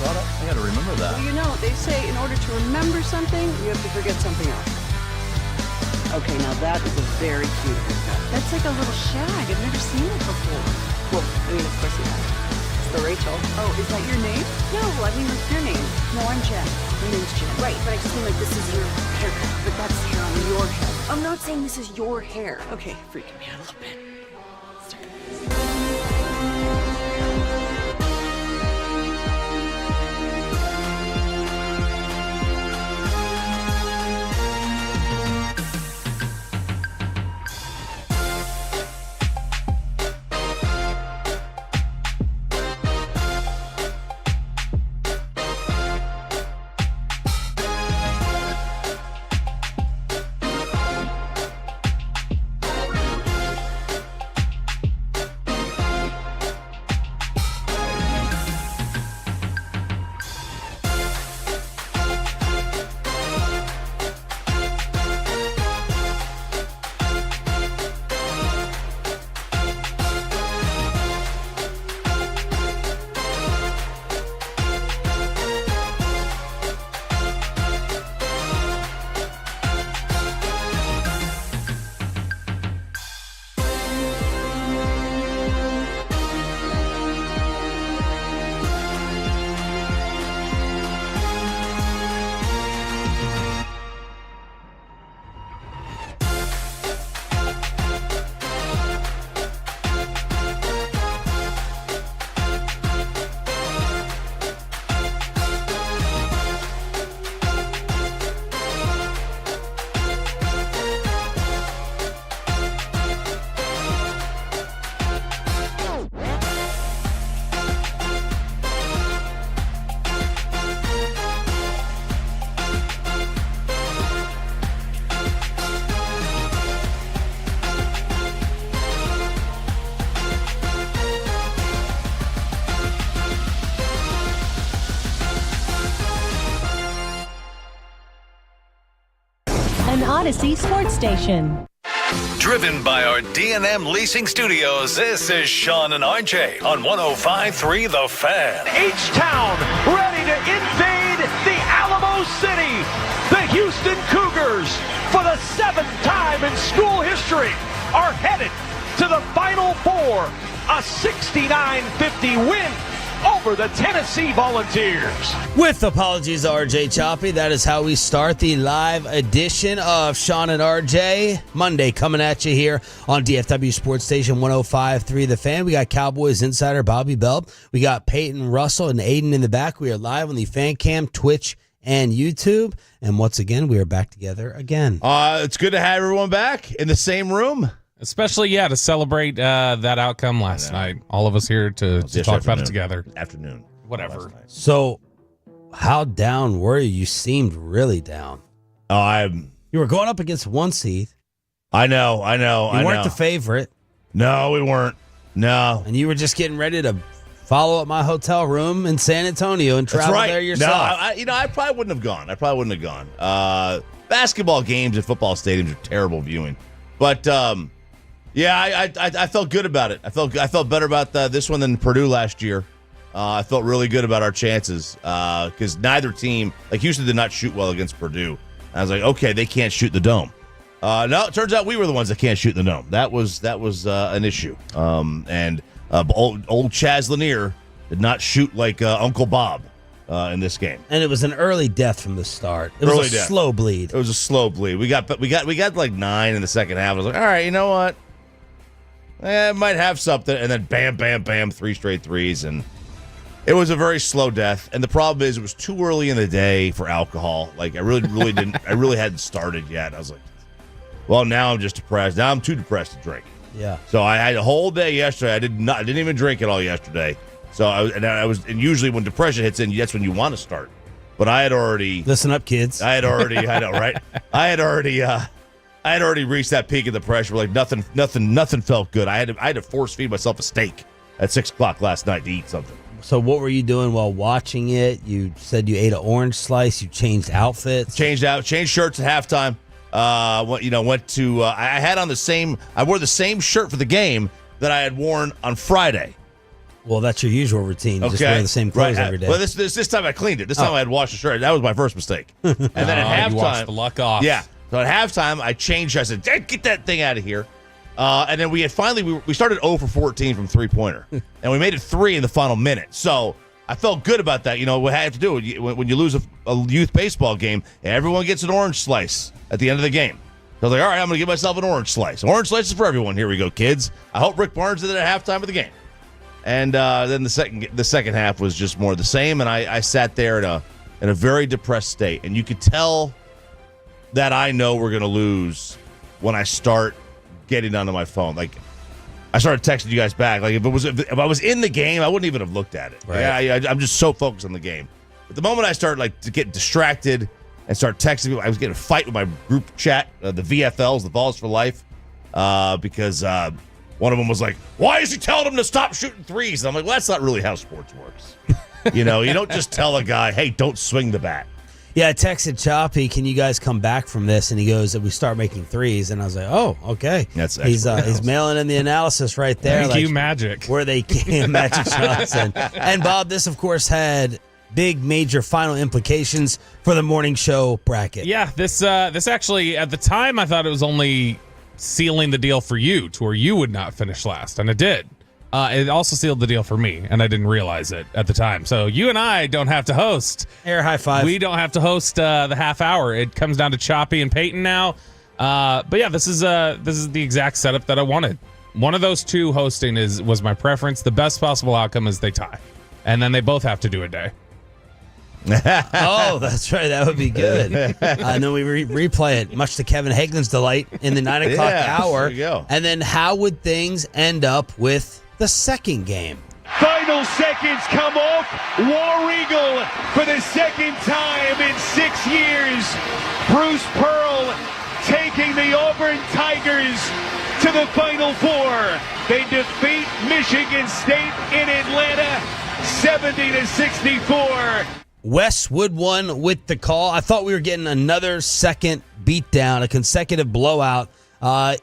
brought up. I got to remember that. Well, they say in order to remember something, you have to forget something else. Okay, now that is a very cute haircut. That's like a little shag. I've never seen it before. Well, of course you have. It's the Rachel. Oh, is that your name? No, what's your name? No, I'm Jen. My name's Jen. Right, but I just mean like this is your haircut. But that's hair on your head. I'm not saying this is your hair. Okay, freaking me out a little bit. An Odyssey sports station. Driven by our D&M Leasing Studios, this is Sean and RJ on 105.3 The Fan. H-Town ready to invade the Alamo City. The Houston Cougars, for the 7th time in school history, are headed to the Final Four. A 69-50 win over the Tennessee Volunteers. With apologies, RJ Choppy, that is how we start the live edition of Sean and RJ. Monday coming at you here on DFW Sports Station 105.3 The Fan. We got Cowboys insider Bobby Bell. We got Peyton Russell and Aiden in the back. We are live on the Fan Cam, Twitch, and YouTube. And once again, we are back together again. It's good to have everyone back in the same room. Especially, to celebrate that outcome last night. All of us here to talk about it together. Afternoon. Whatever. So, how down were you? You seemed really down. You were going up against one seed. I know. You weren't the favorite. No, we weren't. No. And you were just getting ready to follow up my hotel room in San Antonio and travel there yourself. No, I probably wouldn't have gone. Basketball games at football stadiums are terrible viewing. But, I felt good about it. I felt better about this one than Purdue last year. I felt really good about our chances because neither team, like Houston, did not shoot well against Purdue. I was like, okay, they can't shoot the dome. No, it turns out we were the ones that can't shoot the dome. That was an issue. And old Chaz Lanier did not shoot like Uncle Bob in this game. And it was an early death from the start. It was a slow bleed. It was a slow bleed. We got like 9 in the second half. I was like, all right, you know what? Might have something, and then bam, bam, bam, 3 straight threes, and it was a very slow death. And the problem is, it was too early in the day for alcohol. Like I really didn't. I really hadn't started yet. I was like, well, now I'm just depressed. Now I'm too depressed to drink. Yeah. So I had a whole day yesterday. I didn't even drink it all yesterday. So and usually when depression hits in, that's when you want to start. But I had already listen up, kids. I know, right? I had already reached that peak of the pressure. Like nothing felt good. I had to force feed myself a steak at 6:00 last night to eat something. So what were you doing while watching it? You said you ate an orange slice. You changed outfits. Changed shirts at halftime. Went to. I wore the same shirt for the game that I had worn on Friday. Well, that's your usual routine. Just wear the same clothes every day. Well, this time I cleaned it. This time I had washed the shirt. That was my first mistake. And then at you washed halftime, the luck off. Yeah. So at halftime, I changed. I said, "Get that thing out of here." And then we started 0 for 14 from 3-pointer, and we made it 3 in the final minute. So I felt good about that. You know what I have to do when you lose a youth baseball game, everyone gets an orange slice at the end of the game. So I was like, all right, I'm going to give myself an orange slice. Orange slice is for everyone. Here we go, kids. I hope Rick Barnes did it at halftime of the game. And then the second half was just more of the same, and I sat there in a very depressed state. And you could tell that I know we're going to lose when I start getting onto my phone. Like, I started texting you guys back. Like, if I was in the game, I wouldn't even have looked at it. Right. I'm just so focused on the game. But the moment I start to get distracted and start texting people, I was getting a fight with my group chat, the VFLs, the Balls for Life, because one of them was like, "Why is he telling him to stop shooting threes?" And I'm like, well, that's not really how sports works. You don't just tell a guy, "Hey, don't swing the bat." Yeah, I texted Choppy, "Can you guys come back from this?" And he goes, "If we start making threes." And I was like, "Oh, okay." That's he's mailing in the analysis right there. Thank you, Magic. Where they came, Magic Johnson. And Bob, this of course had big, major final implications for the morning show bracket. Yeah, this actually at the time I thought it was only sealing the deal for you to where you would not finish last, and it did. It also sealed the deal for me, and I didn't realize it at the time. So you and I don't have to host. Air high five. We don't have to host the half hour. It comes down to Choppy and Peyton now. But yeah, this is the exact setup that I wanted. One of those two hosting was my preference. The best possible outcome is they tie, and then they both have to do a day. Oh, that's right. That would be good. And then we replay it, much to Kevin Hagelin's delight, in the 9 o'clock hour. There you go. And then how would things end up with the second game? Final seconds come off. War Eagle for the second time in 6 years. Bruce Pearl taking the Auburn Tigers to the Final Four. They defeat Michigan State in Atlanta 70-64. Westwood won with the call. I thought we were getting another second beatdown, a consecutive blowout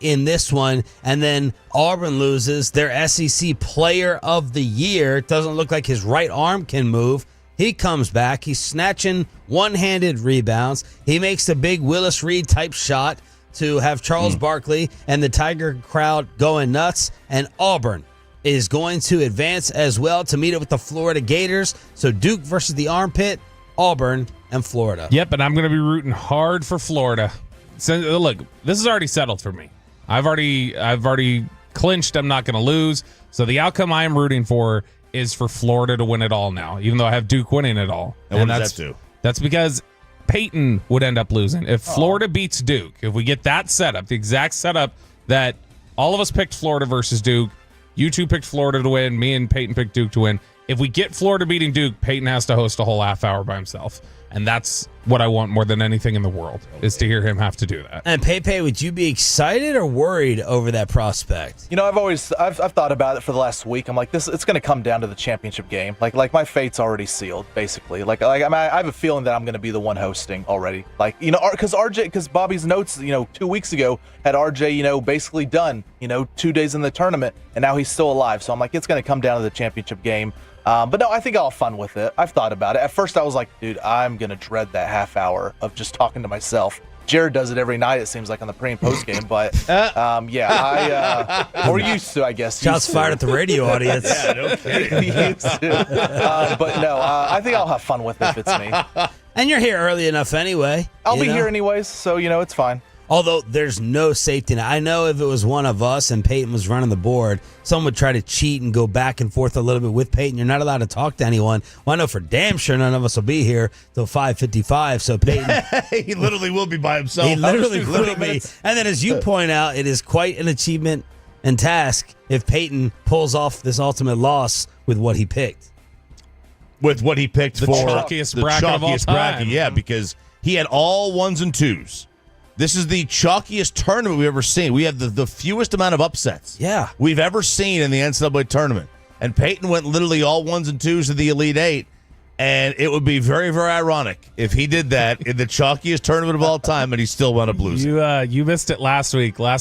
in this one. And then Auburn loses their SEC Player of the Year. It doesn't look like his right arm can move. He comes back. He's snatching one-handed rebounds. He makes a big Willis Reed type shot to have Charles Barkley and the Tiger crowd going nuts. And Auburn is going to advance as well to meet up with the Florida Gators. So Duke versus the Armpit, Auburn, and Florida. Yep, and I'm going to be rooting hard for Florida. So look, this is already settled for me. I've already clinched. I'm not going to lose. So the outcome I am rooting for is for Florida to win it all now, even though I have Duke winning it all. And what does that do? That's because Peyton would end up losing. If Florida beats Duke, if we get that setup, the exact setup that all of us picked Florida versus Duke, you two picked Florida to win. Me and Peyton picked Duke to win. If we get Florida beating Duke, Peyton has to host a whole half hour by himself. And that's what I want more than anything in the world, is to hear him have to do that. And Pepe, would you be excited or worried over that prospect? I've thought about it for the last week. I'm like, it's going to come down to the championship game. Like my fate's already sealed, basically. I have a feeling that I'm going to be the one hosting already. Because Bobby's notes, 2 weeks ago had RJ, basically done, 2 days in the tournament, and now he's still alive. So I'm like, it's going to come down to the championship game. But no, I think I'll have fun with it. I've thought about it. At first, I was like, dude, I'm going to dread that half hour of just talking to myself. Jared does it every night, it seems like, on the pre- and post game. But, we're used to, I guess. Shots fired at the radio audience. Yeah, no kidding. Used to. But no, I think I'll have fun with it if it's me. And you're here early enough anyway. I'll be here anyways, so, it's fine. Although there's no safety net. I know if it was one of us and Peyton was running the board, someone would try to cheat and go back and forth a little bit with Peyton. You're not allowed to talk to anyone. Well, I know for damn sure none of us will be here till 5:55. So Peyton, he literally will be by himself. He literally will be. And then, as you point out, it is quite an achievement and task if Peyton pulls off this ultimate loss with what he picked. With what he picked the for chalkiest bracket of all time. Bracket, yeah, because he had all ones and twos. This is the chalkiest tournament we've ever seen. We have the fewest amount of upsets we've ever seen in the NCAA tournament. And Peyton went literally all ones and twos to the Elite Eight. And it would be very, very ironic if he did that in the chalkiest tournament of all time and he still wound up losing. You missed it last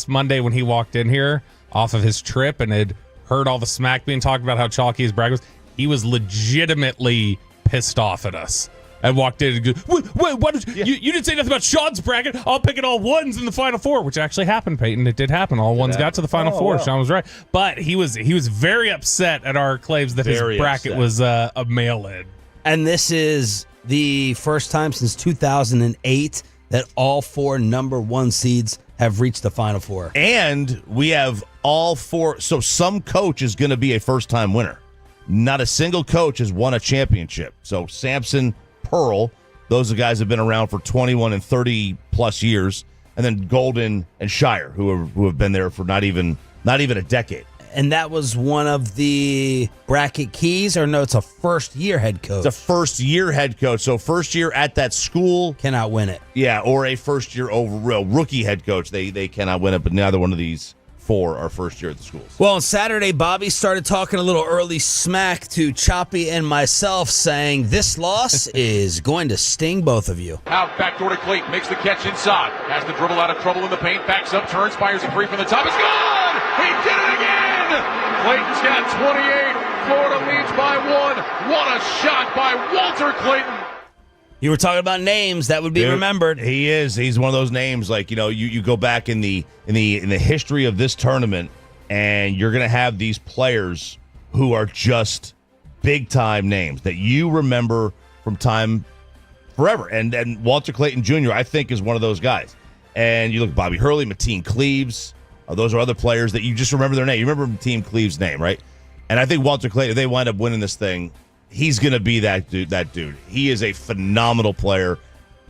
Monday when he walked in here off of his trip and had heard all the smack being talked about how chalky his brag was, he was legitimately pissed off at us. And walked in and goes, wait, what did you didn't say nothing about Sean's bracket. I'll pick it all ones in the Final Four, which actually happened, Peyton. It did happen. All ones got to the Final Four. Wow. Sean was right. But he was very upset at our claims that his bracket was a mail-in. And this is the first time since 2008 that all 4 number 1 seeds have reached the Final Four. And we have all 4. So some coach is going to be a first-time winner. Not a single coach has won a championship. So Sampson, Pearl, those are guys that have been around for 21 and 30 plus years, and then Golden and Shire, who have been there for not even a decade. And that was one of the bracket keys, or no? It's a first-year head coach. It's a first-year head coach, so first year at that school cannot win it. Yeah, or a first-year overall rookie head coach, they cannot win it. But neither one of these 4 are first year at the schools. Well, on Saturday, Bobby started talking a little early smack to Choppy and myself, saying this loss is going to sting both of you. Out backdoor to Clayton, makes the catch inside, has the dribble out of trouble in the paint, backs up, turns, fires a 3 from the top. It's gone! He did it again! Clayton's got 28. Florida leads by 1. What a shot by Walter Clayton! You were talking about names that would be remembered. He is. He's one of those names. Like, you go back in the history of this tournament, and you're going to have these players who are just big time names that you remember from time forever. And Walter Clayton Jr. I think is one of those guys. And you look at Bobby Hurley, Mateen Cleaves. Those are other players that you just remember their name. You remember Mateen Cleaves' name, right? And I think Walter Clayton, if they wind up winning this thing, he's going to be that dude. He is a phenomenal player.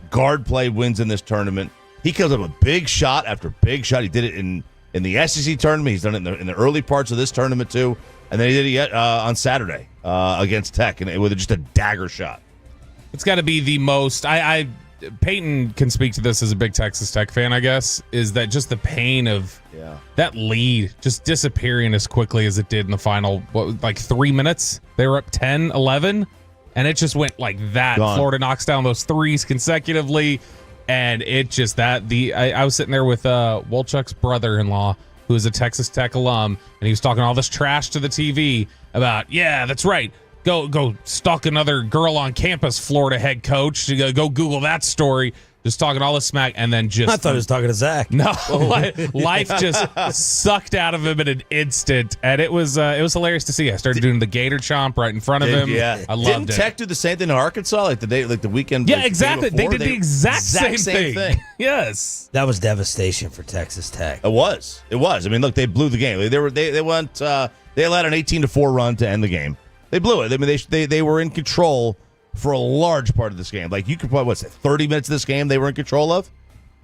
Guard play wins in this tournament. He comes up with big shot after big shot. He did it in the SEC tournament. He's done it in the early parts of this tournament too. And then he did it on Saturday against Tech, and with just a dagger shot. It's got to be the most. Peyton can speak to this as a big Texas Tech fan, I guess, is that just the pain of that lead just disappearing as quickly as it did in the final, 3 minutes? They were up 10-11, and it just went like that. Gone. Florida knocks down those threes consecutively, and it just I was sitting there with Wolchuk's brother-in-law, who is a Texas Tech alum, and he was talking all this trash to the TV about, yeah, that's right. Go stalk another girl on campus, Florida head coach. Go Google that story. Just talking all this smack, and then just... I thought he was talking to Zach. No, life just sucked out of him in an instant, and it was hilarious to see. I started doing the Gator chomp right in front of him. Yeah, I loved Didn't it. Tech do the same thing in Arkansas, like the weekend? Yeah, like, exactly. The They day before? did the exact same thing. Yes, that was devastation for Texas Tech. It was. I mean, look, they blew the game. They went. They allowed an 18-4 run to end the game. They blew it. I mean, they were in control for a large part of this game. Like, you could probably, 30 minutes of this game they were in control of?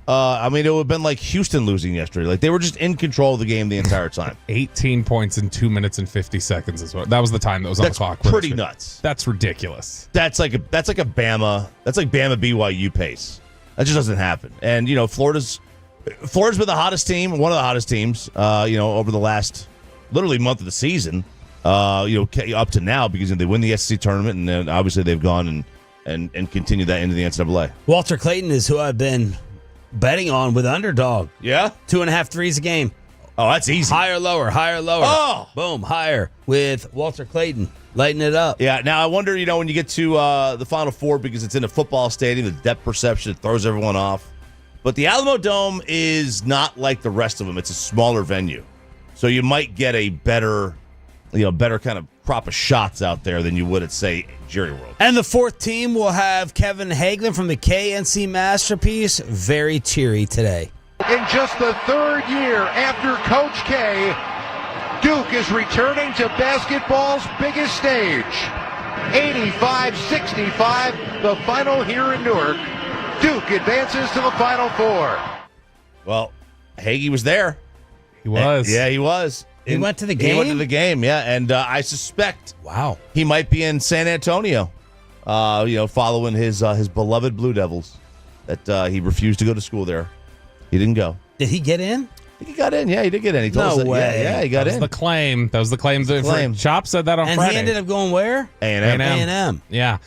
I mean, it would have been like Houston losing yesterday. Like, they were just in control of the game the entire time. 18 points in 2 minutes and 50 seconds is what. That was the time that was on the clock. Pretty nuts. That's ridiculous. That's like Bama BYU pace. That just doesn't happen. And, Florida's been the hottest team, one of the hottest teams, over the last literally month of the season. Up to now, because they win the SEC tournament, and then obviously they've gone and continued that into the NCAA. Walter Clayton is who I've been betting on with underdog. Yeah? 2.5 threes a game. Oh, that's easy. Higher, lower. Oh! Boom, higher with Walter Clayton. Lighten it up. Yeah, now I wonder, when you get to the Final Four, because it's in a football stadium, the depth perception, it throws everyone off. But the Alamo Dome is not like the rest of them. It's a smaller venue. So you might get a better kind of crop of shots out there than you would at, say, Jerry World. And the fourth team will have Kevin Hagelin from the KNC Masterpiece. Very cheery today. In just the third year after Coach K, Duke is returning to basketball's biggest stage. 85-65, the final here in Newark. Duke advances to the Final Four. Well, Hagee was there. He was. Yeah, he was. He went to the game? He went to the game, yeah. And I suspect he might be in San Antonio, following his beloved Blue Devils, that he refused to go to school there. He didn't go. Did he get in? I think he got in. Yeah, he did get in. He told us that. way. Yeah, he got in. That was the claim. Chop said that on And Friday. he ended up going where? A&M. A&M. Yeah. It's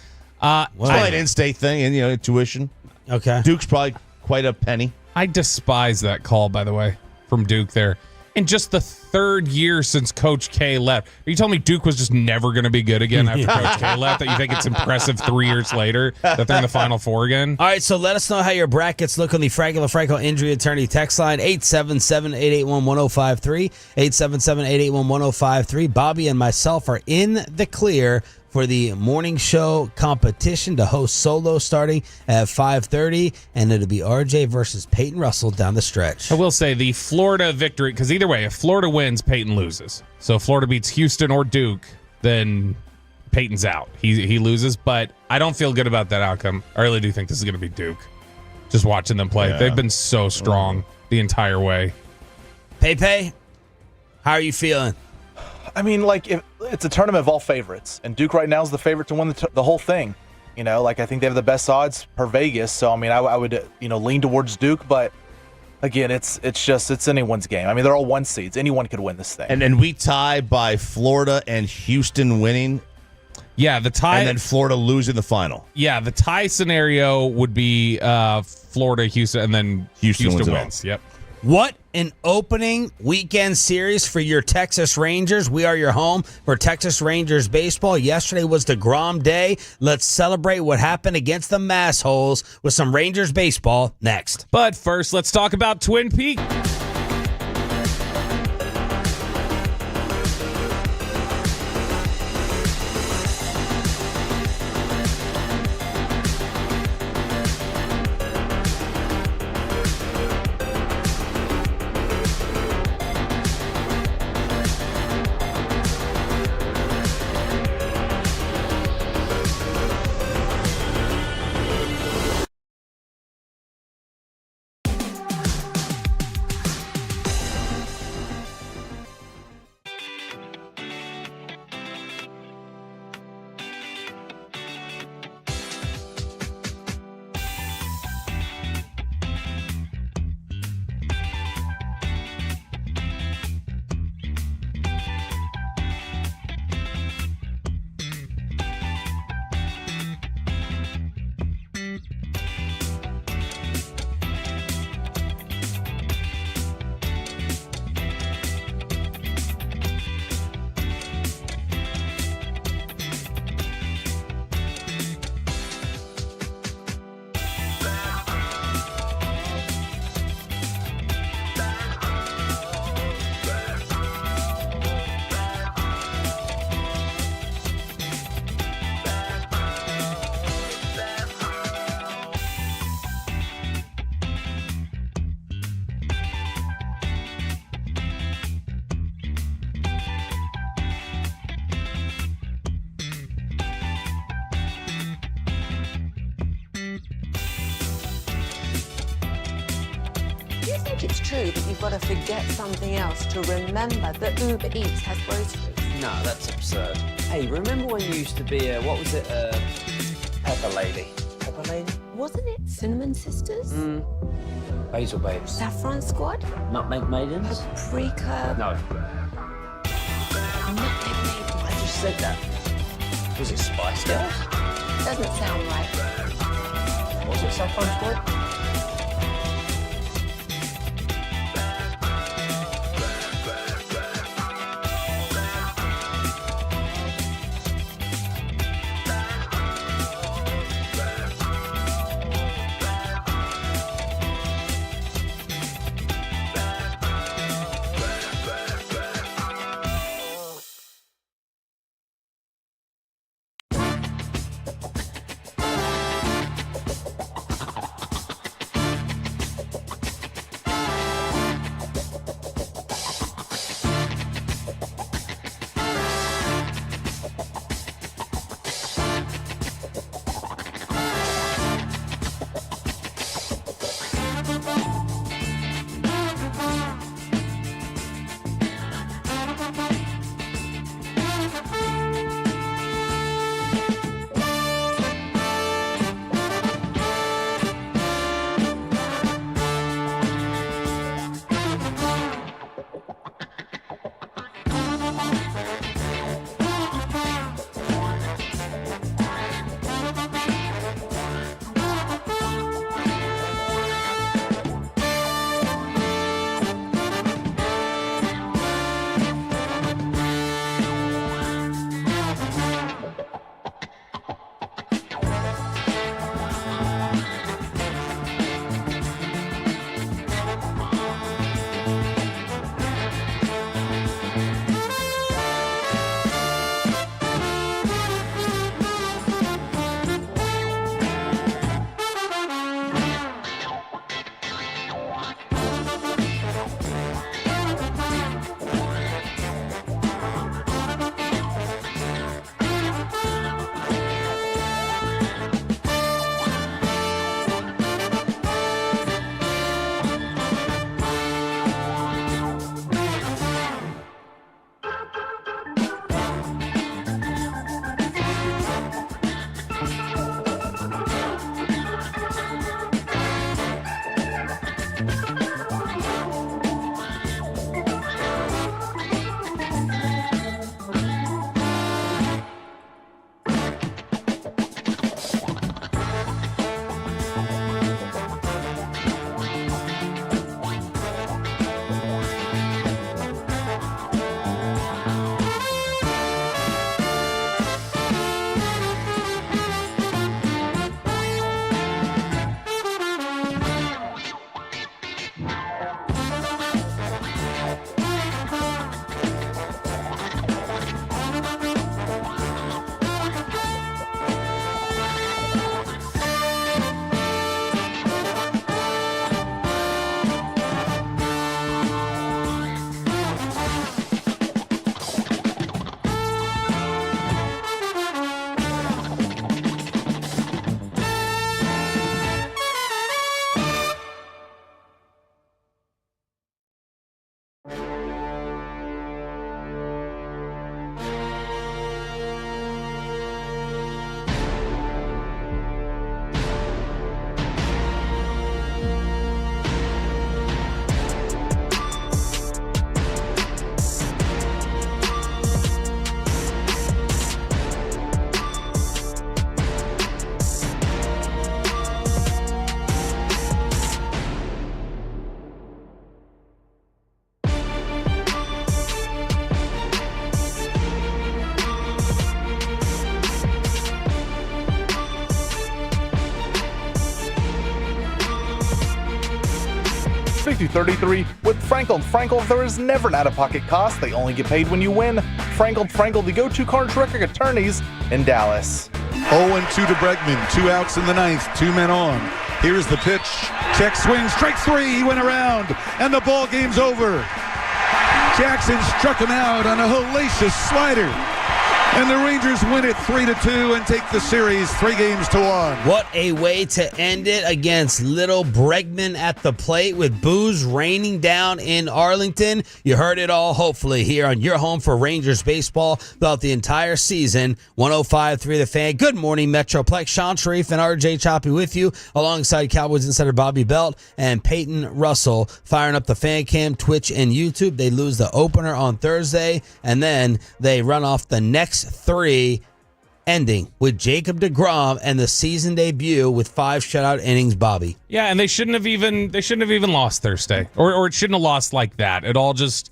probably an in-state thing, and tuition. Okay. Duke's probably quite a penny. I despise that call, by the way, from Duke there. in just the third year since Coach K left. Are you telling me Duke was just never going to be good again after Coach K left? That you think it's impressive 3 years later that they're in the Final Four again? All right, so let us know how your brackets look on the Franklin LaFranco Injury Attorney text line, 877-881-1053, 877-881-1053. Bobby and myself are in the clear for the morning show competition to host solo starting at 5:30, and it'll be RJ versus Peyton Russell down the stretch. I will say the Florida victory, because either way, if Florida wins, Peyton loses. So if Florida beats Houston or Duke, then Peyton's out. He loses, but I don't feel good about that outcome. I really do think this is going to be Duke. Just watching them play. They've been so strong the entire way. Pepe, how are you feeling? I mean, like, it's a tournament of all favorites, and Duke right now is the favorite to win the whole thing. You know, like, I think they have the best odds per Vegas, so I mean, I would lean towards Duke, but again, it's anyone's game. I mean, they're all one seeds. Anyone could win this thing. And we tie by Florida and Houston winning. Yeah, the tie, and then Florida losing the final. Yeah, the tie scenario would be Florida, Houston, and then Houston wins. Yep. What an opening weekend series for your Texas Rangers. We are your home for Texas Rangers baseball. Yesterday was deGrom Day. Let's celebrate what happened against the Massholes with some Rangers baseball next. But first, let's talk about Twin Peaks. It's true that you've got to forget something else to remember that Uber Eats has groceries. No, that's absurd. Hey, remember when you used to be a, what was it, Pepper Lady? Pepper Lady? Wasn't it Cinnamon Sisters? Basil Babes. Saffron Squad? Nutmeg Maidens? Paprika? No. Nutmeg Maidens. I just said that. Was it Spice Girls? Doesn't sound right. Was it Saffron Squad? through 33 with Frankel. Frankel, there is never an out-of-pocket cost. They only get paid when you win. Frankel, the go-to car and truck attorneys in Dallas. 0-2 to Bregman. 2 outs in the ninth. 2 men on. Here's the pitch. Check swing. Strike 3. He went around. And the ball game's over. Jackson struck him out on a hellacious slider. And the Rangers win it 3-2 and take the series 3-1. What a way to end it against little Bregman at the plate with booze raining down in Arlington. You heard it all, hopefully, here on your home for Rangers baseball throughout the entire season. 105.3 The Fan. Good morning, Metroplex. Sean Sharif and RJ Choppy with you alongside Cowboys insider Bobby Belt and Peyton Russell firing up the fan cam, Twitch, and YouTube. They lose the opener on Thursday, and then they run off the next 3, ending with Jacob deGrom and the season debut with 5 shutout innings. Bobby. Yeah, and they shouldn't have even lost Thursday, or it shouldn't have lost like that. It all just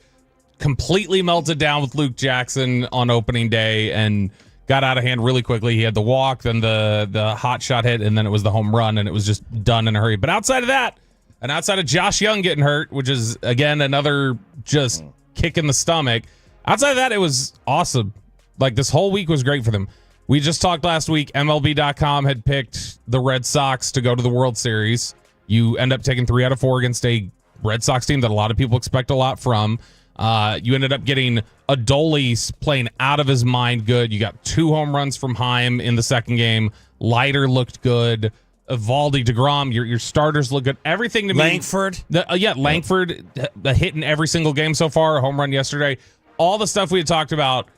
completely melted down with Luke Jackson on opening day and got out of hand really quickly. He had the walk, then the hot shot hit, and then it was the home run, and it was just done in a hurry. But outside of that, and outside of Josh Young getting hurt, which is again another just kick in the stomach, outside of that, it was awesome. Like, this whole week was great for them. We just talked last week. MLB.com had picked the Red Sox to go to the World Series. You end up taking 3 out of 4 against a Red Sox team that a lot of people expect a lot from. You ended up getting Adolis playing out of his mind good. You got 2 home runs from Heim in the second game. Leiter looked good. Evaldi, deGrom, your starters look good. Everything to me. Langford. Langford, a hit in every single game so far. A home run yesterday. All the stuff we had talked about.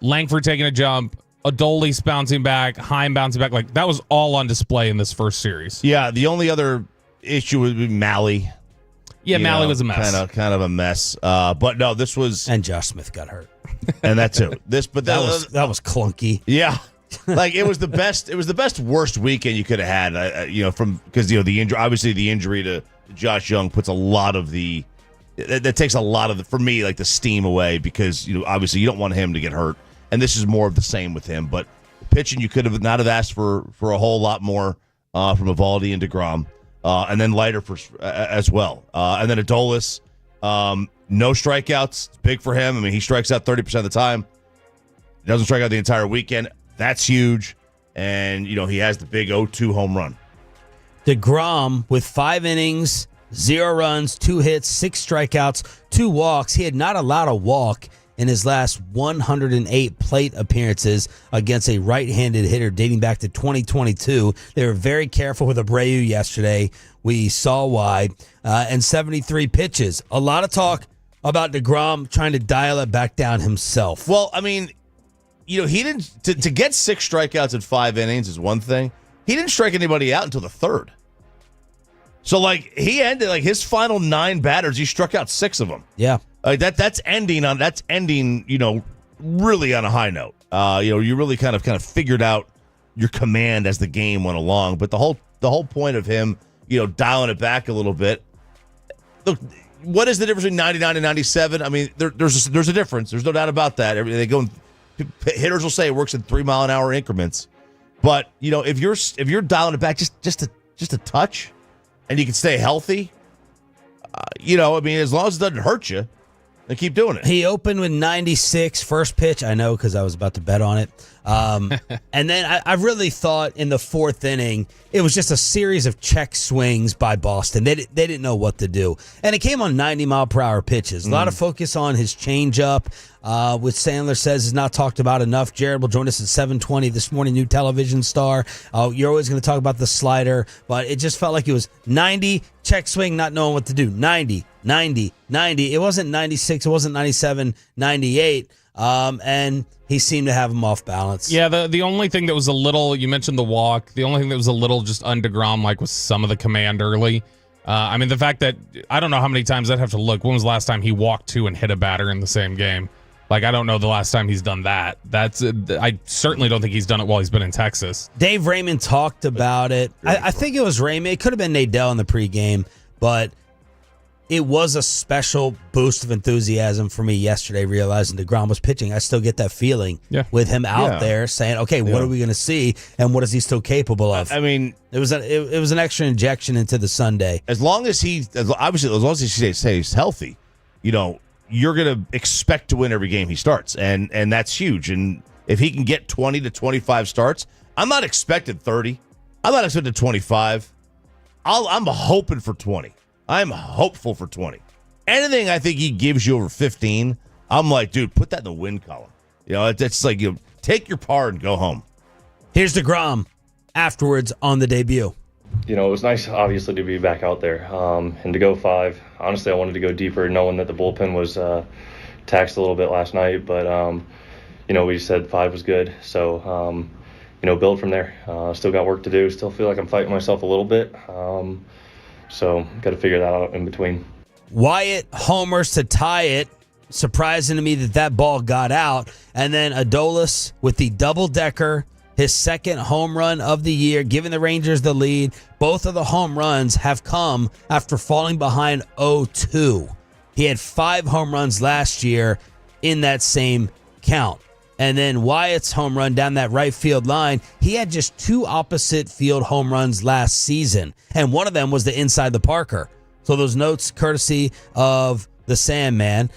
Langford taking a jump, Adolis bouncing back, Heim bouncing back. Like, that was all on display in this first series. Yeah, the only other issue would be Malley. Yeah, Malley was a mess. Kind of a mess. But no, this was... And Josh Smith got hurt. And that's it. That was clunky. Yeah. Like, it was the best worst weekend you could have had, because the injury, obviously the injury to Josh Young puts a lot of the... That takes a lot of the, for me, like, the steam away, because obviously you don't want him to get hurt, and this is more of the same with him. But pitching, you could have not have asked for a whole lot more from Evaldi and deGrom, and then Leiter as well, and then Adolis, no strikeouts. It's big for him. I mean, he strikes out 30% of the time. He doesn't strike out the entire weekend. That's huge, and he has the big 0-2 home run. deGrom with 5 innings. 0 runs, 2 hits, 6 strikeouts, 2 walks. He had not allowed a walk in his last 108 plate appearances against a right-handed hitter dating back to 2022. They were very careful with Abreu yesterday. We saw why. And 73 pitches. A lot of talk about deGrom trying to dial it back down himself. Well, I mean, he didn't... To get 6 strikeouts in 5 innings is one thing. He didn't strike anybody out until the 3rd. So, like, he ended, like, his final 9 batters, he struck out 6 of them. Yeah. That's ending, really on a high note. You really kind of figured out your command as the game went along. But the whole point of him, dialing it back a little bit. Look, what is the difference between 99 and 97? I mean, there's a difference. There's no doubt about that. Hitters will say it works in 3-mile-an-hour increments. But, if you're dialing it back just a touch, and you can stay healthy, as long as it doesn't hurt you, then keep doing it. He opened with 96 first pitch. I know, because I was about to bet on it. And then I really thought in the 4th inning, it was just a series of check swings by Boston. They didn't know what to do. And it came on 90-mile-per-hour pitches. A lot of focus on his changeup, which Sandler says is not talked about enough. Jared will join us at 7:20 this morning, new television star. You're always going to talk about the slider, but it just felt like it was 90, check swing, not knowing what to do. 90, 90, 90. It wasn't 96. It wasn't 97, 98. And he seemed to have him off balance. Yeah, the only thing that was a little, you mentioned the walk, the only thing that was a little just un-deGrom like was some of the command early. The fact that, I don't know how many times I'd have to look. When was the last time he walked 2 and hit a batter in the same game? Like, I don't know the last time he's done that. I certainly don't think he's done it while he's been in Texas. Dave Raymond talked about it. I think it was Raymond. It could have been Nadell in the pregame, but it was a special boost of enthusiasm for me yesterday, realizing DeGrom was pitching. I still get that feeling with him out there saying, okay, what are we going to see, and what is he still capable of? I mean, it was an extra injection into the Sunday. As long as he stays healthy, you know, you're going to expect to win every game he starts, and that's huge. And if he can get 20 to 25 starts, I'm not expecting 30. I'm not expecting 25. I'm hoping for 20. I'm hopeful for 20. Anything I think he gives you over 15, I'm like, dude, put that in the win column. You know, it's like, you take your par and go home. Here's DeGrom afterwards on the debut. You know, it was nice, obviously, to be back out there and to go 5. Honestly, I wanted to go deeper, knowing that the bullpen was taxed a little bit last night. But, you know, we said 5 was good. So, you know, build from there. Still got work to do. Still feel like I'm fighting myself a little bit. So got to figure that out in between. Wyatt homers to tie it. Surprising to me that ball got out. And then Adolis with the double-decker, his second home run of the year, giving the Rangers the lead. Both of the home runs have come after falling behind 0-2. He had 5 home runs last year in that same count. And then Wyatt's home run down that right field line, he had just 2 opposite field home runs last season. And one of them was the inside the Parker. So those notes courtesy of the Sandman.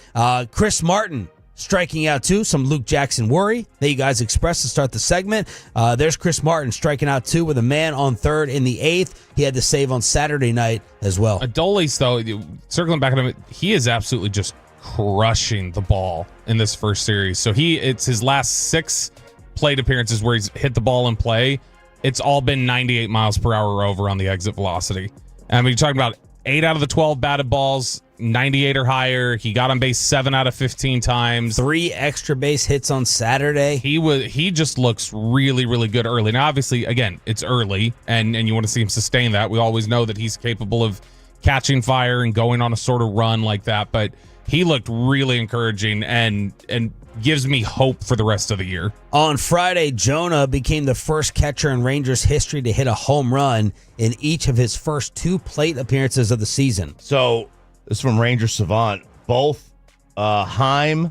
Chris Martin striking out too. Some Luke Jackson worry that you guys expressed to start the segment. There's Chris Martin striking out too with a man on third in the 8th. He had the save on Saturday night as well. Adolis, though, circling back on him, he is absolutely just crushing the ball in this first series. So it's his last 6 plate appearances where he's hit the ball in play. It's all been 98 miles per hour or over on the exit velocity. I mean, you're talking about 8 out of the 12 batted balls, 98 or higher. He got on base 7 out of 15 times. 3 extra base hits on Saturday. He just looks really, really good early. Now, obviously, again, it's early, and you want to see him sustain that. We always know that he's capable of catching fire and going on a sort of run like that, but he looked really encouraging and gives me hope for the rest of the year. On Friday, Jonah became the first catcher in Rangers history to hit a home run in each of his first 2 plate appearances of the season. So this is from Ranger Savant. Both Heim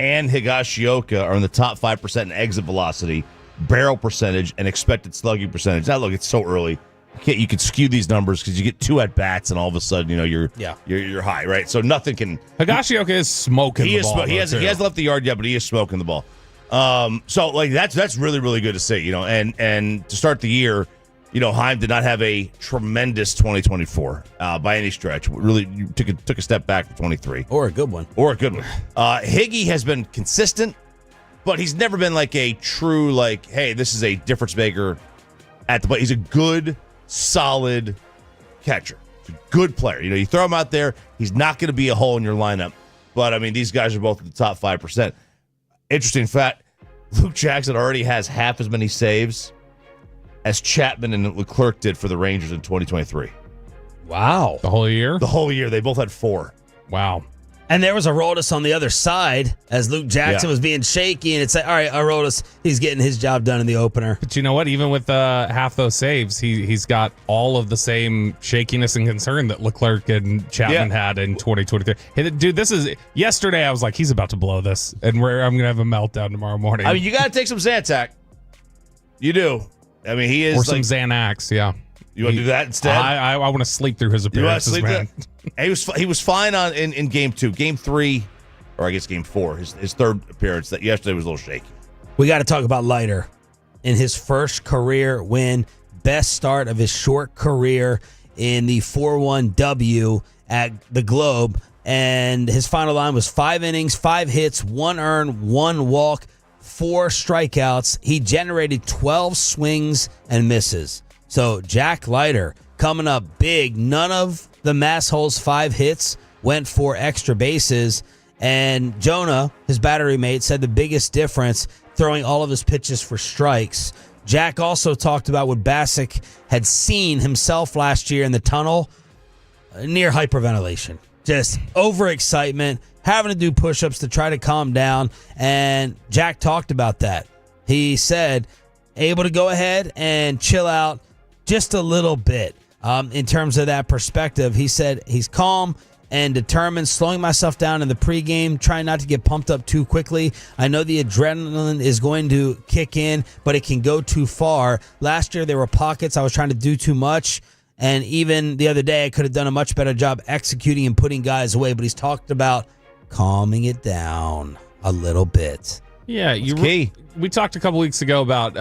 and Higashioka are in the top 5% in exit velocity, barrel percentage, and expected slugging percentage. Now, look, it's so early. You can skew these numbers because you get 2 at bats, and all of a sudden, you know, you're high, right? So nothing can. Higashioka is smoking the ball. He hasn't left the yard yet, but he is smoking the ball. So like that's really, really good to see, you know. And to start the year, you know, Heim did not have a tremendous 2024 by any stretch. Really, you took a step back for 23, or a good one. Higgy has been consistent, but he's never been like a true hey, this is a difference maker at the plate. He's a good, solid catcher. He's a good player. You know, you throw him out there, he's not going to be a hole in your lineup. But, I mean, these guys are both in the top 5%. Interesting fact, Luke Jackson already has half as many saves as Chapman and Leclerc did for the Rangers in 2023. Wow. The whole year? The whole year. They both had 4. Wow. And there was Aroldis on the other side as Luke Jackson was being shaky, and it's like, all right, Aroldis, he's getting his job done in the opener. But you know what? Even with half those saves, he's got all of the same shakiness and concern that Leclerc and Chapman had in 2023. Hey, dude, yesterday I was like, he's about to blow this, and I'm going to have a meltdown tomorrow morning. I mean, you got to take some Zantac. You do. I mean, he is. Or some Xanax, yeah. You want to do that instead? I want to sleep through his appearances, man. He was fine in game 2. Game 3, or I guess game 4, his third appearance. That yesterday was a little shaky. We got to talk about Leiter in his first career win, best start of his short career in the 4-1 W at the Globe, and his final line was 5 innings, 5 hits, 1 earned, 1 walk, 4 strikeouts. He generated 12 swings and misses. So Jack Leiter coming up big. None of the Massholes' 5 hits went for extra bases. And Jonah, his battery mate, said the biggest difference, throwing all of his pitches for strikes. Jack also talked about what Bassick had seen himself last year in the tunnel, near hyperventilation. Just overexcitement, having to do push-ups to try to calm down. And Jack talked about that. He said, able to go ahead and chill out just a little bit. In terms of that perspective, he said he's calm and determined, slowing myself down in the pregame, trying not to get pumped up too quickly. I know the adrenaline is going to kick in, but it can go too far. Last year, there were pockets I was trying to do too much, and even the other day, I could have done a much better job executing and putting guys away, but he's talked about calming it down a little bit. Yeah, we talked a couple weeks ago about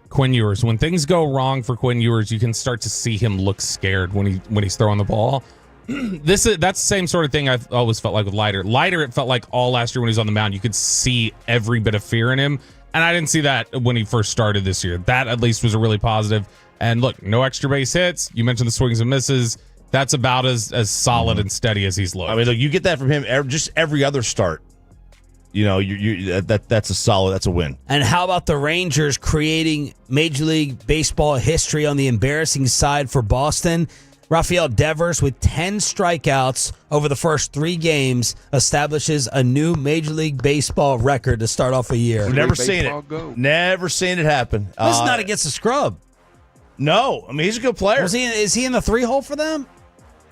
Quinn Ewers. When things go wrong for Quinn Ewers, you can start to see him look scared when he's throwing the ball. That's the same sort of thing I've always felt like with Leiter. Leiter, it felt like all last year when he was on the mound, you could see every bit of fear in him, and I didn't see that when he first started this year. That at least was a really positive. And look, no extra base hits. You mentioned the swings and misses. That's about as solid and steady as he's looked. I mean, look, you get that from him just every other start. You know, that's a solid, that's a win. And how about the Rangers creating Major League Baseball history on the embarrassing side for Boston? Rafael Devers, with 10 strikeouts over the first 3 games, establishes a new Major League Baseball record to start off a year. We've never seen it. Never seen it happen. This is not against the scrub. No, I mean, he's a good player. Is he in the 3-hole for them?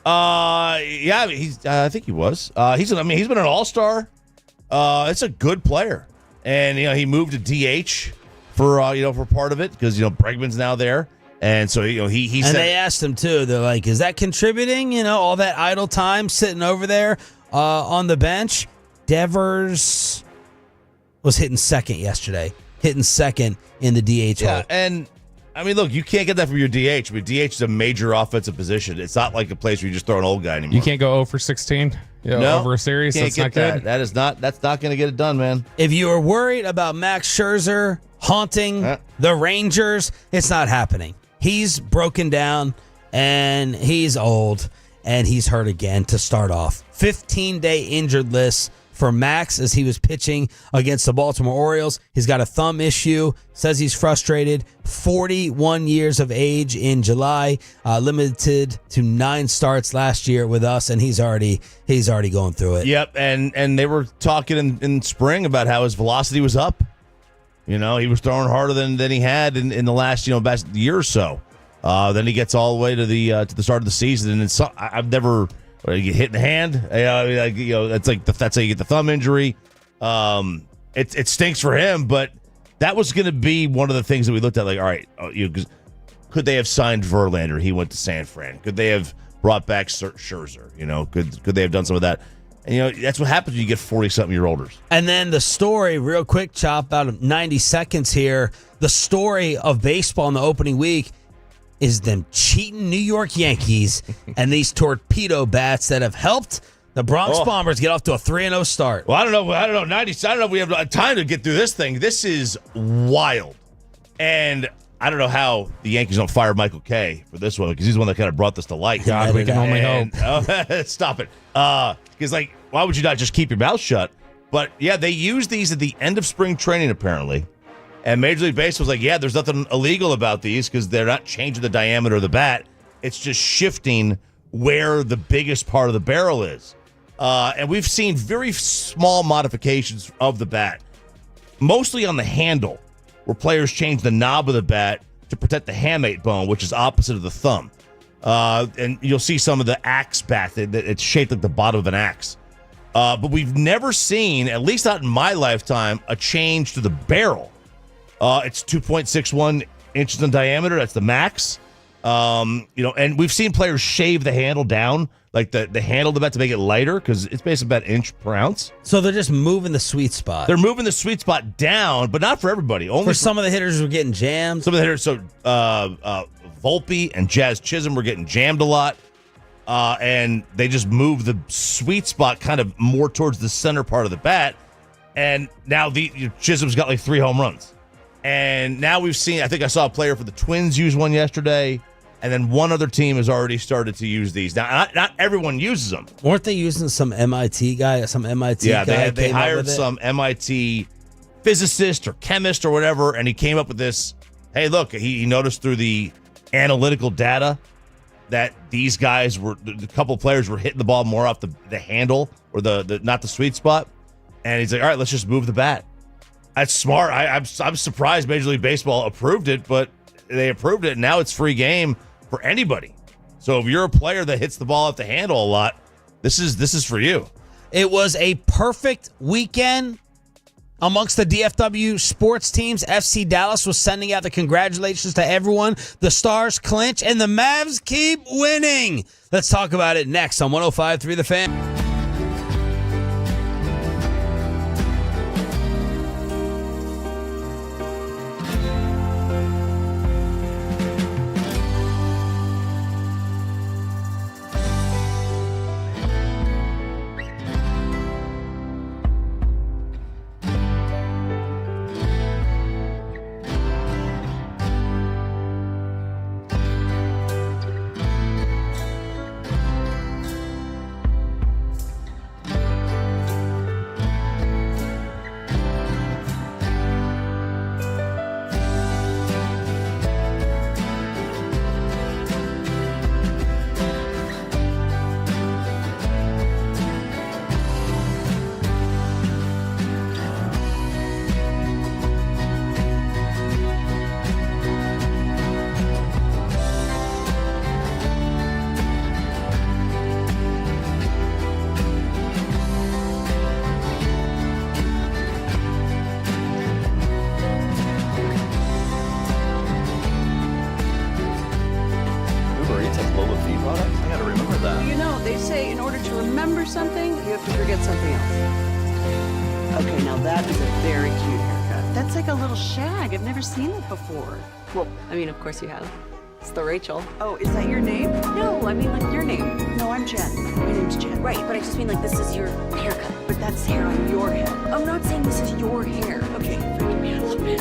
Yeah, I think he was. He's been an all-star. It's a good player, and he moved to DH for part of it because Bregman's now there, and so he and they asked him too. They're like, "Is that contributing? All that idle time sitting over there on the bench." Devers was hitting second yesterday, hitting second in the DH hole. And I mean, look, you can't get that from your DH. I mean, DH is a major offensive position. It's not like a place where you just throw an old guy anymore. You can't go 0 for 16 over a series. Can't That's get not that. good. That's not going to get it done, man. If you are worried about Max Scherzer haunting the Rangers, it's not happening. He's broken down, and he's old, and he's hurt again to start off. 15-day injured list for Max as he was pitching against the Baltimore Orioles. He's got a thumb issue, says he's frustrated. 41 years of age in July, limited to 9 starts last year with us, and he's already going through it. Yep, and they were talking in spring about how his velocity was up. He was throwing harder than he had in the last past year or so. Then he gets all the way to the start of the season, and I've never. You get hit in the hand. That's how you get the thumb injury. It stinks for him, but that was going to be one of the things that we looked at. Like, all right, could they have signed Verlander? He went to San Fran. Could they have brought back Scherzer? Could they have done some of that? And that's what happens when you get 40-something-year-olders. And then the story, real quick, Chop, about 90 seconds here. The story of baseball in the opening week is them cheating New York Yankees and these torpedo bats that have helped the Bronx Bombers get off to a 3-0 start. Well, I don't know. 90. I don't know if we have time to get through this thing. This is wild. And I don't know how the Yankees don't fire Michael Kay for this one because he's the one that kind of brought this to light. God, we can only hope. Stop it. Because, why would you not just keep your mouth shut? But, yeah, they used these at the end of spring training, apparently. And Major League Baseball was like, yeah, there's nothing illegal about these because they're not changing the diameter of the bat. It's just shifting where the biggest part of the barrel is. And we've seen very small modifications of the bat, mostly on the handle, where players change the knob of the bat to protect the hamate bone, which is opposite of the thumb. And you'll see some of the axe bat that it's shaped like the bottom of an axe. But we've never seen, at least not in my lifetime, a change to the barrel. It's 2.61 inches in diameter. That's the max. And we've seen players shave the handle down, like the handle of the bat to make it lighter because it's basically about an inch per ounce. So they're just moving the sweet spot. They're moving the sweet spot down, but not for everybody. Only for some of the hitters who are getting jammed. Some of the hitters, so Volpe and Jazz Chisholm were getting jammed a lot. And they just move the sweet spot kind of more towards the center part of the bat. And now Chisholm's got like 3 home runs. And now we've seen, I think I saw a player for the Twins use one yesterday, and then one other team has already started to use these. Now, not everyone uses them. Weren't they using some MIT guy? Yeah, they hired some MIT physicist or chemist or whatever, and he came up with this. Hey, look, he noticed through the analytical data that these guys a couple of players were hitting the ball more off the handle or the not the sweet spot. And he's like, all right, let's just move the bat. That's smart. I'm surprised Major League Baseball approved it, but they approved it, and now it's free game for anybody. So if you're a player that hits the ball at the handle a lot, This is for you. It was a perfect weekend amongst the DFW sports teams. FC Dallas was sending out the congratulations to everyone. The Stars clinch, and the Mavs keep winning. Let's talk about it next on 105.3 The Fan. Something, you have to forget something else. Okay, now that is a very cute haircut. That's like a little shag. I've never seen it before. Well, I mean, of course you have. It's the Rachel. Oh, is that your name? No, I mean like your name. No, I'm Jen. My name's Jen. Right, but I just mean like this is your haircut. But that's hair on your head. I'm not saying this is your hair. Okay, freaking me out a little bit.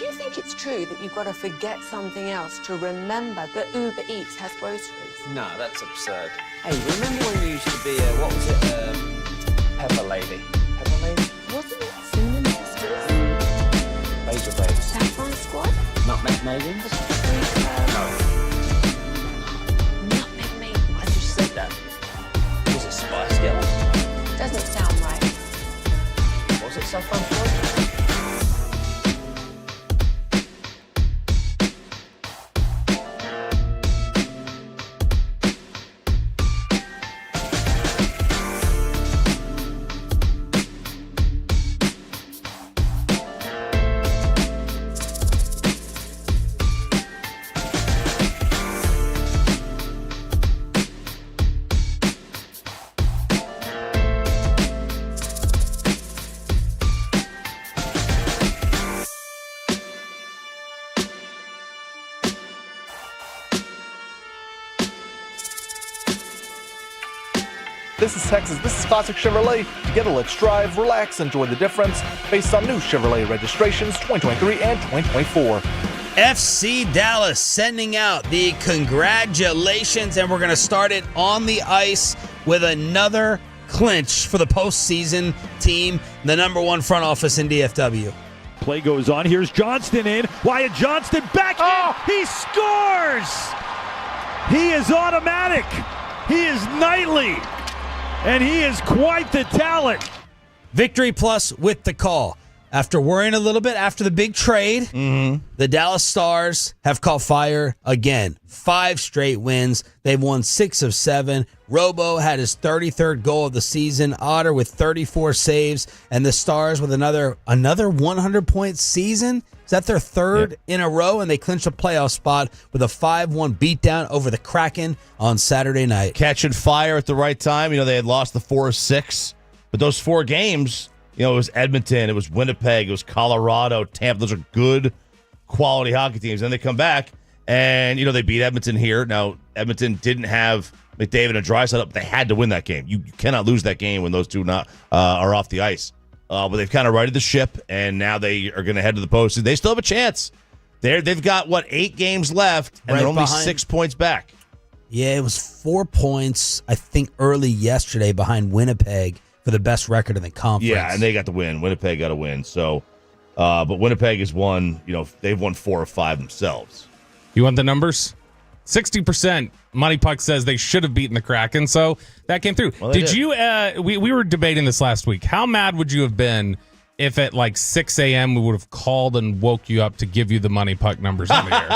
you think it's true that you've got to forget something else to remember that Uber Eats has groceries? No, that's absurd. Hey, remember when you used to be what was it? Pepper Lady. Pepper Lady? Wasn't it Cinnamon Sisters? Basil Babes. Saffron Squad? Nutmeg Maidens? No. Nutmeg Maidens. I just said that. Was it Spice Girls? Doesn't sound right. Was it Saffron Squad? This is Texas. This is Classic Chevrolet. Together, let's drive, relax, enjoy the difference based on new Chevrolet registrations 2023 and 2024. FC Dallas sending out the congratulations, and we're going to start it on the ice with another clinch for the postseason team, the number one front office in DFW. Play goes on. Here's Johnston in. Wyatt Johnston back in. He scores! He is automatic. He is nightly. And he is quite the talent. Victory Plus with the call. After worrying a little bit after the big trade, the Dallas Stars have caught fire again. 5 straight wins. They've won 6 of 7. Robo had his 33rd goal of the season. Otter with 34 saves. And the Stars with another 100-point season. Is that their third in a row? And they clinched a playoff spot with a 5-1 beatdown over the Kraken on Saturday night. Catching fire at the right time. They had lost the 4 of 6. But those 4 games, it was Edmonton, it was Winnipeg, it was Colorado, Tampa. Those are good quality hockey teams. Then they come back and, they beat Edmonton here. Now, Edmonton didn't have McDavid and Draisaitl up. They had to win that game. You cannot lose that game when those two are off the ice. But they've kind of righted the ship, and now they are going to head to the postseason. They still have a chance. They've got, 8 games left, and they're only 6 points back. Yeah, it was 4 points, I think, early yesterday behind Winnipeg for the best record in the conference. Yeah, and they got the win. Winnipeg got a win. So, but Winnipeg has won, they've won 4 of 5 themselves. You want the numbers? 60%. Money Puck says they should have beaten the Kraken, so that came through. Well, did you? We were debating this last week. How mad would you have been if at 6 a.m. we would have called and woke you up to give you the Money Puck numbers on the air?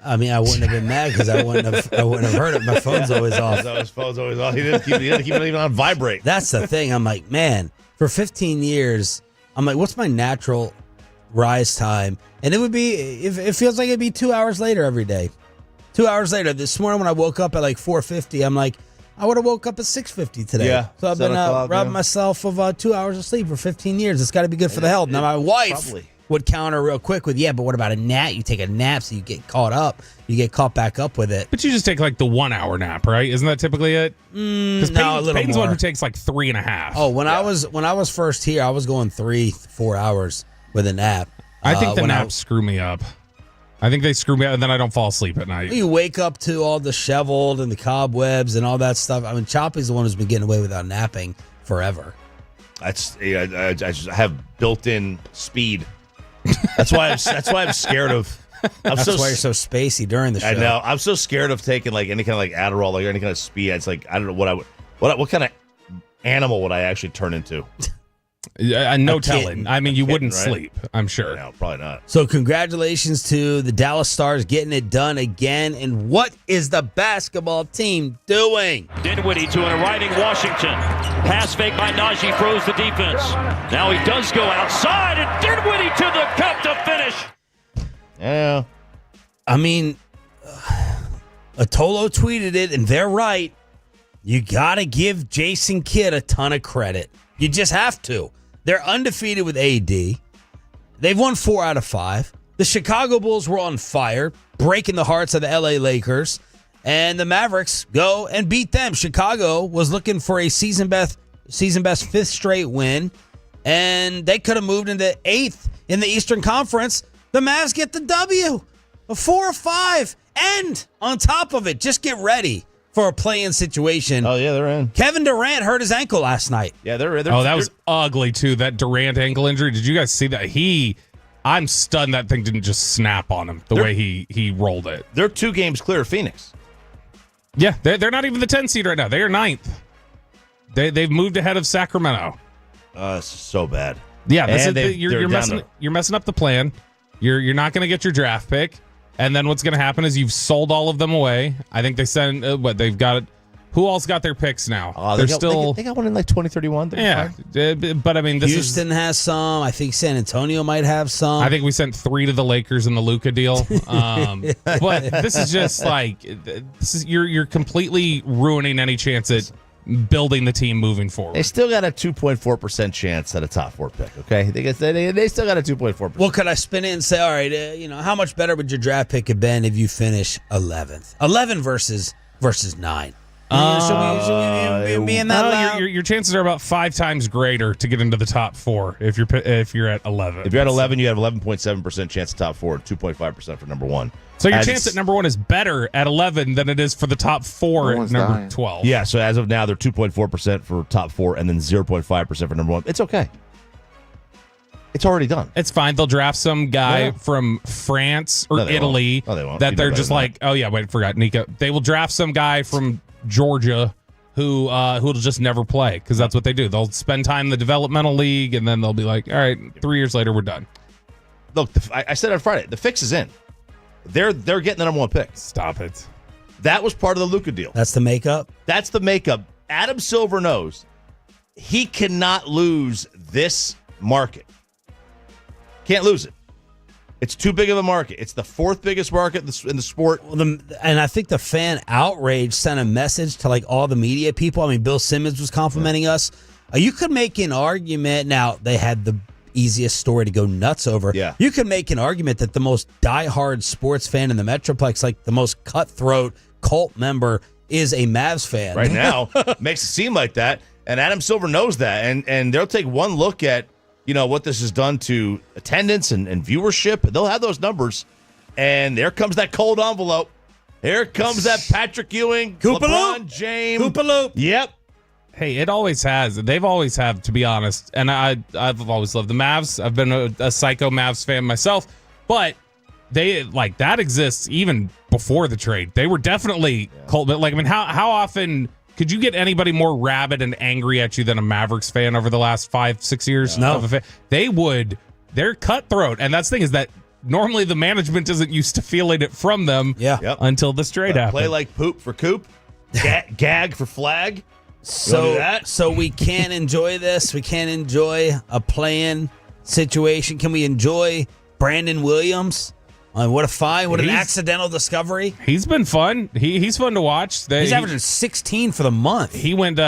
I mean, I wouldn't have been mad because I wouldn't have heard it. My phone's always off. His phone's always off. He didn't keep it even on vibrate. That's the thing. I'm like, man, for 15 years, I'm like, what's my natural rise time? And it would be, it feels like it'd be 2 hours later every day. 2 hours later. This morning when I woke up at 4:50, I'm like, I would have woke up at 6:50 today. Yeah. So I've been robbing myself of 2 hours of sleep for 15 years. It's got to be good for the health. Now, my wife would counter real quick with, but what about a nap? You take a nap so you get caught up. You get caught back up with it. But you just take the 1 hour nap, right? Isn't that typically it? No, a little Peyton's more. one who takes 3.5. Oh, when I was first here, I was going 3-4 hours with a nap. I think the naps screw me up. I think they screw me up, and then I don't fall asleep at night. You wake up to all disheveled and the cobwebs and all that stuff. I mean, Choppy's the one who's been getting away without napping forever. I just have built-in speed. That's why I'm scared of. That's why you're so spacey during the show. I know. I'm so scared of taking any kind of Adderall, or any kind of speed. It's I don't know what kind of animal would I actually turn into? No telling. I mean, you wouldn't right? sleep, I'm sure. No, probably not. So congratulations to the Dallas Stars getting it done again. And what is the basketball team doing? Dinwiddie to an arriving Washington. Pass fake by Najee, throws the defense. Now he does go outside, and Dinwiddie to the cup to finish. Yeah. I mean, Atolo tweeted it, and they're right. You got to give Jason Kidd a ton of credit. You just have to. They're undefeated with AD. They've won 4 out of 5. The Chicago Bulls were on fire, breaking the hearts of the LA Lakers. And the Mavericks go and beat them. Chicago was looking for a season best 5th straight win. and they could have moved into 8th in the Eastern Conference. The Mavs get the W, a 4 or 5, and on top of it, just get ready for a play-in situation. Oh, yeah, they're in. Kevin Durant hurt his ankle last night. Yeah, they're that was ugly, too, that Durant ankle injury. Did you guys see that? I'm stunned that thing didn't just snap on him the way he rolled it. They're 2 games clear of Phoenix. Yeah, they're not even the 10 seed right now. They are 9th. They've moved ahead of Sacramento. It's so bad. Yeah, you're messing up the plan. You're not going to get your draft pick. And then what's going to happen is you've sold all of them away. I think they send they've got. Who else got their picks now? They got one in like 2031. Yeah, but I mean, Houston has some. I think San Antonio might have some. I think we sent 3 to the Lakers in the Luka deal. But this is just like you're completely ruining any chance at building the team moving forward. They still got a 2.4% chance at a top 4 pick, okay? They still got a 2.4%. Well, could I spin it and say, all right, how much better would your draft pick have been if you finish 11th? 11 versus 9. Should we be in that loud? Your chances are about 5 times greater to get into the top 4 if you're at 11. If you're at 11, you have 11.7% chance at top 4, 2.5% for number 1. So your chance at number 1 is better at 11 than it is for the top 4 at number 12. Yeah, so as of now, they're 2.4% for top 4 and then 0.5% for number 1. It's okay. It's already done. It's fine. They'll draft some guy from France or Italy that they're just like, oh yeah, wait, forgot Nico. They will draft some guy from Georgia who'll just never play because that's what they do. They'll spend time in the developmental league and then they'll be like, all right, 3 years later, we're done. Look, I said on Friday, the fix is in. They're getting the number 1 pick. Stop it. That was part of the Luka deal. That's the makeup? That's the makeup. Adam Silver knows he cannot lose this market. Can't lose it. It's too big of a market. It's the 4th biggest market in the sport. And I think the fan outrage sent a message to like all the media people. I mean, Bill Simmons was complimenting us. You could make an argument. Now, they had the easiest story to go nuts over. Yeah. You could make an argument that the most diehard sports fan in the Metroplex, like the most cutthroat cult member, is a Mavs fan. Right now, makes it seem like that. And Adam Silver knows that. And they'll take one look at what this has done to attendance and viewership. They'll have those numbers. And there comes that cold envelope. Here comes that Patrick Ewing, LeBron James. Hoopaloop. Yep. Hey, it always has. They've always have, to be honest. And I've always loved the Mavs. I've been a psycho Mavs fan myself. But they that exists even before the trade. They were definitely cult. Like, I mean, how often could you get anybody more rabid and angry at you than a Mavericks fan over the last 5-6 years? No. They're cutthroat. And that's the thing is that normally the management isn't used to feeling it from them until this trade happened. Play like poop for coop. Gag for flag. So we can't enjoy this. We can't enjoy a play-in situation. Can we enjoy Brandon Williams? What a find! What an accidental discovery. He's been fun. He's fun to watch. He's averaging 16 for the month. He went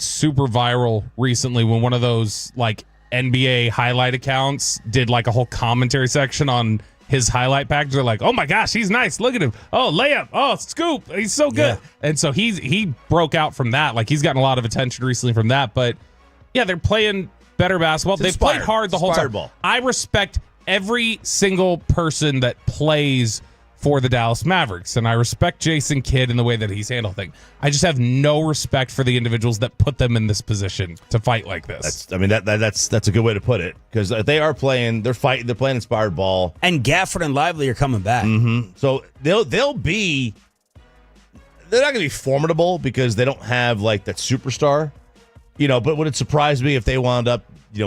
super viral recently when one of those like NBA highlight accounts did like a whole commentary section on his highlight package. They're like, oh my gosh, he's nice. Look at him. Oh, layup. Oh, scoop. He's so good. Yeah. And so he broke out from that. Like he's gotten a lot of attention recently from that. But yeah, they're playing better basketball. They've played hard the whole time. Ball. I respect every single person that plays for the Dallas Mavericks, and I respect Jason Kidd in the way that he's handled things. I just have no respect for the individuals that put them in this position to fight like this. That's a good way to put it because they are playing. They're fighting. They're playing inspired ball. And Gafford and Lively are coming back. Mm-hmm. So they'll be. They're not going to be formidable because they don't have like that superstar, But would it surprise me if they wound up?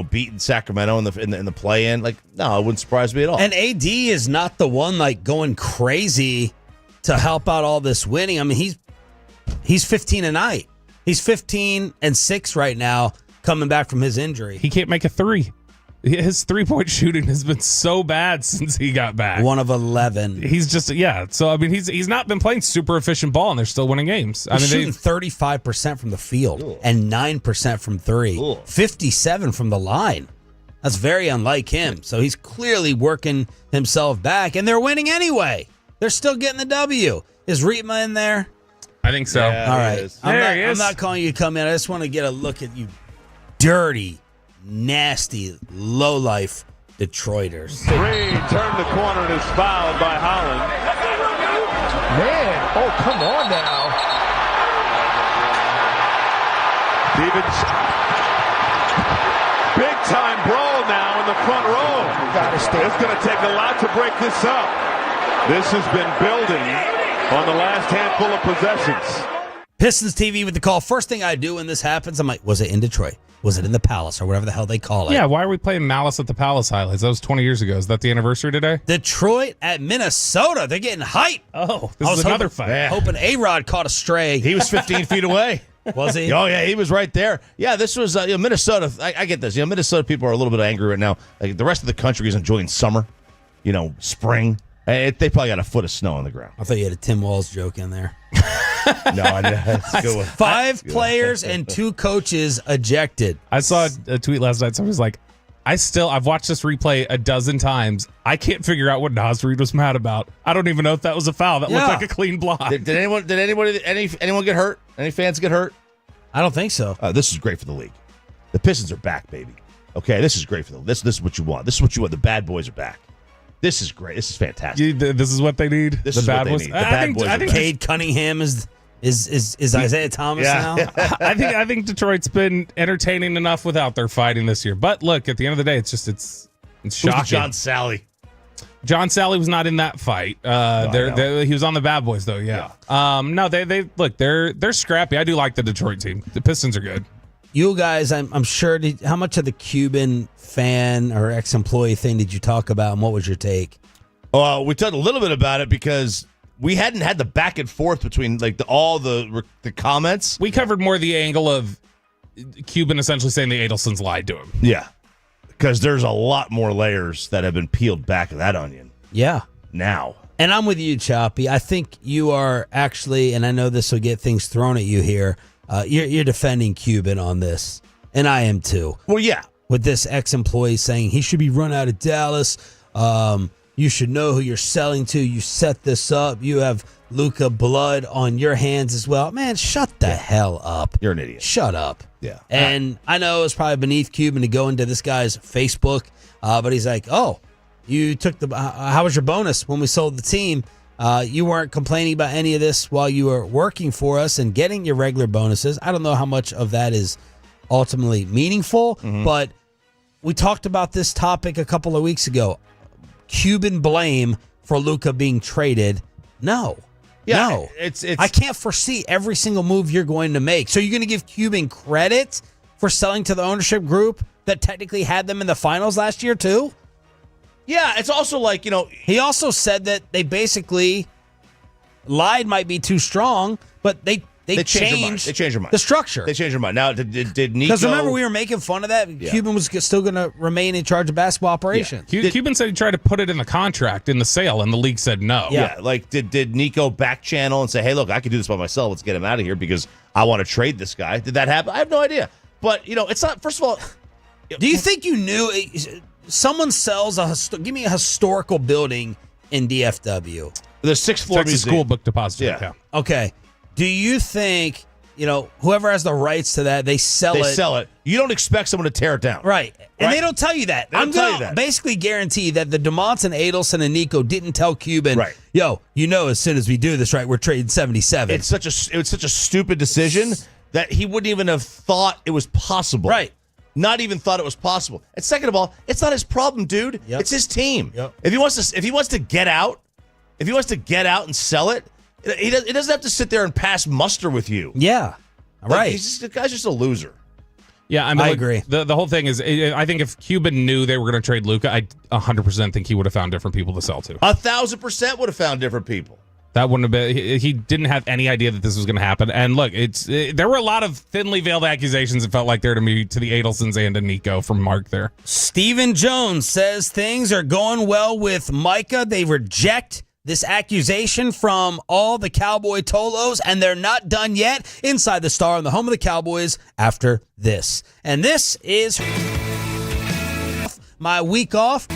Beating Sacramento in the play-in. Like, no, it wouldn't surprise me at all. And AD is not the one like going crazy to help out all this winning. I mean, he's 15 a night. He's 15-6 right now, coming back from his injury. He can't make a 3. His 3-point shooting has been so bad since he got back. 1 of 11. He's just So I mean, he's not been playing super efficient ball, and they're still winning games. He's shooting 35% from the field and 9% from 3, 57 from the line. That's very unlike him. So he's clearly working himself back, and they're winning anyway. They're still getting the W. Is Reetma in there? I think so. All right. I'm not calling you to come in. I just want to get a look at you, dirty nasty, low-life Detroiters. Three, turn the corner and is fouled by Holland. Man, oh, come on now. Stevens. Big time brawl now in the front row. It's going to take a lot to break this up. This has been building on the last handful of possessions. Pistons TV with the call. First thing I do when this happens, I'm like, was it in Detroit? Was it in the Palace or whatever the hell they call it? Yeah, why are we playing Malice at the Palace highlights? That was 20 years ago. Is that the anniversary today? Detroit at Minnesota. They're getting hype. Oh, this is another fight. Hoping A-Rod caught a stray. He was 15 feet away. Was he? Oh, yeah, he was right there. Yeah, this was Minnesota. I get this. Minnesota people are a little bit angry right now. Like, the rest of the country is enjoying summer, spring. They probably got a foot of snow on the ground. I thought you had a Tim Walz joke in there. No, I didn't. That's a good one. 5 players and 2 coaches ejected. I saw a tweet last night. Somebody was like, I've watched this replay a dozen times. I can't figure out what Nas Reed was mad about. I don't even know if that was a foul. That looked like a clean block. Did anyone get hurt? Any fans get hurt? I don't think so. This is great for the league. The Pistons are back, baby. Okay, this is great for the This is what you want. This is what you want. The bad boys are back. This is great. This is fantastic. This is what they need. This is what they need. The bad boys. I think Cade Cunningham is Isaiah Thomas now. I think Detroit's been entertaining enough without their fighting this year. But look, at the end of the day, it's shocking. John Sally. John Sally was not in that fight. He was on the bad boys though. Yeah. No, they're scrappy. I do like the Detroit team. The Pistons are good. You guys, I'm sure. How much of the Cuban fan or ex-employee thing did you talk about, and what was your take? We talked a little bit about it because we hadn't had the back and forth between all the comments. We covered more the angle of Cuban essentially saying the Adelsons lied to him. Yeah, because there's a lot more layers that have been peeled back of that onion. Yeah. Now. And I'm with you, Choppy. I think you are actually, and I know this will get things thrown at you here, you're defending Cuban on this, and I am too. Well, yeah. With this ex-employee saying he should be run out of Dallas. You should know who you're selling to. You set this up. You have Luka blood on your hands as well. Man, shut the hell up. You're an idiot. Shut up. Yeah. And I know it's probably beneath Cuban to go into this guy's Facebook, but he's like, oh, you took how was your bonus when we sold the team? You weren't complaining about any of this while you were working for us and getting your regular bonuses. I don't know how much of that is ultimately meaningful, but we talked about this topic a couple of weeks ago. Cuban blame for Luka being traded. No. Yeah, no. It's I can't foresee every single move you're going to make. So you're going to give Cuban credit for selling to the ownership group that technically had them in the finals last year too? Yeah, it's also like, he also said that they basically lied might be too strong, but they changed their mind. The structure. They changed their mind. Now, did Nico... Because remember, we were making fun of that. Yeah. Cuban was still going to remain in charge of basketball operations. Yeah. Cuban said he tried to put it in the contract, in the sale, and the league said no. Yeah, did Nico back channel and say, hey, look, I can do this by myself. Let's get him out of here because I want to trade this guy. Did that happen? I have no idea. But, it's not... First of all... Do you think you knew... Someone sells give me a historical building in DFW. The 6th floor Texas museum. School Book Depository. Yeah. Okay. Do you think, whoever has the rights to that, they sell it? You don't expect someone to tear it down. Right. And they don't tell you that. I'm going to basically guarantee that the DeMonts and Adelson and Nico didn't tell Cuban, right. Yo, as soon as we do this, right, we're trading 77. It was such a stupid decision that he wouldn't even have thought it was possible. Right. Not even thought it was possible. And second of all, it's not his problem, dude. Yep. It's his team. Yep. If he wants to get out and sell it, he doesn't have to sit there and pass muster with you. Yeah. Right. The guy's just a loser. Yeah, I agree. The whole thing is, I think if Cuban knew they were going to trade Luka, I 100% think he would have found different people to sell to. 1,000% would have found different people. That wouldn't have been. He didn't have any idea that this was going to happen. And look, there were a lot of thinly veiled accusations. It felt like there to me, to the Adelsons and to Nico from Mark there. Stephen Jones says things are going well with Micah. They reject this accusation from all the Cowboy Tolos, and they're not done yet. Inside the Star on the home of the Cowboys after this. And this is my week off.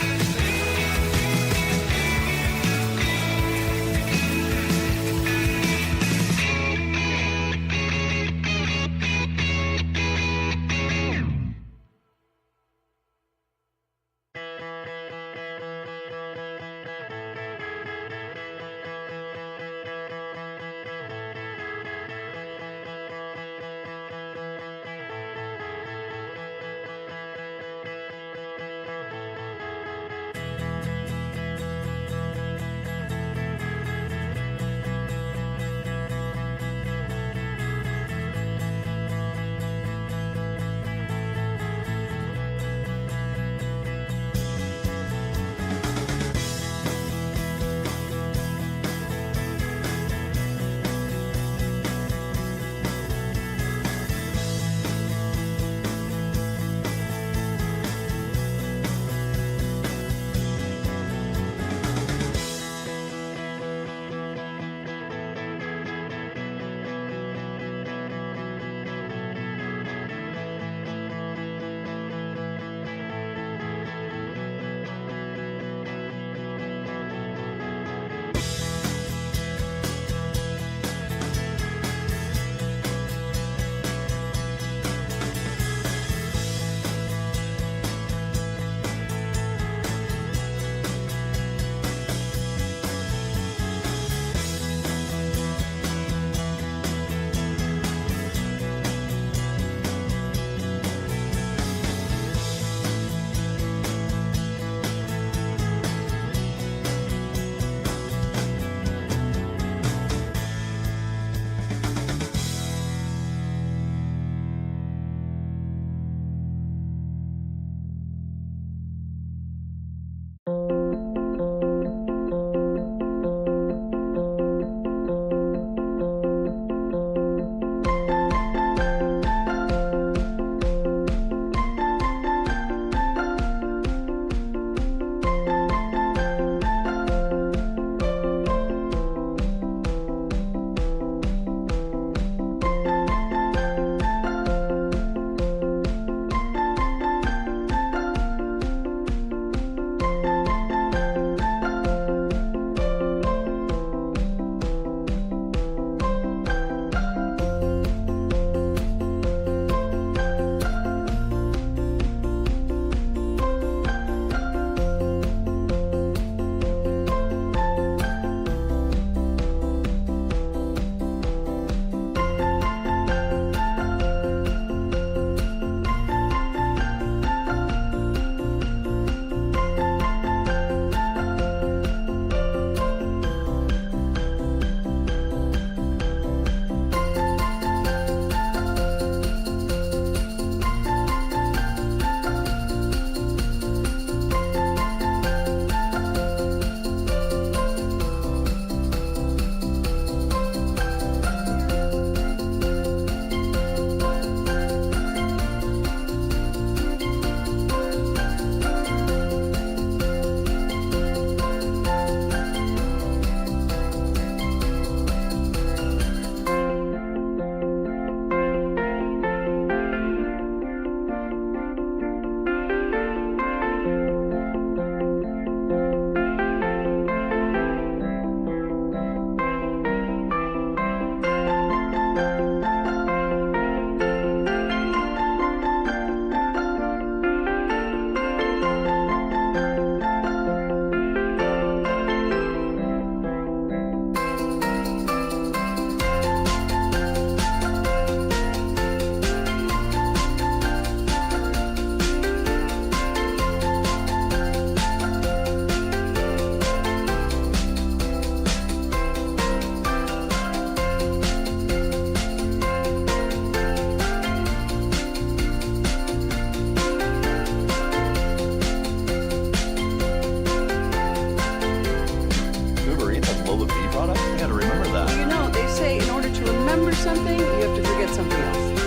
Uber Eats has low V products? I gotta remember that. You know, they say in order to remember something, you have to forget something else.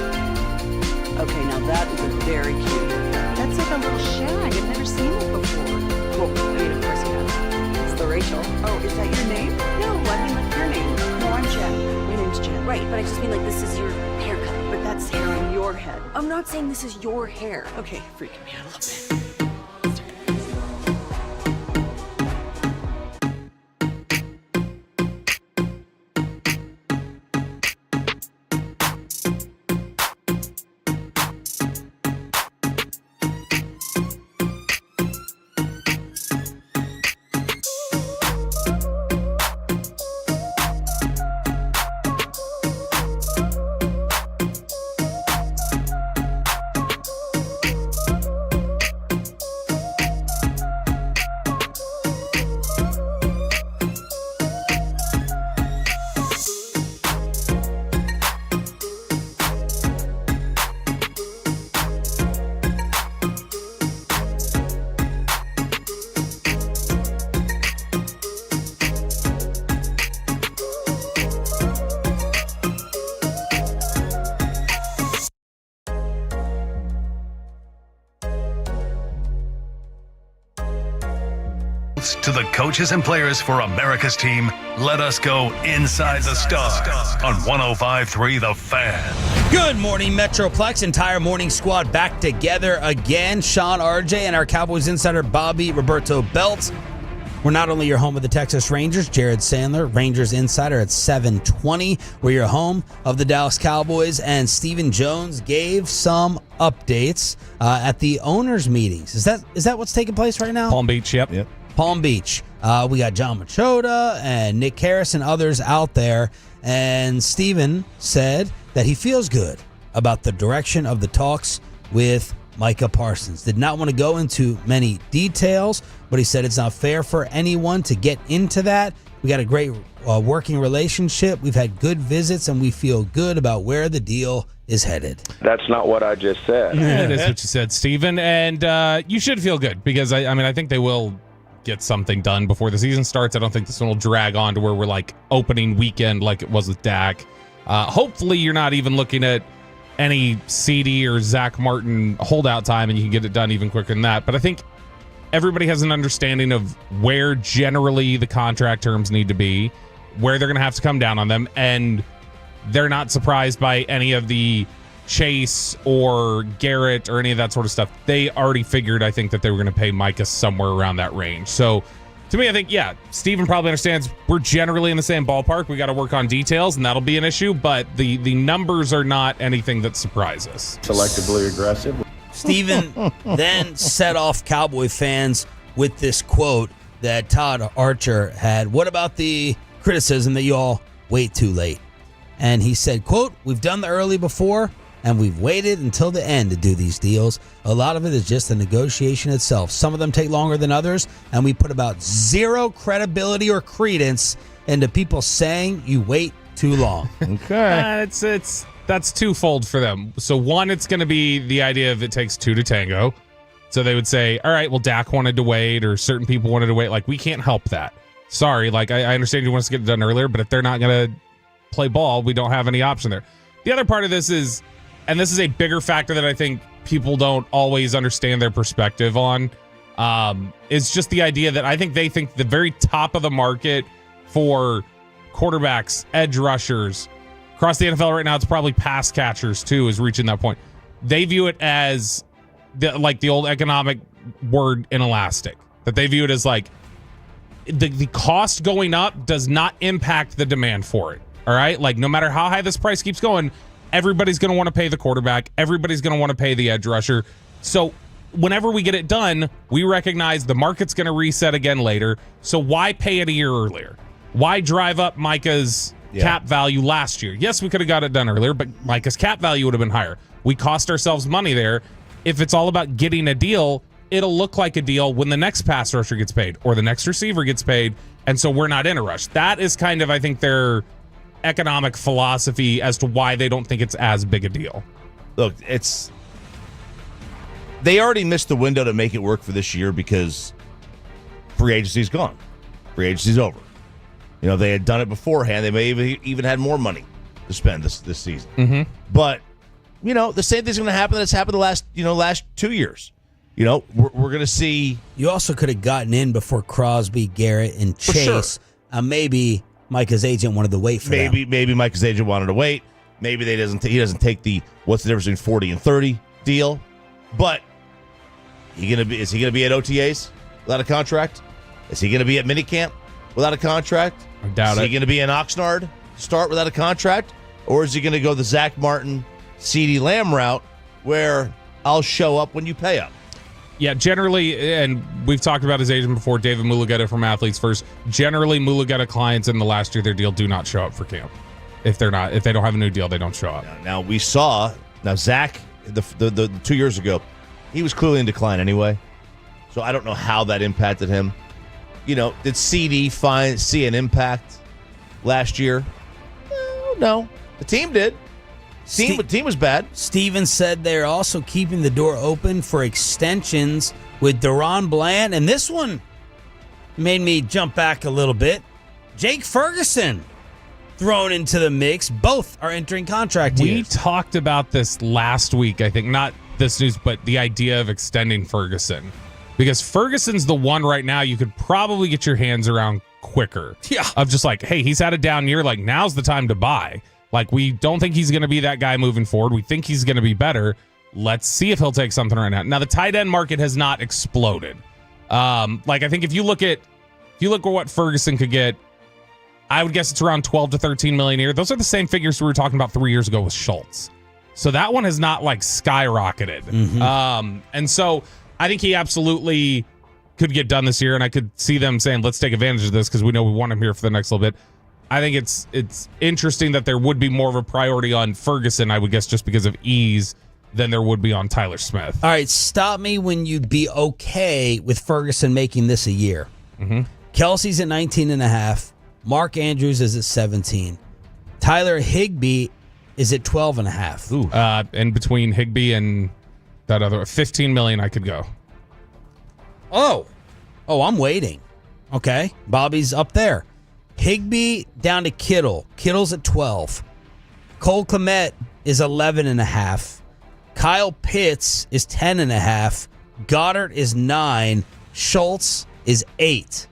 Okay, now that is a very cute haircut. That's like a little shag. I've never seen it before. Well, I mean, of course you have. It's the Rachel. Oh, is that your name? No, I mean like your name. No, I'm Jen. My name's Jen. Right, but I just mean like this is your haircut. But that's hair on your head. I'm not saying this is your hair. Okay, freaking me out a little bit. To the coaches and players for America's team, let us go inside the stars on 105.3 The Fan. Good morning, Metroplex. Entire morning squad back together again. Sean, RJ, and our Cowboys insider, Bobby Roberto Belt. We're not only your home of the Texas Rangers, Jared Sandler, Rangers insider at 7:20. We're your home of the Dallas Cowboys, and Stephen Jones gave some updates at the owners' meetings. Is that what's taking place right now? Palm Beach, yep. Palm Beach. We got John Machota and Nick Harris and others out there. And Steven said that he feels good about the direction of the talks with Micah Parsons. Did not want to go into many details, but he said it's not fair for anyone to get into that. We got a great working relationship. We've had good visits, and we feel good about where the deal is headed. That's not what I just said. That is what you said, Steven. And you should feel good because, I think they will get something done before the season starts. I don't think this one will drag on to where we're like opening weekend like it was with Dak. Hopefully you're not even looking at any CD or Zach Martin holdout time and you can get it done even quicker than that. But I think everybody has an understanding of where generally the contract terms need to be, where they're going to have to come down on them, and they're not surprised by any of the Chase or Garrett or any of that sort of stuff. They already figured, I think, that they were going to pay Micah somewhere around that range. So to me, I think, yeah, Steven probably understands we're generally in the same ballpark. We got to work on details, and that'll be an issue, but the numbers are not anything that surprise us. Selectively aggressive. Steven then set off Cowboy fans with this quote that Todd Archer had. What about the criticism that you all wait too late? And he said, quote, "We've done the early before, and we've waited until the end to do these deals. A lot of it is just the negotiation itself. Some of them take longer than others, and we put about zero credibility or credence into people saying you wait too long." Okay. That's twofold for them. So one, it's going to be the idea of it takes two to tango. So they would say, all right, well, Dak wanted to wait, or certain people wanted to wait. Like, we can't help that. Sorry. Like, I understand you want us to get it done earlier, but if they're not going to play ball, we don't have any option there. The other part of this is, and this is a bigger factor that I think people don't always understand their perspective on, is just the idea that I think they think the very top of the market for quarterbacks, edge rushers, across the NFL right now, it's probably pass catchers too, is reaching that point. They view it as the old economic word inelastic, that they view it as like the cost going up does not impact the demand for it. All right. Like, no matter how high this price keeps going, everybody's going to want to pay the quarterback. Everybody's going to want to pay the edge rusher. So whenever we get it done, we recognize the market's going to reset again later. So why pay it a year earlier? Why drive up Micah's cap value last year? Yes, we could have got it done earlier, but Micah's cap value would have been higher. We cost ourselves money there. If it's all about getting a deal, it'll look like a deal when the next pass rusher gets paid or the next receiver gets paid. And so we're not in a rush. That is kind of, I think, their economic philosophy as to why they don't think it's as big a deal. Look, they already missed the window to make it work for this year because free agency's gone. Free agency's over. They had done it beforehand. They may have even had more money to spend this season. Mm-hmm. But, the same thing's going to happen that's happened the last 2 years. We're going to see. You also could have gotten in before Crosby, Garrett, and Chase. Sure. Maybe Micah's agent wanted to wait for them. Maybe Micah's agent wanted to wait. Maybe he doesn't take the what's the difference between 40 and 30 deal. But is he gonna be at OTAs without a contract? Is he gonna be at minicamp without a contract? I doubt it. Is he gonna be in Oxnard to start without a contract? Or is he gonna go the Zach Martin, CeeDee Lamb route where I'll show up when you pay up? Yeah, generally, and we've talked about his agent before, David Mulugeta from Athletes First. Generally, Mulugeta clients in the last year of their deal do not show up for camp. If they don't have a new deal, they don't show up. Now we saw Zach the 2 years ago, he was clearly in decline anyway. So I don't know how that impacted him. Did CD see an impact last year? No. The team did. The team was bad. Steven said they're also keeping the door open for extensions with Deron Bland. And this one made me jump back a little bit. Jake Ferguson thrown into the mix. Both are entering contract years. We talked about this last week, I think. Not this news, but the idea of extending Ferguson. Because Ferguson's the one right now you could probably get your hands around quicker. Yeah. Of just like, hey, he's had a down year. Like, now's the time to buy. Like, we don't think he's going to be that guy moving forward. We think he's going to be better. Let's see if he'll take something right now. Now, the tight end market has not exploded. I think if you look at what Ferguson could get, I would guess it's around 12 to 13 million a year. Those are the same figures we were talking about 3 years ago with Schultz. So that one has not skyrocketed. Mm-hmm. And so I think he absolutely could get done this year, and I could see them saying, let's take advantage of this because we know we want him here for the next little bit. I think it's interesting that there would be more of a priority on Ferguson, I would guess, just because of ease than there would be on Tyler Smith. All right, stop me when you'd be okay with Ferguson making this a year. Mm-hmm. Kelsey's at 19.5. Mark Andrews is at 17. Tyler Higbee is at 12.5. Ooh. In between Higbee and that other 15 million, I could go. Oh, I'm waiting. Okay, Bobby's up there. Higbee down to Kittle. Kittle's at 12. Cole Kmet is 11.5. Kyle Pitts is 10.5. Goddard is 9. Schultz is 8.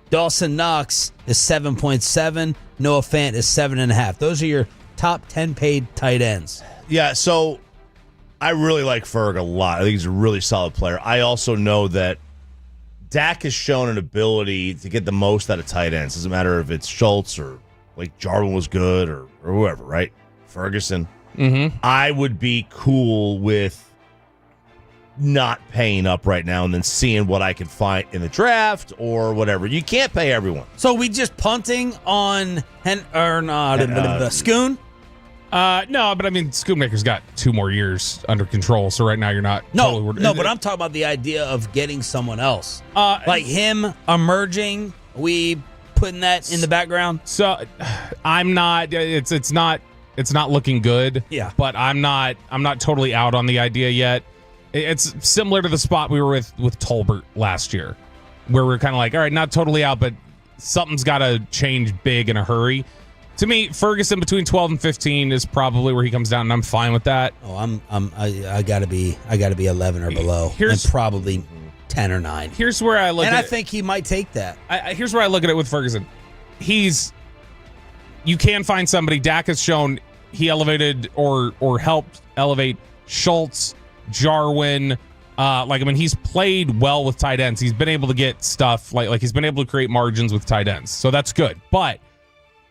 Dawson Knox is 7.7. Noah Fant is 7.5. Those are your top 10 paid tight ends. Yeah, so I really like Ferg a lot. I think he's a really solid player. I also know that Dak has shown an ability to get the most out of tight ends. Doesn't matter if it's Schultz or Jarwin was good or whoever, right? Ferguson. Mm-hmm. I would be cool with not paying up right now and then seeing what I can find in the draft or whatever. You can't pay everyone. So we just punting on Schoon? No, but I mean, Schoonmaker's got 2 more years under control, so right now you're not totally... No, but I'm talking about the idea of getting someone else. Like him emerging, we putting that in the background? So I'm not... It's not looking good. Yeah. But I'm not totally out on the idea yet. It's similar to the spot we were with Tolbert last year, where we're kind of like, all right, not totally out, but something's got to change big in a hurry. To me, Ferguson between 12 and 15 is probably where he comes down, and I'm fine with that. Oh, I gotta be 11 or below, and probably 10 or 9. Here's where I look. And at I think he might take that. Here's where I look at it with Ferguson. You can find somebody. Dak has shown he elevated or helped elevate Schultz, Jarwin. He's played well with tight ends. He's been able to get stuff like he's been able to create margins with tight ends. So that's good. But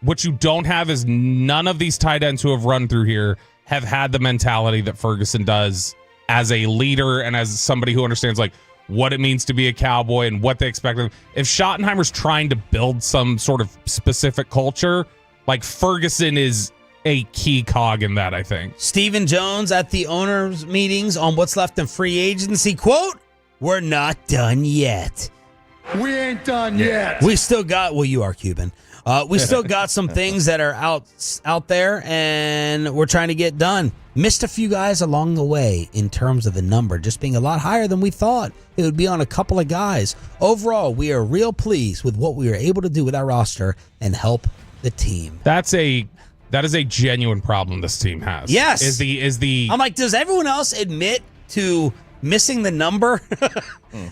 what you don't have is none of these tight ends who have run through here have had the mentality that Ferguson does as a leader and as somebody who understands what it means to be a Cowboy and what they expect of him. If Schottenheimer's trying to build some sort of specific culture, Ferguson is a key cog in that, I think. Stephen Jones at the owners' meetings on what's left in free agency, quote, "We're not done yet. We ain't done yet. We still got, well, you are Cuban. We still got some things that are out there, and we're trying to get done. Missed a few guys along the way in terms of the number just being a lot higher than we thought it would be on a couple of guys. Overall, we are real pleased with what we were able to do with our roster and help the team. That is a genuine problem this team has. Yes. Is the I'm like, does everyone else admit to missing the number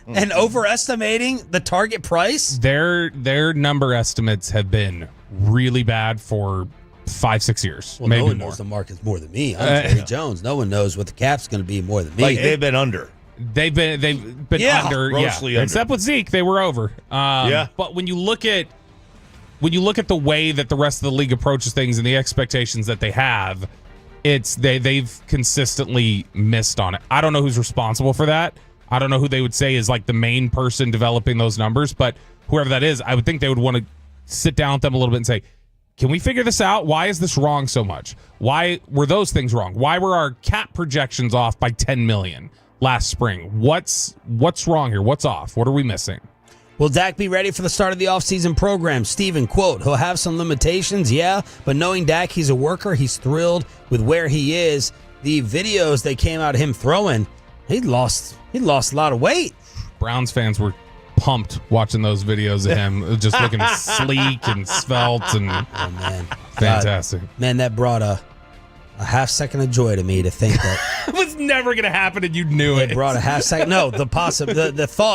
and overestimating the target price? Their number estimates have been really bad for 5-6 years. Well, maybe no one more. knows the market's more than me. I'm Jerry Jones. No one knows what the cap's going to be more than me. Like they've been under. They've been under. Grossly under. Except with Zeke, they were over. But when you look at the way that the rest of the league approaches things and the expectations that they have, they've consistently missed on it. I don't know who's responsible for that. I don't know who they would say is like the main person developing those numbers, but whoever that is, I would think they would want to sit down with them a little bit and say, can we figure this out? Why is this wrong so much? Why were those things wrong? Why were our cap projections off by 10 million last spring? What's wrong here? What's off? What are we missing? Will Dak be ready for the start of the offseason program? Steven, quote, he'll have some limitations, yeah, but knowing Dak, he's a worker. He's thrilled with where he is. The videos that came out of him throwing, he lost a lot of weight. Browns fans were pumped watching those videos of him, just looking sleek and svelte and fantastic. God, man, that brought a half second of joy to me to think that it was never going to happen, and you knew it. It brought a half second. No, the thought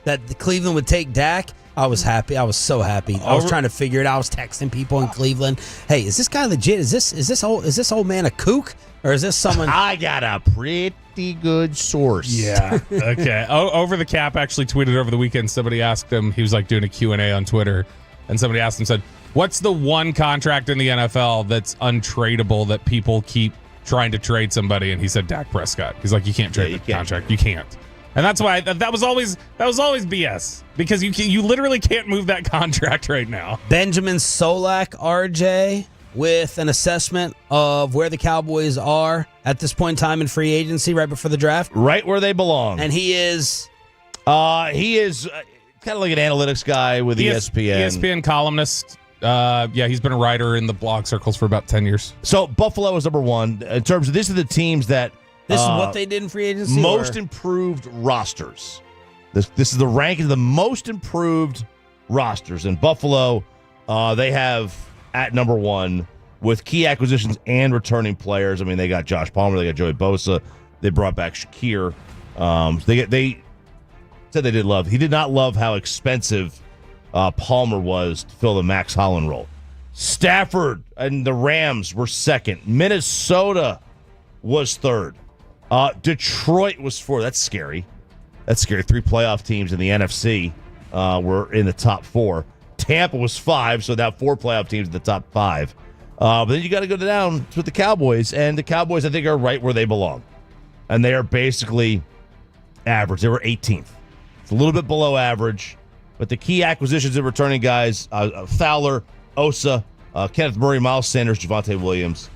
that Cleveland would take Dak. I was happy. I was so happy. I was trying to figure it out. I was texting people in Cleveland. Hey, is this guy legit? Is this old man a kook, or is this someone? I got a pretty good source. Yeah. Okay. Over the Cap actually tweeted over the weekend. Somebody asked him. He was like doing a Q&A on Twitter, and somebody asked him, said, "What's the one contract in the NFL that's untradeable that people keep trying to trade somebody?" And he said Dak Prescott. He's like, you can't trade the contract. You can't. And that's why that was always BS, because you literally can't move that contract right now. Benjamin Solak, RJ, with an assessment of where the Cowboys are at this point in time in free agency, right before the draft. Right where they belong. And he is kind of like an analytics guy with ESPN. ESPN columnist. He's been a writer in the blog circles for about 10 years. So Buffalo is number one in terms of, these are the teams that this is what they did in free agency. Most improved rosters. This is the ranking of the most improved rosters. In Buffalo, they have at number one with key acquisitions and returning players. I mean, they got Josh Palmer, they got Joey Bosa, they brought back Shakir. They said they did love. He did not love how expensive Palmer was to fill the Max Holland role. Stafford and the Rams were second. Minnesota was third. Detroit was fourth. That's scary. Three playoff teams in the NFC were in the top four. Tampa was five, so now four playoff teams in the top five. But then you got to go down with the Cowboys, and the Cowboys, I think, are right where they belong. And they are basically average. They were 18th. It's a little bit below average. But the key acquisitions and returning guys, Fowler, Osa, Kenneth Murray, Miles Sanders, Javonte Williams.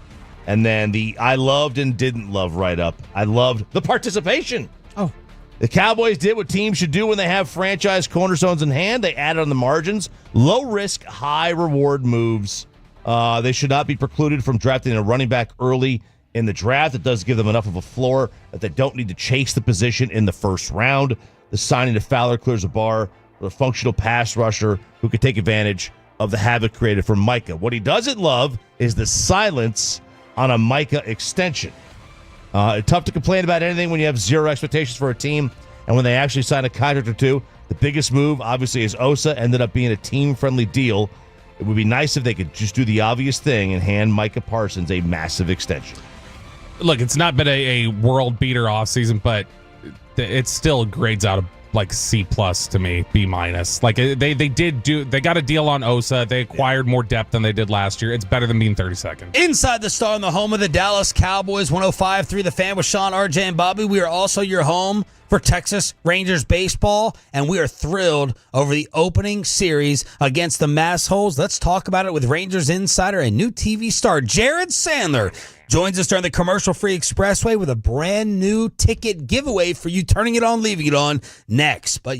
And then the I loved and didn't love write-up. I loved the participation. Oh. The Cowboys did what teams should do when they have franchise cornerstones in hand. They added on the margins. Low-risk, high-reward moves. They should not be precluded from drafting a running back early in the draft. It does give them enough of a floor that they don't need to chase the position in the first round. The signing of Fowler clears a bar for a functional pass rusher who could take advantage of the havoc created for Micah. What he doesn't love is the silence on a Micah extension. Tough to complain about anything when you have zero expectations for a team, and when they actually sign a contract or two. The biggest move, obviously, is Osa. Ended up being a team-friendly deal. It would be nice if they could just do the obvious thing and hand Micah Parsons a massive extension. Look, it's not been a world beater offseason, but it still grades out of like C+ to me, B-. Like they got a deal on Osa. They acquired more depth than they did last year. It's better than being 32nd. Inside the Star in the home of the Dallas Cowboys, 105.3 The Fan with Sean, RJ, and Bobby. We are also your home for Texas Rangers baseball, and we are thrilled over the opening series against the Massholes. Let's talk about it with Rangers insider and new TV star Jared Sandler. Joins us during the commercial-free expressway with a brand new ticket giveaway for you turning it on, leaving it on next. But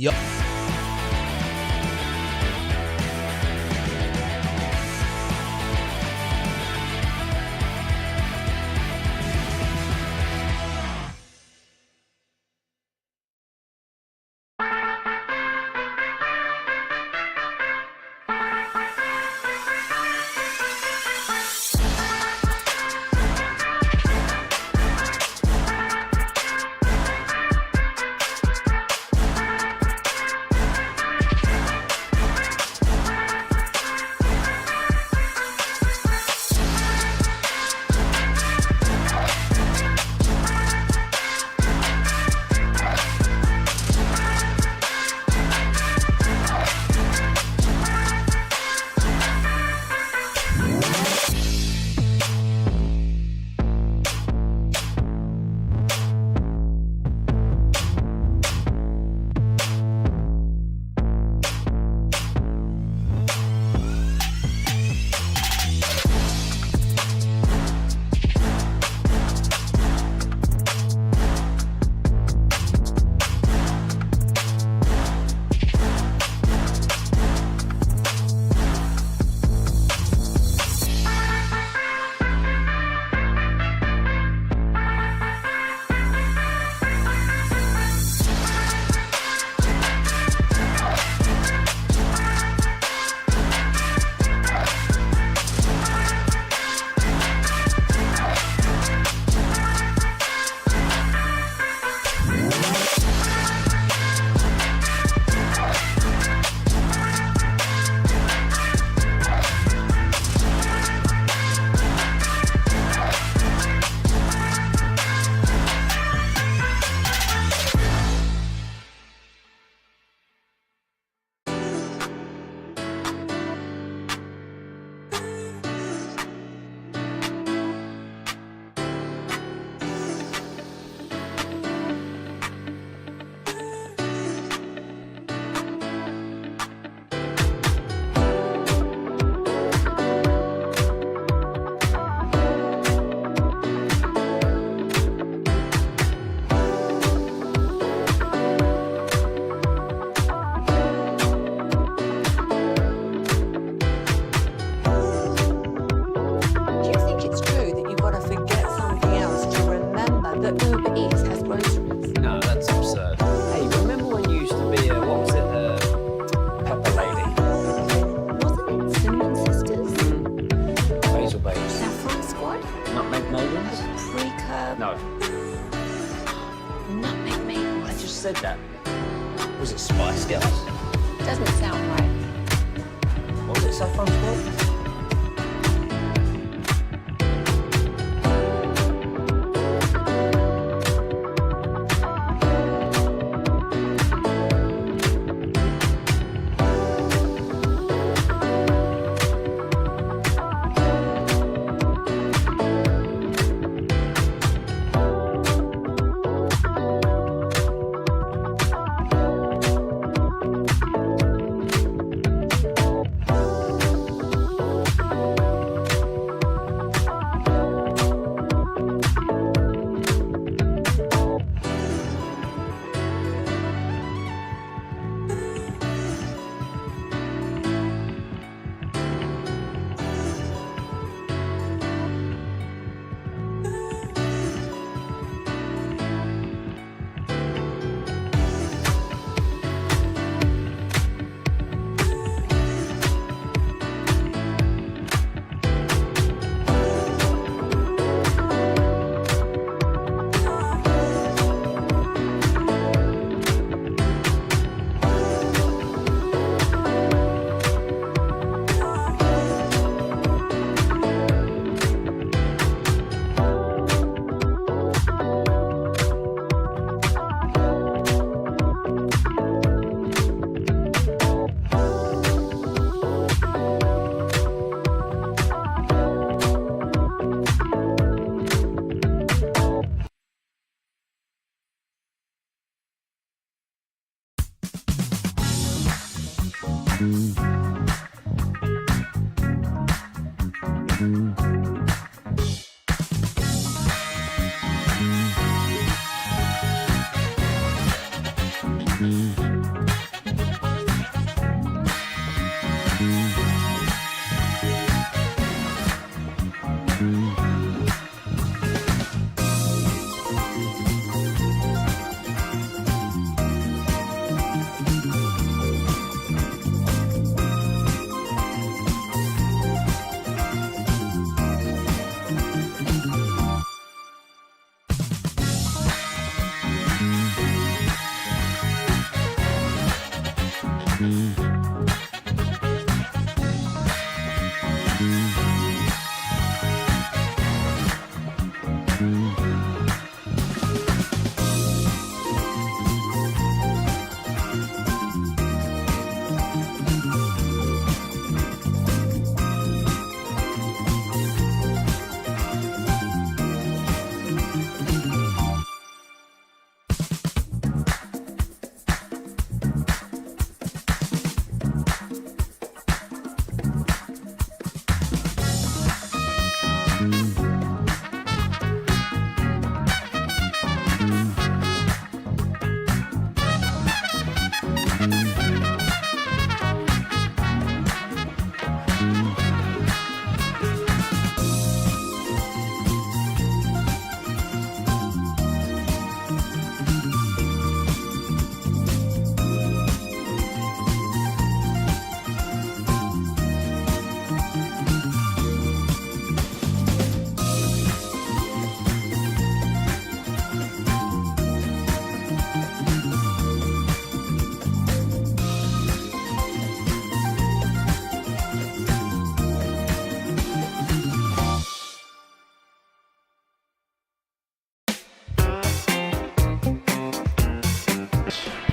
No. Nutmeg maple. I just said that. Was it Spice Girls? Doesn't sound right. What was it, Saffron Squad?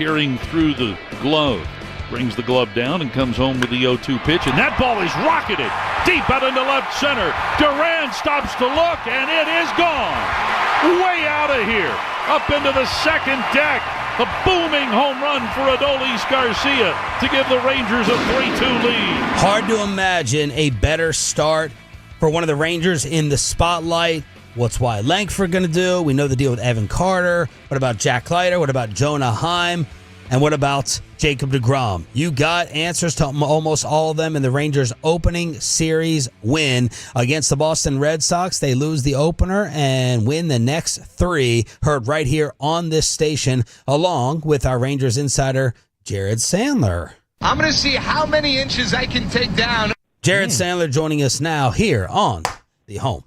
Peering through the glove, brings the glove down and comes home with the 0-2 pitch, and that ball is rocketed deep out into left center. Duran stops to look, and it is gone. Way out of here, up into the second deck. A booming home run for Adolis Garcia to give the Rangers a 3-2 lead. Hard to imagine a better start for one of the Rangers in the spotlight. What's Wyatt Langford going to do? We know the deal with Evan Carter. What about Jack Leiter? What about Jonah Heim? And what about Jacob deGrom? You got answers to almost all of them in the Rangers' opening series win against the Boston Red Sox. They lose the opener and win the next three. Heard right here on this station, along with our Rangers insider, Jared Sandler. I'm going to see how many inches I can take down. Jared Sandler joining us now here on the home.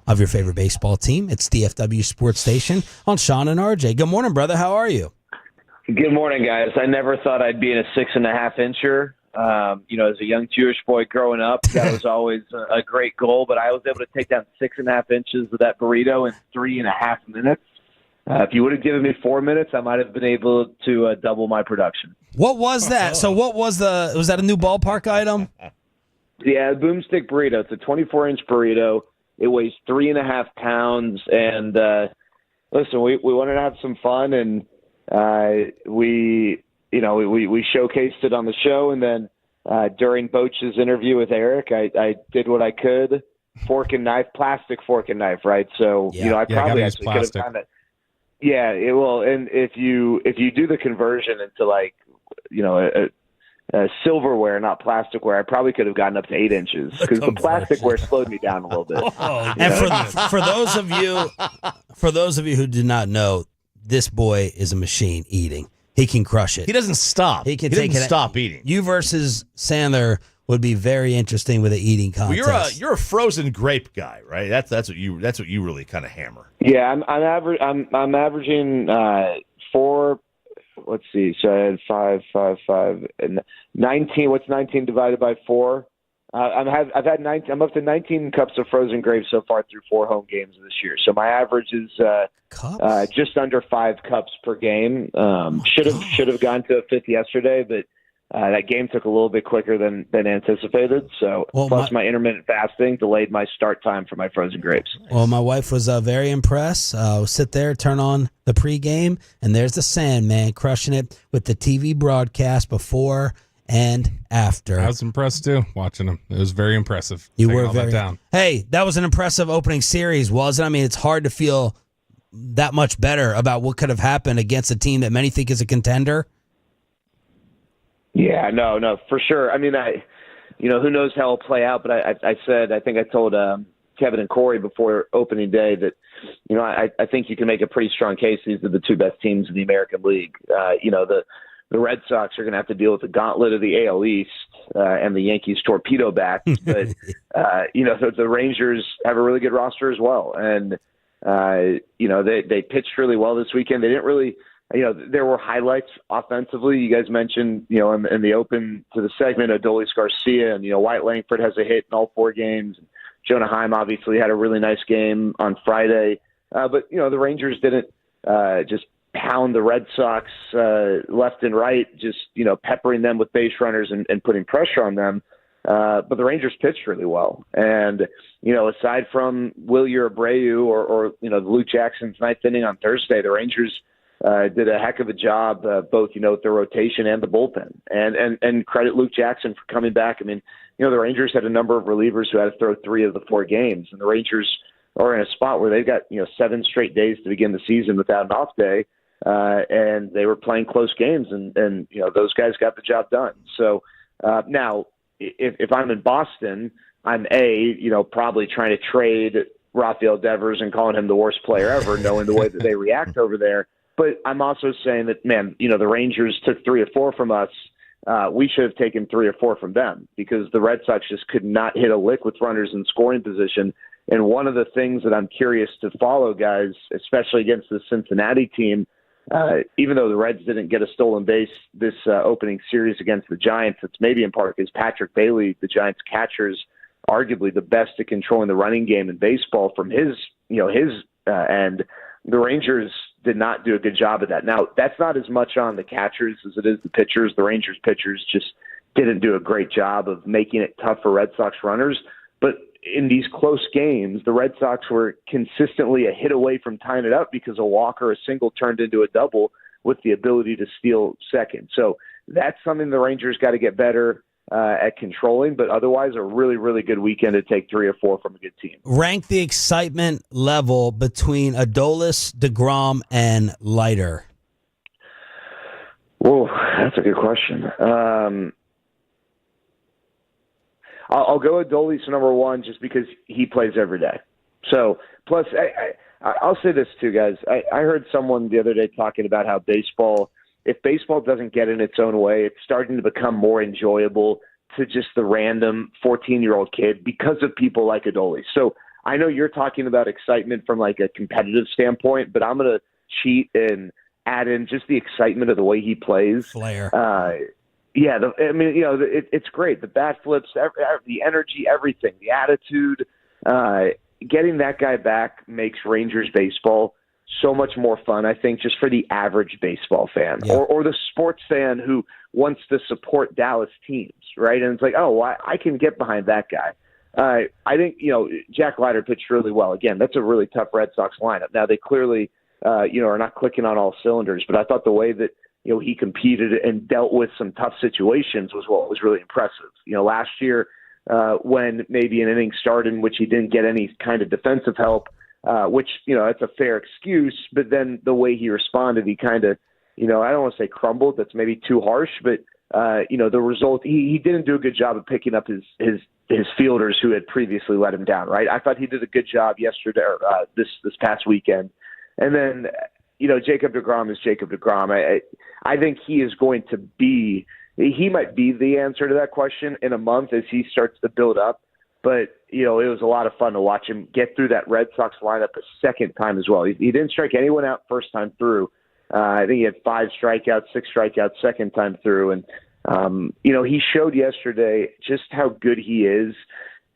of your favorite baseball team. It's DFW Sports Station on Sean and RJ. Good morning, brother. How are you? Good morning, guys. I never thought I'd be in a 6.5 incher. As a young Jewish boy growing up, that was always a great goal. But I was able to take down 6.5 inches of that burrito in 3.5 minutes. If you would have given me 4 minutes, I might have been able to double my production. What was that? So what was that a new ballpark item? Yeah, boomstick burrito. It's a 24-inch burrito. It weighs 3.5 pounds. And listen, we wanted to have some fun, and we showcased it on the show. And then during Boach's interview with Eric, I did what I could. Fork and knife, plastic fork and knife, right? So I probably actually could have done it. Yeah, it will. And if you do the conversion into silverware, not plasticware, I probably could have gotten up to 8 inches because the plasticware slowed me down a little bit. And for those of you who do not know, this boy is a machine eating. He can crush it. He doesn't stop. He doesn't stop eating. You versus Sandler would be very interesting with an eating contest. Well, you're a frozen grape guy, right? That's what you really kind of hammer. Yeah, I'm averaging 4. Let's see. So I had 5, and 19. What's 19 divided by 4? I'm up to 19 cups of frozen grapes so far through 4 home games this year. So my average is just under 5 cups per game. Should have gone to a 5th yesterday, but that game took a little bit quicker than anticipated. So plus my intermittent fasting delayed my start time for my frozen grapes. Well, my wife was very impressed. We'll sit there, turn on the pregame, and there's the Sandman crushing it with the TV broadcast before and after. I was impressed too, watching him. It was very impressive. You Taking were all very. that down. Hey, that was an impressive opening series, wasn't it? I mean, it's hard to feel that much better about what could have happened against a team that many think is a contender. Yeah, no, for sure. I mean, who knows how it'll play out, but I think I told Kevin and Corey before opening day that, I think you can make a pretty strong case. These are the 2 best teams in the American League. The Red Sox are going to have to deal with the gauntlet of the AL East and the Yankees torpedo back. But, the Rangers have a really good roster as well. And, they pitched really well this weekend. They didn't really, there were highlights offensively. You guys mentioned, in the open to the segment, Adolis Garcia and, White Langford has a hit in all 4 games. Jonah Heim obviously had a really nice game on Friday. But, the Rangers didn't just pound the Red Sox left and right, just, peppering them with base runners and putting pressure on them. But the Rangers pitched really well. And, aside from Wilyer Abreu or Luke Jackson's 9th inning on Thursday, the Rangers did a heck of a job, both, with the rotation and the bullpen. And credit Luke Jackson for coming back. I mean, the Rangers had a number of relievers who had to throw 3 of the 4 games. And the Rangers are in a spot where they've got, 7 straight days to begin the season without an off day. And they were playing close games, and those guys got the job done. So now, if I'm in Boston, I'm probably trying to trade Rafael Devers and calling him the worst player ever, knowing the way that they react over there. But I'm also saying that, man, the Rangers took 3 or 4 from us. We should have taken 3 or 4 from them because the Red Sox just could not hit a lick with runners in scoring position. And one of the things that I'm curious to follow, guys, especially against the Cincinnati team, even though the Reds didn't get a stolen base this opening series against the Giants, it's maybe in part because Patrick Bailey, the Giants catcher, is arguably the best at controlling the running game in baseball from his end. The Rangers did not do a good job of that. Now, that's not as much on the catchers as it is the pitchers. The Rangers pitchers just didn't do a great job of making it tough for Red Sox runners. But in these close games, the Red Sox were consistently a hit away from tying it up because a walk or a single turned into a double with the ability to steal second. So that's something the Rangers got to get better at controlling, but otherwise a really, really good weekend to take 3 or 4 from a good team. Rank the excitement level between Adolis, deGrom, and Leiter. Whoa, that's a good question. I'll go Adolis number 1 just because he plays every day. So, plus, I'll say this too, guys. I heard someone the other day talking about how if baseball doesn't get in its own way, it's starting to become more enjoyable to just the random 14-year-old kid because of people like Adolis. So I know you're talking about excitement from like a competitive standpoint, but I'm going to cheat and add in just the excitement of the way he plays. Flair. Yeah, it's great. The bat flips, the energy, everything, the attitude. Getting that guy back makes Rangers baseball so much more fun, I think, just for the average baseball fan or the sports fan who wants to support Dallas teams, right? And it's like, oh, I can get behind that guy. I think, Jack Leiter pitched really well. Again, that's a really tough Red Sox lineup. Now, they clearly, are not clicking on all cylinders, but I thought the way that, he competed and dealt with some tough situations was what was really impressive. Last year, when maybe an inning started in which he didn't get any kind of defensive help, which, that's a fair excuse, but then the way he responded, he kind of, I don't want to say crumbled. That's maybe too harsh, but, the result, he didn't do a good job of picking up his fielders who had previously let him down, right? I thought he did a good job yesterday, or this past weekend. And then, Jacob deGrom is Jacob deGrom. I think he is going to be – he might be the answer to that question in a month as he starts to build up. But, it was a lot of fun to watch him get through that Red Sox lineup a second time as well. He didn't strike anyone out first time through. I think he had 5 strikeouts, 6 strikeouts second time through. And, he showed yesterday just how good he is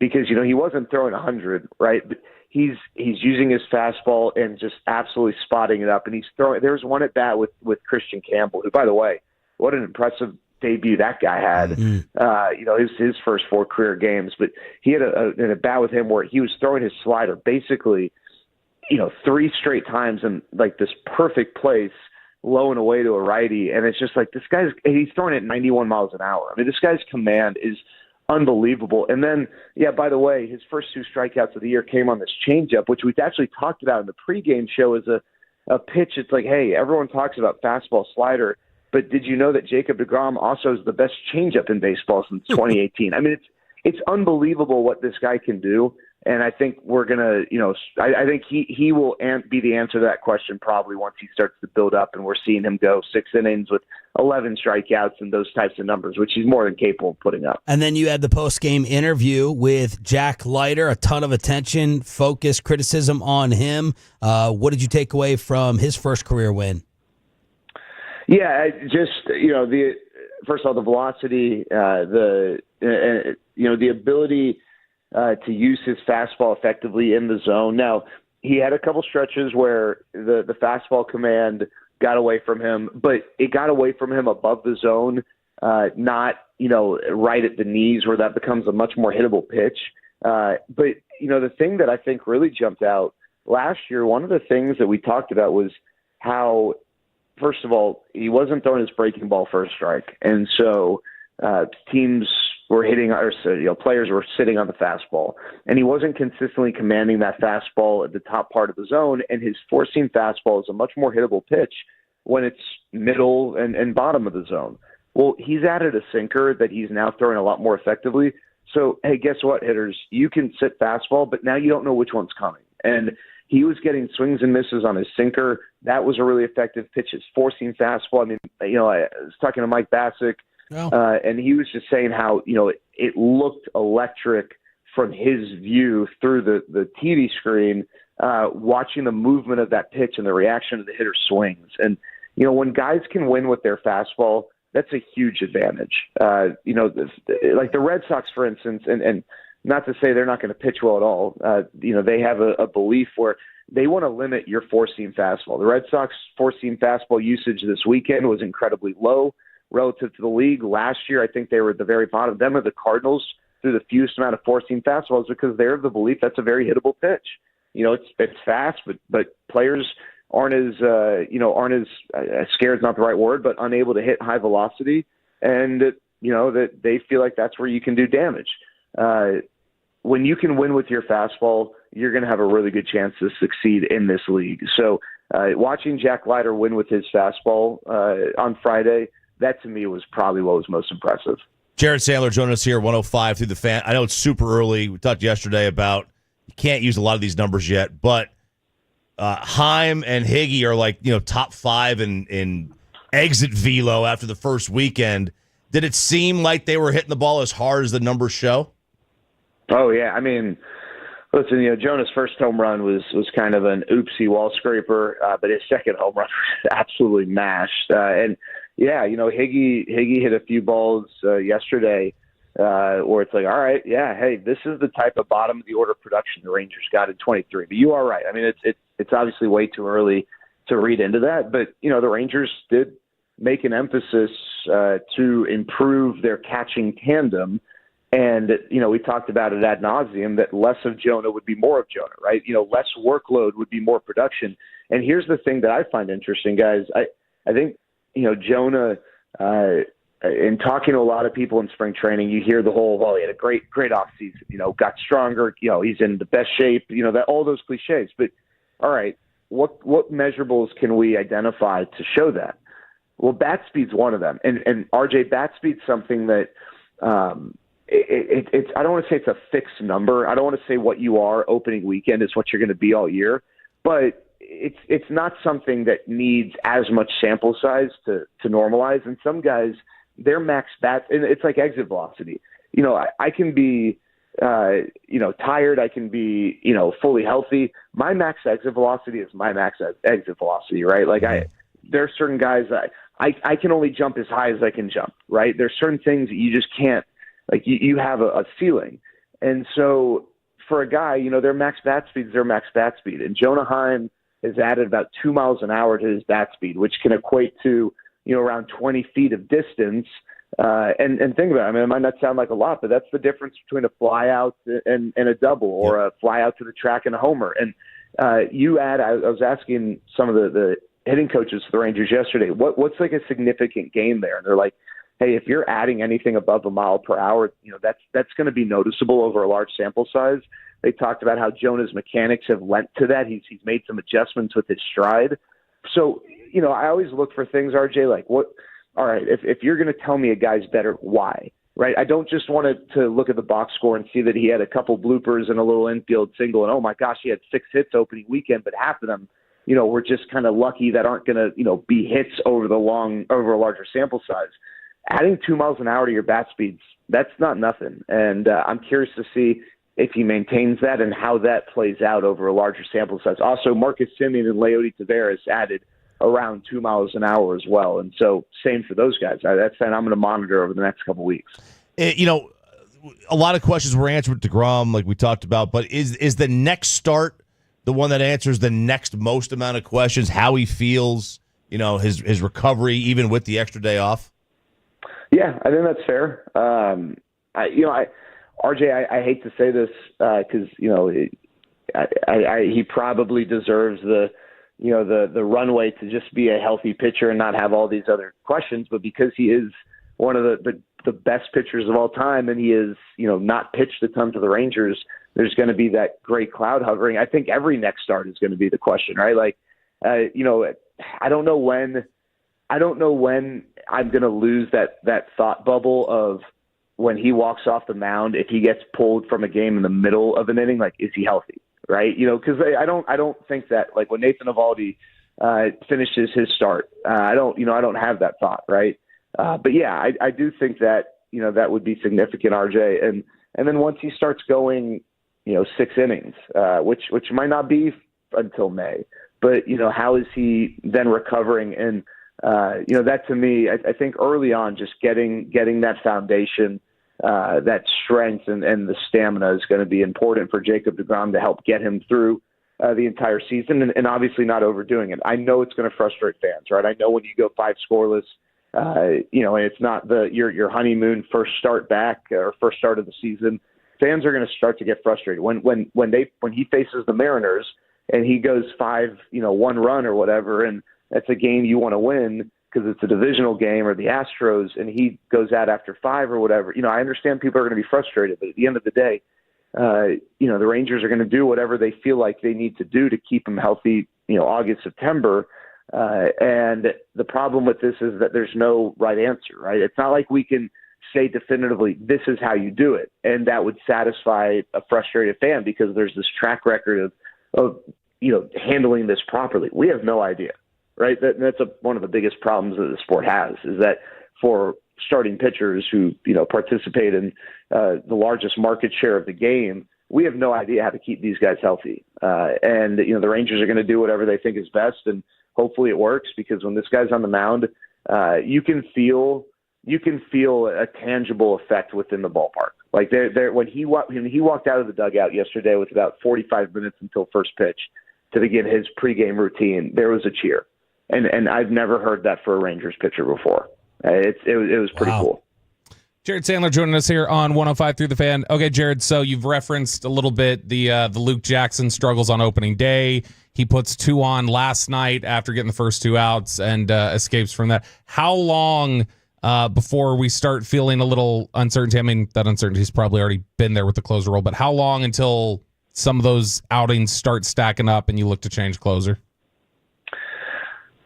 because, he wasn't throwing 100, right? But he's using his fastball and just absolutely spotting it up. And he's throwing – there was one at bat with Christian Campbell, who, by the way, what an impressive debut that guy had. His first 4 career games. But he had an at bat with him where he was throwing his slider basically, 3 straight times in like this perfect place, low and away to a righty. And it's just like he's throwing it 91 miles an hour. I mean, this guy's command is unbelievable. And then, by the way, his first 2 strikeouts of the year came on this changeup, which we actually talked about in the pregame show as a pitch. It's like, hey, everyone talks about fastball slider, but did you know that Jacob deGrom also is the best changeup in baseball since 2018? I mean, it's unbelievable what this guy can do. And I think we're going to, I think he will be the answer to that question probably once he starts to build up and we're seeing him go 6 innings with 11 strikeouts and those types of numbers, which he's more than capable of putting up. And then you had the post-game interview with Jack Leiter, a ton of attention, focus, criticism on him. What did you take away from his first career win? Yeah, just, first of all, the velocity, the ability to use his fastball effectively in the zone. Now, he had a couple stretches where the fastball command got away from him, but it got away from him above the zone, not, right at the knees where that becomes a much more hittable pitch. But, the thing that I think really jumped out last year, one of the things that we talked about was how, first of all, he wasn't throwing his breaking ball for a strike. And so teams were hitting, players were sitting on the fastball, and he wasn't consistently commanding that fastball at the top part of the zone. And his four-seam fastball is a much more hittable pitch when it's middle and bottom of the zone. Well, he's added a sinker that he's now throwing a lot more effectively. So, hey, guess what, hitters? You can sit fastball, but now you don't know which one's coming. And he was getting swings and misses on his sinker. That was a really effective pitch. His four-seam fastball. I mean, I was talking to Mike Bassick, and he was just saying how, it looked electric from his view through the TV screen, watching the movement of that pitch and the reaction of the hitter's swings. And, when guys can win with their fastball, that's a huge advantage. Like the Red Sox, for instance, and not to say they're not going to pitch well at all. They have a belief where they want to limit your four-seam fastball. The Red Sox four-seam fastball usage this weekend was incredibly low relative to the league. Last year, I think they were at the very bottom. Them or the Cardinals threw the fewest amount of four-seam fastballs because they're of the belief that's a very hittable pitch. It's fast, but players aren't as scared is not the right word, but unable to hit high velocity, and that they feel like that's where you can do damage. When you can win with your fastball, you're going to have a really good chance to succeed in this league. So watching Jack Leiter win with his fastball on Friday, that to me was probably what was most impressive. Jared Sandler joining us here, 105 through the Fan. I know it's super early. We talked yesterday about you can't use a lot of these numbers yet, but Heim and Higgy are like, top 5 in exit velo after the first weekend. Did it seem like they were hitting the ball as hard as the numbers show? Oh, yeah. I mean, Listen, Jonah's first home run was kind of an oopsie wall scraper, but his second home run was absolutely mashed. And yeah, Higgy hit a few balls yesterday where it's like, all right, yeah, hey, this is the type of bottom of the order production the Rangers got in 23. But you are right. I mean, it's obviously way too early to read into that. But the Rangers did make an emphasis to improve their catching tandem. And, we talked about it ad nauseum that less of Jonah would be more of Jonah, right? Less workload would be more production. And here's the thing that I find interesting, guys. I think, Jonah, in talking to a lot of people in spring training, you hear the whole, well, he had a great offseason, got stronger, he's in the best shape, that all those cliches. But, all right, what measurables can we identify to show that? Well, bat speed's one of them. And RJ, bat speed's something that it's I don't want to say it's a fixed number. I don't want to say what you are opening weekend is what you're going to be all year, but it's not something that needs as much sample size to normalize. And some guys, their max bat, and it's like exit velocity. I can be tired. I can be fully healthy. My max exit velocity is my max exit velocity, right? Like there are certain guys that I can only jump as high as I can jump, right? There's certain things that you just can't. Like you have a ceiling. And so for a guy, their max bat speed is their max bat speed. And Jonah Heim has added about 2 miles an hour to his bat speed, which can equate to, around 20 feet of distance. And think about it. I mean, it might not sound like a lot, but that's the difference between a fly out and a double, or a fly out to the track and a homer. And I was asking some of the hitting coaches for the Rangers yesterday, what's like a significant gain there? And they're like, hey, if you're adding anything above a mile per hour, that's going to be noticeable over a large sample size. They talked about how Jonah's mechanics have lent to that. He's made some adjustments with his stride. So, I always look for things, RJ, like all right, if you're going to tell me a guy's better, why? Right? I don't just want to look at the box score and see that he had a couple bloopers and a little infield single and, oh my gosh, he had 6 hits opening weekend, but half of them, we're just kind of lucky that aren't going to, be hits over a larger sample size. Adding 2 miles an hour to your bat speeds, that's not nothing. And I'm curious to see if he maintains that and how that plays out over a larger sample size. Also, Marcus Semien and Leody Taveras added around 2 miles an hour as well. And so same for those guys. That's something I'm going to monitor over the next couple of weeks. A lot of questions were answered with deGrom, like we talked about, but is the next start the one that answers the next most amount of questions, how he feels, his recovery, even with the extra day off? Yeah, I think that's fair. RJ, I hate to say this because he probably deserves the runway to just be a healthy pitcher and not have all these other questions. But because he is one of the best pitchers of all time, and he is not pitched a ton to the Rangers, there's going to be that gray cloud hovering. I think every next start is going to be the question, right? Like, I don't know when I'm going to lose that thought bubble of when he walks off the mound, if he gets pulled from a game in the middle of an inning, like, is he healthy? Right. Cause I don't think that, like, when Nathan Eovaldi finishes his start, I don't have that thought. Right. But yeah, I do think that, that would be significant, RJ. And then once he starts going, 6 innings, which might not be until May, but how is he then recovering? And, that to me, I think early on, just getting that foundation, that strength and the stamina is going to be important for Jacob deGrom to help get him through the entire season, and obviously not overdoing it. I know it's going to frustrate fans, right? I know when you go 5 scoreless, and it's not your honeymoon first start back or first start of the season. Fans are going to start to get frustrated when he faces the Mariners and he goes 5, 1 run or whatever, and that's a game you want to win because it's a divisional game, or the Astros, and he goes out after 5 or whatever. I understand people are going to be frustrated, but at the end of the day, the Rangers are going to do whatever they feel like they need to do to keep him healthy, August, September. And the problem with this is that there's no right answer, right? It's not like we can say definitively, this is how you do it. And that would satisfy a frustrated fan because there's this track record of handling this properly. We have no idea. Right, that's one of the biggest problems that the sport has, is that for starting pitchers who participate in the largest market share of the game, we have no idea how to keep these guys healthy. And the Rangers are going to do whatever they think is best, and hopefully it works, because when this guy's on the mound, you can feel a tangible effect within the ballpark. Like when he walked out of the dugout yesterday with about 45 minutes until first pitch to begin his pregame routine, there was a cheer, and I've never heard that for a Rangers pitcher before. It was pretty cool. Jared Sandler joining us here on 105 through the Fan. Okay, Jared, so you've referenced a little bit the Luke Jackson struggles on opening day. He puts 2 on last night after getting the first 2 outs and escapes from that. How long before we start feeling a little uncertainty? I mean, that uncertainty's probably already been there with the closer role, but how long until some of those outings start stacking up and you look to change closer?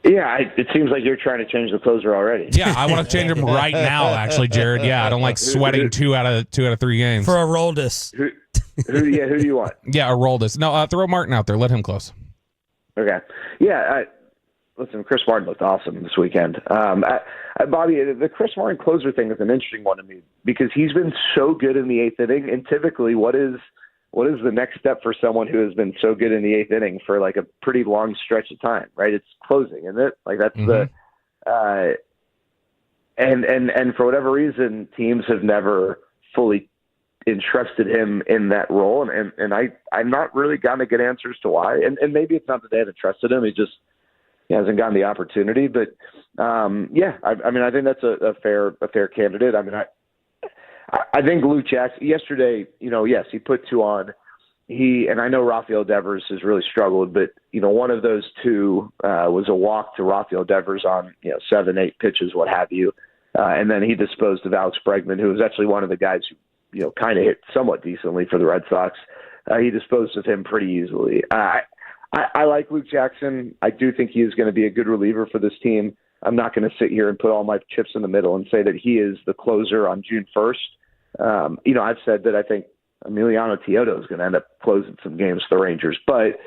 Yeah, it seems like you're trying to change the closer already. Yeah, I want to change him right now, actually, Jared. Yeah, I don't like sweating 2 out of 3 games. For Aroldis. Who do you want? Yeah, Aroldis. No, throw Martin out there. Let him close. Okay. Yeah, listen, Chris Martin looked awesome this weekend. Bobby, the Chris Martin closer thing is an interesting one to me, because he's been so good in the 8th inning, and typically what is the next step for someone who has been so good in the 8th inning for like a pretty long stretch of time, right? It's closing, isn't it? Like that's and for whatever reason, teams have never fully entrusted him in that role. And I'm not really gotten a good answer as to why. And maybe it's not that they haven't trusted him. He just hasn't gotten the opportunity. But I mean, I think that's a fair candidate. I mean, I think Luke Jackson yesterday, yes, he put 2 on. And I know Rafael Devers has really struggled, but one of those 2 was a walk to Rafael Devers on 7, 8 pitches, what have you, and then he disposed of Alex Bregman, who was actually one of the guys who kind of hit somewhat decently for the Red Sox. He disposed of him pretty easily. I like Luke Jackson. I do think he is going to be a good reliever for this team. I'm not going to sit here and put all my chips in the middle and say that he is the closer on June 1st. I've said that I think Emiliano Teodo is going to end up closing some games for the Rangers, but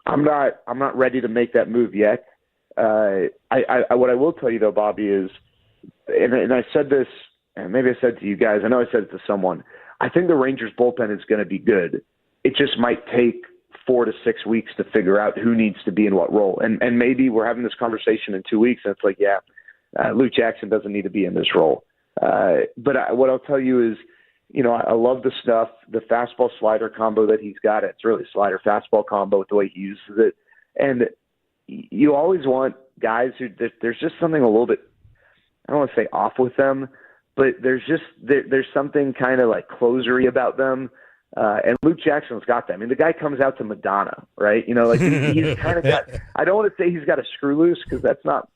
I'm not ready to make that move yet. What I will tell you though, Bobby, is, and I said this, and maybe I said to you guys, I know I said it to someone, I think the Rangers bullpen is going to be good. It just might take 4 to 6 weeks to figure out who needs to be in what role. And maybe we're having this conversation in 2 weeks and it's like, Luke Jackson doesn't need to be in this role. But what I'll tell you is, I love the stuff, the fastball slider combo that he's got. It's really slider fastball combo with the way he uses it. And you always want guys who there's just something a little bit, I don't want to say off with them, but there's something kind of like closery about them. And Luke Jackson's got that. I mean, the guy comes out to Madonna, right? Like he's kind of got, I don't want to say he's got a screw loose, because that's not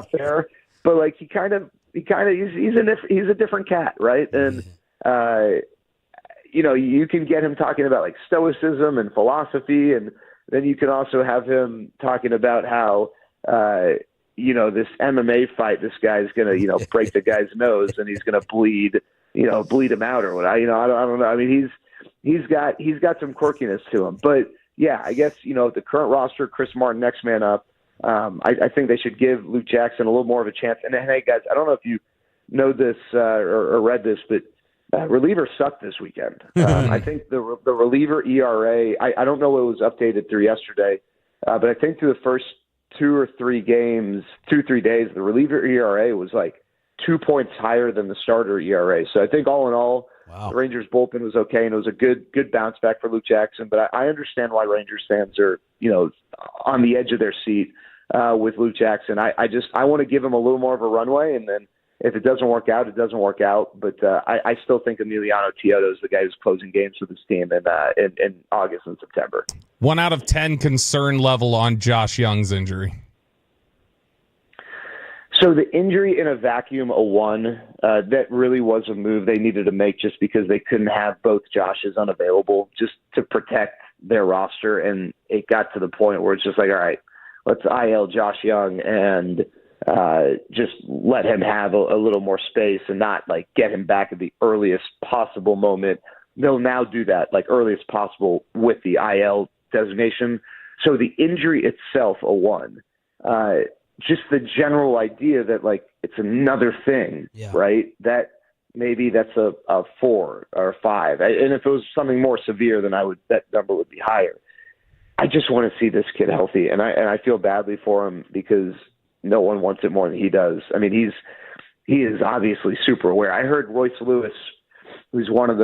fair, but like he's a different cat, right? And you can get him talking about like stoicism and philosophy, and then you can also have him talking about how this MMA fight, this guy's gonna break the guy's nose and he's gonna bleed him out or what. I don't know. I mean, he's got some quirkiness to him, but yeah, I guess the current roster, Chris Martin next man up. I think they should give Luke Jackson a little more of a chance. And hey, guys, I don't know if you know this or read this, but relievers sucked this weekend. I think the reliever ERA, I don't know what was updated through yesterday, but I think through the first 2 or 3 days, the reliever ERA was like 2 points higher than the starter ERA. So I think all in all, the Rangers bullpen was okay, and it was a good bounce back for Luke Jackson. But I understand why Rangers fans are, on the edge of their seat with Luke Jackson. I want to give him a little more of a runway, and then if it doesn't work out, it doesn't work out. But I still think Emiliano Teodo is the guy who's closing games for this team in August and September. 1 out of 10 concern level on Josh Young's injury. So the injury in a vacuum, a 1, that really was a move they needed to make, just because they couldn't have both Joshes unavailable, just to protect their roster. And it got to the point where it's just like, all right, let's IL Josh Young and just let him have a little more space and not like get him back at the earliest possible moment. They'll now do that like earliest possible with the IL designation. So the injury itself, a 1. Just the general idea that like it's another thing, right? That maybe that's a 4 or a 5. And if it was something more severe, then that number would be higher. I just want to see this kid healthy, and I feel badly for him because no one wants it more than he does. I mean, he is obviously super aware. I heard Royce Lewis, who's one of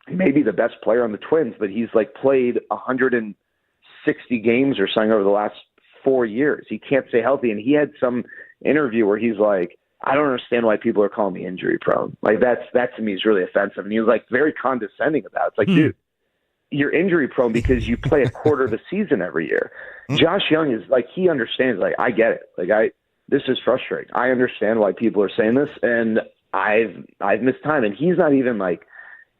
maybe the best player on the Twins, but he's like played 160 games or something over the last 4 years. He can't stay healthy, and he had some interview where he's like, I don't understand why people are calling me injury prone. Like that to me is really offensive. And he was like very condescending about it. It's like, dude, you're injury prone because you play a quarter of the season every year. Josh Young is like, he understands, like, I get it. Like this is frustrating. I understand why people are saying this, and I've missed time. And he's not even like,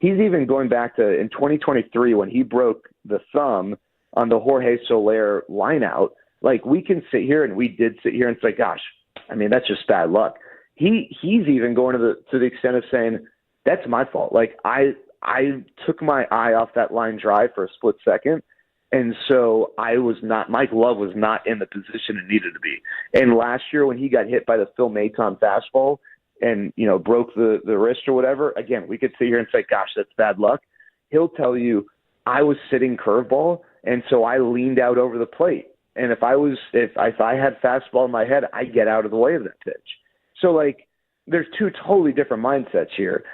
he's even going back to in 2023 when he broke the thumb on the Jorge Soler line out. Like, we can sit here, and we did sit here and say, gosh, I mean, that's just bad luck. He's even going to the extent of saying, that's my fault. Like, I took my eye off that line drive for a split second, and so my glove was not in the position it needed to be. And last year when he got hit by the Phil Maton fastball and, broke the wrist or whatever, again, we could sit here and say, gosh, that's bad luck. He'll tell you, I was sitting curveball, and so I leaned out over the plate. And if I had fastball in my head, I get out of the way of that pitch. So, like, there's two totally different mindsets here.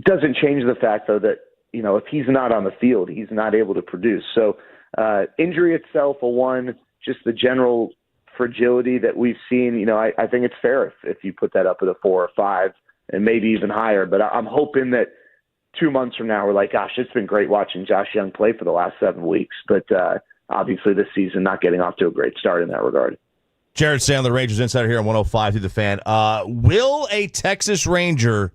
Doesn't change the fact, though, that, if he's not on the field, he's not able to produce. So, injury itself, a 1, just the general fragility that we've seen, I think it's fair if you put that up at a 4 or 5 and maybe even higher. But I'm hoping that 2 months from now, we're like, gosh, it's been great watching Josh Young play for the last 7 weeks. But obviously this season not getting off to a great start in that regard. Jared Sandler, Rangers Insider here on 105 through the Fan. Will a Texas Ranger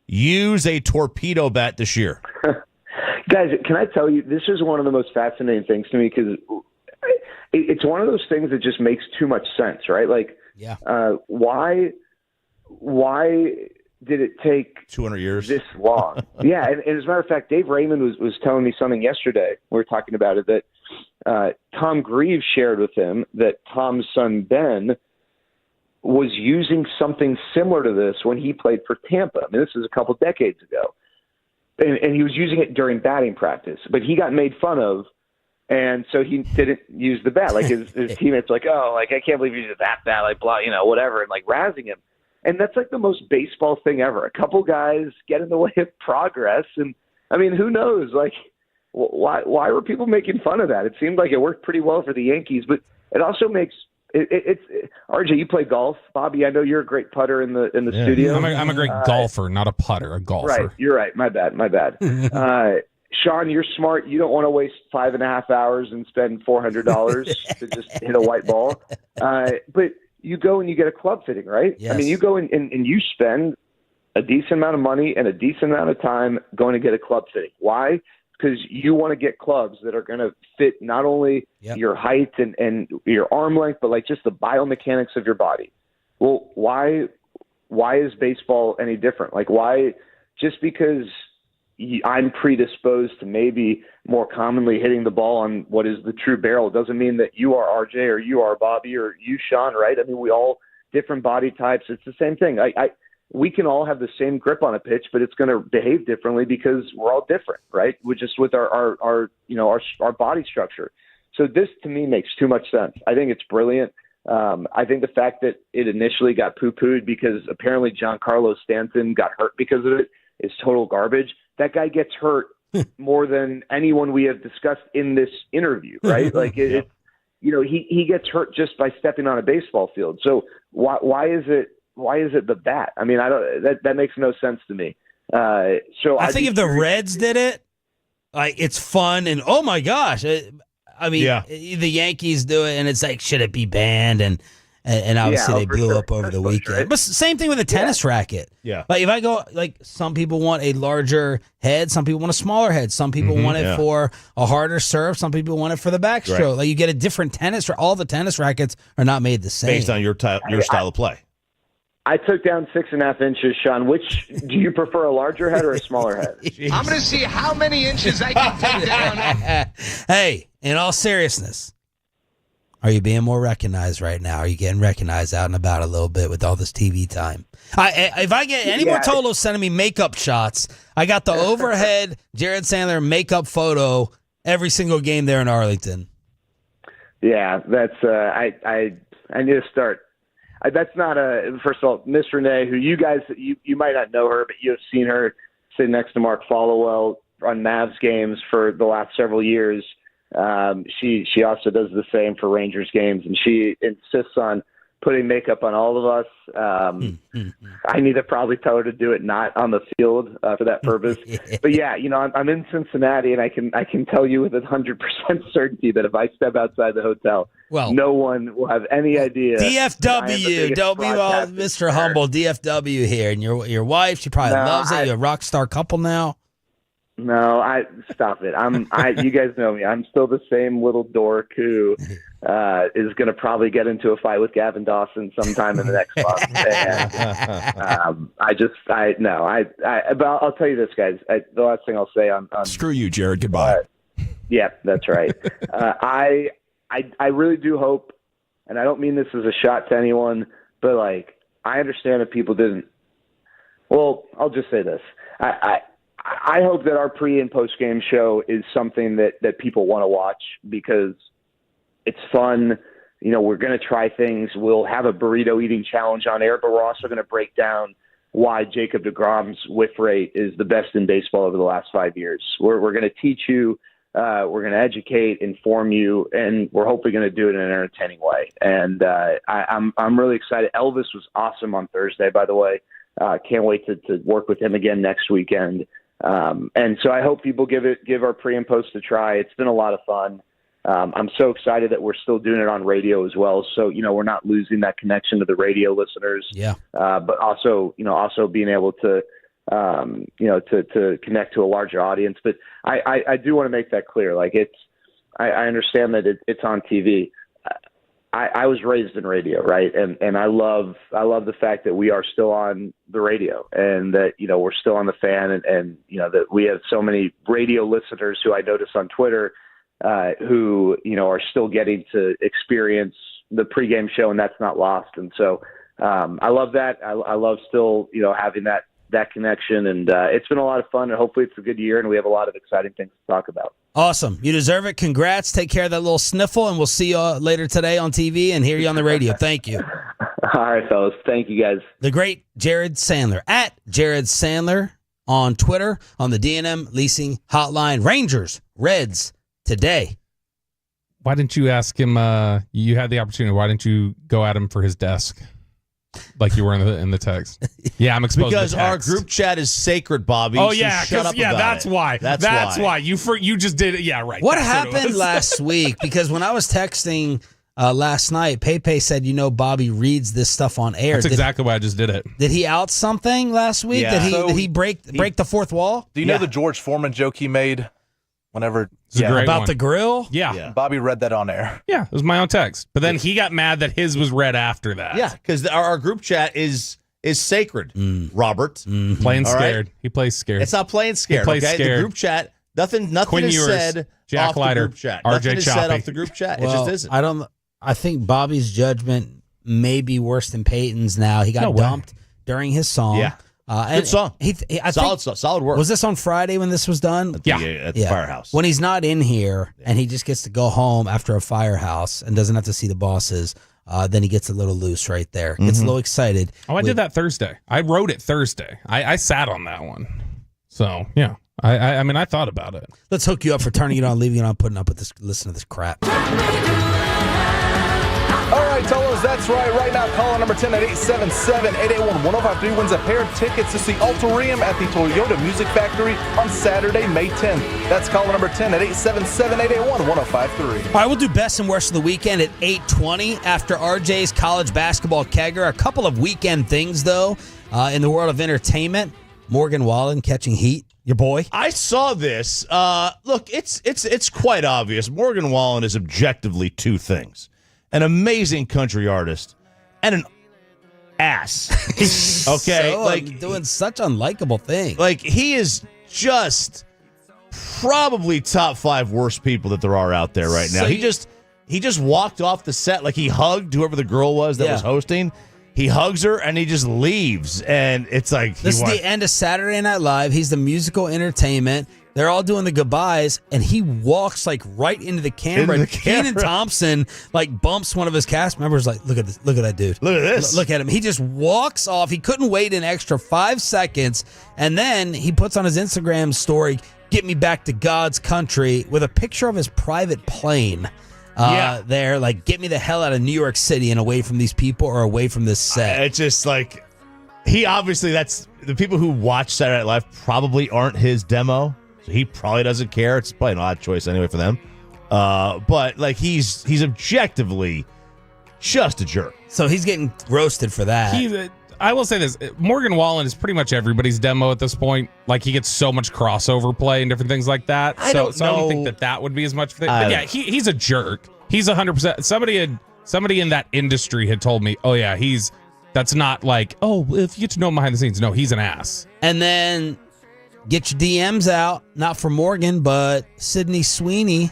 use a torpedo bat this year? Guys, can I tell you, this is one of the most fascinating things to me because it's one of those things that just makes too much sense, right? Like, why did it take 200 years this long? Yeah, and as a matter of fact, Dave Raymond was telling me something yesterday. We were talking about it that Tom Greaves shared with him that Tom's son Ben was using something similar to this when he played for Tampa. I mean, this is a couple decades ago. And he was using it during batting practice, but he got made fun of, and so he didn't use the bat. Like his teammates were like, oh, like, I can't believe you used that bat, like, blah, whatever, and like razzing him. And that's like the most baseball thing ever. A couple guys get in the way of progress, and I mean, who knows? Like, why were people making fun of that? It seemed like it worked pretty well for the Yankees, but it also makes it's RJ. You play golf, Bobby. I know you're a great putter in the studio. I'm a great golfer, not a putter. A golfer. Right. You're right. My bad. Sean, you're smart. You don't want to waste 5.5 hours and spend $400 to just hit a white ball. But you go and you get a club fitting, right? Yes. I mean, you go and you spend a decent amount of money and a decent amount of time going to get a club fitting. Why? Because you want to get clubs that are going to fit not only your height and your arm length, but like just the biomechanics of your body. Well, why is baseball any different? Like, why, just because I'm predisposed to maybe more commonly hitting the ball on what is the true barrel doesn't mean that you are RJ or you are Bobby or you, Sean, right? I mean, we all different body types. It's the same thing. We can all have the same grip on a pitch, but it's going to behave differently because we're all different, right? With our body structure. So this to me makes too much sense. I think it's brilliant. I think the fact that it initially got poo-pooed because apparently Giancarlo Stanton got hurt because of it is total garbage. That guy gets hurt more than anyone we have discussed in this interview, right? Like he gets hurt just by stepping on a baseball field. So why is it the bat? I mean, that makes no sense to me. So I think if the Reds did it, like, it's fun and oh my gosh, the Yankees do it and it's like, should it be banned? And obviously they blew up over the weekend. Right? But same thing with a tennis racket. Yeah. Like if I go, like, some people want a larger head, some people want a smaller head, some people want it for a harder serve, some people want it for the backstroke. Right. Like you get a different tennis. All the tennis rackets are not made the same based on your style of play. I took down 6.5 inches, Sean. Which do you prefer, a larger head or a smaller head? I'm going to see how many inches I can take down. Hey, in all seriousness, are you being more recognized right now? Are you getting recognized out and about a little bit with all this TV time? If I get any more Tolos sending me makeup shots, I got the overhead Jared Sandler makeup photo every single game there in Arlington. Yeah, that's I need to start. That's not first of all, Miss Renee, who you guys you might not know her, but you have seen her sit next to Mark Followell on Mavs games for the last several years. She also does the same for Rangers games, and she insists on putting makeup on all of us. I need to probably tell her to do it not on the field for that purpose. But yeah, I'm in Cincinnati, and I can tell you with 100% certainty that if I step outside the hotel, no one will have any idea. DFW, don't be all Mr. Humble. DFW here, and your wife, she probably loves it. You're a rock star couple now. No, stop it. You guys know me. I'm still the same little dork who is going to probably get into a fight with Gavin Dawson sometime in the next month. And but I'll tell you this, guys. The last thing I'll say on screw you, Jared. Goodbye. Yeah, that's right. I really do hope, and I don't mean this as a shot to anyone, but I understand if people didn't. Well, I'll just say this. I hope that our pre- and post-game show is something that people want to watch because it's fun. We're going to try things. We'll have a burrito eating challenge on air, but we're also going to break down why Jacob deGrom's whiff rate is the best in baseball over the last 5 years. We're going to teach you. We're going to educate, inform you, and we're hopefully going to do it in an entertaining way. And I'm really excited. Elvis was awesome on Thursday, by the way. Can't wait to work with him again next weekend. And so I hope people give our pre and post a try. It's been a lot of fun. I'm so excited that we're still doing it on radio as well. So, we're not losing that connection to the radio listeners. Yeah. But also being able to, to connect to a larger audience. But I do want to make that clear. I understand that it's on TV. I was raised in radio, right? And I love the fact that we are still on the radio and that, we're still on the fan and that we have so many radio listeners who I notice on Twitter who, are still getting to experience the pregame show, and that's not lost. And so I love that. I love still, having that connection, and it's been a lot of fun, and hopefully it's a good year and we have a lot of exciting things to talk about. Awesome. You deserve it. Congrats. Take care of that little sniffle, and we'll see you later today on TV and hear you on the radio. Thank you. All right, fellas. Thank you, guys. The great Jared Sandler, at Jared Sandler on Twitter, on the D&M Leasing Hotline. Rangers, Reds, today. Why didn't you ask him, you had the opportunity, why didn't you go at him for his desk? Like you were in the text. Yeah, I'm exposed because to the our text. group chat is sacred, Bobby. Oh so yeah, shut up about that's it. why. That's why you just did it. Yeah, right. What That's happened last week? Because when I was texting last night, Pepe said, Bobby reads this stuff on air. That's exactly why I just did it. Did he out something last week? Yeah. Did he break the fourth wall? Do you know the George Foreman joke he made? Whenever about the grill? Yeah. Bobby read that on air. Yeah, it was my own text. But then he got mad that his was read after that. Yeah, because our group chat is sacred, Robert. Mm-hmm. Playing scared. Right? He plays scared. It's not playing scared. He plays okay? scared. The group chat, nothing Quinn is Ewers, said Jack off Leiter, the group chat. RJ Nothing is said Choppy. off the group chat. Well, it just isn't. I think Bobby's judgment may be worse than Peyton's now. He got dumped during his song. Yeah. Good song. Solid work. Was this on Friday when this was done? At the firehouse. When he's not in here and he just gets to go home after a firehouse and doesn't have to see the bosses, then he gets a little loose right there. Gets a little excited. Oh, I did that Thursday. I wrote it Thursday. I sat on that one. So, yeah. I mean, I thought about it. Let's hook you up for turning it on, leaving it on, putting up with this. Listen to this crap. All right, Tolos, that's right. Right now, caller number 10 at 877-881-1053 wins a pair of tickets to see Ulterium at the Toyota Music Factory on Saturday, May 10th. That's caller number 10 at 877-881-1053. All right, we'll do best and worst of the weekend at 8:20 after RJ's college basketball kegger. A couple of weekend things, though, in the world of entertainment. Morgan Wallen catching heat. Your boy. I saw this. Look, it's quite obvious. Morgan Wallen is objectively two things. An amazing country artist and an ass. Okay? So, doing such unlikable things. He is just probably top 5 worst people that there are out there right now. He just walked off the set like he hugged whoever the girl was that was hosting. He hugs her and he just leaves. And it's like... This is the end of Saturday Night Live. He's the musical entertainment. They're all doing the goodbyes, and he walks like right into the camera. Kenan Thompson like bumps one of his cast members. Like, look at this, look at that dude. Look at this. Look at him. He just walks off. He couldn't wait an extra 5 seconds, and then he puts on his Instagram story, "Get me back to God's country," with a picture of his private plane. There, like, get me the hell out of New York City and away from these people or away from this set. It's just like he obviously that's the people who watch Saturday Night Live probably aren't his demo. So he probably doesn't care. It's probably an odd choice anyway for them. But like he's objectively just a jerk. So he's getting roasted for that. I will say this: Morgan Wallen is pretty much everybody's demo at this point. Like he gets so much crossover play and different things like that. I don't think that would be as much. But yeah, he's a jerk. He's 100%. Somebody in that industry had told me, "Oh yeah, that's not like if you get to know him behind the scenes." No, he's an ass. And then. Get your DMs out, not for Morgan, but Sydney Sweeney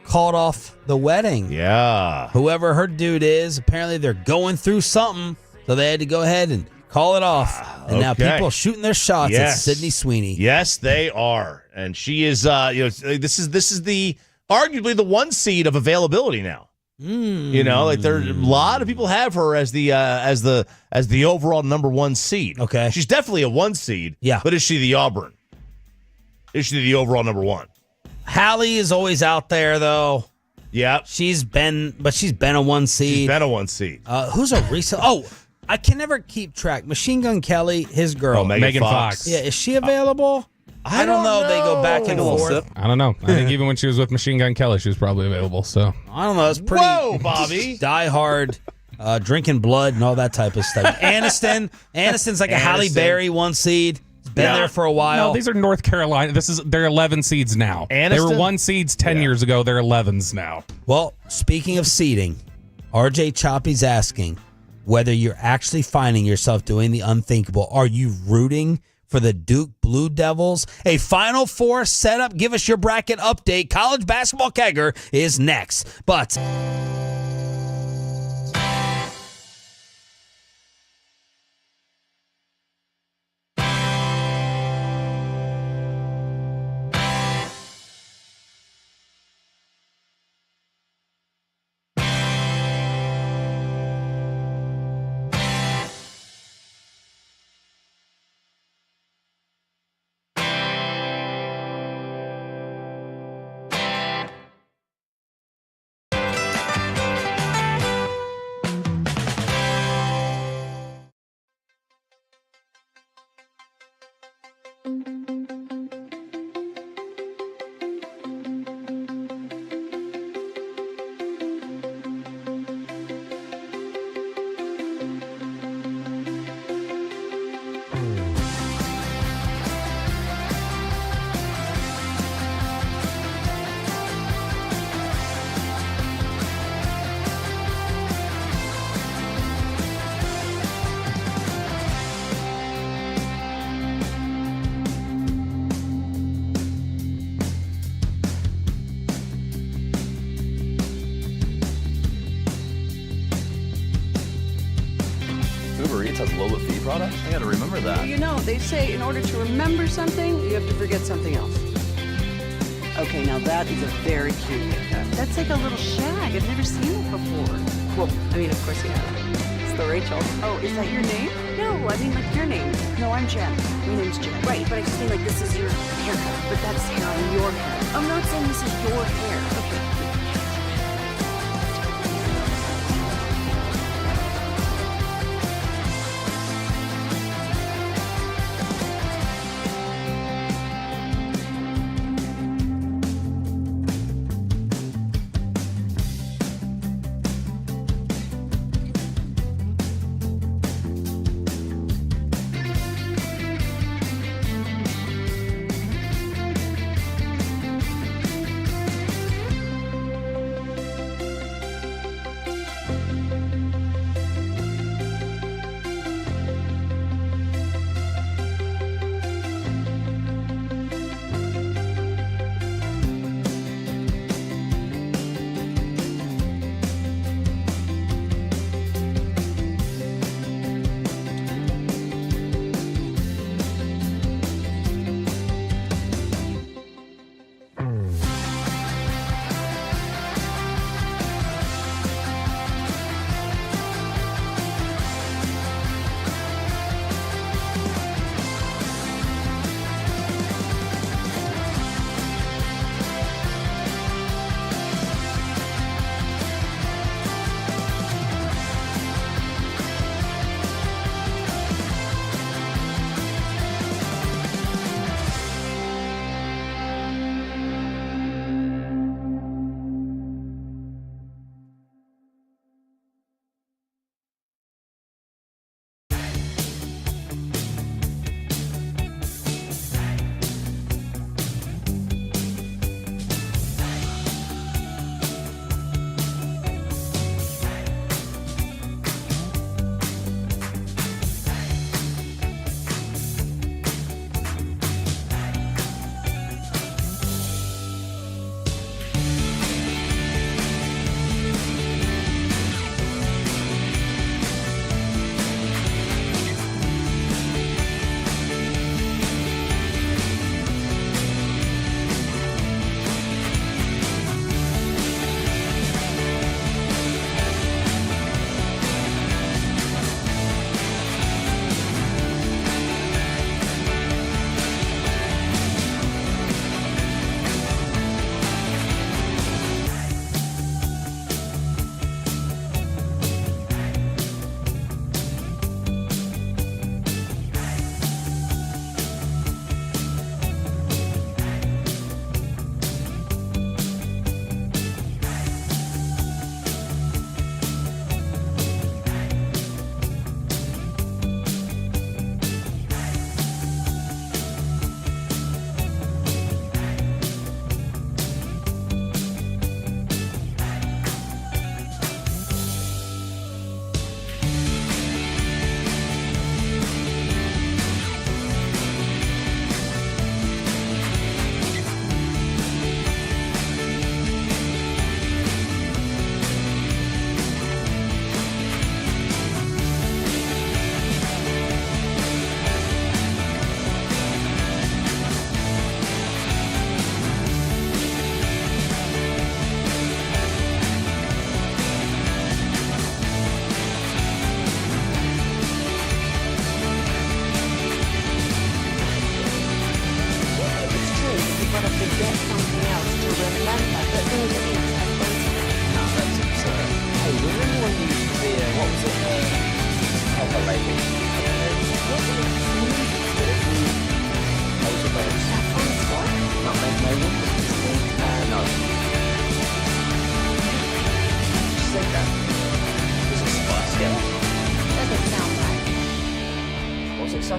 called off the wedding. Yeah. Whoever her dude is, apparently they're going through something, so they had to go ahead and call it off. And now people are shooting their shots at Sydney Sweeney. Yes, they are. And she is this is the arguably the 1 seed of availability now. You know, like there a lot of people have her as the overall number 1 seed. Okay. She's definitely a 1 seed. Yeah. But is she the Auburn? Is she the overall number 1? Hallie is always out there though. Yeah. She's been a 1 seed. She's been a 1 seed. Who's a recent I can never keep track. Machine Gun Kelly, his girl. Megan Fox. Yeah, is she available? I don't know. They go back and forth. I don't know. I think even when she was with Machine Gun Kelly, she was probably available. So I don't know. It's pretty. Whoa, Bobby. Die hard, drinking blood and all that type of stuff. Aniston's like a Halle Berry 1 seed. Been there for a while. No, these are North Carolina. They're 11 seeds now. They were 1 seeds 10 years ago. They're 11s now. Well, speaking of seeding, RJ Choppy's asking whether you're actually finding yourself doing the unthinkable. Are you rooting for the Duke Blue Devils? A Final Four setup. Give us your bracket update. College Basketball Kegger is next. But Uber Eats has lower fee products? I gotta remember that. Well, you know, they say in order to remember something, you have to forget something else. Okay, now that is a very cute haircut. That's like a little shag. I've never seen it before. Well, I mean, of course you have. It's the Rachel. Oh, is that your name? No, I mean like your name. No, I'm Jen. My name's Jen. Right, but I just mean like this is your haircut. But that's hair on your head. I'm not saying this is your hair. Okay.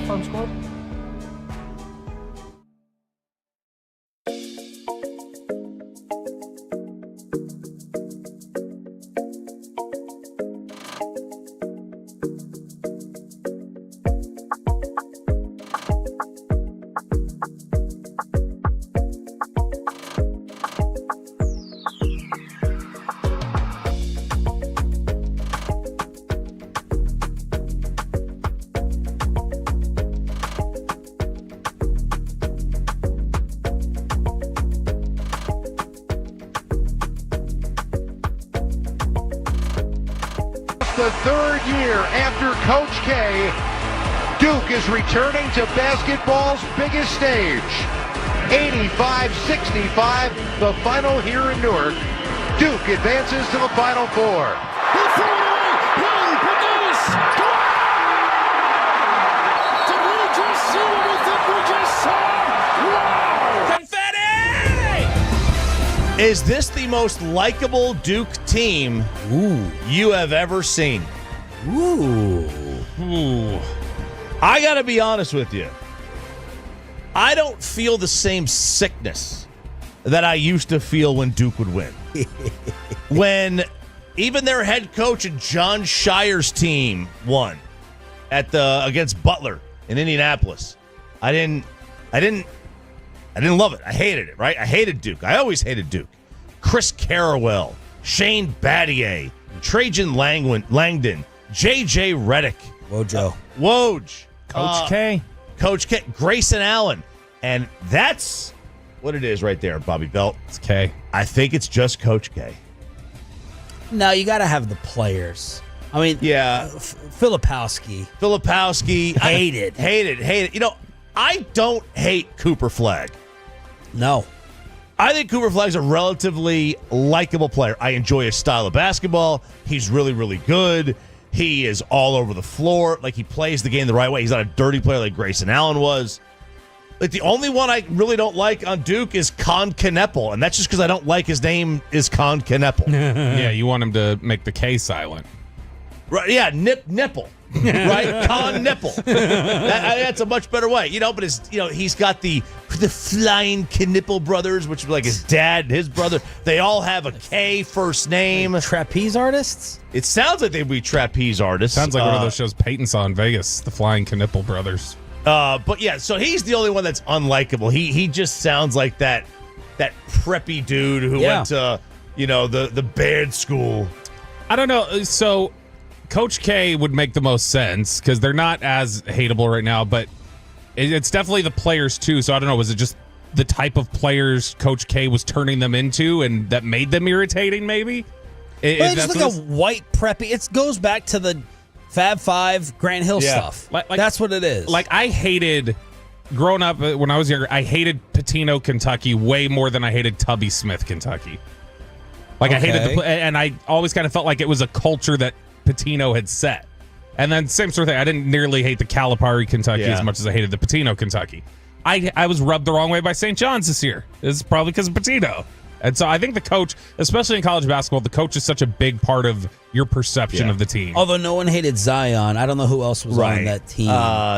halftime score? The third year after Coach K, Duke is returning to basketball's biggest stage. 85-65, the final here in Newark. Duke advances to the Final Four. Did we just see what we think we just saw? Wow! Is this the most likable Duke team you have ever seen? Ooh. I got to be honest with you. I don't feel the same sickness that I used to feel when Duke would win. When even their head coach and John Shire's team won against Butler in Indianapolis. I didn't love it. I hated it, right? I hated Duke. I always hated Duke. Chris Carrawell, Shane Battier, Trajan Langdon, J.J. Redick. Wojo. Woj. Coach K. Coach K. Grayson Allen. And that's what it is right there, Bobby Belt. It's K. I think it's just Coach K. No, you got to have the players. I mean, yeah. Filipowski. Hated. You know, I don't hate Cooper Flagg. No. I think Cooper Flagg's a relatively likable player. I enjoy his style of basketball. He's really, really good. He is all over the floor. Like, he plays the game the right way. He's not a dirty player like Grayson Allen was. Like, the only one I really don't like on Duke is Con Kneppel, and that's just because I don't like his name is Con Kneppel. Yeah, you want him to make the K silent. Right? Yeah, nipple. Right, Con Nipple. That's a much better way, But he's got the Flying Knipple brothers, which is like his dad and his brother. They all have a K first name. Trapeze artists. It sounds like they'd be trapeze artists. Sounds like one of those shows Peyton saw in Vegas, the Flying Knipple brothers. But yeah, so he's the only one that's unlikable. He just sounds like that preppy dude who went to the Baird school. I don't know. So Coach K would make the most sense because they're not as hateable right now, but it's definitely the players too. So I don't know. Was it just the type of players Coach K was turning them into and that made them irritating maybe? It's just like a white preppy. It goes back to the Fab Five, Grant Hill stuff. Like, that's what it is. Like, I hated, growing up when I was younger, I hated Patino, Kentucky way more than I hated Tubby Smith, Kentucky. Like, I hated and I always kind of felt like it was a culture that Patino had set. And then same sort of thing. I didn't nearly hate the Calipari, Kentucky as much as I hated the Patino, Kentucky. I was rubbed the wrong way by St. John's this year. It's probably because of Patino. And so I think the coach, especially in college basketball, the coach is such a big part of your perception of the team. Although no one hated Zion. I don't know who else was on that team.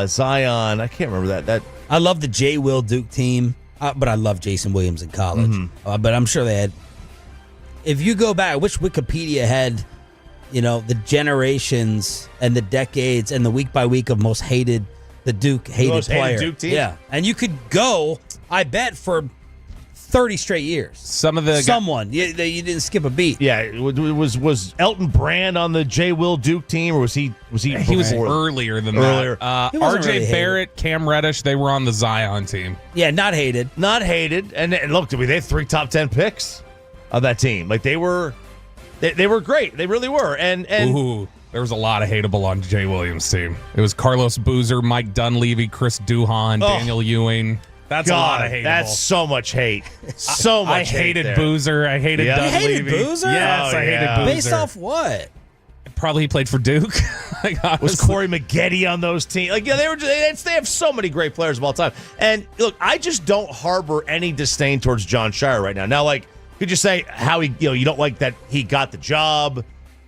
Zion. I can't remember that. I love the J. Will Duke team, but I love Jason Williams in college. Mm-hmm. But I'm sure they had. If you go back, which Wikipedia had, the generations and the decades and the week by week of most hated, the Duke hated player. Duke team? Yeah. And you could go, I bet, for 30 straight years. You didn't skip a beat. Yeah, was Elton Brand on the J. Will Duke team, or was he? He was earlier than that. RJ really Barrett, Cam Reddish, they were on the Zion team. Yeah, not hated. And look, they had 3 top 10 picks of that team. Like they were great. They really were. And ooh, there was a lot of hateable on Jay Williams' team. It was Carlos Boozer, Mike Dunleavy, Chris Duhon, Daniel Ewing. That's a lot of hateable. That's so much hate. So much. I hated Boozer. I hated Dunleavy. You hated Boozer? Yes, I hated Boozer. Based off what? Probably he played for Duke. Was Corey McGetty on those teams? Like, yeah, they have so many great players of all time. And look, I just don't harbor any disdain towards John Shire right now. Now, like, could you say how he, you don't like that he got the job,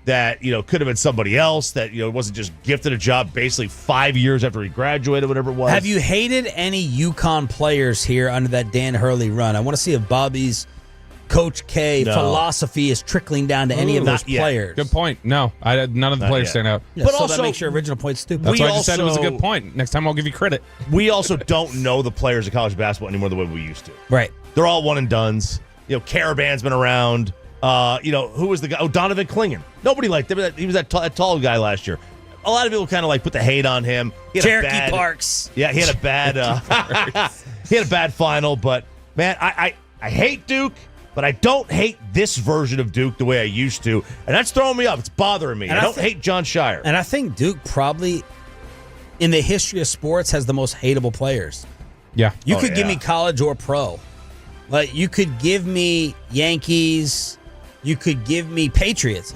that, could have been somebody else, that, wasn't just gifted a job basically 5 years after he graduated, whatever it was. Have you hated any UConn players here under that Dan Hurley run? I want to see if Bobby's Coach K philosophy is trickling down to any of those players. Good point. No, none of the players stand out. Yeah, but so also, that makes your original point stupid. That's why I just said it was a good point. Next time I'll give you credit. We also don't know the players of college basketball anymore the way we used to. Right. They're all one and dones. Caravan's been around. Who was the guy? Oh, Donovan Clingan. Nobody liked him. He was that tall guy last year. A lot of people kind of put the hate on him. Cherokee Parks. Yeah, he had a bad he had a bad final, but man, I hate Duke, but I don't hate this version of Duke the way I used to, and that's throwing me off. It's bothering me. I don't hate John Shire. And I think Duke probably, in the history of sports, has the most hateable players. Yeah. You could give me college or pro. Like, you could give me Yankees. You could give me Patriots.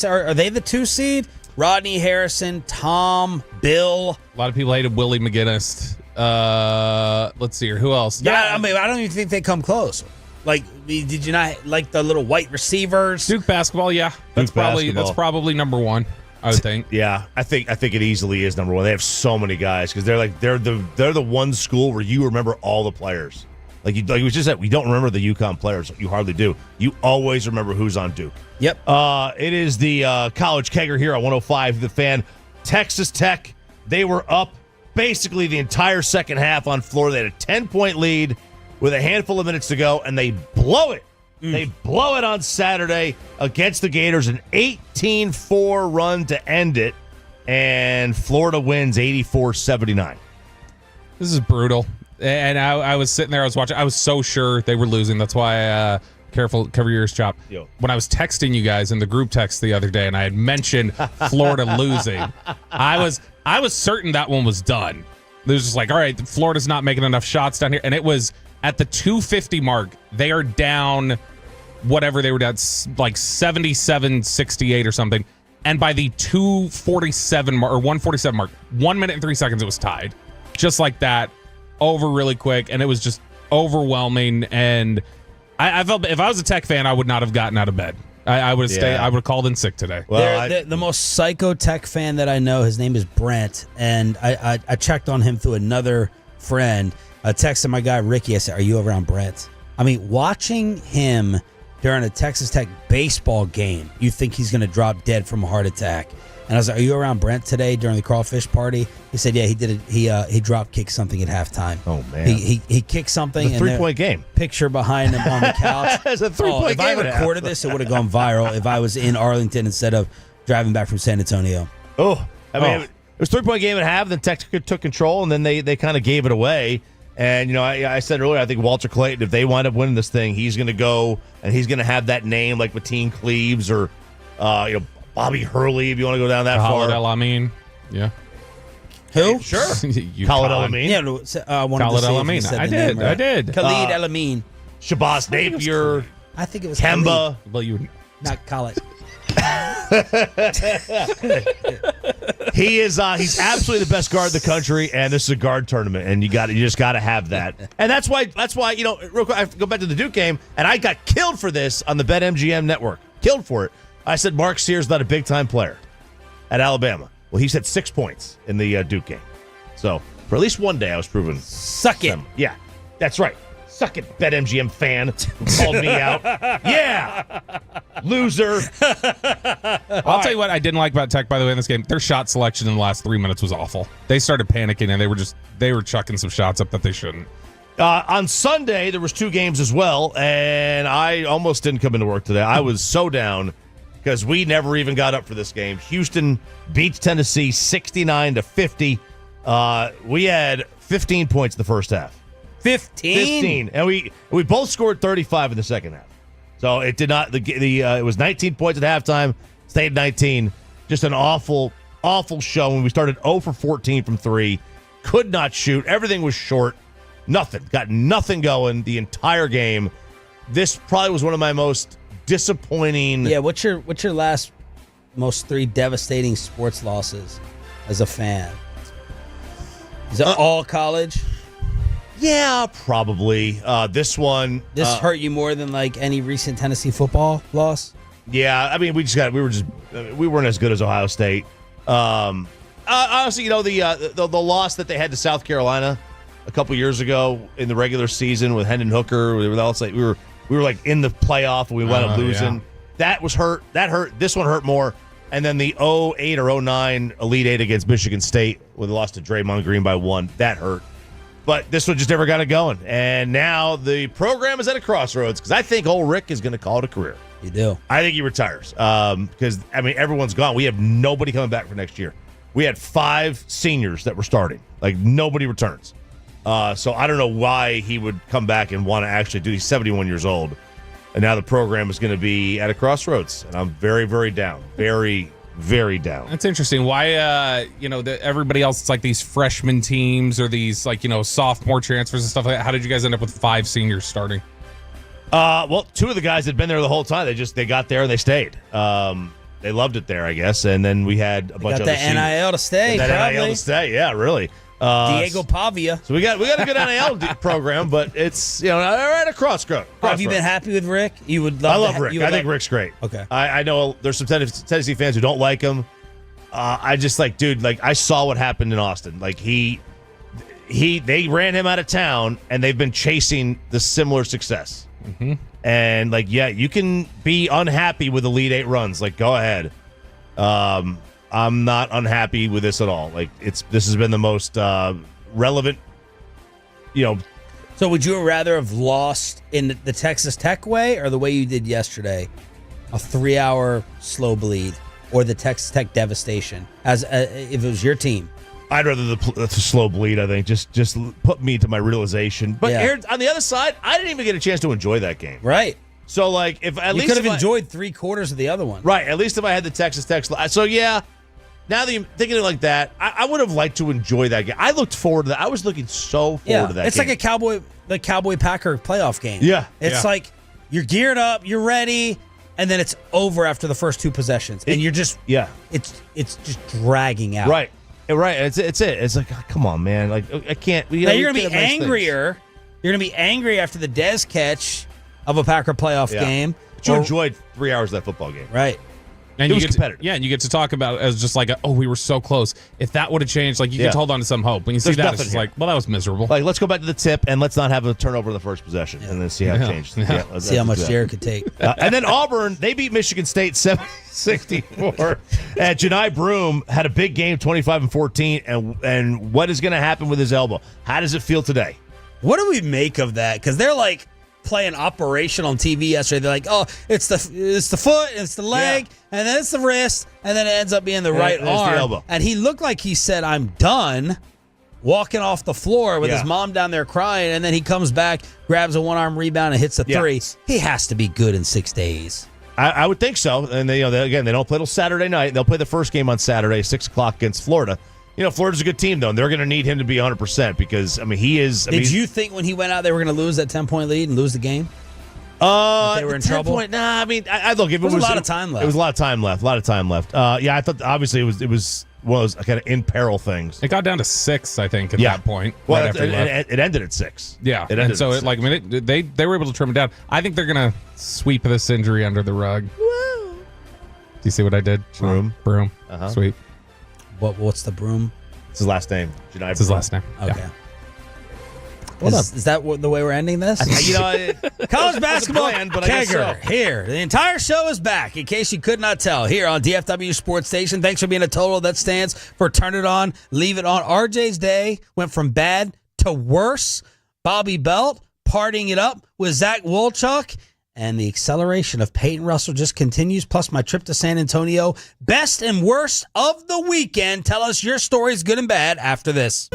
Are they the 2 seed? Rodney Harrison, Tom, Bill. A lot of people hated Willie McGinnis. Let's see here. Who else? Yeah, I don't even think they come close. Like, did you not like the little white receivers? Duke basketball, yeah. That's probably number one, I would think. Yeah, I think it easily is number one. They have so many guys because they're the one school where you remember all the players. Like it was just that we don't remember the UConn players. You hardly do. You always remember who's on Duke. Yep. It is the college kegger here on 105 The Fan. Texas Tech, they were up basically the entire second half on Florida. They had a 10-point lead with a handful of minutes to go, and they blow it. They blow it on Saturday against the Gators, an 18-4 run to end it, and Florida wins 84-79. This is brutal. And I was sitting there, I was watching. I was so sure they were losing. That's why, cover your ears, Chop. Yo. When I was texting you guys in the group text the other day, and I had mentioned Florida losing, I was certain that one was done. It was just like, all right, Florida's not making enough shots down here. And it was at the 250 mark. They are down, whatever they were down, like 77-68 or something. And by the 247 mark, or 147 mark, 1 minute and 3 seconds, it was tied. Just like that. Over really quick, and it was just overwhelming. And I felt if I was a Tech fan, I would not have gotten out of bed. I would have stayed. I would have called in sick today. Well, the most psycho Tech fan that I know, his name is Brent, and I checked on him through another friend. I texted my guy Ricky. I said, "Are you around Brent?" I mean, watching him during a Texas Tech baseball game, you think he's going to drop dead from a heart attack. And I was like, "Are you around Brent today during the crawfish party?" He said, "Yeah, he did it. He drop kicked something at halftime. Oh man, he kicked something. It's a 3-point game. Picture behind him on the couch. It's a 3-point game. If I recorded this, it would have gone viral. If I was in Arlington instead of driving back from San Antonio. It was 3-point game at half. Then Tech took control, and then they kind of gave it away. And I said earlier, I think Walter Clayton, if they wind up winning this thing, he's going to go and he's going to have that name like Mateen Cleaves or Bobby Hurley, if you want to go down that far. Khalid El-Amin. Yeah. Who? Sure. Khalid El-Amin. Yeah, I wanted Khalid to see El-Amin. if you said I the name right. did. Khalid El-Amin. Shabazz Napier. I think it was Kemba. Well, you not Khalid. He's absolutely the best guard in the country, and this is a guard tournament, and you just got to have that. And that's why real quick, I have to go back to the Duke game, and I got killed for this on the BetMGM network. Killed for it. I said Mark Sears not a big time player at Alabama. Well, he's had 6 points in the Duke game. So for at least one day, I was proven. Suck it. Yeah, that's right. Suck it, BetMGM fan who called me out. Yeah, loser. I'll tell you what I didn't like about Tech, by the way, in this game. Their shot selection in the last 3 minutes was awful. They started panicking, and they were chucking some shots up that they shouldn't. On Sunday, there was 2 games as well, and I almost didn't come into work today. I was so down because we never even got up for this game. Houston beats Tennessee 69-50. We had 15 points in the first half. 15, and we both scored 35 in the second half. So it did not. It was 19 points at halftime. Stayed 19. Just an awful show. When we started 0 for 14 from 3, could not shoot. Everything was short. Nothing. Got nothing going the entire game. This probably was one of my most disappointing. Yeah. What's your last most 3 devastating sports losses as a fan? Is it all college? Yeah, probably. This one. This hurt you more than like any recent Tennessee football loss? Yeah, I mean, we weren't as good as Ohio State. Honestly, the loss that they had to South Carolina a couple years ago in the regular season with Hendon Hooker, we were like in the playoff and we wound up losing. Yeah. That was hurt. That hurt. This one hurt more. And then the 08 or 09 Elite Eight against Michigan State with a loss to Draymond Green by 1, that hurt. But this one just never got it going. And now the program is at a crossroads because I think old Rick is going to call it a career. You do? I think he retires because, I mean, everyone's gone. We have nobody coming back for next year. We had 5 seniors that were starting. Like, nobody returns. So I don't know why he would come back and want to actually do. He's 71 years old. And now the program is going to be at a crossroads. And I'm very, very down. Very, very down. That's interesting. Why, everybody else, it's like these freshman teams or these, sophomore transfers and stuff like that. How did you guys end up with 5 seniors starting? Well, 2 of the guys had been there the whole time. They got there and they stayed. They loved it there, I guess. And then we had a bunch of other seniors. NIL to stay, NIL to stay, yeah, really. Diego Pavia. So we got a good NIL program, but it's right at crossroads. Have you been happy with Rick? You would love. I love Rick. I think Rick's gret. Okay. I know there's some Tennessee fans who don't like him. I just I saw what happened in Austin. Like they ran him out of town, and they've been chasing the similar success. Mm-hmm. And you can be unhappy with Elite Eight runs. Like, go ahead. I'm not unhappy with this at all. This has been the most relevant. So would you rather have lost in the Texas Tech way or the way you did yesterday, a 3-hour slow bleed, or the Texas Tech devastation? As if it was your team, I'd rather the slow bleed. I think just put me to my realization. But here, on the other side, I didn't even get a chance to enjoy that game. Right. So if at least you could have enjoyed 3/4 of the other one. Right. At least if I had the Texas Tech. So yeah. Now that you're thinking it like that, I would have liked to enjoy that game. I looked forward to that. I was looking so forward to that it's game. Like the Cowboy Packer playoff game. Yeah. It's like you're geared up, you're ready, and then it's over after the first 2 possessions. And you're just it's just dragging out. Right. Right. It's it. It's like, oh, come on, man. Like, I can't. Now you're going to be angrier. You're going to be angry after the Dez catch of a Packer playoff game. But you enjoyed 3 hours of that football game. Right. And it was competitive. And you get to talk about it as just like, we were so close. If that would have changed, you get to hold on to some hope. When you see that, it's just like, well, that was miserable. Like, let's go back to the tip and let's not have a turnover in the first possession and then see how it changed. Yeah, see how much Jared could take. And then Auburn, they beat Michigan State 7-64. And Janai Broom had a big game, 25-14. And what is going to happen with his elbow? How does it feel today? What do we make of that? Because they're playing operation on TV yesterday. They're like, oh, it's the foot, it's the leg, and then it's the wrist, and then it ends up being the right arm. The elbow. And he looked like he said, I'm done, walking off the floor with his mom down there crying, and then he comes back, grabs a 1-arm rebound, and hits a 3. He has to be good in 6 days. I would think so. And they don't play till Saturday night. They'll play the first game on Saturday, 6 o'clock against Florida. Florida's a good team, though, and they're going to need him to be 100% because, he is. Did you think when he went out they were going to lose that 10-point lead and lose the game? They were in trouble? Nah, I look, if there was a lot of time left. It was a lot of time left. I thought, obviously, it was one of those kind of in peril things. It got down to 6, I think, at that point. Well, it ended at 6. Yeah. And so, they were able to trim it down. I think they're going to sweep this injury under the rug. Woo. Do you see what I did? Broom. Uh-huh. Sweep. What's the Broom? It's his last name. It's his last name. Okay. Yeah. Is that the way we're ending this? College basketball kegger here. The entire show is back, in case you could not tell, here on DFW Sports Station. Thanks for being a total that stands for Turn It On, Leave It On. RJ's day went from bad to worse. Bobby Belt partying it up with Zach Wolchuk. And the acceleration of Peyton Russell just continues, plus my trip to San Antonio. Best and worst of the weekend. Tell us your stories, good and bad, after this.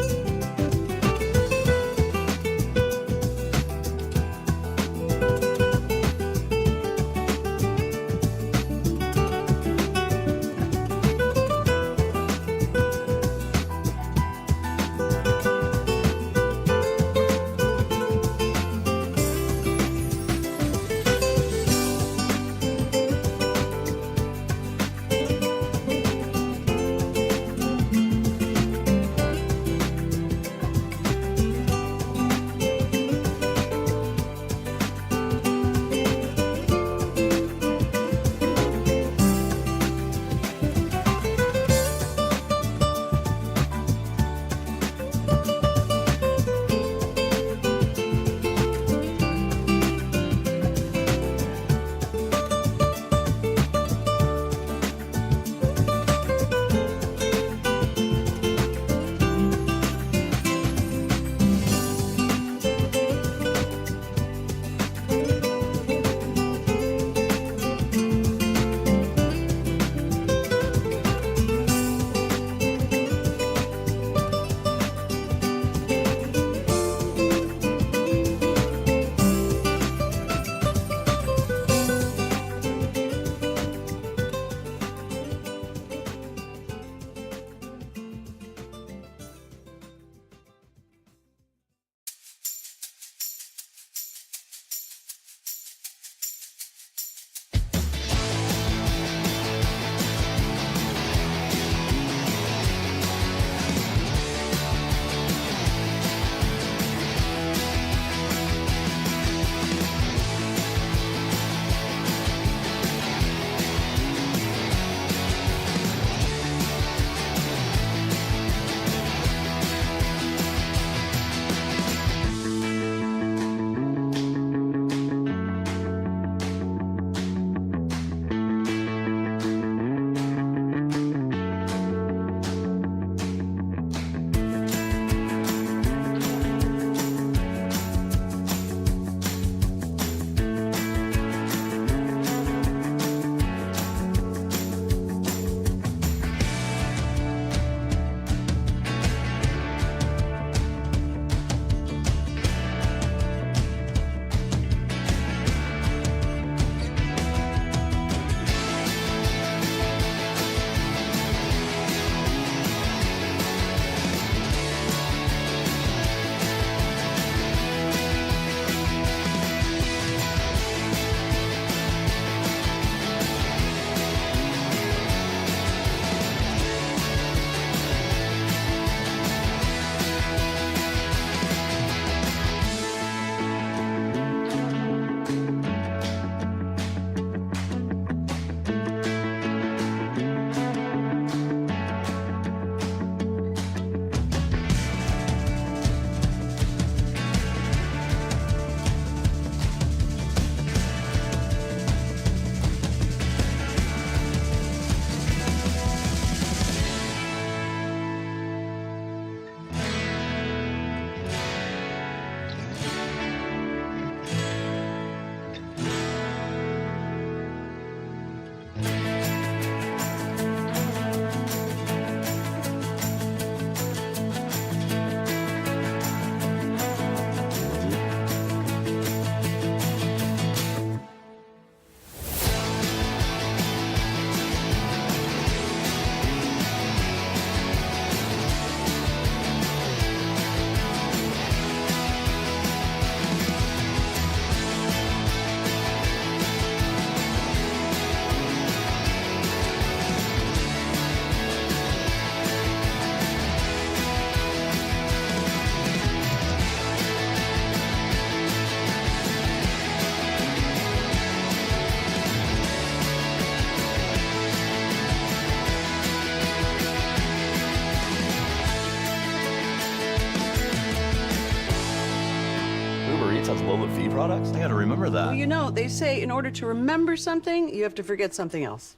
products? I gotta remember that. Well, you know, they say in order to remember something, you have to forget something else.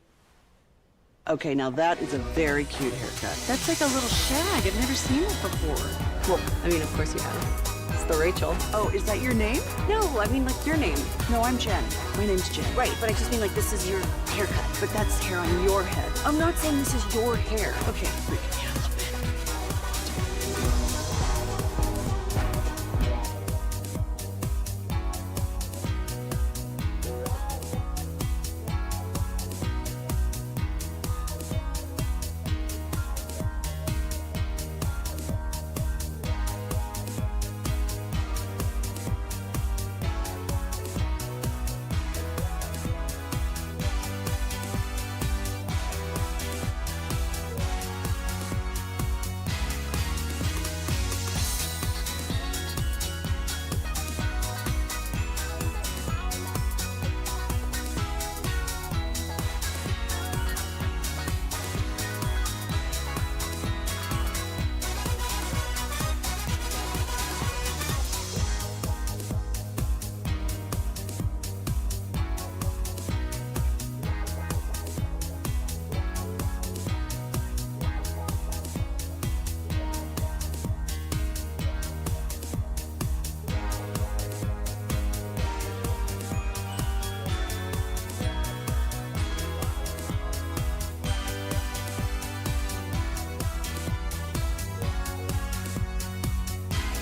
Okay, now that is a very cute haircut. That's like a little shag. I've never seen it before. Well, I mean, of course you have. It's the Rachel. Oh, is that your name? No, I mean like your name. No, I'm Jen. My name's Jen. Right, but I just mean like this is your haircut. But that's hair on your head. I'm not saying this is your hair. Okay, freak me out a little bit.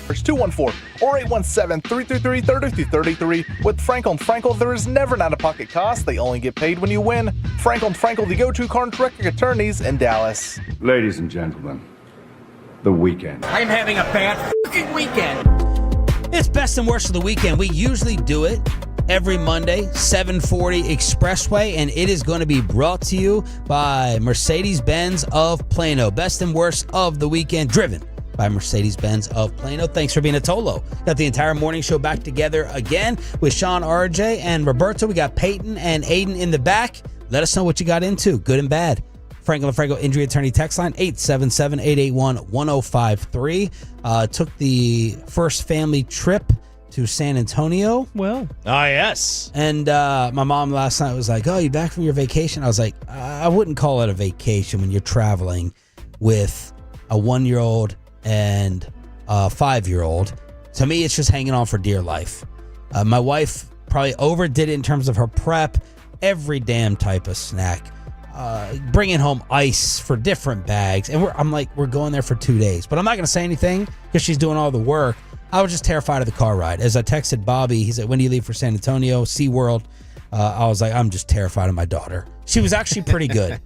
There's 214 or 817-333-3333. With Frankel & Frankel, there is never an out-of-pocket cost. They only get paid when you win. Frankel & Frankel, the go-to car directing attorneys in Dallas. Ladies and gentlemen, the weekend. I'm having a bad fucking weekend. It's best and worst of the weekend. We usually do it every Monday, 740 Expressway, and it is going to be brought to you by Mercedes-Benz of Plano. Best and worst of the weekend, driven by Mercedes-Benz of Plano. Thanks for being a Tolo. Got the entire morning show back together again with Sean, RJ, and Roberto. We got Peyton and Aiden in the back. Let us know what you got into, good and bad. Frankel & Frankel Injury Attorney text line, 877-881-1053. Took the first family trip to San Antonio. Well. Ah, yes. And my mom last night was like, oh, you back from your vacation? I was like, I wouldn't call it a vacation when you're traveling with a 1-year-old and a 5-year-old. To me, it's just hanging on for dear life. My wife probably overdid it in terms of her prep. Every damn type of snack. Bringing home ice for different bags. And I'm like, we're going there for 2 days. But I'm not going to say anything because she's doing all the work. I was just terrified of the car ride. As I texted Bobby, he said, when do you leave for San Antonio, SeaWorld? I was like, I'm just terrified of my daughter. She was actually pretty good.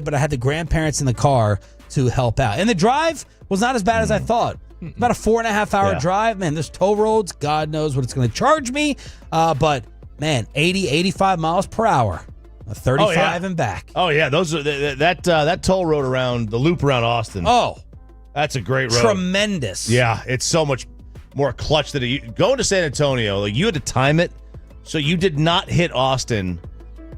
But I had the grandparents in the car to help out. And the drive was not as bad as I thought. About a 4.5-hour drive. Man, there's toll roads. God knows what it's going to charge me. But, man, 80, 85 miles per hour. 35 and back. Oh, yeah. Those are that toll road around, the loop around Austin. Oh. That's a great road. Tremendous. Yeah, it's so much more clutch than going to San Antonio. Like, you had to time it, so you did not hit Austin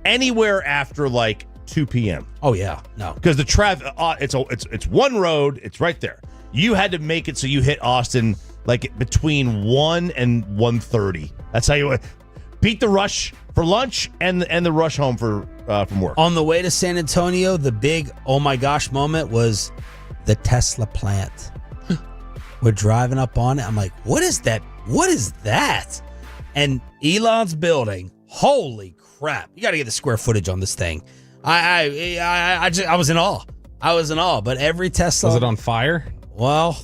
anywhere after like 2 p.m. Oh yeah, no, because the traffic. It's one road. It's right there. You had to make it so you hit Austin like between 1 and 1:30. That's how you beat the rush for lunch and the rush home from work. On the way to San Antonio, the big oh my gosh moment was the Tesla plant. We're driving up on it. I'm like, what is that? What is that? And Elon's building. Holy crap. You got to get the square footage on this thing. I was in awe. But every Tesla. Was it on fire? Well,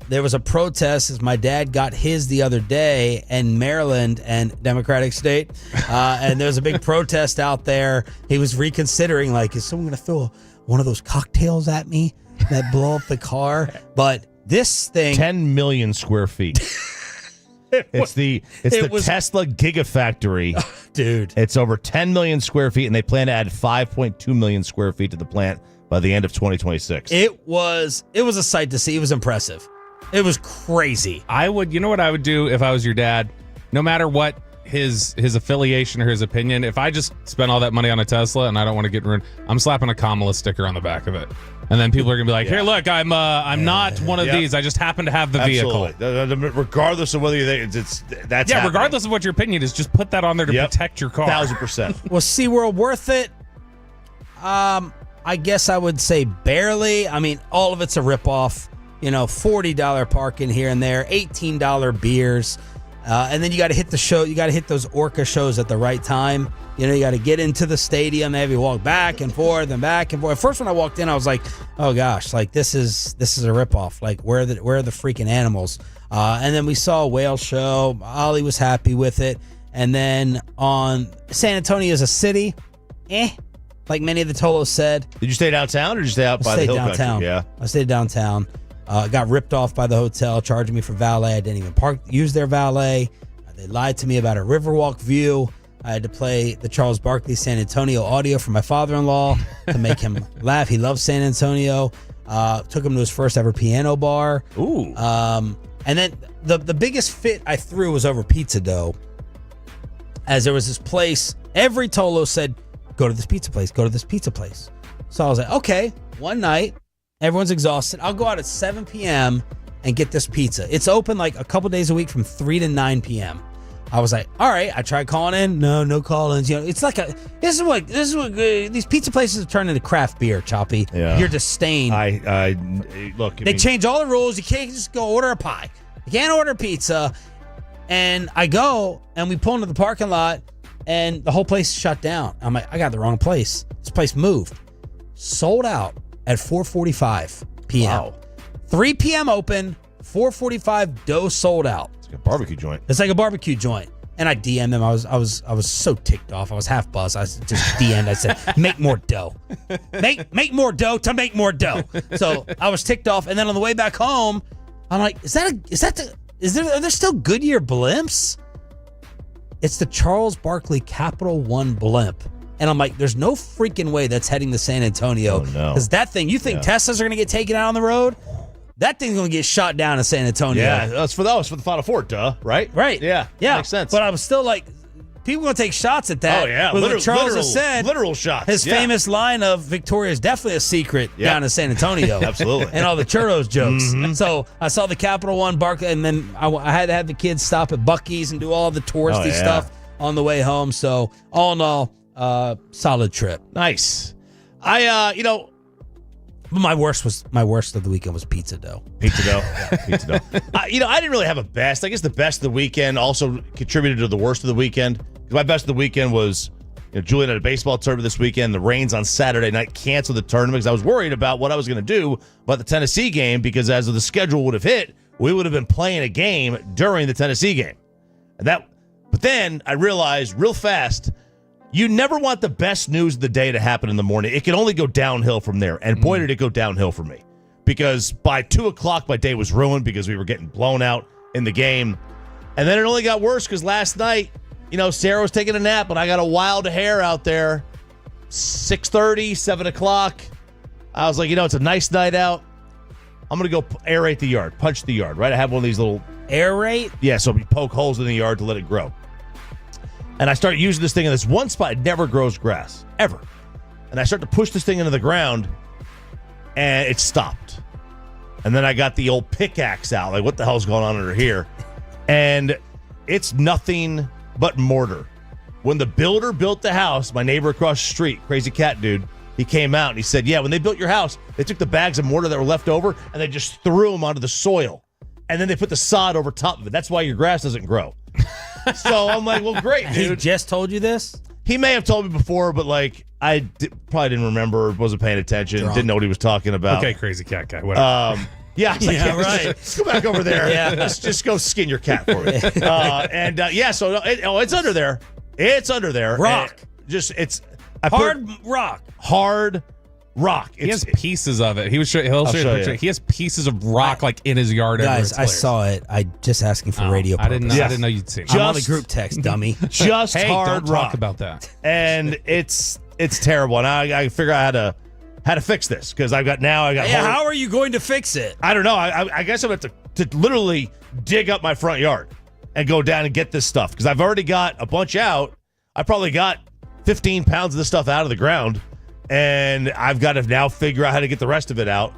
there was a protest as my dad got his the other day in Maryland and Democratic state. And there was a big protest out there. He was reconsidering, like, is someone going to throw one of those cocktails at me that blow up the car? But this thing. 10 million square feet. It's the Tesla Gigafactory. Dude. It's over 10 million square feet, and they plan to add 5.2 million square feet to the plant by the end of 2026. It was a sight to see. It was impressive. It was crazy. You know what I would do if I was your dad? No matter what his affiliation or his opinion, if I just spent all that money on a Tesla and I don't want to get ruined, I'm slapping a Kamala sticker on the back of it. And then people are going to be like, here, look, I'm not one of these. I just happen to have the vehicle. Regardless of whether you think that's happening. Regardless of what your opinion is, just put that on there to protect your car. 1,000%. Was SeaWorld worth it? I guess I would say barely. I mean, all of it's a ripoff. $40 parking here and there, $18 beers. And then you got to hit the show. You got to hit those Orca shows at the right time. You got to get into the stadium. They have you walk back and forth and back and forth. At first, when I walked in, I was like, "Oh gosh, like this is a ripoff. Like where are the freaking animals?" And then we saw a whale show. Ollie was happy with it. And then on San Antonio as a city, like many of the Tolos said. Did you stay downtown or did you stay out by the hill downtown. country? Yeah, I stayed downtown. Got ripped off by the hotel, charging me for valet. I didn't even use their valet. They lied to me about a Riverwalk view. I had to play the Charles Barkley San Antonio audio for my father-in-law to make him laugh. He loves San Antonio. Took him to his first ever piano bar. Ooh. And then the biggest fit I threw was over pizza dough. As there was this place, every Tolo said, go to this pizza place, go to this pizza place. So I was like, okay, one night, everyone's exhausted. I'll go out at 7 p.m. and get this pizza. It's open like a couple days a week from 3 to 9 p.m. I was like, all right. I tried calling in. No call-ins. It's like this is what these pizza places have turned into craft beer, Choppy. Yeah. You're disdained. Look. They change all the rules. You can't just go order a pie. You can't order pizza. And I go and we pull into the parking lot and the whole place is shut down. I'm like, I got the wrong place. This place moved. Sold out at 4:45 p.m. Wow. 3 p.m. open, 4:45 dough sold out. It's like a barbecue joint. It's like a barbecue joint. And I DM'd them. I was so ticked off. I was half buzzed. I just DM'd. I said, make more dough. Make more dough to make more dough. So I was ticked off. And then on the way back home, I'm like, are there still Goodyear blimps? It's the Charles Barkley Capital One blimp. And I'm like, there's no freaking way that's heading to San Antonio. Oh, no. Because that thing, you think Teslas are going to get taken out on the road? That thing's going to get shot down in San Antonio. Yeah, that's for the Final Four, duh, right? Right. Yeah. Makes sense. But I was still like, people going to take shots at that. Oh, yeah. But what Charles has said, literal shots. His famous line of Victoria is definitely a secret down in San Antonio. Absolutely. And all the churros jokes. Mm-hmm. So I saw the Capital One Barkley, and then I had to have the kids stop at Buc-ee's and do all the touristy stuff on the way home. So all in all, solid trip. Nice. My worst of the weekend was pizza dough. Pizza dough. Pizza dough. I didn't really have a best. I guess the best of the weekend also contributed to the worst of the weekend. My best of the weekend was Julian had a baseball tournament this weekend. The Rains on Saturday night canceled the tournament because I was worried about what I was going to do about the Tennessee game because as the schedule would have hit, we would have been playing a game during the Tennessee game. But then I realized real fast, you never want the best news of the day to happen in the morning. It can only go downhill from there. And boy, did it go downhill for me. Because by 2 o'clock, my day was ruined because we were getting blown out in the game. And then it only got worse because last night, Sarah was taking a nap, and I got a wild hair out there. 6:30, 7 o'clock. I was like, it's a nice night out. I'm going to go aerate the yard, punch the yard, right? I have one of these little... Aerate? Yeah, so we poke holes in the yard to let it grow. And I start using this thing in this one spot. It never grows grass, ever. And I start to push this thing into the ground, and it stopped. And then I got the old pickaxe out. Like, what the hell's going on under here? And it's nothing but mortar. When the builder built the house, my neighbor across the street, crazy cat dude, he came out and he said, yeah, when they built your house, they took the bags of mortar that were left over and they just threw them onto the soil. And then they put the sod over top of it. That's why your grass doesn't grow. So I'm like, well, great, dude. He just told you this? He may have told me before, but probably didn't remember, wasn't paying attention, didn't know what he was talking about. Okay, crazy cat guy, whatever. Yeah, I was like, right. Let's go back over there. Yeah. Let's just go skin your cat for me. So it's under there. It's under there. Rock. Hard rock. He has pieces of it. He'll show you a picture. He has pieces of rock in his yard. Guys, I saw it. I just asking for radio purposes. I didn't know you'd seen it. I'm on the group text, dummy. Just hard don't rock. talk about that. And it's terrible. And I figure out how to fix this because I got. How are you going to fix it? I don't know. I guess I'm going to have to literally dig up my front yard and go down and get this stuff because I've already got a bunch out. I probably got 15 pounds of this stuff out of the ground. and I've got to now figure out how to get the rest of it out.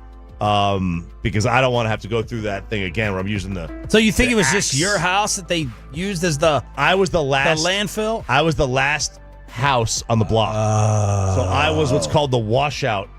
Because I don't want to have to go through that thing again where I'm using the. So you think it was axe. just your house that they used as the? I was the last landfill. I was the last house on the block, so I was what's called the washout.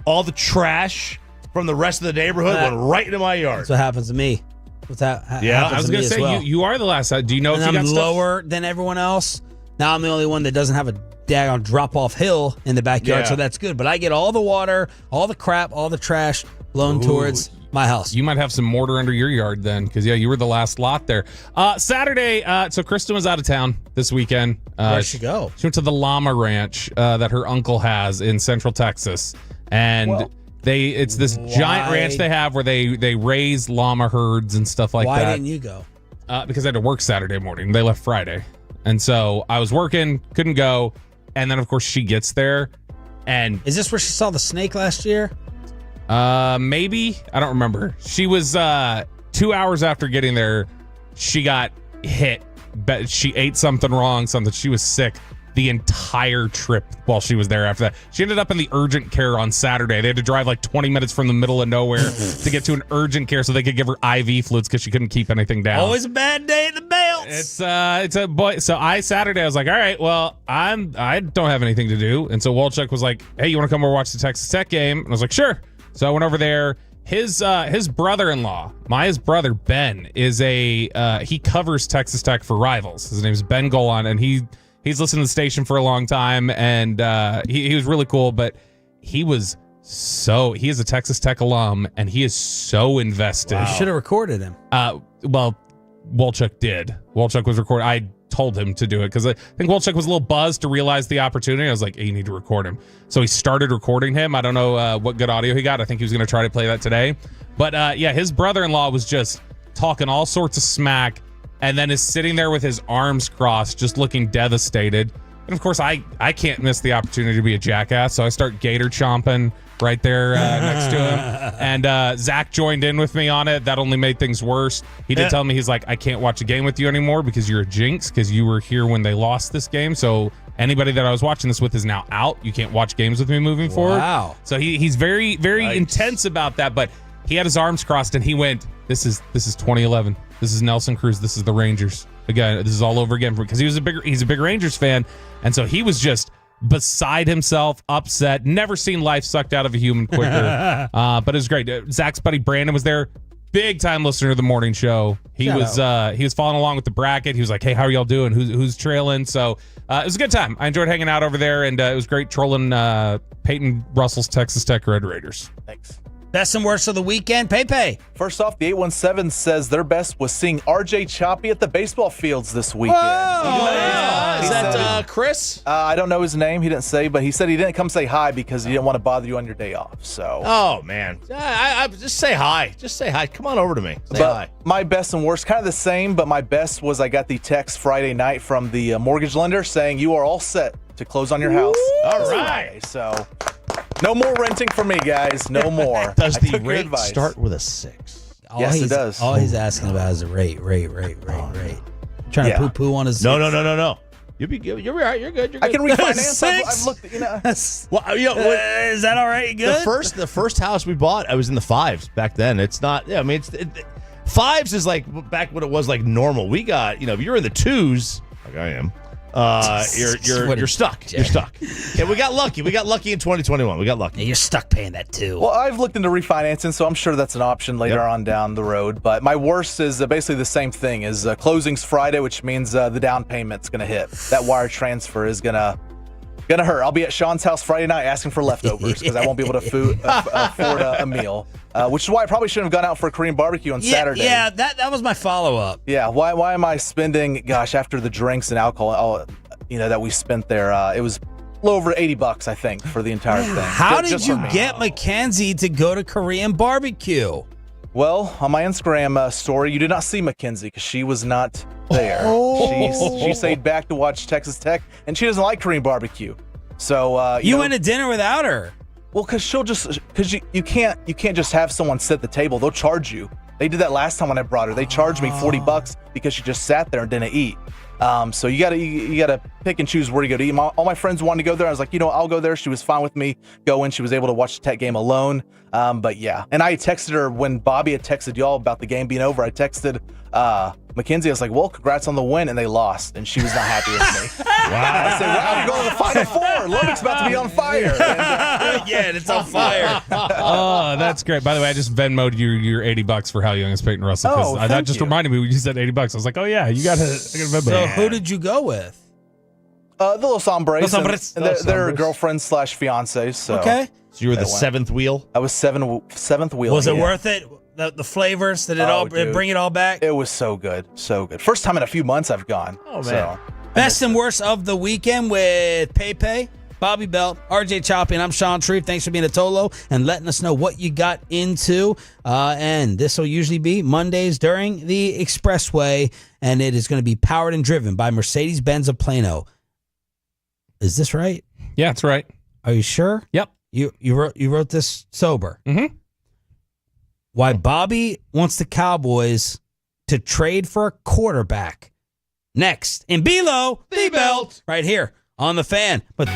All the trash from the rest of the neighborhood went right into my yard. That's what happens to me. What's that? Yeah, I was going to say well. you are the last. Do you know and if you I'm got lower than everyone else? Now I'm the only one that doesn't have a daggone drop-off hill in the backyard, so that's good. But I get all the water, all the crap, all the trash blown towards my house. You might have some mortar under your yard then, because you were the last lot there. Saturday, so Kristen was out of town this weekend. Where'd she go? She went to the llama ranch that her uncle has in Central Texas, and it's this giant ranch they have where they raise llama herds and stuff like that. Why didn't you go? Because I had to work Saturday morning. They left Friday, and so I was working, couldn't go, and then of course she gets there, and is this where she saw the snake last year? Maybe. I don't remember. She was 2 hours after getting there, she got hit. She ate something wrong, she was sick the entire trip while she was there after that. She ended up in the urgent care on Saturday. They had to drive like 20 minutes from the middle of nowhere to get to an urgent care so they could give her IV fluids because she couldn't keep anything down. Always a bad day at the belts. It's a boy. So Saturday I was like, all right, well, I don't have anything to do. And so Walchuk was like, hey, you want to come over watch the Texas Tech game? And I was like, sure. So I went over there. His brother-in-law, Maya's brother, Ben, is he covers Texas Tech for Rivals. His name's Ben Golan, and he's listened to the station for a long time, and he was really cool, but he is a Texas Tech alum, and he is so invested. Wow. You should have recorded him. Well, Walchuk did. Walchuk was recording. I told him to do it because I think Walchuk was a little buzzed to realize the opportunity. I was like, hey, you need to record him. So he started recording him. I don't know what good audio he got. I think he was going to try to play that today. But his brother-in-law was just talking all sorts of smack and then is sitting there with his arms crossed, just looking devastated. And of course, I can't miss the opportunity to be a jackass. So I start gator chomping right there next to him. And Zach joined in with me on it. That only made things worse. He did tell me, he's like, I can't watch a game with you anymore because you're a jinx because you were here when they lost this game. So anybody that I was watching this with is now out. You can't watch games with me moving forward. Wow. So he's very, very intense about that. But he had his arms crossed and he went, this is 2011. This is Nelson Cruz. This is the Rangers. Again, this is all over again because he's a big Rangers fan. And so he was just beside himself, upset, never seen life sucked out of a human quicker. But it was great. Zach's buddy Brandon was there, big time listener to the morning show. He was following along with the bracket. He was like, hey, how are y'all doing? Who's trailing? So it was a good time. I enjoyed hanging out over there, and it was great trolling Peyton Russell's Texas Tech Red Raiders. Thanks. Best and worst of the weekend, Pepe. First off, the 817 says their best was seeing RJ Choppy at the baseball fields this weekend. Is that Chris? I don't know his name. He didn't say, but he said he didn't come say hi because he didn't want to bother you on your day off. So. Oh man, I just say hi. Just say hi. Come on over to me. Say hi. My best and worst, kind of the same, but my best was I got the text Friday night from the mortgage lender saying you are all set to close on your house. All right. So. No more renting for me, guys. No more. Does the rate start with a 6? Yes, it does. All he's asking about is a rate. Trying to poo-poo on his... No. You'll be good. You're right. You're good. I can refinance. I've looked, is that all right? Good? The first house we bought, I was in the 5s back then. It's not... Yeah, I mean, 5s is like back when it was like normal. We got, if you're in the 2s, like I am, you're stuck. You're stuck. Yeah, we got lucky. We got lucky in 2021. We got lucky. Yeah, you're stuck paying that too. Well, I've looked into refinancing, so I'm sure that's an option later on down the road. But my worst is basically the same thing. Is closing's Friday, which means the down payment's going to hit. That wire transfer is gonna hurt. I'll be at Sean's house Friday night asking for leftovers because I won't be able to afford a meal. Which is why I probably shouldn't have gone out for a Korean barbecue on Saturday. Yeah, that was my follow-up. Yeah, why am I spending, after the drinks and alcohol, that we spent there, it was a little over $80, I think, for the entire thing. How did you get Mackenzie to go to Korean barbecue? Well, on my Instagram story, you did not see Mackenzie because she was not there. She stayed back to watch Texas Tech, and she doesn't like Korean barbecue. So you went to dinner without her. Well, because you can't just have someone sit at the table. They'll charge you. They did that last time when I brought her. They charged me $40 because she just sat there and didn't eat. So you gotta pick and choose where you go to eat. All my friends wanted to go there. I was like, I'll go there. She was fine with me going. She was able to watch the Tech game alone. But yeah, and I texted her when Bobby had texted y'all about the game being over. I texted Mackenzie. I was like, well, congrats on the win, and they lost, and she was not happy with me. Wow. I said, wow, you're going to the Final Four. Lubbock's about to be on fire. Yeah, and it's on fire. Oh, that's great. By the way, I just Venmo'd you your $80 for How Young is Peyton Russell. Oh, That just reminded me when you said $80. I was like, oh yeah, I got to Venmo. So who did you go with? The Los Hombres. Los Hombres. And their girlfriends / fiancés. So. Okay. So you were the seventh wheel? I was seventh wheel. Was it worth it? The flavors? Did it bring it all back? It was so good. So good. First time in a few months I've gone. Oh, man. So, Best and worst of the weekend with Pepe, Bobby Belt, RJ Choppy, and I'm Sean Shreve. Thanks for being a Tolo and letting us know what you got into. And this will usually be Mondays during the Expressway, and it is going to be powered and driven by Mercedes-Benz of Plano. Is this right? Yeah, that's right. Are you sure? Yep. You wrote this sober. Mm-hmm. Why Bobby wants the Cowboys to trade for a quarterback. Next, in Below the Belt, right here on The Fan. But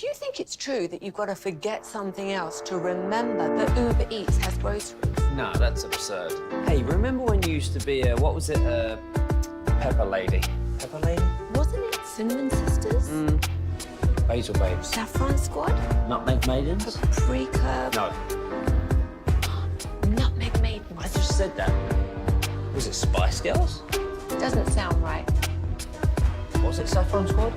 Do you think it's true that you've got to forget something else to remember that Uber Eats has groceries? No, that's absurd. Hey, remember when you used to be what was it, Pepper Lady? Pepper Lady? Wasn't it Cinnamon Sisters? Basil Babes. Saffron Squad? Nutmeg Maidens? Paprika? No. Nutmeg Maidens. I just said that. Was it Spice Girls? Doesn't sound right. Was it Saffron Squad?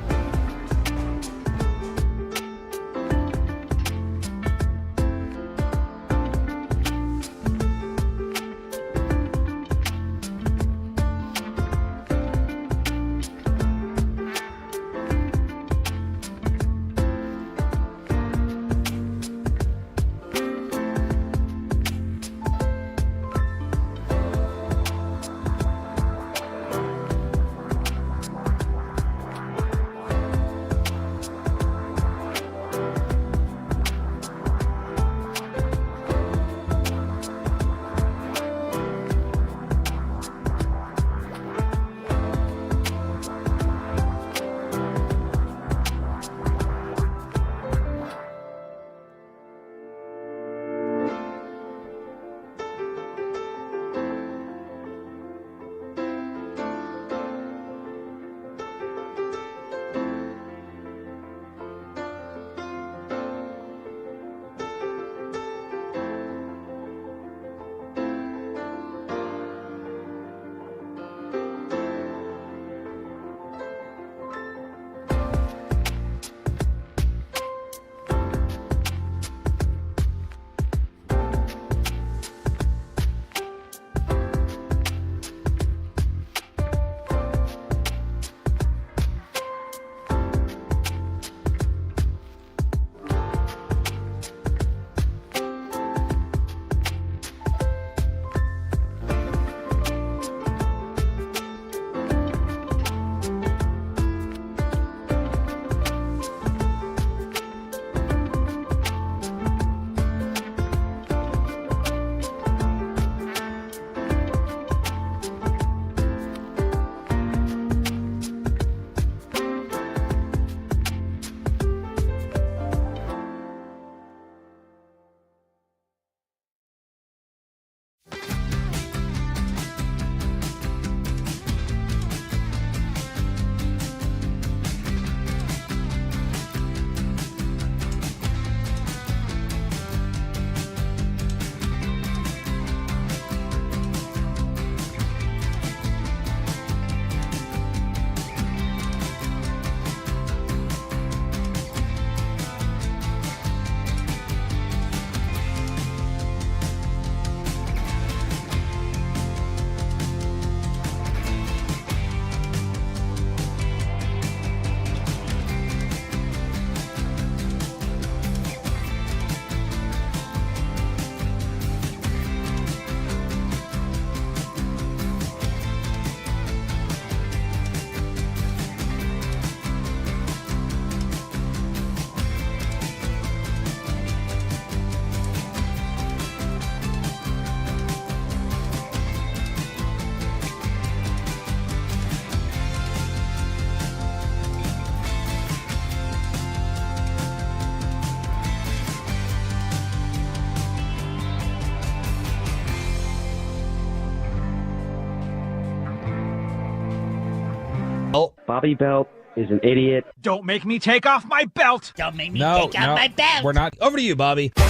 Bobby Belt is an idiot. Don't make me take off my belt. Don't make me take off my belt. We're not. Over to you, Bobby. What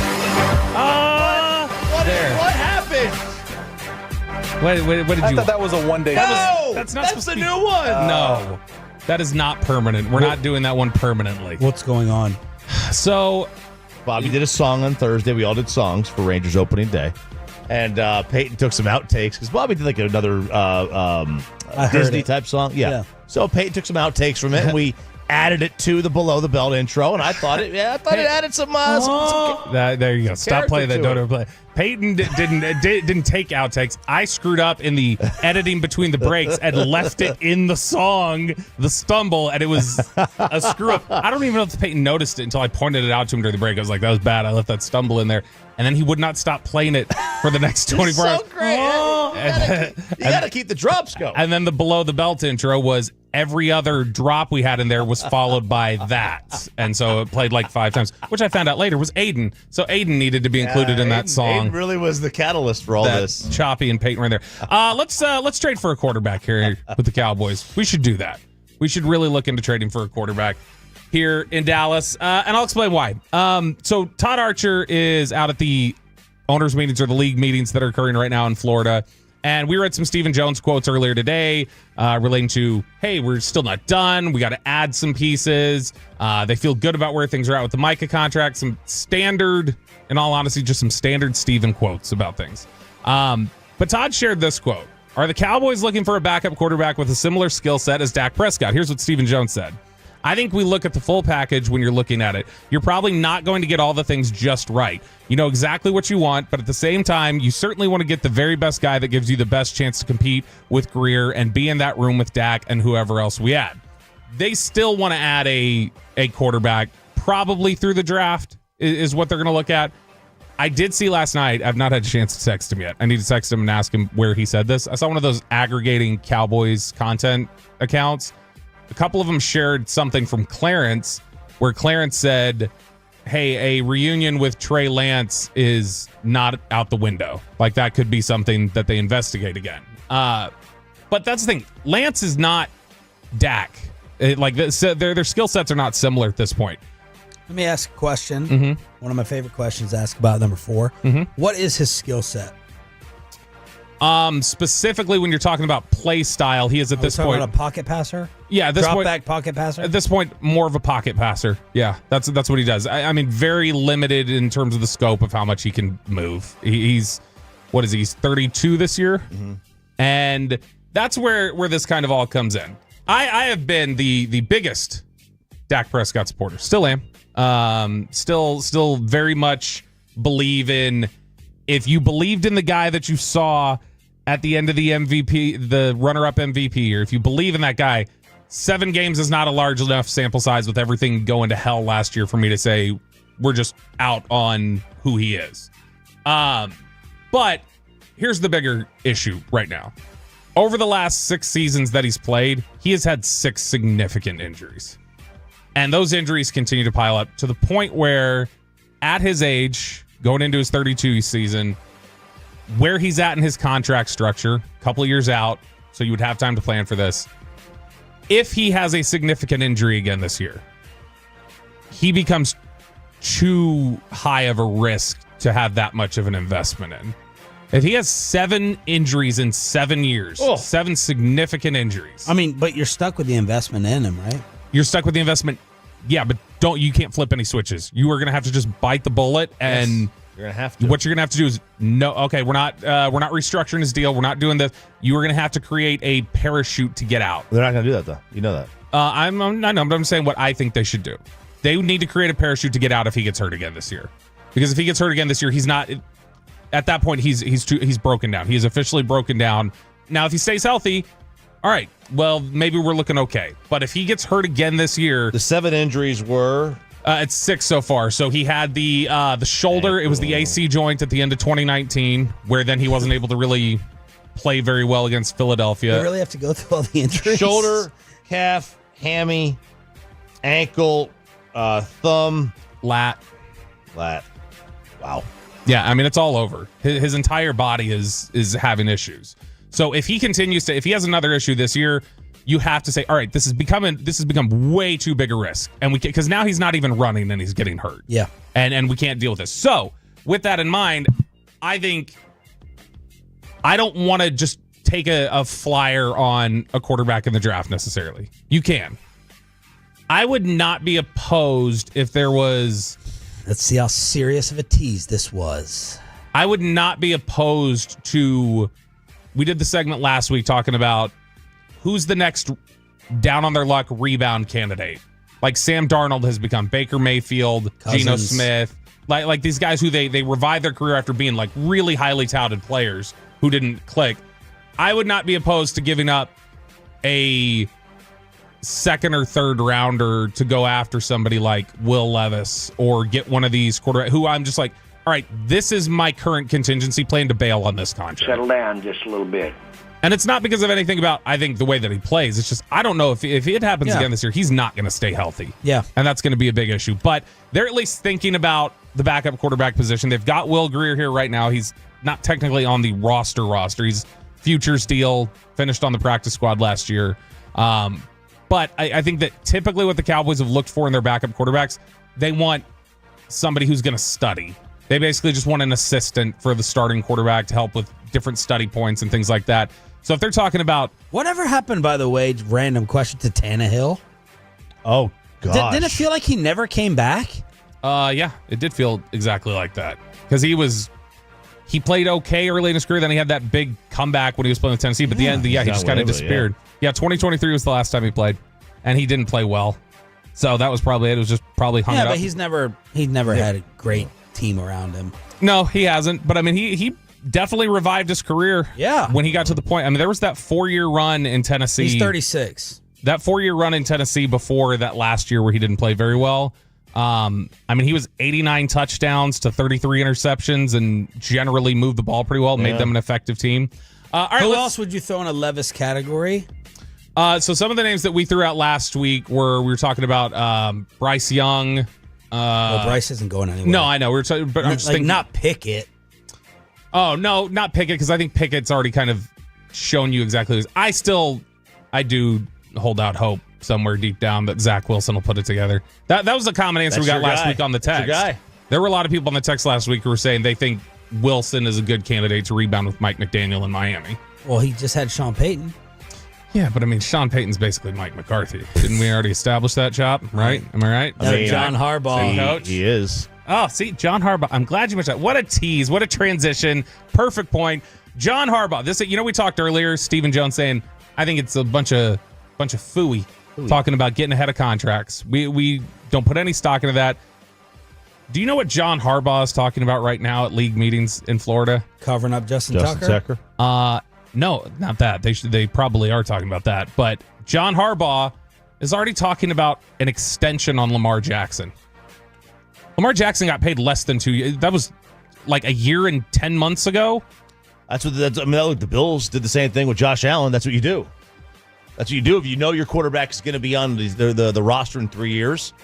happened? What did you? I thought that was a one-day. That's the new one. No, that is not permanent. We're not doing that one permanently. What's going on? So, Bobby did a song on Thursday. We all did songs for Rangers opening day. And Peyton took some outtakes because Bobby did like another Disney-type song. Yeah. So Peyton took some outtakes from it, and we added it to the Below the Belt intro, and I thought it added some there you go. Stop playing that. Don't play. Peyton didn't take outtakes. I screwed up in the editing between the breaks and left it in the song, the stumble, and it was a screw up. I don't even know if Peyton noticed it until I pointed it out to him during the break. I was like, that was bad. I left that stumble in there. And then he would not stop playing it for the next 24 hours. So great. You got to keep the drops going. And then the Below the Belt intro was every other drop we had in there was followed by that. And so it played like 5 times, which I found out later was Aiden. So Aiden needed to be included in that song. Aiden really was the catalyst for all this. Choppy and Peyton were in there. Let's trade for a quarterback here with the Cowboys. We should do that. We should really look into trading for a quarterback here in Dallas, and I'll explain why. So Todd Archer is out at the owners' meetings or the league meetings that are occurring right now in Florida, and we read some Stephen Jones quotes earlier today relating to, hey, we're still not done. We got to add some pieces. They feel good about where things are at with the Micah contract. Some standard, in all honesty, just some standard Stephen quotes about things. But Todd shared this quote. Are the Cowboys looking for a backup quarterback with a similar skill set as Dak Prescott? Here's what Stephen Jones said. I think we look at the full package when you're looking at it. You're probably not going to get all the things just right. You know exactly what you want, but at the same time, you certainly want to get the very best guy that gives you the best chance to compete with Greer and be in that room with Dak and whoever else we add. They still want to add a quarterback, probably through the draft is what they're going to look at. I did see last night, I've not had a chance to text him yet. I need to text him and ask him where he said this. I saw one of those aggregating Cowboys content accounts. A couple of them shared something from Clarence where Clarence said, hey, a reunion with Trey Lance is not out the window. Like that could be something that they investigate again. But that's the thing. Lance is not Dak. Their skill sets are not similar at this point. Let me ask a question. One of my favorite questions to ask about number 4. What is his skill set? Specifically when you're talking about play style, he is at this point a pocket passer. Yeah, at this drop point, back pocket passer. At this point, more of a pocket passer. Yeah, that's what he does. I mean, very limited in terms of the scope of how much he can move. He's 32 this year, and that's where this kind of all comes in. I have been the biggest Dak Prescott supporter. Still am. Still very much believe in. If you believed in the guy that you saw at the end of the MVP, the runner-up MVP year, if you believe in that guy, 7 games is not a large enough sample size with everything going to hell last year for me to say we're just out on who he is. But here's the bigger issue right now. Over the last 6 seasons that he's played, he has had 6 significant injuries. And those injuries continue to pile up to the point where at his age, going into his 32 season, where he's at in his contract structure, a couple of years out, so you would have time to plan for this. If he has a significant injury again this year, he becomes too high of a risk to have that much of an investment in. If he has 7 injuries in 7 years, 7 significant injuries. I mean, but you're stuck with the investment in him, right? You're stuck with the investment. Yeah, but you can't flip any switches. You are going to have to just bite the bullet, and you're going to have to. What you're going to have to do is we're not restructuring his deal. We're not doing this. You are going to have to create a parachute to get out. They're not going to do that though. You know that. I know, but I'm saying what I think they should do. They need to create a parachute to get out if he gets hurt again this year. Because if he gets hurt again this year, he's not. At that point, he's broken down. He is officially broken down. Now, if he stays healthy, all right, well, maybe we're looking okay. But if he gets hurt again this year... The 7 injuries were... It's 6 so far. So he had the shoulder. It was the AC joint at the end of 2019, where then he wasn't able to really play very well against Philadelphia. You really have to go through all the injuries? Shoulder, calf, hammy, ankle, thumb. Lat. Wow. Yeah, I mean, it's all over. His entire body is having issues. So if he continues if he has another issue this year, you have to say, all right, this has become way too big a risk, and because now he's not even running and he's getting hurt. Yeah, and we can't deal with this. So with that in mind, I think I don't want to just take a flyer on a quarterback in the draft necessarily. You can. I would not be opposed if there was. Let's see how serious of a tease this was. I would not be opposed to. We did the segment last week talking about who's the next down on their luck rebound candidate. Like Sam Darnold has become Baker Mayfield, Geno Smith, like these guys who they revived their career after being like really highly touted players who didn't click. I would not be opposed to giving up a second or third rounder to go after somebody like Will Levis or get one of these quarterbacks who I'm just like, all right, this is my current contingency plan to bail on this contract. Settle down just a little bit. And it's not because of anything about, I think, the way that he plays. It's just, I don't know if it happens again this year, he's not going to stay healthy. Yeah. And that's going to be a big issue. But they're at least thinking about the backup quarterback position. They've got Will Greer here right now. He's not technically on the roster. He's futures deal, finished on the practice squad last year. But I think that typically what the Cowboys have looked for in their backup quarterbacks, they want somebody who's going to study. They basically just want an assistant for the starting quarterback to help with different study points and things like that. So if they're talking about... Whatever happened, by the way, random question, to Tannehill? Oh, gosh. Didn't it feel like he never came back? Yeah, it did feel exactly like that. Because he played okay early in his career, then he had that big comeback when he was playing with Tennessee, but at the end, he just kind of disappeared. Yeah, 2023 was the last time he played, and he didn't play well. So that was probably it. It was just probably hung up. Yeah, but he's never had a great team around him. No, he hasn't. But I mean, he definitely revived his career. Yeah. When he got to the point. I mean, there was that 4-year run in Tennessee. He's 36. That 4-year run in Tennessee before that last year where he didn't play very well. I mean, he was 89 touchdowns to 33 interceptions and generally moved the ball pretty well, made them an effective team. All right, Who else would you throw in a Levis category? So some of the names that we threw out last week we were talking about Bryce Young. Bryce isn't going anywhere. No, I know. We're talking, but I'm just thinking, not Pickett. Oh no, not Pickett, because I think Pickett's already kind of shown you exactly. I do hold out hope somewhere deep down that Zach Wilson will put it together. That was the common answer we got last week on the text. There were a lot of people on the text last week who were saying they think Wilson is a good candidate to rebound with Mike McDaniel in Miami. Well, he just had Sean Payton. Yeah, but I mean, Sean Payton's basically Mike McCarthy. Didn't we already establish that, Chop? Right? Am I right? I mean, John Harbaugh. Coach? He is. Oh, see, John Harbaugh. I'm glad you mentioned that. What a tease. What a transition. Perfect point. John Harbaugh. We talked earlier, Stephen Jones saying, I think it's a bunch of phooey talking about getting ahead of contracts. We don't put any stock into that. Do you know what John Harbaugh is talking about right now at league meetings in Florida? Covering up Justin Tucker? No, not that. They probably are talking about that. But John Harbaugh is already talking about an extension on Lamar Jackson. Lamar Jackson got paid less than 2 years. That was like a year and 10 months ago. The Bills did the same thing with Josh Allen. That's what you do. That's what you do. If you know your quarterback is going to be on the roster in 3 years,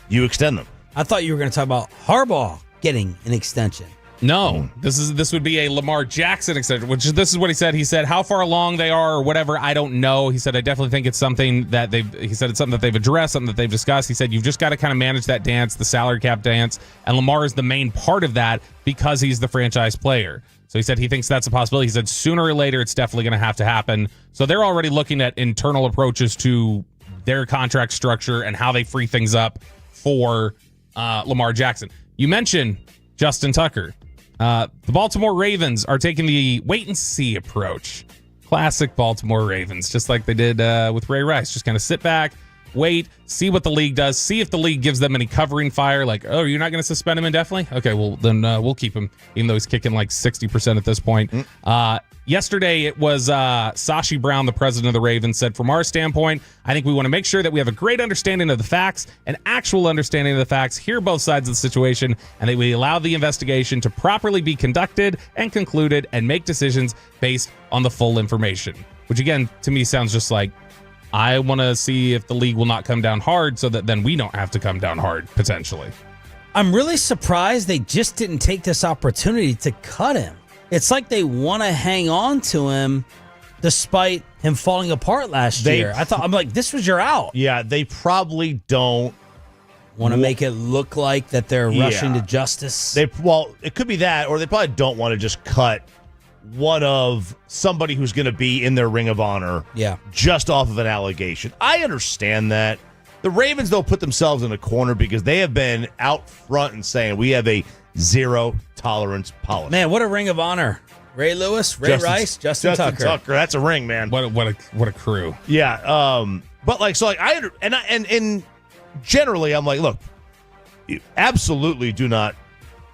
you extend them. I thought you were going to talk about Harbaugh getting an extension. No, this would be a Lamar Jackson extension, this is what he said. He said how far along they are or whatever, I don't know. He said, I definitely think it's something that it's something that they've addressed, something that they've discussed. He said, you've just got to kind of manage that dance, the salary cap dance, and Lamar is the main part of that because he's the franchise player. So he said he thinks that's a possibility. He said sooner or later it's definitely going to have to happen. So they're already looking at internal approaches to their contract structure and how they free things up for Lamar Jackson. You mentioned Justin Tucker. The Baltimore Ravens are taking the wait-and-see approach. Classic Baltimore Ravens, just like they did with Ray Rice. Just kind of sit back, wait, see what the league does, see if the league gives them any covering fire, like, oh, you're not going to suspend him indefinitely? Okay, well, then we'll keep him, even though he's kicking like 60% at this point. Yesterday, it was Sashi Brown, the president of the Ravens, said, from our standpoint, I think we want to make sure that we have a great understanding of the facts, an actual understanding of the facts, hear both sides of the situation, and that we allow the investigation to properly be conducted and concluded and make decisions based on the full information. Which, again, to me sounds just like, I want to see if the league will not come down hard so that then we don't have to come down hard, potentially. I'm really surprised they just didn't take this opportunity to cut him. It's like they want to hang on to him despite him falling apart last year. I'm like, this was your out. Yeah, they probably don't want to make it look like that they're rushing to justice. Well, it could be that, or they probably don't want to just cut one of somebody who's going to be in their Ring of Honor just off of an allegation. I understand that. The Ravens, though, put themselves in a corner because they have been out front and saying we have a zero-tolerance policy. Man, what a Ring of Honor. Ray Lewis, Ray Rice, Justin Tucker. That's a ring, man. What a crew. Yeah. But and generally, I'm like, look, you absolutely do not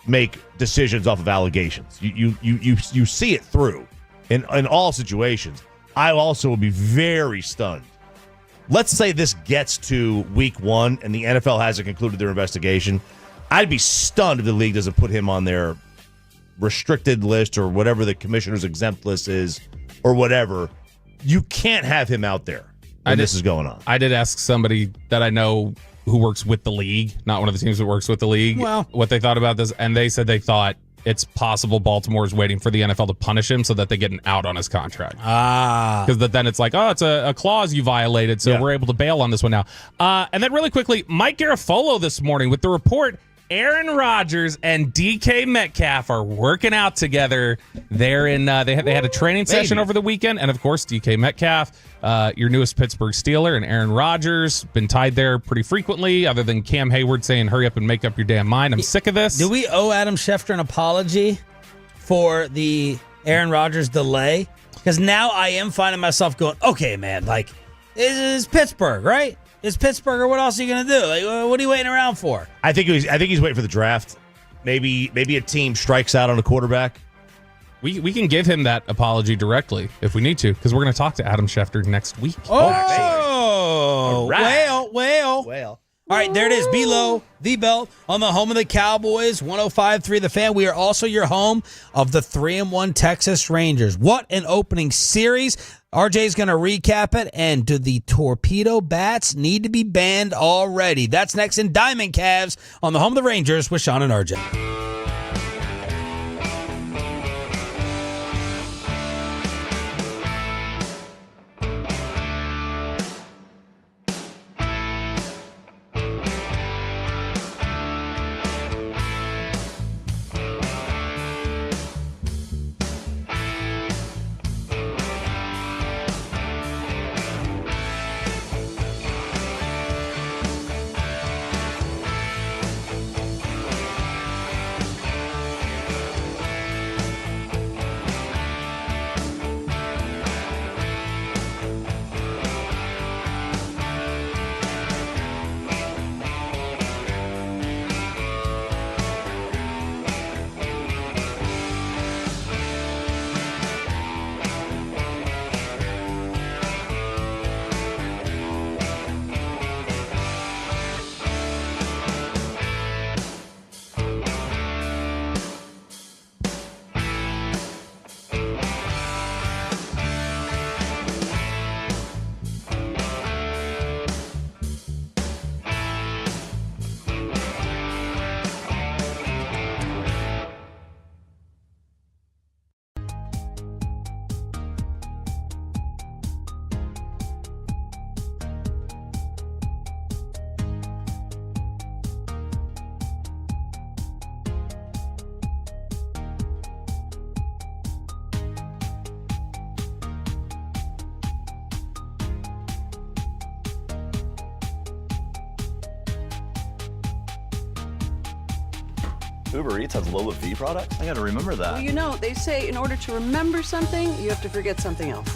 make decisions off of allegations. You see it through in all situations. I also will be very stunned. Let's say this gets to week 1 and the NFL hasn't concluded their investigation. I'd be stunned if the league doesn't put him on their restricted list or whatever the commissioner's exempt list is or whatever. You can't have him out there when this is going on. I did ask somebody that I know who works with the league, not one of the teams that works with the league, what they thought about this, and they said they thought it's possible Baltimore is waiting for the NFL to punish him so that they get an out on his contract. Because then it's like, it's a clause you violated, so we're able to bail on this one now. And then really quickly, Mike Garafolo this morning with the report, Aaron Rodgers and DK Metcalf are working out together. They're in. They had a training session over the weekend, and of course, DK Metcalf, your newest Pittsburgh Steeler, and Aaron Rodgers been tied there pretty frequently. Other than Cam Hayward saying, "Hurry up and make up your damn mind." I'm sick of this. Do we owe Adam Schefter an apology for the Aaron Rodgers delay? Because now I am finding myself going, okay, man, like this is Pittsburgh, right? It's Pittsburgh, or what else are you going to do? Like, what are you waiting around for? I think he's waiting for the draft. Maybe a team strikes out on a quarterback. We can give him that apology directly if we need to, because we're going to talk to Adam Schefter next week. Oh, right. well. All right, there it is. Below the belt on the home of the Cowboys, 105.3 The Fan. We are also your home of the 3-1 Texas Rangers. What an opening series. RJ's going to recap it. And do the torpedo bats need to be banned already? That's next in Diamond Calves on the home of the Rangers with Sean and RJ. Uber Eats has low fee products? I gotta remember that. Well, you know, they say in order to remember something, you have to forget something else.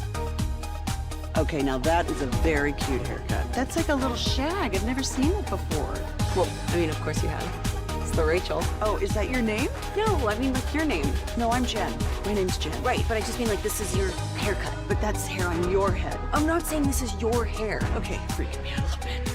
Okay, now that is a very cute haircut. That's like a little shag. I've never seen it before. Well, I mean, of course you have. It's the Rachel. Oh, is that your name? No, I mean like your name. No, I'm Jen. My name's Jen. Right, but I just mean like this is your haircut. But that's hair on your head. I'm not saying this is your hair. Okay, freaking me out a little bit.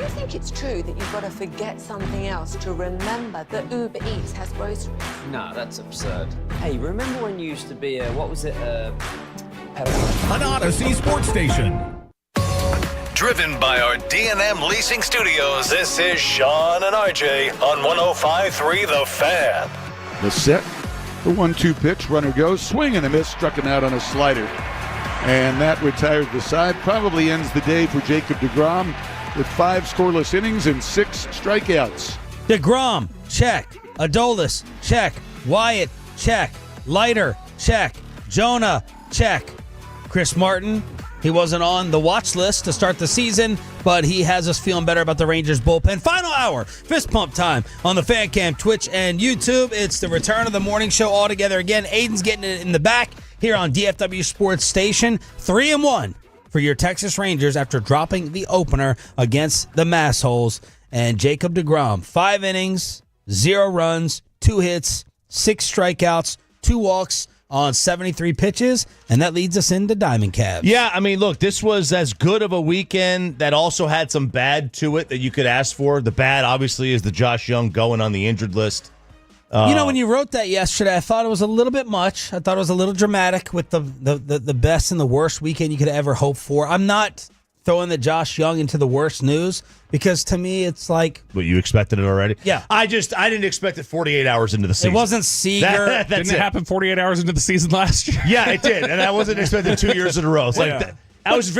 Do you think it's true that you've got to forget something else to remember that Uber Eats has groceries? No, that's absurd. Hey, remember when you used to be a, what was it, An Odyssey sports station. Driven by our D&M Leasing Studios, this is Sean and RJ on 105.3 The Fan. The set, the 1-2 pitch, runner goes, swing and a miss, struck him out on a slider. And that retires the side, probably ends the day for Jacob deGrom with 5 scoreless innings and 6 strikeouts. deGrom, check. Adolis, check. Wyatt, check. Leiter, check. Jonah, check. Chris Martin, he wasn't on the watch list to start the season, but he has us feeling better about the Rangers bullpen. Final hour, fist pump time on the Fan Cam, Twitch, and YouTube. It's the return of the morning show all together again. Aiden's getting it in the back here on DFW Sports Station. 3-1 for your Texas Rangers after dropping the opener against the Massholes. And Jacob deGrom, 5 innings, 0 runs, 2 hits, 6 strikeouts, 2 walks on 73 pitches, and that leads us into Diamond Cabs. Yeah, I mean, look, this was as good of a weekend that also had some bad to it that you could ask for. The bad, obviously, is the Josh Young going on the injured list. When you wrote that yesterday, I thought it was a little bit much. I thought it was a little dramatic with the best and the worst weekend you could ever hope for. I'm not throwing the Josh Young into the worst news because to me it's like... But you expected it already? Yeah. I didn't expect it 48 hours into the season. It wasn't Seager. Didn't it happen 48 hours into the season last year? Yeah, it did. And I wasn't expecting 2 years in a row. It's like I was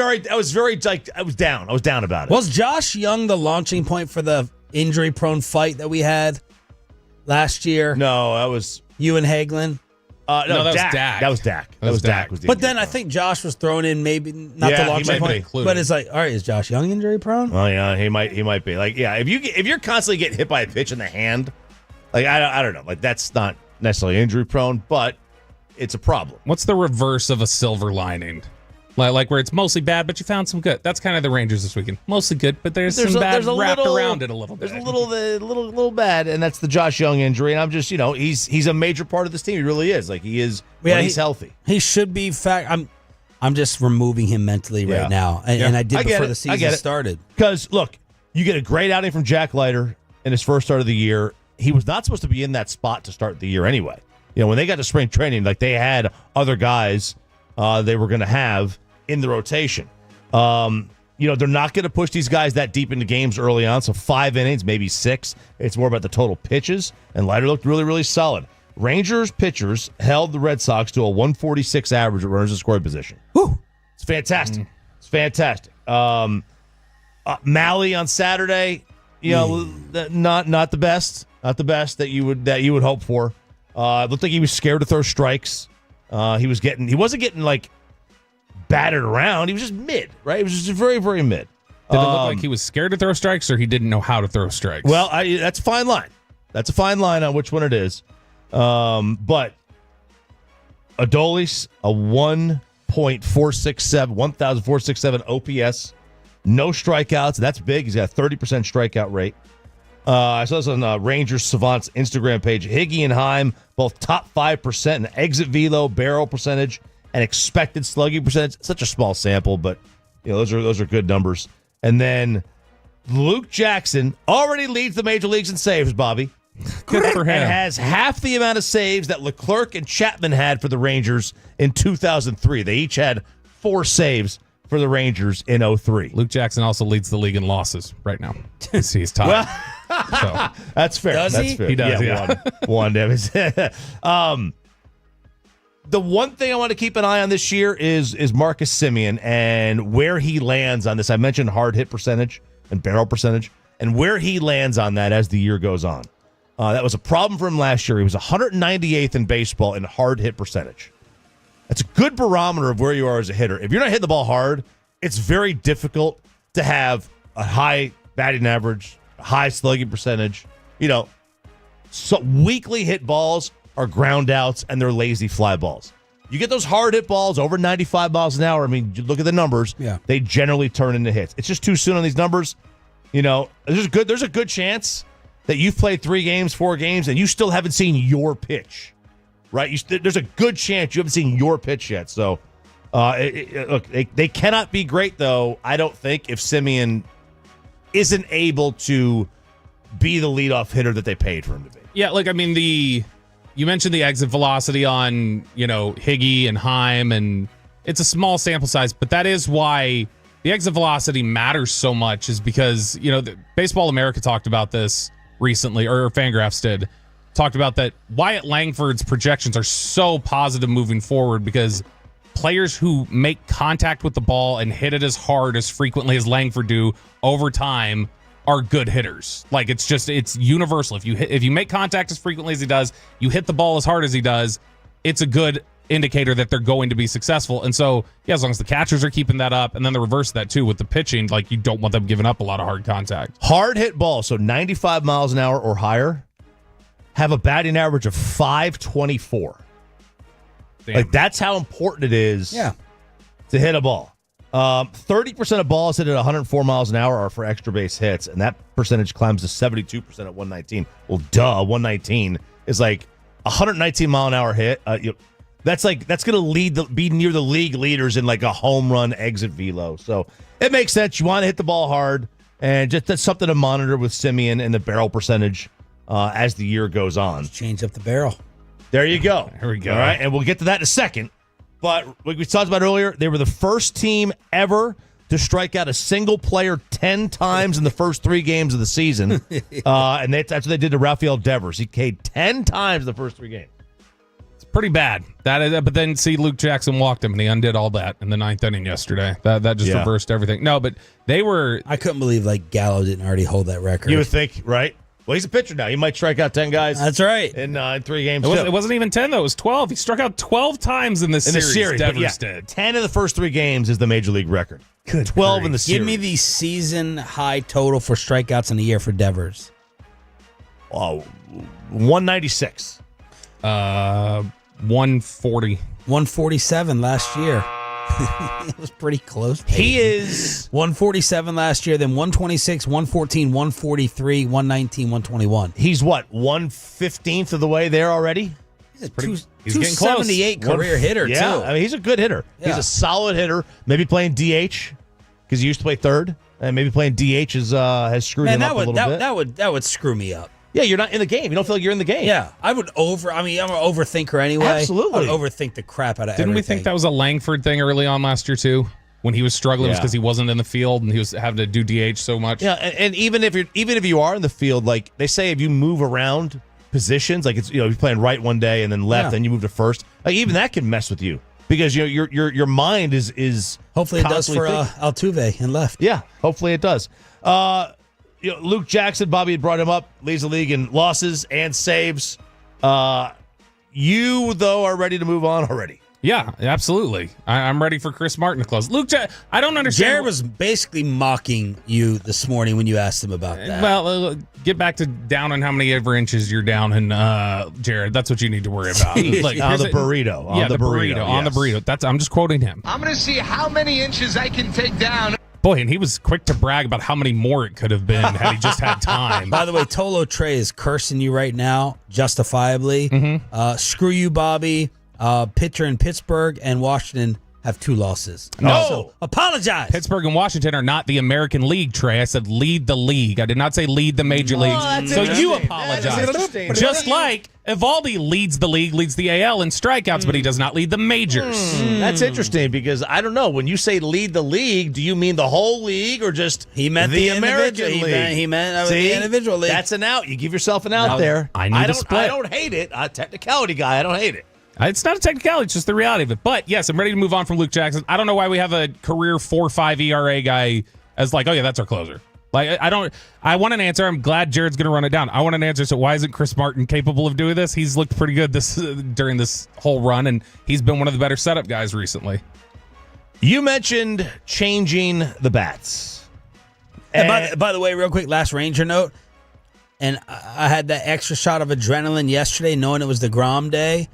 down. I was down about it. Was Josh Young the launching point for the injury-prone fight that we had last year? No, that was... You and Hagelin? No, that was Dak. Dak. That was Dak. That was Dak. But then I think Josh was thrown in, maybe not the launching point, but it's like, all right, is Josh Young injury prone? Oh yeah, he might be. Like, yeah, if you're constantly getting hit by a pitch in the hand, like I don't know, like that's not necessarily injury prone, but it's a problem. What's the reverse of a silver lining? Like where it's mostly bad, but you found some good. That's kind of the Rangers this weekend. Mostly good, but there's some bad wrapped around it a little bit. There's a little bad, and that's the Josh Young injury. And I'm just, he's a major part of this team. He really is. Like he is when he's healthy. He should be. I'm just removing him mentally right now, and I did before the season started. Because look, you get a great outing from Jack Leiter in his first start of the year. He was not supposed to be in that spot to start the year anyway. When they got to spring training, like they had other guys they were going to have in the rotation. They're not going to push these guys that deep into games early on, so 5 innings, maybe 6. It's more about the total pitches, and Leiter looked really, really solid. Rangers pitchers held the Red Sox to a 146 average at runners in scoring position. Whew. It's fantastic. It's fantastic. Malley on Saturday, not the best. Not the best that you would hope for. It looked like he was scared to throw strikes. He wasn't getting like battered around. He was just mid, right? It was just very, very mid. Did it look like he was scared to throw strikes or he didn't know how to throw strikes? Well, that's a fine line. That's a fine line on which one it is. But Adolis, a 1,467 OPS, no strikeouts. That's big. He's got a 30% strikeout rate. I saw this on Rangers Savant's Instagram page. Higgy and Heim, both top 5% in exit velo, barrel percentage, and expected slugging percentage. Such a small sample, but those are good numbers. And then Luke Jackson already leads the major leagues in saves, Bobby. Good for him. And has half the amount of saves that Leclerc and Chapman had for the Rangers in 2003. They each had 4 saves for the Rangers in 2003. Luke Jackson also leads the league in losses right now. He's tied. So. That's fair. Does That's he? fair. He does, yeah. One damage. The one thing I want to keep an eye on this year is Marcus Semien and where he lands on this. I mentioned hard hit percentage and barrel percentage, and where he lands on that as the year goes on. That was a problem for him last year. He was 198th in baseball in hard hit percentage. That's a good barometer of where you are as a hitter. If you're not hitting the ball hard, it's very difficult to have a high batting average, high slugging percentage. So weakly hit balls are ground outs and they're lazy fly balls. You get those hard hit balls over 95 miles an hour. I mean, you look at the numbers. Yeah. They generally turn into hits. It's just too soon on these numbers. There's a good chance that you've played 3 games, 4 games, and you still haven't seen your pitch, right? There's a good chance you haven't seen your pitch yet. So, look, they cannot be great, though, I don't think, if Semien isn't able to be the leadoff hitter that they paid for him to be. Yeah, like, I mean, you mentioned the exit velocity on, Higgy and Heim, and it's a small sample size, but that is why the exit velocity matters so much, is because, Baseball America talked about this recently, or Fangraphs did, talked about that Wyatt Langford's projections are so positive moving forward because players who make contact with the ball and hit it as hard as frequently as Langford do over time are good hitters. Like, it's universal. If you make contact as frequently as he does, you hit the ball as hard as he does, it's a good indicator that they're going to be successful. And so, yeah, as long as the catchers are keeping that up, and then the reverse of that too with the pitching, like, you don't want them giving up a lot of hard contact. Hard hit balls, so 95 miles an hour or higher, have a batting average of 524. Damn. Like, that's how important it is to hit a ball. 30% of balls hit at 104 miles an hour are for extra base hits, and that percentage climbs to 72% at 119. Well, 119 is like 119 mile an hour hit. That's going to be near the league leaders in like a home run exit velo. So it makes sense. You want to hit the ball hard, and just that's something to monitor with Simeon and the barrel percentage as the year goes on. Let's change up the barrel. There you go. Here we go. All right, and we'll get to that in a second. But like we talked about earlier, they were the first team ever to strike out a single player 10 times in the first 3 games of the season. And that's what they did to Rafael Devers. He K'd 10 times in the first 3 games. It's pretty bad. But then see, Luke Jackson walked him, and he undid all that in the 9th inning yesterday. That just reversed everything. No, but they were... I couldn't believe Gallo didn't already hold that record. You would think, right? Well, he's a pitcher now. He might strike out 10 guys. That's right. In 3 games. It wasn't even 10, though. It was 12. He struck out 12 times in this series. Devers did. 10 of the first 3 games is the major league record. Good 12 in the series. Give me the season high total for strikeouts in a year for Devers. Oh, 196. 140. 147 last year. It was pretty close. He is 147 last year, then 126, 114, 143, 119, 121. He's what, 1/15th of the way there already? He's a he's getting close. 278 career hitter, too. I mean, he's a good hitter. Yeah. He's a solid hitter. Maybe playing DH because he used to play third, and maybe playing DH has screwed him up a little bit. That would screw me up. Yeah, you're not in the game. You don't feel like you're in the game. Yeah, I'm an overthinker anyway. Absolutely. I would overthink the crap out of Didn't everything. we think that was a Langford thing early on last year, too? When he was struggling, because he wasn't in the field and he was having to do DH so much. Yeah, and even if you are in the field, like they say, if you move around positions, like it's you're playing right one day and then left, and you move to first, like even that can mess with you because your mind is hopefully it does for Altuve and left. Yeah, hopefully it does. Luke Jackson, Bobby had brought him up, leads the league in losses and saves. You, though, are ready to move on already. Yeah, absolutely. I'm ready for Chris Martin to close. Luke, I don't understand. Jared was basically mocking you this morning when you asked him about that. Well, get back to down on how many ever inches you're down, and Jared, that's what you need to worry about. On the burrito. On the burrito. I'm just quoting him. I'm going to see how many inches I can take down. Boy, and he was quick to brag about how many more it could have been had he just had time. By the way, Tolo Trey is cursing you right now, justifiably. Mm-hmm. Screw you, Bobby. Pitcher in Pittsburgh and Washington have 2 losses. No. So, apologize. Pittsburgh and Washington are not the American League, Trey. I said lead the league. I did not say lead the major leagues. So you apologize. Just like Evaldi leads the league, leads the AL in strikeouts, but he does not lead the majors. That's interesting because I don't know. When you say lead the league, do you mean the whole league or just he meant the American League? He meant the individual league. That's an out. You give yourself an out there. I don't hate it. Technicality guy, I don't hate it. It's not a technicality, it's just the reality of it. But yes, I'm ready to move on from Luke Jackson. I don't know why we have a career 4.5 ERA guy as like, oh yeah, that's our closer. Like I want an answer. I'm glad Jared's going to run it down. I want an answer. So why isn't Chris Martin capable of doing this? He's looked pretty good during this whole run, and he's been one of the better setup guys recently. You mentioned changing the bats. And by the way, real quick, last Ranger note. And I had that extra shot of adrenaline yesterday, knowing it was DeGrom day.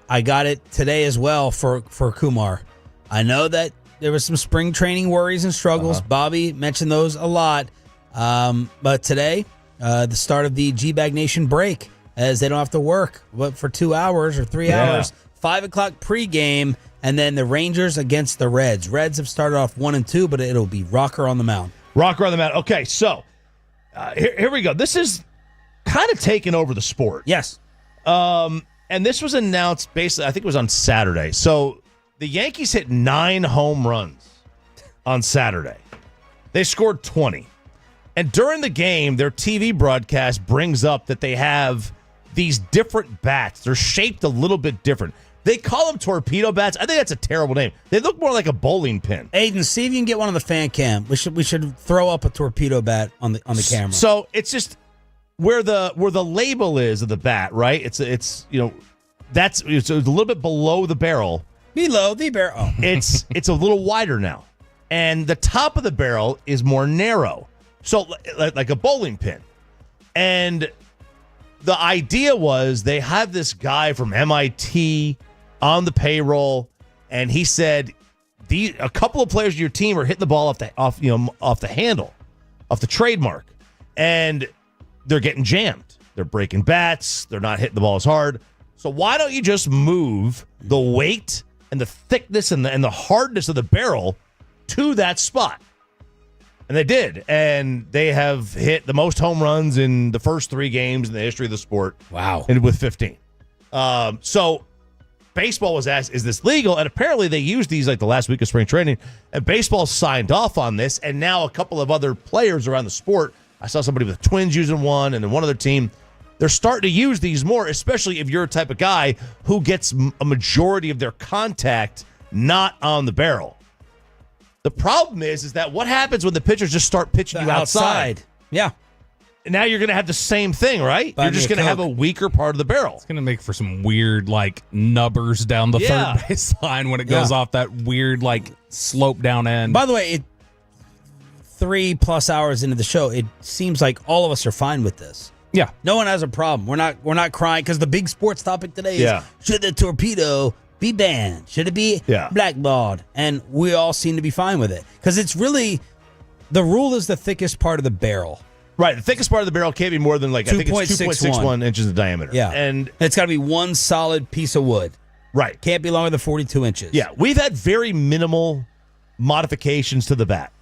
I got it today as well for Kumar. I know that there was some spring training worries and struggles. Bobby mentioned those a lot. But today, the start of the Gag Nation break, as they don't have to work for 2 hours or 3 hours. 5 o'clock pregame, and then the Rangers against the Reds. Reds have started off 1-2, but it'll be rocker on the mound. Rocker on the mat. Okay, so here we go. This is kind of taken over the sport. Yes. And this was announced basically, I think it was on Saturday. So the Yankees hit 9 home runs on Saturday. They scored 20. And during the game, their TV broadcast brings up that they have these different bats. They're shaped a little bit different. They call them torpedo bats. I think that's a terrible name. They look more like a bowling pin. Aiden, see if you can get one on the fan cam. We should throw up a torpedo bat on the camera. So it's just where the label is of the bat, right? It's it's a little bit below the barrel. Below the barrel. Oh. It's a little wider now, and the top of the barrel is more narrow, so like a bowling pin. And the idea was they have this guy from MIT on the payroll, and he said a couple of players of your team are hitting the ball off the handle, off the trademark, and they're getting jammed. They're breaking bats. They're not hitting the ball as hard. So why don't you just move the weight and the thickness and the hardness of the barrel to that spot? And they did. And they have hit the most home runs in the first 3 games in the history of the sport. Wow. And with 15. So baseball was asked, is this legal? And apparently they used these like the last week of spring training. And baseball signed off on this. And now a couple of other players around the sport, I saw somebody with the Twins using one and then one other team, they're starting to use these more, especially if you're a type of guy who gets a majority of their contact not on the barrel. The problem is that what happens when the pitchers just start pitching you outside? Yeah. And now you're going to have the same thing, right? You're just going to have a weaker part of the barrel. It's going to make for some weird, nubbers down the third base line when it goes off that weird, slope down end. By the way, 3+ hours into the show, it seems like all of us are fine with this. Yeah. No one has a problem. We're not crying because the big sports topic today is should the torpedo be banned? Should it be blackballed? And we all seem to be fine with it because it's really the rule is the thickest part of the barrel. Right. The thickest part of the barrel can't be more than I think it's 2.61 inches in diameter. Yeah. And it's got to be one solid piece of wood. Right. Can't be longer than 42 inches. Yeah. We've had very minimal modifications to the bat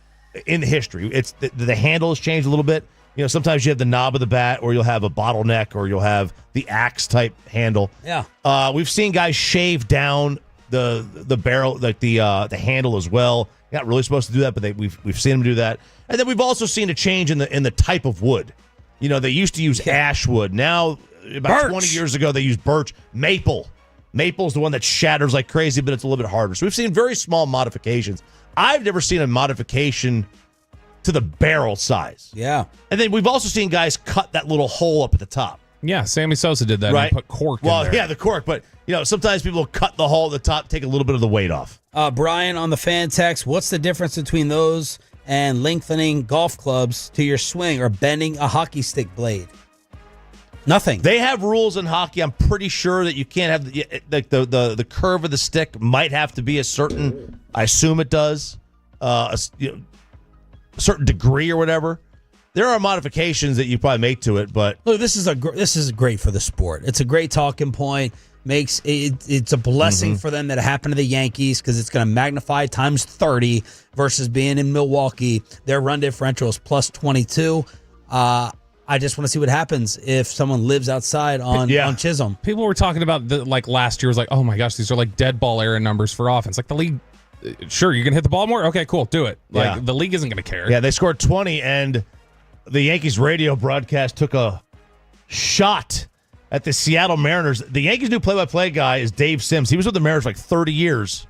in history. It's the handle has changed a little bit. Sometimes you have the knob of the bat, or you'll have a bottleneck, or you'll have the axe type handle. Yeah. We've seen guys shave down the barrel, like the handle as well. You're not really supposed to do that, but we've seen them do that. And then we've also seen a change in the type of wood. They used to use ash wood. Now, about birch. 20 years ago, they used birch. Maple. Maple's the one that shatters like crazy, but it's a little bit harder. So we've seen very small modifications. I've never seen a modification to the barrel size. Yeah. And then we've also seen guys cut that little hole up at the top. Yeah, Sammy Sosa did that. Right. And put cork in there. Yeah, the cork. But, sometimes people cut the hole at the top, take a little bit of the weight off. Brian on the fan text, what's the difference between those and lengthening golf clubs to your swing or bending a hockey stick blade? Nothing. They have rules in hockey. I'm pretty sure that you can't have the curve of the stick might have to be a certain, I assume it does, a certain degree or whatever. There are modifications that you probably make to it, but look, this is great for the sport. It's a great talking point. It's a blessing for them that it happened to the Yankees because it's going to magnify times 30 versus being in Milwaukee. Their run differential is plus 22. I just want to see what happens if someone lives outside on Chisholm. People were talking about last year was oh my gosh, these are dead ball era numbers for offense. The league, sure, you're going to hit the ball more? Okay, cool, do it. The league isn't going to care. Yeah, they scored 20, and the Yankees radio broadcast took a shot at the Seattle Mariners. The Yankees' new play-by-play guy is Dave Sims. He was with the Mariners for 30 years.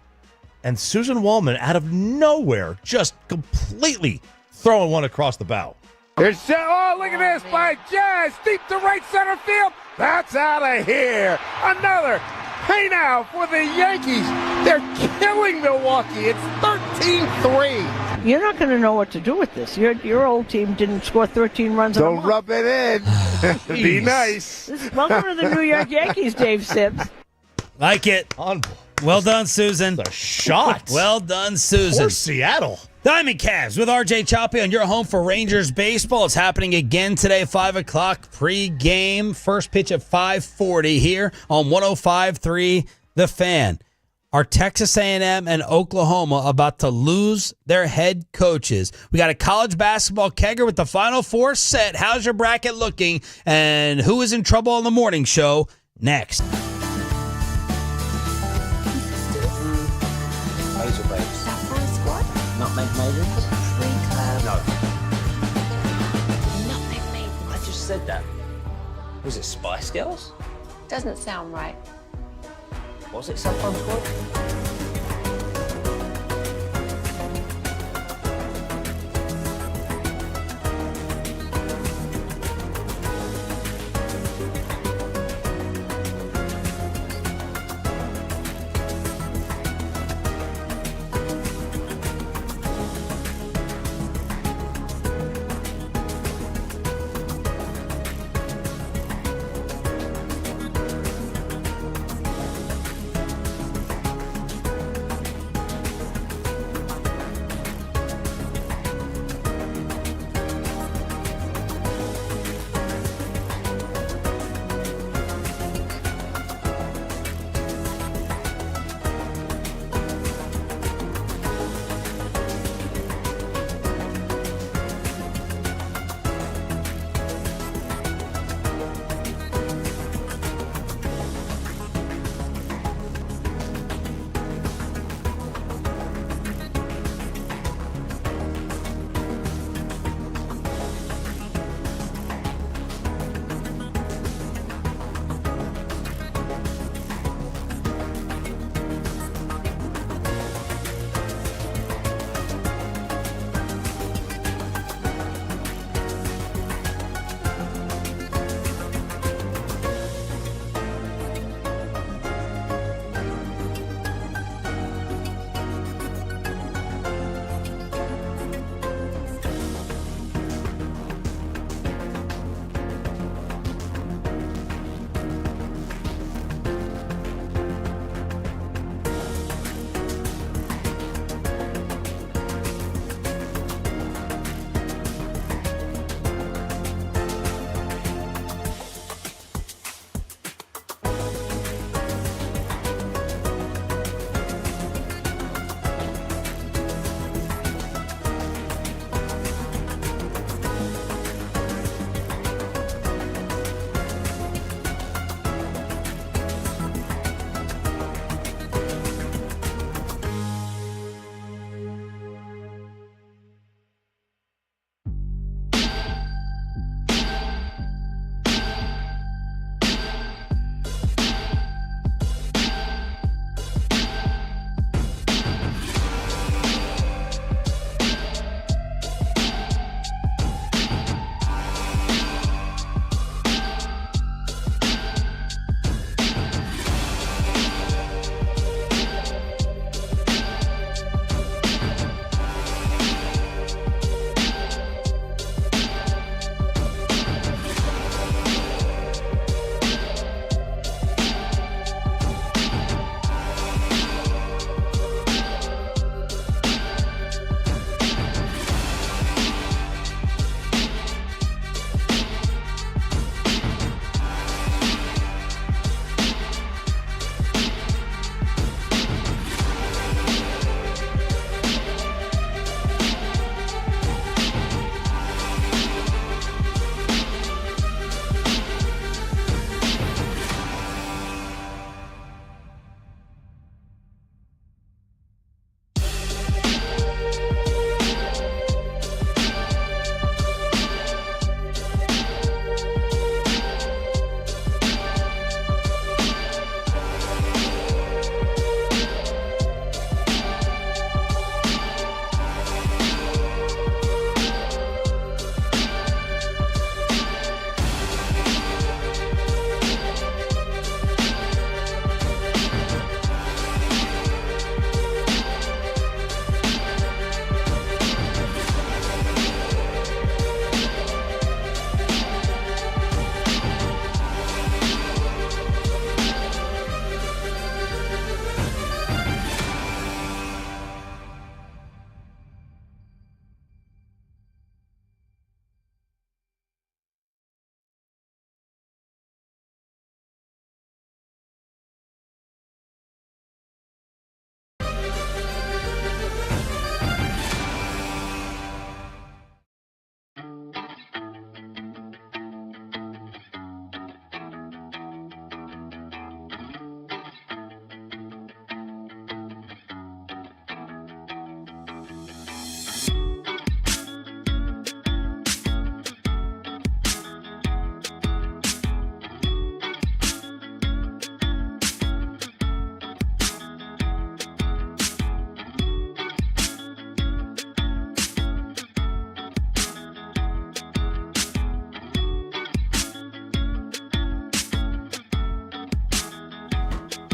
And Susan Wallman, out of nowhere, just completely throwing one across the bow. Look at this by Jazz, deep to right center field. That's out of here. Another pay now for the Yankees. They're killing Milwaukee. It's 13-3. You're not going to know what to do with this. Your old team didn't score 13 runs in a month. Don't rub it in. Be nice. Welcome to the New York Yankees, Dave Sims. Like it. Well done, Susan. The shot. Well done, Susan. Poor Seattle. Diamond Cavs with RJ Choppy on your home for Rangers baseball. It's happening again today, 5 o'clock pre-game. First pitch at 5:40 here on 105.3 The Fan. Are Texas A&M and Oklahoma about to lose their head coaches? We got a college basketball kegger with the Final Four set. How's your bracket looking? And who is in trouble on the morning show? Next. Hazel Babes. Sapphire Squad? Nutmeg Maidens? Free Club? No. Nutmeg Maidens. I just said that. Was it Spice Girls? Doesn't sound right. Was it Sapphire Squad?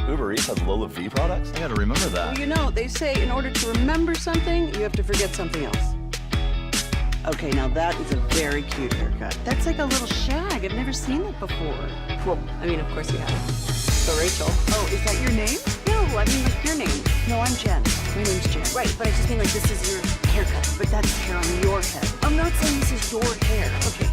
Uber Eats has low fee products? I gotta remember that. Well, you know, they say in order to remember something, you have to forget something else. Okay, now that is a very cute haircut. That's like a little shag. I've never seen that before. Well, I mean, of course you have. So Rachel. Oh, is that your name? No, I mean like your name. No, I'm Jen. My name's Jen. Right, but I just mean like this is your haircut. But that's hair on your head. I'm not saying this is your hair. Okay.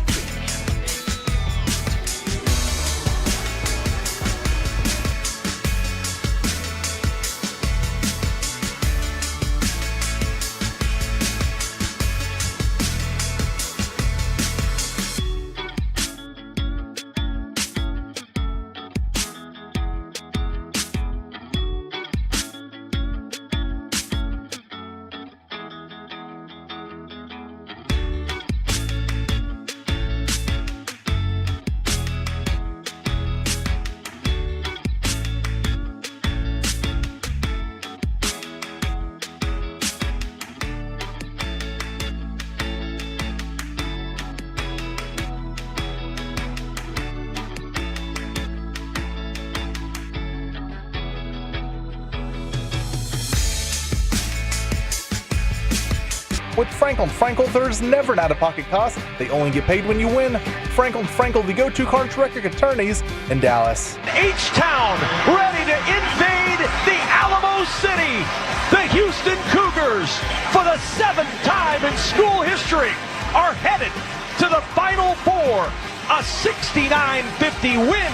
With Frankel & Frankel, there's never an out-of-pocket cost. They only get paid when you win. Frankel & Frankel, the go-to car insurance attorneys in Dallas. H-Town ready to invade the Alamo City. The Houston Cougars, for the 7th time in school history, are headed to the Final Four. A 69-50 win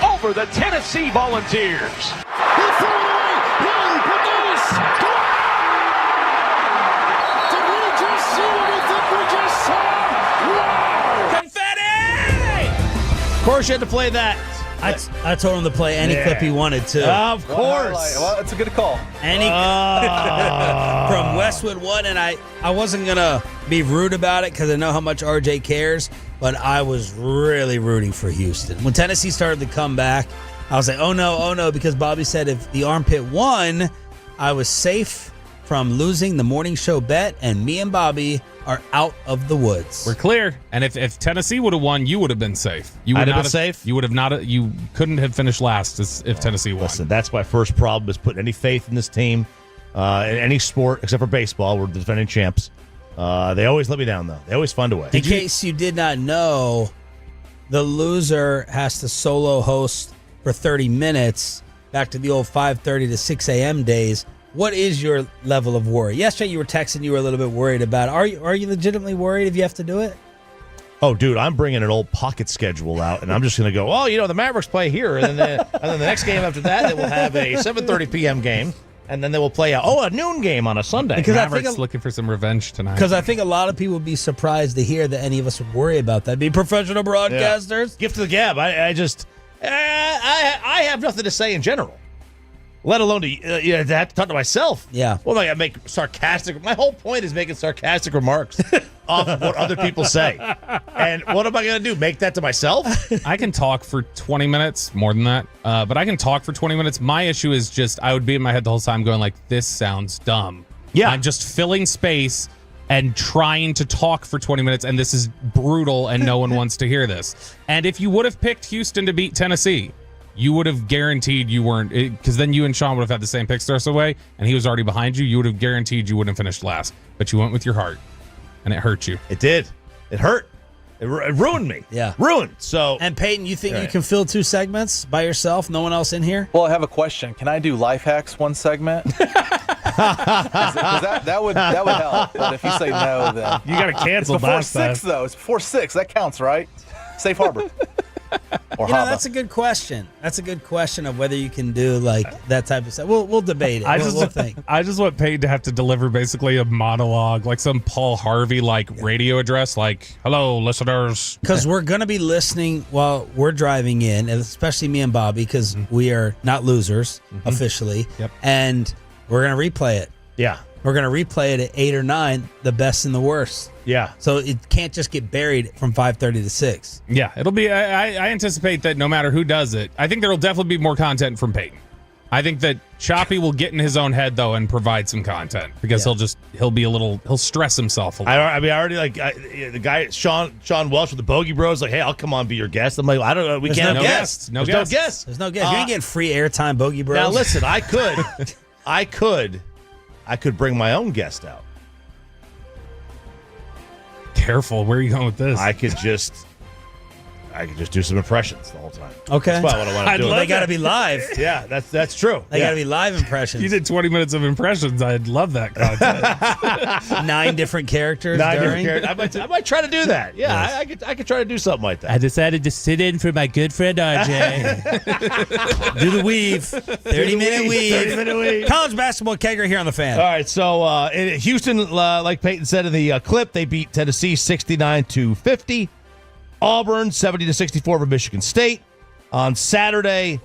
over the Tennessee Volunteers. Of course, you had to play that. I told him to play any clip he wanted to. Of course. Well, that's a good call. Any from Westwood One, and I wasn't gonna be rude about it because I know how much RJ cares, but I was really rooting for Houston. When Tennessee started to come back, I was like, oh no, because Bobby said if the armpit won, I was safe from losing the morning show bet, and me and Bobby are out of the woods. We're clear. And if Tennessee would have won, you would have been safe. You would I'd have not been safe? You would have not. You couldn't have finished last if Tennessee won. Listen, that's my first problem is putting any faith in this team, in any sport except for baseball. We're the defending champs. They always let me down, though. They always find a way. In case you did not know, the loser has to solo host for 30 minutes, back to the old 5:30 to 6 a.m. days. What is your level of worry? Yesterday you were texting, you were a little bit worried about it. Are you legitimately worried if you have to do it? Oh, dude, I'm bringing an old pocket schedule out, and I'm just going to go, the Mavericks play here, and then the next game after that, they will have a 7:30 p.m. game, and then they will play a noon game on a Sunday. Because Mavericks looking for some revenge tonight. Because I think a lot of people would be surprised to hear that any of us would worry about that. Be professional broadcasters. Gift of the gab. I have nothing to say in general. Let alone to have to talk to myself. Yeah. Well, I make sarcastic. My whole point is making sarcastic remarks off of what other people say. And what am I going to do? Make that to myself? I can talk for 20 minutes, more than that. But I can talk for 20 minutes. My issue is just I would be in my head the whole time going like, this sounds dumb. Yeah. I'm just filling space and trying to talk for 20 minutes, and this is brutal, and no one wants to hear this. And if you would have picked Houston to beat Tennessee, you would have guaranteed you weren't, because then you and Sean would have had the same picks the rest of the way, and he was already behind you. You would have guaranteed you wouldn't have finished last. But you went with your heart, and it hurt you. It did. It hurt. It ruined me. Yeah. Ruined. So. And Peyton, you think you can fill 2 segments by yourself? No one else in here? Well, I have a question. Can I do life hacks one segment? that would help. But if you say no, then you got to cancel. It's before 6 though. It's before 6. That counts, right? Safe harbor. Or that's a good question. That's a good question of whether you can do like that type of stuff. We'll debate it. We'll think. I just want Peyton to have to deliver basically a monologue, like some Paul Harvey radio address, like "Hello, listeners." Because we're gonna be listening while we're driving in, and especially me and Bobby, because we are not losers officially. Yep. And we're gonna replay it. Yeah. We're going to replay it at 8 or 9, the best and the worst. Yeah. So it can't just get buried from 5:30 to 6. Yeah, it'll be. I anticipate that no matter who does it, I think there will definitely be more content from Peyton. I think that Choppy will get in his own head though and provide some content because he'll stress himself a little. I already the guy Sean Welsh with the Bogey Bros like, hey, I'll come on be your guest. I'm like, I don't know, we can't have guests. No There's guests. There's no guest. You ain't getting free airtime, Bogey Bros. Now listen, I could bring my own guest out. Careful, where are you going with this? I could just do some impressions the whole time. Okay. That's probably what I want to do. They got to be live. Yeah, that's true. They got to be live impressions. You did 20 minutes of impressions. I'd love that content. 9 different characters. I might try to do that. Yeah, Yes. I could try to do something like that. I decided to sit in for my good friend RJ. Do the weave. 30-minute weave. 30-minute weave. College basketball kegger here on the Fan. All right, so Houston, like Peyton said in the clip, they beat Tennessee 69-50. Auburn 70-64 over Michigan State. On Saturday,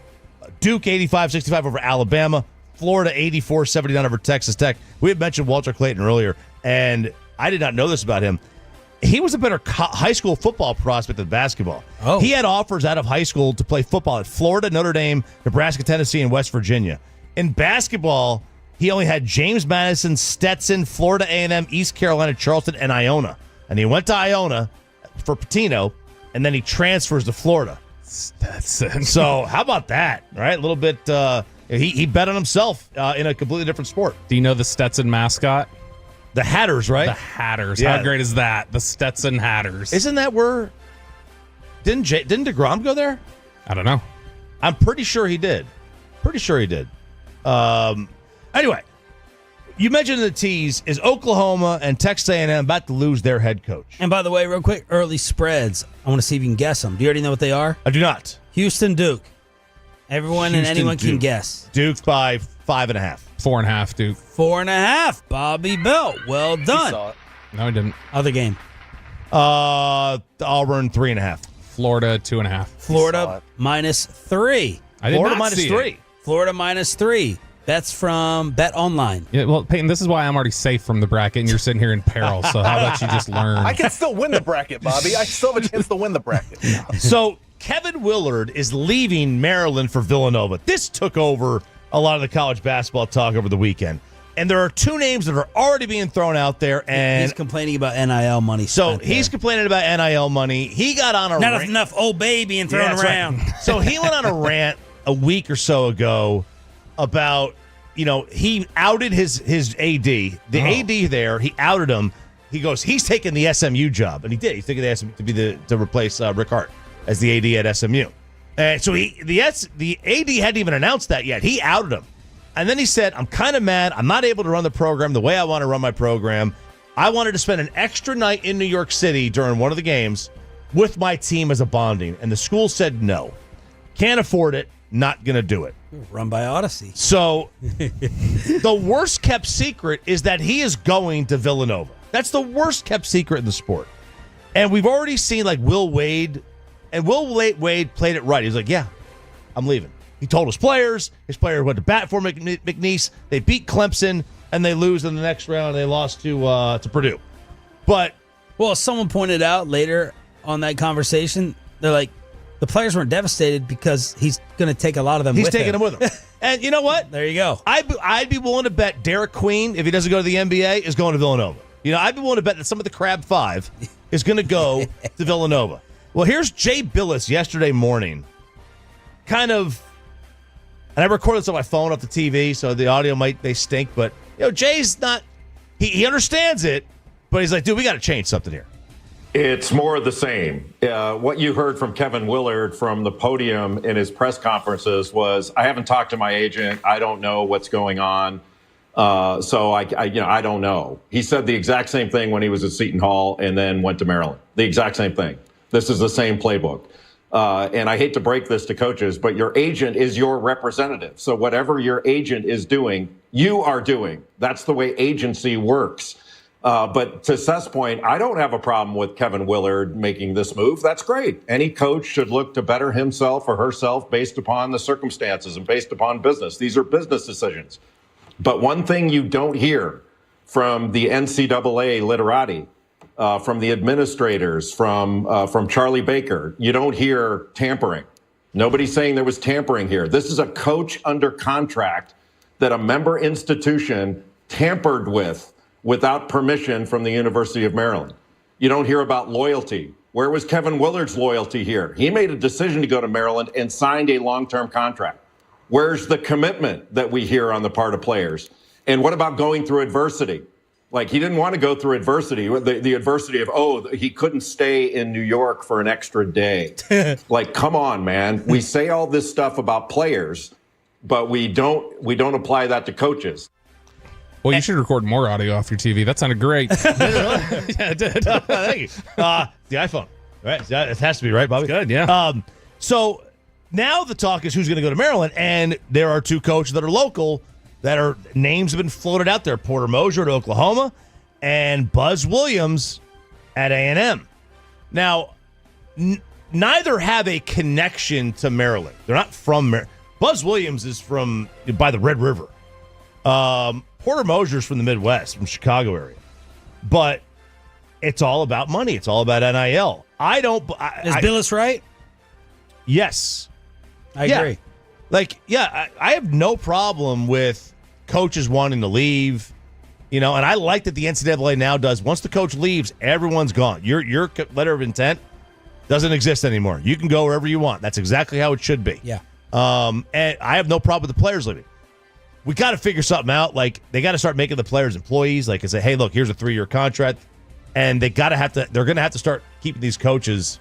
Duke 85-65 over Alabama. Florida 84-79 over Texas Tech. We had mentioned Walter Clayton earlier, and I did not know this about him. He was a better high school football prospect than basketball. Oh. He had offers out of high school to play football at Florida, Notre Dame, Nebraska, Tennessee, and West Virginia. In basketball, he only had James Madison, Stetson, Florida A&M, East Carolina, Charleston, and Iona. And he went to Iona for Patino, and then he transfers to Florida. Stetson. So how about that? All right, a little bit. He bet on himself in a completely different sport. Do you know the Stetson mascot? The Hatters, right? The Hatters. Yeah. How great is that? The Stetson Hatters. Isn't that where? Didn't deGrom go there? I don't know. I'm pretty sure he did. Anyway, you mentioned in the tease is Oklahoma and Texas A&M about to lose their head coach. And by the way, real quick, early spreads. I want to see if you can guess them. Do you already know what they are? I do not. Houston, Duke. Everyone Houston, and anyone can Duke. guess. Duke by 5.5. 4.5, Duke. 4.5. Bobby Bell. Well done. No, I didn't. Other game. Auburn 3.5. Florida 2.5. Florida -3. I did Florida not see -3. it. Florida -3. That's from Bet Online. Yeah, well, Peyton, this is why I'm already safe from the bracket, and you're sitting here in peril. So how about you just learn? I can still win the bracket, Bobby. I still have a chance to win the bracket. So Kevin Willard is leaving Maryland for Villanova. This took over a lot of the college basketball talk over the weekend. And there are 2 names that are already being thrown out there. And he's complaining about NIL money. So he's complaining about NIL money. He got on a Not rant. enough old baby being thrown around. Right. So he went on a rant a week or so ago about, he outed his AD. The AD there, he outed him. He goes, he's taking the SMU job. And he did. He's taking the SMU to replace Rick Hart as the AD at SMU. And so the AD hadn't even announced that yet. He outed him. And then he said, I'm kind of mad. I'm not able to run the program the way I want to run my program. I wanted to spend an extra night in New York City during one of the games with my team as a bonding. And the school said no. Can't afford it. Not going to do it. Run by Odyssey. So the worst kept secret is that he is going to Villanova. That's the worst kept secret in the sport. And we've already seen like Will Wade. And Will Wade played it right. He's like, yeah, I'm leaving. He told his players went to bat for McNeese. They beat Clemson, and they lose in the next round. They lost to Purdue. But, well, someone pointed out later on that conversation, they're like, the players weren't devastated because he's going to take a lot of them with him. He's taking them with him. And you know what? There you go. I'd be willing to bet Derek Queen, if he doesn't go to the NBA, is going to Villanova. I'd be willing to bet that some of the Crab 5 is going to go to Villanova. Well, here's Jay Billis yesterday morning. And I recorded this on my phone off the TV, so the audio they stink, but Jay's not, he understands it, but he's like, dude, we got to change something here. It's more of the same. What you heard from Kevin Willard from the podium in his press conferences was, I haven't talked to my agent. I don't know what's going on. So I don't know. He said the exact same thing when he was at Seton Hall and then went to Maryland. The exact same thing. This is the same playbook. And I hate to break this to coaches, but your agent is your representative. So whatever your agent is doing, you are doing. That's the way agency works. But to Seth's point, I don't have a problem with Kevin Willard making this move. That's great. Any coach should look to better himself or herself based upon the circumstances and based upon business. These are business decisions. But one thing you don't hear from the NCAA literati, from the administrators, from Charlie Baker, you don't hear tampering. Nobody's saying there was tampering here. This is a coach under contract that a member institution tampered with without permission from the University of Maryland. You don't hear about loyalty. Where was Kevin Willard's loyalty here? He made a decision to go to Maryland and signed a long-term contract. Where's the commitment that we hear on the part of players? And what about going through adversity? Like, he didn't want to go through adversity, the adversity of, he couldn't stay in New York for an extra day. Like, come on, man. We say all this stuff about players, but we don't apply that to coaches. Well, you should record more audio off your TV. That sounded great. Yeah, it did. Thank you. The iPhone. Right? It has to be, right, Bobby? Good, yeah. So now the talk is who's going to go to Maryland, and there are two coaches that are local that are names have been floated out there. Porter Moser at Oklahoma and Buzz Williams at A&M. Now, neither have a connection to Maryland. They're not from Maryland. Buzz Williams is from by the Red River. Porter Moser's from the Midwest, from Chicago area. But it's all about money. It's all about NIL. Is Billis right? Yes. I agree. I have no problem with coaches wanting to leave, and I like that the NCAA now does. Once the coach leaves, everyone's gone. Your letter of intent doesn't exist anymore. You can go wherever you want. That's exactly how it should be. Yeah. And I have no problem with the players leaving. We got to figure something out. Like, they got to start making the players employees. Like, and say, hey, look, here's a 3-year contract, and they're going to have to start keeping these coaches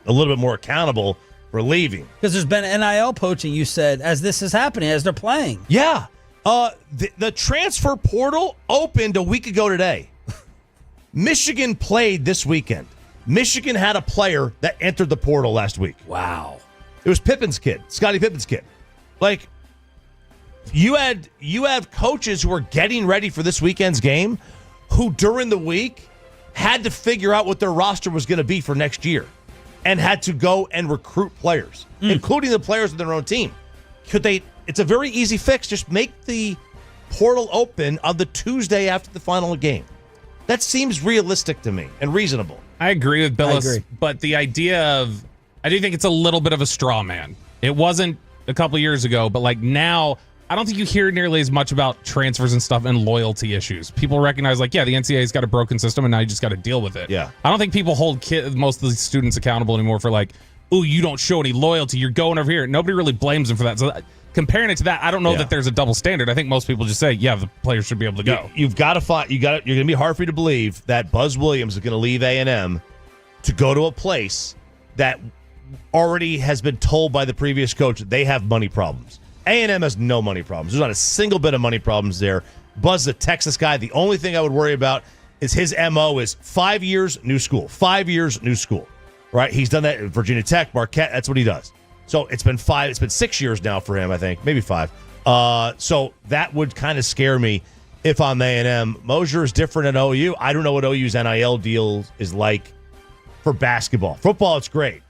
a little bit more accountable for leaving. Because there's been NIL poaching, you said, as this is happening, as they're playing. Yeah. The transfer portal opened a week ago today. Michigan played this weekend. Michigan had a player that entered the portal last week. Wow. It was Pippen's kid, Scottie Pippen's kid. Like, you have coaches who are getting ready for this weekend's game who during the week had to figure out what their roster was going to be for next year and had to go and recruit players, including the players of their own team. It's a very easy fix. Just make the portal open on the Tuesday after the final game. That seems realistic to me and reasonable. I agree with Billis, but the idea of, I do think it's a little bit of a straw man. It wasn't a couple years ago, but like now, I don't think you hear nearly as much about transfers and stuff and loyalty issues. People recognize, like, yeah, the NCAA's got a broken system, and now you just got to deal with it. Yeah. I don't think people hold most of the students accountable anymore for, like, ooh, you don't show any loyalty. You're going over here. Nobody really blames them for that. So comparing it to that, I don't know that there's a double standard. I think most people just say, yeah, the players should be able to go. You've got to find. You're going to be hard for you to believe that Buzz Williams is going to leave A&M to go to a place that already has been told by the previous coach that they have money problems. A&M has no money problems. There's not a single bit of money problems there. Buzz is a Texas guy. The only thing I would worry about is his MO is 5 years, new school. 5 years, new school. Right? He's done that at Virginia Tech, Marquette. That's what he does. So it's been 6 years now for him, I think. Maybe 5. So that would kind of scare me if I'm A&M. Mosier is different at OU. I don't know what OU's NIL deal is like for basketball. Football, it's great.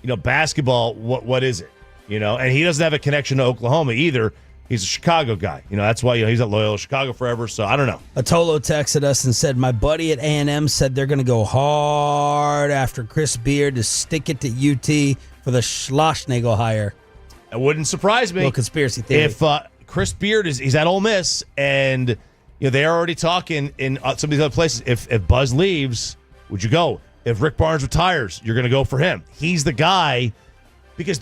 Basketball, what is it? And he doesn't have a connection to Oklahoma either. He's a Chicago guy. That's why he's at Loyola Chicago forever. So I don't know. Atolo texted us and said, my buddy at A&M said they're going to go hard after Chris Beard to stick it to UT for the Schlossnagel hire. It wouldn't surprise me. Little conspiracy theory. If Chris Beard he's at Ole Miss, and they're already talking in some of these other places. If Buzz leaves, would you go? If Rick Barnes retires, you're going to go for him. He's the guy because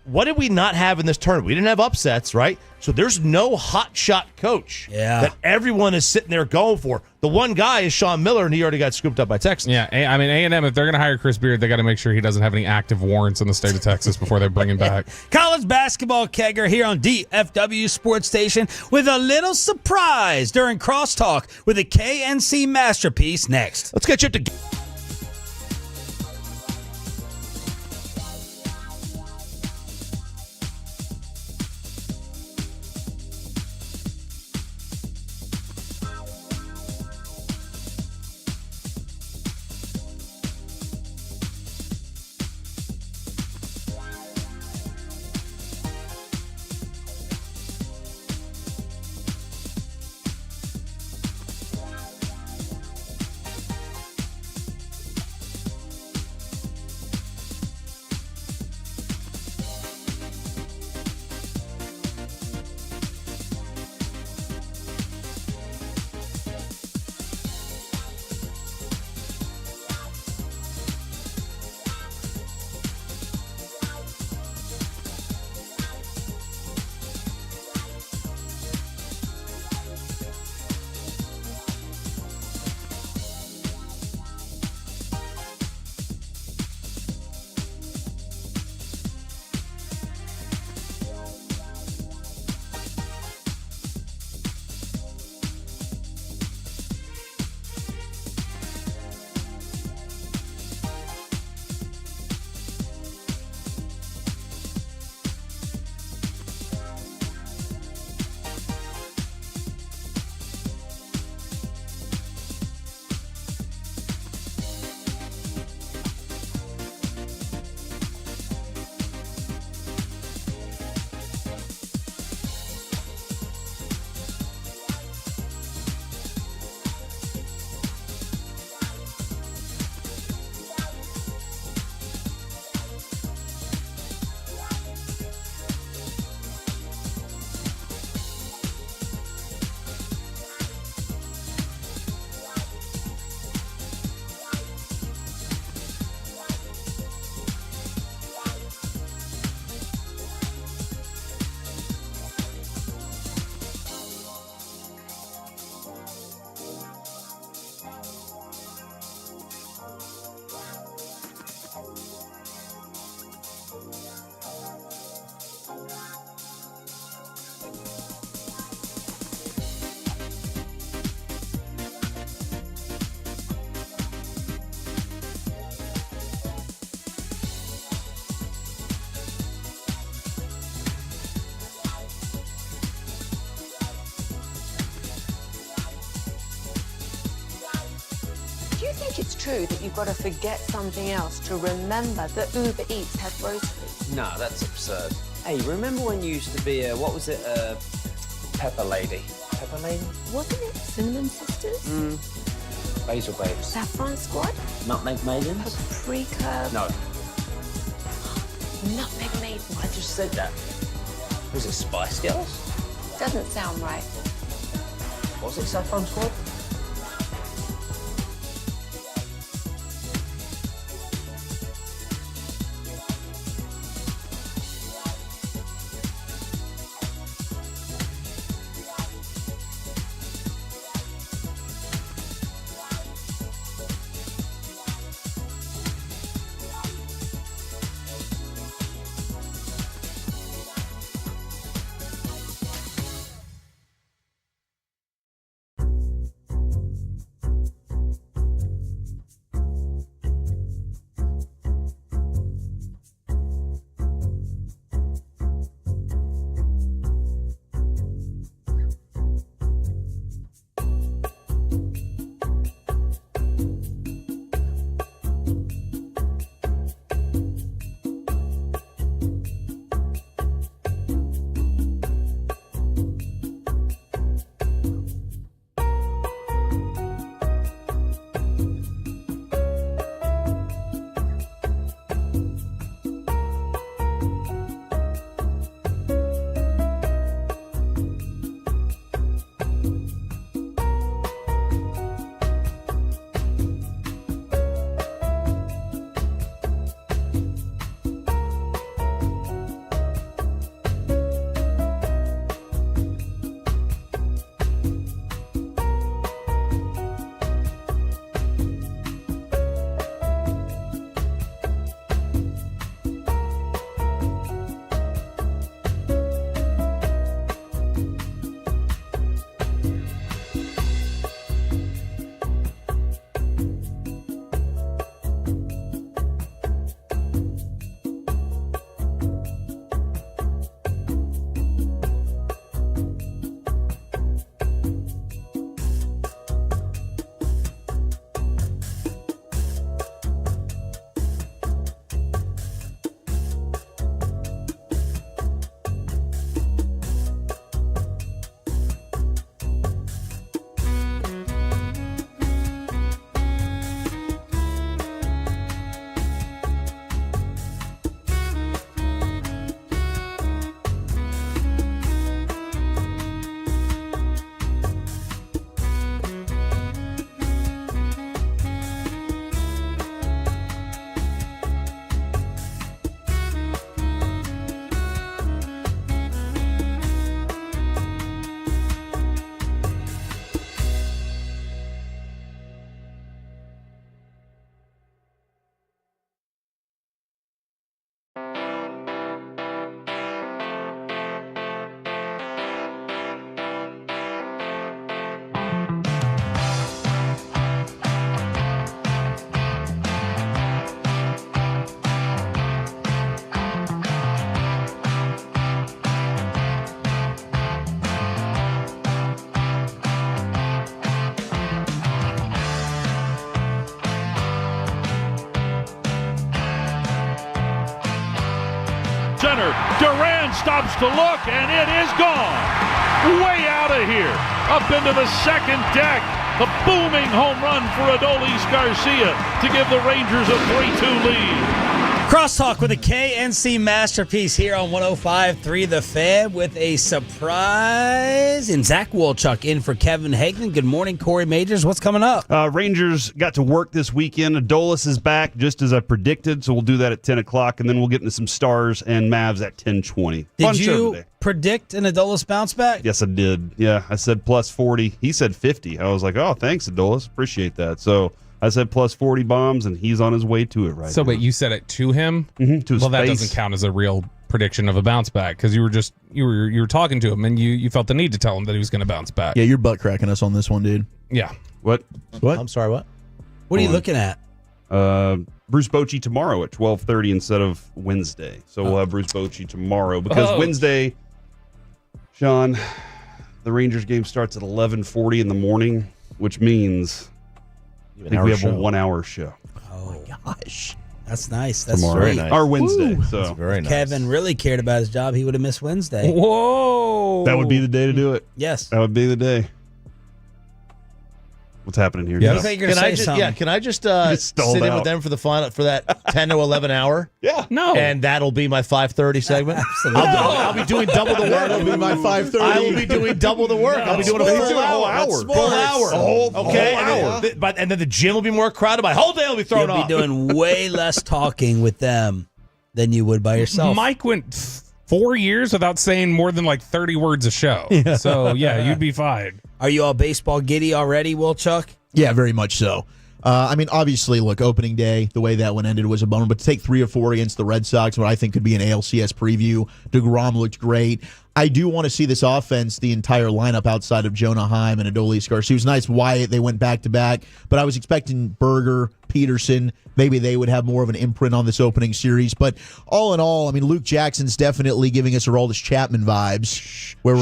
what did we not have in this tournament? We didn't have upsets, right? So there's no hot shot coach that everyone is sitting there going for. The one guy is Sean Miller, and he already got scooped up by Texas. Yeah, I mean, A&M, if they're going to hire Chris Beard, they got to make sure he doesn't have any active warrants in the state of Texas before they bring him back. College basketball kegger here on DFW Sports Station with a little surprise during Crosstalk with a KNC masterpiece next. Let's get you up to... think it's true that you've got to forget something else to remember that Uber Eats has groceries? No, that's absurd. Hey, remember when you used to be a, what was it, pepper lady? Pepper lady? Wasn't it Cinnamon Sisters? Basil babes. Saffron Squad? Nutmeg maidens? Paprika? No. Nutmeg Maiden? I just said that. Was it Spice Girls? Doesn't sound right. Was it Saffron Squad? center. Durant stops to look, and it is gone. Way out of here. Up into the second deck. The booming home run for Adolis Garcia to give the Rangers a 3-2 lead. Crosstalk with a KNC masterpiece here on 105.3 The Fan with a surprise. And Zach Wolchuk in for Kevin Hagman. Good morning, Corey Majors. What's coming up? Rangers got to work this weekend. Adolis is back, just as I predicted, so we'll do that at 10 o'clock, and then we'll get into some Stars and Mavs at 10:20. Did you predict an Adolis bounce back? Yes, I did. Yeah, I said plus 40. He said 50. I was like, oh, thanks, Adolis. Appreciate that. So I said plus 40 bombs, and he's on his way to it right now. So, but you said it to him? Mm-hmm, to his Well, that face. doesn't count as a real prediction of a bounce back because you were talking to him and you felt the need to tell him that he was going to bounce back. Yeah, you're butt cracking us on this one, dude. Yeah. What? I'm sorry, what? What are you looking at? Bruce Bochy tomorrow at 12:30 instead of Wednesday. So we'll have Bruce Bochy tomorrow because Wednesday, Sean, the Rangers game starts at 11:40 in the morning, which means I think we have a 1-hour show. Oh gosh, that's nice. That's tomorrow. very Nice. Or Wednesday. So That's very nice. Kevin really cared about his job. He would have missed Wednesday. Whoa. that would be the day to do it. Yes. That would be the day. What's happening here? Yes. I think you're gonna say something. Can I just stalled sit in out. with them for the final for that 10 to 11 hour? Yeah. No. And that'll be my 5:30 segment. Absolutely. I'll be doing double the work. That'll be my 5:30. I will be doing double the work. I'll be doing a Sports. full hour. That's Full hour. sports. Okay. A whole hour. And then the gym will be more crowded. My whole day will be thrown You'll off. be doing way less talking with them than you would by yourself. Mike went 4 years without saying more than like 30 words a show. So, yeah, you'd be fine. Are you all baseball giddy already, Wilchuck? Yeah, very much so. I mean, obviously, look, opening day, the way that one ended was a bummer, but to take 3 of 4 against the Red Sox, what I think could be an ALCS preview, deGrom looked great. I do want to see this offense, the entire lineup outside of Jonah Heim and Adolis Garcia. It was nice Wyatt, they went back-to-back, but I was expecting Berger, Peterson, maybe they would have more of an imprint on this opening series. But all in all, I mean, Luke Jackson's definitely giving us Aroldis Chapman vibes, where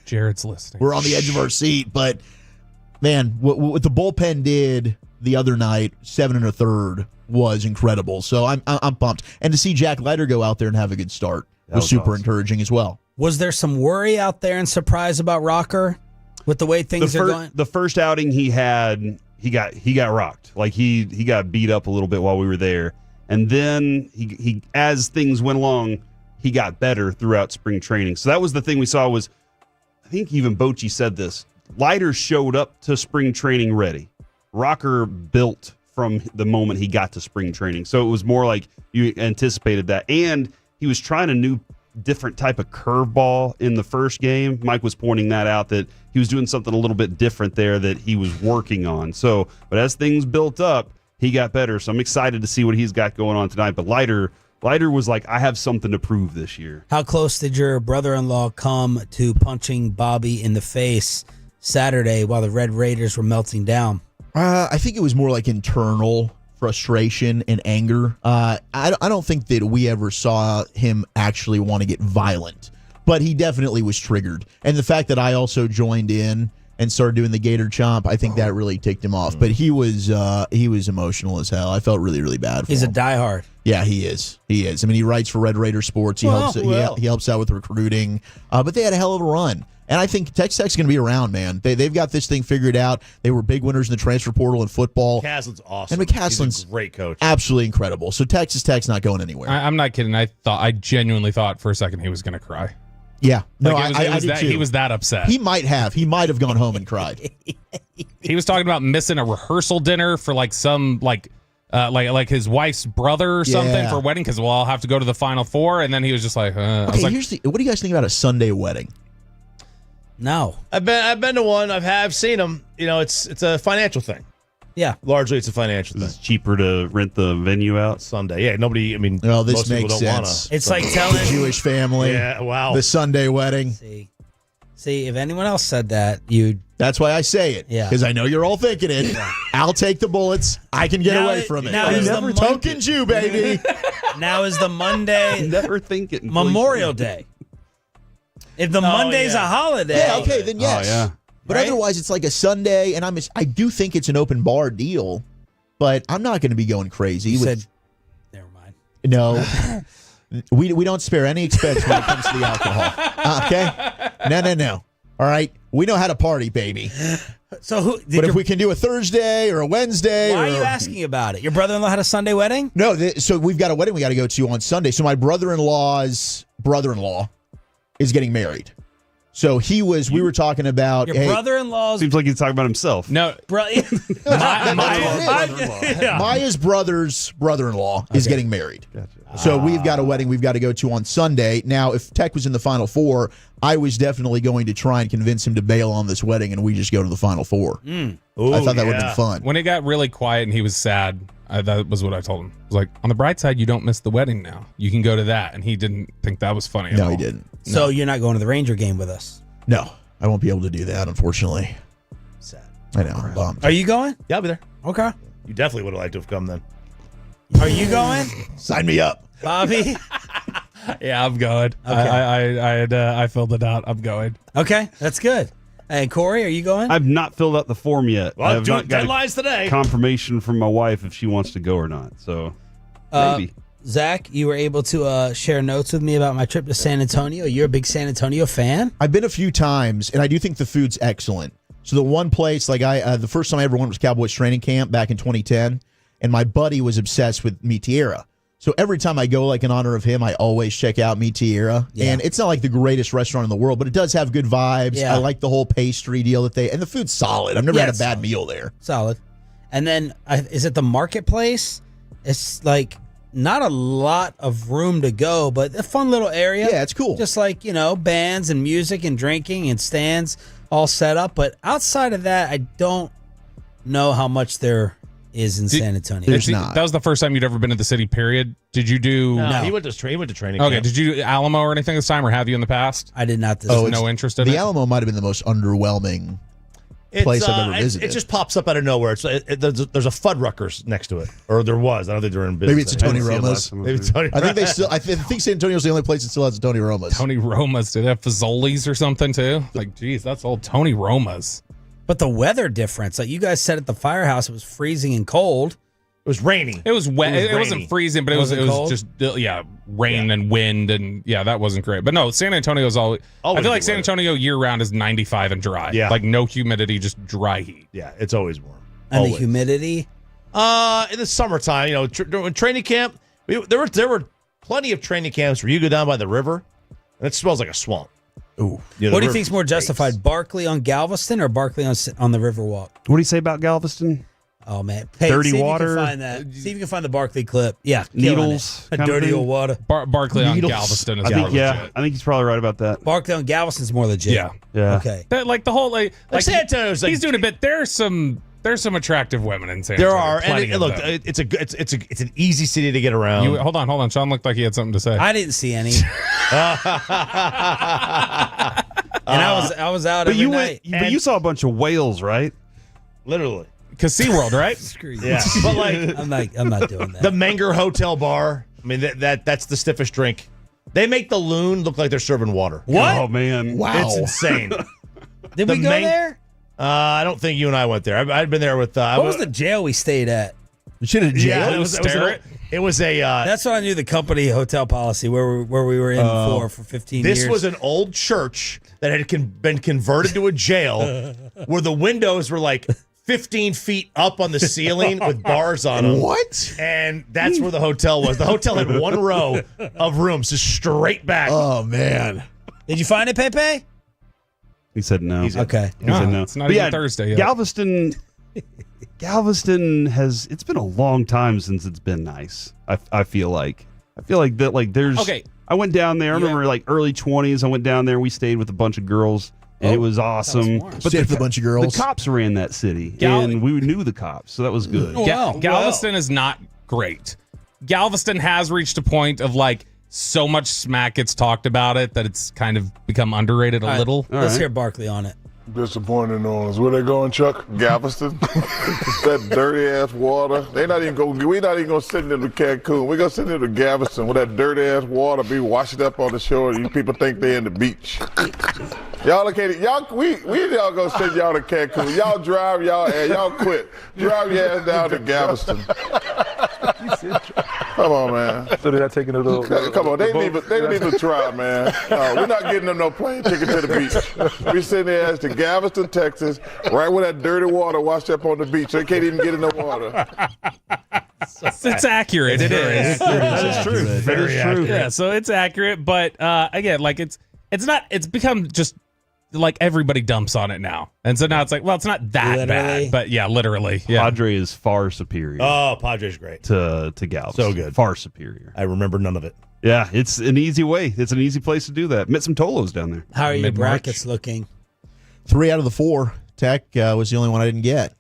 Jared's listening. we're on the edge of our seat, but man, what the bullpen did the other night, 7 1/3, was incredible. So I'm pumped, and to see Jack Leiter go out there and have a good start was super encouraging as well. Was there some worry out there and surprise about Rocker with the way things are going? The first outing he had, he got rocked. Like he got beat up a little bit while we were there, and then he as things went along, he got better throughout spring training. So that was the thing we saw was, I think even Bochy said this. Leiter showed up to spring training ready. Rocker built from the moment he got to spring training. So it was more like you anticipated that. And he was trying a new, different type of curveball in the first game. Mike was pointing that out, that he was doing something a little bit different there that he was working on. So, but as things built up, he got better. So I'm excited to see what he's got going on tonight. But Leiter was like, I have something to prove this year. How close did your brother-in-law come to punching Bobby in the face Saturday while the Red Raiders were melting down? I think it was more like internal frustration and anger. I don't think that we ever saw him actually want to get violent, but he definitely was triggered. And the fact that I also joined in and started doing the Gator Chomp, I think that really ticked him off. But he was emotional as hell. I felt really, really bad for him. He's a diehard. Yeah, he is. He is. I mean, he writes for Red Raider Sports. He helps out with recruiting. But they had a hell of a run. And I think Texas Tech's going to be around, man. They've got this thing figured out. They were big winners in the transfer portal in football. McCaslin's awesome. And McCaslin's He's a great coach. Absolutely incredible. So Texas Tech's not going anywhere. I'm not kidding. I genuinely thought for a second he was going to cry. Yeah. No, Like, I did that, too. he was that upset. He might have. He might have gone home and cried. He was talking about missing a rehearsal dinner for like some like his wife's brother or something Yeah. for a wedding because I'll have to go to the Final Four, and then he was just like, I was Okay, like, what do you guys think about a Sunday wedding? No. I've been to one. I've seen them. You know, it's a financial thing. Yeah. Largely, it's a financial thing. It's cheaper to rent the venue out Sunday. Yeah, nobody. I mean, Well, this most people makes don't sense. wanna. It's like telling The Jewish family. Yeah, wow. The Sunday wedding. See, if anyone else said that, you'd. That's why I say it. Yeah. Because I know you're all thinking it. I'll take the bullets. I can get Now away it- from it. now is the Token Jew, baby. Now is the Monday never think it. Memorial Day. If the Monday's a holiday. Yeah, okay, then yes. Oh, yeah. But Right? otherwise, it's like a Sunday, and I do think it's an open bar deal, but I'm not going to be going crazy. You with, said, never mind. No. we don't spare any expense when it comes to the alcohol. Okay? No. All right? We know how to party, baby. So who? But if we can do a Thursday or a Wednesday. Why or, are you asking about it? Your brother-in-law had a Sunday wedding? No, so we've got a wedding we got to go to on Sunday. So my brother-in-law's brother-in-law is getting married. So we were talking about. Your brother-in-law's. Seems like he's talking about himself. no, Maya's brother's brother-in-law is getting married. So we've got a wedding we've got to go to on Sunday. Now, if Tech was in the Final Four, I was definitely going to try and convince him to bail on this wedding, and we just go to the Final Four. I thought that would have been fun. when it got really quiet and he was sad, that was what I told him. I was like, on the bright side, you don't miss the wedding now. You can go to that, and he didn't think that was funny. At all. No, he didn't. So you're not going to the Ranger game with us? No, I won't be able to do that, unfortunately. Sad. I know, I'm bummed. Are you going? Yeah, I'll be there. Okay. You definitely would have liked to have come then. Are you going? Sign me up. Bobby? Yeah, I'm going. Okay. I filled it out. I'm going. Okay, that's good. And Corey, are you going? I've not filled out the form yet. I Well, have not got deadlines today. confirmation from my wife if she wants to go or not. So maybe. Zach, you were able to share notes with me about my trip to San Antonio. You're a big San Antonio fan? I've been a few times, and I do think the food's excellent. So the one place, the first time I ever went was Cowboys training camp back in 2010, and my buddy was obsessed with Mi Tierra. So every time I go, in honor of him, I always check out Mi Tierra. Yeah. And it's not like the greatest restaurant in the world, but it does have good vibes. Yeah. I like the whole pastry deal and the food's solid. I've never had a bad meal there. Solid. And then, is it the marketplace? It's not a lot of room to go, but a fun little area. Yeah, it's cool. Just bands and music and drinking and stands all set up. But outside of that, I don't know how much there is in San Antonio. That was the first time you'd ever been to the city, period. Did you do... No, he went to training Okay, camp. did you do Alamo or anything this time, or have you in the past? I did not. No interest in it? The Alamo might have been the most underwhelming place I've ever visited. It just pops up out of nowhere. There's a Fuddruckers next to it, or there was. I don't think they're in business. Maybe it's a Tony Roma's. Maybe Tony. I think they still. I think San Antonio's the only place that still has a Tony Roma's. Tony Roma's. Did they have Fazoli's or something too? Geez, that's old Tony Roma's. But the weather difference, you guys said at the firehouse, it was freezing and cold. It was raining. It was wet. It rainy. wasn't freezing, but it was cold? just rain and wind, and that wasn't great. But no, San Antonio's always I feel like San Antonio year round is 95 and dry. Yeah. No humidity, just dry heat. Yeah, it's always warm. And the humidity? In the summertime, during training camp, there were plenty of training camps where you go down by the river, and it smells like a swamp. Ooh. What do you think's more justified, Barkley on Galveston or Barkley on the Riverwalk? What do you say about Galveston? Oh man, Dirty see if water. You can find that. See if you can find the Barkley clip. Yeah, Needles. a dirty old water. Barkley on Needles. Galveston is I think, more legit. I think he's probably right about that. Barkley on Galveston's more legit. Yeah. Yeah. Okay. The whole San Antonio's he's doing a bit. There's some attractive women in San There Antonio. are, and look, them. it's an easy city to get around. Hold on. Sean looked like he had something to say. I didn't see any. And I was out But every night. but you saw a bunch of whales, right? Literally. Because SeaWorld, right? Screw you. Yeah, but I'm not doing that. the Menger Hotel bar. I mean, that's the stiffest drink. They make the Loon look like they're serving water. What? Oh man! Wow. It's insane. Did we go there? I don't think you and I went there. I'd been there with. What was the jail we stayed at? You should have jail. Yeah, it was a. That's what I knew the company hotel policy where we were in for 15 years. This was an old church that had been converted to a jail, where the windows were 15 feet up on the ceiling with bars on them. What? And that's where the hotel was. The hotel had one row of rooms, just straight back. Oh man! Did you find it, Pepe? He said no. Okay. He said no. It's not But even Thursday yet. Galveston it's been a long time since it's been nice. I feel like that there's. Okay. I went down there. I remember early 20s. I went down there. We stayed with a bunch of girls. And it was awesome. But with a bunch of girls. The cops ran that city, and we knew the cops, so that was good. Galveston is not great. Galveston has reached a point of so much smack gets talked about it that it's kind of become underrated a little. Let's hear Barkley on it. Disappointing on us. Where they going, Chuck? Galveston? That dirty ass water. We're not even gonna send them to Cancun. We're gonna send them to Galveston where that dirty ass water be washed up on the shore. You people think they're in the beach. Y'all okay? We y'all gonna send y'all to Cancun. Y'all drive y'all quit. Drive your ass down to Galveston. Come on, man. So they're not taking a little. Come on, they didn't even try, man. No, we're not getting them no plane ticket to the beach. We send their ass to Galveston, Texas, right where that dirty water washed up on the beach. They can't even get in the water. It's accurate. It is. That is true. That is true. Yeah, so it's accurate, but again, it's not. It's become just everybody dumps on it now, and so now it's it's not that bad, but yeah, literally. Yeah. Padre is far superior. Oh, Padre's great to Galveston. So good, far superior. I remember none of it. Yeah, it's an easy way. It's an easy place to do that. Met some Tolos down there. How are your brackets looking? 3 out of the 4. Tech was the only one I didn't get.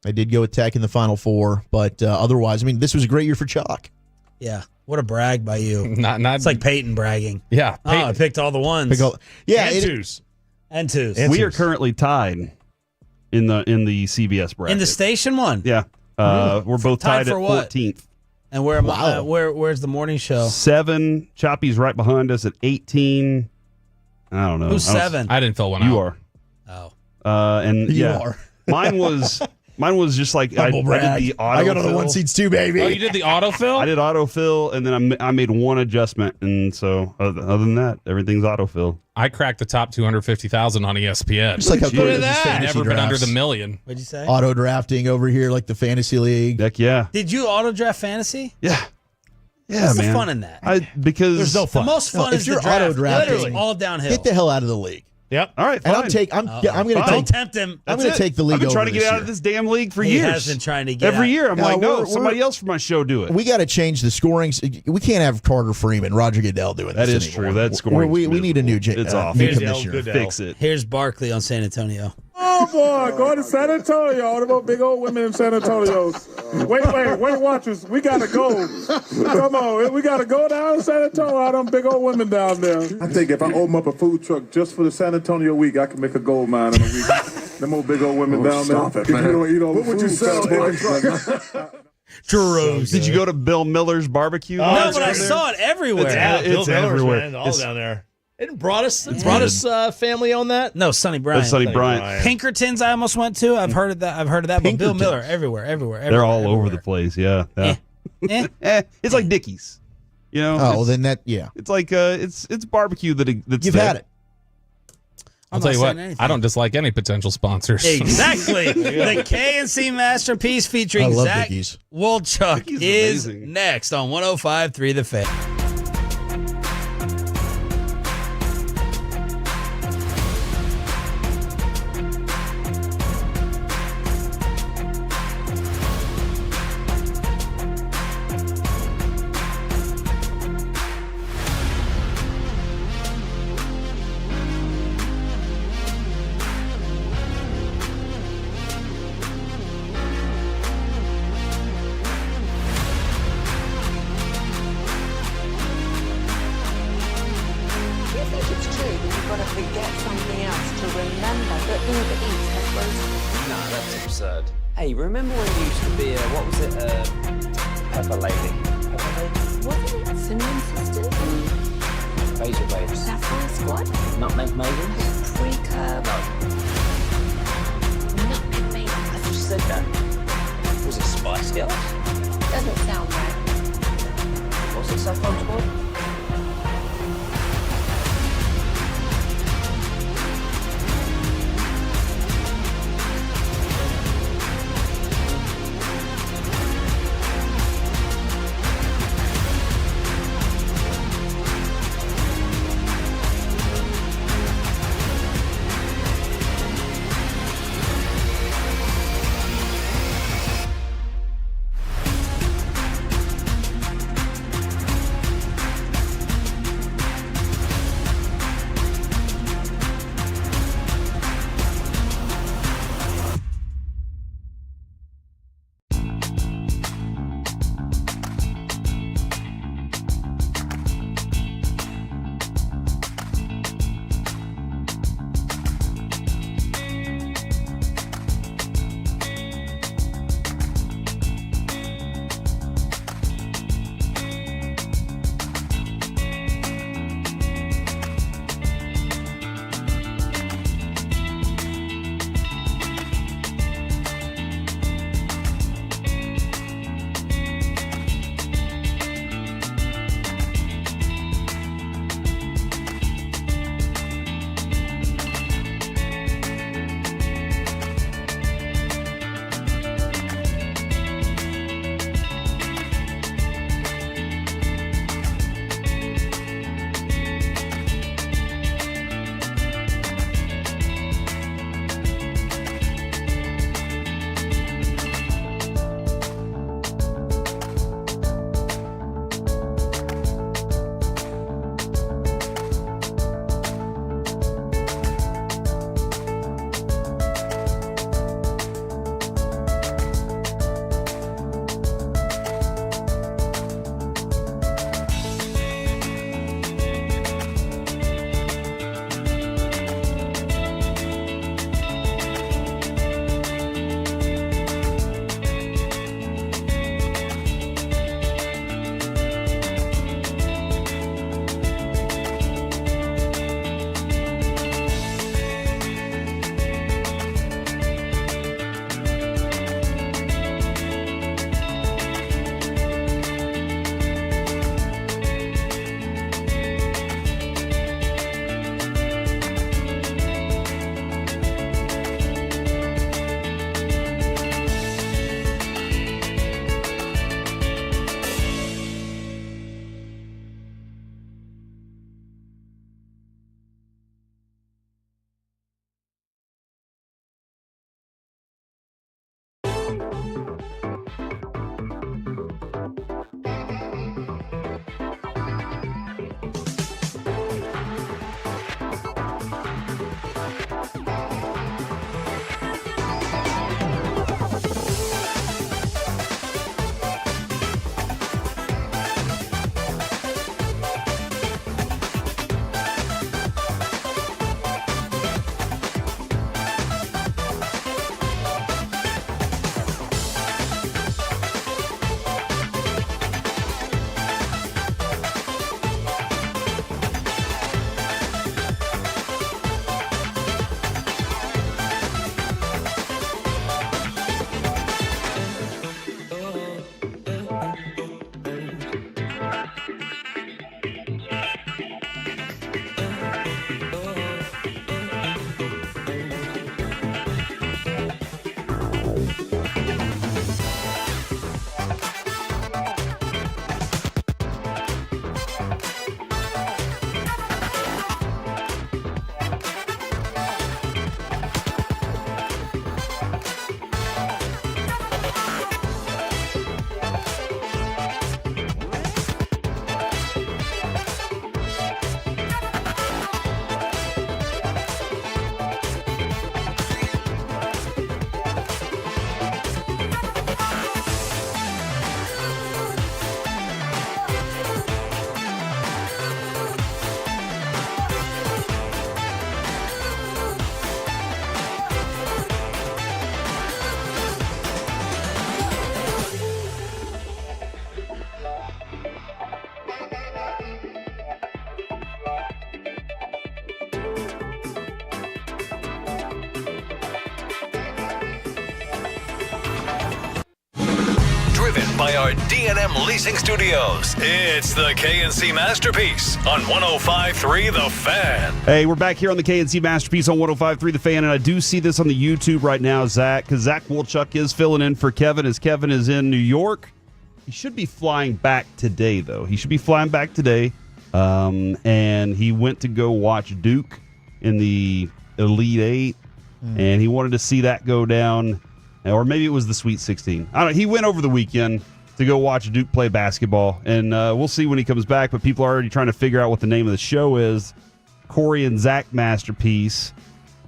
I did go with Tech in the Final Four, but otherwise, this was a great year for Chalk. Yeah, what a brag by you. Not. It's like Peyton bragging. Yeah, Peyton. Oh, I picked all the ones. And twos. We are currently tied in the CBS bracket. In the station one? Yeah. We're both tied at 14th. And where's the morning show? 7. Choppy's right behind us at 18. I don't know. Who's 7? I didn't fill one out. You are. Oh. And You yeah, are. mine was just like I did the autofill. I got on the one seats too, baby. Oh, you did the autofill? I did autofill, and then I made one adjustment, and so other than that, everything's autofill. I cracked the top 250,000 on ESPN. Just like how good is this fantasy Never been under drafts. the million. What'd you say? Auto drafting over here, like the fantasy league. Heck yeah. Did you auto draft fantasy? Yeah. Yeah, What's man. the fun in that? Because There's no fun. The most fun No, is if you're the draft. auto drafting, Literally all downhill. get the hell out of the league. Yep. All right, fine. And I'm going to Don't take. tempt him. I'm going to take the league. I've been over trying to get this out year. of this damn league for He years. has been trying to get Every out. year, I'm No, like, no, we're- somebody else from my show do it. We got to change the scoring. We can't have Carter Freeman, Roger Goodell doing That this is anymore. true. That scoring. We need a new It's off. new Here's commissioner. Goodell. Fix it. Here's Barkley on San Antonio. Oh boy, going to San Antonio. All the big old women in San Antonio. Wait, watch us. We gotta go. Come on, we gotta go down to San Antonio. All them big old women down there. I think if I open up a food truck just for the San Antonio week, I can make a gold mine in a week. Them old big old women down there. Stop it, man. You don't eat all What the would you food sell stuff, in boy. Churros. Did you go to Bill Miller's barbecue? No, but I saw it everywhere. It's everywhere. Man, all It's- down there. It brought us family on that. No, Sonny Bryant. That's Sonny Bryant. Pinkertons I almost went to. I've heard of that. But Bill Miller everywhere. They're all over the place. Yeah. It's like Dickies. You know. Oh, well, then that It's like it's barbecue that's You've there. had it. I'll tell you what, I don't dislike any potential sponsors. Exactly. The K&C Masterpiece featuring I love Zach Dickies. Wolchuk Dickies is amazing. next on 105.3 The Fan. Do you think it's true that you've got to forget something else to remember that Uber Eats has roasted? No, that's absurd. Hey, remember when you used to be what was it, Pepper Lady? Pepper Lady? Wasn't it Cinnamon Sisters? Basil Babes. Sapphire Squad? Nutmeg Maidens? Pre-curb? Nutmeg Maidens. I just said that. Was it Spice Girls? Doesn't sound right. Was it Saffron Squad? our D&M Leasing Studios. It's the KNC Masterpiece on 105.3 The Fan. Hey, we're back here on the KNC Masterpiece on 105.3 The Fan, and I do see this on the YouTube right now, Zach, because Zach Wolchuk is filling in for Kevin as Kevin is in New York. He should be flying back today, though. And he went to go watch Duke in the Elite Eight, and he wanted to see that go down, or maybe it was the Sweet 16. I don't know. He went over the weekend to go watch Duke play basketball, and we'll see when he comes back, but people are already trying to figure out what the name of the show is. Corey and Zach Masterpiece,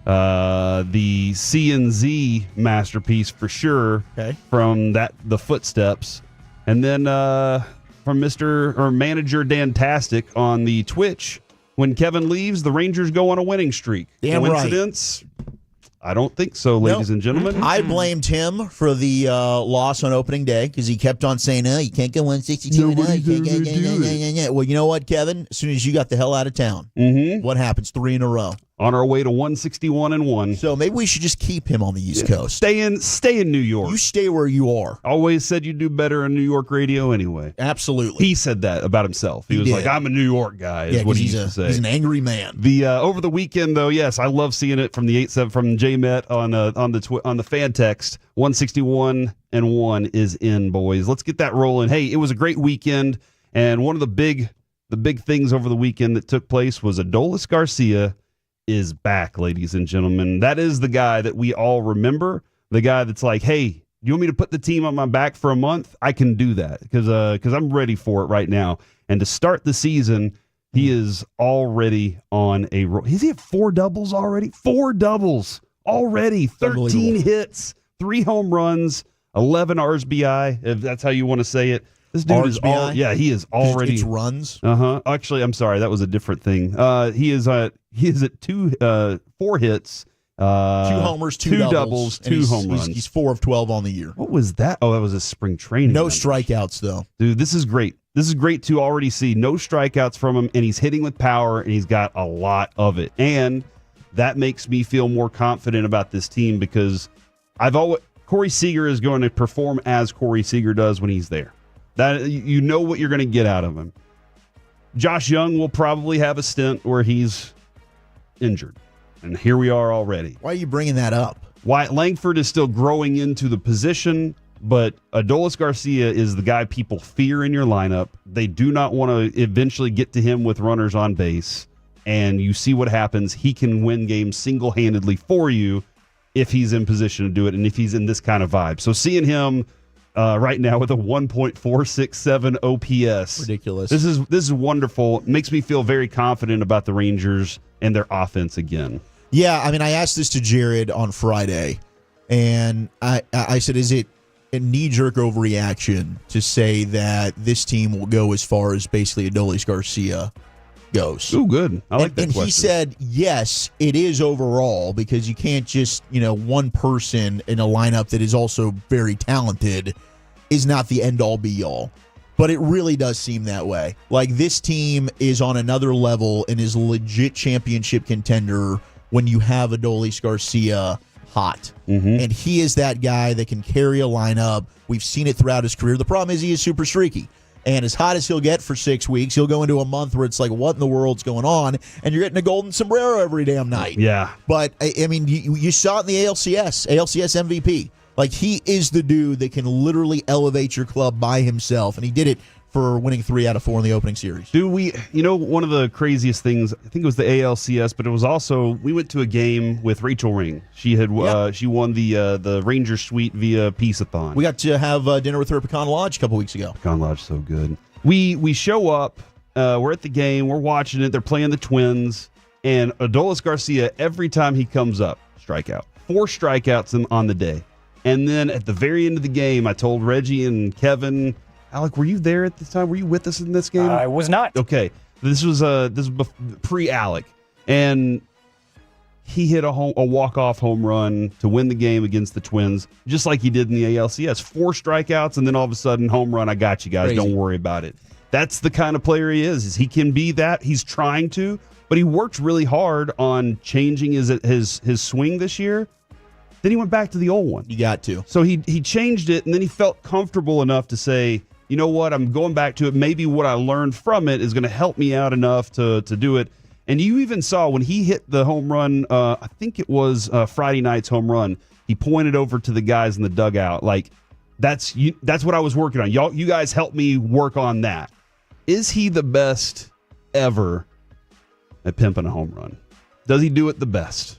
the C&Z Masterpiece for sure, from the Footsteps, and then from Manager Dantastic on the Twitch. When Kevin leaves, the Rangers go on a winning streak. Damn Coincidence? Right. I don't think so, ladies and gentlemen. I blamed him for the loss on opening day because he kept on saying, "No, you can't go 162 and Well, you know what, Kevin? As soon as you got the hell out of town, what happens? 3 in a row. On our way to 161-1. So maybe we should just keep him on the East Coast. Stay in New York. You stay where you are. Always said you'd do better in New York radio anyway. Absolutely. He said that about himself. He was did. like, I'm a New York guy, is what he used to say. He's an angry man. The over the weekend, though, yes, I love seeing it from the 8-7 from J-Met on the fan text. 161-1 is in, boys. Let's get that rolling. Hey, it was a great weekend, and one of the big things over the weekend that took place was Adolis Garcia is back, ladies and gentlemen. That is the guy that we all remember, the guy that's like, hey, you want me to put the team on my back for a month? I can do that because I'm ready for it right now. And to start the season, he is already on a roll. Is he at 4 doubles already? 4 doubles already. 13 hits, 3 home runs, 11 RBI, if that's how you want to say it. This dude is he is already. It's runs. Actually, I'm sorry, that was a different thing. He is at 4 hits, 2 homers, 2 doubles, 2 home runs. He's 4 of 12 on the year. What was that? Oh, that was a spring training. No strikeouts though. Dude, this is great. This is great to already see no strikeouts from him, and he's hitting with power, and he's got a lot of it. And that makes me feel more confident about this team because Corey Seager is going to perform as Corey Seager does when he's there. That you know what you're going to get out of him. Josh Young will probably have a stint where he's injured. And here we are already. Why are you bringing that up? Wyatt Langford is still growing into the position, but Adolis Garcia is the guy people fear in your lineup. They do not want to eventually get to him with runners on base. And you see what happens. He can win games single-handedly for you if he's in position to do it and if he's in this kind of vibe. So seeing him right now with a 1.467 OPS. Ridiculous. This is wonderful. It makes me feel very confident about the Rangers and their offense again. Yeah, I mean, I asked this to Jared on Friday, and I said, is it a knee-jerk overreaction to say that this team will go as far as basically Adolis Garcia goes? Oh, good. I like that question. And he said, yes, it is overall, because you can't just, one person in a lineup that is also very talented is not the end-all, be-all. But it really does seem that way. Like, this team is on another level and is a legit championship contender when you have Adolis Garcia hot. And he is that guy that can carry a lineup. We've seen it throughout his career. The problem is he is super streaky. And as hot as he'll get for 6 weeks, he'll go into a month where it's like, what in the world's going on? And you're getting a golden sombrero every damn night. Yeah. But, I mean, you saw it in the ALCS MVP. Like, he is the dude that can literally elevate your club by himself. And he did it for winning 3 out of 4 in the opening series. One of the craziest things, I think it was the ALCS, but it was also, we went to a game with Rachel Ring. She had she won the Ranger Suite via Peace-a-thon. We got to have dinner with her at Pecan Lodge a couple weeks ago. Pecan Lodge, so good. We show up, we're at the game, we're watching it, they're playing the Twins, and Adolis Garcia, every time he comes up, strikeout. 4 strikeouts on the day. And then at the very end of the game, I told Reggie and Kevin, Alec, were you there at the time? Were you with us in this game? I was not. Okay, this was pre-Alec, and he hit a walk-off home run to win the game against the Twins, just like he did in the ALCS. 4 strikeouts, and then all of a sudden, home run. I got you guys. Crazy. Don't worry about it. That's the kind of player he is he can be that. He's trying to, but he worked really hard on changing his swing this year. Then he went back to the old one. You got to. So he changed it, and then he felt comfortable enough to say, you know what, I'm going back to it. Maybe what I learned from it is going to help me out enough to do it. And you even saw when he hit the home run, I think it was Friday night's home run, he pointed over to the guys in the dugout like, that's what I was working on. You guys helped me work on that. Is he the best ever at pimping a home run? Does he do it the best?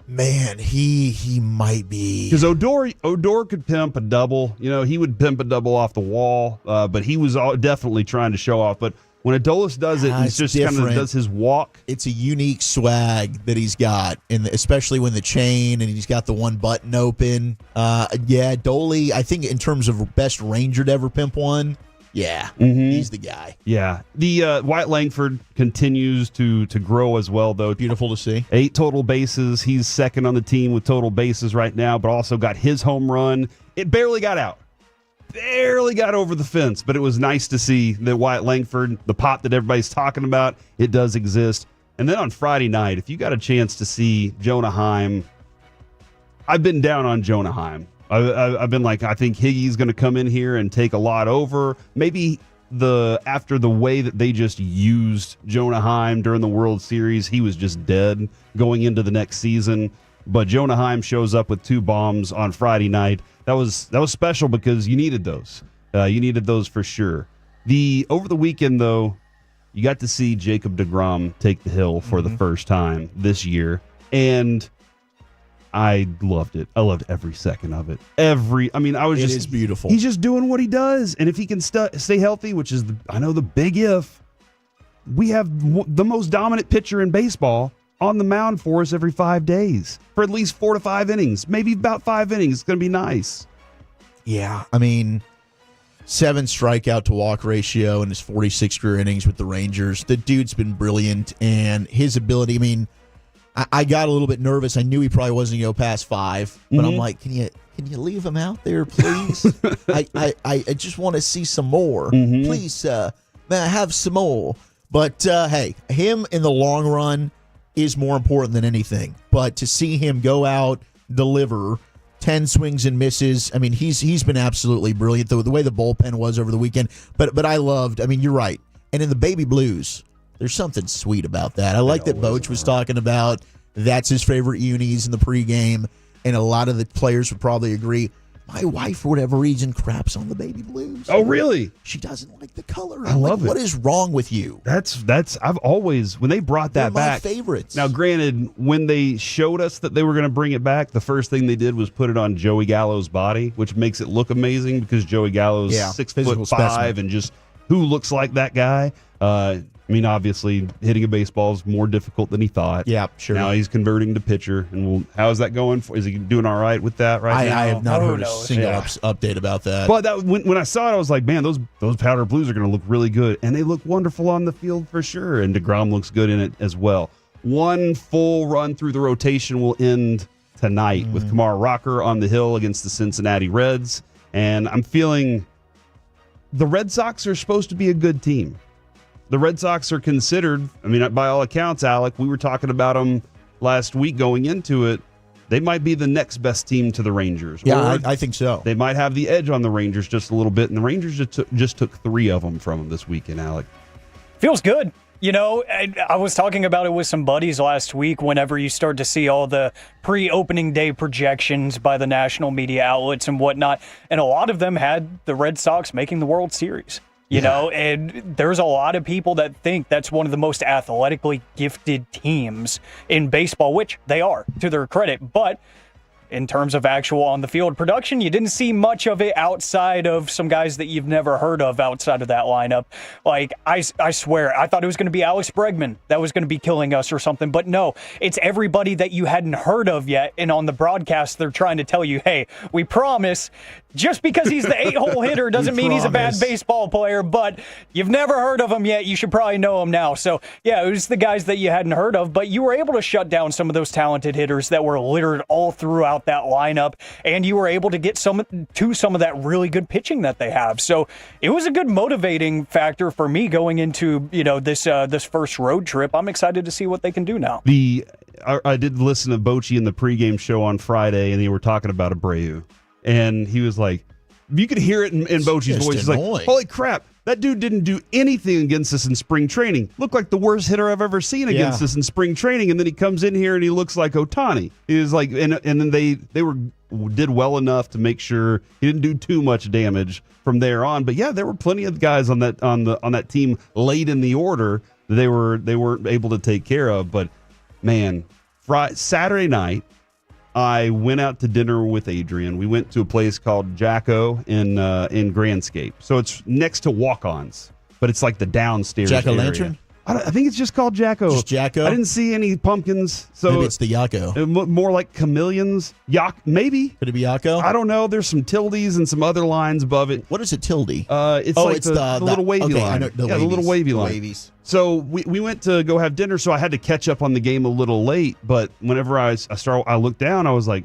Man, he might be. Because Odor could pimp a double. You know, he would pimp a double off the wall, but he was definitely trying to show off. But when Adolis does it, he just kind of does his walk. It's a unique swag that he's got, especially when the chain and he's got the one button open. Dolly, I think in terms of best Ranger to ever pimp one, he's the guy. Yeah. The Wyatt Langford continues to grow as well, though. Beautiful to see. 8 total bases. He's second on the team with total bases right now, but also got his home run. It barely got out. Barely got over the fence, but it was nice to see that Wyatt Langford, the pop that everybody's talking about, it does exist. And then on Friday night, if you got a chance to see Jonah Heim, I've been down on Jonah Heim. I've been like, I think Higgy's going to come in here and take a lot over. Maybe after the way that they just used Jonah Heim during the World Series, he was just dead going into the next season. But Jonah Heim shows up with 2 bombs on Friday night. That was special because you needed those. You needed those for sure. Over the weekend, though, you got to see Jacob deGrom take the hill for the first time this year, and I loved it. I loved every second of it. It is beautiful. He's just doing what he does, and if he can stay healthy, which is the big if, we have the most dominant pitcher in baseball on the mound for us every 5 days for at least 4 to 5 innings, maybe about 5 innings. It's going to be nice. Yeah, 7 strikeout to walk ratio in his 46 career innings with the Rangers. The dude's been brilliant, and his ability, I got a little bit nervous. I knew he probably wasn't going to go past 5, but I'm like, can you leave him out there, please? I just want to see some more. Please, man, have some more. But, hey, him in the long run is more important than anything. But to see him go out, deliver 10 swings and misses, he's been absolutely brilliant. The way the bullpen was over the weekend. But I loved, you're right. And in the baby blues, there's something sweet about that. I like that Boach was talking about that's his favorite unis in the pregame, and a lot of the players would probably agree. My wife, for whatever reason, craps on the baby blues. Oh, really? She doesn't like the color. I love it. What is wrong with you? I've always, when they brought that back. They're my favorites. Now, granted, when they showed us that they were going to bring it back, the first thing they did was put it on Joey Gallo's body, which makes it look amazing because Joey Gallo's 6'5" and just who looks like that guy. Obviously, hitting a baseball is more difficult than he thought. Yeah, sure. Now he's converting to pitcher, and how's that going? Is he doing all right with that now? I have not heard a single update about that. But when I saw it, I was like, man, those powder blues are going to look really good, and they look wonderful on the field for sure. And deGrom looks good in it as well. One full run through the rotation will end tonight with Kumar Rocker on the hill against the Cincinnati Reds, and I'm feeling the Red Sox are supposed to be a good team. The Red Sox are considered, by all accounts, Alec, we were talking about them last week going into it. They might be the next best team to the Rangers. Yeah, I think so. They might have the edge on the Rangers just a little bit, and the Rangers just took 3 of them from them this weekend, Alec. Feels good. I was talking about it with some buddies last week whenever you start to see all the pre-opening day projections by the national media outlets and whatnot, and a lot of them had the Red Sox making the World Series. And there's a lot of people that think that's one of the most athletically gifted teams in baseball, which they are, to their credit. But in terms of actual on-the-field production, you didn't see much of it outside of some guys that you've never heard of outside of that lineup. Like, I swear, I thought it was going to be Alex Bregman that was going to be killing us or something. But no, it's everybody that you hadn't heard of yet. And on the broadcast, they're trying to tell you, hey, we promise Just because he's the 8-hole hitter doesn't mean he's a bad baseball player, but you've never heard of him yet. You should probably know him now. So, yeah, it was the guys that you hadn't heard of, but you were able to shut down some of those talented hitters that were littered all throughout that lineup, and you were able to get some of that really good pitching that they have. So it was a good motivating factor for me going into, this first road trip. I'm excited to see what they can do now. I did listen to Bochy in the pregame show on Friday, and they were talking about Abreu. And he was like, you could hear it in Bochy's voice. He's like, holy crap, that dude didn't do anything against us in spring training. Looked like the worst hitter I've ever seen against us in spring training. And then he comes in here and he looks like Ohtani. He was like, and then they did well enough to make sure he didn't do too much damage from there on. But yeah, there were plenty of guys on that team late in the order that they weren't able to take care of. But man, Saturday night, I went out to dinner with Adrian. We went to a place called Jacko in Grandscape. So it's next to Walk-Ons, but it's like the downstairs Jacko area. Lantern? I think it's just called Jacko. Just Jacko? I didn't see any pumpkins. So maybe it's the Yakko. More like chameleons. Maybe. Could it be Yakko? I don't know. There's some tildes and some other lines above it. What is a tilde? It's the little wavy line. I know, the little wavy line. Wavies. So we went to go have dinner, so I had to catch up on the game a little late. But whenever I looked down, I was like,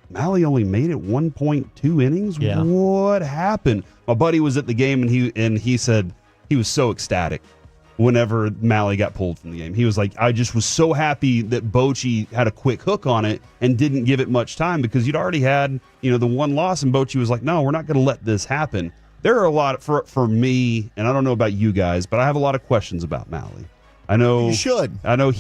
Mally only made it 1.2 innings? Yeah. What happened? My buddy was at the game, and he said he was so ecstatic whenever Mally got pulled from the game. He was like, I just was so happy that Bochy had a quick hook on it and didn't give it much time because you'd already had, the one loss, and Bochy was like, no, we're not going to let this happen. There are a lot for me, and I don't know about you guys, but I have a lot of questions about Mally. I know you should. I know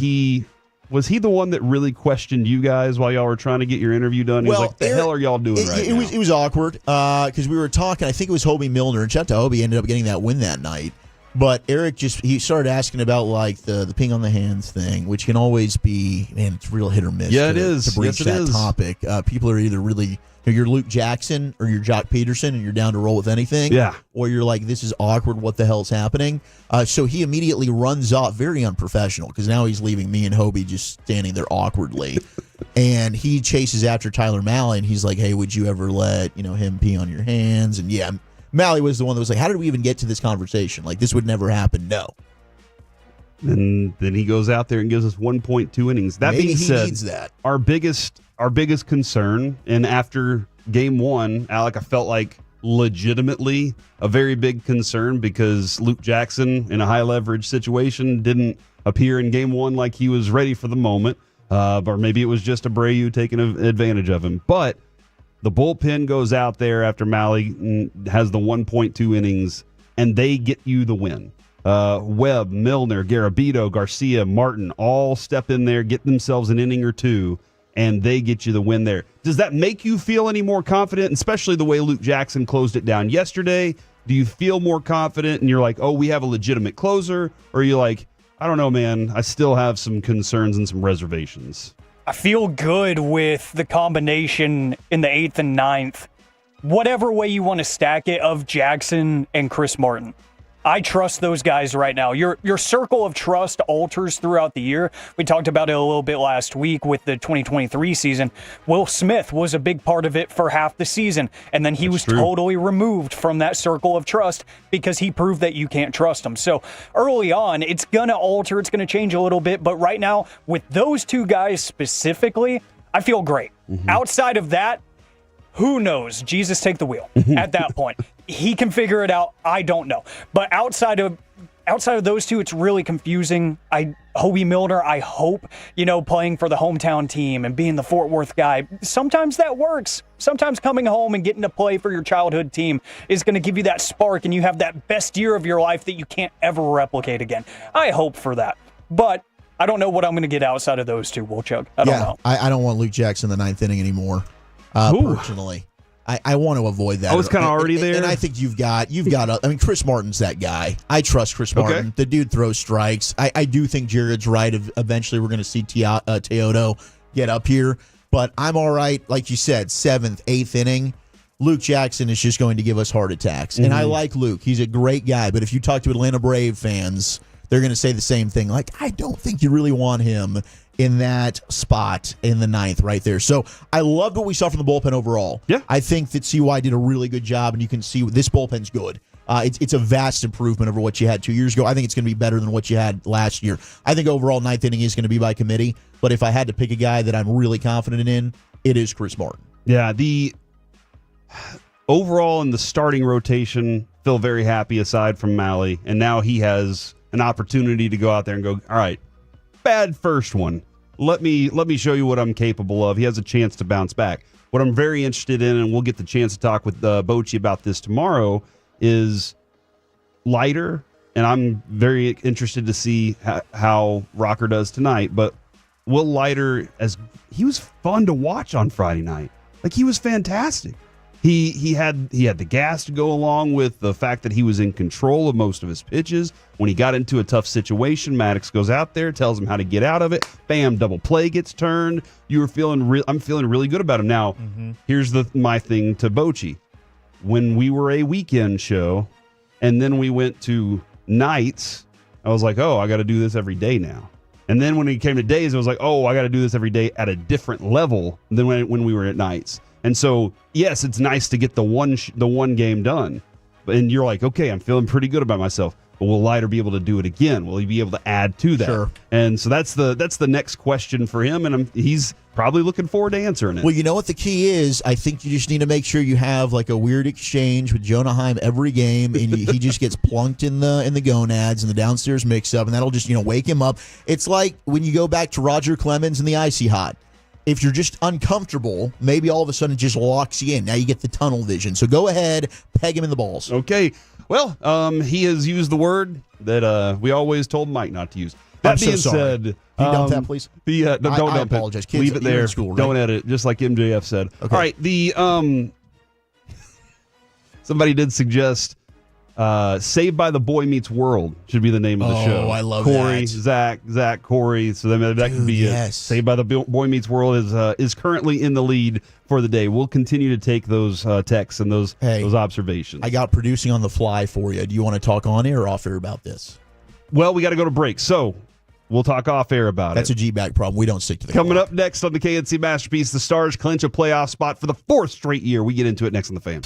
was he the one that really questioned you guys while y'all were trying to get your interview done? He was like, what the hell are y'all doing right now? It was awkward because we were talking. I think it was Hobie Milner, and shout out to Hobie, ended up getting that win that night. But Eric he started asking about like the ping on the hands thing, which can always be, man, it's real hit or miss. Yeah, it is. To breach that topic. People are either really, you're Luke Jackson or you're Jock Peterson and you're down to roll with anything. Yeah. Or you're like, this is awkward. What the hell's happening? So he immediately runs off, very unprofessional, because now he's leaving me and Hobie just standing there awkwardly. And he chases after Tyler Malley, and he's like, hey, would you ever let him pee on your hands? And yeah, Malley was the one that was like, how did we even get to this conversation? Like, this would never happen. No. And then he goes out there and gives us 1.2 innings. That Maybe being he said, needs that. Our biggest concern, and after game one, Alec, I felt like legitimately a very big concern because Luke Jackson in a high leverage situation didn't appear in game one like he was ready for the moment. Or maybe it was just Abreu taking advantage of him. But the bullpen goes out there after Malley has the 1.2 innings, and they get you the win. Webb, Milner, Garabito, Garcia, Martin all step in there, get themselves an inning or two, and they get you the win there. Does that make you feel any more confident, especially the way Luke Jackson closed it down yesterday? Do you feel more confident and you're like, oh, we have a legitimate closer? Or are you like, I don't know, man, I still have some concerns and some reservations? I feel good with the combination in the 8th and 9th, whatever way you want to stack it, of Jackson and Chris Martin. I trust those guys right now. Your circle of trust alters throughout the year. We talked about it a little bit last week with the 2023 season. Will Smith was a big part of it for half the season, and then he was totally removed from that circle of trust because he proved that you can't trust him. So early on, it's going to alter, it's going to change a little bit, but right now, with those two guys specifically, I feel great. Outside of that, who knows? Jesus, take the wheel at that point. He can figure it out. I don't know. But outside of those two, it's really confusing. Hobie Milner, I hope, playing for the hometown team and being the Fort Worth guy, sometimes that works. Sometimes coming home and getting to play for your childhood team is going to give you that spark and you have that best year of your life that you can't ever replicate again. I hope for that. But I don't know what I'm going to get outside of those two, Wolchuk. I don't know. I don't want Luke Jackson in the 9th inning anymore. Personally, I want to avoid that. I was kind of already there, and I think you've got. I mean, Chris Martin's that guy. I trust Chris Martin. Okay. The dude throws strikes. I do think Jared's right. Eventually, we're going to see Teodo get up here, but I'm all right. Like you said, 7th, 8th inning. Luke Jackson is just going to give us heart attacks, and I like Luke. He's a great guy. But if you talk to Atlanta Brave fans, they're going to say the same thing. Like, I don't think you really want him in that spot in the 9th right there. So I loved what we saw from the bullpen overall. Yeah. I think that CY did a really good job, and you can see this bullpen's good. It's a vast improvement over what you had 2 years ago. I think it's going to be better than what you had last year. I think overall 9th inning is going to be by committee, but if I had to pick a guy that I'm really confident in, it is Chris Martin. Yeah, the overall in the starting rotation, feel very happy aside from Malley, and now he has an opportunity to go out there and go, all right, bad first one. Let me show you what I'm capable of. He has a chance to bounce back. What I'm very interested in, and we'll get the chance to talk with Bochy about this tomorrow, is Leiter, and I'm very interested to see how Rocker does tonight. But Will Leiter, he was fun to watch on Friday night. Like, he was fantastic. He had the gas to go along with the fact that he was in control of most of his pitches. When he got into a tough situation, Maddox goes out there, tells him how to get out of it. Bam, double play gets turned. I'm feeling really good about him. Now, here's my thing to Bochy. When we were a weekend show and then we went to nights, I was like, oh, I got to do this every day now. And then when it came to days, it was like, oh, I got to do this every day at a different level than when we were at nights. And so, yes, it's nice to get the one game done. And you're like, okay, I'm feeling pretty good about myself. But will Leiter be able to do it again? Will he be able to add to that? Sure. And so that's the next question for him, and he's probably looking forward to answering it. Well, you know what the key is? I think you just need to make sure you have like a weird exchange with Jonah Heim every game, and he just gets plunked in the gonads and the downstairs mix-up, and that'll just wake him up. It's like when you go back to Roger Clemens and the Icy Hot. If you're just uncomfortable, maybe all of a sudden it just locks you in. Now you get the tunnel vision. So go ahead, peg him in the balls. Okay. Well, he has used the word that we always told Mike not to use. That being said, can you dump that, please? Don't dump I apologize. it. Kids, leave it you're there. in school, right? Don't edit it, just like MJF said. Okay. All right. Somebody did suggest Saved by the Boy Meets World should be the name of the show. Oh, I love Corey, that. Zach, Corey. So that could be yes. it. Saved by the Boy Meets World is currently in the lead for the day. We'll continue to take those texts and those observations. I got producing on the fly for you. Do you want to talk on air or off air about this? Well, we got to go to break, so we'll talk off air about That's it. a G-back problem. We don't stick to the Coming clock. up next on the KNC Masterpiece, the Stars clinch a playoff spot for the 4th straight year. We get into it next on the Fan.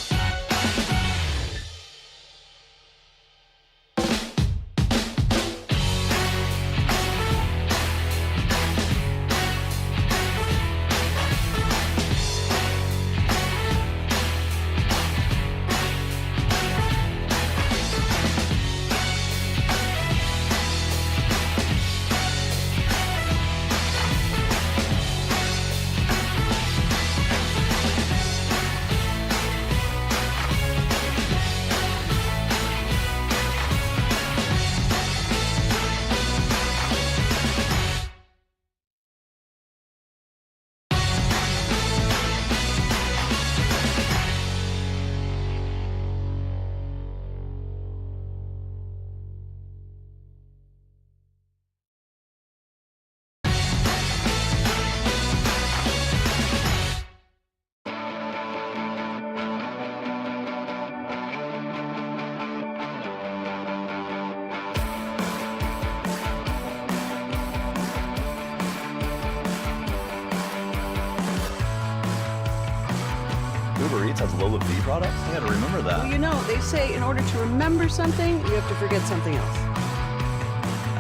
Uber Eats has low fee products? I gotta remember that. Well, they say in order to remember something, you have to forget something else.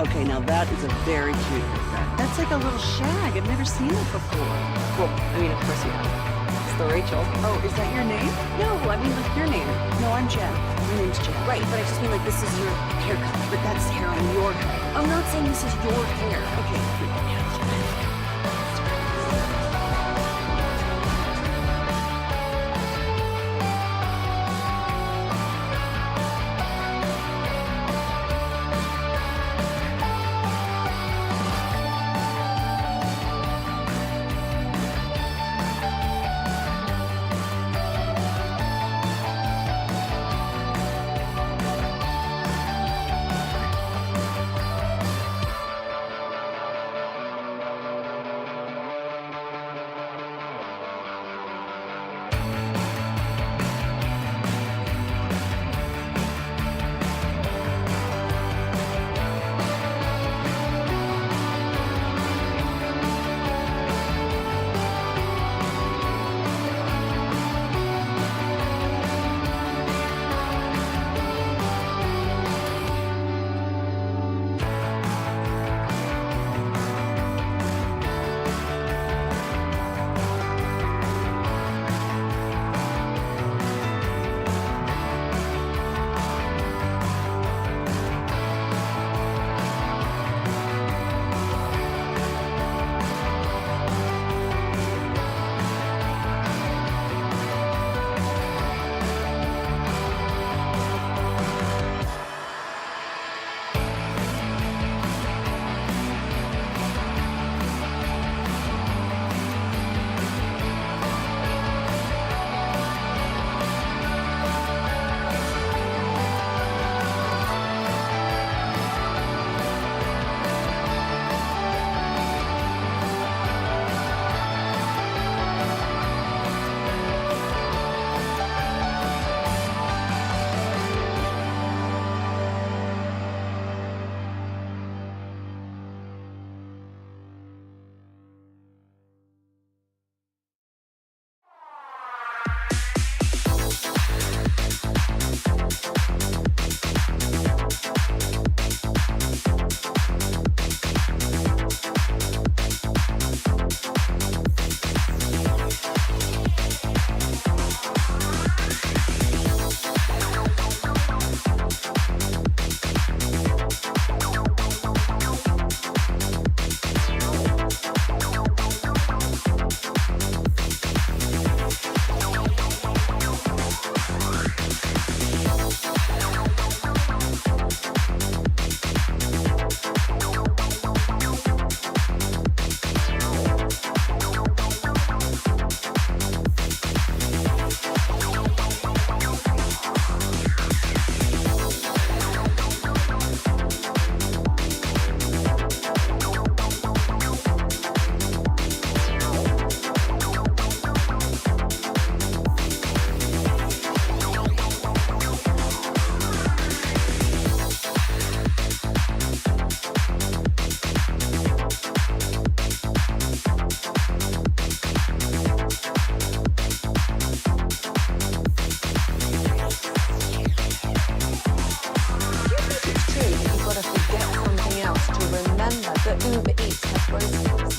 Okay, now that is a very cute haircut. That's like a little shag. I've never seen it before. Well, of course you have. It's the Rachel. Oh, is that your name? No, like your name. No, I'm Jen. My name's Jen. Right, but I just mean like this is your haircut, but that's hair on your head. I'm not saying this is your hair. Okay.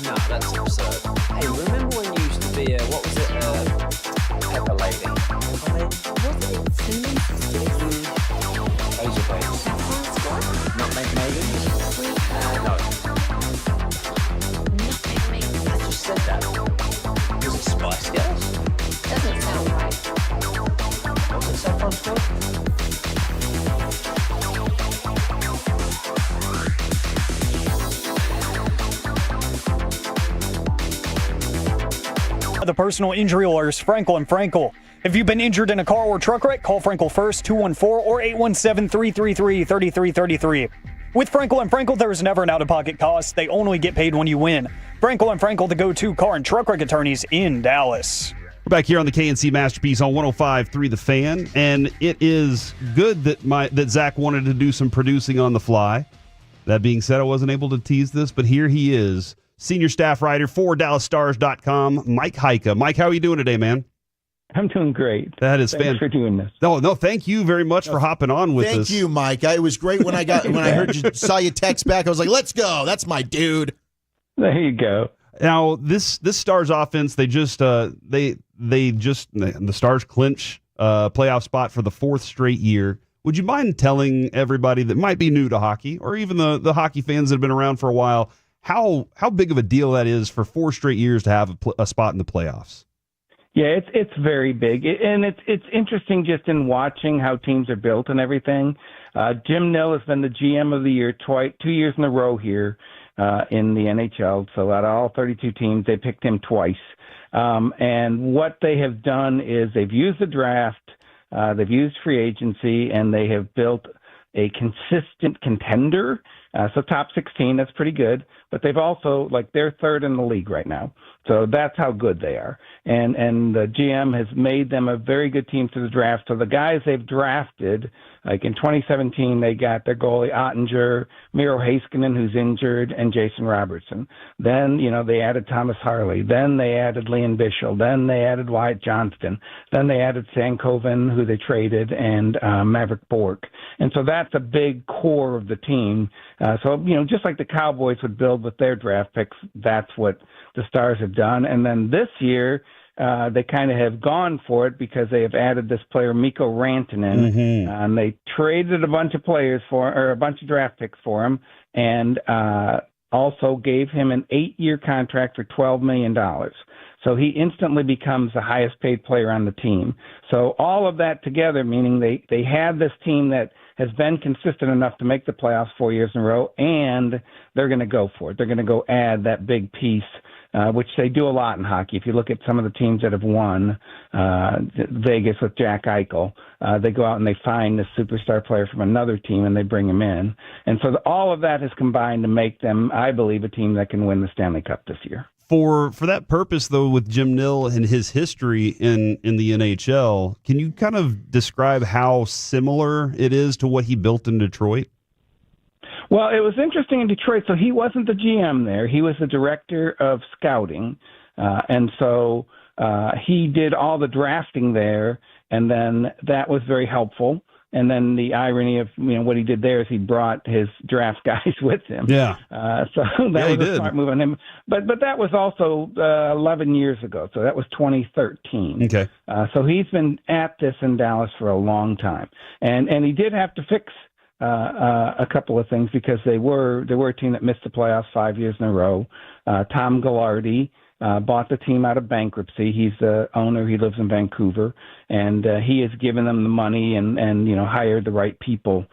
No, that's absurd. Hey, remember when you used to be a, what was it, pepper lady? Pepper lady? Was it semen? Razor blades. Nutmeg maybe? No. Nutmeg maybe. I just said that. Was it Spice Girls? Doesn't sound right. Was it Saffron Squad? The personal injury lawyers, Frankel and Frankel. If you've been injured in a car or truck wreck, call Frankel first, 214 or 817-333-3333. With Frankel and Frankel, there is never an out-of-pocket cost. They only get paid when you win. Frankel and Frankel, the go-to car and truck wreck attorneys in Dallas. We're back here on the KNC Masterpiece on 105.3 The Fan, and it is good that Zach wanted to do some producing on the fly. That being said, I wasn't able to tease this, but here he is. Senior staff writer for DallasStars.com, Mike Heika. Mike, how are you doing today, man? I'm doing great. That is Thanks for doing this. No, thank you very much for hopping on with us. Thank you, Mike. It was great when I heard you, saw you text back. I was like, let's go. That's my dude. There you go. Now, this Stars offense, the Stars clinch playoff spot for the fourth straight year. Would you mind telling everybody that might be new to hockey, or even the hockey fans that have been around for a while, how big of a deal that is for 4 straight years to have a spot in the playoffs? Yeah, it's very big, and it's interesting just in watching how teams are built and everything. Jim Nill has been the GM of the year 2 years in a row here in the NHL. So out of all 32 teams, they picked him twice. And what they have done is they've used the draft, they've used free agency, and they have built a consistent contender. So top 16, that's pretty good. But they've also, they're third in the league right now. So that's how good they are. And the GM has made them a very good team through the draft. So the guys they've drafted, like in 2017, they got their goalie Ottinger, Miro Heiskanen, who's injured, and Jason Robertson. Then, they added Thomas Harley. Then they added Leon Bischel. Then they added Wyatt Johnston. Then they added Sankoven, who they traded, and Maverick Bork. And so that's a big core of the team. So, just like the Cowboys would build with their draft picks, that's what the Stars have done. And then this year, they kind of have gone for it because they have added this player, Mikko Rantanen, and they traded a bunch of draft picks for him, and also gave him an 8-year contract for $12 million. So he instantly becomes the highest paid player on the team. So all of that together, meaning they have this team that has been consistent enough to make the playoffs 4 years in a row, and they're going to go for it. They're going to go add that big piece, which they do a lot in hockey. If you look at some of the teams that have won, Vegas with Jack Eichel, they go out and they find this superstar player from another team and they bring him in. And so all of that has combined to make them, I believe, a team that can win the Stanley Cup this year. For that purpose, though, with Jim Nill and his history in the NHL, can you kind of describe how similar it is to what he built in Detroit? Well, it was interesting in Detroit. So he wasn't the GM there. He was the director of scouting. And so he did all the drafting there, and then that was very helpful. And then the irony of what he did there is he brought his draft guys with him. Yeah. So that was a smart move on him. But that was also 11 years ago. So that was 2013. Okay. So he's been at this in Dallas for a long time, and he did have to fix a couple of things because they were a team that missed the playoffs 5 years in a row. Tom Ghilardi bought the team out of bankruptcy. He's the owner. He lives in Vancouver, and he has given them the money and hired the right people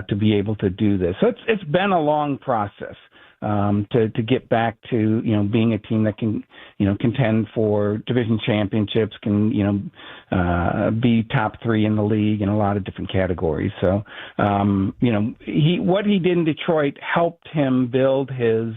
to be able to do this. So it's been a long process to get back to being a team that can contend for division championships, can be top 3 in the league in a lot of different categories. So what he did in Detroit helped him build his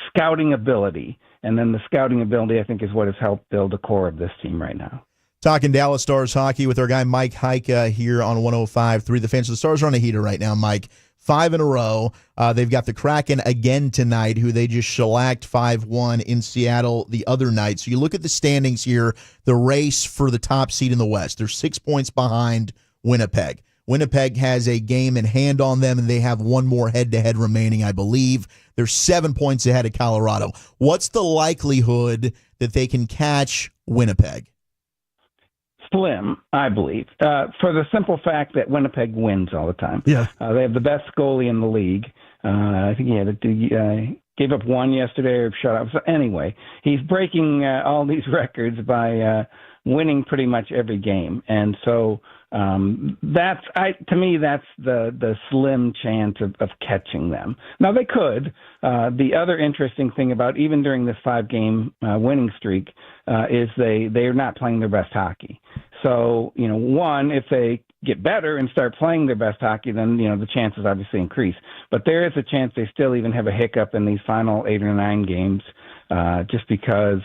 scouting ability, and then the scouting ability, I think, is what has helped build the core of this team right now. Talking Dallas Stars hockey with our guy Mike Heika here on 105.3 The Fan. So the Stars are on a heater right now, Mike. 5 in a row. They've got the Kraken again tonight, who they just shellacked 5-1 in Seattle the other night. So you look at the standings here, the race for the top seed in the West. They're 6 points behind Winnipeg. Winnipeg has a game in hand on them, and they have one more head-to-head remaining, I believe. They're 7 points ahead of Colorado. What's the likelihood that they can catch Winnipeg? Slim, I believe, for the simple fact that Winnipeg wins all the time. Yeah. They have the best goalie in the league. I think he had gave up one yesterday or shut up. So anyway, he's breaking all these records by winning pretty much every game, and so to me that's the slim chance of catching them. Now they could. The other interesting thing about even during this 5-game winning streak is they're not playing their best hockey. So one, if they get better and start playing their best hockey, then the chances obviously increase. But there is a chance they still even have a hiccup in these final 8 or 9 games, just because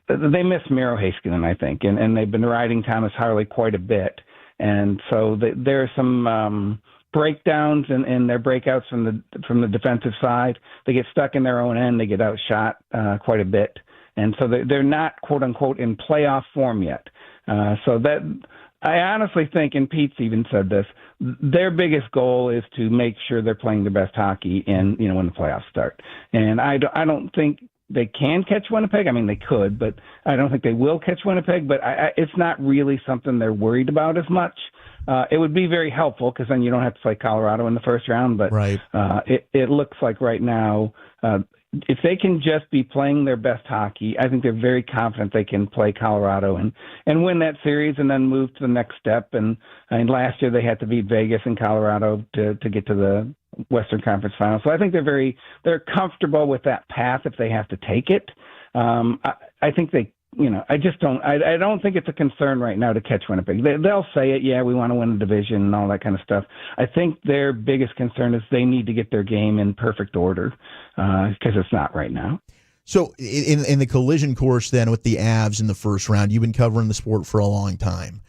they miss Miro Heiskanen, I think, and they've been riding Thomas Harley quite a bit, and so there are some breakdowns in their breakouts from the defensive side. They get stuck in their own end, they get outshot quite a bit, and so they're not quote unquote in playoff form yet. So that I honestly think, and Pete's even said this, their biggest goal is to make sure they're playing their best hockey when the playoffs start. And I don't think they can catch Winnipeg. I mean, they could, but I don't think they will catch Winnipeg. But it's not really something they're worried about as much. It would be very helpful because then you don't have to play Colorado in the first round. But right. It looks like right now, if they can just be playing their best hockey, I think they're very confident they can play Colorado and win that series and then move to the next step. And last year they had to beat Vegas and Colorado to get to the Western Conference Finals. So I think they're comfortable with that path if they have to take it. I think they. I don't think it's a concern right now to catch Winnipeg. They'll say it, yeah, we want to win the division and all that kind of stuff. I think their biggest concern is they need to get their game in perfect order because it's not right now. So in the collision course then with the Avs in the first round, you've been covering the sport for a long time.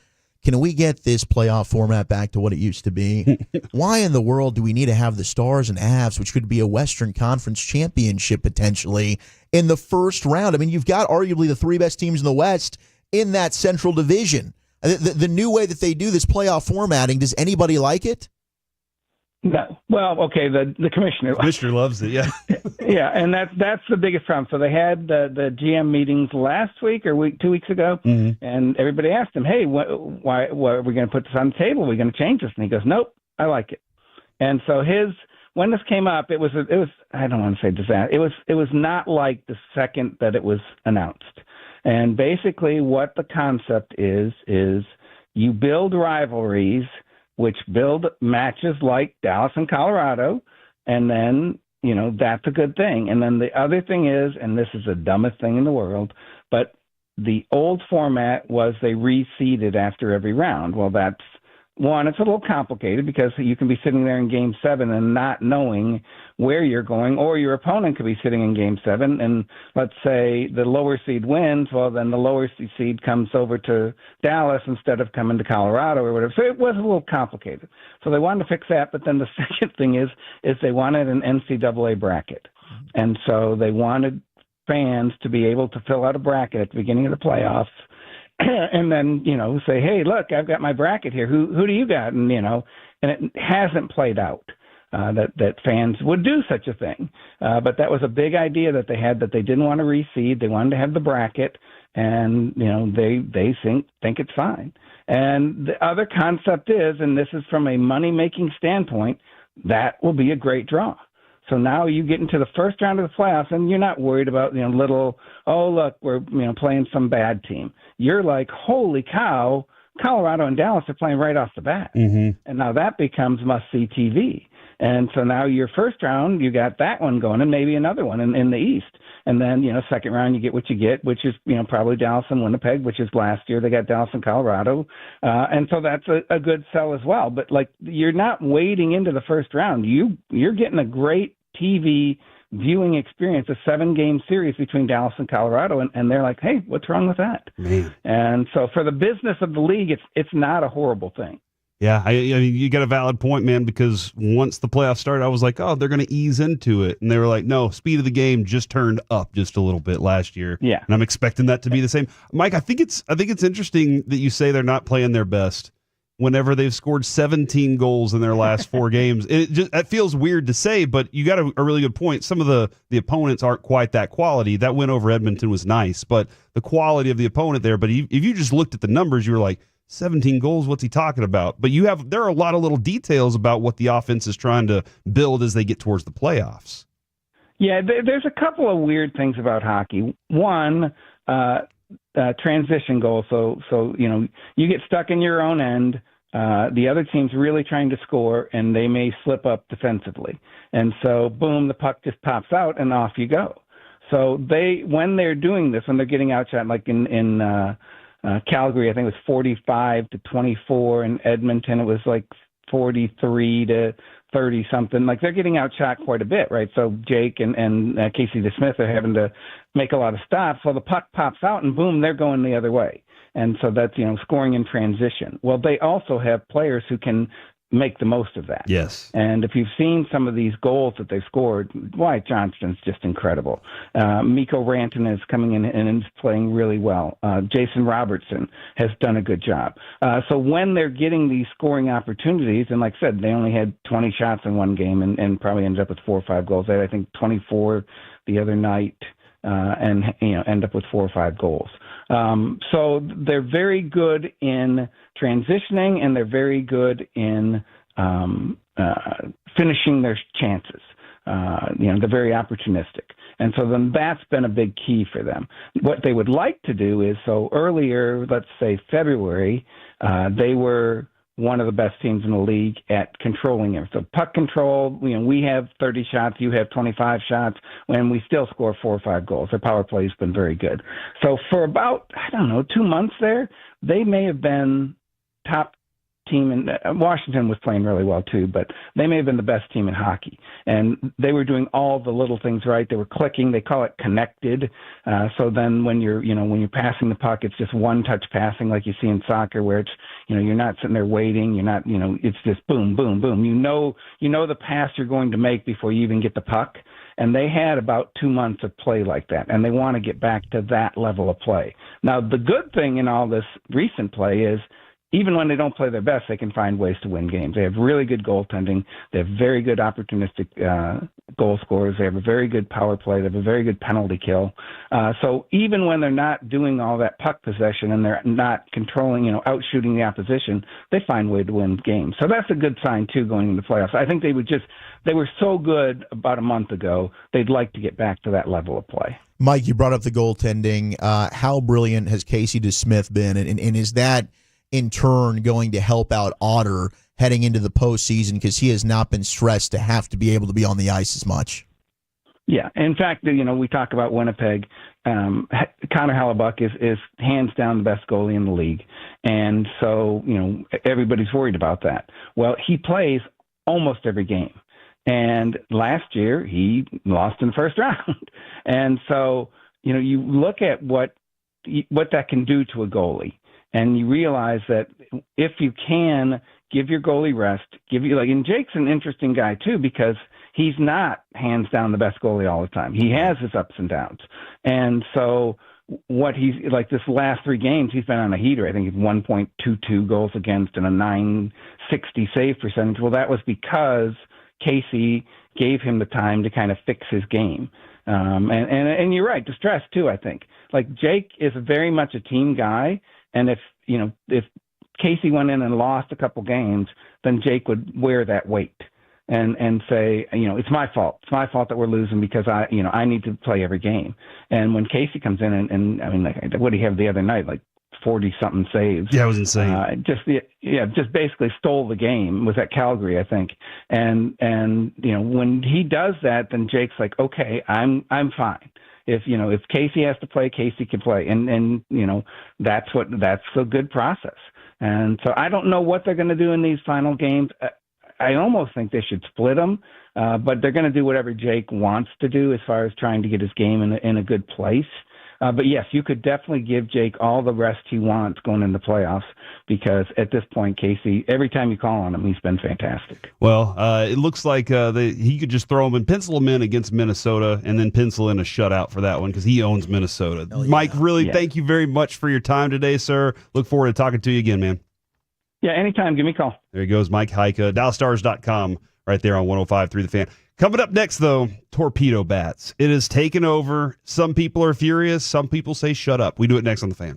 Can we get this playoff format back to what it used to be? Why in the world do we need to have the Stars and Avs, which could be a Western Conference championship potentially, in the first round? I mean, you've got arguably the 3 best teams in the West in that Central Division. The new way that they do this playoff formatting, does anybody like it? No. Well, okay, the commissioner. Commissioner loves it, yeah. Yeah, and that's the biggest problem. So they had the GM meetings last week or 2 weeks ago, and everybody asked him, "Hey, why are we going to put this on the table? Are we going to change this?" And he goes, "Nope, I like it." And so when this came up, it was I don't want to say disaster. It was not like the second that it was announced. And basically, what the concept is you build rivalries, which build matches like Dallas and Colorado, and then, that's a good thing. And then the other thing is, and this is the dumbest thing in the world, but the old format was they reseeded after every round. Well, that's one, it's a little complicated because you can be sitting there in Game 7 and not knowing where you're going, or your opponent could be sitting in Game 7, and let's say the lower seed wins, well, then the lower seed comes over to Dallas instead of coming to Colorado or whatever. So it was a little complicated. So they wanted to fix that, but then the second thing is they wanted an NCAA bracket. And so they wanted fans to be able to fill out a bracket at the beginning of the playoffs, and then, say, hey, look, I've got my bracket here. Who do you got? And, and it hasn't played out that fans would do such a thing. But that was a big idea that they had, that they didn't want to reseed. They wanted to have the bracket, and, they think it's fine. And the other concept is, and this is from a money-making standpoint, that will be a great draw. So now you get into the first round of the playoffs, and you're not worried about, look, we're, playing some bad team. You're like, holy cow, Colorado and Dallas are playing right off the bat. And now that becomes must-see TV. And so now your first round, you got that one going, and maybe another one in the East. And then, second round, you get what you get, which is, probably Dallas and Winnipeg, which is last year. They got Dallas and Colorado. And so that's a good sell as well. But, you're not wading into the first round. You're getting a great TV viewing experience, a 7-game series between Dallas and Colorado. And they're like, hey, what's wrong with that? Man. And so for the business of the league, it's not a horrible thing. Yeah, I mean, you got a valid point, man, because once the playoffs started, I was like, oh, they're going to ease into it. And they were like, no, speed of the game just turned up just a little bit last year. Yeah. And I'm expecting that to be the same. Mike, I think it's interesting that you say they're not playing their best. whenever they've scored 17 goals in their last 4 games. It feels weird to say, but you got a really good point. Some of the opponents aren't quite that quality. That win over Edmonton was nice, but the quality of the opponent there. But if you just looked at the numbers, you were like, 17 goals, what's he talking about? But there are a lot of little details about what the offense is trying to build as they get towards the playoffs. Yeah, there's a couple of weird things about hockey. One, transition goal. So you get stuck in your own end. The other team's really trying to score, and they may slip up defensively. And so, boom, the puck just pops out, and off you go. So when they're doing this, when they're getting outshot, like in Calgary, I think it was 45-24. In Edmonton, it was like 43-30 something. Like, they're getting outshot quite a bit, right? So Jake and Casey DeSmith are having to make a lot of stops. Well, the puck pops out, and boom, they're going the other way. And so that's, scoring in transition. Well, they also have players who can make the most of that. Yes. And if you've seen some of these goals that they've scored, Wyatt Johnston's just incredible. Mikko Rantanen is coming in and is playing really well. Jason Robertson has done a good job. So when they're getting these scoring opportunities, and like I said, they only had 20 shots in one game and probably ended up with 4 or 5 goals. They had, I think, 24 the other night, and end up with 4 or 5 goals. So they're very good in transitioning, and they're very good in finishing their chances. They're very opportunistic. And so then that's been a big key for them. What they would like to do is, so earlier, let's say February, they were one of the best teams in the league at controlling it. So puck control, we have 30 shots, you have 25 shots, and we still score 4 or 5 goals. Their power play has been very good. So for about, 2 months there, they may have been top team, and Washington was playing really well too, but they may have been the best team in hockey. And they were doing all the little things right. They were clicking. They call it connected. So then when you're passing the puck, it's just one touch passing like you see in soccer, where it's, you're not sitting there waiting. You're not, it's just boom, boom, boom. You know the pass you're going to make before you even get the puck. And they had about 2 months of play like that, and they want to get back to that level of play. Now, the good thing in all this recent play is, even when they don't play their best, they can find ways to win games. They have really good goaltending. They have very good opportunistic goal scorers. They have a very good power play. They have a very good penalty kill. So even when they're not doing all that puck possession and they're not controlling, outshooting the opposition, they find a way to win games. So that's a good sign, too, going into the playoffs. I think they were so good about a month ago, they'd like to get back to that level of play. Mike, you brought up the goaltending. How brilliant has Casey DeSmith been? And is that, in turn, going to help out Otter heading into the postseason, because he has not been stressed to have to be able to be on the ice as much? Yeah. In fact, we talk about Winnipeg. Connor Hellebuck is hands down the best goalie in the league. And so, everybody's worried about that. Well, he plays almost every game. And last year, he lost in the first round. And so, you look at what that can do to a goalie. And you realize that if you can give your goalie rest, and Jake's an interesting guy too, because he's not hands down the best goalie all the time. He has his ups and downs. And so what he's like, this last 3 games, he's been on a heater. I think he's 1.22 goals against and a 960 save percentage. Well, that was because Casey gave him the time to kind of fix his game. And you're right, the stress too, I think. Like, Jake is very much a team guy. And if Casey went in and lost a couple games, then Jake would wear that weight and say, it's my fault. It's my fault that we're losing because I need to play every game. And when Casey comes in and what did he have the other night? Like 40-something saves. Yeah, it was insane. Just basically stole the game. It was at Calgary, I think. And when he does that, then Jake's like, okay, I'm fine. If Casey has to play, Casey can play, and that's a good process. And so I don't know what they're going to do in these final games. I almost think they should split them, but they're going to do whatever Jake wants to do as far as trying to get his game in a good place. But yes, you could definitely give Jake all the rest he wants going into the playoffs, because at this point, Casey, every time you call on him, he's been fantastic. Well, it looks like he could just throw him and pencil him in against Minnesota, and then pencil in a shutout for that one, because he owns Minnesota. Yeah. Mike, really, thank you very much for your time today, sir. Look forward to talking to you again, man. Yeah, anytime. Give me a call. There he goes, Mike Heika, DallasStars.com, right there on 105.3 The Fan. Coming up next, though, torpedo bats. It has taken over. Some people are furious. Some people say shut up. We do it next on The Fan.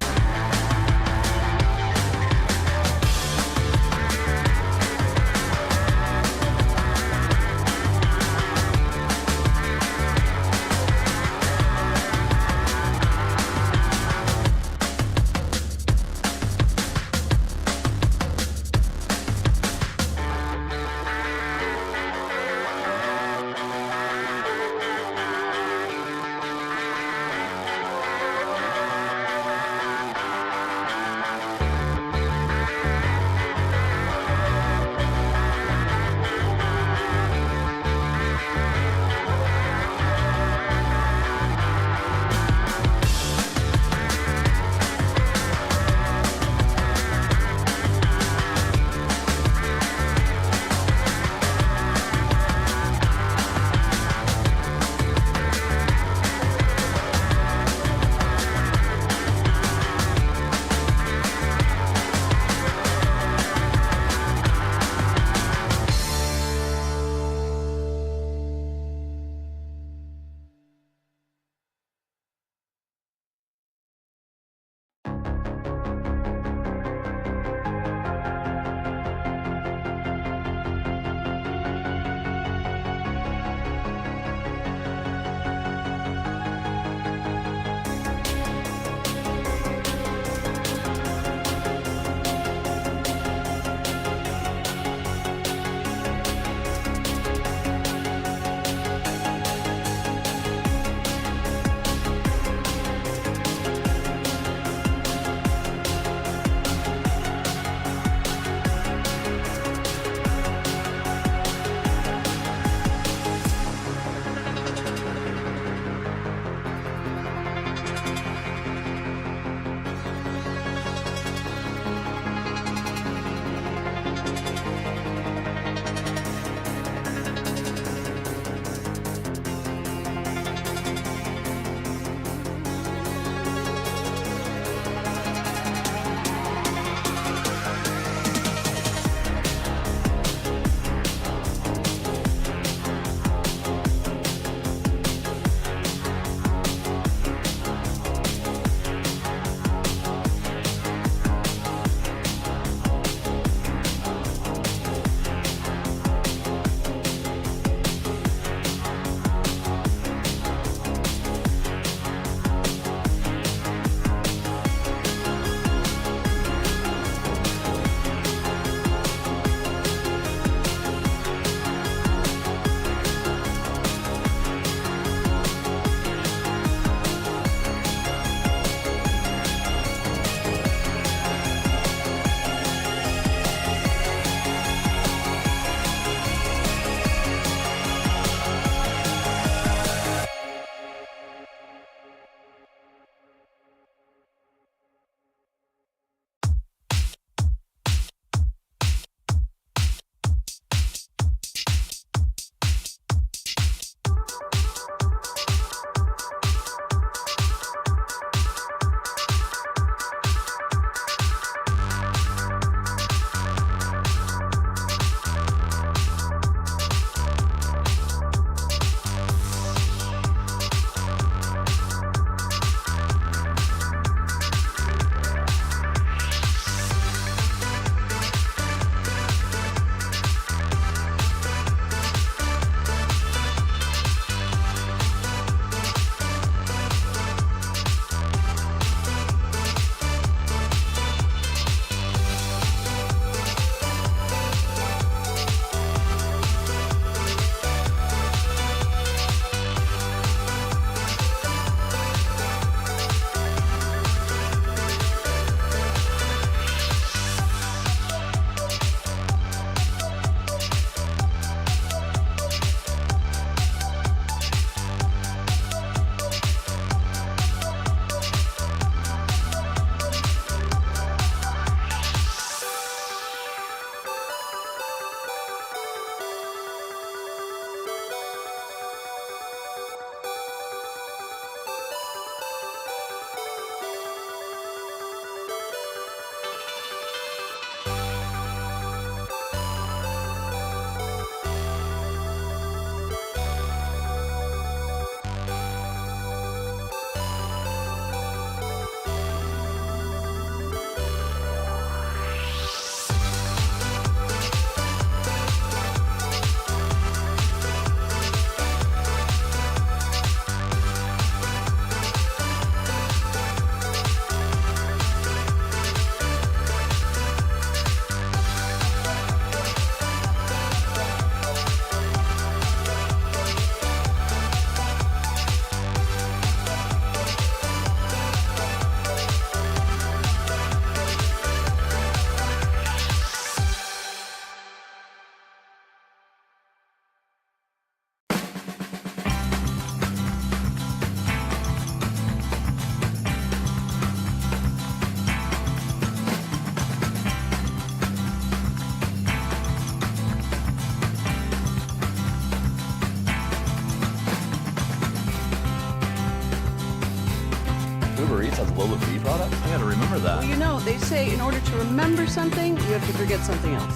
Uber Eats has low fee products? I gotta remember that. Well, you know, they say in order to remember something, you have to forget something else.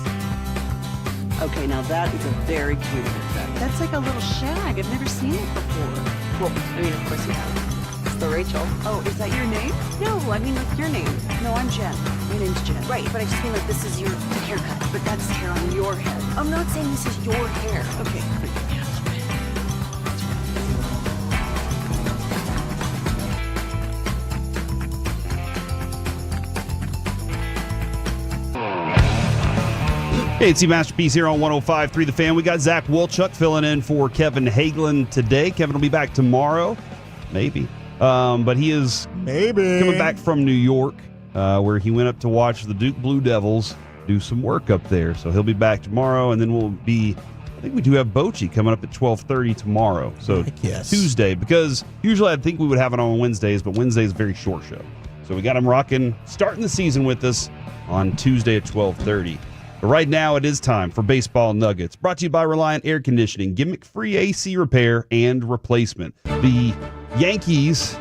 Okay, now that is a very cute haircut. That's like a little shag. I've never seen it before. Well, I mean, of course you have. It's the Rachel. Oh, is that your name? No, I mean like your name. No, I'm Jen. My name's Jen. Right, but I just mean like this is your haircut, but that's hair on your head. I'm not saying this is your hair. Okay. KNC Masterpiece here on 105.3 The Fan. We got Zach Wolchuk filling in for Kevin Hagelin today. Kevin will be back tomorrow, maybe. But he is coming back from New York, where he went up to watch the Duke Blue Devils do some work up there. So he'll be back tomorrow, and then we'll be, I think we do have Bochy coming up at 12:30 tomorrow. So Tuesday, because usually I think we would have it on Wednesdays, but Wednesday is a very short show. So we got him rocking, starting the season with us on Tuesday at 12:30. But right now, it is time for Baseball Nuggets, brought to you by Reliant Air Conditioning, gimmick-free AC repair and replacement. The Yankees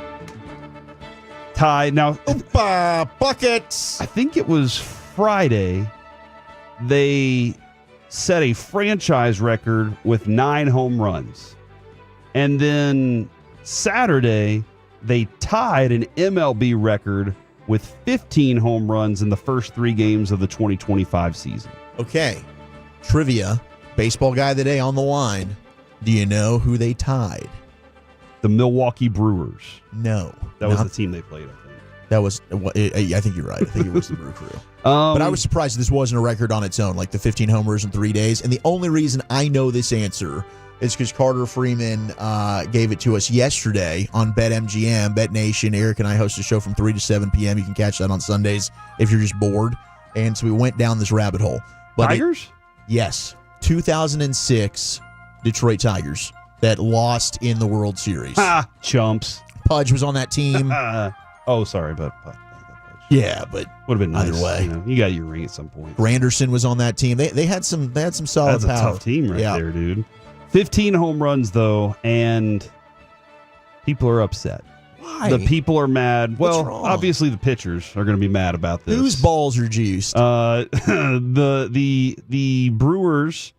tied. Now, buckets. I think it was Friday. They set a franchise record with 9 home runs. And then Saturday, they tied an MLB record with 15 home runs in the first 3 games of the 2025 season. Okay. Trivia. Baseball guy of the day on the line. Do you know who they tied? The Milwaukee Brewers. No. That was the team they played, I think. That was, I think you're right. I think it was the Brew Crew. But I was surprised this wasn't a record on its own, like the 15 homers in 3 days. And the only reason I know this answer is because Carter Freeman gave it to us yesterday on BetMGM, Bet Nation. Eric and I host a show from 3 to 7 p.m. You can catch that on Sundays if you're just bored. And so we went down this rabbit hole. But Tigers? Yes. 2006 Detroit Tigers that lost in the World Series. Ha! Chumps. Pudge was on that team. Oh, sorry, but yeah, but would have been nice. Either way, you got your ring at some point. Granderson was on that team. They had some solid That's a power. tough team right there, dude. 15 home runs though, and people are upset. Why? The people are mad. What's Well, wrong? obviously the pitchers are going to be mad about this. Whose balls are juiced? The Brewers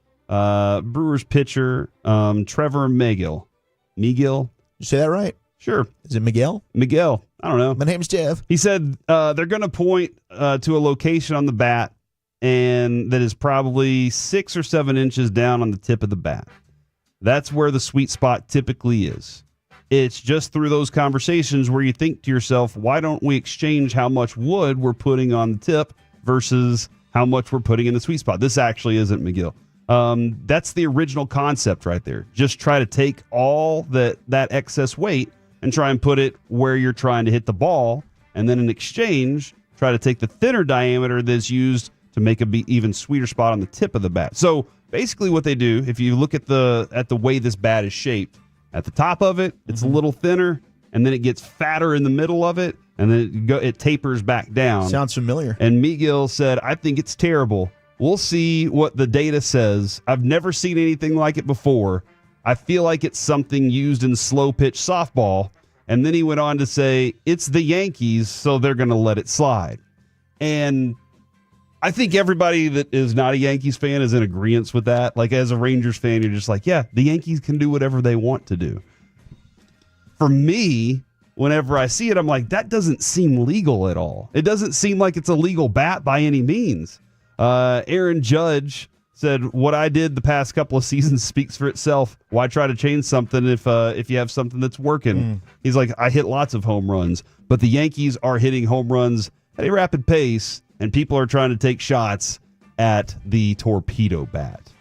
pitcher Trevor Megill. You say that right? Sure. Is it Miguel? Miguel. I don't know. My name's Jeff. He said they're going to point to a location on the bat and that is probably 6 or 7 inches down on the tip of the bat. That's where the sweet spot typically is. It's just through those conversations where you think to yourself, why don't we exchange how much wood we're putting on the tip versus how much we're putting in the sweet spot? This actually isn't McGill. That's the original concept right there. Just try to take all that excess weight and try and put it where you're trying to hit the ball. And then in exchange, try to take the thinner diameter that's used to make an even sweeter spot on the tip of the bat. So basically what they do, if you look at the way this bat is shaped, at the top of it, it's a little thinner, and then it gets fatter in the middle of it, and then it tapers back down. Sounds familiar. And Miguel said, I think it's terrible. We'll see what the data says. I've never seen anything like it before. I feel like it's something used in slow pitch softball. And then he went on to say, it's the Yankees, so they're going to let it slide. And I think everybody that is not a Yankees fan is in agreement with that. Like, as a Rangers fan, you're just like, yeah, the Yankees can do whatever they want to do. For me, whenever I see it, I'm like, that doesn't seem legal at all. It doesn't seem like it's a legal bat by any means. Aaron Judge said, what I did the past couple of seasons speaks for itself. Why try to change something if you have something that's working? He's like, I hit lots of home runs, but the Yankees are hitting home runs at a rapid pace, and people are trying to take shots at the torpedo bat.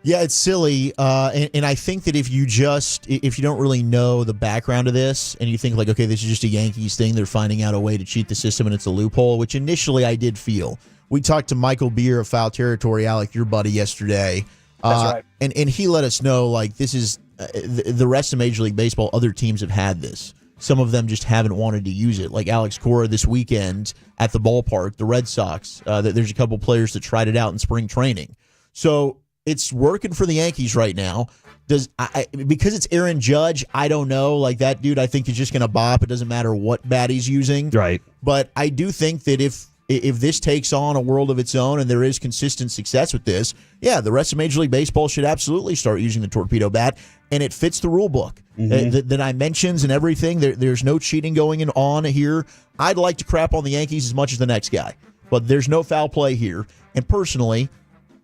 Yeah, it's silly, and I think that if you don't really know the background of this, and you think like, okay, this is just a Yankees thing, they're finding out a way to cheat the system, and it's a loophole, which initially I did feel. We talked to Michael Beer of Foul Territory, Alec, your buddy, yesterday. That's right. And he let us know, like, this is the rest of Major League Baseball, other teams have had this. Some of them just haven't wanted to use it. Like Alex Cora this weekend at the ballpark, the Red Sox, there's a couple players that tried it out in spring training. So it's working for the Yankees right now. because it's Aaron Judge, I don't know. Like that dude, I think is just going to bop. It doesn't matter what bat he's using. Right. But I do think that if this takes on a world of its own and there is consistent success with this, yeah, the rest of Major League Baseball should absolutely start using the torpedo bat, and it fits the rule book. The dimensions and everything, there's no cheating going on here. I'd like to crap on the Yankees as much as the next guy, but there's no foul play here. And personally,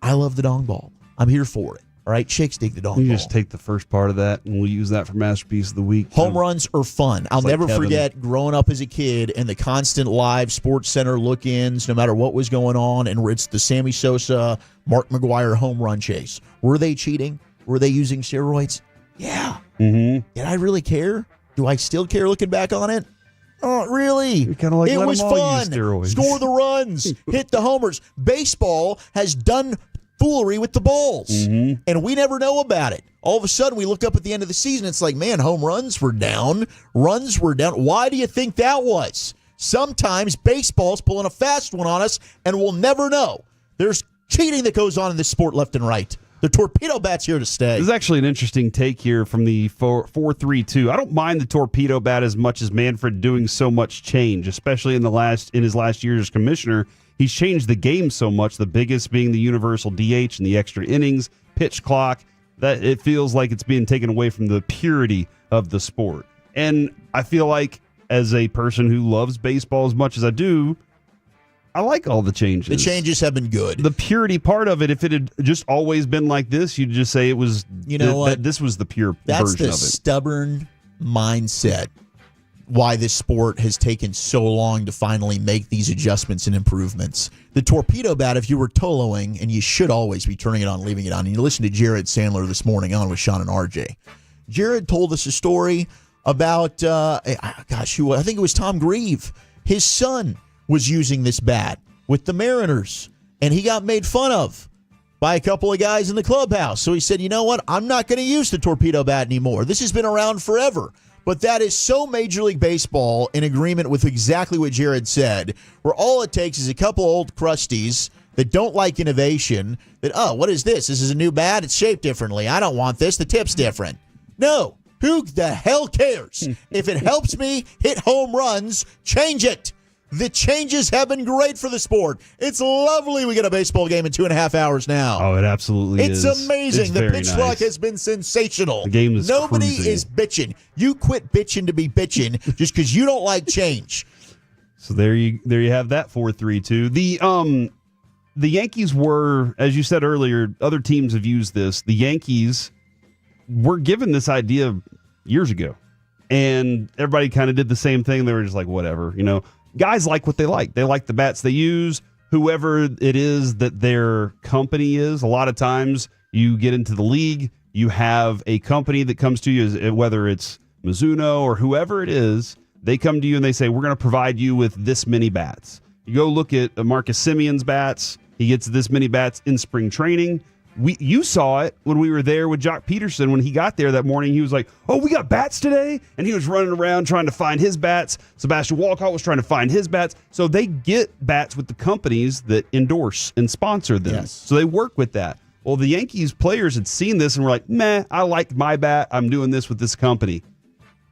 I love the dong ball. I'm here for it. All right, chicks dig the dong ball. You just take the first part of that, and we'll use that for Masterpiece of the Week. Home runs are fun. I'll never Kevin. forget growing up as a kid and the constant live Sports Center look-ins, no matter what was going on, and it's the Sammy Sosa, Mark McGwire home run chase. Were they cheating? Were they using steroids? Yeah. Mm-hmm. Did I really care? Do I still care looking back on it? Oh, really? Kind of like it let was them all fun. use steroids. Score the runs, hit the homers. Baseball has done foolery with the balls, and we never know about it. All of a sudden, we look up at the end of the season, it's like, man, home runs were down. Runs were down. Why do you think that was? Sometimes baseball's pulling a fast one on us, and we'll never know. There's cheating that goes on in this sport left and right. The torpedo bat's here to stay. This is actually an interesting take here from the 4-3-2. I don't mind the torpedo bat as much as Manfred doing so much change, especially in his last year as commissioner. He's changed the game so much, the biggest being the universal DH and the extra innings, pitch clock, that it feels like it's being taken away from the purity of the sport. And I feel like as a person who loves baseball as much as I do, I like all the changes. The changes have been good. The purity part of it, if it had just always been like this, you'd just say it was, that this was the pure That's version the of it. stubborn mindset why this sport has taken so long to finally make these adjustments and improvements. The torpedo bat, if you were toloing, and you should always be turning it on, leaving it on, and you listen to Jared Sandler this morning on with Sean and RJ. Jared told us a story about, I think it was Tom Grieve. His son was using this bat with the Mariners, and he got made fun of by a couple of guys in the clubhouse. So he said, you know what? I'm not going to use the torpedo bat anymore. This has been around forever. But that is so Major League Baseball in agreement with exactly what Jared said, where all it takes is a couple old crusties that don't like innovation, that, oh, what is this? This is a new bat? It's shaped differently. I don't want this. The tip's different. No. Who the hell cares? If it helps me hit home runs, change it. The changes have been great for the sport. It's lovely we get a baseball game in 2.5 hours now. Oh, it absolutely is. It's amazing. The pitch clock has been sensational. The game is Nobody cruising. is bitching. You quit bitching to be bitching just because you don't like change. So there you have that 4-3-2. The Yankees were, as you said earlier, other teams have used this. The Yankees were given this idea years ago, and everybody kind of did the same thing. They were just like, whatever, Guys like what they like. They like the bats they use. Whoever it is that their company is, a lot of times you get into the league, you have a company that comes to you, whether it's Mizuno or whoever it is, they come to you and they say, we're going to provide you with this many bats. You go look at Marcus Simeon's bats. He gets this many bats in spring training. You saw it when we were there with Jock Peterson. When he got there that morning, he was like, oh, we got bats today? And he was running around trying to find his bats. Sebastian Walcott was trying to find his bats. So they get bats with the companies that endorse and sponsor them. Yes. So they work with that. Well, the Yankees players had seen this and were like, meh, I like my bat. I'm doing this with this company.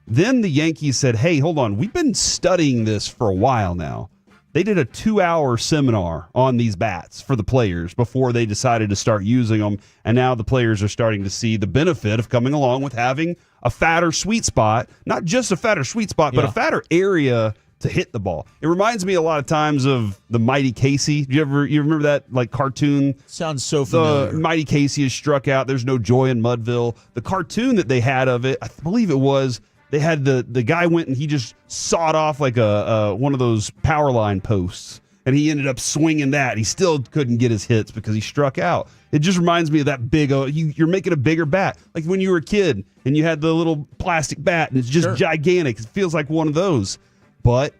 Then the Yankees said, hey, hold on. We've been studying this for a while now. They did a 2-hour seminar on these bats for the players before they decided to start using them. And now the players are starting to see the benefit of coming along with having a fatter sweet spot, not just a fatter sweet spot, but a fatter area to hit the ball. It reminds me a lot of times of the Mighty Casey. You remember that like cartoon? Sounds so familiar. The Mighty Casey is struck out. There's no joy in Mudville. The cartoon that they had of it, I believe it was, they had the guy went and he just sawed off like a one of those power line posts, and he ended up swinging that. He still couldn't get his hits because he struck out. It just reminds me of that big. You're making a bigger bat, like when you were a kid and you had the little plastic bat, and it's just gigantic. It feels like one of those, but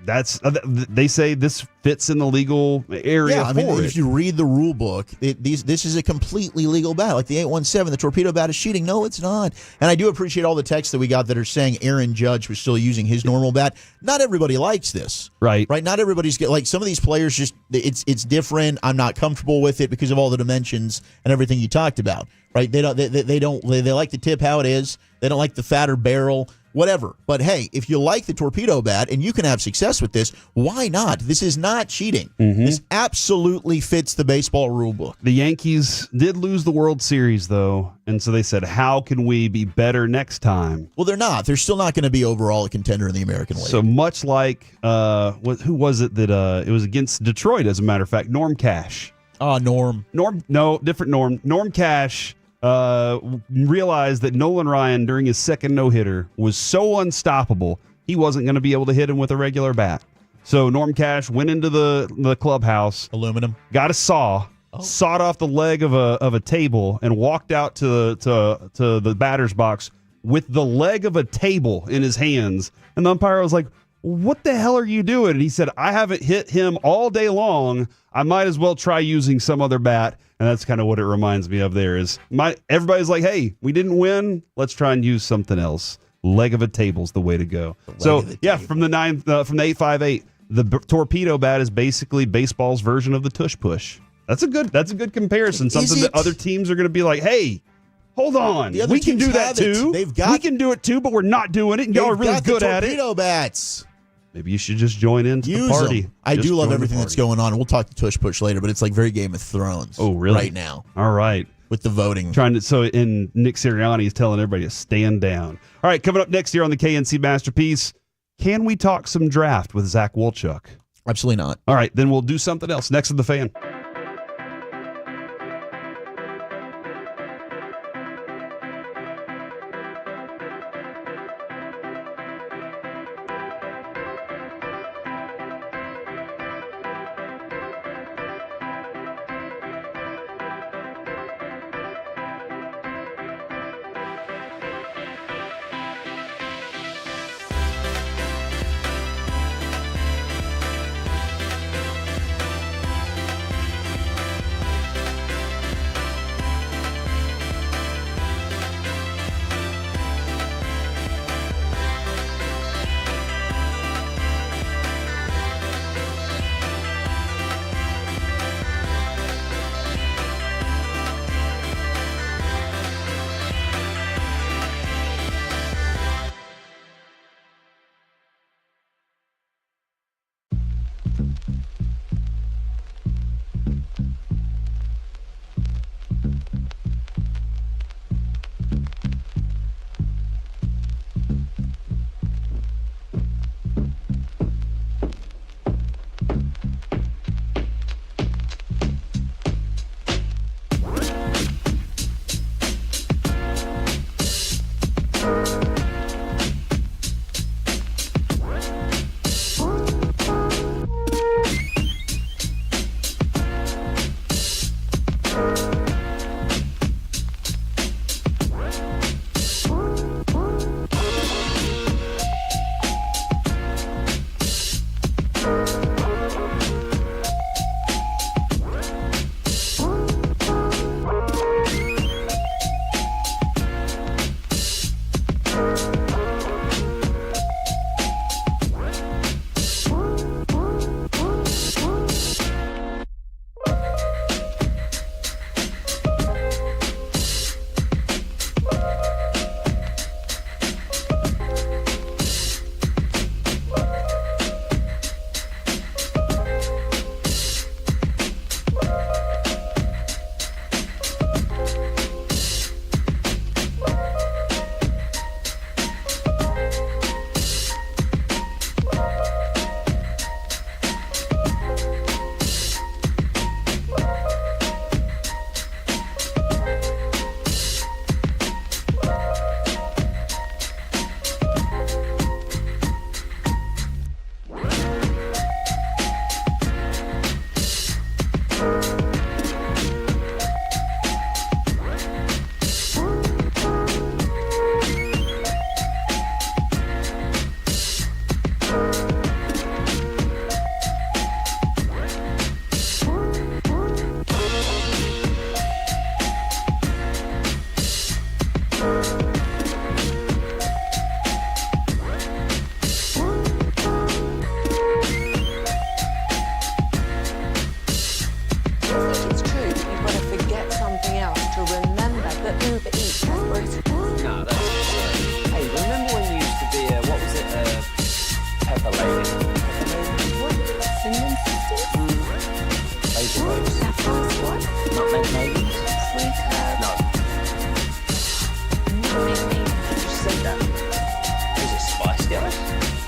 that's they say this fits in the legal area. Yeah, I mean, for if it. you read the rule book, this is a completely legal bat. Like the 817, the torpedo bat is cheating. No, it's not. And I do appreciate all the texts that we got that are saying Aaron Judge was still using his normal bat. Not everybody likes this. Right. Not everybody's like some of these players just it's different. I'm not comfortable with it because of all the dimensions and everything you talked about. Right? They like the tip how it is. They don't like the fatter barrel. Whatever. But hey, if you like the torpedo bat and you can have success with this, why not? This is not cheating. This absolutely fits the baseball rule book. The Yankees did lose the World Series, though, and so they said, how can we be better next time? Well, they're not. They're still not going to be overall a contender in the American League. So much like, who was it that it was against Detroit, as a matter of fact, Norm Cash. Oh, Norm. No, different Norm. Norm Cash realized that Nolan Ryan, during his second no-hitter, was so unstoppable, he wasn't going to be able to hit him with a regular bat. So Norm Cash went into the clubhouse, aluminum, got a saw, sawed off the leg of a table, and walked out to the batter's box with the leg of a table in his hands. And the umpire was like, "What the hell are you doing?" And he said, "I haven't hit him all day long. I might as well try using some other bat." And that's kind of what it reminds me of there is everybody's like, hey, we didn't win. Let's try and use something else. Leg of a table's the way to go. So, yeah, from the 858, the torpedo bat is basically baseball's version of the tush push. That's a good comparison. Something that other teams are going to be like, hey, hold on. We can do that too. We can do it too, but we're not doing it. And y'all are really good at it. Torpedo bats. Maybe you should just join into the party. Them. I do love everything that's going on. We'll talk to tush push later, but it's like very Game of Thrones. Oh, really? Right now. All right. With the voting. And Nick Sirianni is telling everybody to stand down. All right, coming up next year on the KNC Masterpiece, can we talk some draft with Zach Wolchuk? Absolutely not. All right, then we'll do something else. Next on The Fan.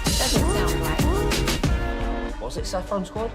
Doesn't sound right. Was it Saffron Squad?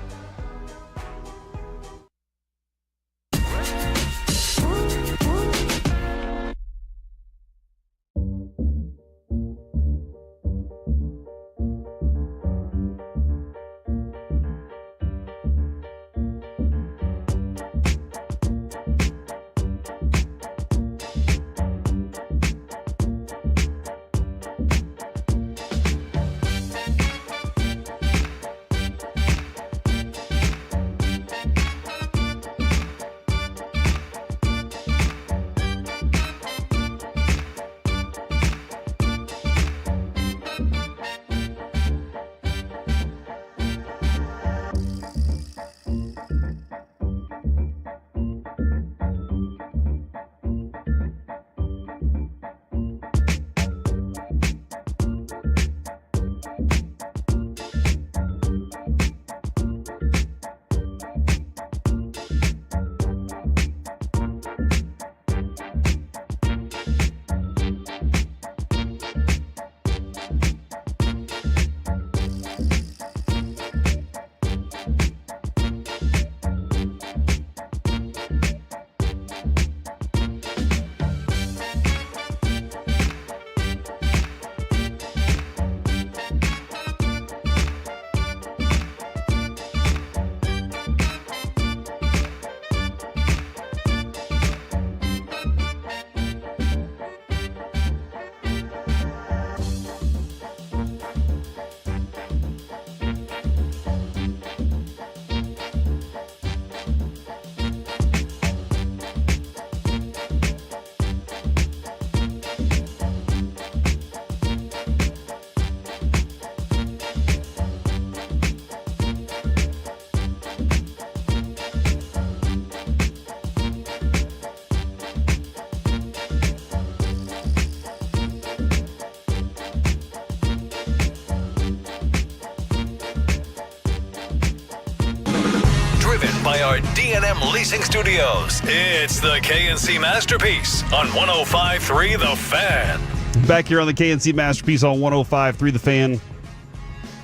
By our D&M Leasing Studios, it's the KNC Masterpiece on 105.3 The Fan. Back here on the KNC Masterpiece on 105.3 The Fan.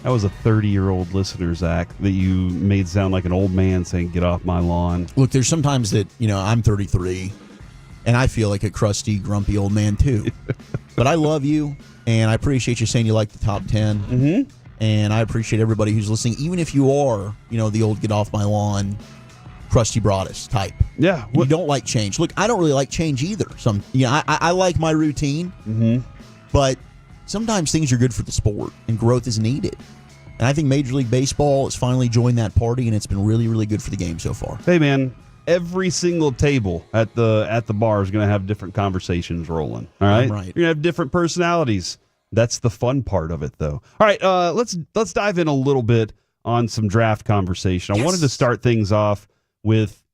That was a 30-year-old listener, Zach, that you made sound like an old man saying, "Get off my lawn." Look, there's sometimes that, I'm 33, and I feel like a crusty, grumpy old man, too. But I love you, and I appreciate you saying you like the top 10. Mm-hmm. And I appreciate everybody who's listening, even if you are, the old get off my lawn, crusty broadus type. Yeah. You don't like change. Look, I don't really like change either. I like my routine, but sometimes things are good for the sport, and growth is needed. And I think Major League Baseball has finally joined that party, and it's been really, really good for the game so far. Hey, man, every single table at the bar is going to have different conversations rolling. All right? Right. You're going to have different personalities. That's the fun part of it, though. All right, let's dive in a little bit on some draft conversation. I wanted to start things off with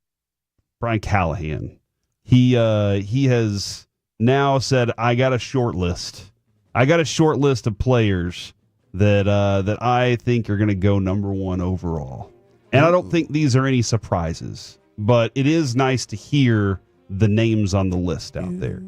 Brian Callahan. He has now said, I got a short list. I got a short list of players that I think are going to go number one overall. And I don't think these are any surprises, but it is nice to hear the names on the list out there.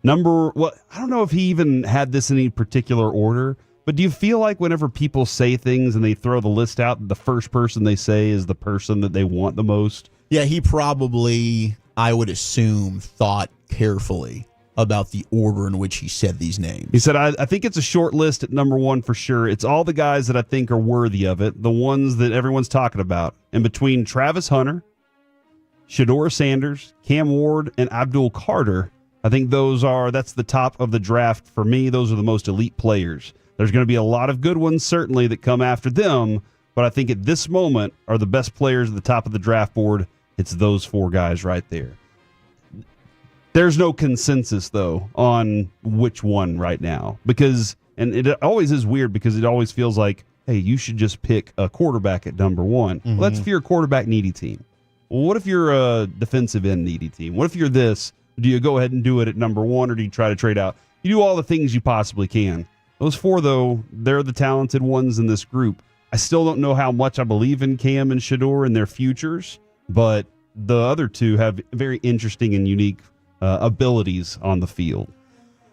I don't know if he even had this in any particular order, but do you feel like whenever people say things and they throw the list out, the first person they say is the person that they want the most? Yeah, he probably, I would assume, thought carefully about the order in which he said these names. He said, I think it's a short list at number one for sure. It's all the guys that I think are worthy of it, the ones that everyone's talking about. And between Travis Hunter, Shedeur Sanders, Cam Ward, and Abdul Carter, I think that's the top of the draft for me. Those are the most elite players. There's going to be a lot of good ones, certainly, that come after them, but I think at this moment are the best players at the top of the draft board. It's those four guys right there. There's no consensus, though, on which one right now, and it always is weird because it always feels like, hey, you should just pick a quarterback at number one. Mm-hmm. Well, that's if you're a quarterback needy team. Well, what if you're a defensive end needy team? What if you're this? Do you go ahead and do it at number one, or do you try to trade out? You do all the things you possibly can. Those four, though, they're the talented ones in this group. I still don't know how much I believe in Cam and Shedeur and their futures, but the other two have very interesting and unique abilities on the field.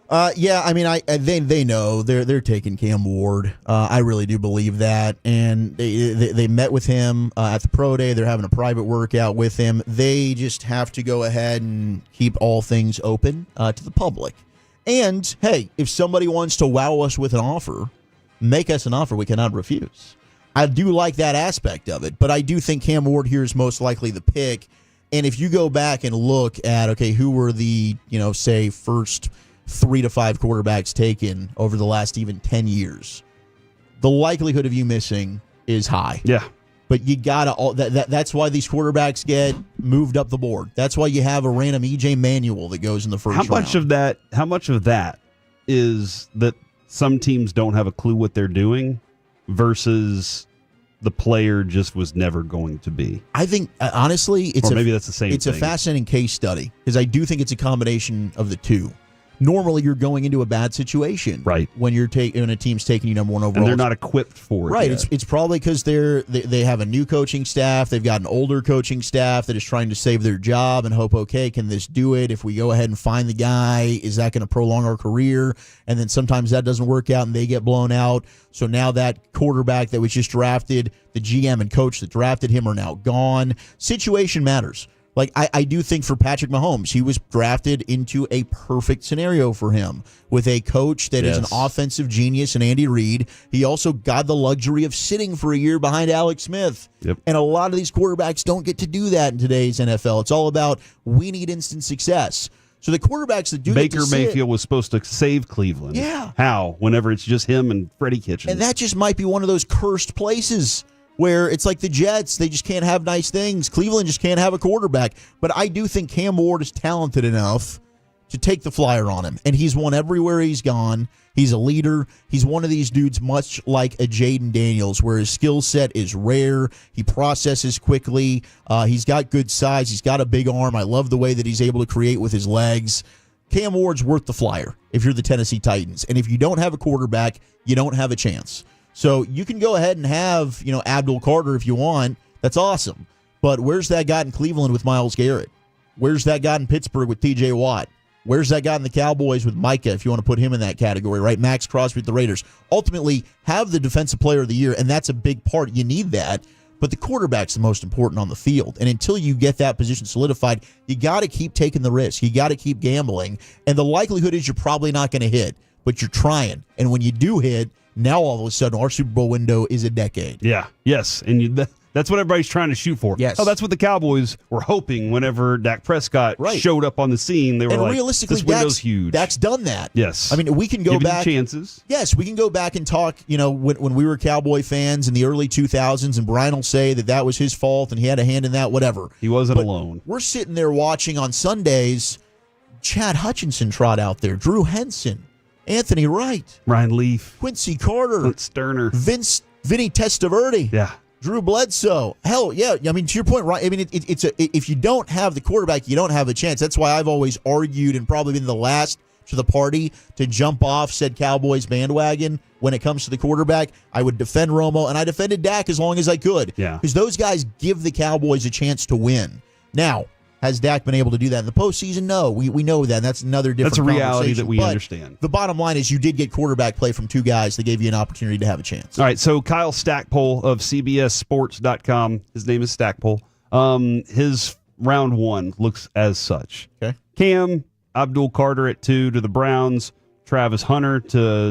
Yeah, I mean, they know they're taking Cam Ward. I really do believe that, and they met with him at the pro day. They're having a private workout with him. They just have to go ahead and keep all things open to the public. And hey, if somebody wants to wow us with an offer, make us an offer we cannot refuse. I do like that aspect of it, but I do think Cam Ward here is most likely the pick. And if you go back and look at who were the say first 3 to 5 quarterbacks taken over the last even 10 years, the likelihood of you missing is high. Yeah. But you gotta that's why these quarterbacks get moved up the board. That's why you have a random EJ Manuel that goes in the first round. How much of that is that some teams don't have a clue what they're doing versus the player just was never going to be? I think honestly, maybe that's the same It's thing. a fascinating case study because I do think it's a combination of the two. Normally, you're going into a bad situation, right? When when a team's taking you number 1 overall, and they're not equipped for it, right? yet. It's probably because they have a new coaching staff. They've got an older coaching staff that is trying to save their job and hope, okay, can this do it? If we go ahead and find the guy, is that going to prolong our career? And then sometimes that doesn't work out and they get blown out. So now that quarterback that was just drafted, the GM and coach that drafted him are now gone. Situation matters. Like, I do think for Patrick Mahomes, he was drafted into a perfect scenario for him with a coach that is an offensive genius in Andy Reid. He also got the luxury of sitting for a year behind Alex Smith. Yep. And a lot of these quarterbacks don't get to do that in today's NFL. It's all about we need instant success. So the quarterbacks that do Baker get to Mayfield was supposed to save Cleveland. Yeah. How? Whenever it's just him and Freddie Kitchens. And that just might be one of those cursed places where it's like the Jets, they just can't have nice things. Cleveland just can't have a quarterback. But I do think Cam Ward is talented enough to take the flyer on him. And he's won everywhere he's gone. He's a leader. He's one of these dudes much like a Jaden Daniels, where his skill set is rare. He processes quickly. He's got good size. He's got a big arm. I love the way that he's able to create with his legs. Cam Ward's worth the flyer if you're the Tennessee Titans. And if you don't have a quarterback, you don't have a chance. So you can go ahead and have, Abdul Carter if you want. That's awesome. But where's that got in Cleveland with Myles Garrett? Where's that got in Pittsburgh with TJ Watt? Where's that got in the Cowboys with Micah, if you want to put him in that category, right? Max Crosby with the Raiders. Ultimately, have the Defensive Player of the Year, and that's a big part. You need that. But the quarterback's the most important on the field. And until you get that position solidified, you got to keep taking the risk. You got to keep gambling. And the likelihood is you're probably not going to hit, but you're trying. And when you do hit, now all of a sudden our Super Bowl window is a decade. Yeah, yes. And that's what everybody's trying to shoot for. Yes. Oh, that's what the Cowboys were hoping whenever Dak Prescott showed up on the scene. They were like, realistically, this window's huge. Dak's done that. Yes. I mean, we can go Giving back. you chances. Yes, we can go back and talk, when we were Cowboy fans in the early 2000s, and Brian will say that was his fault and he had a hand in that, whatever. He wasn't alone. We're sitting there watching on Sundays, Chad Hutchinson trot out there, Drew Henson, Anthony Wright, Ryan Leaf, Quincy Carter, Clint Sterner, Vinny Testaverde, Drew Bledsoe. Hell, yeah. I mean, to your point, right? I mean, if you don't have the quarterback, you don't have a chance. That's why I've always argued and probably been the last to the party to jump off said Cowboys bandwagon when it comes to the quarterback. I would defend Romo, and I defended Dak as long as I could. Yeah. Because those guys give the Cowboys a chance to win. Now, has Dak been able to do that in the postseason? No, we know that. That's another different That's a reality that conversation. we But understand. The bottom line is you did get quarterback play from two guys that gave you an opportunity to have a chance. All right, so Kyle Stackpole of CBSSports.com, his name is Stackpole. His round one looks as such. Okay. Cam, Abdul Carter at 2 to the Browns, Travis Hunter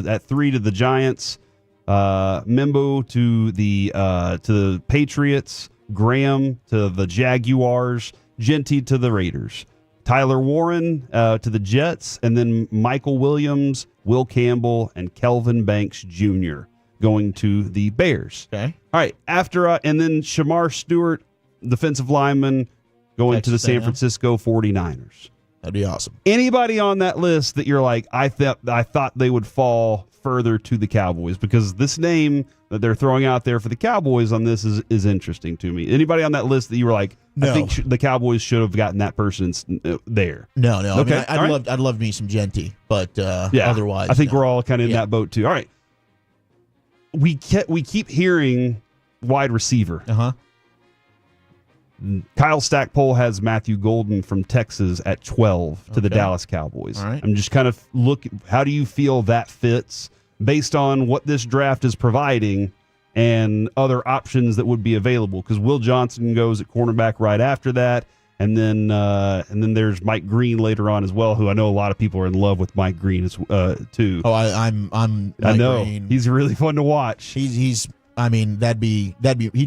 at 3 to the Giants, Mimbo to the Patriots, Graham to the Jaguars, Genty to the Raiders, Tyler Warren to the Jets, and then Michael Williams, Will Campbell, and Kelvin Banks Jr. going to the Bears. Okay. All right. And then Shamar Stewart, defensive lineman, going to the San Francisco 49ers. That'd be awesome. Anybody on that list that you're like, I thought they would fall further to the Cowboys, because this name that they're throwing out there for the Cowboys on this is interesting to me. Anybody on that list that you were like, No. I think the Cowboys should have gotten that person there? No. Okay. I mean, I'd love me some Genty, but otherwise, I think no. we're all kind of in that boat too. All right. We keep hearing wide receiver. Uh-huh. Kyle Stackpole has Matthew Golden from Texas at 12 to the Dallas Cowboys. All right. I'm just kind of how do you feel that fits based on what this draft is providing and other options that would be available? Because Will Johnson goes at cornerback right after that, and then there's Mike Green later on as well, who I know a lot of people are in love with Mike Green too. Oh, I'm Mike I know Green. he's really fun to watch. He's I mean, he'd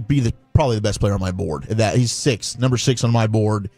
be probably the best player on my board. That he's number 6 on my board.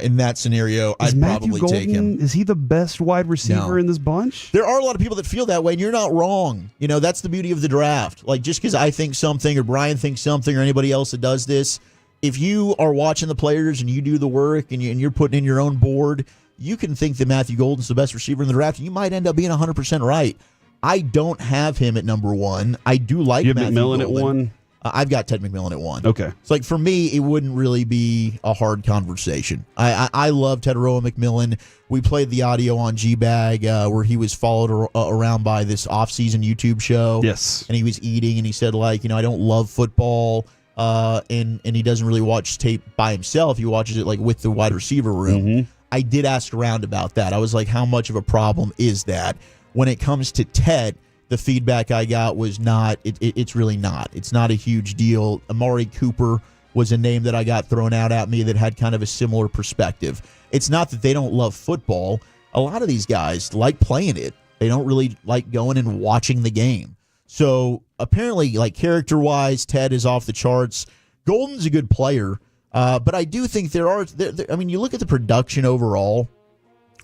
In that scenario, I'd probably take him. Is he the best wide receiver in this bunch? There are a lot of people that feel that way, and you're not wrong. You know, that's the beauty of the draft. Like, just because I think something or Brian thinks something or anybody else that does this, if you are watching the players and you do the work and you're putting in your own board, you can think that Matthew Golden's the best receiver in the draft, and you might end up being 100% right. I don't have him at number 1. I do like you have Matthew McMillan Golden. at 1? I've got Ted McMillan at 1. Okay. It's like, for me, it wouldn't really be a hard conversation. I love Ted Roa McMillan. We played the audio on G-Bag where he was followed around by this off-season YouTube show. Yes. And he was eating, and he said, like, I don't love football, and he doesn't really watch tape by himself. He watches it, like, with the wide receiver room. Mm-hmm. I did ask around about that. I was like, how much of a problem is that? When it comes to Ted, the feedback I got was not, it's really not. It's not a huge deal. Amari Cooper was a name that I got thrown out at me that had kind of a similar perspective. It's not that they don't love football. A lot of these guys like playing it. They don't really like going and watching the game. So apparently, like, character-wise, Ted is off the charts. Golden's a good player, but I do think there are, I mean, you look at the production overall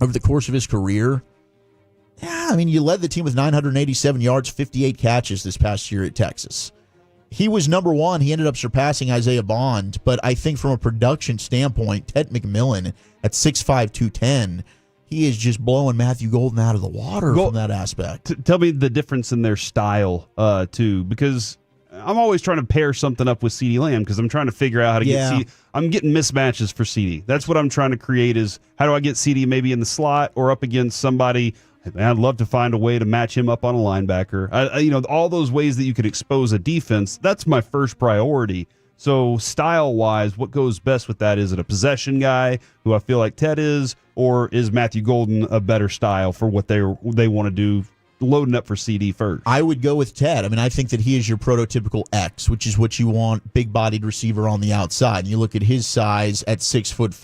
over the course of his career. Yeah, I mean, you led the team with 987 yards, 58 catches this past year at Texas. He was number 1. He ended up surpassing Isaiah Bond, but I think from a production standpoint, Ted McMillan at 6'5", 210, he is just blowing Matthew Golden out of the water from that aspect. Tell me the difference in their style, too, because I'm always trying to pair something up with CeeDee Lamb because I'm trying to figure out how to get CeeDee. I'm getting mismatches for CeeDee. That's what I'm trying to create is how do I get CeeDee maybe in the slot or up against somebody. I'd love to find a way to match him up on a linebacker. All those ways that you could expose a defense, that's my first priority. So style-wise, what goes best with that? Is it a possession guy who I feel like Ted is, or is Matthew Golden a better style for what they want to do, loading up for CD first? I would go with Ted. I mean, I think that he is your prototypical X, which is what you want, big-bodied receiver on the outside. And you look at his size at 6'5",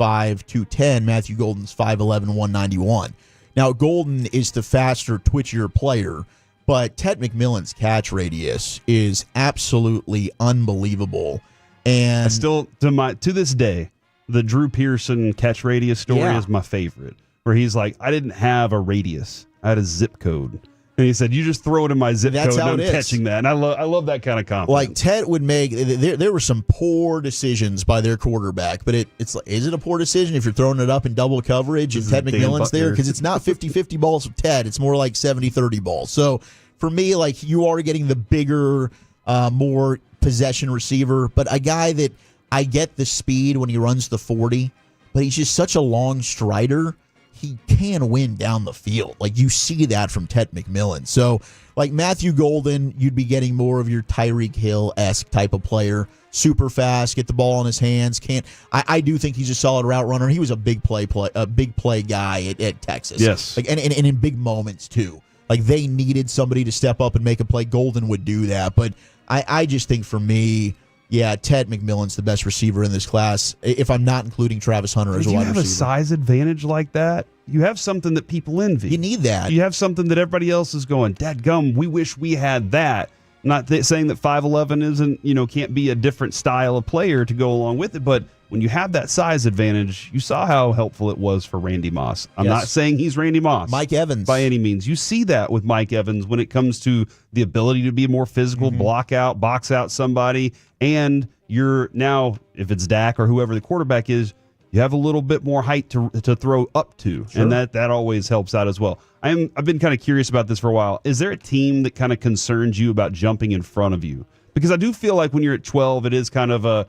210. Matthew Golden's 5'11", 191. Now, Golden is the faster, twitchier player, but Ted McMillan's catch radius is absolutely unbelievable. And I still, to this day, the Drew Pearson catch radius story is my favorite, where he's like, I didn't have a radius. I had a zip code. And he said, you just throw it in my zip code and I'm catching that. And I love that kind of confidence. Like, Ted would make, there were some poor decisions by their quarterback, but it's like, is it a poor decision if you're throwing it up in double coverage and Ted McMillan's there? Because it's not 50-50 balls with Ted. It's more like 70-30 balls. So for me, like, you are getting the bigger, more possession receiver, but a guy that I get the speed when he runs the 40, but he's just such a long strider. He can win down the field. Like, you see that from Ted McMillan. So, like, Matthew Golden, you'd be getting more of your Tyreek Hill-esque type of player. Super fast, get the ball in his hands. I do think he's a solid route runner. He was a big play guy at Texas. Yes. Like, and in big moments, too. Like, they needed somebody to step up and make a play. Golden would do that. But I just think, for me, yeah, Ted McMillan's the best receiver in this class, if I'm not including Travis Hunter as a wide receiver. You have a size advantage like that? You have something that people envy. You need that. You have something that everybody else is going, dadgum, we wish we had that. Not saying that 5'11 isn't, can't be a different style of player to go along with it, but when you have that size advantage, you saw how helpful it was for Randy Moss. I'm not saying he's Randy Moss. Mike Evans. By any means. You see that with Mike Evans when it comes to the ability to be more physical, block out, box out somebody, and you're now, if it's Dak or whoever the quarterback is, you have a little bit more height to throw up to, and that always helps out as well. I've been kind of curious about this for a while. Is there a team that kind of concerns you about jumping in front of you? Because I do feel like when you're at 12, it is kind of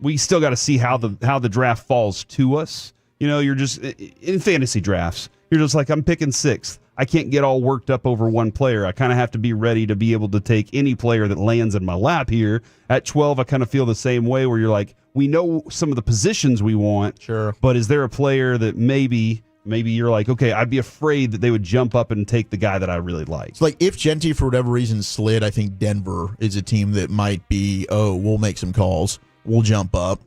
we still got to see how the draft falls to us. You're just in fantasy drafts. You're just like, I'm picking 6th. I can't get all worked up over one player. I kind of have to be ready to be able to take any player that lands in my lap here. At 12, I kind of feel the same way where you're like, we know some of the positions we want. Sure. But is there a player that maybe you're like, okay, I'd be afraid that they would jump up and take the guy that I really like? It's like if Genty, for whatever reason, slid, I think Denver is a team that might be, we'll make some calls. We'll jump up.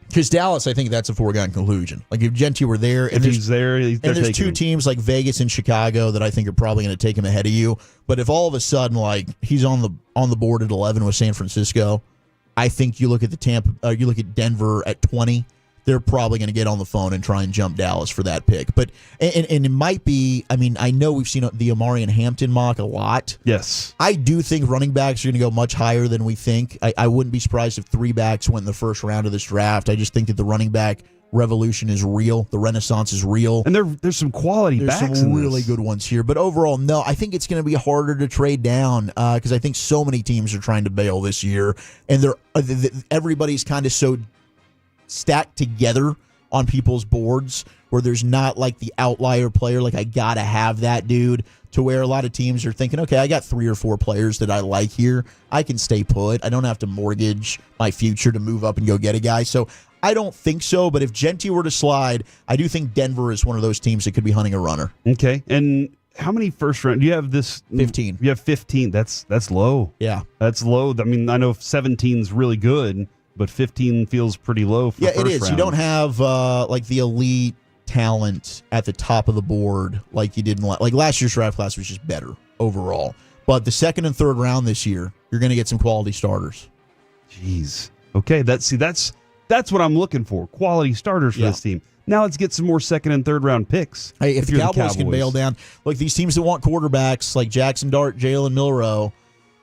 Because Dallas, I think that's a foregone conclusion. Like if Genty were there, if he's there, there's two teams like Vegas and Chicago that I think are probably going to take him ahead of you. But if all of a sudden, like he's on the board at 11 with San Francisco, I think you look at you look at Denver at 20. They're probably going to get on the phone and try and jump Dallas for that pick. But and it might be, I mean, I know we've seen the Amari and Hampton mock a lot. Yes. I do think running backs are going to go much higher than we think. I wouldn't be surprised if 3 backs went in the first round of this draft. I just think that the running back revolution is real. The renaissance is real. And there's some quality backs in this. There's some really good ones here. But overall, no, I think it's going to be harder to trade down because I think so many teams are trying to bail this year. And everybody's kind of so stacked together on people's boards where there's not like the outlier player, like I gotta have that dude, to where a lot of teams are thinking, okay, I got 3 or 4 players that I like here. I can stay put. I don't have to mortgage my future to move up and go get a guy. So I don't think so, but if Genty were to slide, I do think Denver is one of those teams that could be hunting a runner. Okay. And how many first round do you have? 15. You have 15. That's low. Yeah. That's low. I mean, I know 17 is really good, but 15 feels pretty low for first it is. round. You don't have like the elite talent at the top of the board like you did in like last year's draft class was just better overall. But the second and third round this year, you're going to get some quality starters. Jeez. Okay, that's what I'm looking for. Quality starters for this team. Now let's get some more second and third round picks. Hey, if the Cowboys can bail down, look, these teams that want quarterbacks like Jackson Dart, Jalen Milroe,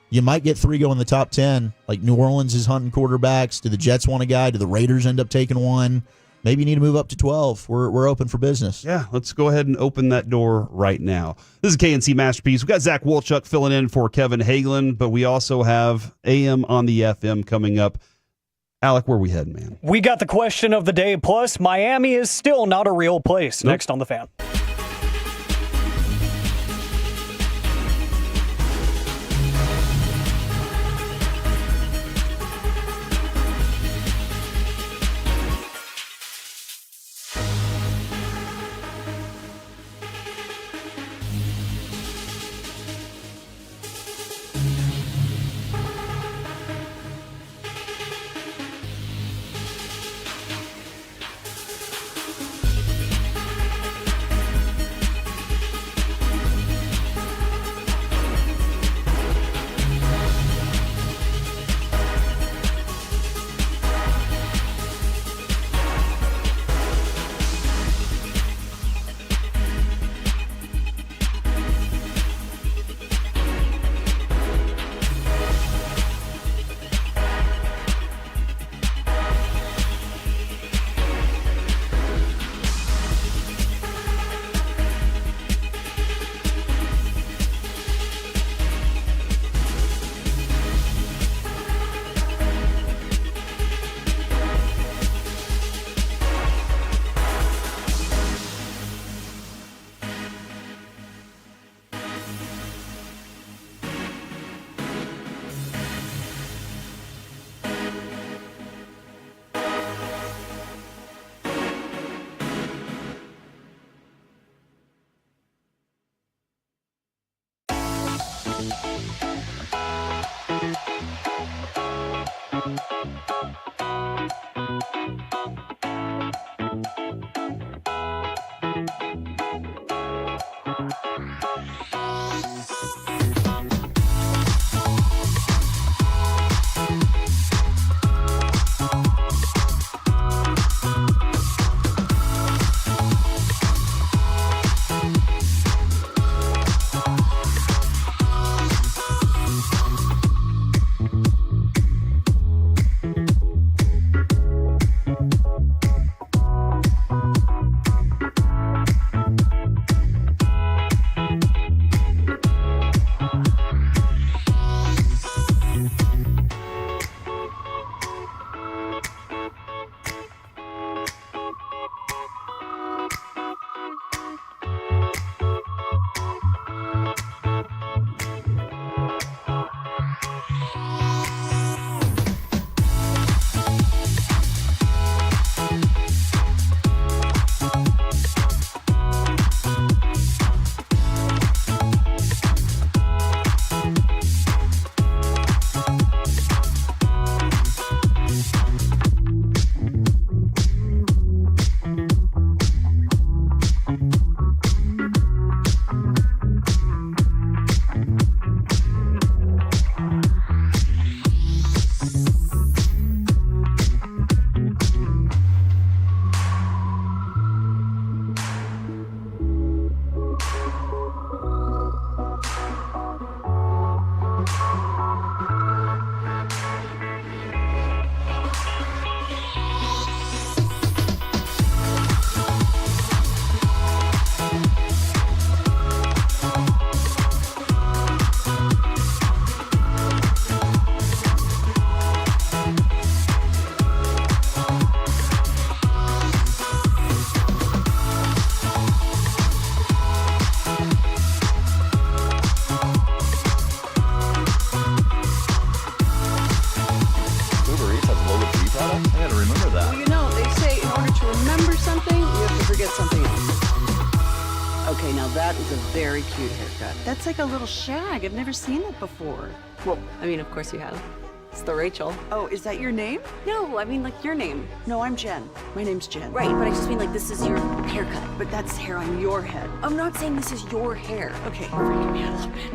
you might get 3 go in the top 10. Like New Orleans is hunting quarterbacks. Do the Jets want a guy? Do the Raiders end up taking one? Maybe you need to move up to 12. We're open for business. Yeah, let's go ahead and open that door right now. This is KNC Masterpiece. We've got Zach Wolchuk filling in for Kevin Hagelin, but we also have AM on the FM coming up. Alec, where we heading, man? We got the question of the day, plus Miami is still not a real place. Next on The Fan. that is a very cute haircut. That's like a little shag. I've never seen it before. Well, I mean, of course you have. It's the Rachel. Oh, is that your name? No, I mean, like, your name. No, I'm Jen. My name's Jen. Right, but I just mean like this is your haircut. But that's hair on your head. I'm not saying this is your hair. Okay, freaking me out a little bit.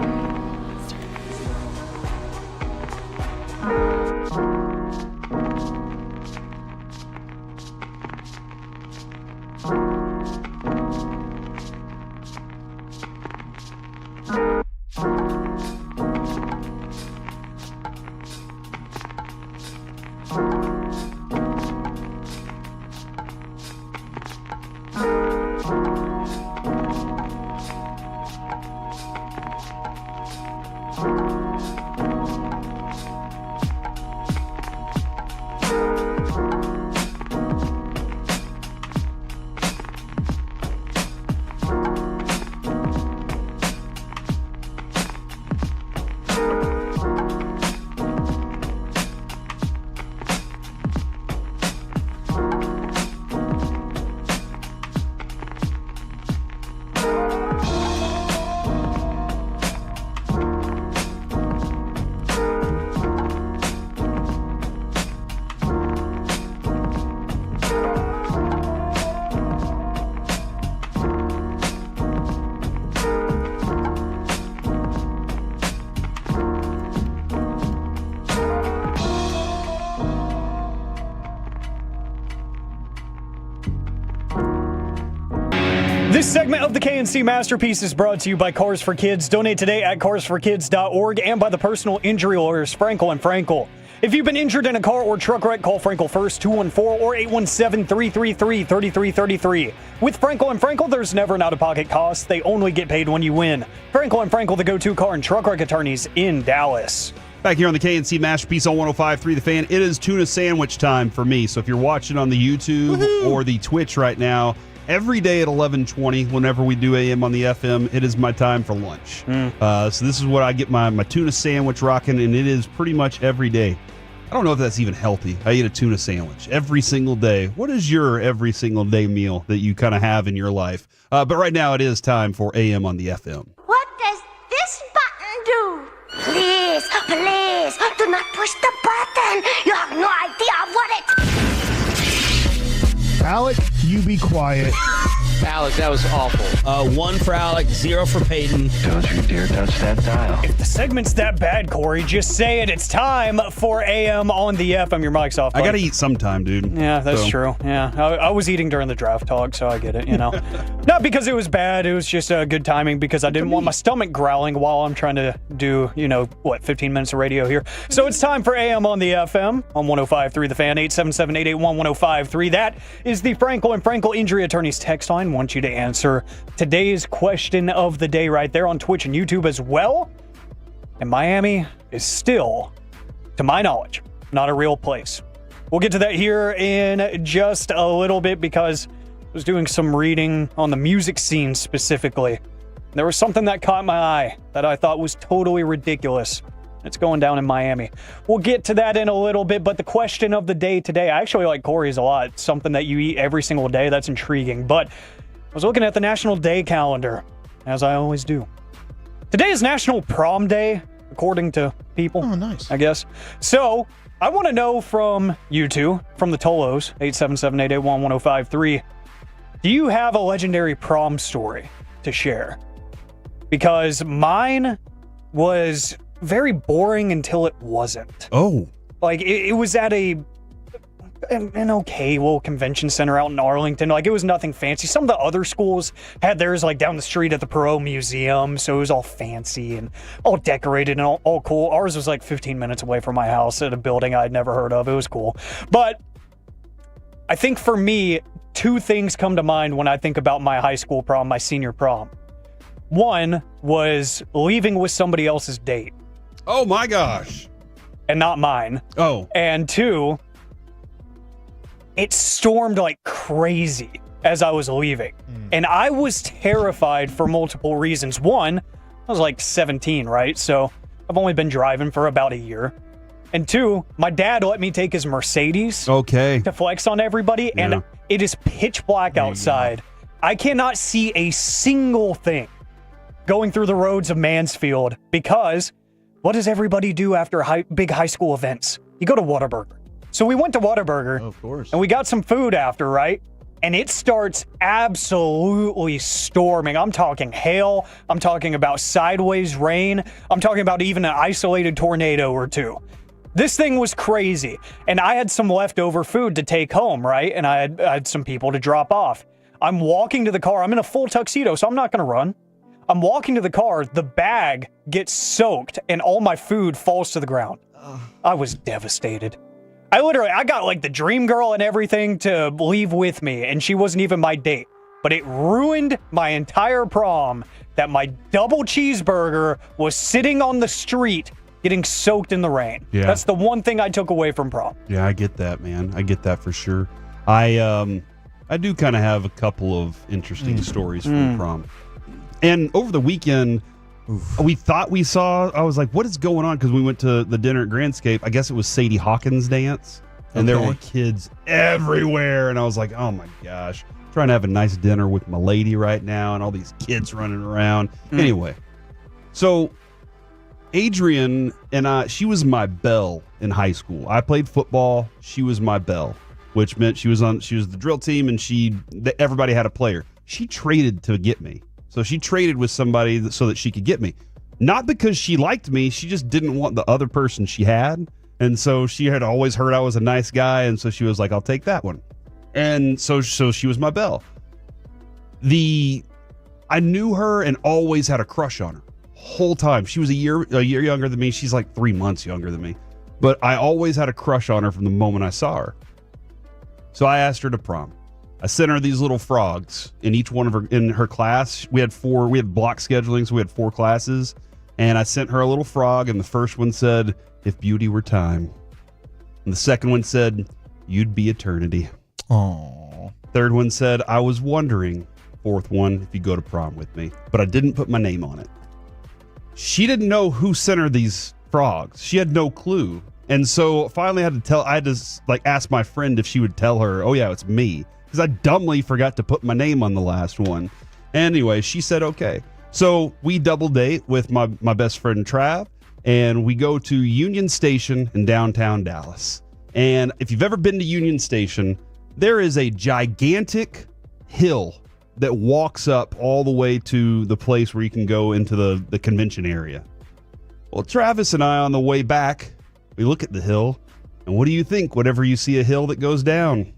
This segment of the KNC Masterpiece is brought to you by Cars for Kids. Donate today at carsforkids.org and by the personal injury lawyers Frankel and Frankel. If you've been injured in a car or truck wreck, call Frankel first, 214 or 817-333-3333. With Frankel and Frankel, there's never an out-of-pocket cost. They only get paid when you win. Frankel and Frankel, the go-to car and truck wreck attorneys in Dallas. Back here on the KNC Masterpiece on 105.3 The Fan, it is tuna sandwich time for me. So if you're watching on the YouTube or the Twitch right now, every day at 11:20, whenever we do AM on the FM, it is my time for lunch. So this is what I get my tuna sandwich rocking, and it is pretty much every day. I don't know if that's even healthy. I eat a tuna sandwich every single day. What is your every single day meal that you kind of have in your life? But right now it is time for AM on the FM. What does this button do? Please, please, do not push the button. You have no idea what it... Alec, you be quiet. Alec, that was awful. 1 for Alec, 0 for Peyton. Don't you dare touch that dial. If the segment's that bad, Corey, just say it. It's time for AM on the FM. Your mic's off, buddy. I got to eat sometime, dude. Yeah, that's true. Yeah, I was eating during the draft talk, so I get it, you know. Not because it was bad. It was just good timing because I didn't want my stomach growling while I'm trying to do, 15 minutes of radio here. So it's time for AM on the FM on 105.3 The Fan, 877-881-1053. That is the Frankel and Frankel Injury Attorneys text line. Want you to answer today's question of the day right there on Twitch and YouTube as well. And Miami is still, to my knowledge, not a real place. We'll get to that here in just a little bit because I was doing some reading on the music scene specifically. There was something that caught my eye that I thought was totally ridiculous. It's going down in Miami. We'll get to that in a little bit, but the question of the day today, I actually like Corey's a lot. Something that you eat every single day, that's intriguing. But I was looking at the National Day calendar, as I always do. Today is National Prom Day, according to people. Oh, nice. I guess. So, I want to know from you two, from the Tolos, 877-881-1053, do you have a legendary prom story to share? Because mine was very boring until it wasn't. Oh. Like, it was at an okay little convention center out in Arlington. Like, it was nothing fancy. Some of the other schools had theirs, like, down the street at the Perot Museum, so it was all fancy and all decorated and all cool. Ours was, like, 15 minutes away from my house at a building I'd never heard of. It was cool. But I think for me, two things come to mind when I think about my high school prom, my senior prom. One was leaving with somebody else's date. Oh, my gosh. And not mine. Oh. And two, it stormed like crazy as I was leaving. And I was terrified for multiple reasons. One, I was like 17, right? So I've only been driving for about a year. And two, my dad let me take his Mercedes to flex on everybody. Yeah. And it is pitch black outside. I cannot see a single thing going through the roads of Mansfield because what does everybody do after big high school events? You go to Whataburger. So we went to Whataburger. Of course. And we got some food after, right? And it starts absolutely storming. I'm talking hail. I'm talking about sideways rain. I'm talking about even an isolated tornado or two. This thing was crazy. And I had some leftover food to take home, right? And I had some people to drop off. I'm walking to the car. I'm in a full tuxedo, so I'm not going to run. I'm walking to the car. The bag gets soaked, and all my food falls to the ground. I was devastated. I got like the dream girl and everything to leave with me, and she wasn't even my date. But it ruined my entire prom that my double cheeseburger was sitting on the street getting soaked in the rain. Yeah. That's the one thing I took away from prom. Yeah, I get that, man. I get that for sure. I do kind of have a couple of interesting stories from prom. And over the weekend, we thought we saw, I was like, what is going on? Because we went to the dinner at Grandscape. I guess it was Sadie Hawkins' dance. And there were kids everywhere. And I was like, oh my gosh. Trying to have a nice dinner with my lady right now and all these kids running around. Anyway, so Adrian and I, she was my belle in high school. I played football. She was my belle, which meant she was the drill team and everybody had a player. She traded to get me. So she traded with somebody so that she could get me. Not because she liked me, she just didn't want the other person she had. And so she had always heard I was a nice guy, and so she was like, I'll take that one. And so she was my belle. I knew her and always had a crush on her. Whole time. She was a year younger than me. She's like 3 months younger than me. But I always had a crush on her from the moment I saw her. So I asked her to prom. I sent her these little frogs in each one of her class. We had block scheduling, so we had 4 classes. And I sent her a little frog, and the first one said, "If beauty were time." And the second one said, "You'd be eternity." Aww. Third one said, "I was wondering." Fourth one, "If you go to prom with me." But I didn't put my name on it. She didn't know who sent her these frogs. She had no clue. And so finally I had to ask my friend if she would tell her, "Oh yeah, it's me." Because I dumbly forgot to put my name on the last one. Anyway, she said okay. So we double date with my best friend Trav, and we go to Union Station in downtown Dallas. And if you've ever been to Union Station, there is a gigantic hill that walks up all the way to the place where you can go into the convention area. Well, Travis and I, on the way back, we look at the hill, and what do you think whenever you see a hill that goes down?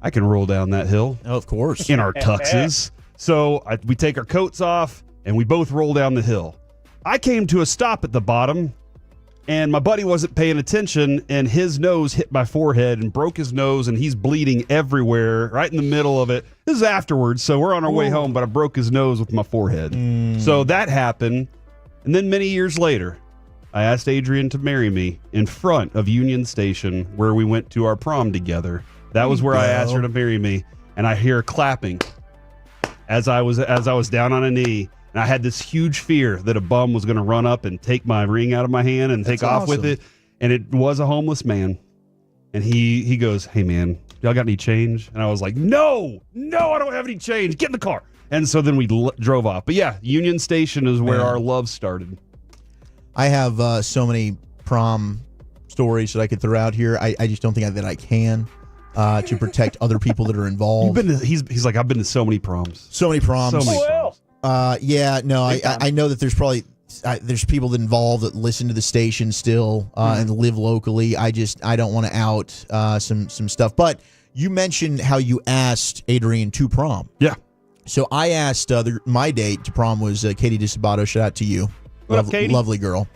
I can roll down that hill. Oh, of course. In our tuxes. So we take our coats off, and we both roll down the hill. I came to a stop at the bottom, and my buddy wasn't paying attention, and his nose hit my forehead and broke his nose, and he's bleeding everywhere right in the middle of it. This is afterwards, so we're on our way home, but I broke his nose with my forehead. So that happened, and then many years later, I asked Adrian to marry me in front of Union Station where we went to our prom together. That was where I asked her to marry me, and I hear clapping as I was down on a knee. And I had this huge fear that a bum was going to run up and take my ring out of my hand and take off with it. And it was a homeless man. And he goes, "Hey, man, y'all got any change?" And I was like, No, I don't have any change. Get in the car. And so then we drove off. But yeah, Union Station is where our love started. I have so many prom stories that I could throw out here. I just don't think that I can to protect other people that are involved. He's like, I've been to so many proms. So many proms. So many proms. I know that there's probably there's people that involved that listen to the station still and live locally. I don't want to out some stuff. But you mentioned how you asked Adrian to prom. Yeah. So I asked my date to prom was Katie DiSabato. Shout out to you. What up, Katie? Lovely girl.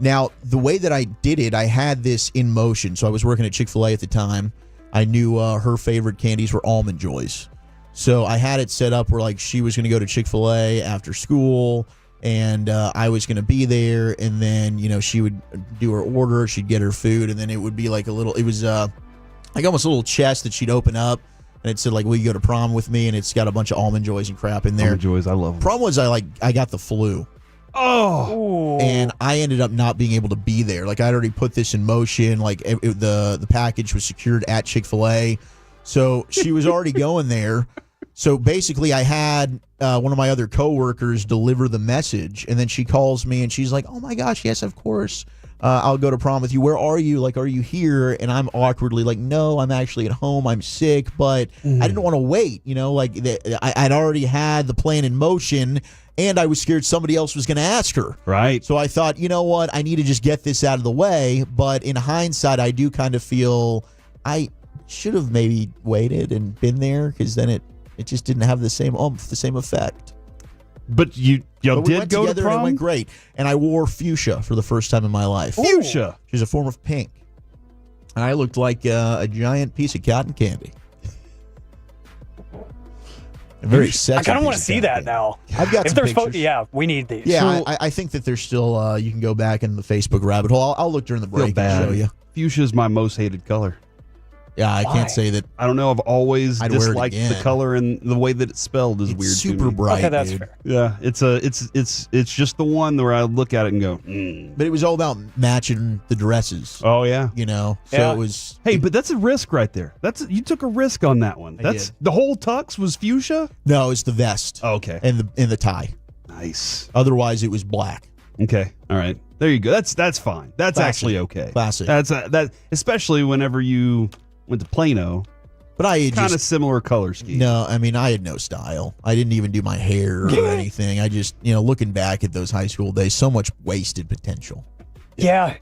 Now, the way that I did it, I had this in motion. So I was working at Chick-fil-A at the time. I knew her favorite candies were Almond Joys. So I had it set up where she was going to go to Chick-fil-A after school, and I was going to be there, and then, she would do her order, she'd get her food, and then it would be almost a little chest that she'd open up, and it said, will you go to prom with me? And it's got a bunch of Almond Joys and crap in there. Almond Joys, I love them. Problem was I got the flu. Oh. And I ended up not being able to be there. I'd already put this in motion. The package was secured at Chick-fil-A. So she was already going there. So basically, I had one of my other coworkers deliver the message, and then she calls me, and she's like, "Oh my gosh, yes, of course. I'll go to prom with you. Where are you? Like, are you here?" And I'm awkwardly like, "No, I'm actually at home. I'm sick." But I didn't want to wait. I'd already had the plan in motion, and I was scared somebody else was going to ask her. Right. So I thought, you know what? I need to just get this out of the way. But in hindsight, I do kind of feel I should have maybe waited and been there, because then it just didn't have the same the same effect. But you But we did went go to together prom? and it went great. And I wore fuchsia for the first time in my life. Fuchsia? Which is a form of pink. And I looked like a giant piece of cotton candy. A very sexy. I kind of want to piece see of that cotton now. I've got if some there's pictures. yeah, we need these. Yeah, I think that there's still, you can go back in the Facebook rabbit hole. I'll look during the break and show you. Fuchsia is my most hated color. Yeah, I Why? can't say that. I don't know. I've always I'd wear it disliked the again. color, and the way that it's spelled is weird. super to me. bright, Okay, that's dude. fair. Yeah, it's just the one where I look at it and go. But it was all about matching the dresses. Oh yeah, So Yeah. it was. Hey, but that's a risk right there. You took a risk on that one. I did. The whole tux was fuchsia. No, it's the vest. Oh, okay, and the tie. Nice. Otherwise, it was black. Okay, all right. There you go. That's fine. That's Classic. actually okay. Classic. That especially whenever you went to Plano. But I had kind of just- similar color scheme. No, I mean, I had no style. I didn't even do my hair or anything. I just, looking back at those high school days, so much wasted potential. Yeah,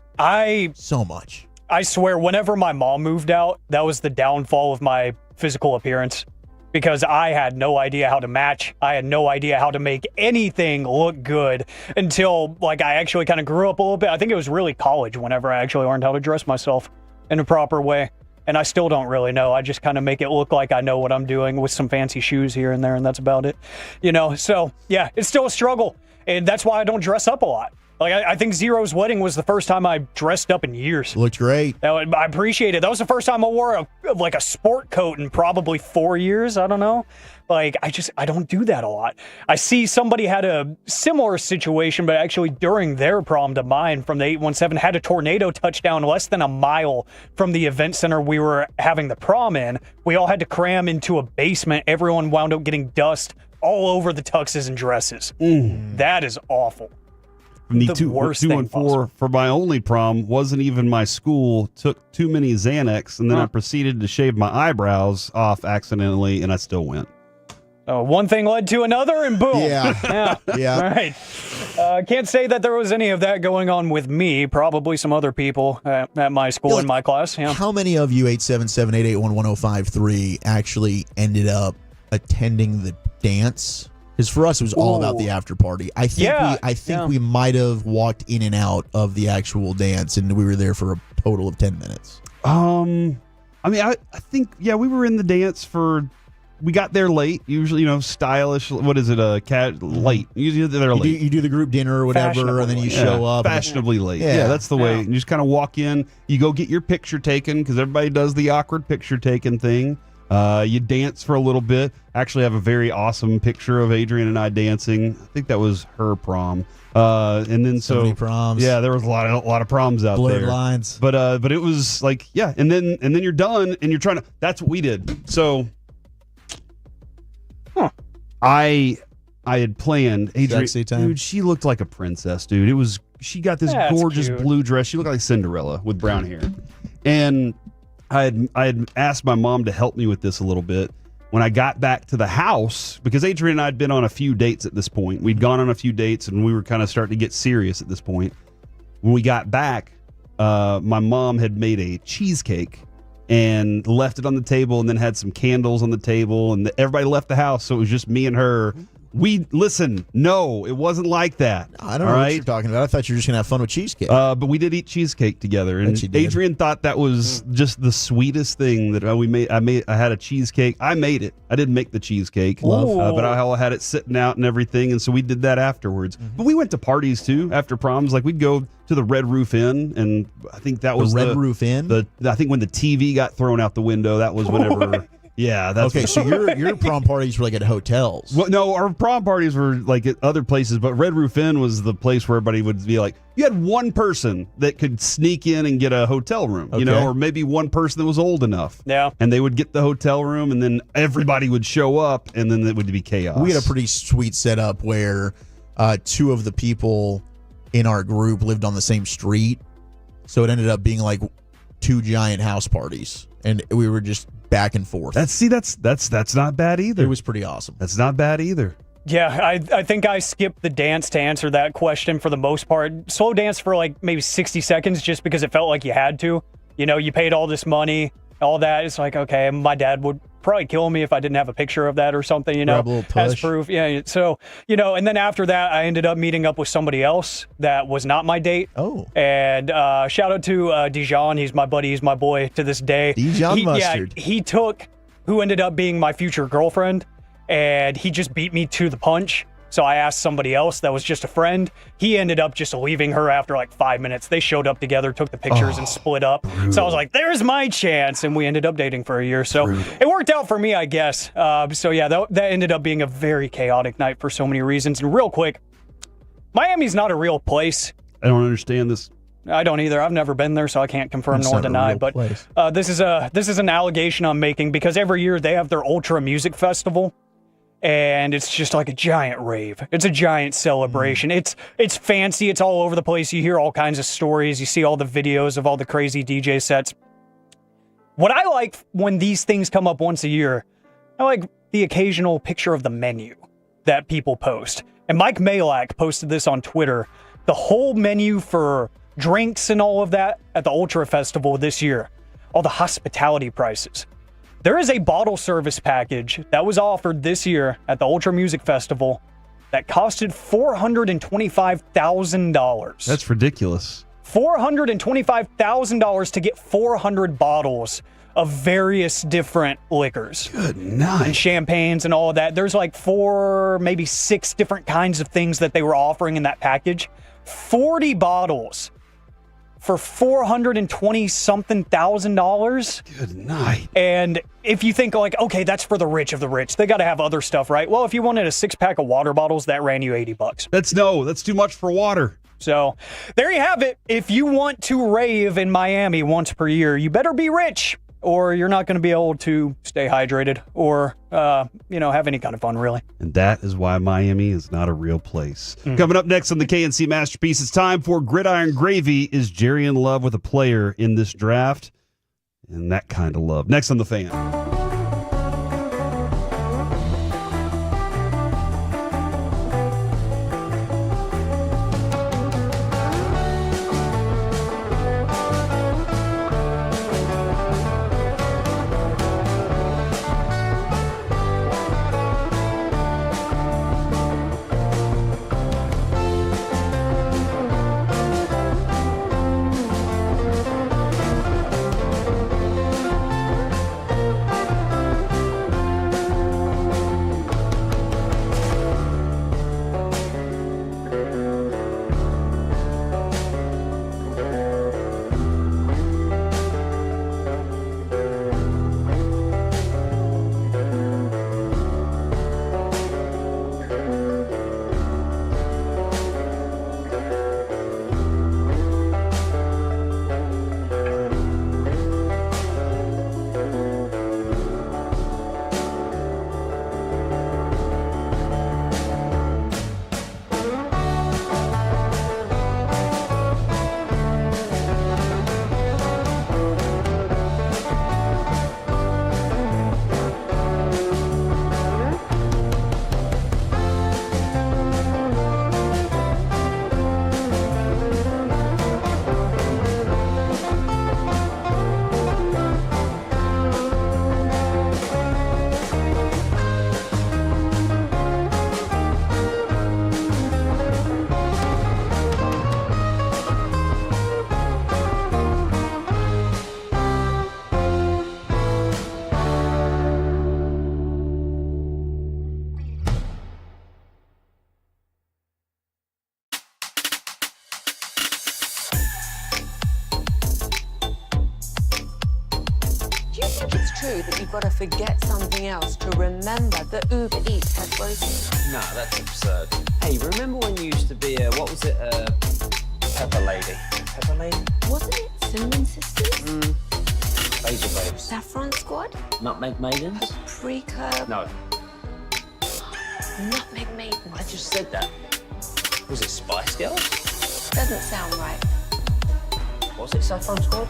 so much. I swear, whenever my mom moved out, that was the downfall of my physical appearance, because I had no idea how to match. I had no idea how to make anything look good until I actually kind of grew up a little bit. I think it was really college whenever I actually learned how to dress myself in a proper way. And I still don't really know. I just kind of make it look like I know what I'm doing with some fancy shoes here and there, and that's about it. So yeah, it's still a struggle. And that's why I don't dress up a lot. I think Zero's wedding was the first time I dressed up in years. Looked great. I appreciate it. That was the first time I wore a sport coat in probably 4 years. I don't know. I don't do that a lot. I see somebody had a similar situation, but actually during their prom to mine from the 817 had a tornado touchdown less than a mile from the event center we were having the prom in. We all had to cram into a basement. Everyone wound up getting dust all over the tuxes and dresses. That is awful. The worst two thing and four for my only prom wasn't even my school. Took too many Xanax, and then I proceeded to shave my eyebrows off accidentally, and I still went. One thing led to another, and boom. Yeah. Yeah. All right. Can't say that there was any of that going on with me. Probably some other people at my school in my class. Yeah. How many of you 877-881-1053 actually ended up attending the dance? Because for us, it was all about the after party. I think we might have walked in and out of the actual dance, and we were there for a total of 10 minutes. I think we were in the dance for. We got there late. Usually, stylish. What is it? Late. Usually they're late. You do the group dinner or whatever, and then you show up. Fashionably late. Yeah, that's the way. You just kind of walk in. You go get your picture taken because everybody does the awkward picture taken thing. You dance for a little bit. Actually, have a very awesome picture of Adrian and I dancing. I think that was her prom. And then so many proms. Yeah, there was a lot of proms out Blurred there. lines. But it was and then you're done and you're trying to. That's what we did. So. I had planned Adrian. Sexy time. Dude, she looked like a princess, dude. She got this That's gorgeous cute. blue dress. She looked like Cinderella with brown hair. And I had asked my mom to help me with this a little bit. When I got back to the house, because Adrian and I had been on a few dates at this point. We'd gone on a few dates and we were kind of starting to get serious at this point. When we got back, my mom had made a cheesecake and left it on the table and then had some candles on the table and everybody left the house. So it was just me and her. No, it wasn't like that. I don't know what you're talking about. I thought you were just going to have fun with cheesecake. But we did eat cheesecake together. And Adrian thought that was just the sweetest thing that we made. I had a cheesecake. I made it. I didn't make the cheesecake. But I had it sitting out and everything. And so we did that afterwards. But we went to parties too after proms. We'd go to the Red Roof Inn. And I think that was the Red Roof Inn? I think when the TV got thrown out the window, that was whenever... Yeah, that's okay. So your prom parties were like at hotels. Well, no, our prom parties were like at other places, but Red Roof Inn was the place where everybody would be like, you had one person that could sneak in and get a hotel room, you know, or maybe one person that was old enough. Yeah. And they would get the hotel room, and then everybody would show up, and then it would be chaos. We had a pretty sweet setup where two of the people in our group lived on the same street. So it ended up being like two giant house parties, and we were just back and forth. That's not bad either. It was pretty awesome. That's not bad either. Yeah, I think I skipped the dance to answer that question for the most part. Slow dance for like maybe 60 seconds just because it felt like you had to. You know, you paid all this money, all that. It's like, okay, my dad would probably kill me if I didn't have a picture of that or something, you know, Grab a little push. as proof. Yeah, so, you know, and then after that, I ended up meeting up with somebody else that was not my date. Oh. And shout out to DeJohn. He's my buddy. He's my boy to this day. DeJohn Mustard. Yeah, he took who ended up being my future girlfriend, and he just beat me to the punch. So I asked somebody else that was just a friend. He ended up just leaving her after like 5 minutes. They showed up together, took the pictures, and split up. Brutal. So I was like, there's my chance. And we ended up dating for a year. So it worked out for me, I guess. So yeah, that ended up being a very chaotic night for so many reasons. And real quick, Miami's not a real place. I don't understand this. I don't either. I've never been there, so I can't confirm nor deny. But this is an allegation I'm making because every year they have their Ultra Music Festival. And it's just like a giant rave. It's a giant celebration. It's fancy. It's all over the place. You hear all kinds of stories. You see all the videos of all the crazy DJ sets. What I like when these things come up once a year, I like the occasional picture of the menu that people post. And Mike Malak posted this on Twitter. The whole menu for drinks and all of that at the Ultra Festival this year. All the hospitality prices. There is a bottle service package that was offered this year at the Ultra Music Festival that costed $425,000. That's ridiculous. $425,000 to get 400 bottles of various different liquors. Good night. And champagnes and all of that. There's like 4, maybe 6 different kinds of things that they were offering in that package. 40 bottles for $420-something thousand. Good night. And if you think like, okay, that's for the rich of the rich, they got to have other stuff, right? Well, if you wanted a 6-pack of water bottles, that ran you $80. That's too much for water. So there you have it. If you want to rave in Miami once per year, you better be rich, or you're not going to be able to stay hydrated or, have any kind of fun, really. And that is why Miami is not a real place. Coming up next on the KNC Masterpiece, it's time for Gridiron Gravy. Is Jerry in love with a player in this draft? And that kind of love. Next on The Fan. think it's true that you've got to forget something else to remember that Uber Eats has broken? No, that's absurd. Hey, remember when you used to be what was it, Pepper Lady? Pepper Lady? Wasn't it Cinnamon Sisters? Basil Babes. Saffron Squad? Nutmeg Maidens? Paprika? No, Nutmeg Maidens. I just said that. Was it Spice Girls? Doesn't sound right. Was it Saffron Squad?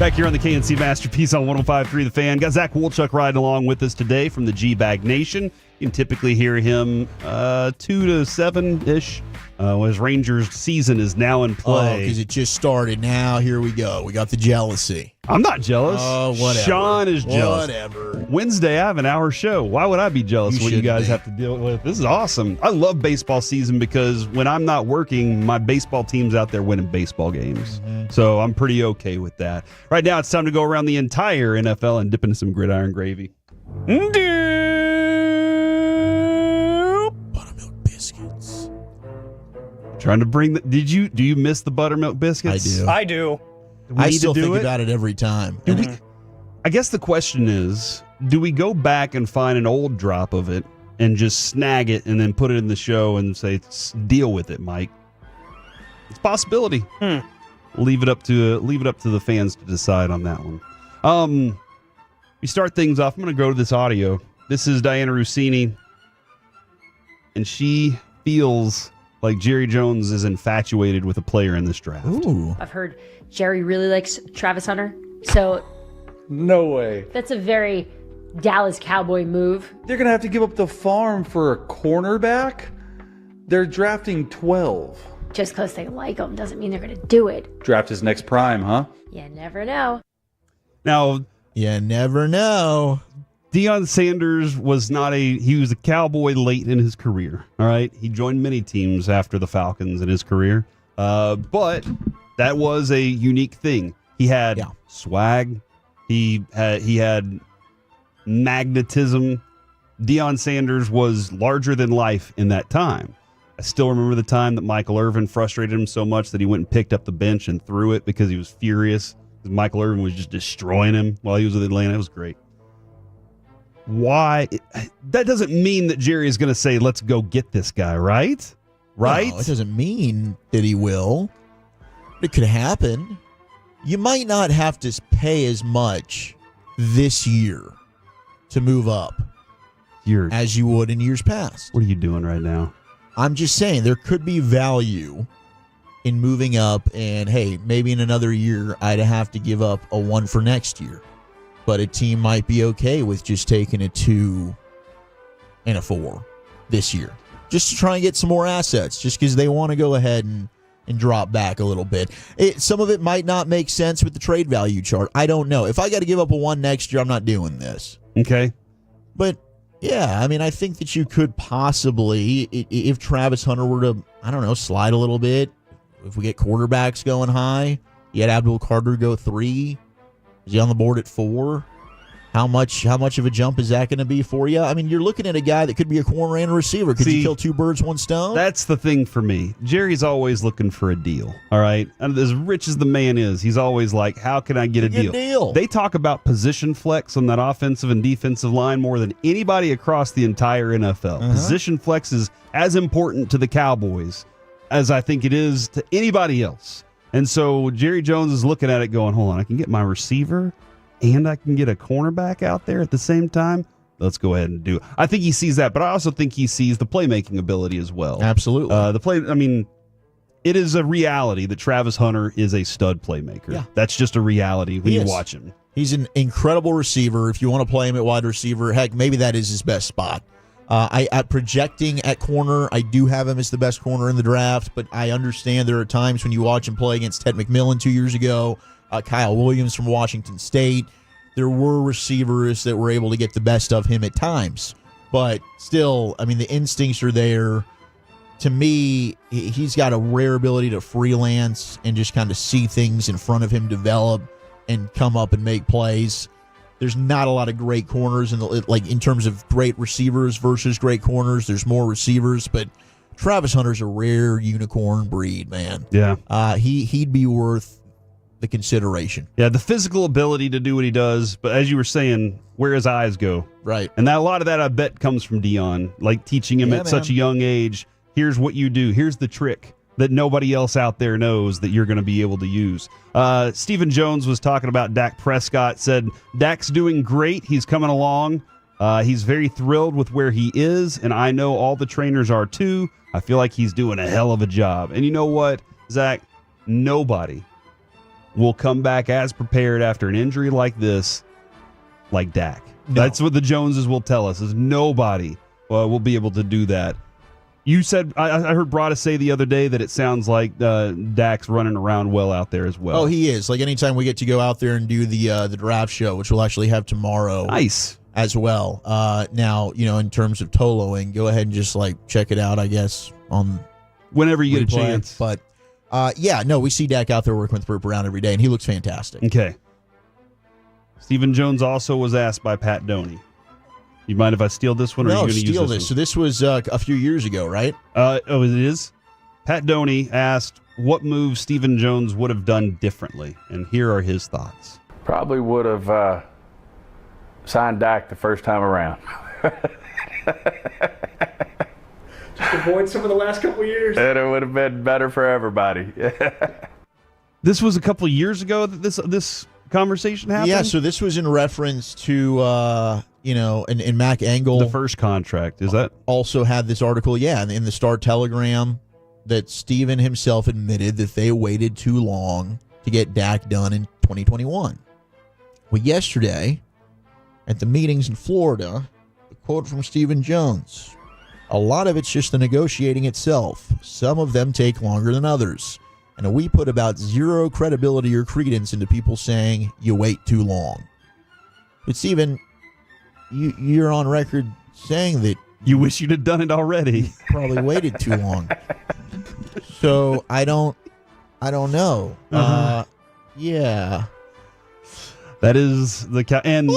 Back here on the KNC Masterpiece on 105.3 The Fan. Got Zach Wolchuk riding along with us today from the Gag Nation. You can typically hear him 2 to 7-ish. His Rangers season is now in play. Because it just started. Now, here we go. We got the jealousy. I'm not jealous. Oh, whatever. Sean is jealous. Whatever. Wednesday, I have an hour show. Why would I be jealous of what you guys be. have to deal with? This is awesome. I love baseball season because when I'm not working, my baseball team's out there winning baseball games. So I'm pretty okay with that. Right now, it's time to go around the entire NFL and dip into some gridiron gravy. Buttermilk biscuits. Trying to bring the. Do you miss the buttermilk biscuits? I do. I do. I still think about it every time. I guess the question is, do we go back and find an old drop of it and just snag it and then put it in the show and say, deal with it, Mike? It's a possibility. Leave it up to the fans to decide on that one. We start things off. I'm going to go to this audio. This is Diana Rossini, and she feels like Jerry Jones is infatuated with a player in this draft. Ooh. I've heard Jerry really likes Travis Hunter, so no way. that's a very Dallas Cowboy move. They're going to have to give up the farm for a cornerback? They're drafting 12. Just because they like him doesn't mean they're going to do it. Draft his next prime, huh? You never know. Now, you never know. Deion Sanders was he was a Cowboy late in his career. All right. He joined many teams after the Falcons in his career. But that was a unique thing. He had swag. He had magnetism. Deion Sanders was larger than life in that time. I still remember the time that Michael Irvin frustrated him so much that he went and picked up the bench and threw it because he was furious. Michael Irvin was just destroying him while he was with Atlanta. It was great. Why? That doesn't mean that Jerry is going to say, let's go get this guy, right? Right? No, it doesn't mean that he will. It could happen. You might not have to pay as much this year to move up as you would in years past. What are you doing right now? I'm just saying there could be value in moving up, and hey, maybe in another year I'd have to give up a 1 for next year. But a team might be okay with just taking a 2 and a 4 this year. Just to try and get some more assets, just because they want to go ahead and drop back a little bit. Some of it might not make sense with the trade value chart. I don't know. If I got to give up a 1 next year, I'm not doing this. Okay. But, yeah, I mean, I think that you could possibly, if Travis Hunter were to, I don't know, slide a little bit, if we get quarterbacks going high, you had Abdul Carter go 3. Is he on the board at 4? How much of a jump is that going to be for you? I mean, you're looking at a guy that could be a corner and a receiver. Could you kill 2 birds, 1 stone? That's the thing for me. Jerry's always looking for a deal, all right? And as rich as the man is, he's always like, how can I get a deal? They talk about position flex on that offensive and defensive line more than anybody across the entire NFL. Position flex is as important to the Cowboys as I think it is to anybody else. And so Jerry Jones is looking at it going, hold on, I can get my receiver and I can get a cornerback out there at the same time. Let's go ahead and do it. I think he sees that, but I also think he sees the playmaking ability as well. Absolutely. It is a reality that Travis Hunter is a stud playmaker. Yeah. That's just a reality when you watch him. He's an incredible receiver. If you want to play him at wide receiver, heck, maybe that is his best spot. At projecting at corner, I do have him as the best corner in the draft, but I understand there are times when you watch him play against Ted McMillan 2 years ago, Kyle Williams from Washington State. There were receivers that were able to get the best of him at times. But still, I mean, the instincts are there. To me, he's got a rare ability to freelance and just kind of see things in front of him develop and come up and make plays. There's not a lot of great corners in terms of great receivers versus great corners. There's more receivers, but Travis Hunter's a rare unicorn breed, man. Yeah. He'd be worth the consideration. Yeah, the physical ability to do what he does, but as you were saying, where his eyes go. Right. And that a lot of that I bet comes from Deion, like teaching him at such a young age, here's what you do, here's the trick that nobody else out there knows that you're going to be able to use. Stephen Jones was talking about Dak Prescott, said Dak's doing great, he's coming along, he's very thrilled with where he is, and I know all the trainers are too. I feel like he's doing a hell of a job. And you know what, Zach? Nobody will come back as prepared after an injury like this, like Dak. No. That's what the Joneses will tell us, is nobody will be able to do that. You said, I heard Brada say the other day that it sounds like Dak's running around well out there as well. Oh, he is. Like anytime we get to go out there and do the draft show, which we'll actually have tomorrow. Nice. As well. Now, in terms of Toloing, go ahead and just check it out, I guess, on whenever you get a replay. chance. But we see Dak out there working with Burt Brown every day, and he looks fantastic. Okay. Stephen Jones also was asked by Pat Doney. You mind if I steal this one, or are you going to use this one? So this was a few years ago, right? It is. Pat Doney asked, what move Stephen Jones would have done differently, and here are his thoughts. Probably would have signed Dak the first time around. Just avoid some of the last couple of years. And it would have been better for everybody. This was a couple of years ago that this conversation happened? Yeah, so this was in reference to, and Mac Engel. The first contract, is that? Also had this article, in the Star Telegram, that Steven himself admitted that they waited too long to get Dak done in 2021. Well, yesterday, at the meetings in Florida, a quote from Stephen Jones. A lot of it's just the negotiating itself. Some of them take longer than others. And we put about zero credibility or credence into people saying you wait too long. But Stephen, you're on record saying that you wish you'd have done it already. Probably waited too long. So I don't know. Yeah. That is the and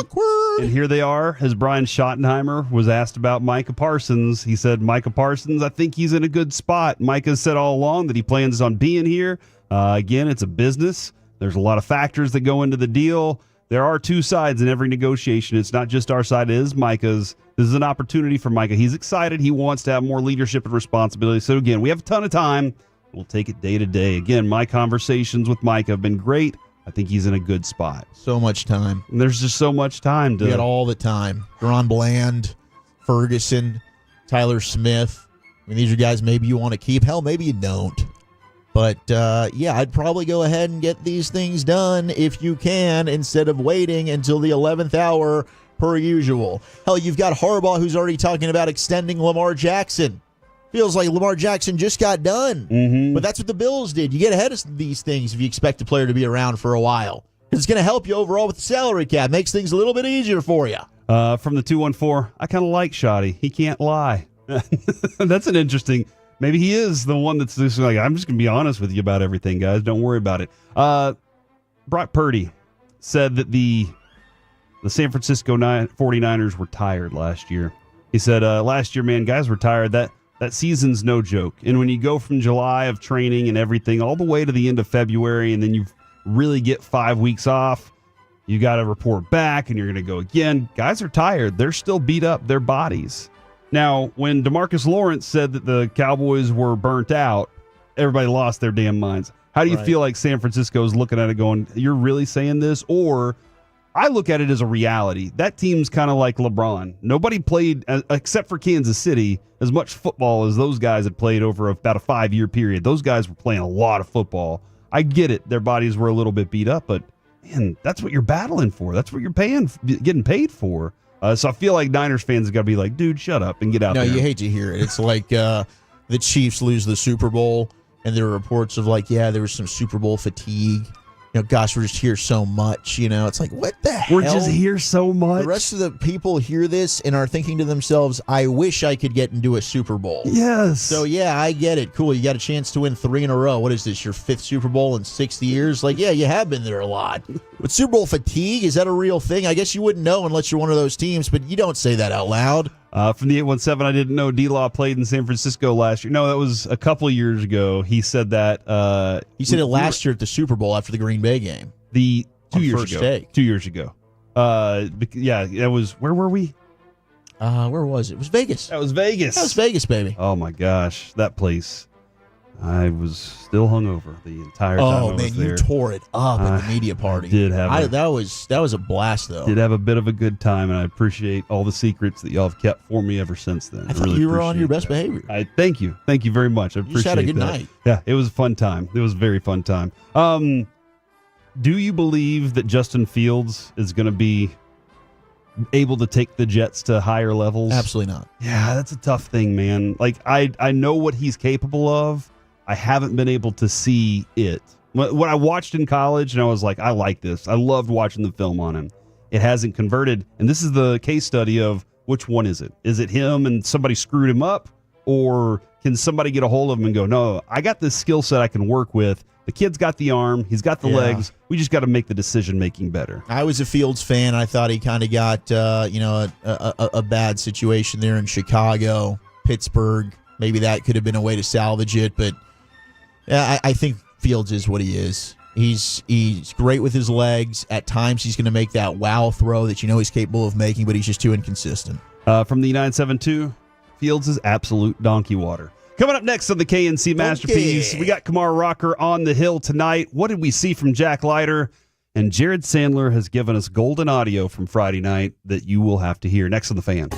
here they are. As Brian Schottenheimer was asked about Micah Parsons, he said, Micah Parsons, I think he's in a good spot. Micah said all along that he plans on being here. Again, it's a business. There's a lot of factors that go into the deal. There are two sides in every negotiation. It's not just our side. It is Micah's. This is an opportunity for Micah. He's excited. He wants to have more leadership and responsibility. So again, we have a ton of time. We'll take it day to day. Again, my conversations with Micah have been great. I think he's in a good spot. So much time. And there's just so much time. We got all the time. Deron Bland, Ferguson, Tyler Smith. I mean, these are guys maybe you want to keep. Hell, maybe you don't. But, I'd probably go ahead and get these things done if you can instead of waiting until the 11th hour per usual. Hell, you've got Harbaugh who's already talking about extending Lamar Jackson. Feels like Lamar Jackson just got done. Mm-hmm. But that's what the Bills did. You get ahead of these things if you expect a player to be around for a while. It's going to help you overall with the salary cap. Makes things a little bit easier for you. From the 214, I kind of like Shoddy. He can't lie. That's an interesting... Maybe he is the one that's just like, I'm just going to be honest with you about everything, guys. Don't worry about it. Brock Purdy said that the San Francisco 49ers were tired last year. He said, last year, man, guys were tired. That season's no joke. And when you go from July of training and everything all the way to the end of February, and then you really get 5 weeks off, you got to report back and you're going to go again. Guys are tired. They're still beat up, their bodies. Now, when DeMarcus Lawrence said that the Cowboys were burnt out, everybody lost their damn minds. How do you feel like San Francisco is looking at it going, you're really saying this? Or I look at it as a reality. That team's kind of like LeBron. Nobody played, except for Kansas City, as much football as those guys had played over about a 5-year period. Those guys were playing a lot of football. I get it. Their bodies were a little bit beat up, but, man, that's what you're battling for. That's what you're getting paid for. So I feel like Niners fans have got to be like, dude, shut up and get out there. No, you hate to hear it. It's like the Chiefs lose the Super Bowl, and there are reports of like, there was some Super Bowl fatigue. Gosh, we're just here so much, It's like, what the hell? We're just here so much. The rest of the people hear this and are thinking to themselves, I wish I could get into a Super Bowl. Yes. So, I get it. Cool. You got a chance to win 3 in a row. What is this, your 5th Super Bowl in 6 years? Like, you have been there a lot. But Super Bowl fatigue, is that a real thing? I guess you wouldn't know unless you're one of those teams, but you don't say that out loud. From the 817, I didn't know D-Law played in San Francisco last year. No, that was a couple of years ago. He said that. He said it last year at the Super Bowl after the Green Bay game. 2 years ago. 2 years ago. It was, where were we? Where was it? It was Vegas. That was Vegas. That was Vegas, baby. Oh, my gosh. That place. I was still hungover the entire time I was there. Oh, man, you tore it up at the media party. That was a blast, though. Did have a bit of a good time, and I appreciate all the secrets that y'all have kept for me ever since then. I thought you were on your best behavior. Thank you. Thank you very much. I appreciate just had a good that. night. Yeah, it was a fun time. It was a very fun time. Do you believe that Justin Fields is going to be able to take the Jets to higher levels? Absolutely not. Yeah, that's a tough thing, man. Like, I know what he's capable of. I haven't been able to see it. What I watched in college, and I was like, I like this. I loved watching the film on him. It hasn't converted. And this is the case study of which one is it? Is it him and somebody screwed him up? Or can somebody get a hold of him and go, no, I got this skill set I can work with. The kid's got the arm. He's got the legs. We just got to make the decision-making better. I was a Fields fan. I thought he kind of got, a bad situation there in Chicago, Pittsburgh. Maybe that could have been a way to salvage it, but Yeah, I think Fields is what he is. He's great with his legs. At times, he's going to make that wow throw that you know he's capable of making, but he's just too inconsistent. From the 972, Fields is absolute donkey water. Coming up next on the KNC Masterpiece, we got Kamar Rocker on the hill tonight. What did we see from Jack Leiter? And Jared Sandler has given us golden audio from Friday night that you will have to hear. Next on The Fan.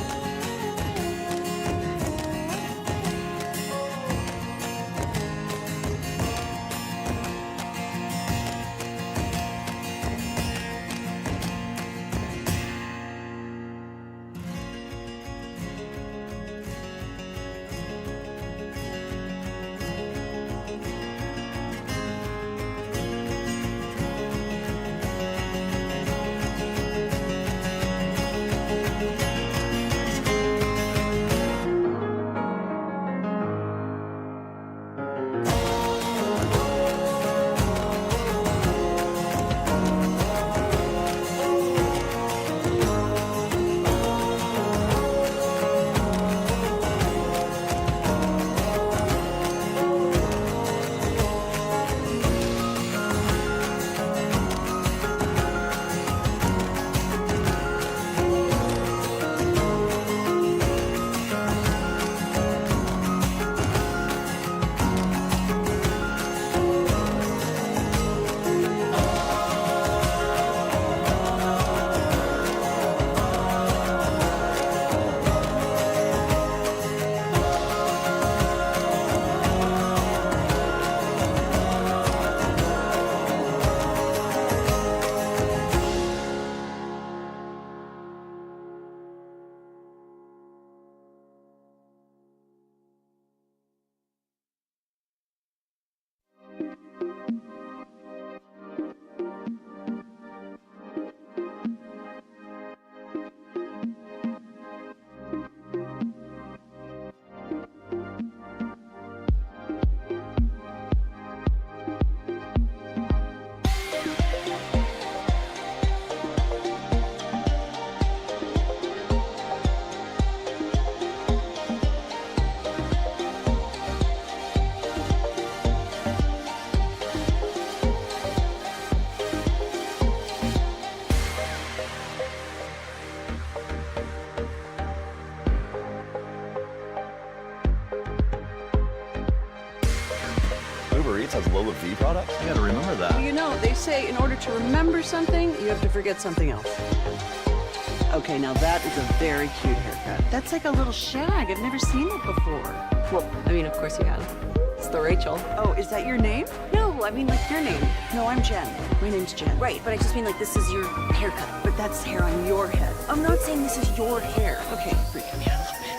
Uber Eats has low fee products? I gotta remember that. Well, you know, they say in order to remember something, you have to forget something else. Okay, now that is a very cute haircut. That's like a little shag. I've never seen it before. Well, I mean, of course you have. It's the Rachel. Oh, is that your name? No, I mean like your name. No, I'm Jen. My name's Jen. Right, but I just mean like this is your haircut. But that's hair on your head. I'm not saying this is your hair. Okay, freak me out a little bit.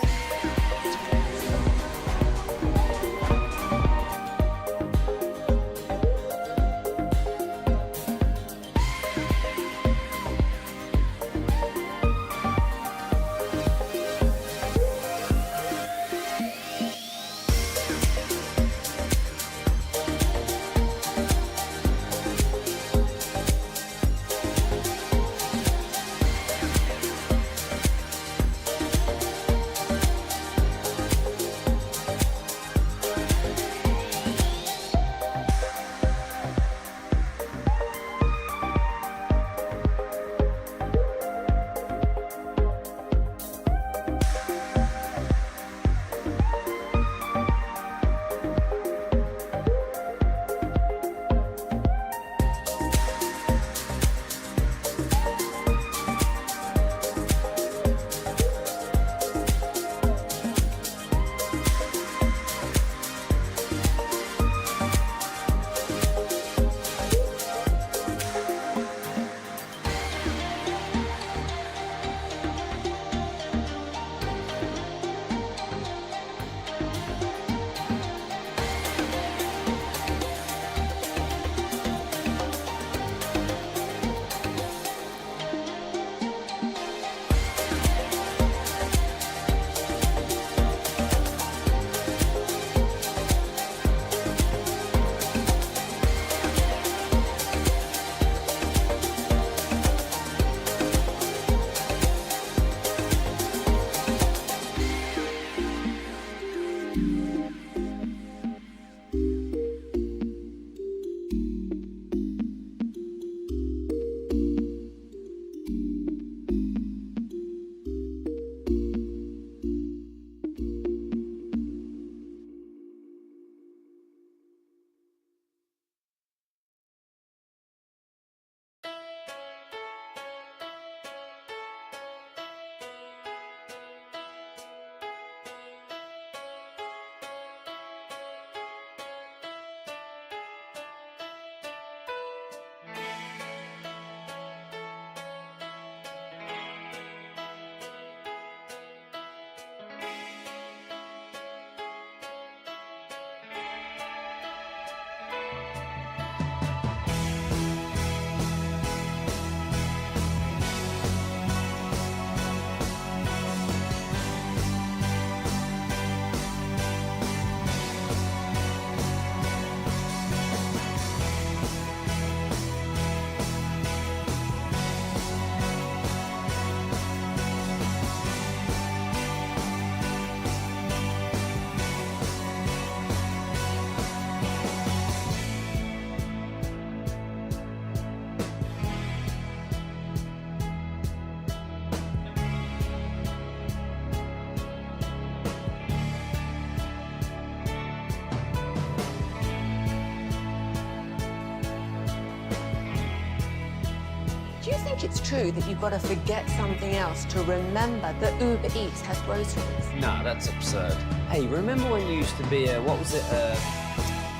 Do you think it's true that you've got to forget something else to remember that Uber Eats has groceries? No, that's absurd. Hey, remember when you used to be a, what was it,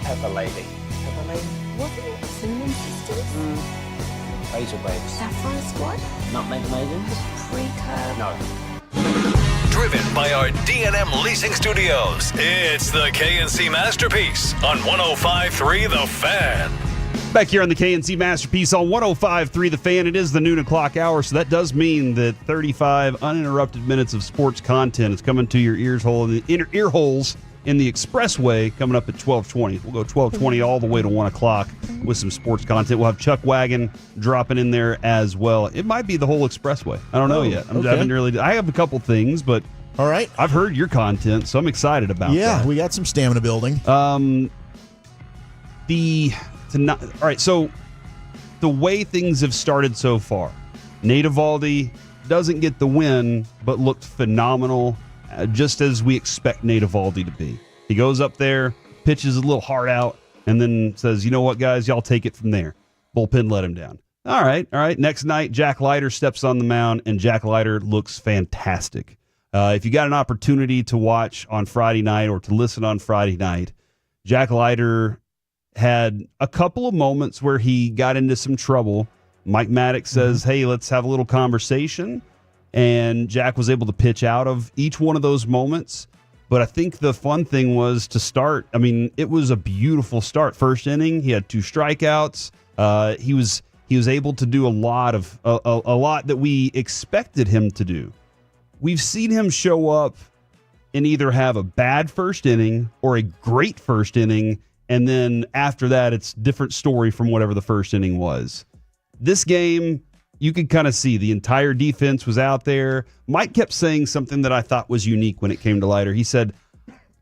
Pepper Lady? Pepper Lady? Wasn't it Cinnamon Sisters? Basil Babes. Saffron Squad? Nutmeg Maidens? Pre-curve? No. Driven by our D&M Leasing Studios, it's the KNC Masterpiece on 105.3 The Fan. Back here on the KNC Masterpiece on 105.3 The Fan. It is the noon o'clock hour, so that does mean that 35 uninterrupted minutes of sports content is coming to your ear holes in the expressway coming up at 12:20. We'll go 12:20 all the way to 1 o'clock with some sports content. We'll have Chuck Wagon dropping in there as well. It might be the whole expressway. I don't know yet. I have a couple things, but all right, I've heard your content, so I'm excited about that. Yeah, we got some stamina building. All right, so the way things have started so far, Nate Eovaldi doesn't get the win, but looked phenomenal, just as we expect Nate Eovaldi to be. He goes up there, pitches a little heart out, and then says, you know what, guys, y'all take it from there. Bullpen let him down. All right. Next night, Jack Leiter steps on the mound, and Jack Leiter looks fantastic. If you got an opportunity to watch on Friday night or to listen on Friday night, Jack Leiter had a couple of moments where he got into some trouble. Mike Maddox says, hey, let's have a little conversation. And Jack was able to pitch out of each one of those moments. But I think the fun thing was to start. I mean, it was a beautiful start. First inning, he had 2 strikeouts. He was able to do a lot that we expected him to do. We've seen him show up and either have a bad first inning or a great first inning, and then after that, it's a different story from whatever the first inning was. This game, you could kind of see the entire defense was out there. Mike kept saying something that I thought was unique when it came to Leiter. He said,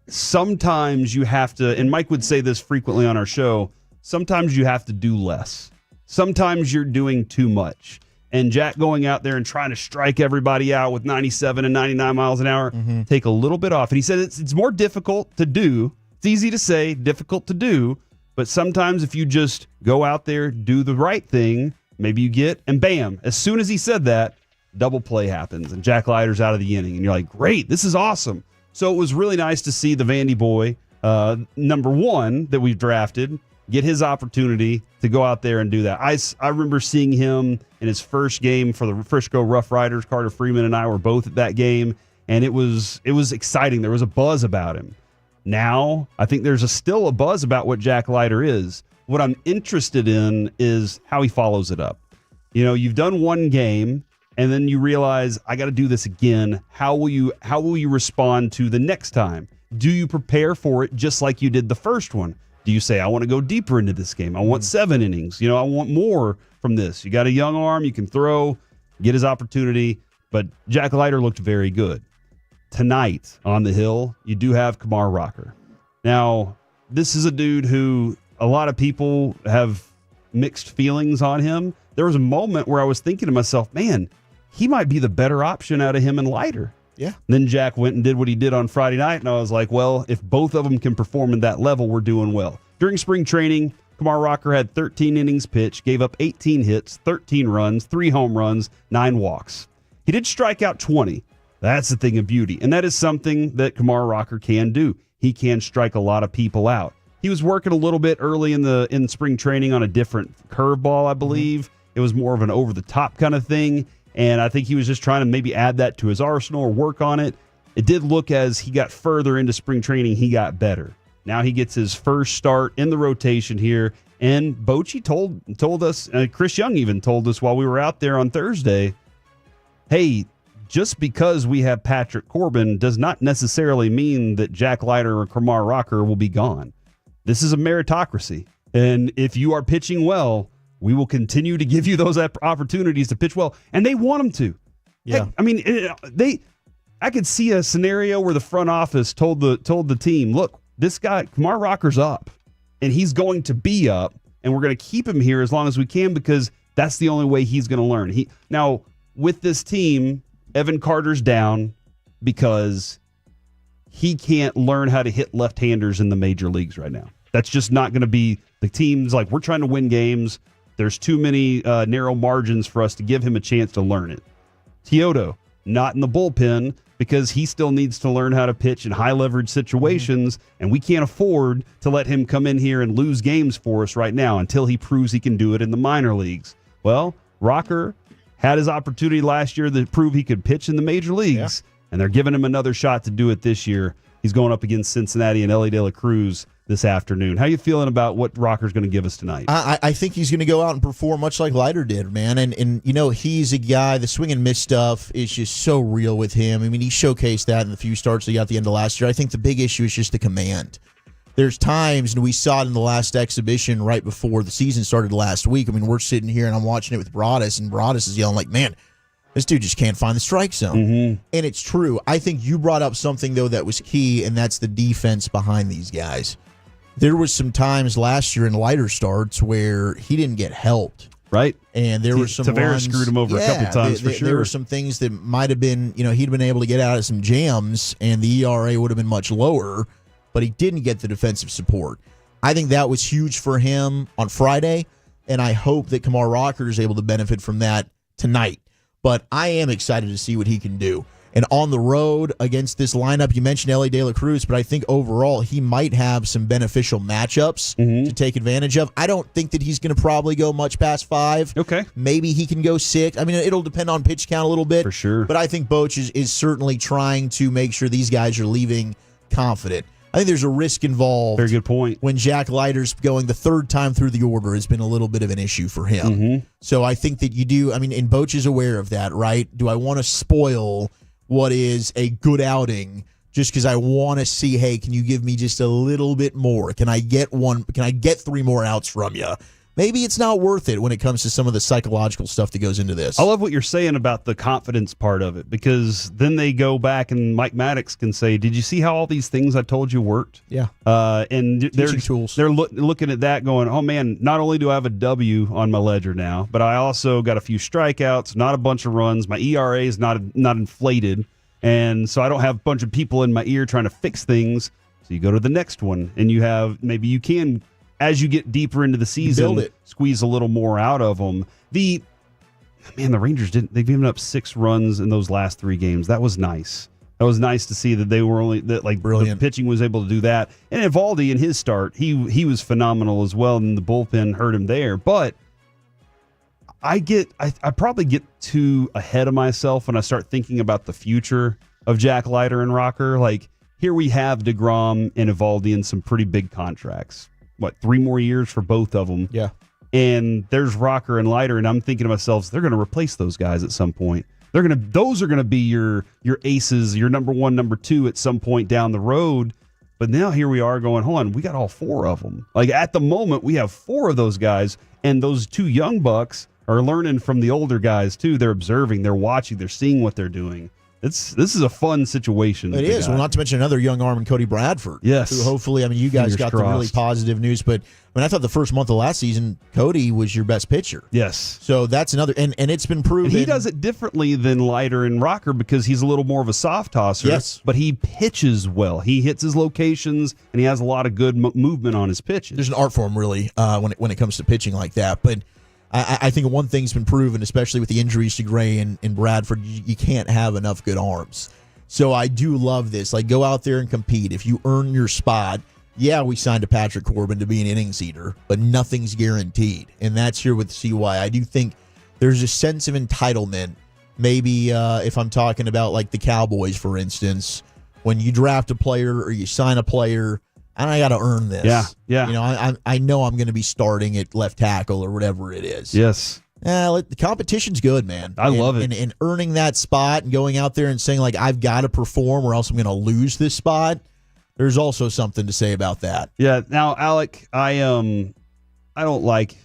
sometimes you have to, and Mike would say this frequently on our show, sometimes you have to do less. Sometimes you're doing too much. And Jack going out there and trying to strike everybody out with 97 and 99 miles an hour, take a little bit off. And he said it's more difficult to do. It's easy to say, difficult to do. But sometimes if you just go out there, do the right thing, maybe you get, and bam, as soon as he said that, double play happens. And Jack Leiter's out of the inning. And you're like, great, this is awesome. So it was really nice to see the Vandy boy, number 1 that we've drafted, get his opportunity to go out there and do that. I remember seeing him in his first game for the Frisco Rough Riders. Carter Freeman and I were both at that game, and it was exciting. There was a buzz about him. Now, I think there's still a buzz about what Jack Leiter is. What I'm interested in is how he follows it up. You know, you've done one game, and then you realize, I got to do this again. How will you respond to the next time? Do you prepare for it just like you did the first one? Do you say, I want to go deeper into this game? I want 7 innings. You know, I want more from this. You got a young arm. You can throw, get his opportunity. But Jack Leiter looked very good. Tonight on the Hill, you do have Kumar Rocker. Now, this is a dude who a lot of people have mixed feelings on him. There was a moment where I was thinking to myself, man, he might be the better option out of him and Leiter. Yeah. And then Jack went and did what he did on Friday night, and I was like, well, if both of them can perform at that level, we're doing well. During spring training, Kumar Rocker had 13 innings pitched, gave up 18 hits, 13 runs, 3 home runs, 9 walks. He did strike out 20. That's the thing of beauty, and that is something that Kumar Rocker can do. He can strike a lot of people out. He was working a little bit early in spring training on a different curveball, I believe. It was more of an over-the-top kind of thing. And I think he was just trying to maybe add that to his arsenal or work on it. It did look as he got further into spring training, he got better. Now he gets his first start in the rotation here. And Bochy told us, Chris Young even told us while we were out there on Thursday, hey, just because we have Patrick Corbin does not necessarily mean that Jack Leiter or Kumar Rocker will be gone. This is a meritocracy. And if you are pitching well, we will continue to give you those opportunities to pitch well, and they want them to. Yeah, heck, I mean, I could see a scenario where the front office told the team, look, this guy Kumar Rocker's up, and he's going to be up, and we're going to keep him here as long as we can because that's the only way he's going to learn. Now with this team, Evan Carter's down because he can't learn how to hit left-handers in the major leagues right now. That's just not going to be the team's like we're trying to win games. There's too many narrow margins for us to give him a chance to learn it. Teodo, not in the bullpen because he still needs to learn how to pitch in high leverage situations, and we can't afford to let him come in here and lose games for us right now until he proves he can do it in the minor leagues. Well, Rocker had his opportunity last year to prove he could pitch in the major leagues, and they're giving him another shot to do it this year. He's going up against Cincinnati and Ellie De La Cruz this afternoon. How you feeling about what Rocker's going to give us tonight? I think he's going to go out and perform much like Leiter did, man. And he's a guy, the swing and miss stuff is just so real with him. I mean, he showcased that in the few starts he got at the end of last year. I think the big issue is just the command. There's times, and we saw it in the last exhibition right before the season started last week. I mean, we're sitting here, and I'm watching it with Broadus, and Broadus is yelling like, man, this dude just can't find the strike zone. Mm-hmm. And it's true. I think you brought up something, though, that was key, and that's the defense behind these guys. There was some times last year in Leiter starts where he didn't get helped. Right. And there were some Tavares runs, screwed him over a couple times for sure. There were some things that might have been, he'd been able to get out of some jams, and the ERA would have been much lower, but he didn't get the defensive support. I think that was huge for him on Friday, and I hope that Kamar Rocker is able to benefit from that tonight. But I am excited to see what he can do. And on the road against this lineup, you mentioned Ellie De La Cruz, but I think overall he might have some beneficial matchups to take advantage of. I don't think that he's going to probably go much past 5. Okay. Maybe he can go 6. I mean, it'll depend on pitch count a little bit. For sure. But I think Boch is certainly trying to make sure these guys are leaving confident. I think there's a risk involved. Very good point. When Jack Leiter's going the third time through the order has been a little bit of an issue for him. Mm-hmm. So I think that you do, and Boch is aware of that, right? Do I want to spoil what is a good outing just because I want to see, hey, can you give me just a little bit more? Can I get 3 more outs from you? Maybe it's not worth it when it comes to some of the psychological stuff that goes into this. I love what you're saying about the confidence part of it, because then they go back and Mike Maddox can say, did you see how all these things I told you worked? Yeah. And they're looking at that going, oh man, not only do I have a W on my ledger now, but I also got a few strikeouts, not a bunch of runs. My ERA is not inflated. And so I don't have a bunch of people in my ear trying to fix things. So you go to the next one, and maybe you can, as you get deeper into the season, squeeze a little more out of them. The Rangers they've given up 6 runs in those last 3 games. That was nice. That was nice to see that they were brilliant. The pitching was able to do that. And Evaldi in his start, he was phenomenal as well, and the bullpen hurt him there. But I probably get too ahead of myself when I start thinking about the future of Jack Leiter and Rocker. Like, here we have deGrom and Evaldi in some pretty big contracts. 3 more years for both of them? Yeah. And there's Rocker and Leiter, and I'm thinking to myself, they're going to replace those guys at some point. Those are going to be your aces, your number 1, number 2 at some point down the road. But now here we are going, hold on, we got all 4 of them. Like, at the moment, we have 4 of those guys, and those 2 young bucks are learning from the older guys too. They're observing, they're watching, they're seeing what they're doing. This is a fun situation. It is. Well, not to mention another young arm in Cody Bradford. Yes. Who hopefully, you guys Fingers got crossed. the really positive news. But I thought the first month of last season, Cody was your best pitcher. Yes. So that's another, and it's been proven. And he does it differently than Leiter and Rocker because he's a little more of a soft tosser. Yes. But he pitches well. He hits his locations, and he has a lot of good movement on his pitches. There's an art form, really, when it comes to pitching like that. But I think one thing's been proven, especially with the injuries to Gray and Bradford, you can't have enough good arms. So I do love this. Like, go out there and compete. If you earn your spot, yeah, we signed a Patrick Corbin to be an innings eater, but nothing's guaranteed. And that's here with CY. I do think there's a sense of entitlement. Maybe if I'm talking about like the Cowboys, for instance, when you draft a player or you sign a player, I got to earn this. Yeah. I know I'm going to be starting at left tackle or whatever it is. Yes. The competition's good, man. I love it. And earning that spot and going out there and saying, like, I've got to perform or else I'm going to lose this spot, there's also something to say about that. Yeah. Now, Alec, I don't like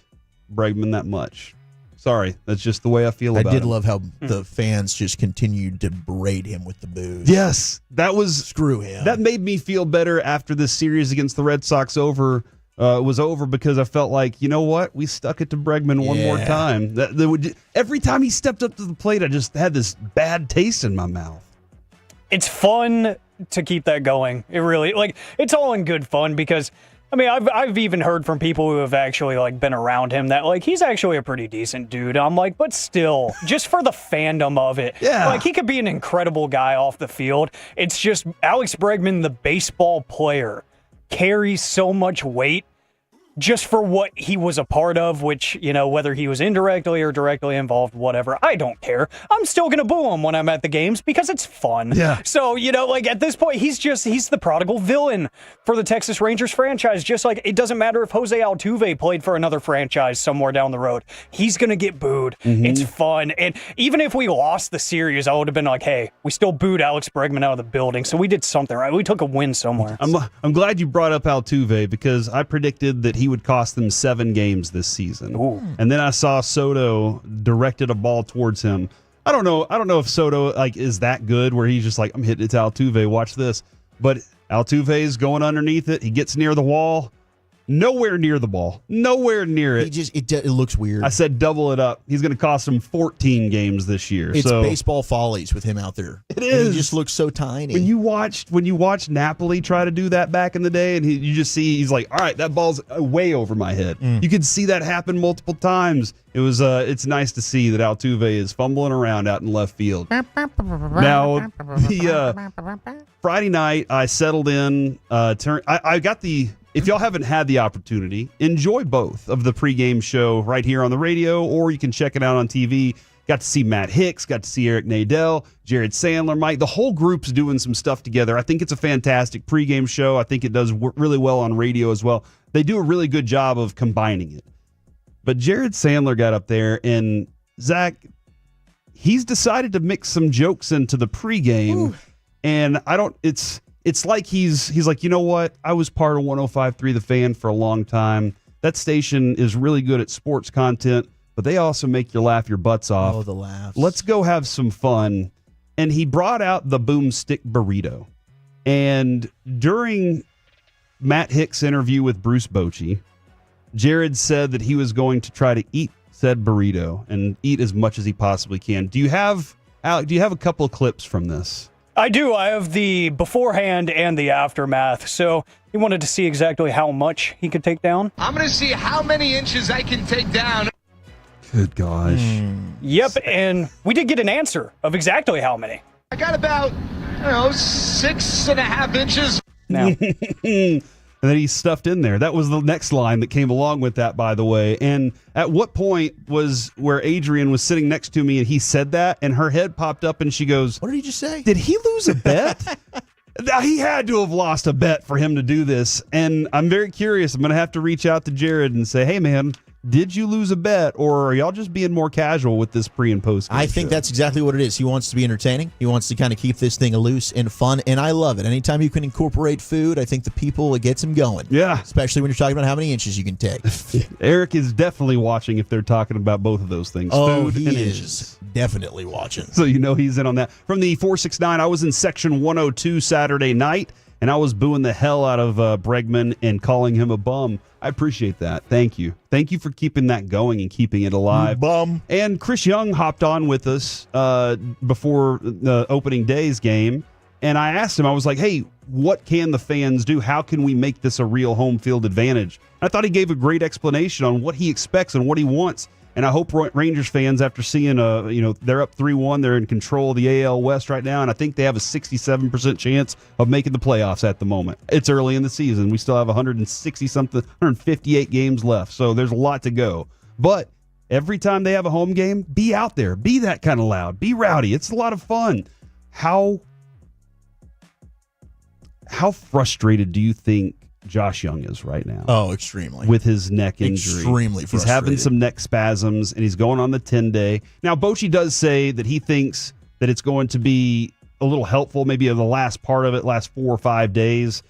Bregman that much. Sorry. That's just the way I feel about him. I did love how the fans just continued to berate him with the boos. Yes. Screw him. That made me feel better after this series against the Red Sox was over because I felt like, you know what? We stuck it to Bregman one more time. Every time he stepped up to the plate, I just had this bad taste in my mouth. It's fun to keep that going. It really, it's all in good fun because I mean, I've even heard from people who have actually like been around him that like he's actually a pretty decent dude. I'm like, but still, just for the fandom of it, like he could be an incredible guy off the field. It's just Alex Bregman, the baseball player, carries so much weight just for what he was a part of, which, you know, whether he was indirectly or directly involved, whatever, I don't care. I'm still going to boo him when I'm at the games because it's fun. Yeah. So, you know, like at this point, he's the prodigal villain for the Texas Rangers franchise. Just like it doesn't matter if Jose Altuve played for another franchise somewhere down the road. He's going to get booed. It's fun. And even if we lost the series, I would have been like, hey, we still booed Alex Bregman out of the building. So we did something right. We took a win somewhere. I'm glad you brought up Altuve because I predicted that he would cost them 7 games this season. Ooh. And then I saw Soto directed a ball towards him. I don't know if Soto like is that good where he's just like, I'm hitting it to Altuve, watch this. But Altuve's going underneath it. He gets near the wall. Nowhere near the ball. Nowhere near it. It looks weird. I said double it up. He's going to cost him 14 games this year. It's so baseball follies with him out there. It is. And he just looks so tiny. When you watch Napoli try to do that back in the day, and you just see he's like, all right, that ball's way over my head. You could see that happen multiple times. It was it's nice to see that Altuve is fumbling around out in left field. Now, Friday night I settled in. I got the. If y'all haven't had the opportunity, enjoy both of the pregame show right here on the radio, or you can check it out on TV. Got to see Matt Hicks, got to see Eric Nadel, Jared Sandler, Mike. The whole group's doing some stuff together. I think it's a fantastic pregame show. I think it does really well on radio as well. They do a really good job of combining it. But Jared Sandler got up there, and Zach, he's decided to mix some jokes into the pregame, and It's like he's like, you know what? I was part of 105.3 The Fan for a long time. That station is really good at sports content, but they also make you laugh your butts off. Oh, the laughs. Let's go have some fun. And he brought out the boomstick burrito. And during Matt Hicks' interview with Bruce Bochy, Jared said that he was going to try to eat said burrito and eat as much as he possibly can. Do you have a couple of clips from this? I do. I have the beforehand and the aftermath. So he wanted to see exactly how much he could take down. I'm going to see how many inches I can take down. Good gosh. Yep, and we did get an answer of exactly how many. I got about, 6.5 inches. Now. And then he stuffed in there. That was the next line that came along with that, by the way. And at what point was where Adrian was sitting next to me and he said that, and her head popped up and she goes, what did he just say? Did he lose a bet? He had to have lost a bet for him to do this. And I'm very curious. I'm going to have to reach out to Jared and say, hey, man, did you lose a bet, or are y'all just being more casual with this pre and post? I think that's exactly what it is. He wants to be entertaining. He wants to kind of keep this thing loose and fun, and I love it. Anytime you can incorporate food, I think the people, it gets them going. Yeah. Especially when you're talking about how many inches you can take. Eric is definitely watching if they're talking about both of those things. Oh, food he and is inches. definitely watching. So you know he's in on that. From the 469, I was in section 102 Saturday night, and I was booing the hell out of Bregman and calling him a bum. I appreciate that. Thank you. Thank you for keeping that going and keeping it alive. Bum. And Chris Young hopped on with us before the opening day's game, and I asked him, I was like, hey, what can the fans do? How can we make this a real home field advantage? I thought he gave a great explanation on what he expects and what he wants. And I hope Rangers fans, after seeing, they're up 3-1, they're in control of the AL West right now, and I think they have a 67% chance of making the playoffs at the moment. It's early in the season. We still have 158 games left, so there's a lot to go. But every time they have a home game, be out there. Be that kind of loud. Be rowdy. It's a lot of fun. How frustrated do you think Josh Young is right now? Oh, extremely. With his neck injury. Extremely frustrated. He's having some neck spasms, and he's going on the 10-day. Now, Bochy does say that he thinks that it's going to be a little helpful, maybe in the last part of it, last 4 or 5 days.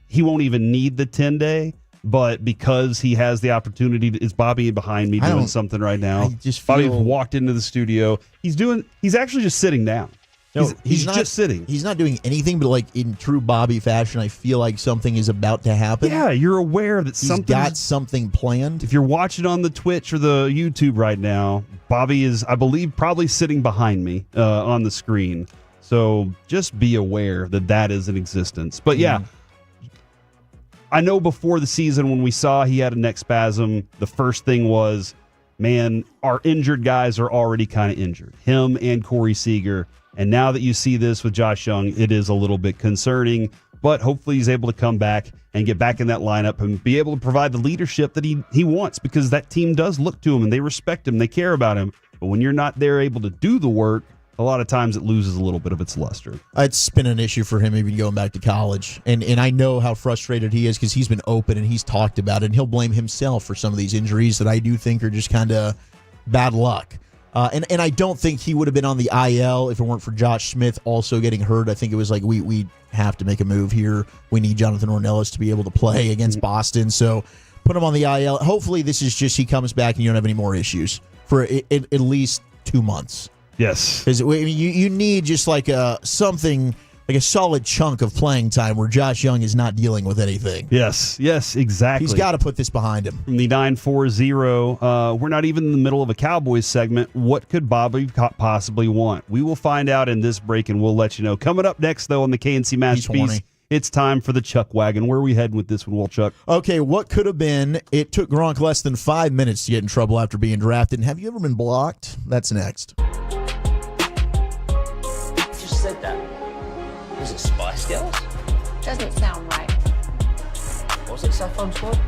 He won't even need the 10-day, but because he has the opportunity, is Bobby behind me doing something right now? Bobby walked into the studio. He's actually just sitting down. No, he's not, just sitting. He's not doing anything, but like in true Bobby fashion, I feel like something is about to happen. Yeah, you're aware that he's got something planned. If you're watching on the Twitch or the YouTube right now, Bobby is, I believe, probably sitting behind me on the screen. So just be aware that is in existence. But yeah, I know before the season when we saw he had a neck spasm, the first thing was, man, our injured guys are already kind of injured. Him and Corey Seager. And now that you see this with Josh Young, it is a little bit concerning. But hopefully he's able to come back and get back in that lineup and be able to provide the leadership that he wants, because that team does look to him and they respect him. They care about him. But when you're not there able to do the work, a lot of times it loses a little bit of its luster. It's been an issue for him even going back to college. And I know how frustrated he is because he's been open and he's talked about it. And he'll blame himself for some of these injuries that I do think are just kind of bad luck. And I don't think he would have been on the IL if it weren't for Josh Smith also getting hurt. I think it was like, we have to make a move here. We need Jonathan Ornelas to be able to play against Boston. So put him on the IL. Hopefully this is just he comes back and you don't have any more issues for at least 2 months. Yes. Because you need just like something, like a solid chunk of playing time where Josh Young is not dealing with anything. Yes, exactly. He's got to put this behind him. From the 940, we're not even in the middle of a Cowboys segment. What could Bobby possibly want? We will find out in this break, and we'll let you know. Coming up next, though, on the KNC Masterpiece, it's time for the Chuck Wagon. Where are we heading with this one, Chuck? Okay, what could have been? It took Gronk less than 5 minutes to get in trouble after being drafted. And have you ever been blocked? That's next. Just said that. Was it Spice Girls? Doesn't sound right. Was it Saffron Squad?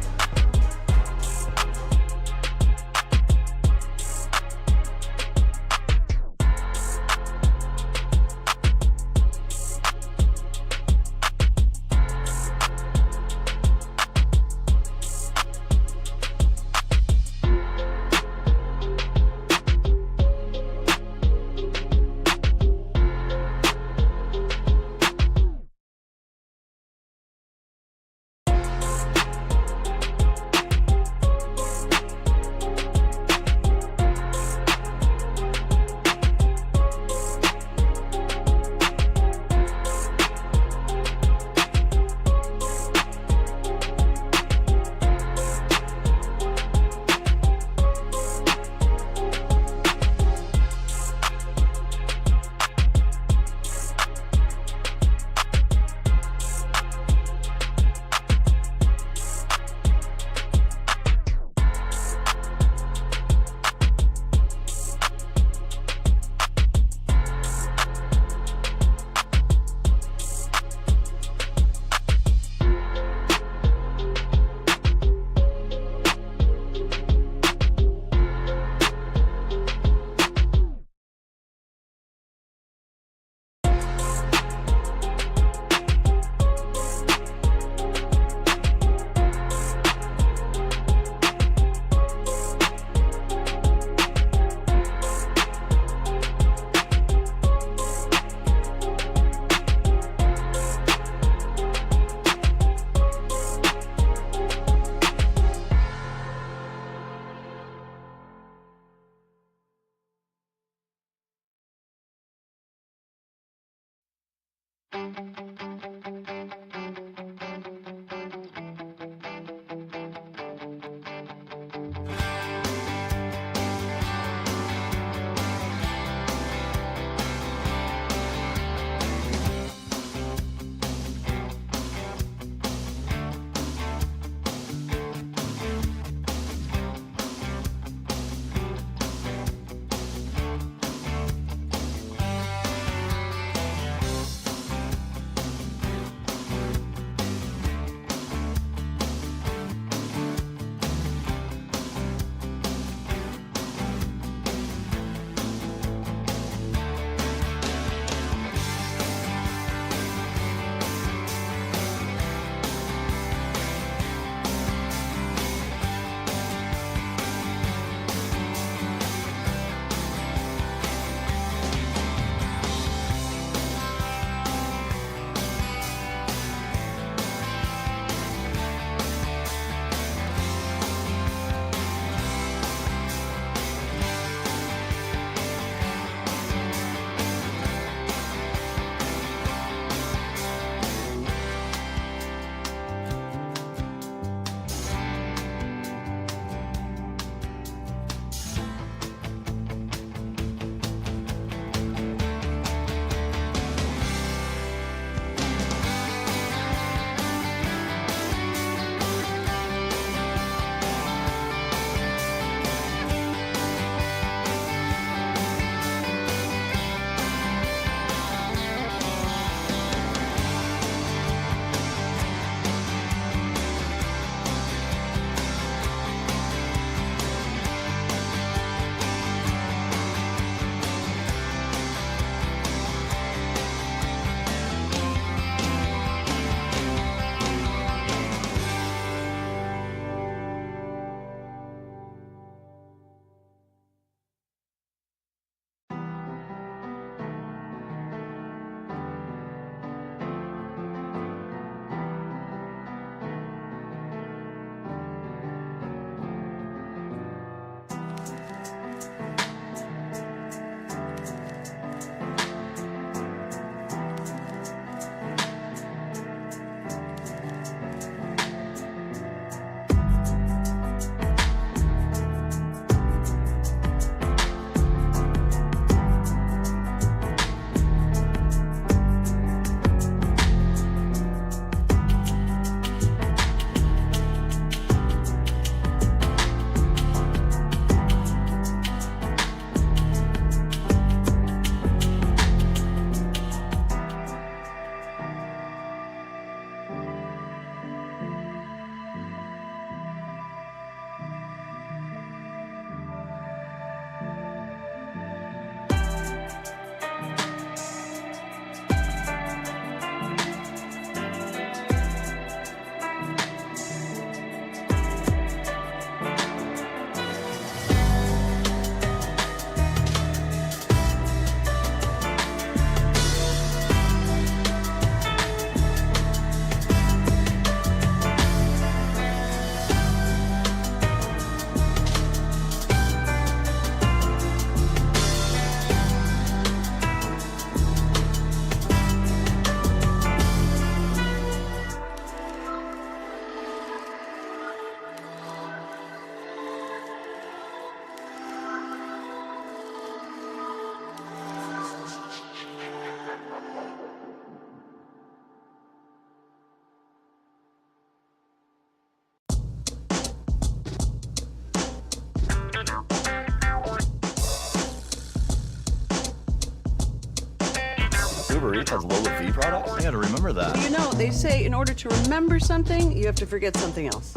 Uber Eats has lower fee products? I gotta remember that. Well, you know, they say in order to remember something, you have to forget something else.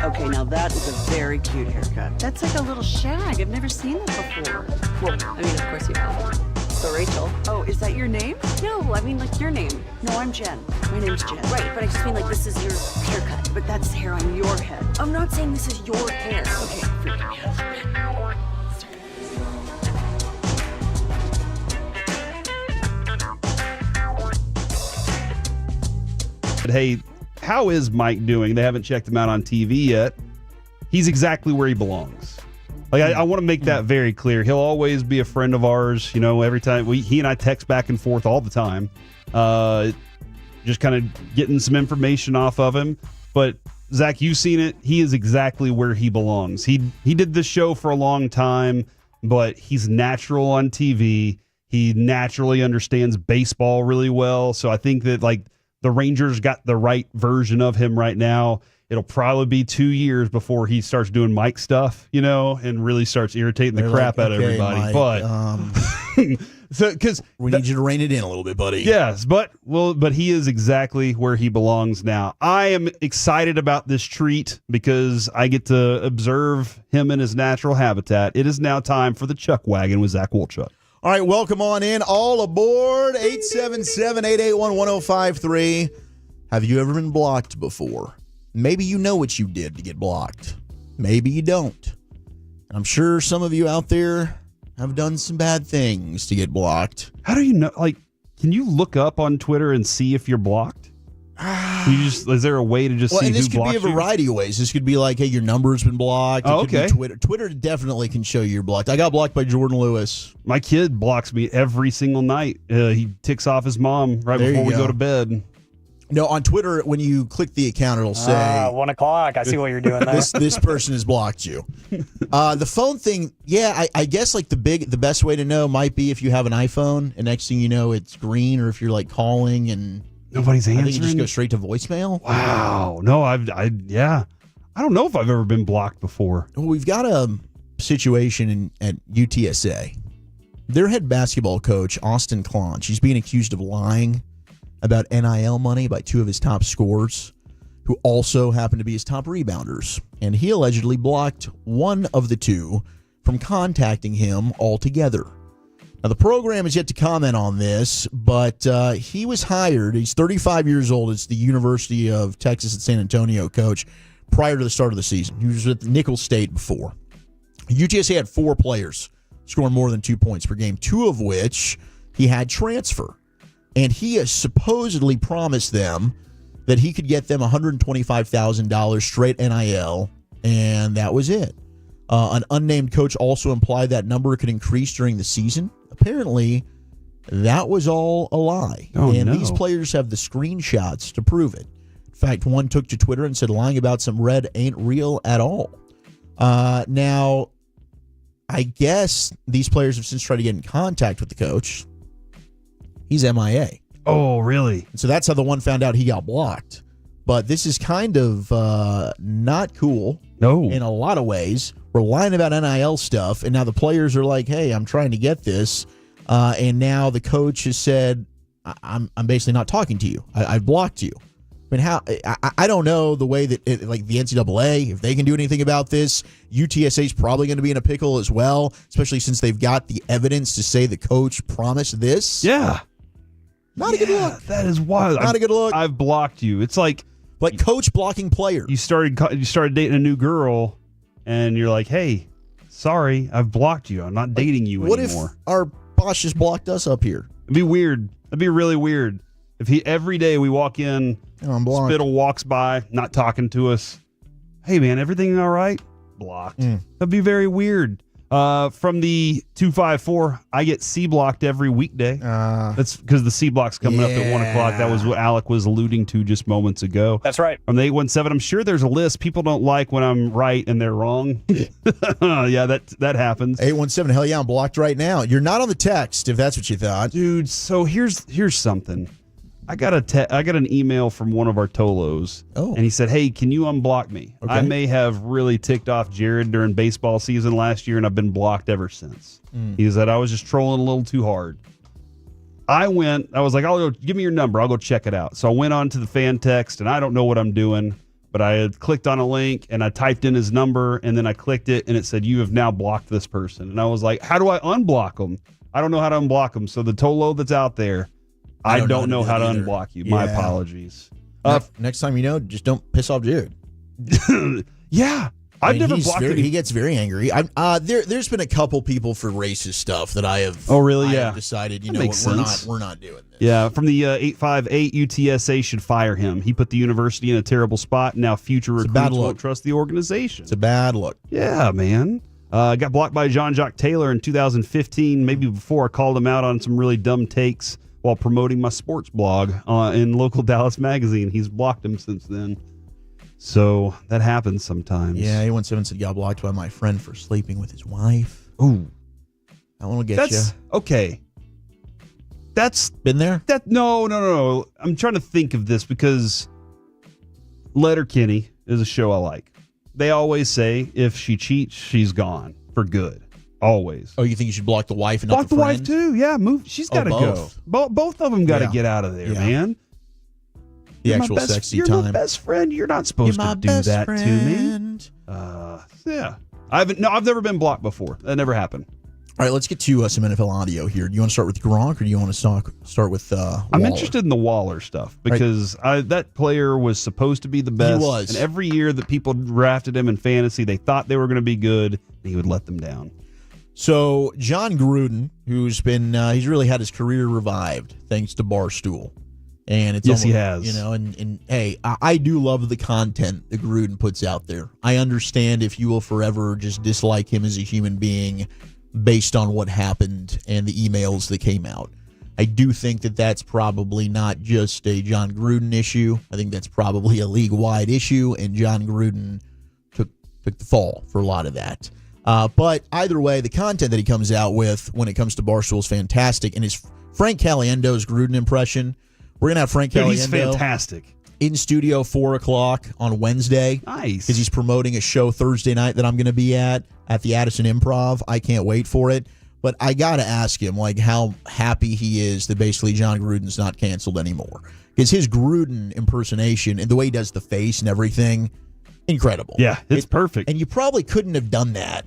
Okay, now that is a very cute haircut. That's like a little shag. I've never seen that before. Well, I mean, of course you have. So Rachel. Oh, is that your name? No, I mean like your name. No, I'm Jen. My name's Jen. Right, but I just mean like this is your haircut. But that's hair on your head. I'm not saying this is your hair. Okay, forgive me a little bit. But hey, how is Mike doing? They haven't checked him out on TV yet. He's exactly where he belongs. Like I want to make that very clear. He'll always be a friend of ours. You know, every time he and I text back and forth all the time, just kind of getting some information off of him. But Zach, you've seen it. He is exactly where he belongs. He did this show for a long time, but he's natural on TV. He naturally understands baseball really well. So I think that like the Rangers got the right version of him right now. It'll probably be 2 years before he starts doing Mike stuff, you know, and really starts irritating the crap out of everybody. Mike, but so because we need you to rein it in a little bit, buddy. Yes, but he is exactly where he belongs now. I am excited about this treat because I get to observe him in his natural habitat. It is now time for the Chuck Wagon with Zach Wolchuk. All right, welcome on in. All aboard. 877-881-1053. Have you ever been blocked before? Maybe you know what you did to get blocked. Maybe you don't. I'm sure some of you out there have done some bad things to get blocked. How do you know? Like, can you look up on Twitter and see if you're blocked? Is there a way to just see who blocked you? This could be a variety of ways. This could be like, hey, your number's been blocked. It could be Twitter. Twitter definitely can show you're blocked. I got blocked by Jordan Lewis. My kid blocks me every single night. He ticks off his mom right before we go to bed. No, on Twitter, when you click the account, it'll say 1 o'clock. I see what you're doing there. This person has blocked you. The phone thing, I guess like the best way to know might be if you have an iPhone, and next thing you know, it's green, or if you're like calling and nobody's answering. I think you just go straight to voicemail. Wow. No, I don't know if I've ever been blocked before. Well, we've got a situation at UTSA. Their head basketball coach, Austin Clinch, he's being accused of lying about NIL money by two of his top scorers, who also happen to be his top rebounders. And he allegedly blocked one of the two from contacting him altogether. Now, the program is yet to comment on this, but he was hired. He's 35 years old. It's the University of Texas at San Antonio coach prior to the start of the season. He was at Nicholls State before. UTSA had 4 players scoring more than 2 points per game, 2 of which he had transfer. And he has supposedly promised them that he could get them $125,000 straight NIL, and that was it. An unnamed coach also implied that number could increase during the season. Apparently, that was all a lie. These players have the screenshots to prove it. In fact, one took to Twitter and said lying about some red ain't real at all. Now, I guess these players have since tried to get in contact with the coach. He's MIA. Oh, really? So that's how the one found out he got blocked. But this is kind of not cool. No. In a lot of ways. We're lying about NIL stuff, and now the players are like, hey, I'm trying to get this. And now the coach has said, I'm basically not talking to you. I've blocked you. I mean, how? I don't know the way that, like the NCAA, if they can do anything about this. UTSA is probably going to be in a pickle as well, especially since they've got the evidence to say the coach promised this. Yeah. Not a good look. That is wild. Not a good look. I've blocked you. It's like coach blocking player. You started dating a new girl, and you're like, hey, sorry, I've blocked you. I'm not dating you anymore. What if our boss just blocked us up here? It'd be weird. That'd be really weird. If every day we walk in, Spittle walks by, not talking to us. Hey, man, everything all right? Blocked. That'd be very weird. From the 254, I get C blocked every weekday. That's because the C block's coming up at 1 o'clock. That was what Alec was alluding to just moments ago. That's right. From the 817, I'm sure there's a list. People don't like when I'm right and they're wrong. Yeah, that happens. 817, hell yeah, I'm blocked right now. You're not on the text, if that's what you thought. Dude, so here's something. I got an email from one of our Tolos, and he said, hey, can you unblock me? Okay. I may have really ticked off Jared during baseball season last year, and I've been blocked ever since. He said, I was just trolling a little too hard. I was like, give me your number. I'll go check it out. So I went on to the fan text, and I don't know what I'm doing, but I had clicked on a link, and I typed in his number, and then I clicked it, and it said, you have now blocked this person. And I was like, how do I unblock them? I don't know how to unblock them. So the Tolo that's out there, I don't know how to unblock you. My apologies. Next time just don't piss off Jared. Yeah. I've never blocked him. He gets very angry. There's been a couple people for racist stuff that I have. Oh, really? I Yeah. have decided, That makes sense. we're not doing this. Yeah, from the 858, UTSA should fire him. He put the university in a terrible spot, and now future recruits won't trust the organization. It's a bad look. Yeah, man. Got blocked by Jean-Jacques Taylor in 2015. Maybe before I called him out on some really dumb takes while promoting my sports blog in local Dallas magazine. He's blocked him since then. So that happens sometimes. Yeah, he once said got blocked by my friend for sleeping with his wife. Ooh. That one will get you. Okay. That's been there? No. I'm trying to think of this because Letterkenny is a show I like. They always say if she cheats, she's gone for good. Always. Oh, you think you should block the wife and block not the wife friend? too? Yeah, move. She's got to go. Both of them got to Yeah. get out of there, Yeah. man. The You're my actual best- sexy you're time. my best friend. You're not supposed You're my to do best that friend. to me. Yeah. I've never been blocked before. That never happened. All right, let's get to some NFL audio here. Do you want to start with Gronk or do you want to start with I'm Waller? interested in the Waller stuff because that player was supposed to be the best. He was. And every year that people drafted him in fantasy, they thought they were going to be good, and he would let them down. So John Gruden, who's been he's really had his career revived thanks to Barstool, and it's Yes, he almost, has. and hey, I do love the content that Gruden puts out there. I understand if you will forever just dislike him as a human being based on what happened and the emails that came out. I do think that that's probably not just a John Gruden issue. I think that's probably a league-wide issue, and John Gruden took the fall for a lot of that. But either way, the content that he comes out with when it comes to Barstool is fantastic. And his Frank Caliendo's Gruden impression, we're going to have Frank Caliendo. He's fantastic. In studio 4 o'clock on Wednesday. Nice. Because he's promoting a show Thursday night that I'm going to be at the Addison Improv. I can't wait for it. But I got to ask him, how happy he is that basically John Gruden's not canceled anymore. Because his Gruden impersonation and the way he does the face and everything, incredible. Yeah, it's perfect. And you probably couldn't have done that,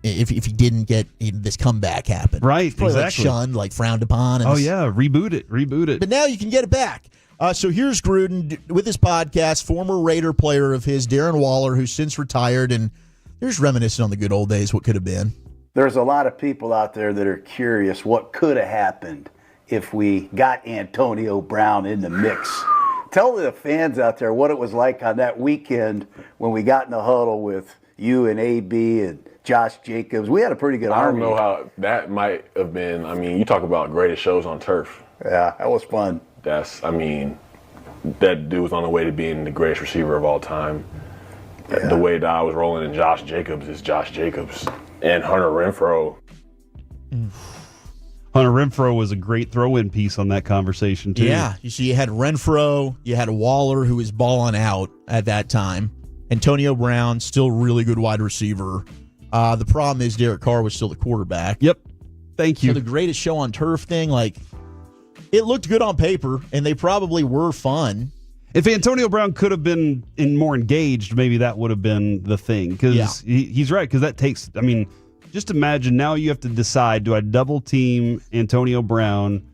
if he didn't get this comeback happen. Right, Probably exactly. shunned, frowned upon. And reboot it. But now you can get it back. So here's Gruden with his podcast, former Raider player of his, Darren Waller, who's since retired, and they're just reminiscing on the good old days, what could have been. There's a lot of people out there that are curious what could have happened if we got Antonio Brown in the mix. Tell the fans out there what it was like on that weekend when we got in the huddle with you and AB and Josh Jacobs. We had a pretty good I don't army. know how that might have been. I mean, you talk about greatest shows on turf. Yeah, that was fun. That dude was on the way to being the greatest receiver of all time. Yeah. The way that I was rolling in Josh Jacobs is Josh Jacobs. And Hunter Renfrow. Hunter Renfrow was a great throw-in piece on that conversation, too. Yeah, you had Renfrow, you had Waller, who was balling out at that time. Antonio Brown, still really good wide receiver. The problem is Derek Carr was still the quarterback. Yep. Thank you. So the greatest show on turf thing, it looked good on paper, and they probably were fun. If Antonio Brown could have been more engaged, maybe that would have been the thing. Because he's right, because that takes, just imagine now you have to decide, do I double team Antonio Brown?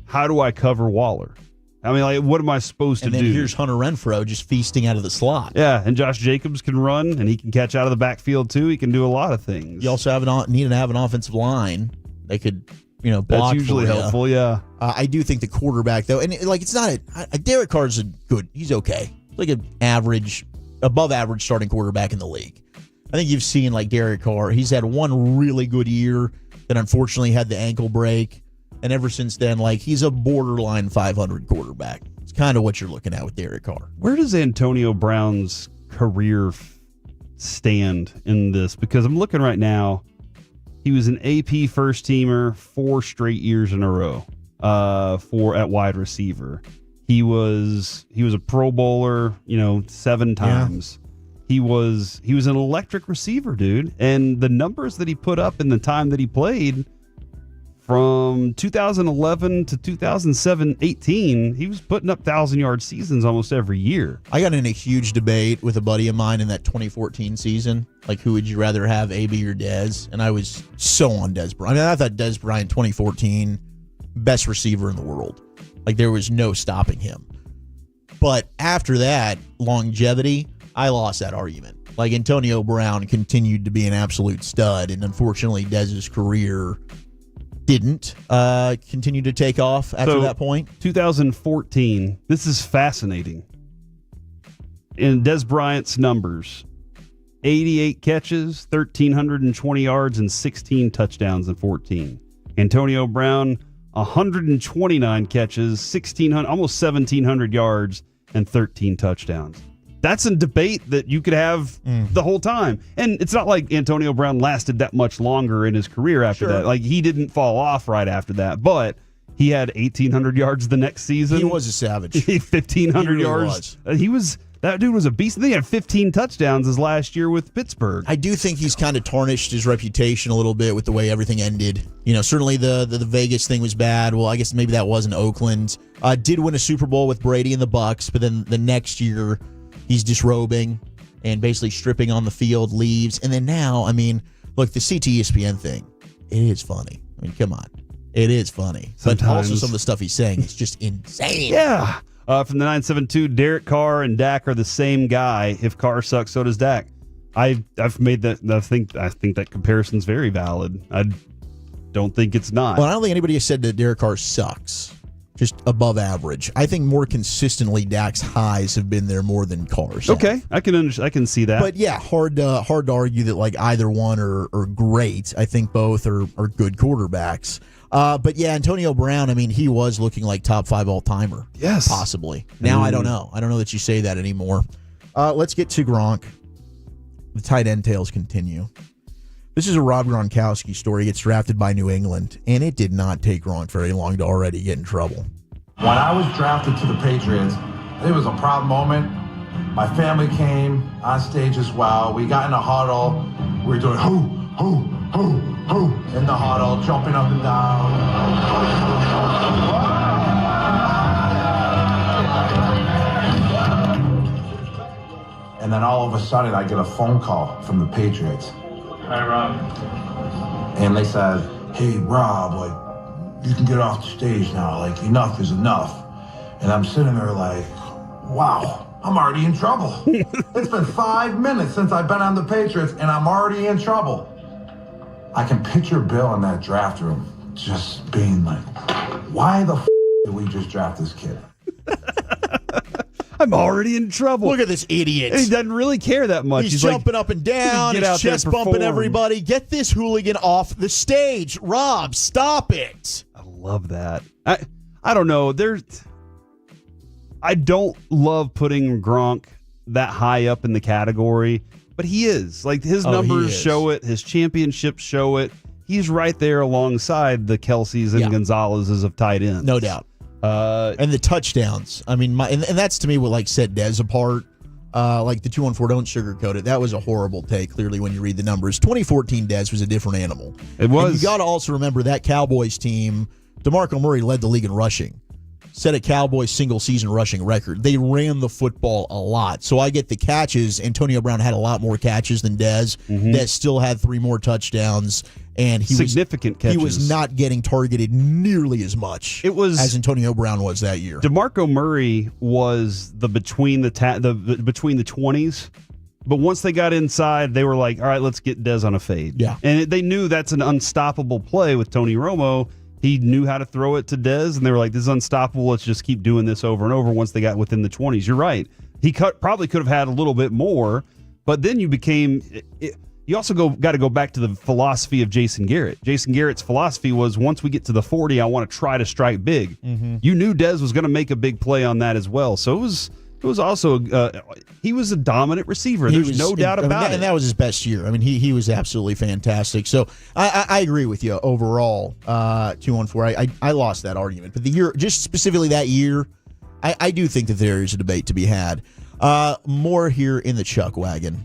How do I cover Waller? What am I supposed to do? And then here's Hunter Renfrow just feasting out of the slot. Yeah, and Josh Jacobs can run, and he can catch out of the backfield, too. He can do a lot of things. You also need to have an offensive line. They could, block. That's usually for you. helpful, yeah. I do think the quarterback, though, and it's not Derek Carr's good. He's okay. Like an above average starting quarterback in the league. I think you've seen Derek Carr. He's had one really good year that unfortunately had the ankle break. And ever since then, he's a borderline 500 quarterback. It's kind of what you're looking at with Derek Carr. Where does Antonio Brown's career stand in this? Because I'm looking right now. He was an AP first teamer 4 straight years in a row at wide receiver. He was a Pro Bowler, 7 times. Yeah. He was an electric receiver, dude. And the numbers that he put up in the time that he played, from 2011 to 2018, he was putting up 1,000-yard seasons almost every year. I got in a huge debate with a buddy of mine in that 2014 season. Like, who would you rather have, AB or Dez? And I was so on Dez Bryant. I mean, I thought Dez Bryant 2014, best receiver in the world. Like, there was no stopping him. But after that, longevity, I lost that argument. Like, Antonio Brown continued to be an absolute stud, and unfortunately, Dez's career didn't continue to take off after that point. 2014, this is fascinating. In Dez Bryant's numbers, 88 catches, 1,320 yards, and 16 touchdowns in 14. Antonio Brown, 129 catches, 1,600, almost 1,700 yards, and 13 touchdowns. That's a debate that you could have the whole time. And it's not like Antonio Brown lasted that much longer in his career after that. Like, he didn't fall off right after that. But he had 1,800 yards the next season. He was a savage. 1,500 He really yards. That dude was a beast. He had 15 touchdowns his last year with Pittsburgh. I do think he's kind of tarnished his reputation a little bit with the way everything ended. You know, certainly the Vegas thing was bad. Well, I guess maybe that was in Oakland. Did win a Super Bowl with Brady and the Bucks, but then the next year he's disrobing and basically stripping on the field, leaves. And then now, I mean, look, the CT-ESPN thing, it is funny. I mean, come on. It is funny. But also some of the stuff he's saying is just insane. Yeah. From the 972, Derek Carr and Dak are the same guy. If Carr sucks, so does Dak. I've made that. I think that comparison's very valid. I don't think it's not. Well, I don't think anybody has said that Derek Carr sucks. Just above average. I think more consistently, Dak's highs have been there more than Carr's. Okay, I can see that. But yeah, hard to argue that like either one are great. I think both are good quarterbacks. But yeah, Antonio Brown, I mean, he was looking like top 5 all-timer. Yes. Possibly. Now I don't know. I don't know that you say that anymore. Let's get to Gronk. The tight end tales continue. This is a Rob Gronkowski story. He gets drafted by New England, and it did not take Gronk very long to already get in trouble. When I was drafted to the Patriots, it was a proud moment. My family came on stage as well. We got in a huddle. We were doing hoo, hoo, hoo, hoo in the huddle, jumping up and down. And then all of a sudden, I get a phone call from the Patriots. Hi, Rob. And they said, hey, Rob, like, you can get off the stage now. Like, enough is enough. And I'm sitting there like, wow, I'm already in trouble. It's been 5 minutes since I've been on the Patriots, and I'm already in trouble. I can picture Bill in that draft room just being like, why the did we just draft this kid? I'm already in trouble. Look at this idiot. He doesn't really care that much. He's jumping up and down. He's chest bumping everybody. Get this hooligan off the stage. Rob, stop it. I love that. I don't know. I don't love putting Gronk that high up in the category, but he is. Like, his numbers show it. His championships show it. He's right there alongside the Kelseys and Gonzalez's of tight ends. No doubt. And the touchdowns. I mean, and that's to me what like set Dez apart. Like the 214, don't sugarcoat it. That was a horrible take, clearly, when you read the numbers. 2014 Dez was a different animal. It was. And you got to also remember that Cowboys team, DeMarco Murray led the league in rushing. Set a Cowboys single-season rushing record. They ran the football a lot. So I get the catches. Antonio Brown had a lot more catches than Dez. Dez still had 3 more touchdowns. And he catches. He was not getting targeted nearly as much as Antonio Brown was that year. DeMarco Murray was the between the 20s, but once they got inside, they were like, all right, let's get Dez on a fade. Yeah. And they knew that's an unstoppable play with Tony Romo. He knew how to throw it to Dez, and they were like, this is unstoppable. Let's just keep doing this over and over once they got within the 20s. You're right. He probably could have had a little bit more, but then you became... You also got to go back to the philosophy of Jason Garrett. Jason Garrett's philosophy was, once we get to the 40, I want to try to strike big. You knew Dez was going to make a big play on that as well. So it was also he was a dominant receiver. There's no doubt about it. And that was his best year. I mean, he was absolutely fantastic. So I agree with you overall. 214. I lost that argument, but the year, just specifically that year, I do think that there is a debate to be had. More here in the Chuck wagon.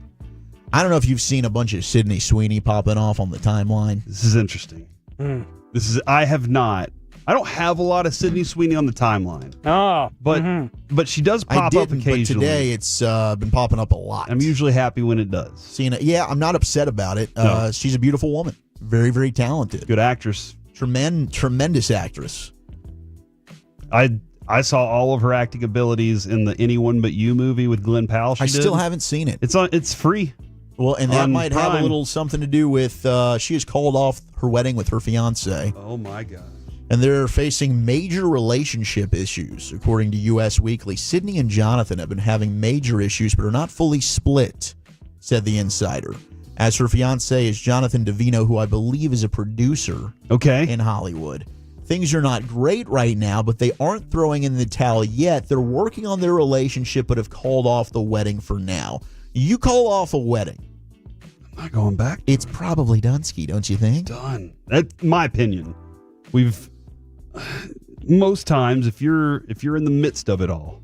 I don't know if you've seen a bunch of Sydney Sweeney popping off on the timeline. This is interesting. I don't have a lot of Sydney Sweeney on the timeline. Oh, but she does pop up occasionally. But today it's been popping up a lot. I'm usually happy when it does. Seeing it, yeah, I'm not upset about it. No. She's a beautiful woman, very, very talented, good actress, tremendous actress. I saw all of her acting abilities in the Anyone But You movie with Glenn Powell. I still haven't seen it. It's free. Well, and that might have a Prime. little something to do with she has called off her wedding with her fiance. Oh my God. And they're facing major relationship issues. According to U.S. Weekly, Sydney and Jonathan have been having major issues but are not fully split, said the insider. As her fiance is Jonathan Davino, who I believe is a producer in Hollywood. Things are not great right now, but they aren't throwing in the towel yet. They're working on their relationship but have called off the wedding for now. You call off a wedding. I'm not going back. It's probably Dunsky, don't you think? Done. That's my opinion. Most times, if you're in the midst of it all,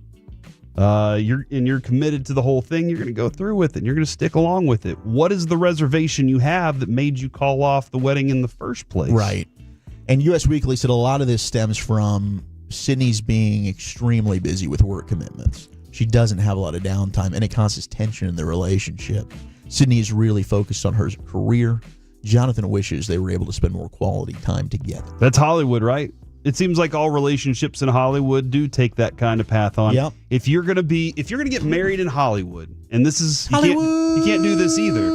you're committed to the whole thing, you're going to go through with it. And you're going to stick along with it. What is the reservation you have that made you call off the wedding in the first place? Right. And U.S. Weekly said a lot of this stems from Sydney's being extremely busy with work commitments. She doesn't have a lot of downtime, and it causes tension in the relationship. Sydney is really focused on her career. Jonathan wishes they were able to spend more quality time together. That's Hollywood, right? It seems like all relationships in Hollywood do take that kind of path on. Yep. If you're gonna get married in Hollywood, and this is you can't do this either.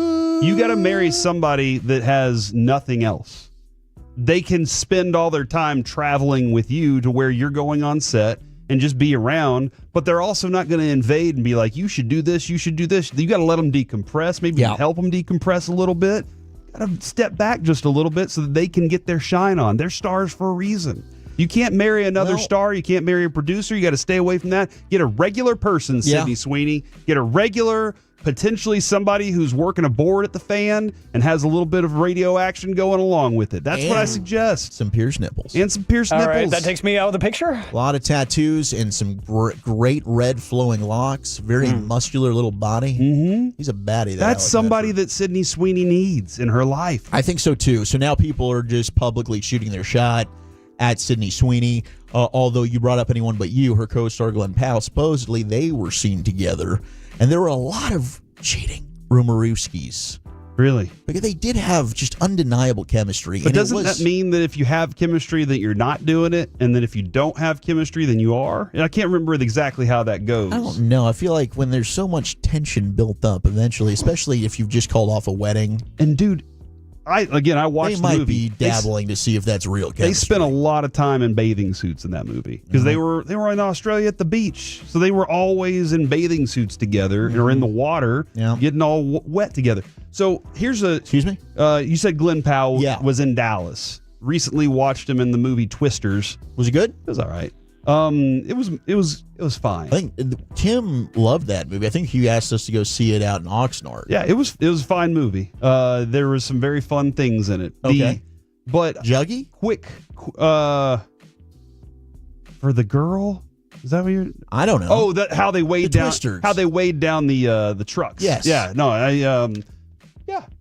You got to marry somebody that has nothing else. They can spend all their time traveling with you to where you're going on set and just be around, but they're also not going to invade and be like, you should do this, you should do this. You got to let them decompress, maybe help them decompress a little bit. Got to step back just a little bit so that they can get their shine on. They're stars for a reason. You can't marry another star. You can't marry a producer. You got to stay away from that. Get a regular person, Sydney Sweeney. Get a regular, potentially somebody who's working a board at the fan and has a little bit of radio action going along with it. That's what I suggest. Some pierced nipples. And some pierced nipples. All right, that takes me out of the picture. A lot of tattoos and some great red flowing locks. Very muscular little body. Mm-hmm. He's a baddie. That's somebody that Sydney Sweeney needs in her life. I think so too. So now people are just publicly shooting their shot at Sydney Sweeney. Although you brought up Anyone But You, her co-star Glenn Powell, supposedly they were seen together. And there were a lot of cheating rumorooskies. Really? Because they did have just undeniable chemistry. But doesn't that mean that if you have chemistry that you're not doing it, and that if you don't have chemistry then you are? And I can't remember exactly how that goes. I don't know. I feel like when there's so much tension built up eventually, especially if you've just called off a wedding. And dude, I watched the movie. They might be dabbling to see if that's real chemistry. They spent a lot of time in bathing suits in that movie because they were in Australia at the beach, so they were always in bathing suits together or in the water, getting all wet together. So here's excuse me. You said Glenn Powell was in Dallas. Recently watched him in the movie Twisters. Was he good? It was all right. It was fine. I think Tim loved that movie. I think he asked us to go see it out in Oxnard. Yeah, it was a fine movie. There was some very fun things in it. Okay. But Juggy? For the girl? Is that what you're? I don't know. Oh, how they weighed down Twisters. how they weighed down the trucks. Yes. Yeah. No.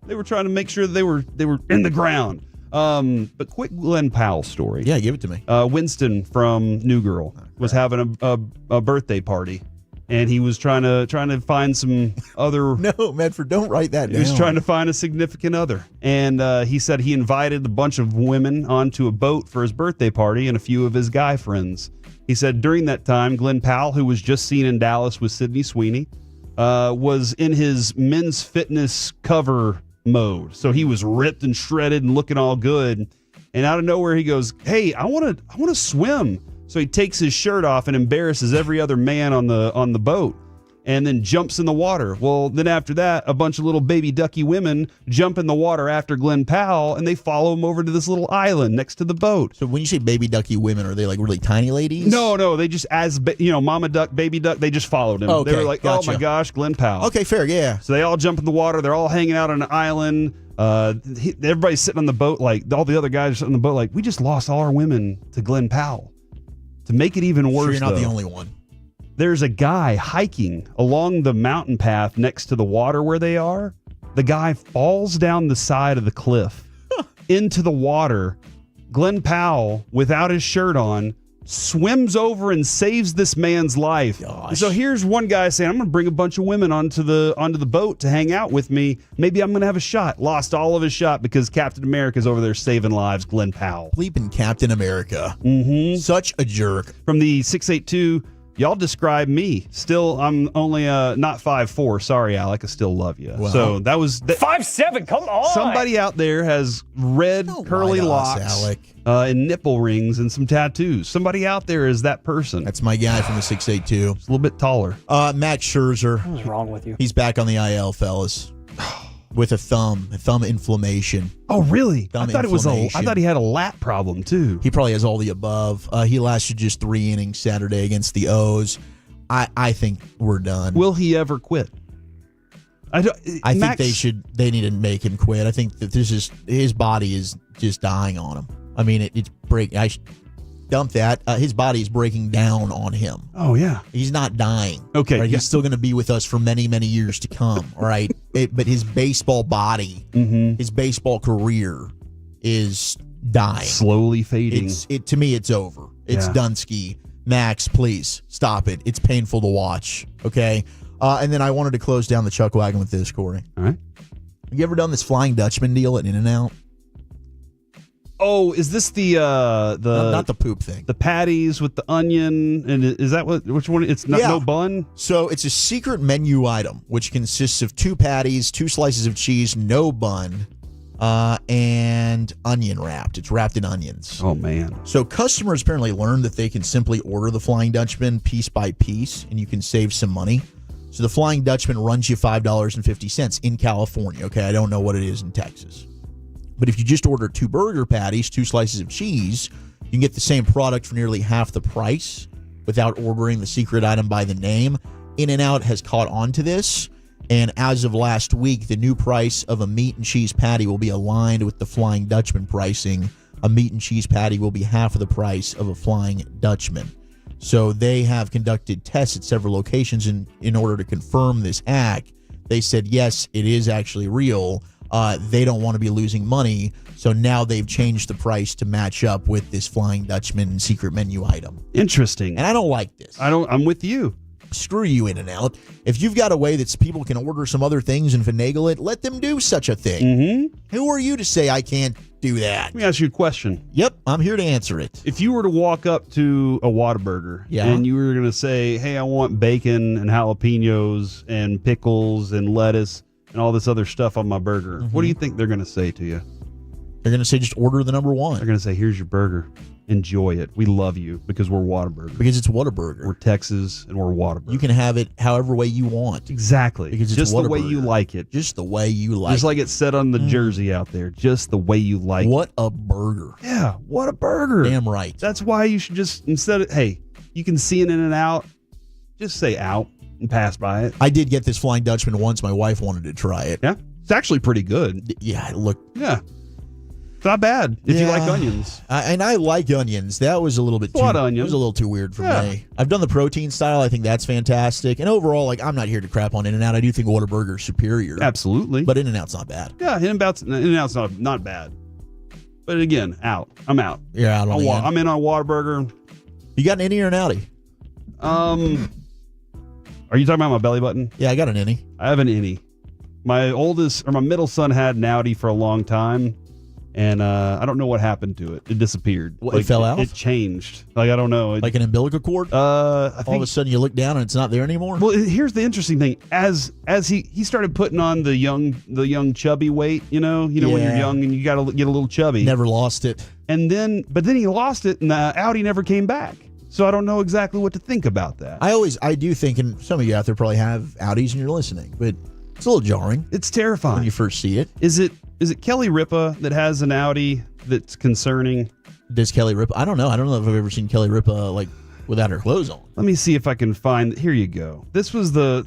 They were trying to make sure they were in the ground. But quick Glenn Powell story. Yeah, give it to me. Winston from New Girl was having a birthday party, and he was trying to find some other. No, Medford, don't write that down. He was trying to find a significant other, and he said he invited a bunch of women onto a boat for his birthday party and a few of his guy friends. He said during that time, Glenn Powell, who was just seen in Dallas with Sydney Sweeney, was in his men's fitness cover mode. So he was ripped and shredded and looking all good. And out of nowhere, he goes, "Hey, I want to swim." So he takes his shirt off and embarrasses every other man on the boat, and then jumps in the water. Well, then after that, a bunch of little baby ducky women jump in the water after Glenn Powell, and they follow him over to this little island next to the boat. So when you say baby ducky women, are they like really tiny ladies? No, they just mama duck, baby duck, they just followed him. Okay, they were like, gotcha. "Oh my gosh, Glenn Powell." Okay, fair, yeah. So they all jump in the water. They're all hanging out on an island. Everybody's sitting on the boat, like all the other guys are sitting on the boat, like, we just lost all our women to Glenn Powell. To make it even worse, sure you're not though, the only one. There's a guy hiking along the mountain path next to the water where they are. The guy falls down the side of the cliff into the water Glenn Powell, without his shirt on, swims over and saves this man's life. And so here's one guy saying, I'm going to bring a bunch of women onto the boat to hang out with me. Maybe I'm going to have a shot. Lost all of his shot because Captain America's over there saving lives, Glenn Powell. Bleeping Captain America. Mm-hmm. Such a jerk. From the 682, y'all describe me. Still, I'm only not 5'4". Sorry, Alec. I still love you. Well, so that was 5'7". Come on. Somebody out there has red curly locks, Alec. And nipple rings and some tattoos. Somebody out there is that person. That's my guy from the 682. It's a little bit taller. Max Scherzer. What's wrong with you? He's back on the IL, fellas, with a thumb inflammation. Oh, really? Thumb I thought inflammation. I thought he had a lat problem too. He probably has all the above. He lasted just 3 innings Saturday against the O's. I think we're done. Will he ever quit? I think they need to make him quit. I think that his body is just dying on him. I mean, it's break. I dump that. His body is breaking down on him. Oh yeah, he's not dying. Okay, right? He's still going to be with us for many, many years to come. All right, but his baseball body, his baseball career, is dying, slowly fading. To me, it's over. It's Dunsky. Max, please stop it. It's painful to watch. Okay, and then I wanted to close down the Chuck Wagon with this, Corey. All right. Have you ever done this Flying Dutchman deal at In-N-Out? Oh, is this the not the poop thing? The patties with the onion, and is that which one? It's not no bun. So it's a secret menu item which consists of 2 patties, 2 slices of cheese, no bun, and onion wrapped. It's wrapped in onions. Oh man! So customers apparently learned that they can simply order the Flying Dutchman piece by piece, and you can save some money. So the Flying Dutchman runs you $5.50 in California. Okay, I don't know what it is in Texas. But if you just order 2 burger patties, 2 slices of cheese, you can get the same product for nearly half the price without ordering the secret item by the name. In-N-Out has caught on to this, and as of last week, the new price of a meat and cheese patty will be aligned with the Flying Dutchman pricing. A meat and cheese patty will be half of the price of a Flying Dutchman. So they have conducted tests at several locations in order to confirm this hack. They said, yes, it is actually real. They don't want to be losing money, so now they've changed the price to match up with this Flying Dutchman secret menu item. Interesting. And I don't like this. I'm with you. Screw you, In-N-Out. If you've got a way that people can order some other things and finagle it, let them do such a thing. Mm-hmm. Who are you to say I can't do that? Let me ask you a question. Yep, I'm here to answer it. If you were to walk up to a Whataburger and you were going to say, hey, I want bacon and jalapenos and pickles and lettuce and all this other stuff on my burger, what do you think they're going to say to you? They're going to say, just order the number 1. They're going to say, here's your burger. Enjoy it. We love you because we're Whataburger. Because it's Whataburger. We're Texas and we're Whataburger. You can have it however way you want. Exactly. Because it's just the way Whataburger. you like it. Just the way you like it. Just like it said on the jersey out there. Just the way you like it. What a burger. Yeah, what a burger. Damn right. That's why you should just, instead of, hey, you can see it in and out, just say out and pass by it. I did get this Flying Dutchman once. My wife wanted to try it. Yeah. It's actually pretty good. Yeah, look. Yeah. It's not bad if you like onions. And I like onions. That was a little bit too, onion. It was a little too weird for me. I've done the protein style. I think that's fantastic. And overall, like, I'm not here to crap on In-N-Out. I do think Whataburger is superior. Absolutely. But In-N-Out's not bad. Yeah, In-N-Out's not bad. But again, out. I'm out. You're out on the end. I'm in on Whataburger. You got an innie or an outie? Are you talking about my belly button? Yeah, I got an innie. I have an innie. My middle son had an outie for a long time, and I don't know what happened to it. It disappeared. It fell out? It changed. Like, I don't know. Like an umbilical cord? All of a sudden you look down and it's not there anymore? Well, here's the interesting thing. As he started putting on the young chubby weight, you know when you're young and you got to get a little chubby. Never lost it. But then he lost it, and the outie never came back. So I don't know exactly what to think about that. I do think, and some of you out there probably have outies and you're listening, but it's a little jarring. It's terrifying when you first see it. Is it Kelly Ripa that has an outie that's concerning? Does Kelly Ripa? I don't know. I don't know if I've ever seen Kelly Ripa like without her clothes on. Let me see if I can find. Here you go. This was the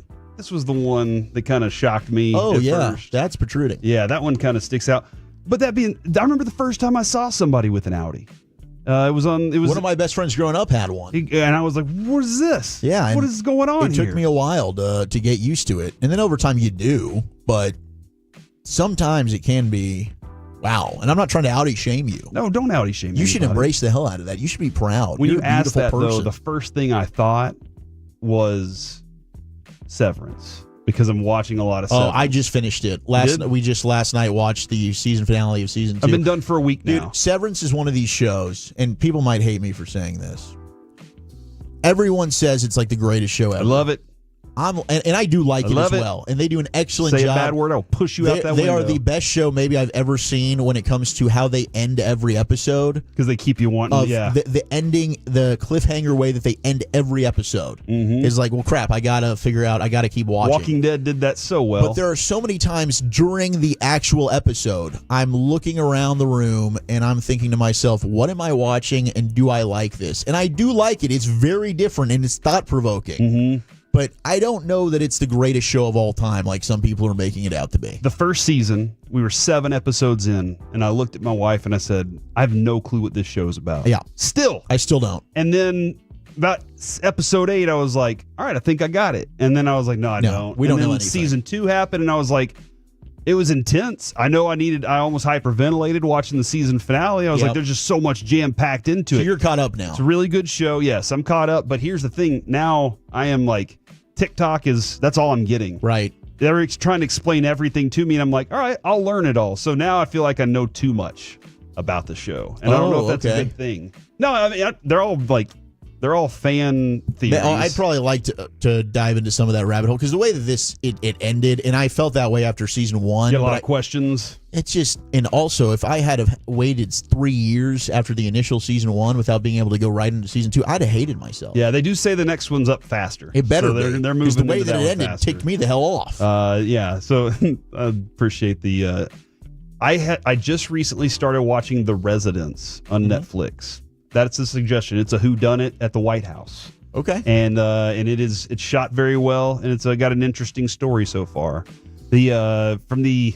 one that kind of shocked me. Oh yeah, first. That's protruding. Yeah, that one kind of sticks out. But I remember the first time I saw somebody with an outie. It was one of my best friends growing up had one, and I was like, "What is this? Yeah, what is going on?" It took me a while to get used to it, and then over time you do. But sometimes it can be Wow. And I'm not trying to outie shame you. No, don't outie shame You should anybody. embrace the hell out of that. You should be proud. When You're you a asked beautiful that, though, person. the first thing I thought was Severance because I'm watching a lot of Severance. Oh, I just finished it. We just last night watched the season finale of season 2. I've been done for a week now. Dude, Severance is one of these shows, and people might hate me for saying this. Everyone says it's like the greatest show ever. I love it. And I do like it as love it. well. And they do an excellent Say job. a bad word, I'll push you out that They window. are the best show maybe I've ever seen when it comes to how they end every episode. Because they keep you wanting, The ending, the cliffhanger way that they end every episode is like, well, crap, I got to keep watching. Walking Dead did that so well. But there are so many times during the actual episode, I'm looking around the room and I'm thinking to myself, what am I watching and do I like this? And I do like it. It's very different and it's thought-provoking. But I don't know that it's the greatest show of all time like some people are making it out to be. The first season, we were 7 episodes in, and I looked at my wife and I said, I have no clue what this show is about. Yeah. I still don't. And then about episode 8, I was like, all right, I think I got it. And then I was like, no, I don't. We don't and know then anything. Season 2 happened, and I was like, it was intense. I almost hyperventilated watching the season finale. I was like, there's just so much jam-packed into it. So you're caught up now. It's a really good show. Yes, I'm caught up. But here's the thing. Now I am like, TikTok that's all I'm getting. Right. They're trying to explain everything to me, and I'm like, all right, I'll learn it all. So now I feel like I know too much about the show. And I don't know if that's a good thing. No, I mean, they're all fan theories. I'd probably like to dive into some of that rabbit hole because the way that it ended, and I felt that way after season 1. You get a lot of questions. It's just, and also if I had have waited 3 years after the initial season 1 without being able to go right into season 2, I'd have hated myself. Yeah, they do say the next one's up faster. It better so be. They're 'cause moving the way into that it one ended faster. ticked me the hell off. Yeah. So I appreciate the. I just recently started watching The Residence on Netflix. That's a suggestion. It's a whodunit at the White House. Okay. And it's shot very well, and it's got an interesting story so far. From the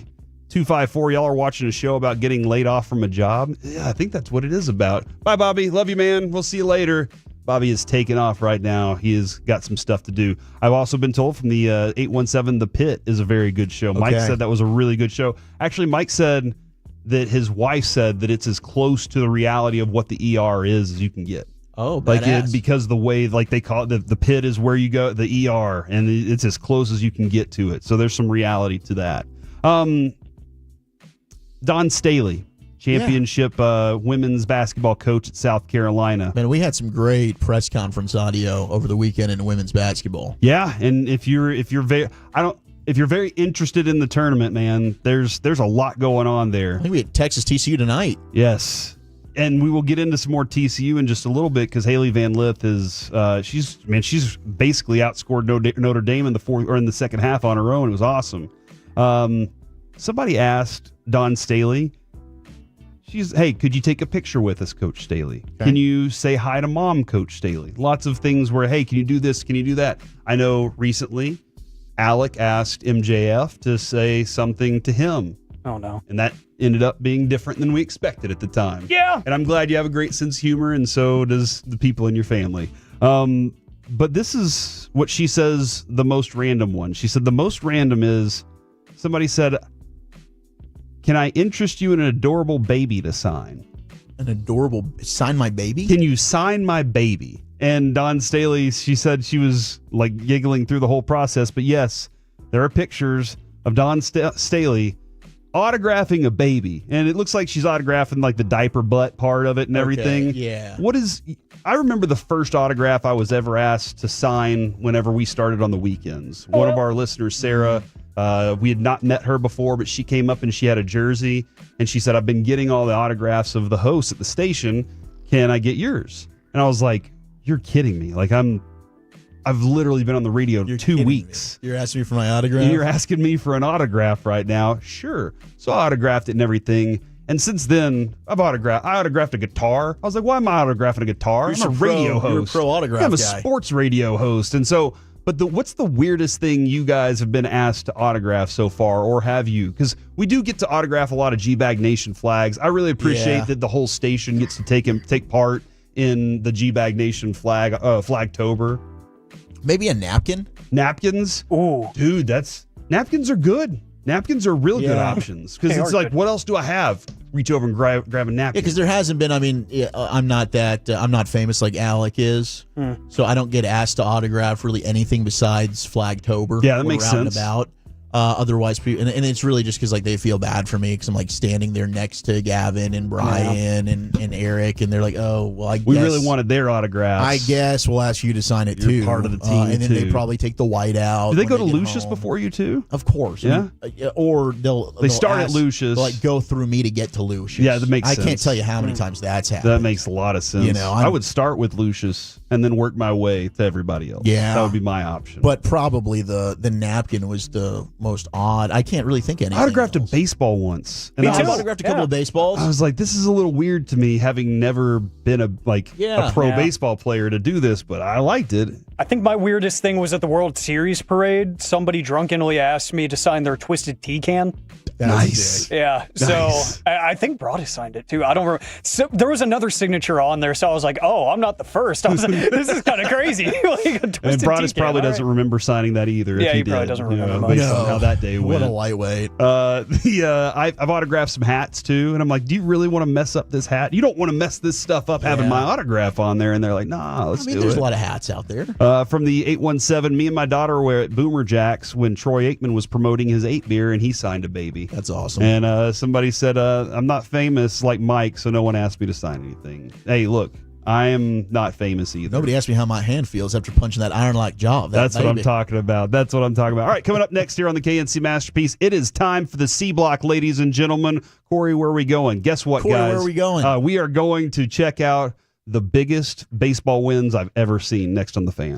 254, y'all are watching a show about getting laid off from a job. Yeah, I think that's what it is about. Bye, Bobby. Love you, man. We'll see you later. Bobby is taking off right now. He has got some stuff to do. I've also been told from the 817, The Pit is a very good show. Mike said that was a really good show. Actually, Mike said that his wife said that it's as close to the reality of what the ER is as you can get. Oh, like because the way they call it, the pit is where you go, the ER, and it's as close as you can get to it. So there's some reality to that. Don Staley, championship women's basketball coach at South Carolina. Man, we had some great press conference audio over the weekend in women's basketball. Yeah, and if you're very interested in the tournament, man, there's a lot going on there. I think we had Texas TCU tonight. Yes. And we will get into some more TCU in just a little bit because Haley Van Lith is she's basically outscored Notre Dame in the second half on her own. It was awesome. Somebody asked Don Staley, hey, could you take a picture with us, Coach Staley? Okay. Can you say hi to Mom, Coach Staley? Lots of things where, hey, can you do this? Can you do that? I know recently Alec asked MJF to say something to him. Oh, no. And that ended up being different than we expected at the time. Yeah. And I'm glad you have a great sense of humor, and so does the people in your family. But this is what she says, the most random one. She said the most random is somebody said, can I interest you in an adorable baby to sign? Sign my baby? Can you sign my baby? And Don Staley, she said she was like giggling through the whole process. But yes, there are pictures of Don Staley autographing a baby, and it looks like she's autographing like the diaper butt part of it and everything. Yeah. I remember the first autograph I was ever asked to sign whenever we started on the weekends. One of our listeners, Sarah, we had not met her before, but she came up and she had a jersey, and she said, I've been getting all the autographs of the hosts at the station. Can I get yours? And I was like, you're kidding me. Like I've literally been on the radio 2 weeks. You're asking me for my autograph? You're asking me for an autograph right now? Sure. So I autographed it and everything. And since then, I autographed a guitar. I was like, why am I autographing a guitar? I'm a radio host. You're a pro autograph I'm a guy. sports radio host. And so, but what's the weirdest thing you guys have been asked to autograph so far, or have you? Because we do get to autograph a lot of G-Bag Nation flags. I really appreciate that the whole station gets to take part in the G-Bag Nation Flagtober. Maybe a napkin? Napkins? Ooh. Dude, napkins are good. Napkins are real good options because it's like, what else do I have? Reach over and grab a napkin. Yeah, because there hasn't been. I mean, I'm not famous like Alec is, so I don't get asked to autograph really anything besides Flagtober. Yeah, that makes sense. About. Otherwise, people, and it's really just because like they feel bad for me because I'm like standing there next to Gavin and Brian and Eric, and they're like, "Oh, well, I guess we really wanted their autographs. I guess we'll ask you to sign it You're too." part of the team, and then they probably take the white out. Do they go to get Lucius home. before you too? Of course, Yeah. Or they'll start at ask- Lucius. they'll, like go through me to get to Lucius. Yeah, that makes I sense. can't tell you how many times that's happened. That makes a lot of sense. You know, I would start with Lucius and then work my way to everybody else. Yeah. That would be my option. But probably the napkin was the most odd. I can't really think of anything. I autographed a baseball once. Me I too. Autographed a couple of baseballs. I was like, this is a little weird to me, having never been a pro baseball player to do this, but I liked it. I think my weirdest thing was at the World Series parade. Somebody drunkenly asked me to sign their Twisted Tea can. Nice. Yeah. Nice. So I think Broadus signed it too. I don't remember. So there was another signature on there. So I was like, oh, I'm not the first. I was like, this is kind of crazy. Like a Twisted And Broadus Tea can. probably All doesn't right. remember signing that either. Yeah, if he probably did, doesn't remember much. based on how that day What went. a lightweight. I've autographed some hats too, and I'm like, do you really want to mess up this hat? You don't want to mess this stuff up having my autograph on there. And they're like, nah, let's do it. There's a lot of hats out there. From the 817, me and my daughter were at Boomer Jack's when Troy Aikman was promoting his 8 beer, and he signed a baby. That's awesome. And somebody said, I'm not famous like Mike, so no one asked me to sign anything. Hey, look, I am not famous either. Nobody asked me how my hand feels after punching that iron-like jaw of that That's what I'm baby. talking about. That's what I'm talking about. All right, coming up next here on the KNC Masterpiece, it is time for the C Block, ladies and gentlemen. Corey, where are we going? Guess what, Corey, guys? where are we going? We are going to check out the biggest baseball wins I've ever seen next on The Fan.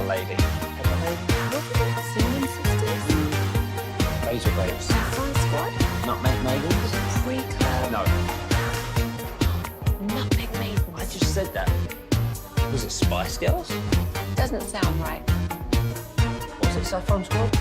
lady. Pepper lady? Singing sisters? Basil babes. Saffron Squad? Nutmeg maidens? Pre-club? No. Nutmeg Maidens? I just said that. Was it Spice Girls? Doesn't sound right. Was it Saffron Squad?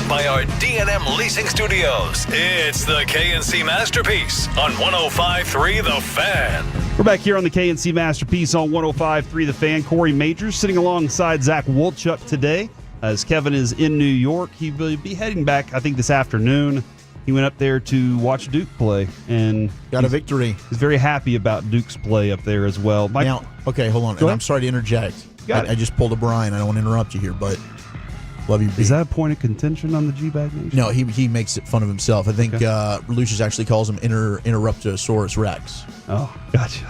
By our D&M Leasing Studios, it's the KNC Masterpiece on 105.3 The Fan. We're back here on the KNC Masterpiece on 105.3 The Fan. Corey Majors sitting alongside Zach Wolchuk today. As Kevin is in New York, he will be heading back, I think, this afternoon. He went up there to watch Duke play and got a victory. He's very happy about Duke's play up there as well. Now, okay, hold on. And I'm sorry to interject. Got it. I just pulled a Brian. I don't want to interrupt you here, but love you, B. Is that a point of contention on the G-Bag Nation? No, he makes it fun of himself. I think Lucius actually calls him Interruptosaurus Rex. Oh, gotcha.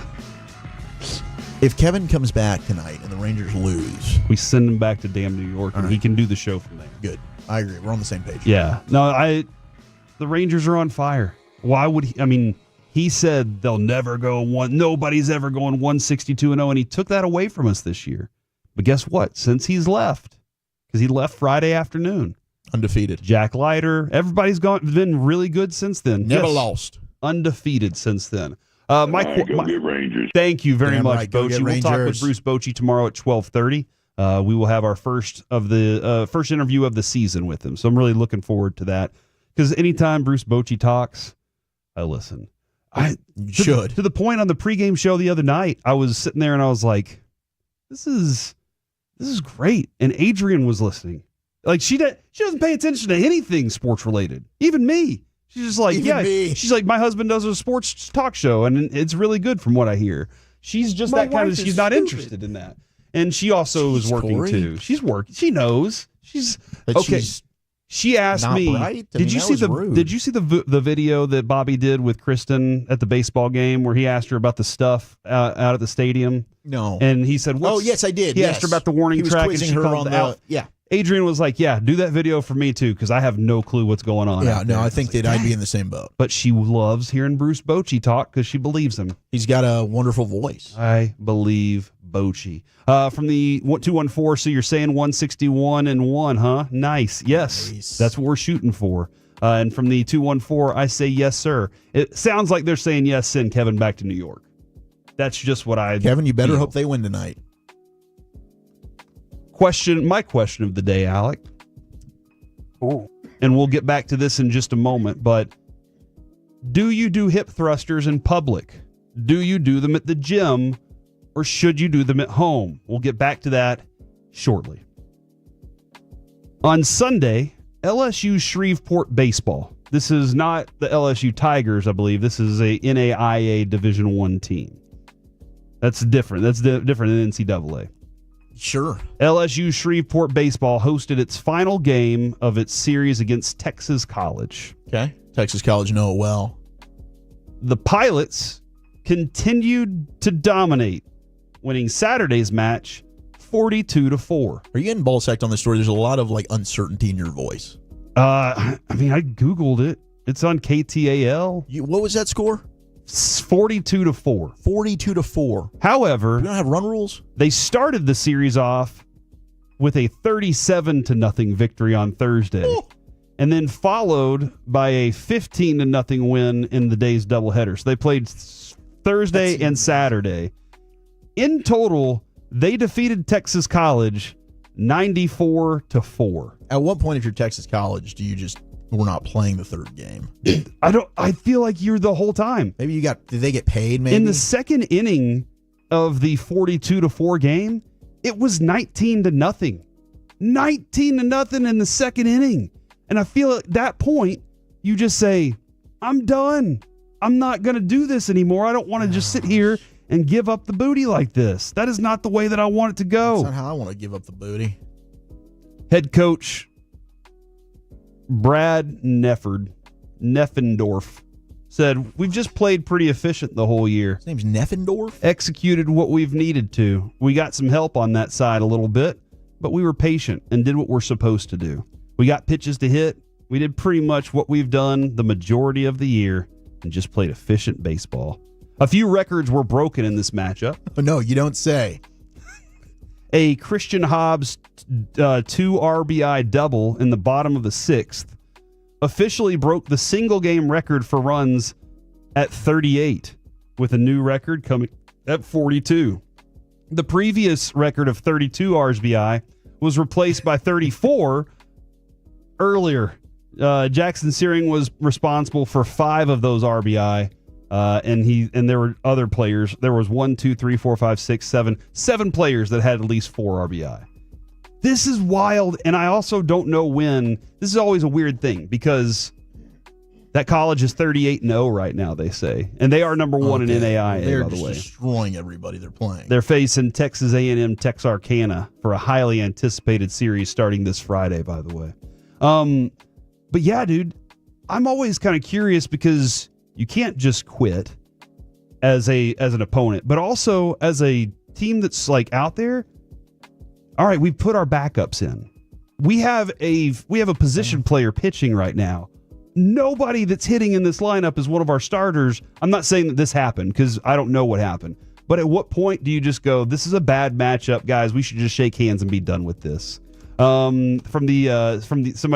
If Kevin comes back tonight and the Rangers lose, we send him back to damn New York, and he can do the show from there. Good. I agree. We're on the same page. Yeah. No, the Rangers are on fire. Why would he? I mean, he said they'll never go nobody's ever going 162-0, and he took that away from us this year. But guess what? Since he's left, because he left Friday afternoon. Undefeated. Jack Leiter. Everybody's been really good since then. Never lost. Undefeated since then. Get Rangers. Thank you very much, right, go Bochy. get We'll talk with Rangers. Bruce Bochy tomorrow at 12:30. We will have our first interview of the season with him. So I'm really looking forward to that because anytime Bruce Bochy talks, I listen. To the point on the pregame show the other night, I was sitting there and I was like, "This is great." And Adrian was listening. Like she doesn't pay attention to anything sports related, even me. She's just like, she's like, my husband does a sports talk show, and it's really good from what I hear. She's just that kind of. She's not interested in that, and she also is working too. She's working. She knows. She's okay. She asked me, "Did you see the video that Bobby did with Kristen at the baseball game where he asked her about the stuff out at the stadium?" No. And he said, "Oh yes, I did." He asked her about the warning track, and she called out. Yeah. Adrian was like, "Yeah, do that video for me too, because I have no clue what's going on." Yeah, no, I think that I'd be in the same boat. But she loves hearing Bruce Bochy talk because she believes him. He's got a wonderful voice. I believe Bochy. From the 214, so you're saying 161-1, huh? Nice. Yes, that's what we're shooting for. And from the 214, I say yes, sir. It sounds like they're saying yes, send Kevin back to New York. That's just what I. Kevin, you better hope they win tonight. My question of the day, Alec. Ooh. And we'll get back to this in just a moment, but do you do hip thrusters in public? Do you do them at the gym, or should you do them at home? We'll get back to that shortly. On Sunday, LSU Shreveport baseball. This is not the LSU Tigers, I believe. This is a NAIA Division I team. That's different. That's different than NCAA. Sure. LSU Shreveport baseball hosted its final game of its series against Texas College. Okay. Texas College know it well. The Pilots continued to dominate, winning Saturday's match 42-4. Are you getting ball sacked on this story? There's a lot of uncertainty in your voice. I Googled it. It's on KTAL. What was that score? 42-4. 42-4. However, we don't have run rules. They started the series off with a 37-0 victory on Thursday, and then followed by a 15-0 win in the day's doubleheader. So they played Thursday and Saturday. In total, they defeated Texas College 94-4. At what point, if you're Texas College, do you just? We're not playing the third game. I feel like you're the whole time. Maybe did they get paid maybe? In the second inning of the 42-4 game, it was 19-0. 19-0 in the second inning. And I feel at that point, you just say, I'm done. I'm not going to do this anymore. I don't want to just sit here and give up the booty like this. That is not the way that I want it to go. That's not how I want to give up the booty. Head coach Brad Neffendorf said, we've just played pretty efficient the whole year. His name's Neffendorf? Executed what we've needed to. We got some help on that side a little bit, but we were patient and did what we're supposed to do. We got pitches to hit. We did pretty much what we've done the majority of the year and just played efficient baseball. A few records were broken in this matchup. Oh, no, you don't say. A Christian Hobbs 2 RBI double in the bottom of the sixth officially broke the single game record for runs at 38, with a new record coming at 42. The previous record of 32 RBI was replaced by 34 earlier. Jackson Searing was responsible for 5 of those RBI. And there were other players. There was 7 players that had at least 4 RBI. This is wild, and I also don't know when. This is always a weird thing because that college is 38-0 right now, they say, and they are number 1 in NAIA. They're by the way, destroying everybody they're playing. They're facing Texas A&M Texarkana for a highly anticipated series starting this Friday. By the way, but yeah, dude, I'm always kind of curious because you can't just quit as an opponent, but also as a team that's out there. All right, we put our backups in. We have a position player pitching right now. Nobody that's hitting in this lineup is one of our starters. I'm not saying that this happened because I don't know what happened. But at what point do you just go, this is a bad matchup, guys. We should just shake hands and be done with this. Somebody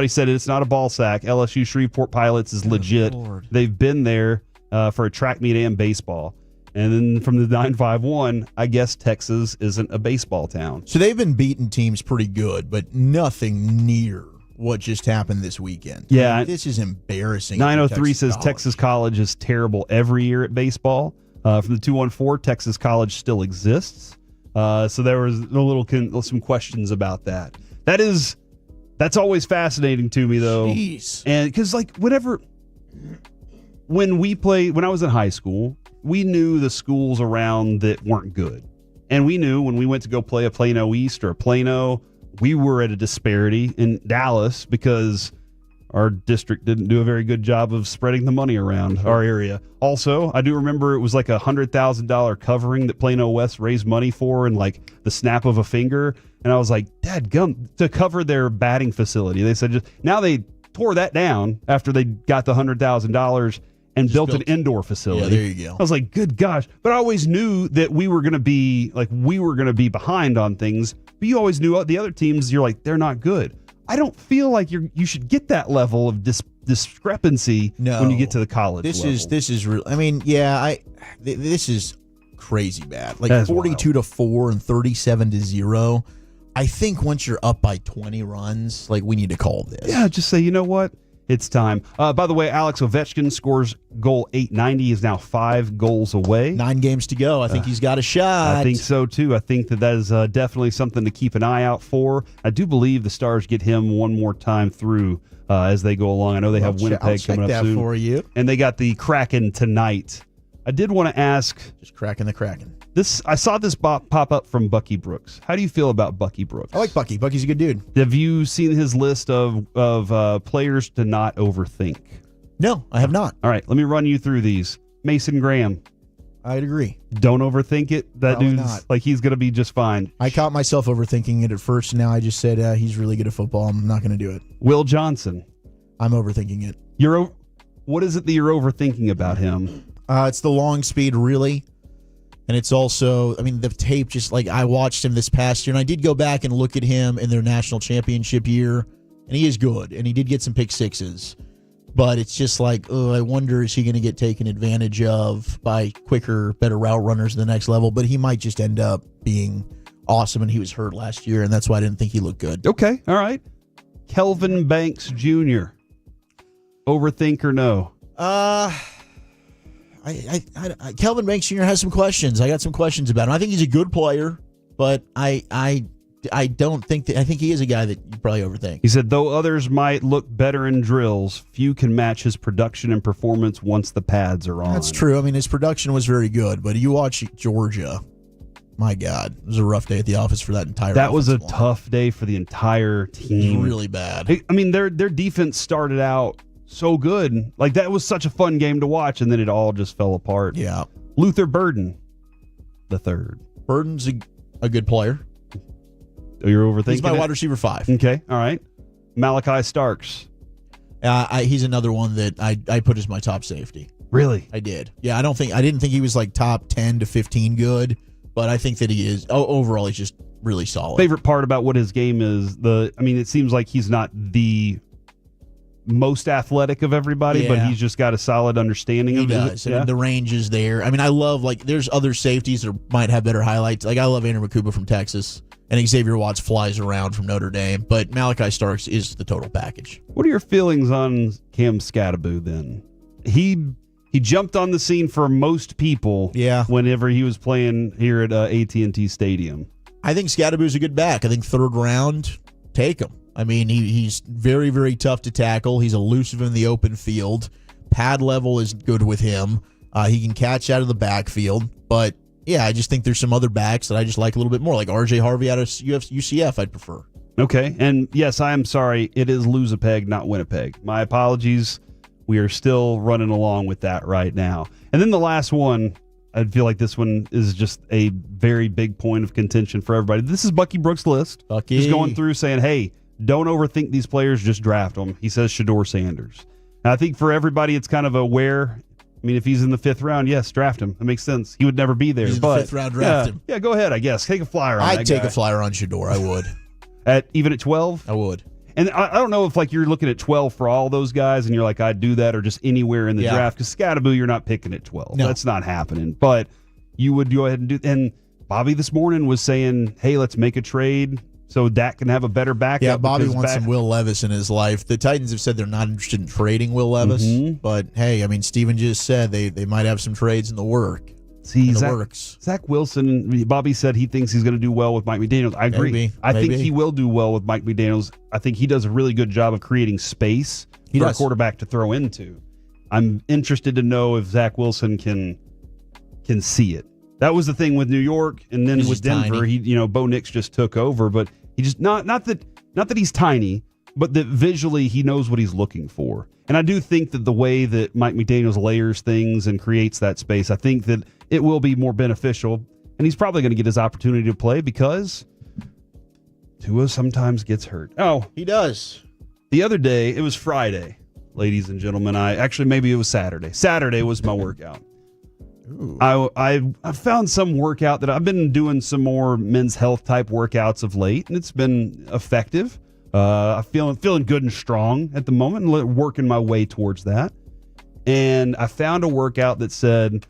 said it's not a ball sack. LSU Shreveport Pilots is legit. They've been there. for a track meet and baseball. And then from the 951, I guess Texas isn't a baseball town. So they've been beating teams pretty good, but nothing near what just happened this weekend. Yeah. I mean, this is embarrassing. 903 says College. Texas College is terrible every year at baseball. From the 214, Texas College still exists. So there was some questions about that. That's always fascinating to me, though. Jeez. And because when I was in high school, we knew the schools around that weren't good. And we knew when we went to go play a Plano East or a Plano, we were at a disparity in Dallas because our district didn't do a very good job of spreading the money around our area. Also, I do remember it was like $100,000 covering that Plano West raised money for in like the snap of a finger. And I was like, dadgum, to cover their batting facility. They said now they tore that down after they got the $100,000 and built an indoor facility. Yeah, there you go. I was like, good gosh. But I always knew that we were going to be behind on things. But you always knew the other teams, you're like, they're not good. I don't feel like you should get that level of discrepancy when you get to the college level. This is real. I mean, yeah, this is crazy bad. Like 42-4 and 37-0. I think once you're up by 20 runs, like we need to call this. Yeah, just say, you know what? It's time. By the way, Alex Ovechkin scores goal 890. He is now 5 goals away. 9 games to go. I think he's got a shot. I think so, too. I think that is definitely something to keep an eye out for. I do believe the Stars get him one more time through as they go along. I know they have Winnipeg coming up soon. For you. And they got the Kraken tonight. I did want to ask. Just cracking the Kraken. I saw this pop up from Bucky Brooks. How do you feel about Bucky Brooks? I like Bucky. Bucky's a good dude. Have you seen his list of players to not overthink? No, I have not. All right, let me run you through these. Mason Graham. I'd agree. Don't overthink it. That Probably dude's not. like he's going to be just fine. I caught myself overthinking it at first, and now I just said he's really good at football. I'm not going to do it. Will Johnson. I'm overthinking it. What is it that you're overthinking about him? It's the long speed, really. And it's also, I mean, the tape just like I watched him this past year, and I did go back and look at him in their national championship year, and he is good, and he did get some pick sixes. But it's just like, I wonder, is he going to get taken advantage of by quicker, better route runners at the next level? But he might just end up being awesome, and he was hurt last year, and that's why I didn't think he looked good. Okay, all right. Kelvin Banks Jr. Overthink or no? Kelvin Banks Jr. has some questions. I got some questions about him. I think he's a good player, but I don't think that. I think he is a guy that you probably overthink. He said, though others might look better in drills, few can match his production and performance once the pads are on. That's true. I mean, his production was very good, but you watch Georgia. My God, it was a rough day at the office for that entire. That was a tough day for the entire team. It was really bad. I mean, their defense started out so good. Like, that was such a fun game to watch, and then it all just fell apart. Yeah. Luther Burden, the third. Burden's a good player. Oh, you're overthinking He's my it? wide receiver 5. Okay, all right. Malachi Starks. He's another one that I put as my top safety. Really? I did. Yeah, I didn't think he was like top 10 to 15 good, but I think that he is. Overall, he's just really solid. Favorite part about what his game is, it seems like he's not the most athletic of everybody, but he's just got a solid understanding of it. He does. I mean, the range is there. I mean, I love, there's other safeties that might have better highlights. Like, I love Andrew Makuba from Texas, and Xavier Watts flies around from Notre Dame, but Malachi Starks is the total package. What are your feelings on Cam Scattaboo then? He jumped on the scene for most people whenever he was playing here at AT&T Stadium. I think Scattaboo's a good back. I think third round, take him. I mean, he's very, very tough to tackle. He's elusive in the open field. Pad level is good with him. He can catch out of the backfield. But, yeah, I just think there's some other backs that I just like a little bit more. Like R.J. Harvey out of UCF, I'd prefer. Okay. And, yes, I am sorry. It is Lose-a-Peg, not Winnipeg. My apologies. We are still running along with that right now. And then the last one, I feel like this one is just a very big point of contention for everybody. This is Bucky Brooks' list. Bucky. Just going through saying, hey, don't overthink these players, just draft them. He says Shedeur Sanders. And I think for everybody, it's kind of if he's in the 5th round, yes, draft him. That makes sense. He would never be there. He's in the 5th round, draft him. Yeah, go ahead, I guess. Take a flyer on I'd take a flyer on Shedeur. I would. Even at 12? I would. And I don't know if like you're looking at 12 for all those guys and you're like, I'd do that, or just anywhere in the draft. Because Scattaboo, you're not picking at 12. No. That's not happening. But you would go ahead and do. And Bobby this morning was saying, hey, let's make a trade so Dak can have a better backup. Yeah, Bobby wants some Will Levis in his life. The Titans have said they're not interested in trading Will Levis. But hey, I mean, Steven just said they might have some trades in the work. See, works. Zach Wilson, Bobby said he thinks he's going to do well with Mike McDaniels. I agree. Maybe. I think he will do well with Mike McDaniels. I think he does a really good job of creating space for a quarterback to throw into. I'm interested to know if Zach Wilson can see it. That was the thing with New York, and then with Denver, tiny. Bo Nix just took over, but he just not that he's tiny, but that visually he knows what he's looking for. And I do think that the way that Mike McDaniels layers things and creates that space, I think that it will be more beneficial. And he's probably going to get his opportunity to play because Tua sometimes gets hurt. Oh, he does. The other day, it was Friday, ladies and gentlemen. Maybe it was Saturday. Saturday was my workout. I found some workout that I've been doing some more men's health type workouts of late, and it's been effective. I'm feeling good and strong at the moment, and working my way towards that. And I found a workout that said,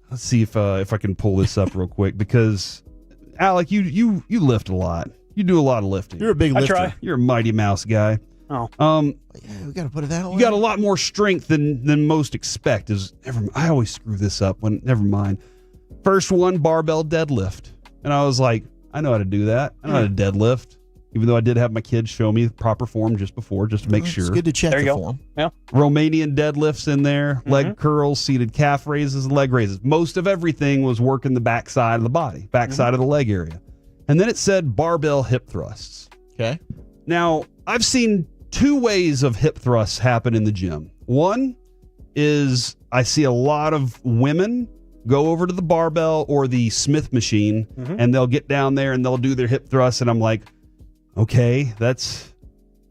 let's see if I can pull this up real quick, because Alec, you lift a lot. You do a lot of lifting. You're a big lifter. I try. You're a Mighty Mouse guy. Oh. Yeah, we got to put it that way. You got a lot more strength than most expect. I always screw this up. Never mind. First one, barbell deadlift. And I was like, I know how to do that. I know how to deadlift. Even though I did have my kids show me the proper form just to make sure. It's good to check the form. Yeah. Romanian deadlifts in there, leg curls, seated calf raises, and leg raises. Most of everything was working the backside of the body, backside of the leg area. And then it said barbell hip thrusts. Okay. Now, I've seen two ways of hip thrusts happen in the gym. One is I see a lot of women go over to the barbell or the Smith machine, and they'll get down there and they'll do their hip thrusts, and I'm like, okay, that's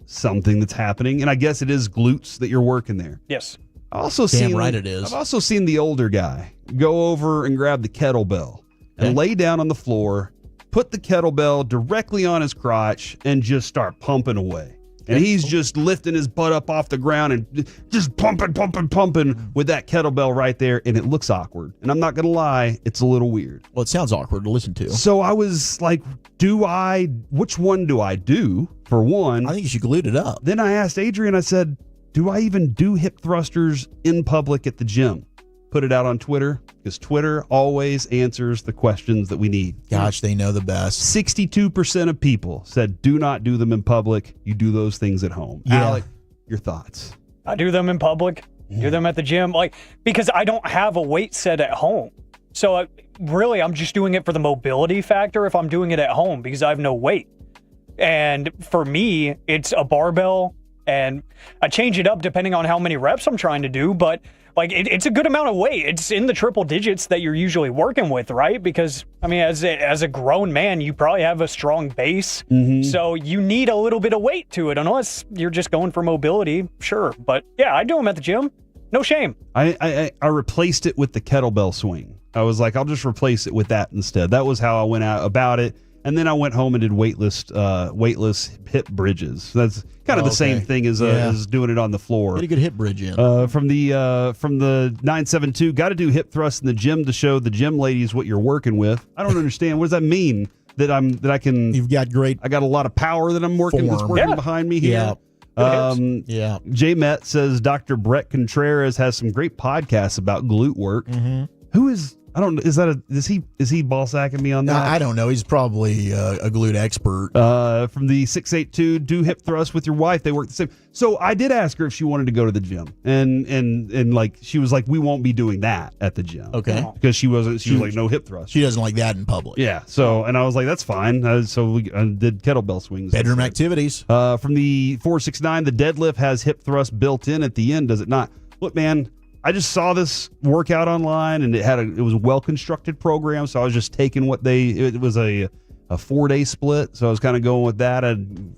something that's happening. And I guess it is glutes that you're working there. Yes. I've also it is. I've also seen the older guy go over and grab the kettlebell and lay down on the floor, put the kettlebell directly on his crotch, and just start pumping away. And he's just lifting his butt up off the ground and just pumping with that kettlebell right there. And it looks awkward. And I'm not going to lie, it's a little weird. Well, it sounds awkward to listen to. So I was like, which one do I do, for one? I think you should glute it up. Then I asked Adrian, I said, do I even do hip thrusters in public at the gym? Put it out on Twitter, because Twitter always answers the questions that we need. Gosh, they know the best. 62% of people said do not do them in public. You do those things at home. Yeah. Alec, your thoughts? I do them in public, do them at the gym, because I don't have a weight set at home. So really, I'm just doing it for the mobility factor if I'm doing it at home, because I have no weight. And for me, it's a barbell, and I change it up depending on how many reps I'm trying to do, but it's a good amount of weight. It's in the triple digits that you're usually working with, right? Because, I mean, as a grown man, you probably have a strong base. So you need a little bit of weight to it, unless you're just going for mobility, sure. But yeah, I do them at the gym. No shame. I replaced it with the kettlebell swing. I was like, I'll just replace it with that instead. That was how I went out about it. And then I went home and did weightless hip bridges. That's kind of the same thing as doing it on the floor. Get a good hip bridge in. From the 972, got to do hip thrusts in the gym to show the gym ladies what you're working with. I don't understand. What does that mean? That I can? You've got great. I got a lot of power that I'm working. That's working behind me here. Yeah. J Met says Dr. Brett Contreras has some great podcasts about glute work. Who is? I don't. Is he ball sacking me on that? I don't know. He's probably a glute expert. From the 682, do hip thrust with your wife. They work the same. So I did ask her if she wanted to go to the gym, and like she was like, we won't be doing that at the gym. Okay. Because she was like, no hip thrust. She doesn't like that in public. Yeah. So and I was like, that's fine. So we did kettlebell swings. Bedroom activities. From the 469, the deadlift has hip thrust built in at the end, does it not? Look, man. I just saw this workout online, and it was a well-constructed program, so I was just taking it was a 4-day split, so I was kind of going with that. I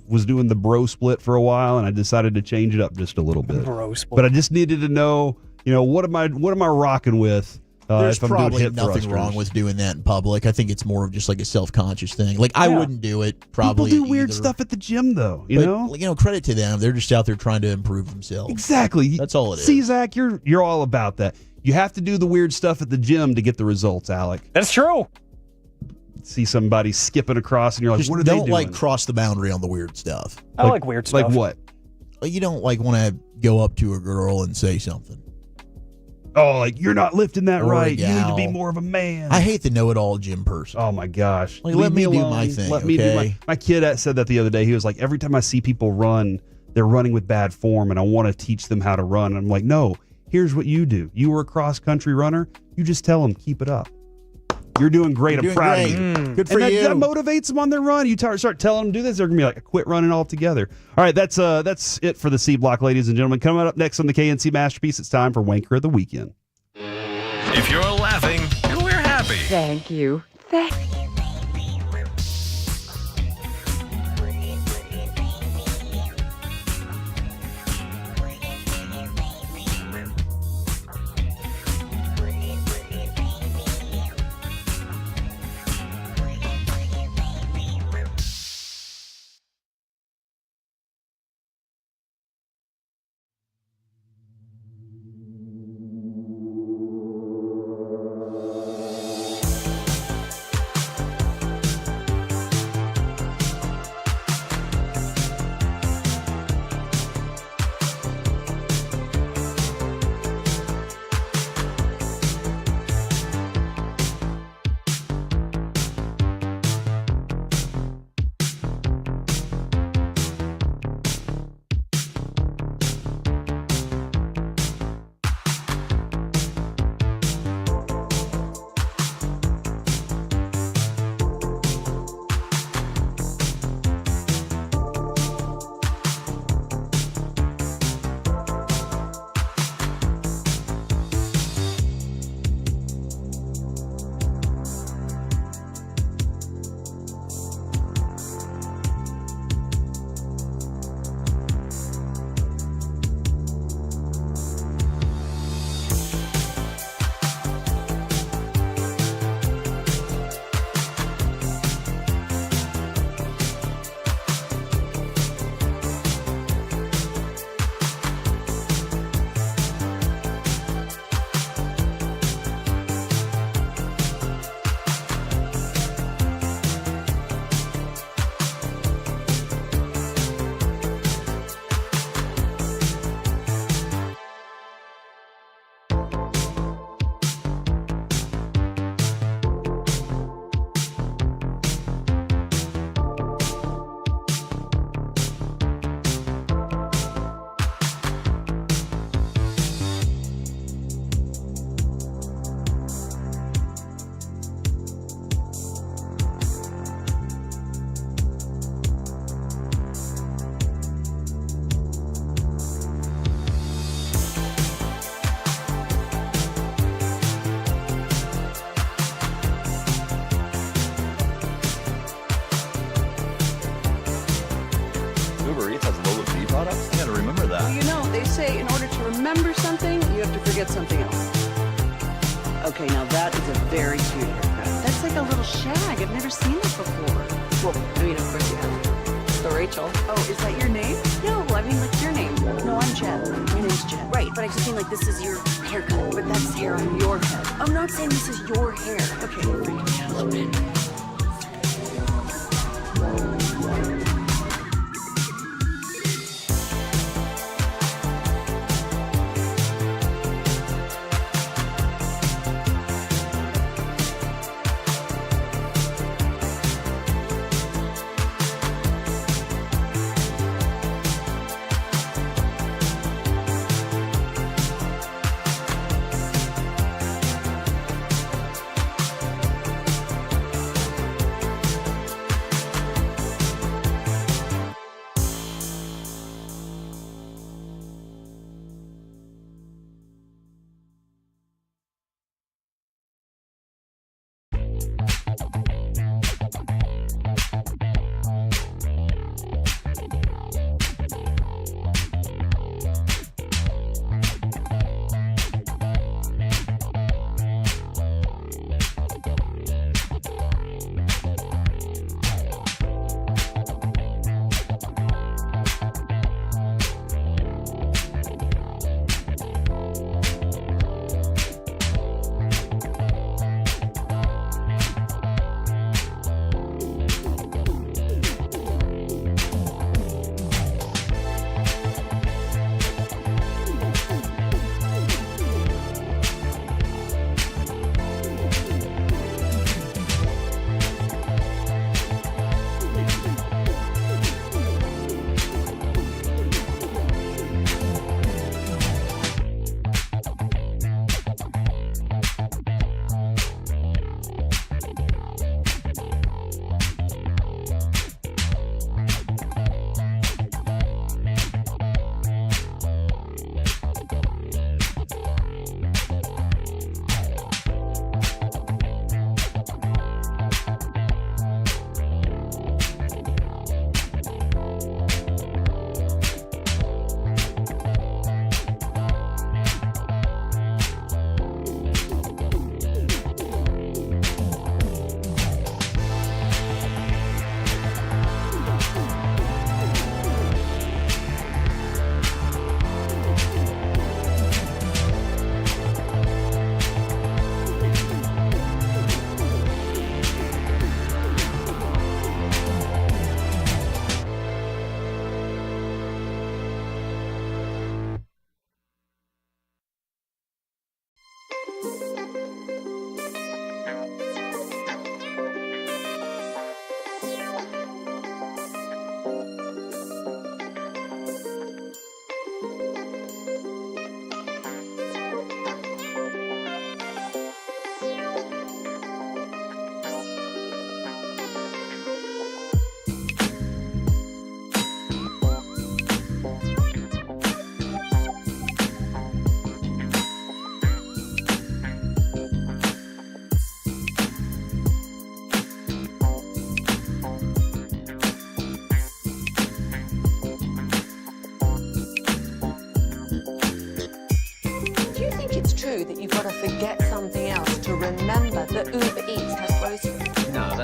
was doing the bro split for a while, and I decided to change it up just a little bit. Bro split. But I just needed to know, what am I rocking with There's if I'm doing probably hip nothing thrusters. wrong with doing that in public. I think it's more of just like a self-conscious thing. Like I wouldn't do it. Probably People do weird either. stuff at the gym, though. You But, know, credit to them. They're just out there trying to improve themselves. exactly. That's all it is. See, Zach, you're all about that. You have to do the weird stuff at the gym to get the results, Alec. That's true. See somebody skipping across, and you're like, Just "What are they don't doing?" like cross the boundary on the weird stuff. I like weird stuff. Like what? You don't like want to go up to a girl and say something. Oh, like you're not lifting that Or a right. You need to be gal. more of a man. I hate the know-it-all gym person. Oh my gosh! Like, Leave let me do alone. my thing, Let me do okay? my kid said that the other day. He was like, every time I see people run, they're running with bad form, and I want to teach them how to run. And I'm like, no. Here's what you do. You were a cross-country runner. You just tell them, keep it up. You're doing great. You're I'm proud doing of you. great. Good for and you. that motivates them on their run. You start telling them to do this, they're gonna be like, quit running altogether. All right, that's it for the C Block, ladies and gentlemen. Coming up next on the KNC Masterpiece, it's time for Wanker of the Weekend. If you're laughing, we're happy. Thank you. Thank you. say in order to remember something, you have to forget something else. Okay, now that is a very cute haircut. That's like a little shag. I've never seen it before. Well, I mean, of course you have. So Rachel. Oh, is that your name? No, I mean like your name. No, I'm Jen. My name's Jen. Right, but I just mean like this is your haircut. But that's hair on your head. I'm not saying this is your hair. Okay, you're freaking me out a little bit.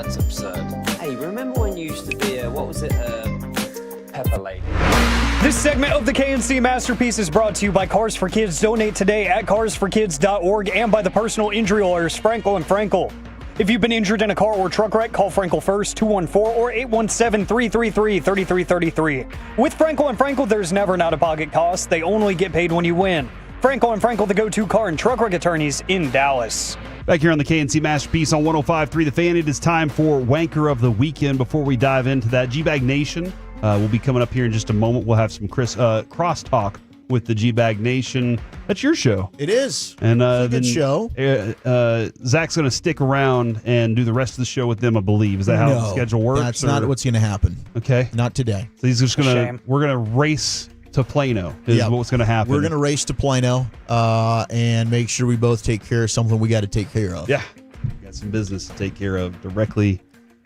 That's absurd. Hey, remember when you used to be a, what was it, pepper lady? This segment of the KNC Masterpiece is brought to you by Cars for Kids. Donate today at carsforkids.org and by the personal injury lawyers Frankel and Frankel. If you've been injured in a car or truck wreck, call Frankel first, 214 or 817-333-3333. With Frankel and Frankel, there's never an out-of-pocket cost. They only get paid when you win. Frankel and Frankel, the go-to car and truck wreck attorneys in Dallas. Back here on the KNC Masterpiece on 105.3 The Fan, it is time for Wanker of the Weekend. Before we dive into that, G-Bag Nation will be coming up here in just a moment. We'll have some crosstalk with the G-Bag Nation. That's your show. It is. And it's a good show. Zach's going to stick around and do the rest of the show with them, I believe. Is that how the schedule works? That's not what's going to happen. Okay. Not today. So he's just we're going to race to Plano is what's going to happen. We're going to race to Plano and make sure we both take care of something we got to take care of. Yeah. We got some business to take care of directly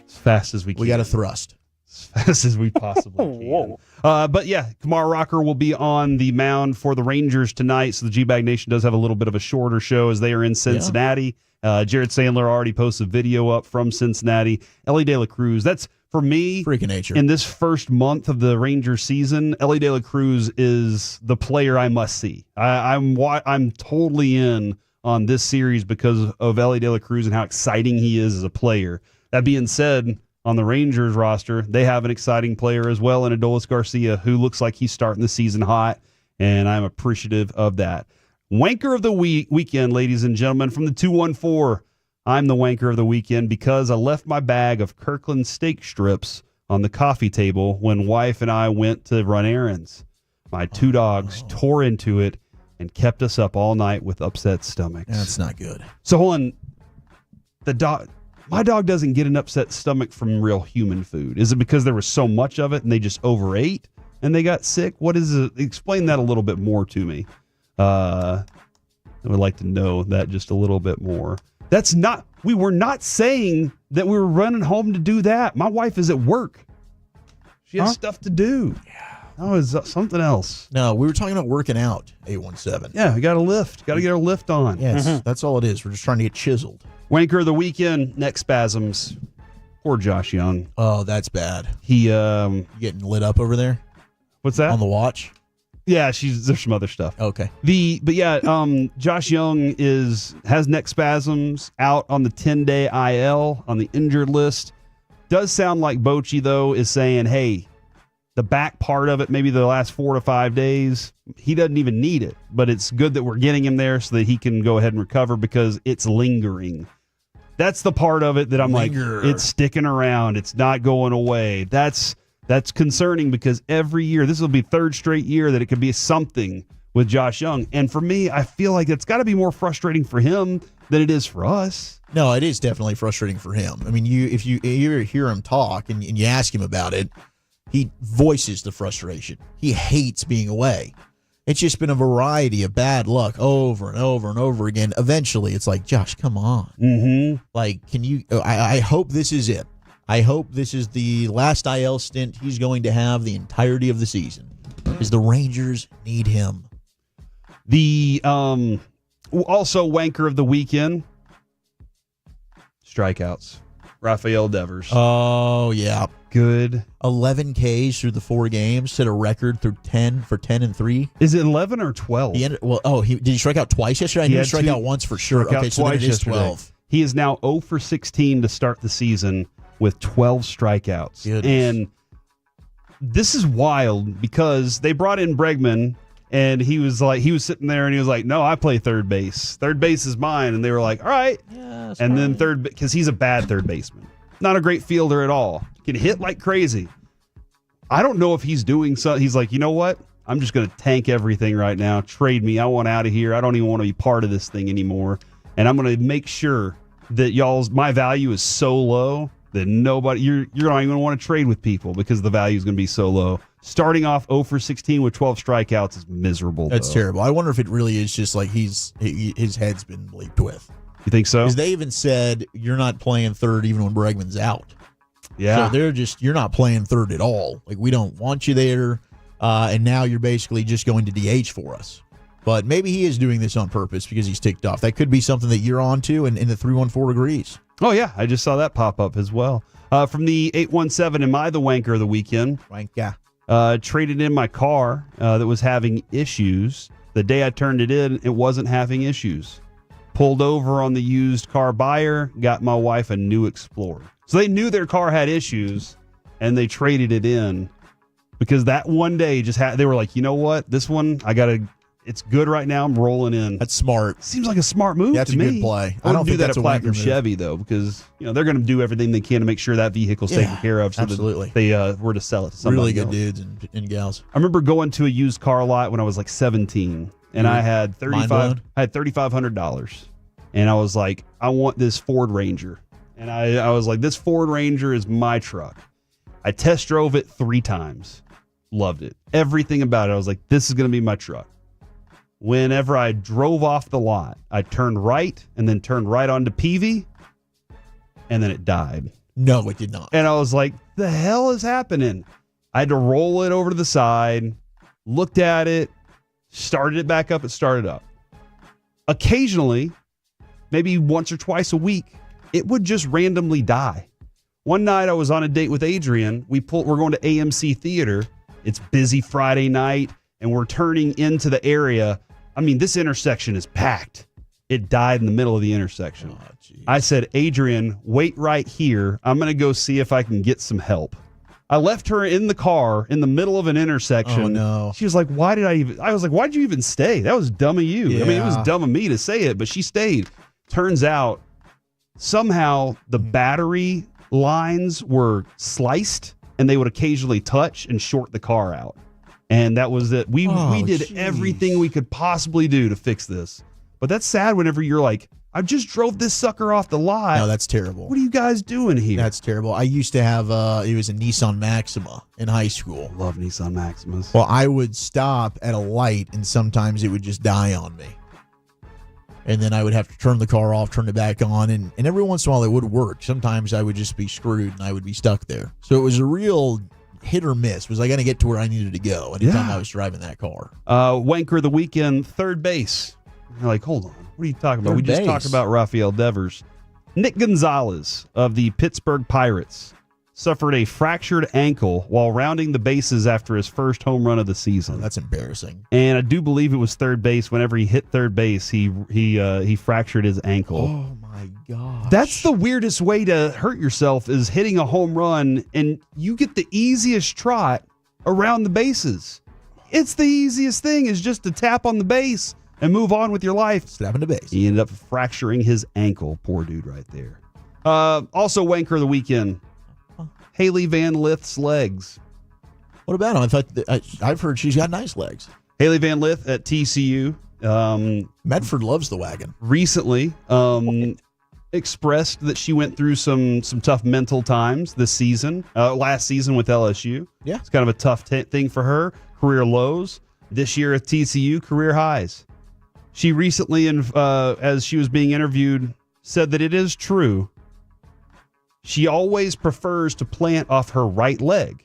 as fast as we can. We got to thrust. As fast as we possibly can. But yeah, Kamar Rocker will be on the mound for the Rangers tonight. So the G-Bag Nation does have a little bit of a shorter show as they are in Cincinnati. Jared Sandler already posted a video up from Cincinnati. Ellie De La Cruz, that's for me. Freaking nature. In this first month of the Rangers season, Ellie De La Cruz is the player I must see. I'm totally in on this series because of Ellie De La Cruz and how exciting he is as a player. That being said, on the Rangers roster, they have an exciting player as well in Adolis Garcia, who looks like he's starting the season hot, and I'm appreciative of that. Wanker of the weekend, ladies and gentlemen, from the 214. I'm the wanker of the weekend because I left my bag of Kirkland steak strips on the coffee table when wife and I went to run errands. My two dogs tore into it and kept us up all night with upset stomachs. That's not good. So hold on. My dog doesn't get an upset stomach from real human food. Is it because there was so much of it and they just overate and they got sick? What is it? Explain that a little bit more to me. I would like to know that just a little bit more. We were not saying that we were running home to do that. My wife is at work. She has stuff to do. Yeah. Oh, is that something else? No, we were talking about working out, 817. Yeah, we got a lift. Got to get our lift on. Yes, that's all it is. We're just trying to get chiseled. Wanker of the weekend, neck spasms. Poor Josh Young. Oh, that's bad. He getting lit up over there? What's that? On the watch? Yeah, there's some other stuff. Okay. Josh Young has neck spasms, out on the 10-day IL on the injured list. Does sound like Bochy though is saying, hey, the back part of it, maybe the last 4 to 5 days, he doesn't even need it, but it's good that we're getting him there so that he can go ahead and recover because it's lingering. That's the part of it that I'm like, it's sticking around. It's not going away. That's concerning because every year, this will be third straight year that it could be something with Josh Young. And for me, I feel like it's got to be more frustrating for him than it is for us. No, it is definitely frustrating for him. I mean, if you hear him talk and you ask him about it, he voices the frustration. He hates being away. It's just been a variety of bad luck over and over and over again. Eventually, it's like, Josh, come on. Mm-hmm. Like, can you? I hope this is it. I hope this is the last IL stint he's going to have the entirety of the season, because the Rangers need him. The also wanker of the weekend, strikeouts. Rafael Devers. Oh, yeah. Good. 11 Ks through the 4 games, set a record through 10 for 10 and 3. Is it 11 or 12? Did he strike out twice yesterday? I knew he struck out once for sure. Okay, so then it is 12. He is now 0 for 16 to start the season with 12 strikeouts. Goodness. And this is wild because they brought in Bregman and he was sitting there and he was like, no, I play third base. Third base is mine. And they were like, all right. Yeah, and then because he's a bad third baseman. Not a great fielder at all. Can hit like crazy. I don't know if he's doing so. He's like, you know what? I'm just going to tank everything right now. Trade me. I want out of here. I don't even want to be part of this thing anymore. And I'm going to make sure that my value is so low that you're not even want to trade with people because the value is going to be so low. Starting off 0 for 16 with 12 strikeouts is miserable. That's terrible. I wonder if it really is just like his head's been bleeped with. You think so? Because they even said you're not playing third even when Bregman's out. Yeah. So you're not playing third at all. Like, we don't want you there. And now you're basically just going to DH for us. But maybe he is doing this on purpose because he's ticked off. That could be something that you're on to, and the 314 agrees. Oh, yeah. I just saw that pop up as well. From the 817, am I the wanker of the weekend? Wanker. Traded in my car that was having issues. The day I turned it in, it wasn't having issues. Pulled over on the used car buyer, got my wife a new Explorer. So they knew their car had issues, and they traded it in because that one day they were like, you know what? This one, it's good right now. I'm rolling in. That's smart. Seems like a smart move That's to a me. good play. I don't do that at Platinum Chevy, though, because they're going to do everything they can to make sure that vehicle's taken care of. So absolutely. That they were to sell it to somebody Really good else. dudes and gals. I remember going to a used car lot when I was like 17, and I had $3,500, and I was like, I want this Ford Ranger, and I was like, this Ford Ranger is my truck. I test drove it 3 times, loved it, everything about it. I was like, this is going to be my truck. Whenever I drove off the lot, I turned right and then turned right onto Peavy, and then it died. No, it did not. And I was like, the hell is happening? I had to roll it over to the side, looked at it, started it back up, it started up. Occasionally, maybe once or twice a week, it would just randomly die. One night I was on a date with Adrian. We're going to AMC Theater. It's busy Friday night, and we're turning into the area. I mean, this intersection is packed. It died in the middle of the intersection. Oh, I said, Adrian, wait right here. I'm going to go see if I can get some help. I left her in the car in the middle of an intersection. Oh, no. She was like, I was like, why'd you even stay? That was dumb of you. Yeah. I mean, it was dumb of me to say it, but she stayed. Turns out, somehow the battery lines were sliced, and they would occasionally touch and short the car out. And that was it. We did everything we could possibly do to fix this. But that's sad whenever you're like, I just drove this sucker off the lot. No, that's terrible. What are you guys doing here? That's terrible. I used to have, it was a Nissan Maxima in high school. Love Nissan Maximas. Well, I would stop at a light, and sometimes it would just die on me. And then I would have to turn the car off, turn it back on, and every once in a while it would work. Sometimes I would just be screwed, and I would be stuck there. So it was a real hit or miss. Was I going to get to where I needed to go anytime I was driving that car? Wanker of the weekend, third base. You're like, hold on. What are you talking about? We just talked about Rafael Devers. Nick Gonzalez of the Pittsburgh Pirates suffered a fractured ankle while rounding the bases after his first home run of the season. Oh, that's embarrassing. And I do believe it was third base. Whenever he hit third base, he fractured his ankle. Oh my God. That's the weirdest way to hurt yourself, is hitting a home run and you get the easiest trot around the bases. It's the easiest thing, is just to tap on the base and move on with your life. Slapping the base. He ended up fracturing his ankle. Poor dude right there. Also, wanker of the weekend, Haley Van Lith's legs. What about him? I thought I've heard she's got nice legs. Haley Van Lith at TCU. Medford loves the wagon. Recently expressed that she went through some tough mental times this season, last season with LSU. Yeah. It's kind of a tough thing for her. Career lows. This year at TCU, career highs. She recently, as she was being interviewed, said that it is true. She always prefers to plant off her right leg.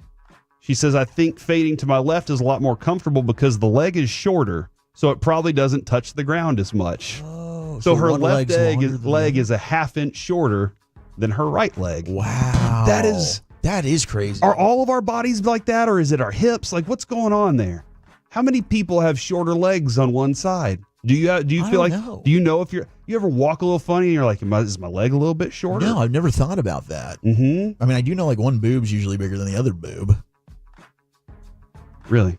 She says, I think fading to my left is a lot more comfortable because the leg is shorter, so it probably doesn't touch the ground as much. Oh, so her one left leg's leg is a half-inch shorter than her right leg. Wow. That is crazy. Are all of our bodies like that, or is it our hips? Like, what's going on there? How many people have shorter legs on one side? Do you feel like know. Do you know if you ever walk a little funny and you're like, is my leg a little bit shorter? No, I've never thought about that. Mm-hmm. I mean, I do know like one boob's usually bigger than the other boob. Really?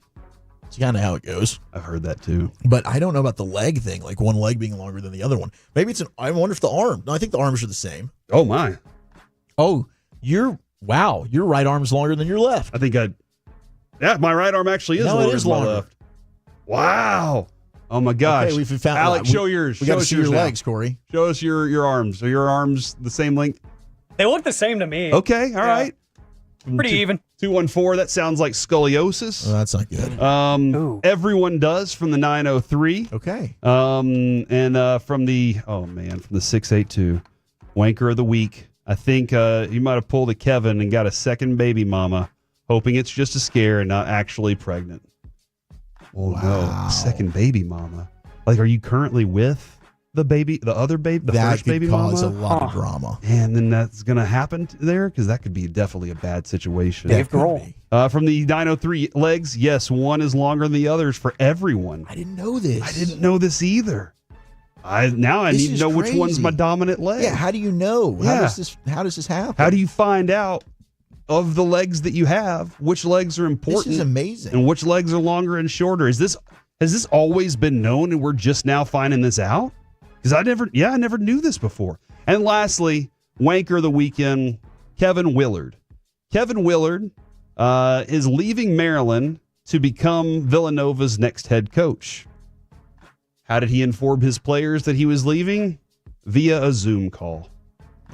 It's kind of how it goes. I've heard that too. But I don't know about the leg thing, like one leg being longer than the other one. Maybe I wonder if the arm. No, I think the arms are the same. Oh my. Oh, your right arm's longer than your left. I think my right arm actually is longer than my left. Wow. Oh my gosh. Okay, we've found Alex, show yours. We got to see your now. legs, Corey. Show us your arms. Are your arms the same length? They look the same to me. Okay, all right. Pretty even. 214, that sounds like scoliosis. Oh, that's not good. Everyone does from the 903. Okay. And from the 682. Wanker of the week. I think you might have pulled a Kevin and got a second baby mama, hoping it's just a scare and not actually pregnant. Oh, no. Second baby mama. Like, are you currently with the other baby, the that first could baby cause mama? a lot of drama. And then that's going to happen there because that could be definitely a bad situation. Dave Grohl. From the 903 legs, yes, one is longer than the others for everyone. I didn't know this. I didn't know this either. I need to know which one's my dominant leg. Yeah, how do you know? Yeah. How does this happen? How do you find out of the legs that you have, which legs are important? This is amazing. And which legs are longer and shorter? Has this always been known and we're just now finding this out? Because I never knew this before. And lastly, wanker of the weekend, Kevin Willard. Kevin Willard is leaving Maryland to become Villanova's next head coach. How did he inform his players that he was leaving? Via a Zoom call.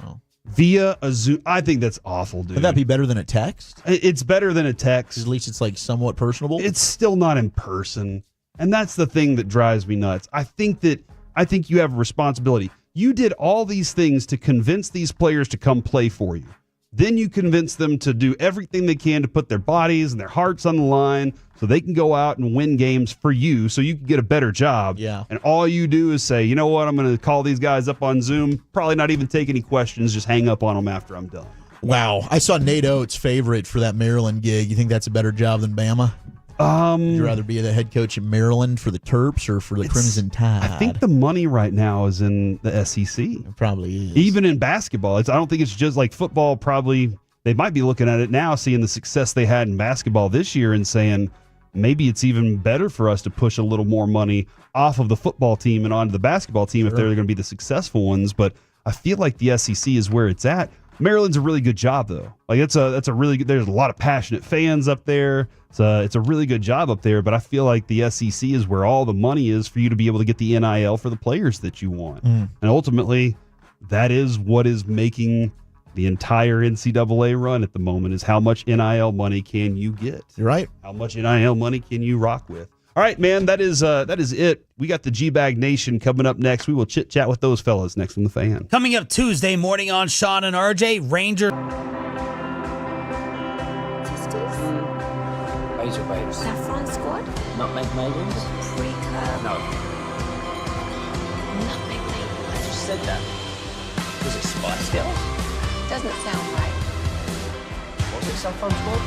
Oh. Via a Zoom. I think that's awful, dude. Would that be better than a text? It's better than a text. At least it's like somewhat personable. It's still not in person. And that's the thing that drives me nuts. I think you have a responsibility. You did all these things to convince these players to come play for you. Then you convince them to do everything they can to put their bodies and their hearts on the line so they can go out and win games for you so you can get a better job. Yeah. And all you do is say, you know what, I'm going to call these guys up on Zoom, probably not even take any questions, just hang up on them after I'm done. Wow. I saw Nate Oates' favorite for that Maryland gig. You think that's a better job than Bama? Would you rather be the head coach in Maryland for the Terps or for the Crimson Tide? I think the money right now is in the SEC. It probably is. Even in basketball. I don't think it's just like football. Probably they might be looking at it now, seeing the success they had in basketball this year and saying maybe it's even better for us to push a little more money off of the football team and onto the basketball team if they're going to be the successful ones. But I feel like the SEC is where it's at. Maryland's a really good job, though. Like that's a really good. There's a lot of passionate fans up there. It's a really good job up there. But I feel like the SEC is where all the money is for you to be able to get the NIL for the players that you want. And ultimately, that is what is making the entire NCAA run at the moment. Is how much NIL money can you get? You're right. How much NIL money can you rock with? All right, man. That is it. We got the G-Bag Nation coming up next. We will chit chat with those fellas next on the Fan. Coming up Tuesday morning on Sean and RJ, Ranger. Razor babes. Saffron squad? Nutmeg maidens? Paprika? No. Nutmeg maidens. I just said that. Was it Spice Girls? Doesn't sound right. Was it Saffron Squad?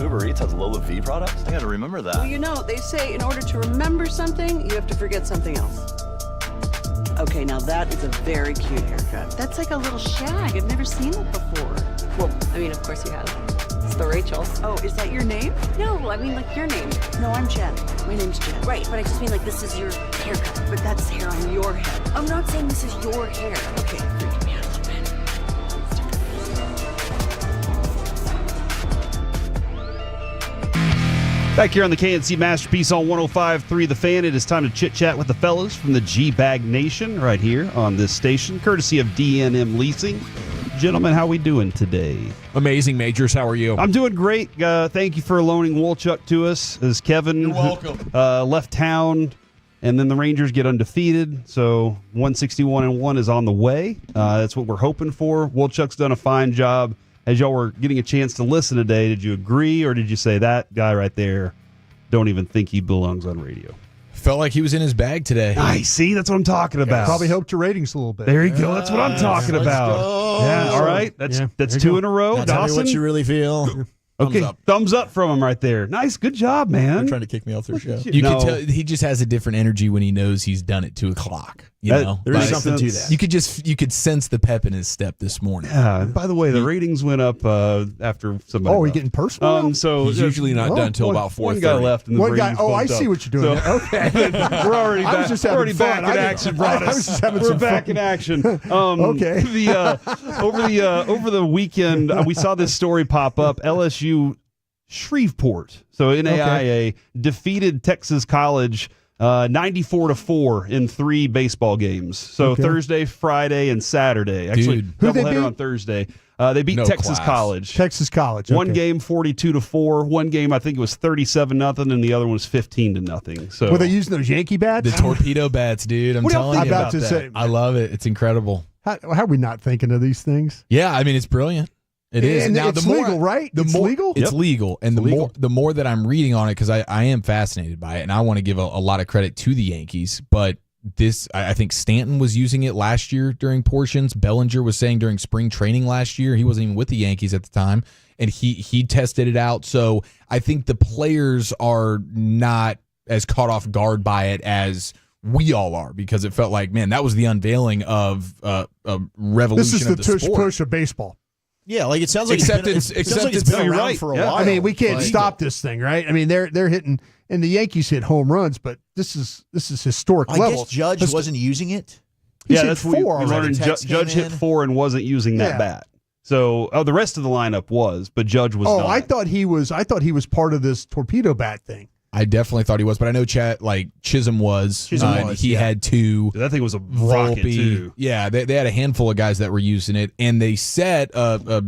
Uber Eats has Lola V products? I gotta remember that. Well, you know, they say in order to remember something, you have to forget something else. Okay, now that is a very cute haircut. That's like a little shag. I've never seen it before. Well, I mean, of course you have. It's the Rachel. Oh, is that your name? No, I mean like your name. No, I'm Jen. My name's Jen. Right, but I just mean like this is your haircut. But that's hair on your head. I'm not saying this is your hair. Okay, freaking me out a little bit. Back here on the KNC Masterpiece on 105.3 The Fan, it is time to chit-chat with the fellas from the Gag Nation right here on this station, courtesy of DNM Leasing. Gentlemen, how we doing today? Amazing, Majors. How are you? I'm doing great. Thank you for loaning Wolchuk to us as Kevin You're welcome. Left town, and then the Rangers get undefeated. So 161-1 is on the way. That's what we're hoping for. Wolchuk's done a fine job. As y'all were getting a chance to listen today, did you agree or did you say that guy right there, don't even think he belongs on radio? Felt like he was in his bag today. Nice. See, that's what I'm talking about. Probably helped your ratings a little bit. There you go. That's what I'm talking about. go. Yeah. All right. That's two in a row. Now tell me Dawson. what you really feel. Okay. Thumbs up from him right there. Nice. Good job, man. They're trying to kick me off their show. You can tell he just has a different energy when he knows he's done at 2:00. You know, there is something to that. You could sense the pep in his step this morning. Yeah. By the way, the ratings went up after somebody. Oh, we left. getting personal? So He's usually not done until about 4:30. One guy left. And the One guy. ratings Oh, I bumped see up. what you're doing. So, Okay. we're already I was back. just having Already fun. back in action, Broadus. I was just having We're some back fun. in action. Okay. Over the weekend, we saw this story pop up. LSU Shreveport, so NAIA, defeated Texas College 94-4 in 3 baseball games. So Thursday, Friday, and Saturday. Actually, doubleheader on Thursday. They beat Texas College. Texas College. One game 42-4. One game I think it was 37-0, and the other one was 15-0. So Were they using those Yankee bats? The torpedo bats, dude. I'm telling you about that. I love it. It's incredible. How are we not thinking of these things? Yeah, I mean it's brilliant. It is. And now it's the more, legal, right? It's legal? It's legal. And the more that I'm reading on it, because I am fascinated by it, and I want to give a lot of credit to the Yankees, but I think Stanton was using it last year during portions. Bellinger was saying during spring training last year, he wasn't even with the Yankees at the time, and he tested it out. So I think the players are not as caught off guard by it as we all are, because it felt like, man, that was the unveiling of a revolution This is of the the tush sport. push of baseball. Yeah, like it sounds like Except it's it's been you're around right. for a Yeah. while. I mean, we can't Like- stop this thing, right? I mean, they're hitting, and the Yankees hit home runs, but this is historic I levels. guess Judge wasn't using it. He's yeah, hit that's what we 4 already. learned. Judge hit 4 and wasn't using that bat. So the rest of the lineup was, but Judge was not. I thought he was part of this torpedo bat thing. I definitely thought he was, but I know Chisholm was. He had 2. That thing was a rocket too. Yeah, they had a handful of guys that were using it, and they set a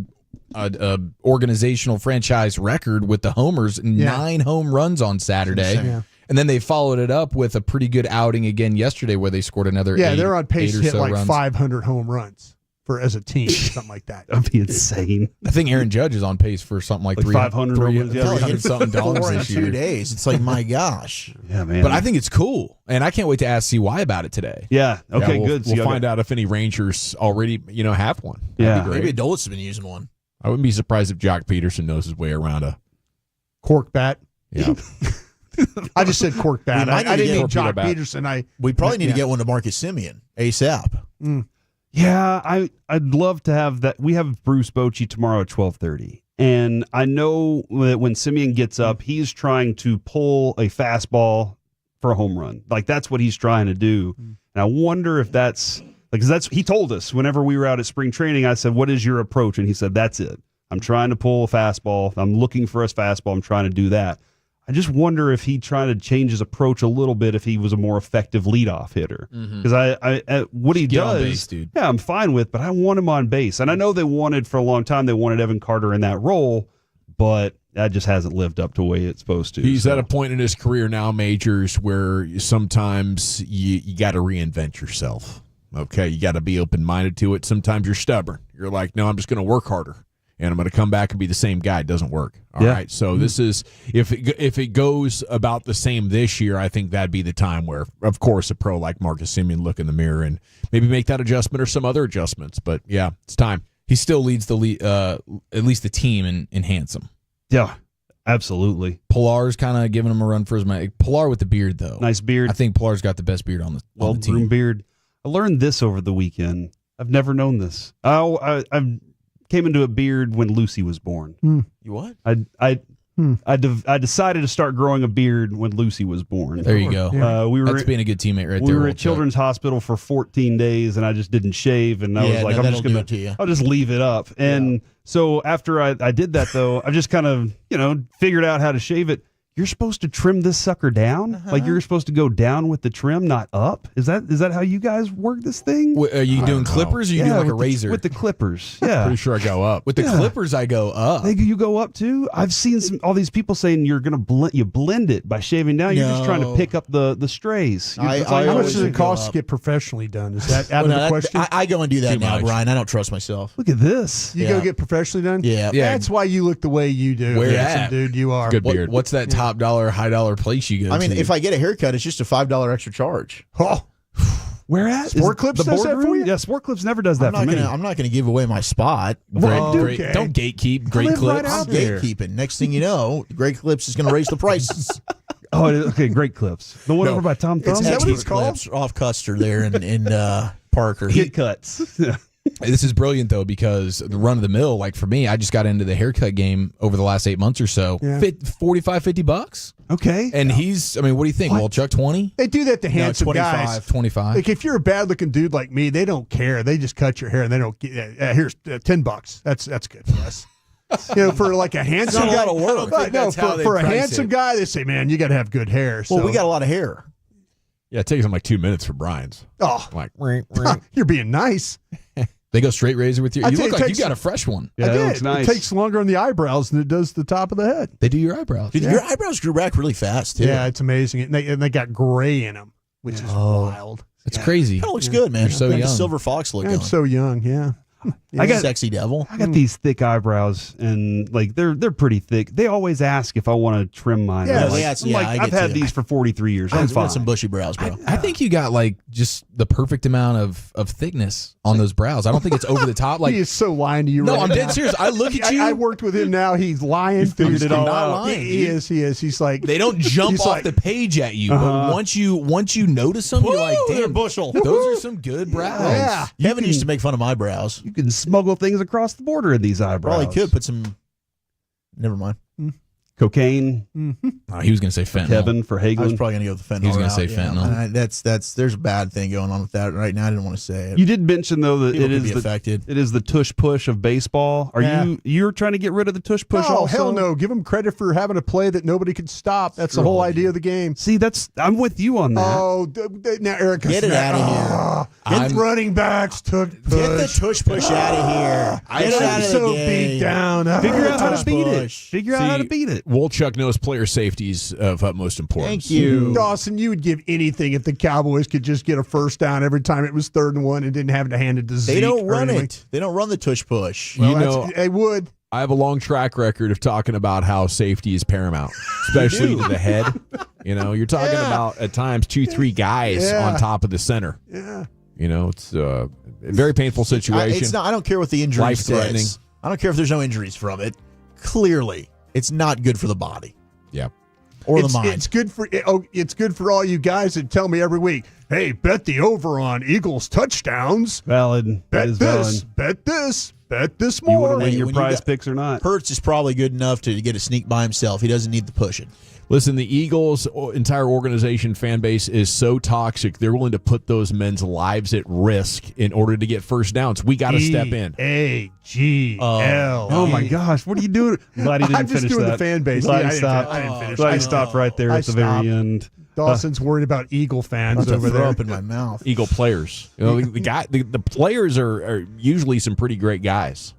organizational franchise record with the homers, 9 home runs on Saturday. Yeah. And then they followed it up with a pretty good outing again yesterday where they scored another 8. They're on pace to or hit so like runs. 500 home runs as a team, something like that. That'd be insane. I think Aaron Judge is on pace for something like 500 300 something dollars 4 in this 2 year. days. It's like, my gosh. Yeah, man. But I think it's cool, and I can't wait to ask CY about it today. Yeah. Okay. Good. So We'll find out if any Rangers already, have one. That'd be great. Maybe Adolis has been using one. I wouldn't be surprised if Jock Peterson knows his way around a cork bat. Yeah. I just said cork bat. I didn't mean Jock Peterson. We probably need to get one to Marcus Semien ASAP. Yeah, I'd love to have that. We have Bruce Bochy tomorrow at 12:30, and I know that when Semien gets up, he's trying to pull a fastball for a home run. Like that's what he's trying to do. And I wonder if that's because he told us whenever we were out at spring training. I said, "What is your approach?" And he said, "That's it. I'm trying to pull a fastball. I'm looking for a fastball. I'm trying to do that." I just wonder if he tried to change his approach a little bit if he was a more effective leadoff hitter. Because I what he Get on does, base, dude. yeah, I'm fine with, but I want him on base. And I know they wanted for a long time, they wanted Evan Carter in that role, but that just hasn't lived up to the way it's supposed to. He's at a point in his career now, Majors, where sometimes you got to reinvent yourself. Okay, you got to be open-minded to it. Sometimes you're stubborn. You're like, no, I'm just going to work harder. And I'm going to come back and be the same guy. It doesn't work. All right. So this is if it goes about the same this year, I think that'd be the time where, of course, a pro like Marcus Semien look in the mirror and maybe make that adjustment or some other adjustments. But yeah, it's time. He still leads at least the team in Handsome. Yeah. Absolutely. Pilar's kind of giving him a run for his money. Pilar with the beard, though. Nice beard. I think Pilar's got the best beard on the team. Well-groomed beard. I learned this over the weekend. I've never known this. I came into a beard when Lucy was born. You what? I decided to start growing a beard when Lucy was born. There you go. That's being a good teammate right there. We were at Children's Hospital for 14 days, and I just didn't shave, and I was like, I'll just leave it up. And so after I did that, though, I just kind of, figured out how to shave it. You're supposed to trim this sucker down? Like you're supposed to go down with the trim, not up? Is that how you guys work this thing? Are you doing clippers or are you doing like a razor? With the clippers, yeah. Pretty sure I go up. With the clippers, I go up. You go up too? I've seen all these people saying you're going to blend it by shaving down. You're just trying to pick up the strays. How much does it cost to get professionally done? Is that out of the question? I go and do that now, Brian. I don't trust myself. Look at this. You go get professionally done? Yeah. That's why you look the way you do. Where at? Dude, you are. Good beard. What's that top dollar, high dollar place you go to? I mean, if I get a haircut, it's just a $5 extra charge. Oh. Where at? Sport Clips does that for you? Yeah, Sport Clips never does that for me. I'm not going to give away my spot. Great. Don't gatekeep. Great Clips. I'm gatekeeping. Next thing you know, Great Clips is going to raise the prices. Oh, okay. Great Clips. The one over by Tom Thumb. Is that what it's called? Off Custer there in Parker. Hit cuts. This is brilliant, though, because the run of the mill, like for me, I just got into the haircut game over the last 8 months or so. Yeah. $45-$50. Okay. And what do you think? Well, Chuck, 20? They do that to handsome 25, guys. 25. Like if you're a bad looking dude like me, they don't care. They just cut your hair and they don't get, here's $10. That's good for us. For like a handsome guy. For a handsome guy, they say, man, you got to have good hair. Well, we got a lot of hair. Yeah, it takes them like 2 minutes for Brian's. Oh, like you're being nice. They go straight razor with you. You look like you got a fresh one. Yeah, I did. looks nice. It takes longer on the eyebrows than it does the top of the head. They do your eyebrows. Dude, your eyebrows grew back really fast, too. Yeah, it's amazing. And they got gray in them, which is wild. It's crazy. Kind of looks good, man. You're so young. Silver fox look. I'm so young, yeah. I got sexy devil. I got these thick eyebrows, and like they're pretty thick. They always ask if I want to trim mine. Yeah, I've had these for 43 years. I'm fine. Got some bushy brows, bro. I think you got like just the perfect amount of thickness on those brows. I don't think it's over the top. Like he is so lying to you. No, right I'm now. dead serious. I look at you. I worked with him now. He's lying. He figured it all out. He is. He's like they don't jump off the page at you, but once you notice them, you're like, damn, bushel. Those are some good brows. Yeah. Kevin used to make fun of my brows. You can smuggle things across the border in these eyebrows. Probably could put some. Never mind. Cocaine. He was going to say fentanyl. Kevin for Hagelin. I was probably going to go with the fentanyl. He was going to say route, fentanyl. That's there's a bad thing going on with that right now. I didn't want to say it. You did mention though that People it could is be affected. It is the tush push of baseball. Are you're trying to get rid of the tush push? No, also? hell no. Give him credit for having a play that nobody could stop. That's the whole idea of the game. See, I'm with you on that. Oh, now Eric, Get it out of here. Get running backs took push. Get the tush push out of here. Get it out of the game. Beat down. Figure out how to beat it. Figure out how to beat it. Wolchuk knows player safety is of utmost importance. Thank you. Dawson, you would give anything if the Cowboys could just get a first down every time it was 3rd and 1 and didn't have to hand it to Zeke. They don't run anything. it. They don't run the tush push. Well, they would. I have a long track record of talking about how safety is paramount, especially to the head. You're talking about at times 2-3 guys on top of the center. Yeah. It's a very painful situation. I don't care what the injury Life-threatening. says. I don't care if there's no injuries from it. Clearly, it's not good for the body. Yeah. Or the mind. It's good for all you guys that tell me every week, hey, bet the over on Eagles touchdowns. Valid. Bet is this. valid. Bet this. Bet this You want more. to win your when prize picks or not? Hurts is probably good enough to get a sneak by himself. He doesn't need the pushing. Listen, the Eagles' entire organization fan base is so toxic, they're willing to put those men's lives at risk in order to get first downs. We got to step in. A-G-L. Oh, my gosh. What are you doing? Glad he didn't I'm just finish doing that. the fan base. Glad Yeah, he stopped. I didn't finish. Glad he stopped right there at the very end. Dawson's worried about Eagle fans over throw there. up in my mouth. Eagle players. The players are usually some pretty great guys.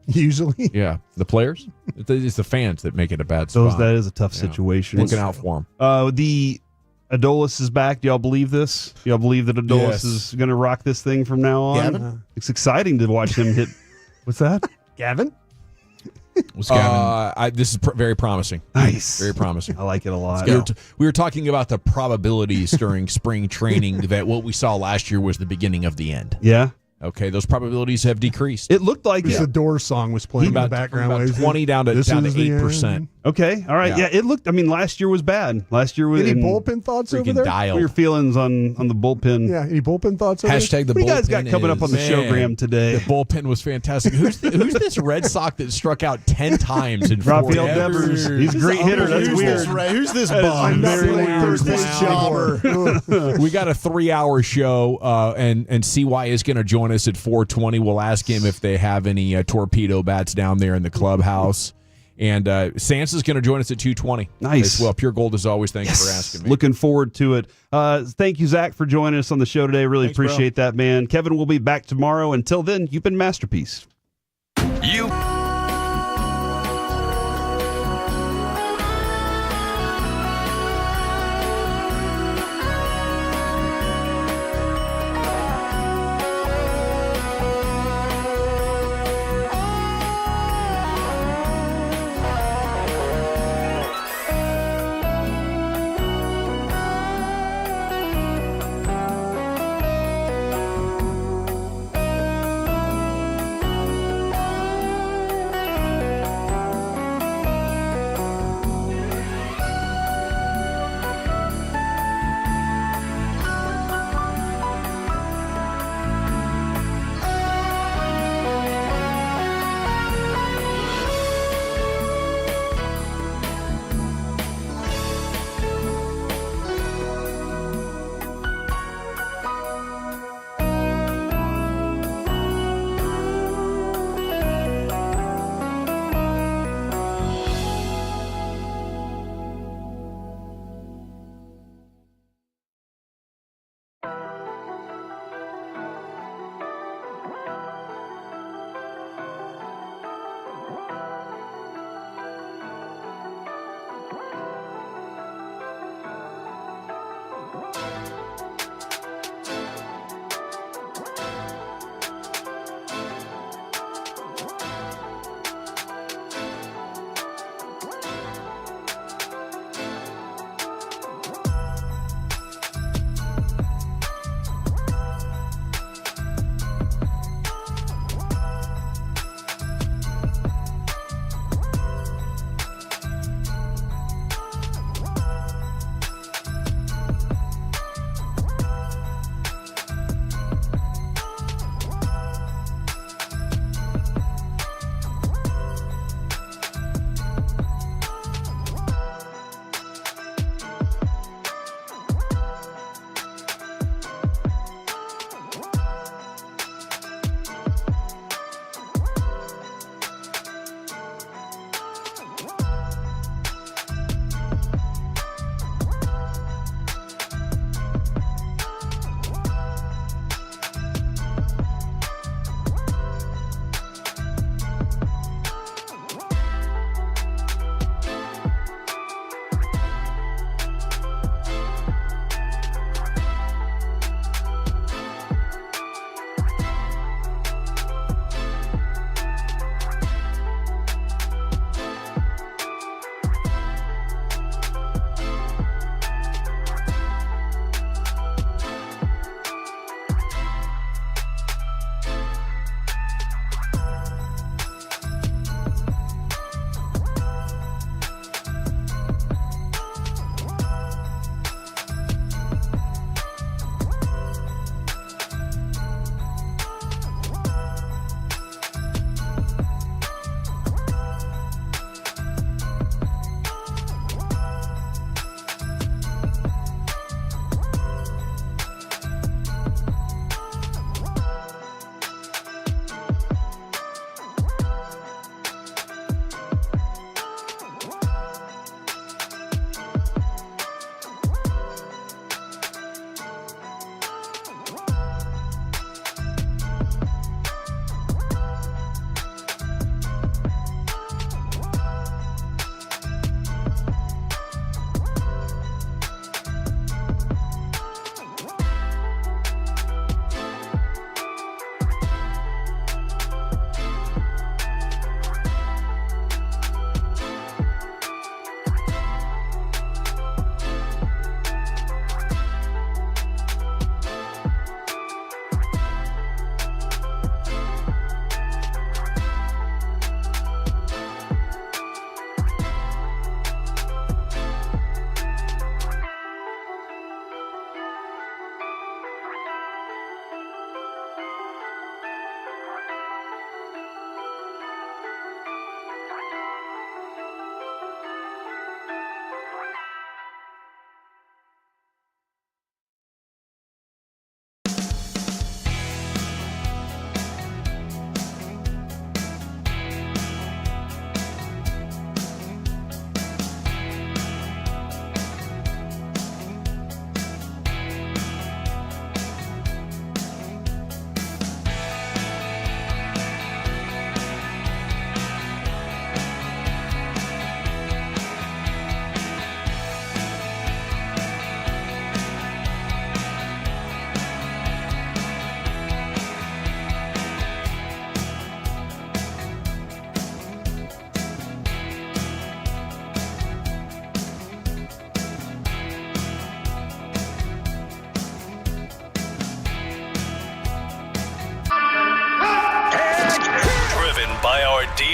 Usually. Yeah. The players? It's the fans that make it a bad spot. That is a tough situation. Looking out for them. The Adolis is back. Do y'all believe this? Do y'all believe that Adolis is going to rock this thing from now on? Gavin? It's exciting to watch him hit. What's that? Gavin? This is very promising. Nice. Very promising. I like it a lot. We were talking about the probabilities during spring training that what we saw last year was the beginning of the end. Yeah. Okay, those probabilities have decreased. It looked like The Doors song was playing in the background. About 20 down to 8%. Okay, all right. Yeah, it looked. I mean, last year was bad. Last year was any bullpen thoughts over there? What are your feelings on the bullpen? Yeah, any bullpen thoughts over there? Hashtag the What do bullpen. you guys got coming up on the showgram today? The bullpen was fantastic. Who's this Red Sox that struck out 10 times in 4 Rafael games? Devers. He's a great hitter. That's weird. Who's this bum? Who's this jobber? We got a 3-hour show, and CY is going to join us at 4:20. We'll ask him if they have any torpedo bats down there in the clubhouse. And Sansa's going to join us at 2:20. Nice. Well, Pure Gold as always. Thanks for asking me. Looking forward to it. Thank you, Zach, for joining us on the show today. Really appreciate that, man. Kevin will be back tomorrow. Until then, you've been Masterpiece. You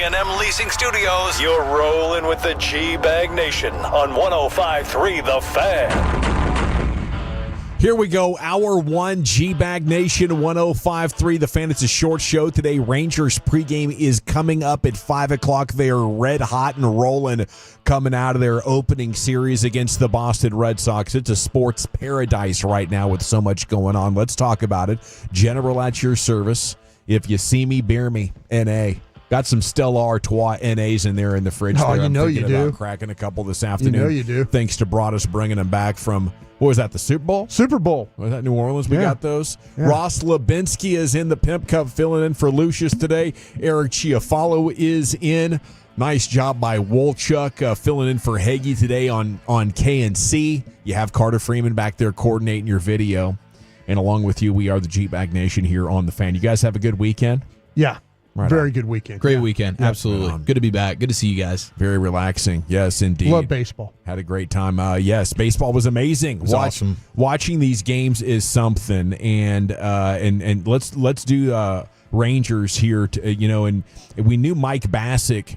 D&M Leasing Studios, you're rolling with the G-Bag Nation on 105.3 The Fan. Here we go, Hour 1, G-Bag Nation, 105.3 The Fan. It's a short show today. Rangers pregame is coming up at 5 o'clock. They are red hot and rolling coming out of their opening series against the Boston Red Sox. It's a sports paradise right now with so much going on. Let's talk about it. General at your service. If you see me, beer me, N.A. Got some Stella Artois NAs in there in the fridge. Oh, there. you know you do. About cracking a couple this afternoon. You know you do. Thanks to Broadus bringing them back from, what was that, the Super Bowl? Super Bowl. Was that New Orleans? We got those. Yeah. Ross Lubinsky is in the Pimp Cup filling in for Lucius today. Eric Chiafalo is in. Nice job by Wolchuk filling in for Hagee today on KNC. You have Carter Freeman back there coordinating your video. And along with you, we are the G-Bag Nation here on The Fan. You guys have a good weekend? Yeah. Right Very on. good weekend. Great weekend. Yeah. Absolutely. Good to be back. Good to see you guys. Very relaxing. Yes, indeed. Love baseball. Had a great time. Yes, baseball was amazing. It was awesome. Watching these games is something. And let's do Rangers here. And we knew Mike Bassick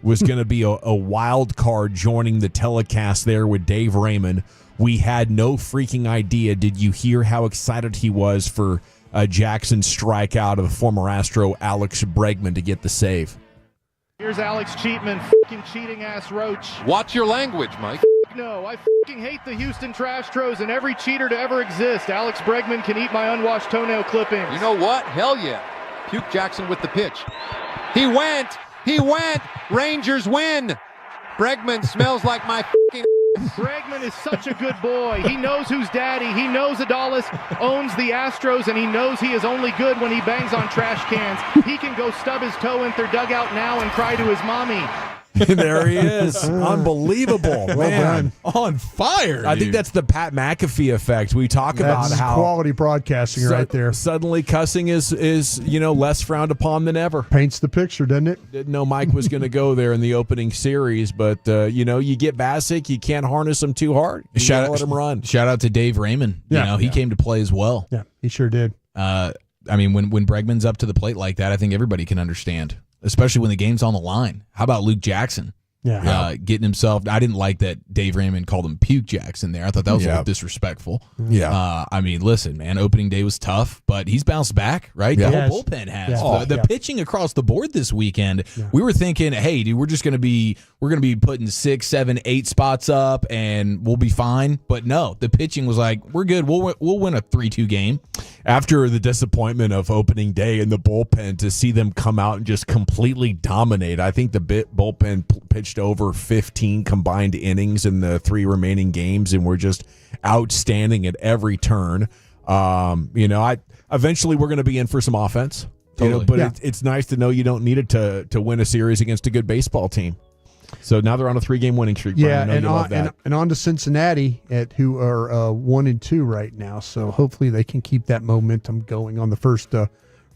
was going to be a wild card joining the telecast there with Dave Raymond. We had no freaking idea. Did you hear how excited he was for Jackson's strikeout of the former Astro Alex Bregman to get the save? Here's Alex Cheatman, f***ing cheating ass roach. Watch your language, Mike. No, I f***ing hate the Houston Trastros and every cheater to ever exist. Alex Bregman can eat my unwashed toenail clippings. You know what? Hell yeah. Puke Jackson with the pitch. He went. Rangers win. Bregman smells like my f***ing Bregman is such a good boy. He knows who's daddy. He knows Adolis owns the Astros, and he knows he is only good when he bangs on trash cans. He can go stub his toe in their dugout now and cry to his mommy. There he is. Unbelievable. Man. On fire. I think that's the Pat McAfee effect. We talk about how quality broadcasting right there. Suddenly cussing is less frowned upon than ever. Paints the picture, doesn't it? Didn't know Mike was going to go there in the opening series, but you get Bassick, you can't harness him too hard. Let him run. Shout out to Dave Raymond. He came to play as well. Yeah, he sure did. When Bregman's up to the plate like that, I think everybody can understand. Especially when the game's on the line. How about Luke Jackson? Getting himself. I didn't like that Dave Raymond called him Puke Jackson there. I thought that was a little disrespectful. Yeah. Listen, man, opening day was tough, but he's bounced back, right? Yeah. The whole bullpen has. The pitching across the board this weekend, we were thinking, hey, dude, we're going to be putting 6, 7, 8 spots up and we'll be fine. But no, the pitching was like, we're good. We'll win a 3-2 game. After the disappointment of opening day in the bullpen, to see them come out and just completely dominate. I think the bullpen pitched over 15 combined innings in the 3 remaining games, and we're just outstanding at every turn. Eventually we're going to be in for some offense. Totally. It's nice to know you don't need it to win a series against a good baseball team. So now they're on a 3-game winning streak. Brian. And on to Cincinnati, who are 1-2 right now. So hopefully they can keep that momentum going on the first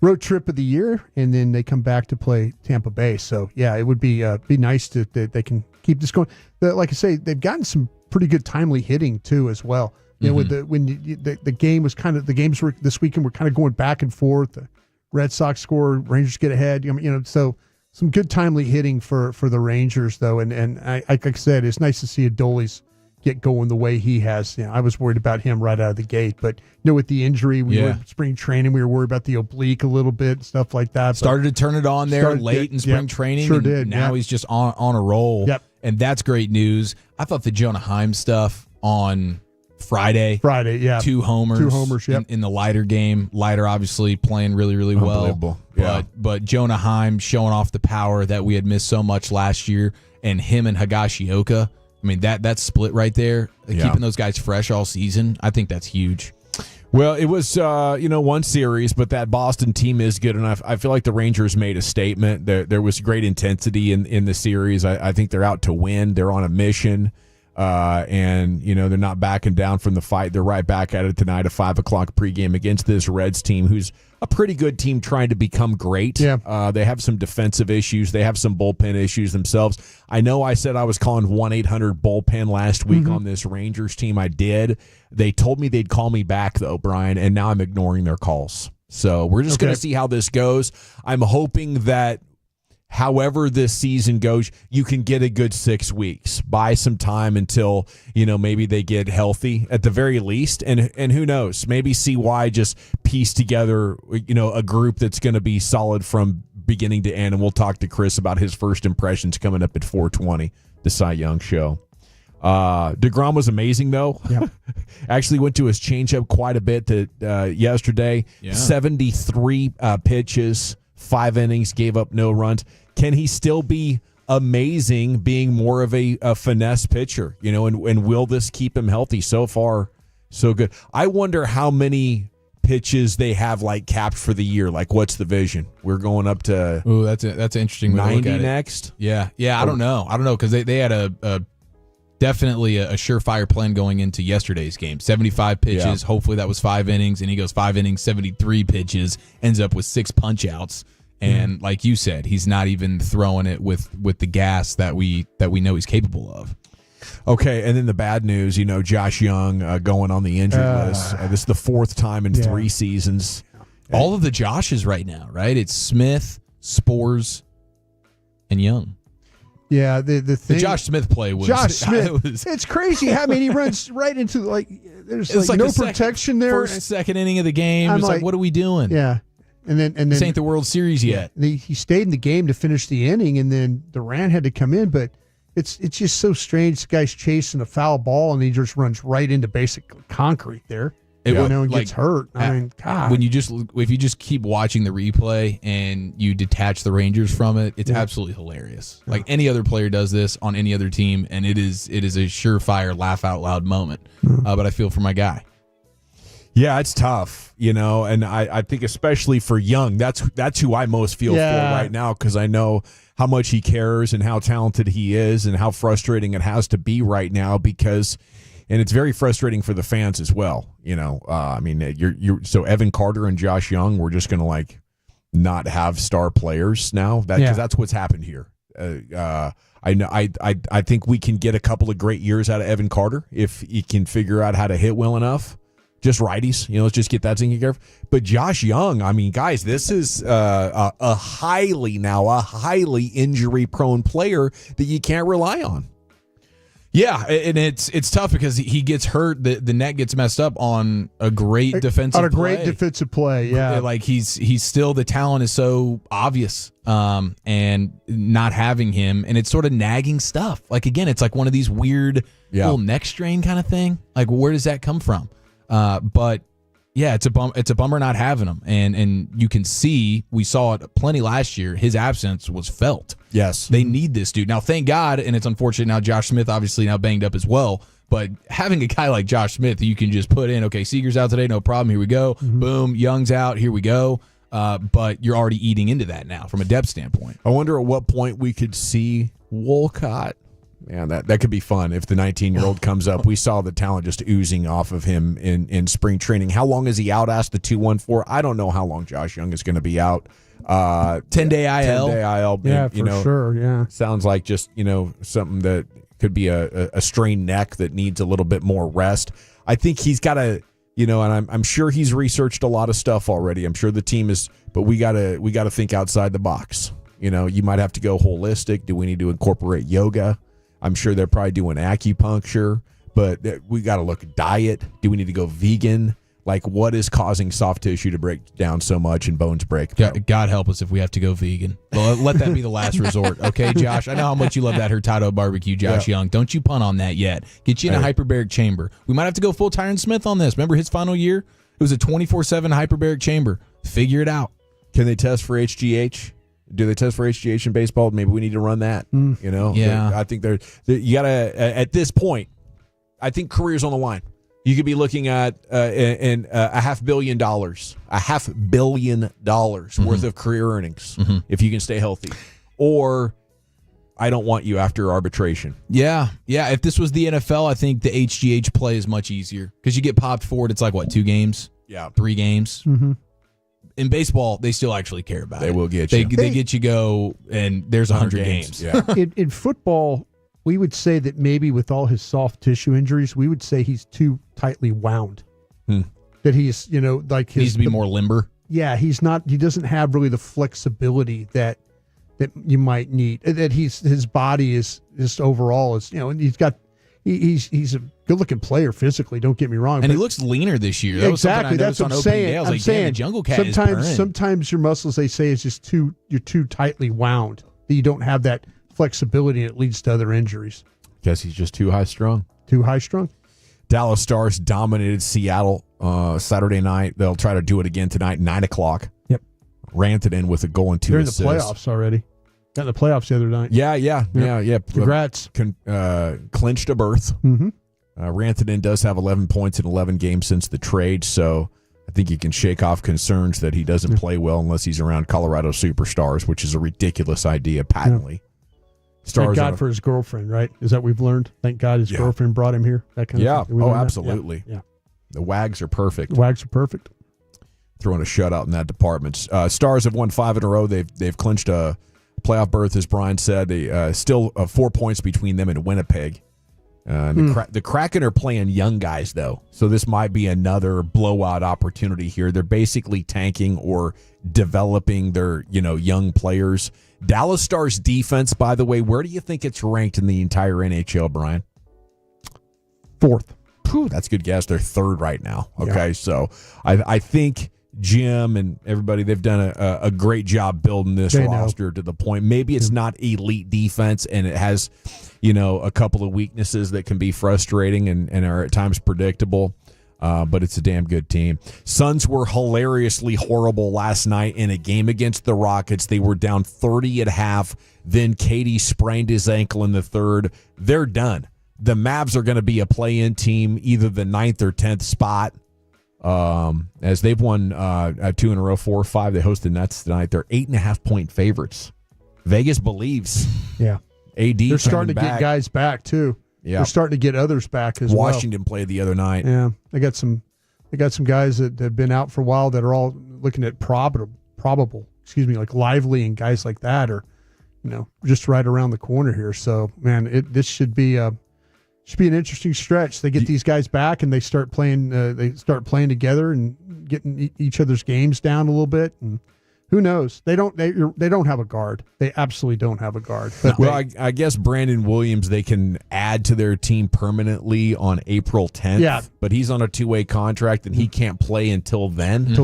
road trip of the year, and then they come back to play Tampa Bay. So yeah, it would be nice that they can keep this going. Like I say, they've gotten some pretty good timely hitting too as well. With the game was the games were this weekend were kind of going back and forth. The Red Sox score, Rangers get ahead. So. Some good timely hitting for the Rangers, though, and like I said, it's nice to see Adolis get going the way he has. I was worried about him right out of the gate, but with the injury, we were spring training, we were worried about the oblique a little bit and stuff like that. Started to turn it on there late in spring training. Sure did. Now he's just on a roll. Yep. And that's great news. I thought the Jonah Heim stuff on Friday, 2 homers, in the Leiter game. Leiter obviously playing really, really well. But Jonah Heim showing off the power that we had missed so much last year, and him and Higashioka. I mean, that split right there, keeping those guys fresh all season, I think that's huge. Well, it was one series, but that Boston team is good enough. I feel like the Rangers made a statement. There was great intensity in the series. I think they're out to win. They're on a mission. And they're not backing down from the fight. They're right back at it tonight, a 5 o'clock pregame against this Reds team, who's a pretty good team trying to become great. They have some defensive issues. They have some bullpen issues themselves. I know I said I was calling 1-800-BULLPEN last week on this Rangers team. I did. They told me they'd call me back, though, Brian, and now I'm ignoring their calls. So we're just going to see how this goes. I'm hoping that however this season goes, you can get a good 6 weeks. Buy some time until, maybe they get healthy at the very least. And who knows, maybe CY just piece together, a group that's going to be solid from beginning to end. And we'll talk to Chris about his first impressions coming up at 4:20, the Cy Young Show. deGrom was amazing, though. Yep. Actually went to his changeup quite a bit yesterday. Yeah. 73 pitches, 5 innings, gave up no runs. Can he still be amazing being more of a finesse pitcher? And will this keep him healthy? So far, so good. I wonder how many pitches they have capped for the year. What's the vision? We're going up to that's an interesting 90 next. Yeah. I don't know because they had a definitely a surefire plan going into yesterday's game. 75 pitches. Yeah. Hopefully that was 5 innings, and he goes 5 innings, 73 pitches, ends up with 6 punch outs. And like you said, he's not even throwing it with the gas that we know he's capable of. Okay, and then the bad news, Josh Young going on the injured list. This is the 4th time in 3 seasons. All of the Joshes right now, right? It's Smith, Spores, and Young. Yeah, the Josh Smith play was Josh Smith. It's crazy. I mean, he runs right into there's no protection there. Second inning of the game. It's like, what are we doing? Yeah, and then this ain't the World Series yet. He stayed in the game to finish the inning, and then Durant had to come in. But it's just so strange. This guy's chasing a foul ball, and he just runs right into basic concrete there. And gets hurt. I mean, God. If you just keep watching the replay and you detach the Rangers from it, it's absolutely hilarious. Like any other player does this on any other team, and it is a surefire laugh out loud moment. But I feel for my guy. Yeah, it's tough, and I think especially for Young, that's who I most feel for right now, because I know how much he cares and how talented he is and how frustrating it has to be right now and it's very frustrating for the fans as well. So Evan Carter and Josh Young, we're just going to not have star players now. Because that's what's happened here. I know. I think we can get a couple of great years out of Evan Carter if he can figure out how to hit well enough. Just righties, let's just get that thing together. But Josh Young, I mean, guys, this is a highly injury-prone player that you can't rely on. Yeah, and it's tough because he gets hurt. The net gets messed up on a great defensive play. On a great defensive play, yeah. He's still, the talent is so obvious, and not having him, and it's sort of nagging stuff. Again, it's one of these weird little neck strain kind of thing. Where does that come from? But yeah, it's a bummer not having him, and you can see, we saw it plenty last year. His absence was felt. Yes, they need this dude now. Thank God, and it's unfortunate now. Josh Smith obviously now banged up as well. But having a guy like Josh Smith, you can just put in, okay, Seager's out today, no problem. Here we go. Boom, Young's out. Here we go. But you're already eating into that now from a depth standpoint. I wonder at what point we could see Wolcott. Man, that could be fun if the 19-year-old comes up. We saw the talent just oozing off of him in spring training. How long is he out? Asked the 214. I don't know how long Josh Young is going to be out. 10-day IL. 10-day IL. Yeah, for sure. Yeah. Sounds like just, something that could be a strained neck that needs a little bit more rest. I think he's got to, and I'm sure he's researched a lot of stuff already. I'm sure the team is, but we got to think outside the box. You might have to go holistic. Do we need to incorporate yoga? I'm sure they're probably doing acupuncture, but we got to look at diet. Do we need to go vegan? What is causing soft tissue to break down so much and bones break? God help us if we have to go vegan. Well, let that be the last resort. Okay, Josh? I know how much you love that Hurtado barbecue, Josh Young. Don't you punt on that yet. Get you in a hyperbaric chamber. We might have to go full Tyron Smith on this. Remember his final year? It was a 24/7 hyperbaric chamber. Figure it out. Can they test for HGH? Do they test for HGH in baseball? Maybe we need to run that. Yeah. I think you got to, at this point, I think career's on the line. You could be looking at $500 million, $500 million worth of career earnings if you can stay healthy. Or I don't want you after arbitration. Yeah. If this was the NFL, I think the HGH play is much easier because you get popped for it. It's 2 games? Yeah. 3 games? Mm-hmm. In baseball, they still actually care about it. They will get you. They get you go, and there's 100 games. Yeah. In football, we would say that maybe with all his soft tissue injuries, we would say he's too tightly wound. That he's, needs to be more limber. Yeah, he's not. He doesn't have really the flexibility that that you might need. That his body is just overall is, he's a good-looking player physically. Don't get me wrong, and he looks leaner this year. That exactly, that's what I'm saying. I'm saying Jungle Cat sometimes your muscles, they say, is just you're too tightly wound. That you don't have that flexibility, and it leads to other injuries. Guess he's just too high strung. Too high strung. Dallas Stars dominated Seattle Saturday night. They'll try to do it again tonight, 9:00. Yep. Ranted in with a goal and 2 They're assists. in the playoffs already. Got in the playoffs the other night. Yeah. Congrats. Clinched a berth. Mm-hmm. Rantanen does have 11 points in 11 games since the trade, so I think you can shake off concerns that he doesn't play well unless he's around Colorado superstars, which is a ridiculous idea patently. Yeah. Stars Thank God for his girlfriend, right? Is that what we've learned? Thank God his girlfriend brought him here. That kind of thing. Oh, absolutely. Yeah. The Wags are perfect. The Wags are perfect. Throwing a shutout in that department. Stars have won 5 in a row. They've clinched a playoff berth, as Brian said. They still 4 points between them and Winnipeg. The Kraken are playing young guys, though, so this might be another blowout opportunity here. They're basically tanking or developing their young players. Dallas Stars defense, by the way, where do you think it's ranked in the entire NHL, Brian? 4th. That's a good guess. They're 3rd right now. Okay, so I think Jim and everybody, they've done a great job building this roster to the point. Maybe it's not elite defense and it has, a couple of weaknesses that can be frustrating and are at times predictable. But it's a damn good team. Suns were hilariously horrible last night in a game against the Rockets. They were down 30 at half. Then Katie sprained his ankle in the third. They're done. The Mavs are going to be a play-in team, either the 9th or 10th spot. As they've won 2 in a row, 4 or 5. They host the Nets tonight. They're 8.5-point favorites. Vegas believes. Yeah. AD. They're starting to get guys back too. Yeah. They're starting to get others back as well. Washington played the other night. Yeah. They got some guys that have been out for a while that are all looking at probable, like Lively and guys like that are, just right around the corner here. So, man, this should be an interesting stretch. They get these guys back and they start playing together and getting each other's games down a little bit, and who knows? They don't have a guard. They absolutely don't have a guard. But I guess Brandon Williams, they can add to their team permanently on April 10th. Yeah. But he's on a 2-way contract and he can't play until then.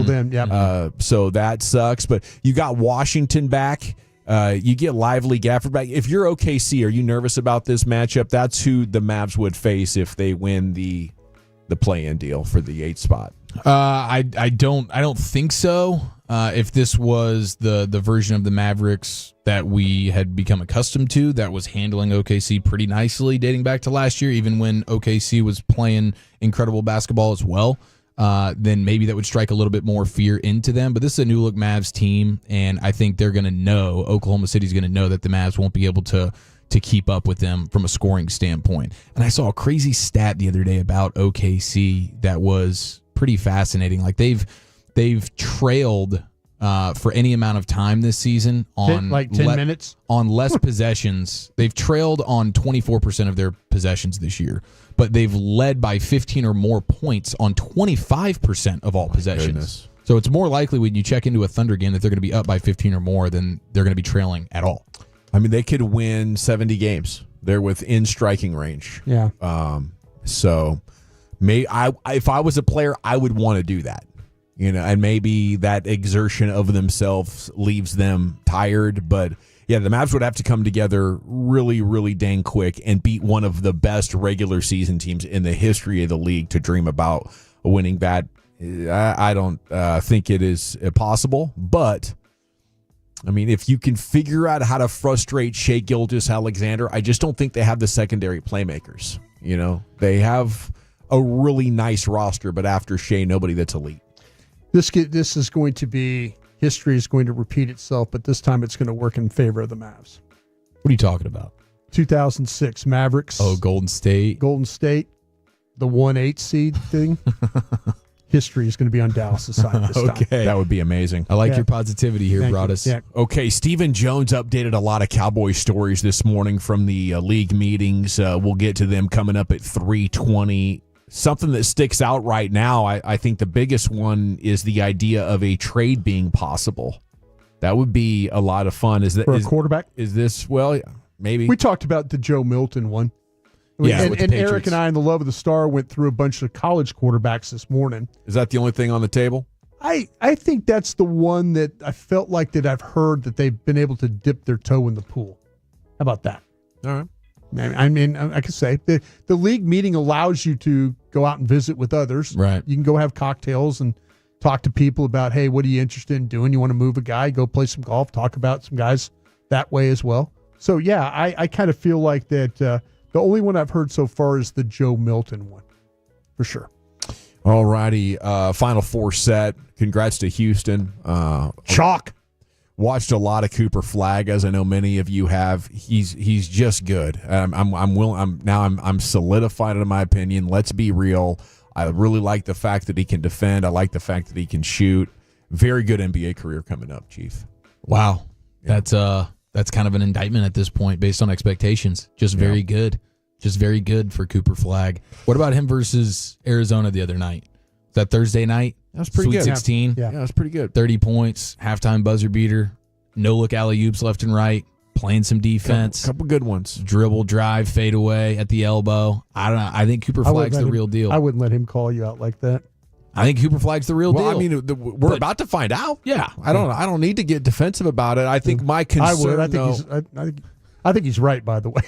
So that sucks. But you got Washington back. You get Lively Gafford back. If you're OKC, are you nervous about this matchup? That's who the Mavs would face if they win the play-in deal for the 8th spot. I don't think so. If this was the version of the Mavericks that we had become accustomed to, that was handling OKC pretty nicely dating back to last year, even when OKC was playing incredible basketball as well, then maybe that would strike a little bit more fear into them. But this is a new look Mavs team, and I think they're going to know, Oklahoma City's going to know that the Mavs won't be able to keep up with them from a scoring standpoint. And I saw a crazy stat the other day about OKC that was pretty fascinating. Like they've trailed for any amount of time this season on 10 minutes on less possessions. They've trailed on 24% of their possessions this year, but they've led by 15 or more points on 25% of all possessions. Goodness. So it's more likely when you check into a Thunder game that they're going to be up by 15 or more than they're going to be trailing at all. I mean, they could win 70 games. They're within striking range. Yeah. So if I was a player, I would want to do that. And maybe that exertion of themselves leaves them tired. But, yeah, the Mavs would have to come together really, really dang quick and beat one of the best regular season teams in the history of the league to dream about winning that. I don't think it is possible. But, I mean, if you can figure out how to frustrate Shai Gilgeous-Alexander, I just don't think they have the secondary playmakers. They have a really nice roster, but after Shai, nobody that's elite. This is going to be, history is going to repeat itself, but this time it's going to work in favor of the Mavs. What are you talking about? 2006 Mavericks. Oh, Golden State, the 1-8 seed thing. History is going to be on Dallas' side this time. Okay, that would be amazing. I like your positivity here, Broadus. Yeah. Okay, Stephen Jones updated a lot of Cowboy stories this morning from the league meetings. We'll get to them coming up at 3:20. Something that sticks out right now, I think the biggest one is the idea of a trade being possible. That would be a lot of fun. Is that for a quarterback? Is this maybe we talked about the Joe Milton one. Yeah, and Eric and I in the Love of the Star went through a bunch of college quarterbacks this morning. Is that the only thing on the table? I think that's the one that I felt like that I've heard that they've been able to dip their toe in the pool. How about that? All right. I mean, I could say the league meeting allows you to go out and visit with others. Right. You can go have cocktails and talk to people about, hey, what are you interested in doing? You want to move a guy, go play some golf, talk about some guys that way as well. So, yeah, I kind of feel like that the only one I've heard so far is the Joe Milton one, for sure. All righty. Final four set. Congrats to Houston. Chalk. Watched a lot of Cooper Flagg, as I know many of you have. He's just good. I'm solidified in my opinion. Let's be real. I really like the fact that he can defend. I like the fact that he can shoot. Very good NBA career coming up, Chief. Wow. Yeah. That's kind of an indictment at this point based on expectations. Just very good. Just very good for Cooper Flagg. What about him versus Arizona the other night? Was that Thursday night? That was pretty Sweet good. 16. Yeah, that was pretty good. 30 points, halftime buzzer beater, no-look alley-oops left and right, playing some defense. Couple good ones. Dribble, drive, fade away at the elbow. I don't know. I think Cooper Flagg's the real deal. I wouldn't let him call you out like that. I think Cooper Flagg's the real deal. I mean, we're about to find out. Yeah. I don't need to get defensive about it. I think my concern, I think he's right, by the way.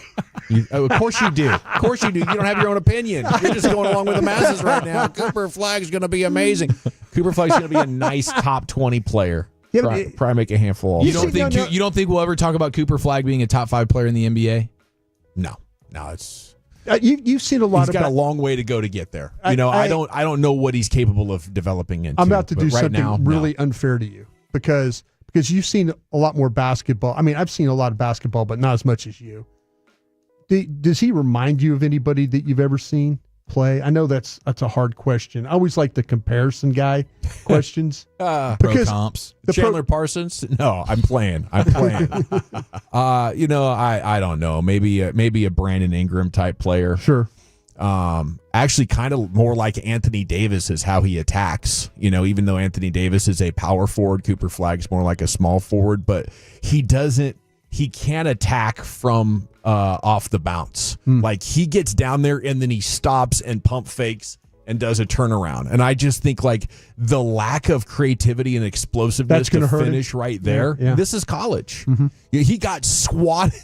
Of course you do. Of course you do. You don't have your own opinion. You're just going along with the masses right now. Cooper Flagg's going to be amazing. Cooper Flagg's going to be a nice top 20 player. Yeah, probably make a handful. You don't think we'll ever talk about Cooper Flagg being a top 5 player in the NBA? No, it's. You've seen a lot. He's got a long way to go to get there. I don't know what he's capable of developing into. I'm about to do right something now, really unfair to you because you've seen a lot more basketball. I mean, I've seen a lot of basketball, but not as much as you. Does he remind you of anybody that you've ever seen play? I know that's a hard question. I always like the comparison guy questions. Pro comps. Chandler Parsons? No, I'm playing. I don't know. Maybe a Brandon Ingram type player. Sure. Actually kind of more like Anthony Davis is how he attacks. Even though Anthony Davis is a power forward, Cooper Flagg's more like a small forward, but he can't attack from off the bounce. Like he gets down there and then he stops and pump fakes and does a turnaround. And I just think like the lack of creativity and explosiveness to finish right there. Yeah. This is college. Mm-hmm. He got swatted.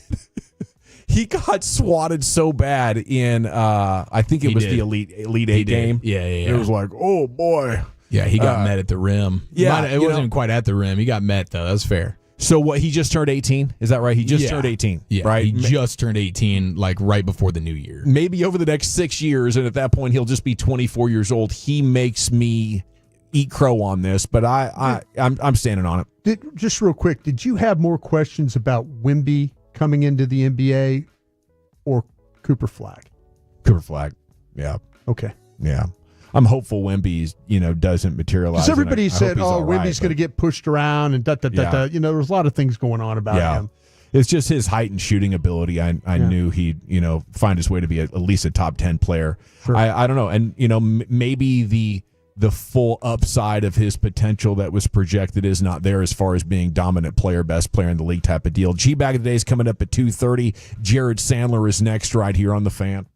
He got swatted so bad in I think it was the Elite Eight game. Yeah. It was like, oh boy. Yeah, he got met at the rim. Yeah, it wasn't quite at the rim. He got met though. That's fair. So what? He just turned 18. Is that right? He just turned 18. Yeah, right. He just turned 18, like right before the new year. Maybe over the next 6 years, and at that point he'll just be 24 years old. He makes me eat crow on this, but I'm standing on it. Just real quick, did you have more questions about Wemby coming into the NBA or Cooper Flagg? Cooper Flagg. Yeah. Okay. Yeah. I'm hopeful Wemby's, doesn't materialize. Because everybody said, Wemby's going to get pushed around and da-da-da-da. There's a lot of things going on about him. It's just his height and shooting ability. I knew he'd, find his way to be at least a top 10 player. Sure. I don't know. And, maybe the full upside of his potential that was projected is not there as far as being dominant player, best player in the league type of deal. G-Bag of the Day is coming up at 2:30. Jared Sandler is next right here on The Fan.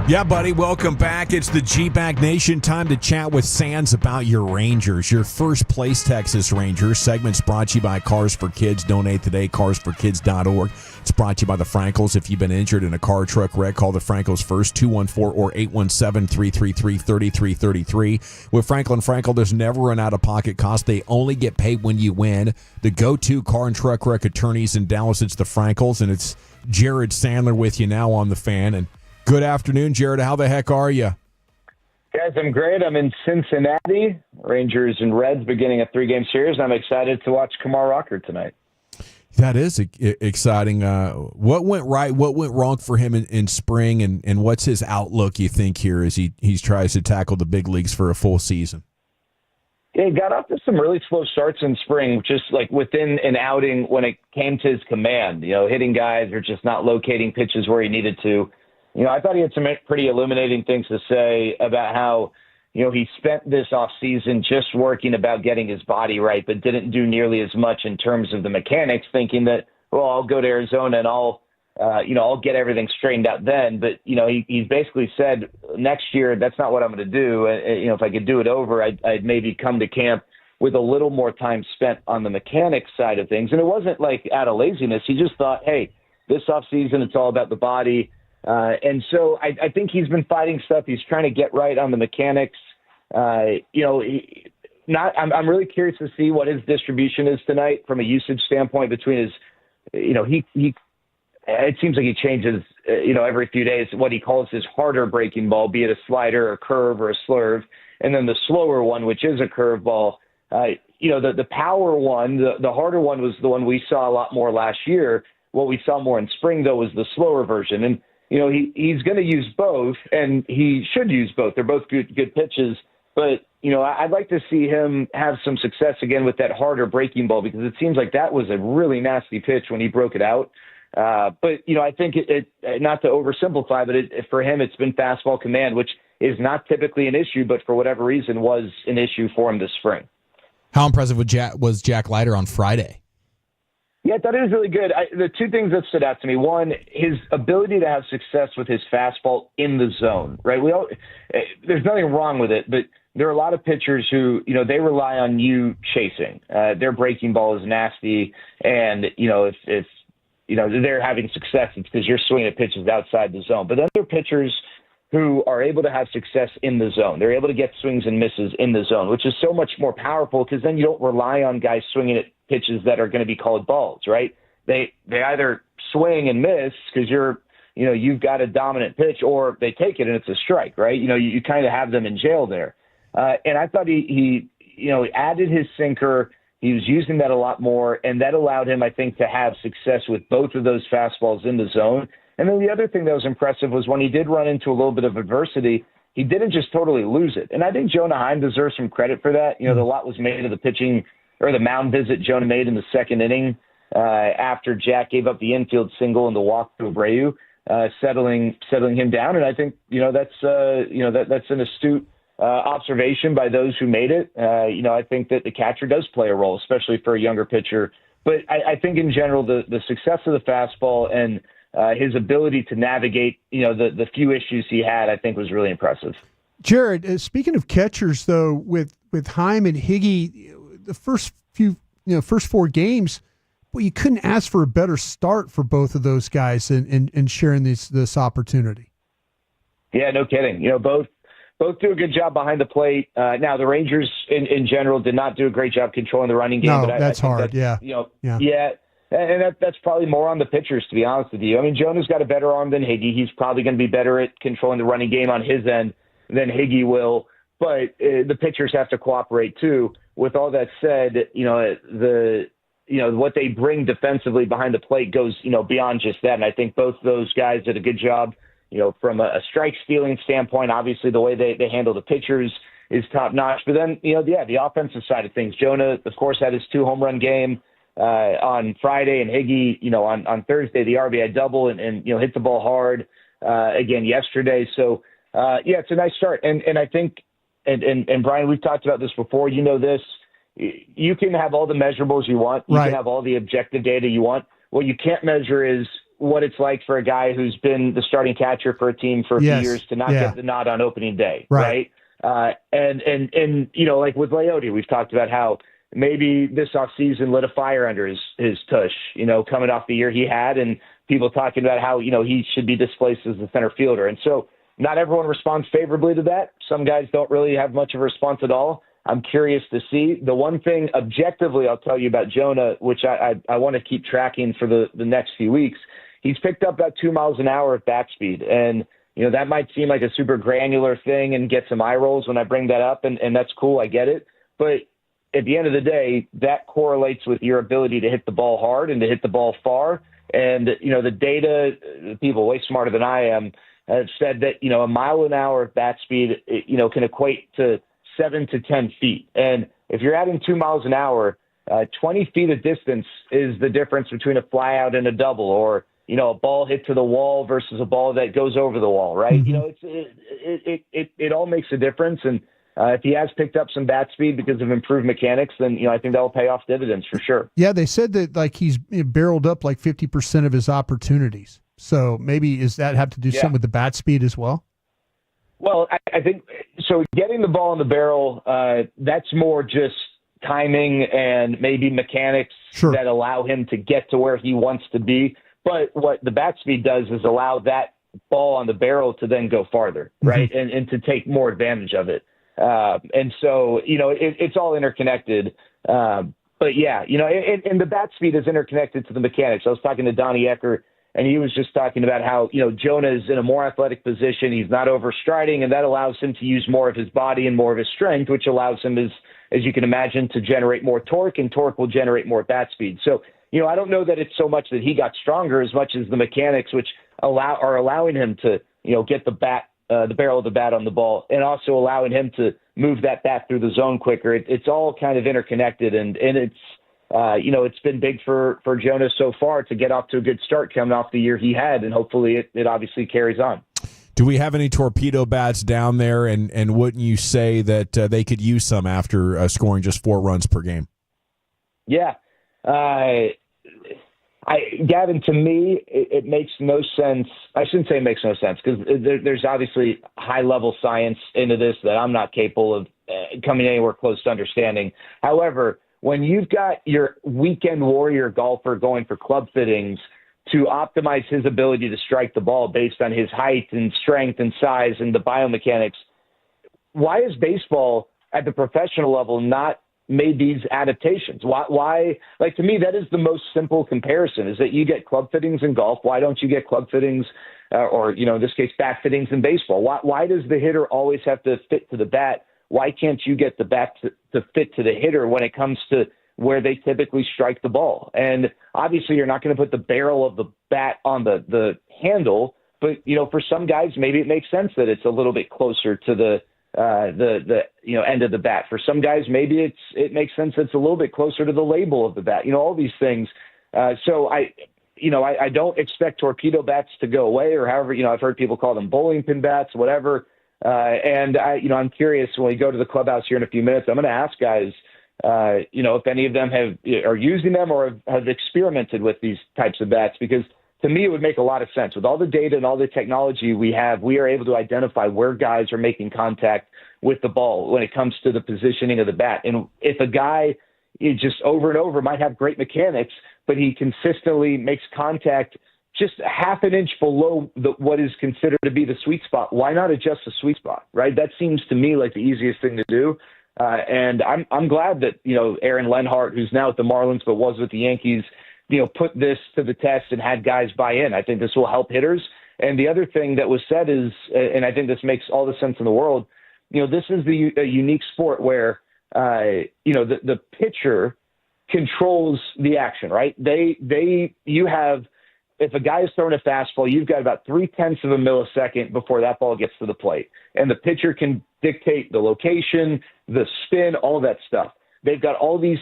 Yeah, buddy, welcome back. It's the G-Bag Nation. Time to chat with Sands about your Rangers, your first place Texas Rangers. Segment's brought to you by Cars for Kids. Donate today, carsforkids.org. It's brought to you by the Frankels. If you've been injured in a car truck wreck, call the Frankels first, 214 or 817-333-3333. With Franklin Frankel, there's never an out-of-pocket cost. They only get paid when you win. The go-to car and truck wreck attorneys in Dallas, it's the Frankels, and it's Jared Sandler with you now on the Fan. And good afternoon, Jared. How the heck are you? Guys, I'm great. I'm in Cincinnati. Rangers and Reds beginning a 3-game series. I'm excited to watch Kumar Rocker tonight. That is exciting. What went right? What went wrong for him in spring? And what's his outlook, you think, here as he tries to tackle the big leagues for a full season? Yeah, he got off to some really slow starts in spring, just like within an outing when it came to his command. Hitting guys or just not locating pitches where he needed to. I thought he had some pretty illuminating things to say about how, he spent this offseason just working about getting his body right, but didn't do nearly as much in terms of the mechanics, thinking that, well, I'll go to Arizona and I'll get everything straightened out then. But, he's basically said next year, that's not what I'm going to do. If I could do it over, I'd maybe come to camp with a little more time spent on the mechanics side of things. And it wasn't like out of laziness. He just thought, hey, this offseason, it's all about the body. And so I think he's been fighting stuff. He's trying to get right on the mechanics. I'm really curious to see what his distribution is tonight from a usage standpoint between his, it seems like he changes, every few days what he calls his harder breaking ball, be it a slider, a curve, or a slurve. And then the slower one, which is a curveball. The power one, the harder one was the one we saw a lot more last year. What we saw more in spring, though, was the slower version. And he's going to use both, and he should use both. They're both good pitches. But, I'd like to see him have some success again with that harder breaking ball, because it seems like that was a really nasty pitch when he broke it out. But I think it not to oversimplify, but for him, it's been fastball command, which is not typically an issue, but for whatever reason was an issue for him this spring. How impressive was Jack Leiter on Friday? Yeah, I thought it was really good. The two things that stood out to me: one, his ability to have success with his fastball in the zone. Right? There's nothing wrong with it, but there are a lot of pitchers who, they rely on you chasing. Their breaking ball is nasty, and if they're having success, it's because you're swinging at pitches outside the zone. But then there are pitchers who are able to have success in the zone. They're able to get swings and misses in the zone, which is so much more powerful, because then you don't rely on guys swinging at pitches that are going to be called balls, right? They either swing and miss because you've got a dominant pitch, or they take it and it's a strike, right? You kind of have them in jail there. And I thought he added his sinker. He was using that a lot more, and that allowed him, I think, to have success with both of those fastballs in the zone. And then the other thing that was impressive was when he did run into a little bit of adversity, he didn't just totally lose it. And I think Jonah Heim deserves some credit for that. The lot was made of the pitching or the mound visit Jonah made in the second inning after Jack gave up the infield single and the walk to Abreu, settling him down. And I think, that's an astute observation by those who made it. I think that the catcher does play a role, especially for a younger pitcher. But I think in general, the success of the fastball and his ability to navigate, the few issues he had, I think was really impressive. Jared, speaking of catchers, though, with Heim and Higgy, the first four games, well, you couldn't ask for a better start for both of those guys in sharing this opportunity. Yeah, no kidding. Both do a good job behind the plate. Now, the Rangers in general did not do a great job controlling the running game. No, but that's hard. Yeah. And that's probably more on the pitchers, to be honest with you. I mean, Jonah's got a better arm than Higgy. He's probably going to be better at controlling the running game on his end than Higgy will. But the pitchers have to cooperate too. With all that said, what they bring defensively behind the plate goes, beyond just that. And I think both those guys did a good job, from a strike stealing standpoint. Obviously, the way they handle the pitchers is top notch. But then, the offensive side of things. Jonah, of course, had his 2 home run game on Friday, and Higgy, on Thursday, the RBI double and hit the ball hard again yesterday. So, it's a nice start. And I think, and Brian, we've talked about this before. This. You can have all the measurables you want. You can have all the objective data you want. What you can't measure is what it's like for a guy who's been the starting catcher for a team for a few years to not get the nod on opening day, right? And like with Leiter, we've talked about how maybe this offseason lit a fire under his tush, coming off the year he had, and people talking about how, he should be displaced as the center fielder. And so not everyone responds favorably to that. Some guys don't really have much of a response at all. I'm curious to see. The one thing objectively I'll tell you about Jonah, which I want to keep tracking for the next few weeks, he's picked up about 2 miles an hour of back speed. And, that might seem like a super granular thing and get some eye rolls when I bring that up, and that's cool. I get it. But at the end of the day, that correlates with your ability to hit the ball hard and to hit the ball far. And, the data, people way smarter than I am, have said that, a mile an hour of bat speed, can equate to 7 to 10 feet. And if you're adding 2 miles an hour, 20 feet of distance is the difference between a fly out and a double, or, a ball hit to the wall versus a ball that goes over the wall, right? It all makes a difference. And if he has picked up some bat speed because of improved mechanics, then, I think that will pay off dividends for sure. Yeah, they said that he's barreled up 50% of his opportunities. So maybe does that have to do something with the bat speed as well? Well, I think so. Getting the ball in the barrel, that's more just timing and maybe mechanics that allow him to get to where he wants to be. But what the bat speed does is allow that ball on the barrel to then go farther, right? And to take more advantage of it. And so, it's all interconnected. But yeah, and the bat speed is interconnected to the mechanics. I was talking to Donnie Ecker, and he was just talking about how, Jonah is in a more athletic position. He's not overstriding, and that allows him to use more of his body and more of his strength, which allows him, as you can imagine, to generate more torque, and torque will generate more bat speed. So, I don't know that it's so much that he got stronger as much as the mechanics, which are allowing him to, get the barrel of the bat on the ball, and also allowing him to move that bat through the zone quicker. It's all kind of interconnected, and it's, it's been big for Jonah so far to get off to a good start coming off the year he had, and hopefully it obviously carries on. Do we have any torpedo bats down there, and wouldn't you say that they could use some after scoring just 4 runs per game? Yeah. Gavin, to me, it makes no sense. I shouldn't say it makes no sense, because there's obviously high-level science into this that I'm not capable of coming anywhere close to understanding. However, when you've got your weekend warrior golfer going for club fittings to optimize his ability to strike the ball based on his height and strength and size and the biomechanics, why is baseball at the professional level not made these adaptations? Why, to me, that is the most simple comparison, is that you get club fittings in golf. Why don't you get club fittings or, in this case, bat fittings in baseball? Why does the hitter always have to fit to the bat? Why can't you get the bat to fit to the hitter when it comes to where they typically strike the ball? And obviously you're not going to put the barrel of the bat on the handle, but, for some guys, maybe it makes sense that it's a little bit closer to the end of the bat. For some guys, maybe it makes sense it's a little bit closer to the label of the bat. All these things. So I don't expect torpedo bats to go away, or however, I've heard people call them bowling pin bats, whatever. And I'm curious, when we go to the clubhouse here in a few minutes, I'm going to ask guys, if any of them are using them or have experimented with these types of bats, because to me, it would make a lot of sense. With all the data and all the technology we have, we are able to identify where guys are making contact with the ball when it comes to the positioning of the bat. And if a guy just over and over might have great mechanics, but he consistently makes contact just half an inch below what is considered to be the sweet spot, why not adjust the sweet spot, right? That seems to me like the easiest thing to do. And I'm glad that, Aaron Lenhart, who's now at the Marlins but was with the Yankees, put this to the test and had guys buy in. I think this will help hitters. And the other thing that was said is, and I think this makes all the sense in the world, this is a unique sport where, the pitcher controls the action, right? You have, if a guy is throwing a fastball, you've got about 0.3 of a millisecond before that ball gets to the plate. And the pitcher can dictate the location, the spin, all that stuff. They've got all these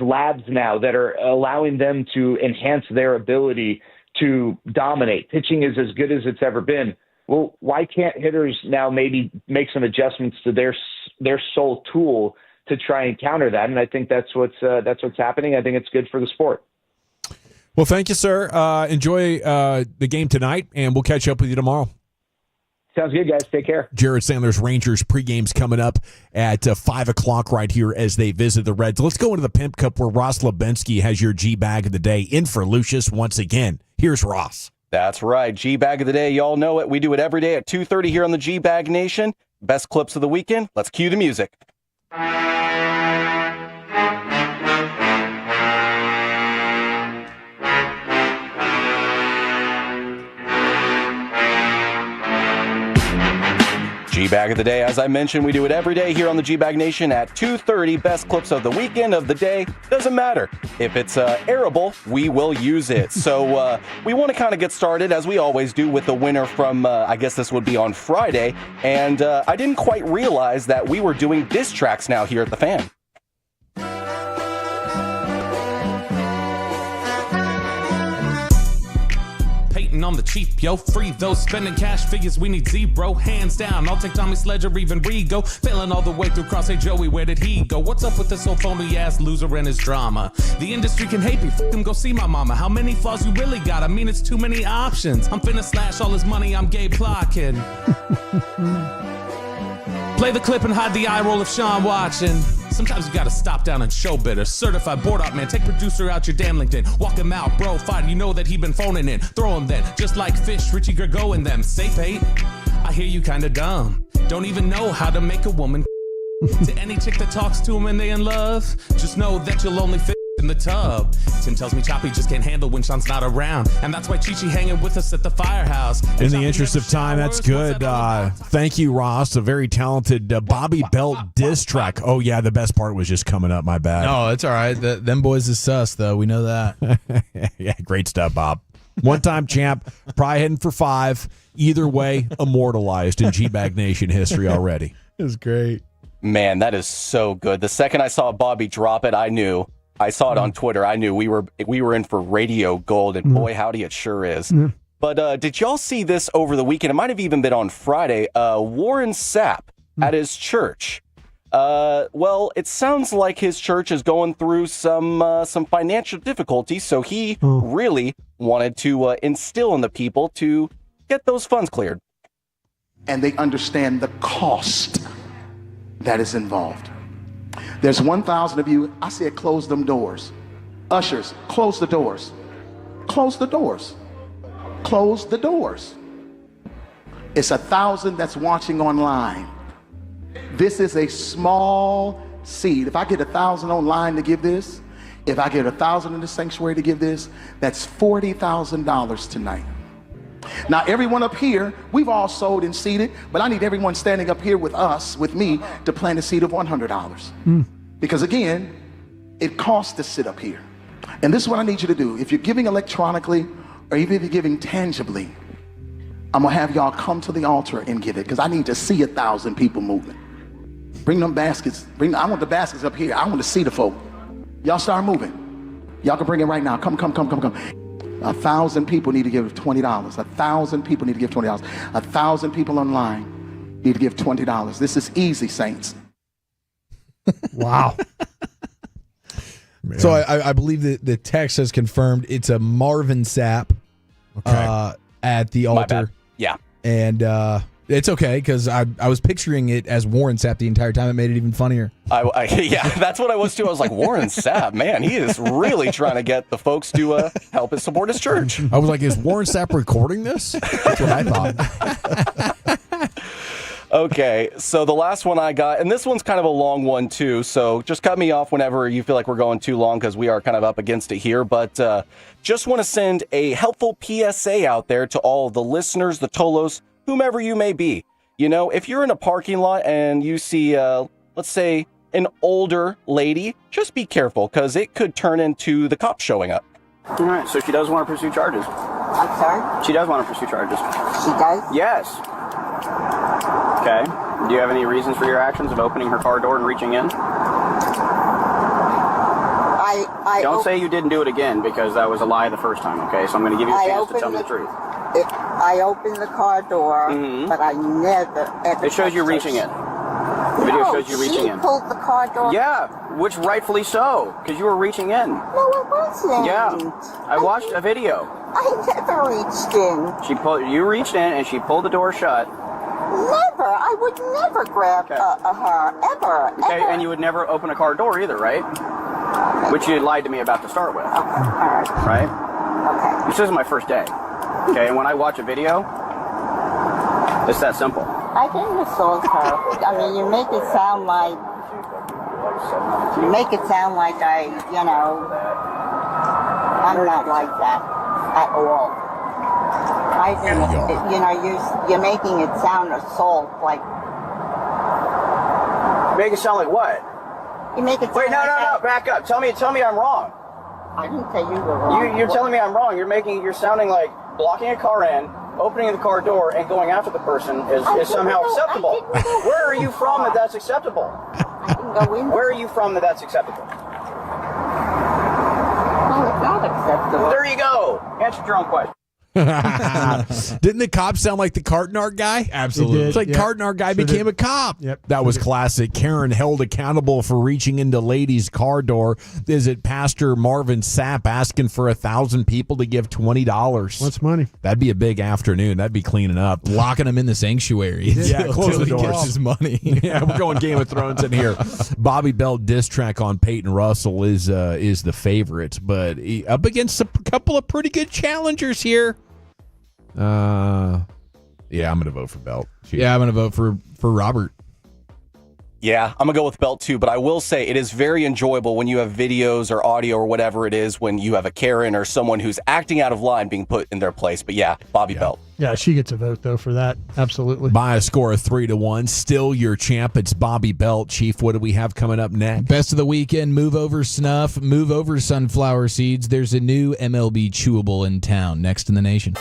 labs now that are allowing them to enhance their ability to dominate. Pitching is as good as it's ever been. Well, why can't hitters now maybe make some adjustments to their sole tool to try and counter that? And I think that's what's happening. I think it's good for the sport. Well, thank you, sir. Enjoy the game tonight, and we'll catch up with you tomorrow. Sounds good, guys. Take care. Jared Sandler's Rangers pregame's coming up at 5 o'clock right here as they visit the Reds. Let's go into the Pimp Cup where Ross Lebensky has your G-Bag of the day in for Lucius once again. Here's Ross. That's right. G-Bag of the day. Y'all know it. We do it every day at 2:30 here on the G-Bag Nation. Best clips of the weekend. Let's cue the music. G-Bag of the day. As I mentioned, we do it every day here on the G-Bag Nation at 2:30. Best clips of the weekend, of the day. Doesn't matter. If it's airable, we will use it. So we want to kind of get started, as we always do, with the winner from, I guess this would be on Friday. And I didn't quite realize that we were doing diss tracks now here at the Fan. On the cheap, yo, free those spending cash figures, we need zero, hands down. I'll take Tommy Sledge or even Rigo, failing all the way through cross. Hey Joey, where did he go? What's up with this old phony ass loser and his drama? The industry can hate me, f him, go see my mama. How many flaws you really got? I mean, it's too many options. I'm finna slash all his money, I'm gay plotting. Play the clip and hide the eye roll of Sean watching. Sometimes you gotta stop down and show better. Certified board up, man. Take producer out your damn LinkedIn. Walk him out, bro. Fine, you know that he been phoning in. Throw him then, just like Fish, Richie Gergo and them. Say, Pate, I hear you kinda dumb. Don't even know how to make a woman. To any chick that talks to him and they in love, just know that you'll only fit in the tub. Tim tells me Choppy just can't handle when Sean's not around, and that's why Chi-Chi hanging with us at the firehouse. In the interest of time, that's good. Thank you, Ross. A very talented Bobby Belt diss track. Oh, yeah, the best part was just coming up. My bad. No, it's all right. Them boys is sus, though. We know that. Yeah, great stuff, Bob. One-time champ, probably heading for 5. Either way, immortalized in G-Bag Nation history already. It was great. Man, that is so good. The second I saw Bobby drop it, I knew. I saw it on Twitter. I knew we were in for radio gold, and boy, howdy, it sure is. But did y'all see this over the weekend? It might have even been on Friday. Warren Sapp at his church. Well, it sounds like his church is going through some financial difficulties, so he really wanted to instill in the people to get those funds cleared. And they understand the cost that is involved. There's 1,000 of you. I said, close them doors. Ushers, close the doors. Close the doors. Close the doors. It's 1,000 that's watching online. This is a small seed. If I get 1,000 online to give this, if I get 1,000 in the sanctuary to give this, that's $40,000 tonight. Now, everyone up here, we've all sold and seeded, but I need everyone standing up here with us, with me, to plant a seed of $100. Because again, it costs to sit up here. And this is what I need you to do. If you're giving electronically, or even if you're giving tangibly, I'm gonna have y'all come to the altar and give it, because I need to see 1,000 people moving. Bring them baskets. I want the baskets up here. I want to see the folk. Y'all start moving. Y'all can bring it right now. Come. 1,000 people need to give $20. 1,000 people need to give $20. 1,000 people online need to give $20. This is easy, saints. Wow. So I believe that the text has confirmed it's a Marvin Sapp at the altar. My bad. Yeah. And it's okay, because I was picturing it as Warren Sapp the entire time. It made it even funnier. Yeah, that's what I was too. I was like, Warren Sapp, man, he is really trying to get the folks to help us support his church. I was like, is Warren Sapp recording this? That's what I thought. Okay, so the last one I got, and this one's kind of a long one too, so just cut me off whenever you feel like we're going too long, because we are kind of up against it here, but just want to send a helpful PSA out there to all the listeners, the Tolos, whomever you may be. You know, if you're in a parking lot and you see, let's say, an older lady, just be careful, because it could turn into the cops showing up. All right, so she does want to pursue charges. I'm sorry? She does want to pursue charges. She does? Yes. Okay. Do you have any reasons for your actions of opening her car door and reaching in? Don't say you didn't do it again, because that was a lie the first time, okay? So I'm going to give you a chance to tell me the truth. I opened the car door, but I never... It shows you reaching in. The video shows you reaching in. She pulled the car door. Yeah, which rightfully so, because you were reaching in. No, I wasn't. Yeah, I watched a video. I never reached in. You reached in and she pulled the door shut. Never. I would never grab her, ever. Okay, ever. and you would never open a car door either, right? Which you lied to me about to start with. Okay, all right. Right? Okay. This is my first day. Okay, and when I watch a video, it's that simple. I didn't assault her. I mean, you make it sound like I'm not like that at all. I think, you're making it sound assault, like. Make it sound like what? You make it sound Wait, no, like back up. Tell me I'm wrong. I didn't say you were wrong. You're telling me I'm wrong. You're sounding like blocking a car in, opening the car door, and going after the person is somehow acceptable. Where are you from that that's acceptable? I didn't go in. Where are you from that that's acceptable? Well, it's not acceptable. There you go. Answer your own question. Didn't the cop sound like the Cartnard guy? Absolutely. It's like Cartnard guy became a cop. Yep. That was classic. Karen held accountable for reaching into ladies' car door. Is it Pastor Marvin Sapp asking for 1,000 people to give $20? What's money? That'd be a big afternoon. That'd be cleaning up. Locking him in the sanctuary. Yeah, close the he gets doors. his money. Yeah, we're going Game of Thrones in here. Bobby Belt diss track on Peyton Russell is the favorite, but up against a couple of pretty good challengers here. Yeah, I'm gonna vote for Belt. Yeah, I'm gonna vote for Robert. Yeah, I'm going to go with Belt too, but I will say it is very enjoyable when you have videos or audio or whatever it is when you have a Karen or someone who's acting out of line being put in their place. But yeah, Bobby Belt. Yeah, she gets a vote, though, for that. Absolutely. By a score of 3-1, still your champ. It's Bobby Belt. Chief, what do we have coming up next? Best of the weekend, move over snuff, move over sunflower seeds. There's a new MLB chewable in town, next in the nation.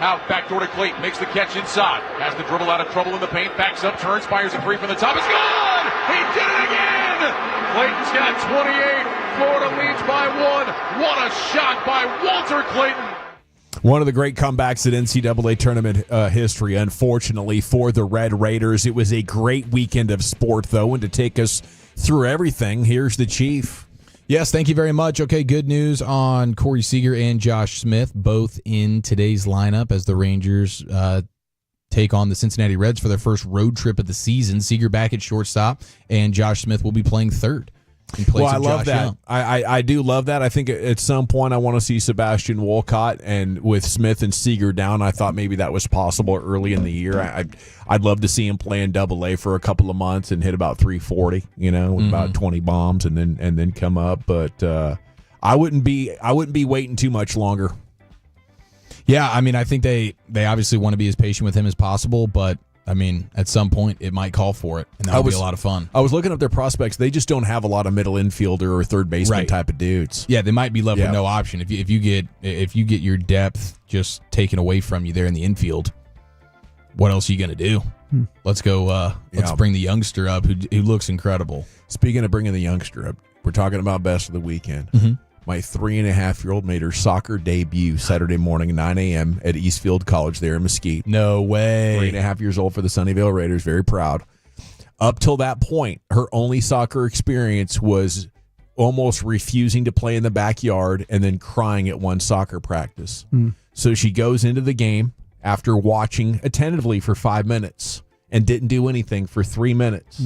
Out, backdoor to Clayton, makes the catch inside. Has the dribble out of trouble in the paint, backs up, turns, fires a three from the top. It's good! He did it again! Clayton's got 28. Florida leads by 1. What a shot by Walter Clayton! One of the great comebacks at NCAA tournament history, unfortunately, for the Red Raiders. It was a great weekend of sport, though, and to take us through everything, here's the Chief. Yes, thank you very much. Okay, good news on Corey Seager and Josh Smith, both in today's lineup as the Rangers take on the Cincinnati Reds for their first road trip of the season. Seager back at shortstop, and Josh Smith will be playing third. Well, I love that. I do love that. I think at some point I want to see Sebastian Wolcott, and with Smith and Seager down, I thought maybe that was possible early in the year. I'd love to see him play in Double-A for a couple of months and hit about 340, with about 20 bombs, and then come up. But I wouldn't be waiting too much longer. Yeah, I mean, I think they obviously want to be as patient with him as possible, but I mean, at some point, it might call for it, and that'll be a lot of fun. I was looking up their prospects. They just don't have a lot of middle infielder or third baseman type of dudes. Yeah, they might be left with no option. If you get your depth just taken away from you there in the infield, what else are you going to do? Let's go. Let's bring the youngster up who looks incredible. Speaking of bringing the youngster up, we're talking about best of the weekend. My 3.5-year-old made her soccer debut Saturday morning, 9 a.m. at Eastfield College there in Mesquite. No way. 3.5 years old for the Sunnyvale Raiders. Very proud. Up till that point, her only soccer experience was almost refusing to play in the backyard and then crying at one soccer practice. So she goes into the game after watching attentively for 5 minutes and didn't do anything for 3 minutes.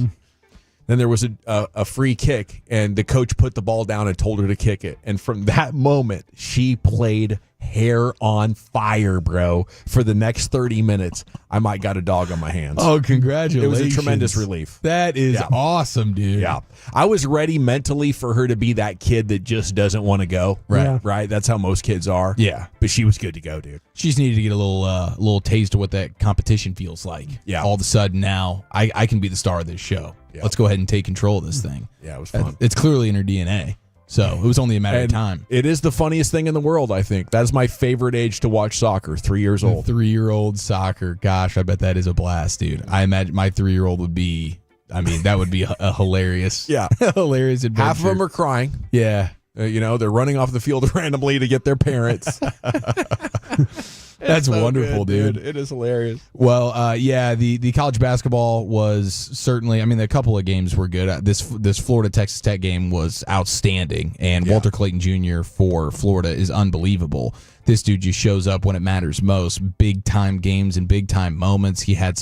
Then there was a free kick, and the coach put the ball down and told her to kick it. And from that moment, she played hair on fire, bro. For the next 30 minutes, I might got a dog on my hands. Oh, congratulations. It was a tremendous relief. That is awesome, dude. Yeah. I was ready mentally for her to be that kid that just doesn't want to go. Right? That's how most kids are. Yeah. But she was good to go, dude. She just needed to get a little taste of what that competition feels like. Yeah. All of a sudden now, I can be the star of this show. Yeah. Let's go ahead and take control of this thing. Yeah, it was fun. It's clearly in her DNA. So it was only a matter of time. It is the funniest thing in the world, I think. That's my favorite age to watch soccer, 3 years old. 3-year-old soccer. Gosh, I bet that is a blast, dude. I imagine my 3-year-old would be, that would be a hilarious, hilarious adventure. Half of them are crying. Yeah. They're running off the field randomly to get their parents. That's so wonderful, good, dude. It is hilarious. Well, the college basketball was certainly, a couple of games were good. This Florida-Texas Tech game was outstanding, and Walter Clayton Jr. for Florida is unbelievable. This dude just shows up when it matters most. Big-time games and big-time moments. He had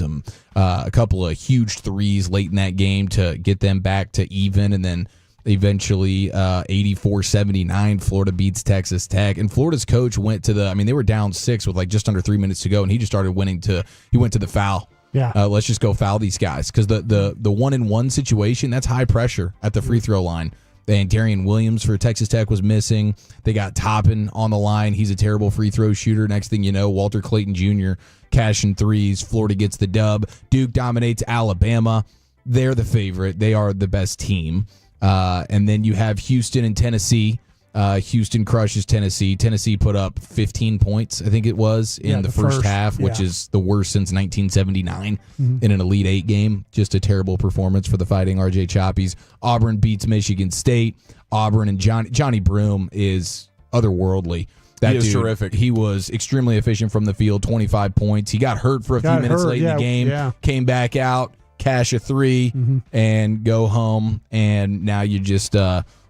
a couple of huge threes late in that game to get them back to even, and then eventually 84-79 Florida beats Texas Tech, and Florida's coach went to they were down 6 with just under 3 minutes to go, and he just started went to the foul. Let's just go foul these guys, because the 1-in-1 situation, that's high pressure at the free throw line. And Darian Williams for Texas Tech was missing. They got Toppin on the line. He's a terrible free throw shooter. Next thing you know, Walter Clayton Jr. cashing threes. Florida gets the dub. Duke dominates Alabama. They're the favorite. They are the best team. And then you have Houston and Tennessee. Houston crushes Tennessee. Tennessee put up 15 points, I think it was, in the first half, which is the worst since 1979 in an Elite Eight game. Just a terrible performance for the Fighting RJ Choppies. Auburn beats Michigan State. Auburn and Johnny Broome is otherworldly. That is dude, terrific. He was extremely efficient from the field, 25 points. He got hurt for a few minutes late in the game, came back out, cash a 3, and go home. And now you're just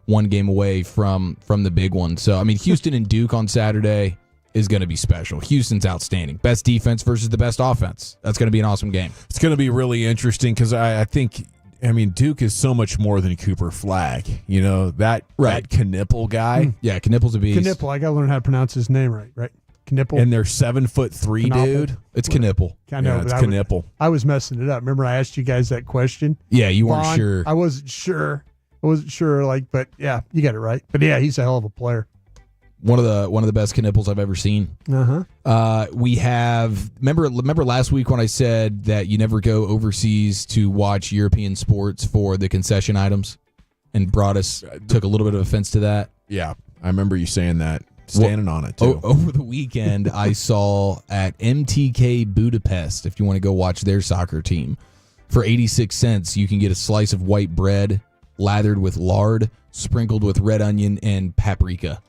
one game away from the big one. So, Houston and Duke on Saturday is going to be special. Houston's outstanding. Best defense versus the best offense. That's going to be an awesome game. It's going to be really interesting because I think, Duke is so much more than Cooper Flagg. That Knipple guy. Yeah, Knipple's a beast. Knipple. I got to learn how to pronounce his name right? Knipple. And they're 7'3", dude. It's Knipple. I know, it's Knipple. I was messing it up. Remember I asked you guys that question? Yeah, you weren't sure. I wasn't sure. But yeah, you got it right. But yeah, he's a hell of a player. One of the best Knipples I've ever seen. We have remember last week when I said that you never go overseas to watch European sports for the concession items, and Broadus took a little bit of offense to that. Yeah, I remember you saying that. standing on it, too. Over the weekend, I saw at MTK Budapest, if you want to go watch their soccer team, for 86 cents, you can get a slice of white bread lathered with lard, sprinkled with red onion and paprika.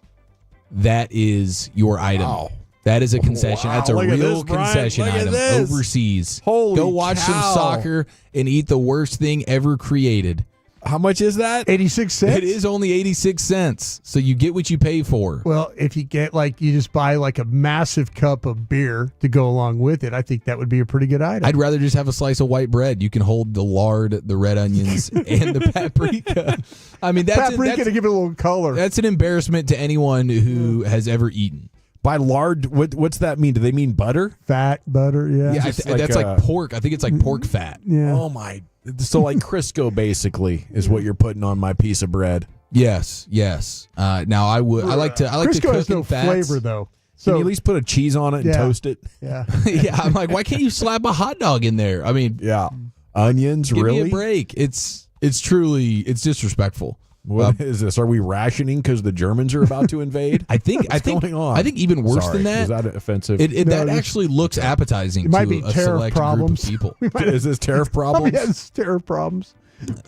That is your item. Wow. That is a concession. Wow. That's a Look at real this, Brian. concession Look at item this. overseas. Holy Go watch some cow. soccer and eat the worst thing ever created. How much is that? 86 cents? It is only 86 cents. So you get what you pay for. Well, if you get you just buy a massive cup of beer to go along with it, I think that would be a pretty good item. I'd rather just have a slice of white bread. You can hold the lard, the red onions, and the paprika. I mean, that's paprika to give it a little color. That's an embarrassment to anyone who has ever eaten. By lard, what's that mean? Do they mean butter? Fat, butter, yeah. Yeah, that's like pork. I think it's like pork fat. Yeah. Oh, my. So like Crisco, basically, is what you're putting on my piece of bread. Yes. Now I like to Crisco cook has no in fats. flavor, though. Can you at least put a cheese on it and toast it? Yeah. Yeah, I'm like, why can't you slap a hot dog in there? I mean, yeah. Onions, give really? me a break. It's disrespectful. What is this? Are we rationing because the Germans are about to invade? I think going on? I think even worse Sorry, than that. Is that offensive? That actually looks appetizing It might to be a tariff select problems. group of people. Is this tariff problems? Yeah, it's tariff problems.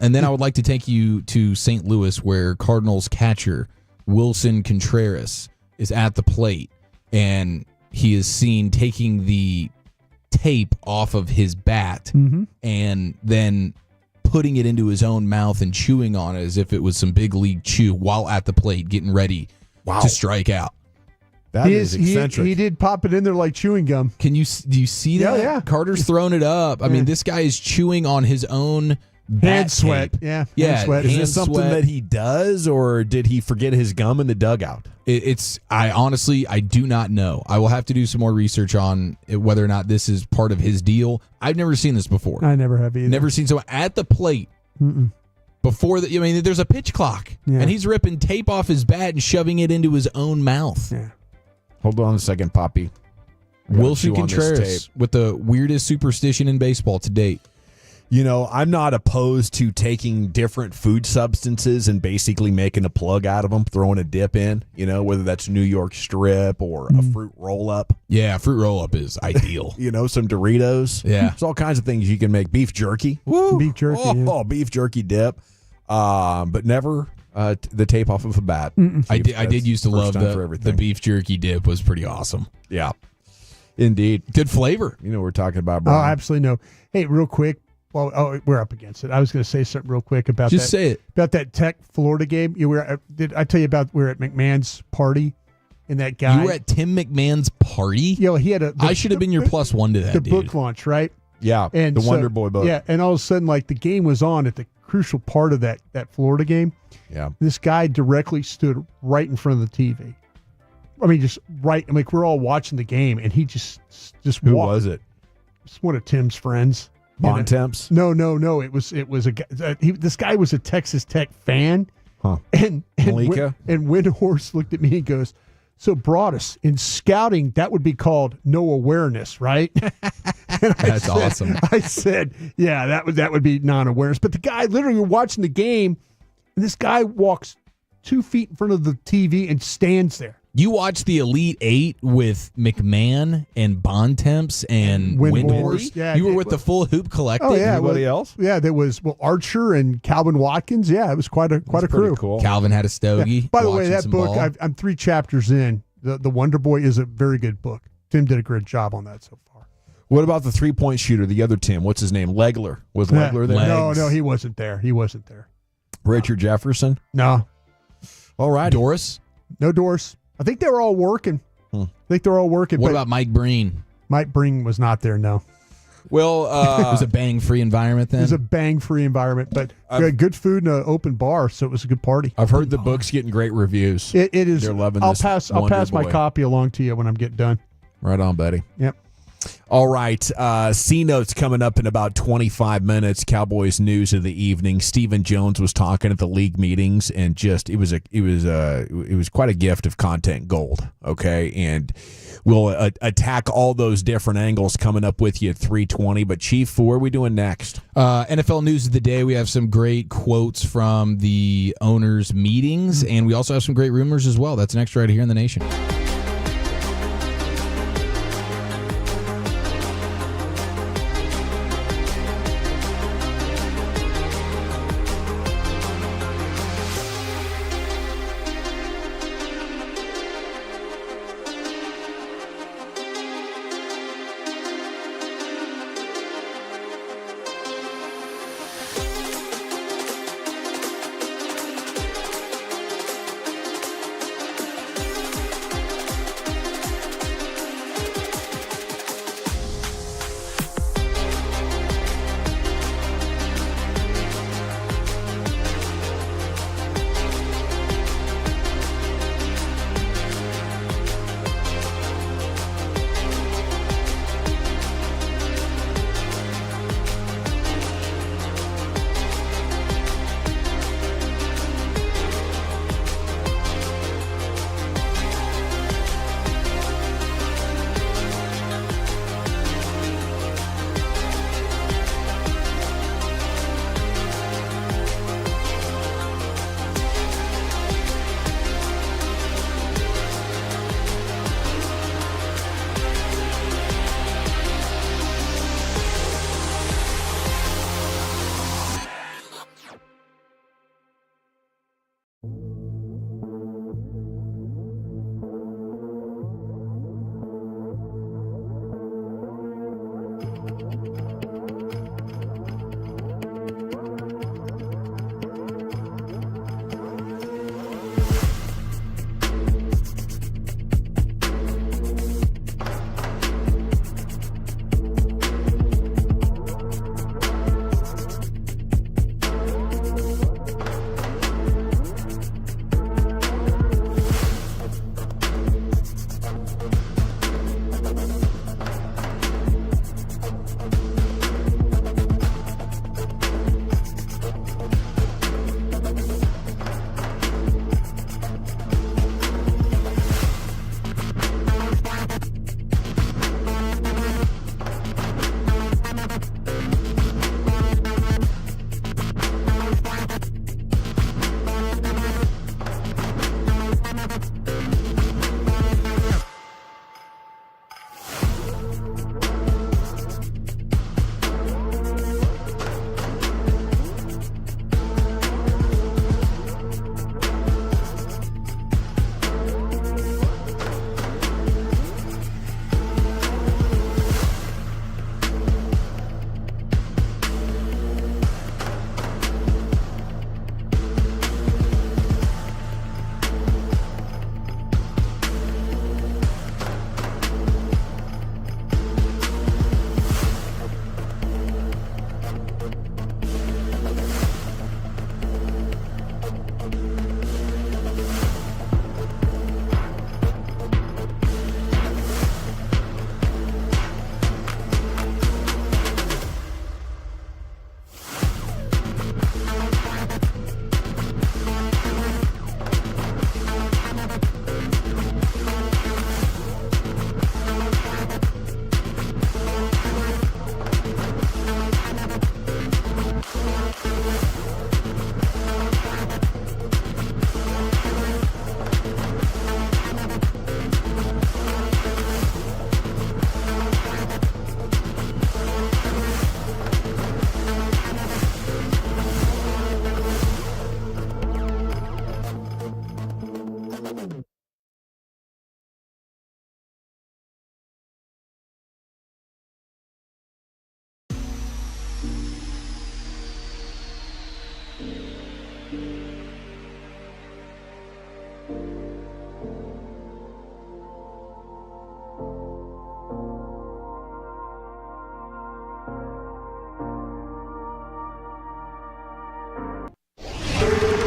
And then I would like to take you to St. Louis, where Cardinals catcher Wilson Contreras is at the plate, and he is seen taking the tape off of his bat and then putting it into his own mouth and chewing on it as if it was some big league chew while at the plate, getting ready to strike out. That is eccentric. He did pop it in there like chewing gum. Do you see that? Yeah. Carter's thrown it up. I mean, this guy is chewing on his own bat Hand sweat. tape. Yeah. Yeah. Hand sweat. Is this something that he does, or did he forget his gum in the dugout? I honestly do not know. I will have to do some more research on whether or not this is part of his deal. I've never seen this before. I never have either. Never seen someone at the plate before the. I mean, there's a pitch clock, and he's ripping tape off his bat and shoving it into his own mouth. Yeah. Hold on a second, Poppy. Wilson Contreras with the weirdest superstition in baseball to date. You know, I'm not opposed to taking different food substances and basically making a plug out of them, throwing a dip in, whether that's New York strip or a fruit roll-up. Yeah, fruit roll-up is ideal. Some Doritos. Yeah. There's all kinds of things you can make. Beef jerky. Woo. Beef jerky. Oh, beef jerky dip. But never the tape off of a bat. I did used to love the beef jerky dip. Was pretty awesome. Yeah. Indeed. Good flavor. We're talking about Oh, Brian. absolutely no. Hey, real quick. Well, we're up against it. I was going to say something real quick about Just say it. About that Tech Florida game. Did I tell you about we were at McMahon's party and that guy? You were at Tim McMahon's party? Yeah, he had I should have been your plus one to that, the dude. book launch, right? Yeah, And the Wonder Boy book. Yeah, and all of a sudden, the game was on at the crucial part of that Florida game. Yeah. This guy directly stood right in front of the TV. I mean, just right. I mean, we're all watching the game, and he just Who walked. was it? It's one of Tim's friends. Bontemps? No. It was a guy. This guy was a Texas Tech fan. Huh. And Malika? Windhorse looked at me and goes, "So Broadus, in scouting, that would be called no awareness, right?" That's awesome. I said, "Yeah, that would be non-awareness." But the guy literally were watching the game, and this guy walks 2 feet in front of the TV and stands there. You watched the Elite Eight with McMahon and Bontemps and Windhorse. Yeah, you were with the full hoop collective. Oh yeah, Anybody else? Yeah, there was Archer and Calvin Watkins. Yeah, it was quite a crew. Cool. Calvin had a stogie. Yeah. By the way, watching that some book, ball. I'm 3 chapters in. The Wonder Boy is a very good book. Tim did a great job on that so far. What about the 3-point shooter, the other Tim? What's his name? Legler. Was Legler there? No, he wasn't there. Richard Jefferson? No. All right. Doris? No Doris. I think they were all working. Hmm. What What about Mike Breen? Mike Breen was not there, no. Well, It was a bang-free environment then? It was a bang-free environment, but we had good food and an open bar, so it was a good party. I've heard the book's getting great reviews. It is. They're loving I'll this pass Wonder my Boy. copy along to you when I'm getting done. Right on, buddy. Yep. All right, C-Note's coming up in about 25 minutes. Cowboys news of the evening. Stephen Jones was talking at the league meetings, and just it was quite a gift of content gold. Okay, and we'll attack all those different angles coming up with you at 3:20. But Chief, what are we doing next? NFL news of the day. We have some great quotes from the owners' meetings, and we also have some great rumors as well. That's next right here in the Nation.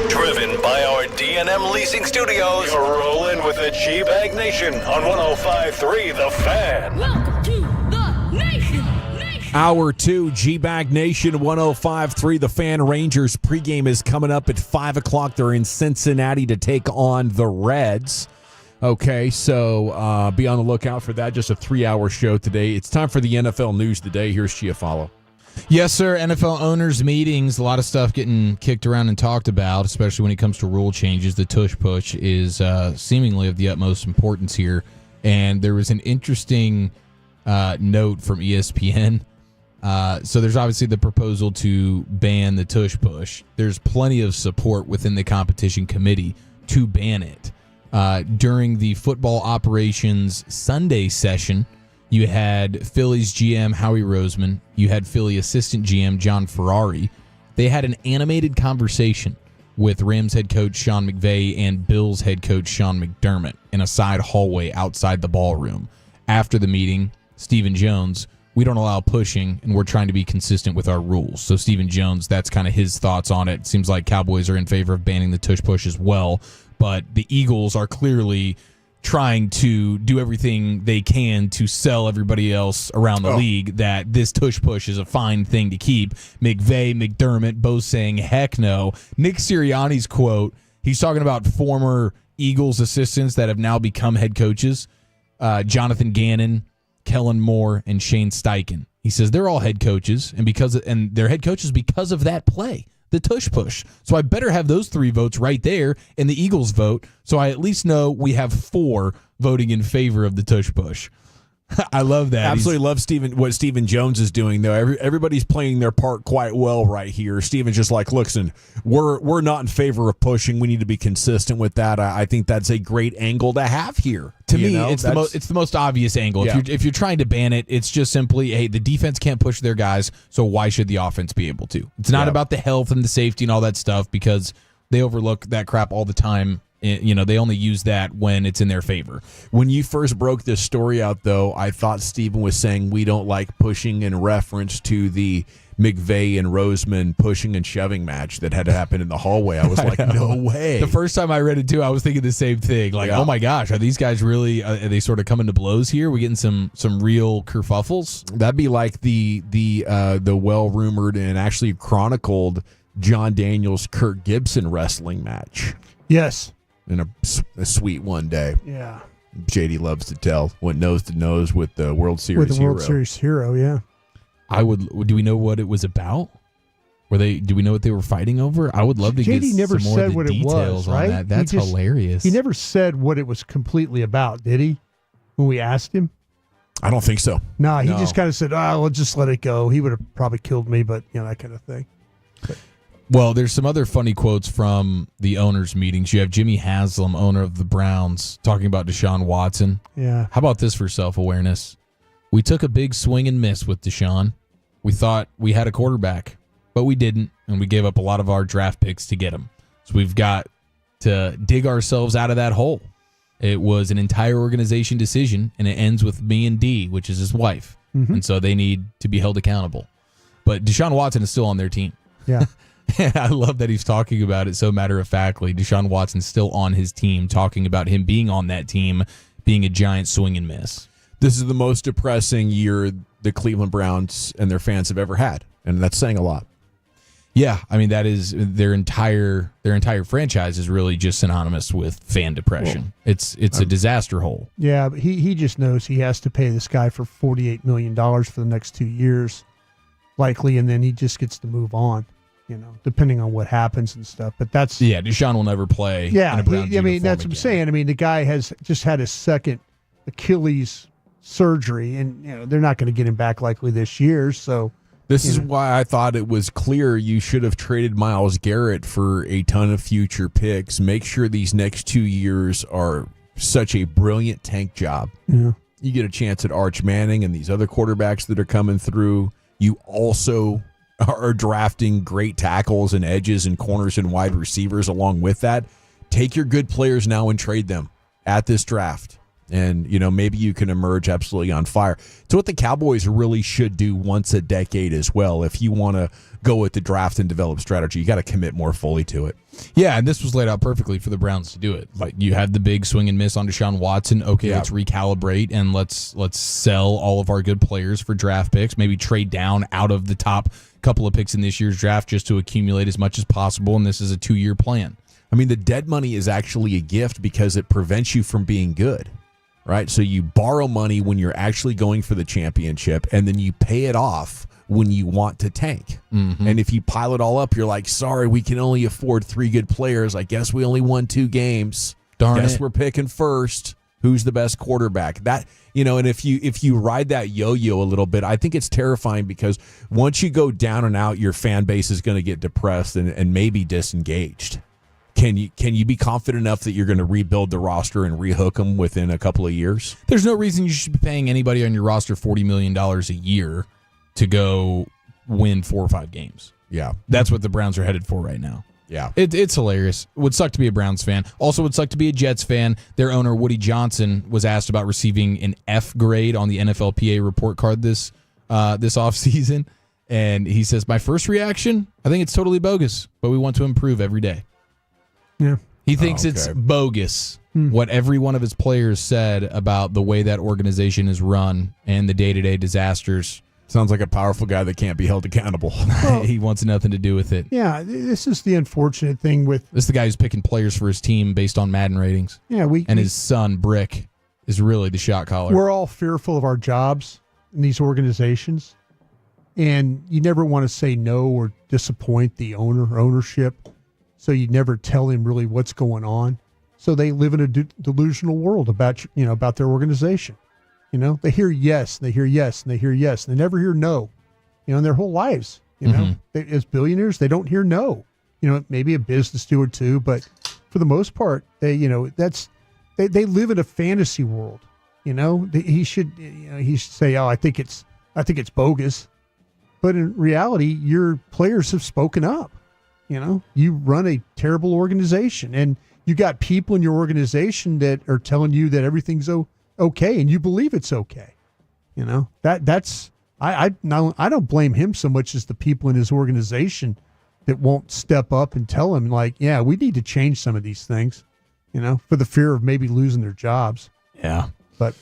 Driven by our D&M Leasing Studios, you're rolling with the G-Bag Nation on 105.3 The Fan. Welcome to the Hour 2, G-Bag Nation 105.3. The Fan. Rangers pregame is coming up at 5 o'clock. They're in Cincinnati to take on the Reds. Okay, so be on the lookout for that. Just a 3-hour show today. It's time for the NFL news today. Here's Chiafalo. Yes, sir. NFL owners meetings, a lot of stuff getting kicked around and talked about, especially when it comes to rule changes. The tush push is seemingly of the utmost importance here. And there was an interesting note from ESPN. So there's obviously the proposal to ban the tush push. There's plenty of support within the competition committee to ban it. During the football operations Sunday session, you had Phillies GM Howie Roseman. You had Philly assistant GM John Ferrari. They had an animated conversation with Rams head coach Sean McVay and Bills head coach Sean McDermott in a side hallway outside the ballroom. After the meeting, Stephen Jones, we don't allow pushing, and we're trying to be consistent with our rules. So Stephen Jones, that's kind of his thoughts on it. Seems like Cowboys are in favor of banning the tush push as well, but the Eagles are clearly trying to do everything they can to sell everybody else around the league that this tush push is a fine thing to keep. McVay, McDermott, both saying heck no. Nick Sirianni's quote, he's talking about former Eagles assistants that have now become head coaches, Jonathan Gannon, Kellen Moore, and Shane Steichen. He says they're all head coaches, and they're head coaches because of that play, the tush push. So I better have those 3 votes right there in the Eagles vote, so I at least know we have 4 voting in favor of the tush push. I love that. Absolutely love what Stephen Jones is doing, though. Everybody's playing their part quite well right here. Stephen's just like, listen, we're not in favor of pushing. We need to be consistent with that. I think that's a great angle to have here. To me, it's the most obvious angle. Yeah. If you're trying to ban it, it's just simply, hey, the defense can't push their guys, so why should the offense be able to? It's not about the health and the safety and all that stuff, because they overlook that crap all the time. They only use that when it's in their favor. When you first broke this story out, though, I thought Stephen was saying we don't like pushing in reference to the McVay and Roseman pushing and shoving match that had to happen in the hallway. I was like, no way. The first time I read it, too, I was thinking the same thing. Like, oh, my gosh, are these guys really, are they sort of coming to blows here? We getting some real kerfuffles? That'd be like the well-rumored and actually chronicled John Daniels, Kirk Gibson wrestling match. Yes. In a sweet one day. Yeah. JD loves to tell. Went nose to nose with the World Series hero. With the World Series hero, yeah. Do we know what it was about? Do we know what they were fighting over? I would love to get some more of the details on that. That's hilarious. He never said what it was completely about, did he? When we asked him? I don't think so. No, he just kind of said, we'll just let it go. He would have probably killed me, but that kind of thing. Well, there's some other funny quotes from the owners' meetings. You have Jimmy Haslam, owner of the Browns, talking about Deshaun Watson. Yeah. How about this for self-awareness? We took a big swing and miss with Deshaun. We thought we had a quarterback, but we didn't, and we gave up a lot of our draft picks to get him. So we've got to dig ourselves out of that hole. It was an entire organization decision, and it ends with me and D, which is his wife. Mm-hmm. And so they need to be held accountable. But Deshaun Watson is still on their team. Yeah. I love that he's talking about it so matter-of-factly. Deshaun Watson's still on his team, talking about him being on that team, being a giant swing and miss. This is the most depressing year the Cleveland Browns and their fans have ever had, and that's saying a lot. Yeah, I mean, that is their entire franchise is really just synonymous with fan depression. Well, it's a disaster hole. Yeah, but he just knows he has to pay this guy for $48 million for the next 2 years, likely, and then he just gets to move on. Depending on what happens and stuff. But that's... Yeah, Deshaun will never play in a Browns uniform that's what I'm saying. I mean, the guy has just had his second Achilles surgery, and they're not going to get him back likely this year, so... This is why I thought it was clear you should have traded Myles Garrett for a ton of future picks. Make sure these next 2 years are such a brilliant tank job. Yeah. You get a chance at Arch Manning and these other quarterbacks that are coming through. You also... are drafting great tackles and edges and corners and wide receivers along with that. Take your good players now and trade them at this draft. And, maybe you can emerge absolutely on fire. It's what the Cowboys really should do once a decade as well. If you want to go with the draft and develop strategy, you got to commit more fully to it. Yeah, and this was laid out perfectly for the Browns to do it. Like, you had the big swing and miss on Deshaun Watson. Okay, let's recalibrate and let's sell all of our good players for draft picks. Maybe trade down out of the top couple of picks in this year's draft just to accumulate as much as possible, and this is a 2-year plan. I mean, the dead money is actually a gift because it prevents you from being good. Right, so you borrow money when you're actually going for the championship, and then you pay it off when you want to tank. Mm-hmm. And if you pile it all up, you're like, sorry, we can only afford 3 good players. I guess we only won 2 games. Darn guess it. We're picking first. Who's the best quarterback? That, and if you ride that yo-yo a little bit, I think it's terrifying because once you go down and out, your fan base is going to get depressed and maybe disengaged. Can you be confident enough that you're going to rebuild the roster and rehook them within a couple of years? There's no reason you should be paying anybody on your roster $40 million a year to go win 4 or 5 games. Yeah. That's what the Browns are headed for right now. Yeah. It's hilarious. Would suck to be a Browns fan. Also would suck to be a Jets fan. Their owner, Woody Johnson, was asked about receiving an F grade on the NFLPA report card this offseason. And he says, my first reaction, I think it's totally bogus, but we want to improve every day. Yeah. He thinks it's bogus what every one of his players said about the way that organization is run and the day-to-day disasters. Sounds like a powerful guy that can't be held accountable. Well, he wants nothing to do with it. Yeah, this is the unfortunate thing with... This is the guy who's picking players for his team based on Madden ratings. Yeah, his son, Brick, is really the shot caller. We're all fearful of our jobs in these organizations, and you never want to say no or disappoint the ownership. So you never tell him really what's going on. So they live in a delusional world about their organization. They hear yes, and they hear yes, and they hear yes, and they never hear no. In their whole lives. As billionaires, they don't hear no. Maybe a business steward too, but for the most part, they live in a fantasy world. He should say, oh, I think it's bogus, but in reality, your players have spoken up. You run a terrible organization, and you got people in your organization that are telling you that everything's okay, and you believe it's okay. That's I don't blame him so much as the people in his organization that won't step up and tell him, like, yeah, we need to change some of these things, for the fear of maybe losing their jobs. Yeah, but.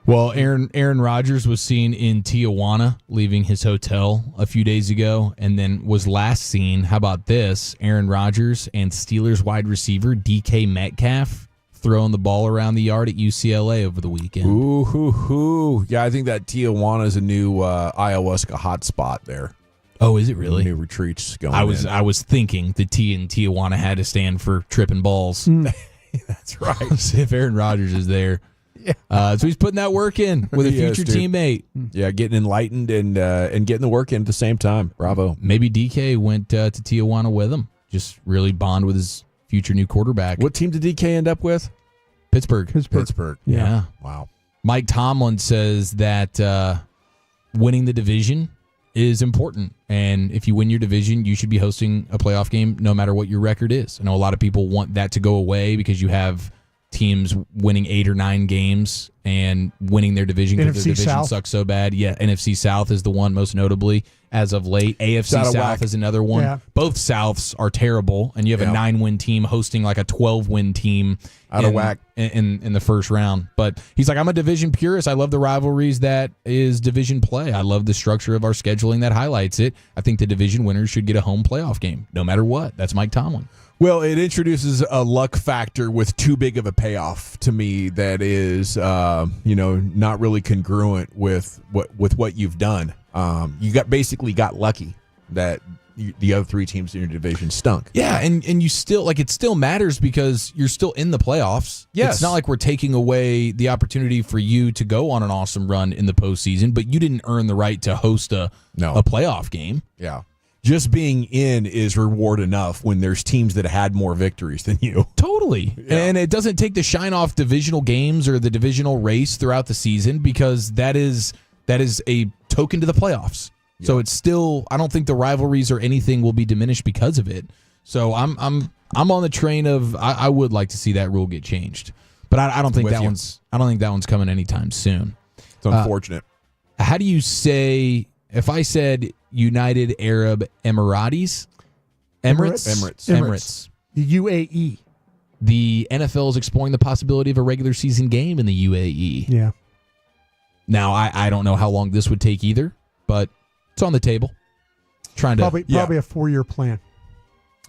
Well, Aaron Rodgers was seen in Tijuana leaving his hotel a few days ago and then was last seen, how about this, Aaron Rodgers and Steelers wide receiver DK Metcalf throwing the ball around the yard at UCLA over the weekend. Ooh. Yeah, I think that Tijuana is a new ayahuasca hotspot there. Oh, is it really? New retreats going I was thinking the T in Tijuana had to stand for tripping balls. That's right. If Aaron Rodgers is there. Yeah. So he's putting that work in with a future teammate. Yeah, getting enlightened and getting the work in at the same time. Bravo. Maybe DK went to Tijuana with him. Just really bond with his future new quarterback. What team did DK end up with? Pittsburgh. Yeah. Wow. Mike Tomlin says that winning the division is important. And if you win your division, you should be hosting a playoff game no matter what your record is. I know a lot of people want that to go away because you have teams winning 8 or 9 games and winning their division because their division South sucks so bad. Yeah, NFC South is the one most notably as of late. AFC South is another one. Yeah. Both Souths are terrible, and you have a 9-win team hosting like a 12-win team out of whack in the first round. But he's like, I'm a division purist. I love the rivalries that is division play. I love the structure of our scheduling that highlights it. I think the division winners should get a home playoff game, no matter what. That's Mike Tomlin. Well, it introduces a luck factor with too big of a payoff to me that is, not really congruent with what you've done. You basically got lucky that the other 3 teams in your division stunk. Yeah, and you still, it still matters because you're still in the playoffs. Yes. It's not like we're taking away the opportunity for you to go on an awesome run in the postseason, but you didn't earn the right to host a playoff game. Yeah. Just being in is reward enough when there's teams that had more victories than you. Totally. Yeah. And it doesn't take the shine off divisional games or the divisional race throughout the season because that is a token to the playoffs. Yeah. So it's still, I don't think the rivalries or anything will be diminished because of it. So I'm on the train of I would like to see that rule get changed. But I don't think I don't think that one's coming anytime soon. It's unfortunate. How do you say, if I said United Arab Emirates? Emirates. The UAE. The NFL is exploring the possibility of a regular season game in the UAE. Yeah. Now, I don't know how long this would take either, but it's on the table. Probably a 4-year plan.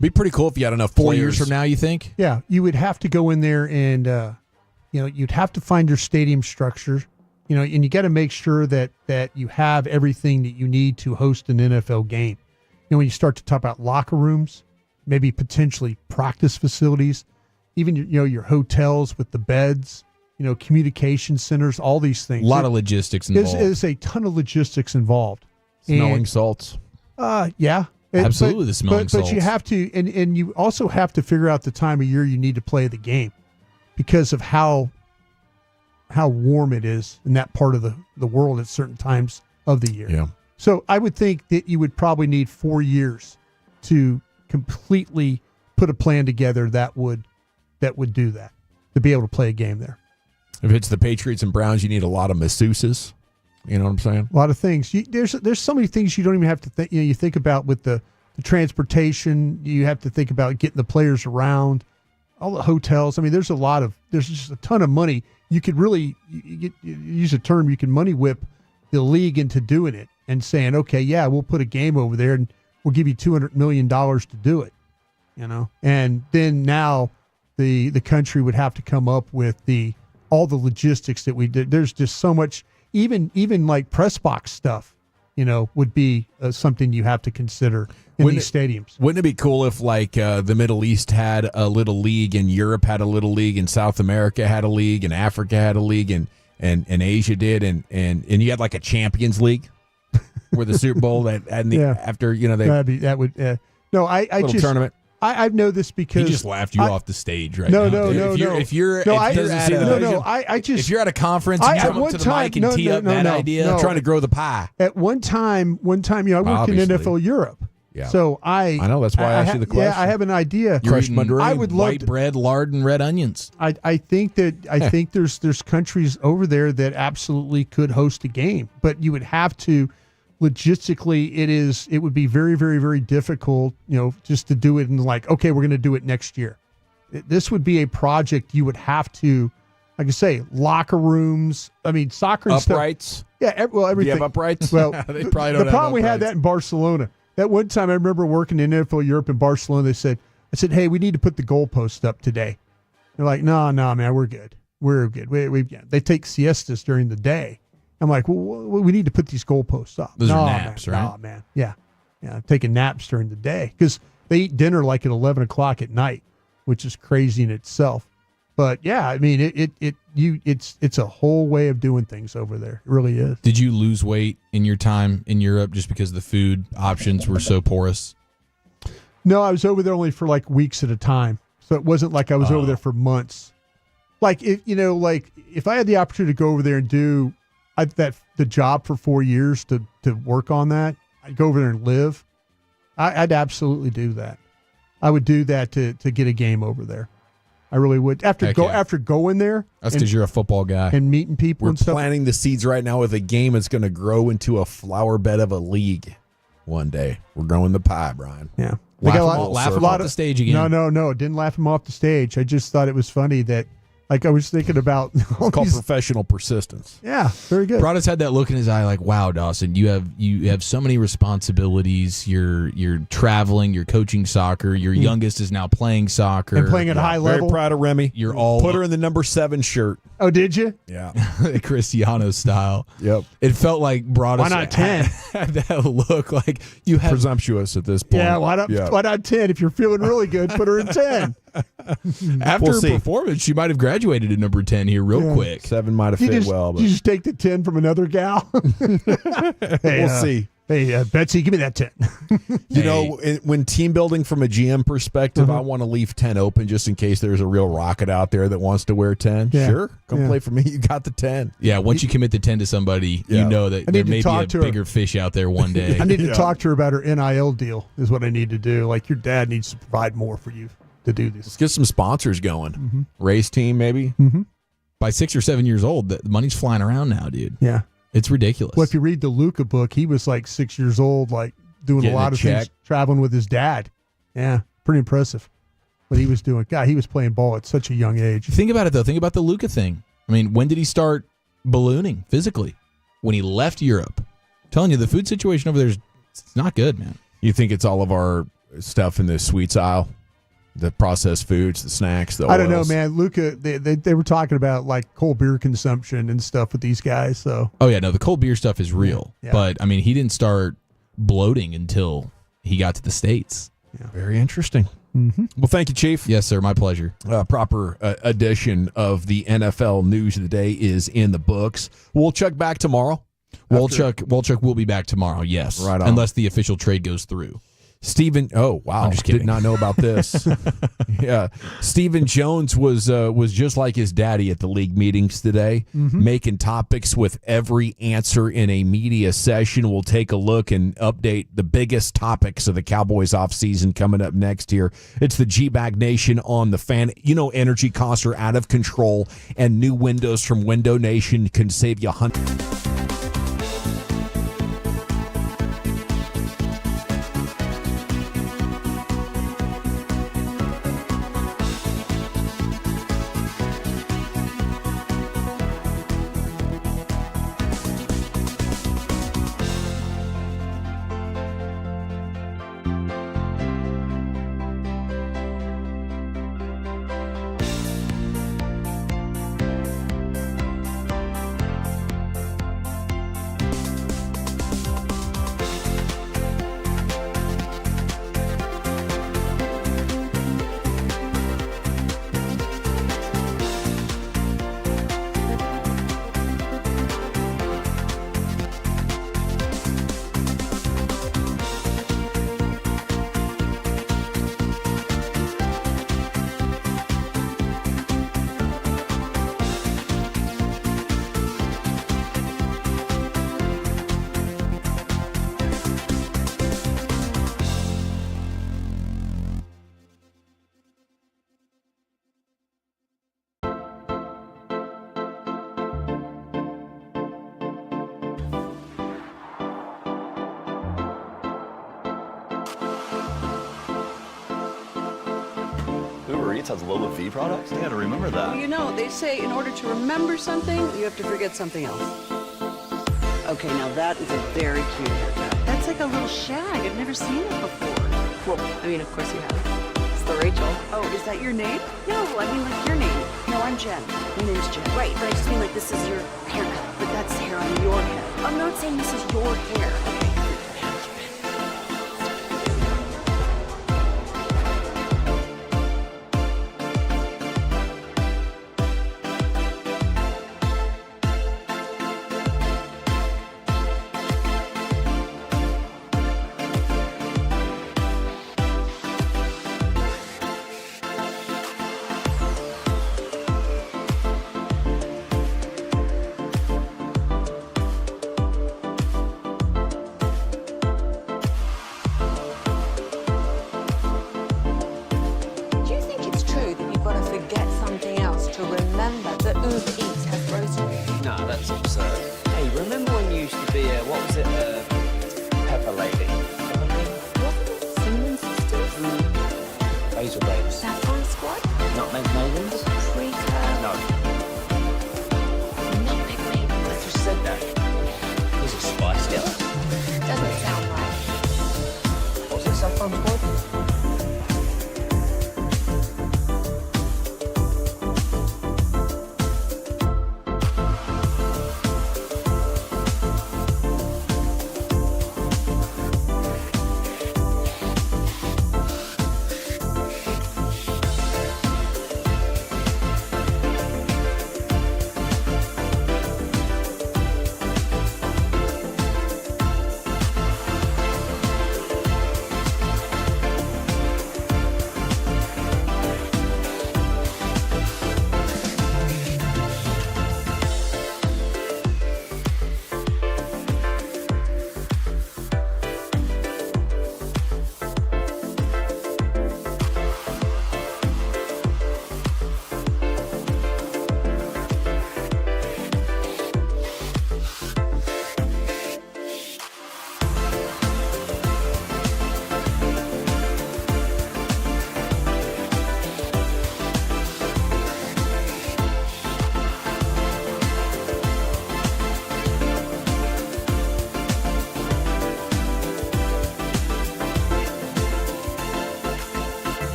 Be pretty cool if you had enough 4 years from now, you think? Yeah, you would have to go in there and, you'd have to find your stadium structure, and you got to make sure that you have everything that you need to host an NFL game. When you start to talk about locker rooms, maybe potentially practice facilities, even your hotels with the beds, communication centers, all these things. A lot of logistics involved. There's a ton of logistics involved. Smelling salts. Yeah. Absolutely, the smelling salts. But you have to, and you also have to figure out the time of year you need to play the game because of how warm it is in that part of the world at certain times of the year. Yeah. So I would think that you would probably need 4 years to completely put a plan together that would do that, to be able to play a game there. If it's the Patriots and Browns, you need a lot of masseuses. You know what I'm saying? A lot of things. There's so many things you don't even have to think. You think about with the transportation. You have to think about getting the players around, all the hotels. I mean, there's just a ton of money. You could really use a term. You can money whip the league into doing it and saying, okay, yeah, we'll put a game over there and we'll give you $200 million to do it. And then now the country would have to come up with all the logistics that we did. There's just so much. Even like press box stuff, would be something you have to consider in these stadiums. Wouldn't it be cool if the Middle East had a little league and Europe had a little league and South America had a league and Africa had a league and Asia did and you had like a Champions League where the Super Bowl after I just tournament. I know this because he just laughed you off the stage right now. If you're at a conference and you come up to the mic and tee up that idea, trying to grow the pie. At one time, I worked in NFL Europe. Yeah. So I know that's why I asked you the question. Yeah, I have an idea. I would love white bread, lard, and red onions. I think there's countries over there that absolutely could host a game, but you would have to. Logistically, it would be very, very, very difficult, just to do it and okay, we're going to do it next year. This would be a project you would have to, like I say, locker rooms. I mean, soccer and uprights. Stuff. Yeah, everything. Do you have uprights? Well, they probably don't. The problem we had that in Barcelona. That one time I remember working in NFL Europe in Barcelona. I said, hey, we need to put the goalpost up today. They're like, no, man, we're good. We're good. They take siestas during the day. I'm like, well, we need to put these goalposts up. Those are naps, right? No, man. Yeah. Taking naps during the day because they eat dinner like at 11 o'clock at night, which is crazy in itself. But yeah, I mean, it's a whole way of doing things over there. It really is. Did you lose weight in your time in Europe just because the food options were so porous? No, I was over there only for weeks at a time, so it wasn't like I was over there for months. If I had the opportunity to go over there and do the job for 4 years to work on that, I'd go over there and live. I'd absolutely do that. I would do that to get a game over there. I really would. After going there. That's because you're a football guy. And meeting people and stuff. We're planting the seeds right now with a game that's going to grow into a flower bed of a league one day. We're growing the pie, Brian. Yeah. Laugh him off the stage again. No. It didn't laugh him off the stage. I just thought it was funny that I was thinking about it's called professional persistence. Yeah, very good. Broadus had that look in his eye like, wow, Dawson, you have so many responsibilities. You're traveling, you're coaching soccer, your youngest is now playing soccer. And playing at a high level. Very proud of Remy. You're all put her in the number 7 shirt. Oh, did you? Yeah. Cristiano style. Yep. It felt like Broadus why not 10? Had that look like you had presumptuous at this point. Yeah, why not 10? If you're feeling really good, put her in 10. After her performance, she might have graduated at number 10 here real quick. 7 might have fit well. But you just take the 10 from another gal? We'll see. Hey, Betsy, give me that 10. You know, when team building from a GM perspective, I want to leave 10 open just in case there's a real rocket out there that wants to wear 10. Yeah. Sure, come play for me. You got the 10. Yeah, once you commit the 10 to somebody, you know that there may be a bigger fish out there one day. I need to talk to her about her NIL deal is what I need to do. Like, your dad needs to provide more for you to do this. Let's get some sponsors going. Race team, maybe. by 6 or 7 years old, the money's flying around now, dude. Yeah. It's ridiculous. Well, if you read the Luka book, he was like 6 years old, like doing Getting a lot of things, traveling with his dad. Yeah, pretty impressive what he was doing. God, he was playing ball at such a young age. Think about it, though. Think about the Luka thing. I mean, when did he start ballooning physically? When he left Europe. I'm telling you, the food situation over there is not good, man. You think it's all of our stuff in the sweets aisle? The processed foods, the snacks, the oils? I don't know, man. Luka, they were talking about like cold beer consumption and stuff with these guys. So, oh yeah, no, the cold beer stuff is real. Yeah. But I mean, he didn't start bloating until he got to the States. Yeah. Very interesting. Mm-hmm. Well, thank you, Chief. Yes, sir. My pleasure. Proper edition of the NFL news of the day is in the books. We'll check back tomorrow. Wolchuk will be back tomorrow. Yes, Right on. unless the official trade goes through. Stephen, oh wow, I'm just kidding. Did not know about this. Yeah, Stephen Jones was just like his daddy at the league meetings today, making topics with every answer in a media session. We'll take a look and update the biggest topics of the Cowboys offseason coming up next year. It's the Gag Nation on the fan. You know, energy costs are out of control, and new windows from Window Nation can save you hundreds. Uber Eats has low fee products? I gotta remember that. Well, you know, they say in order to remember something, you have to forget something else. Okay, now that is a very cute haircut. That's like a little shag. I've never seen it before. Well, I mean, of course you have. It's the Rachel. Oh, is that your name? No, I mean like your name. No, I'm Jen. My name's Jen. Right, but I just mean like this is your haircut. But that's the hair on your head. I'm not saying this is your hair.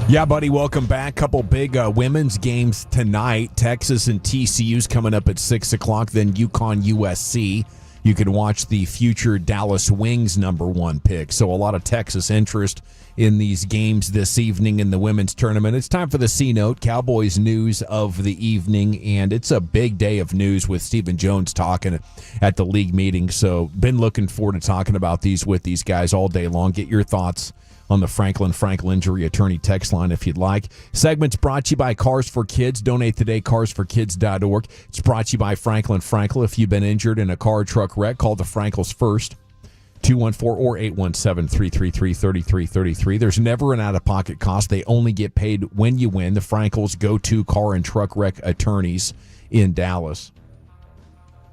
Yeah, buddy, welcome back. Couple big women's games tonight. Texas and TCU's coming up at 6 o'clock, then UConn USC. You can watch the future Dallas Wings #1 pick. So a lot of Texas interest in these games this evening in the women's tournament. It's time for the C-Note, Cowboys news of the evening, and it's a big day of news with Stephen Jones talking at the league meeting. So been looking forward to talking about these with these guys all day long. Get your thoughts on the Franklin Injury Attorney text line if you'd like. Segment's brought to you by Cars for Kids. Donate today, carsforkids.org. It's brought to you by Franklin Frankel. If you've been injured in a car or truck wreck, call the Frankels first. 214 or 817-333-3333. There's never an out-of-pocket cost. They only get paid when you win. The Frankels go-to car and truck wreck attorneys in Dallas.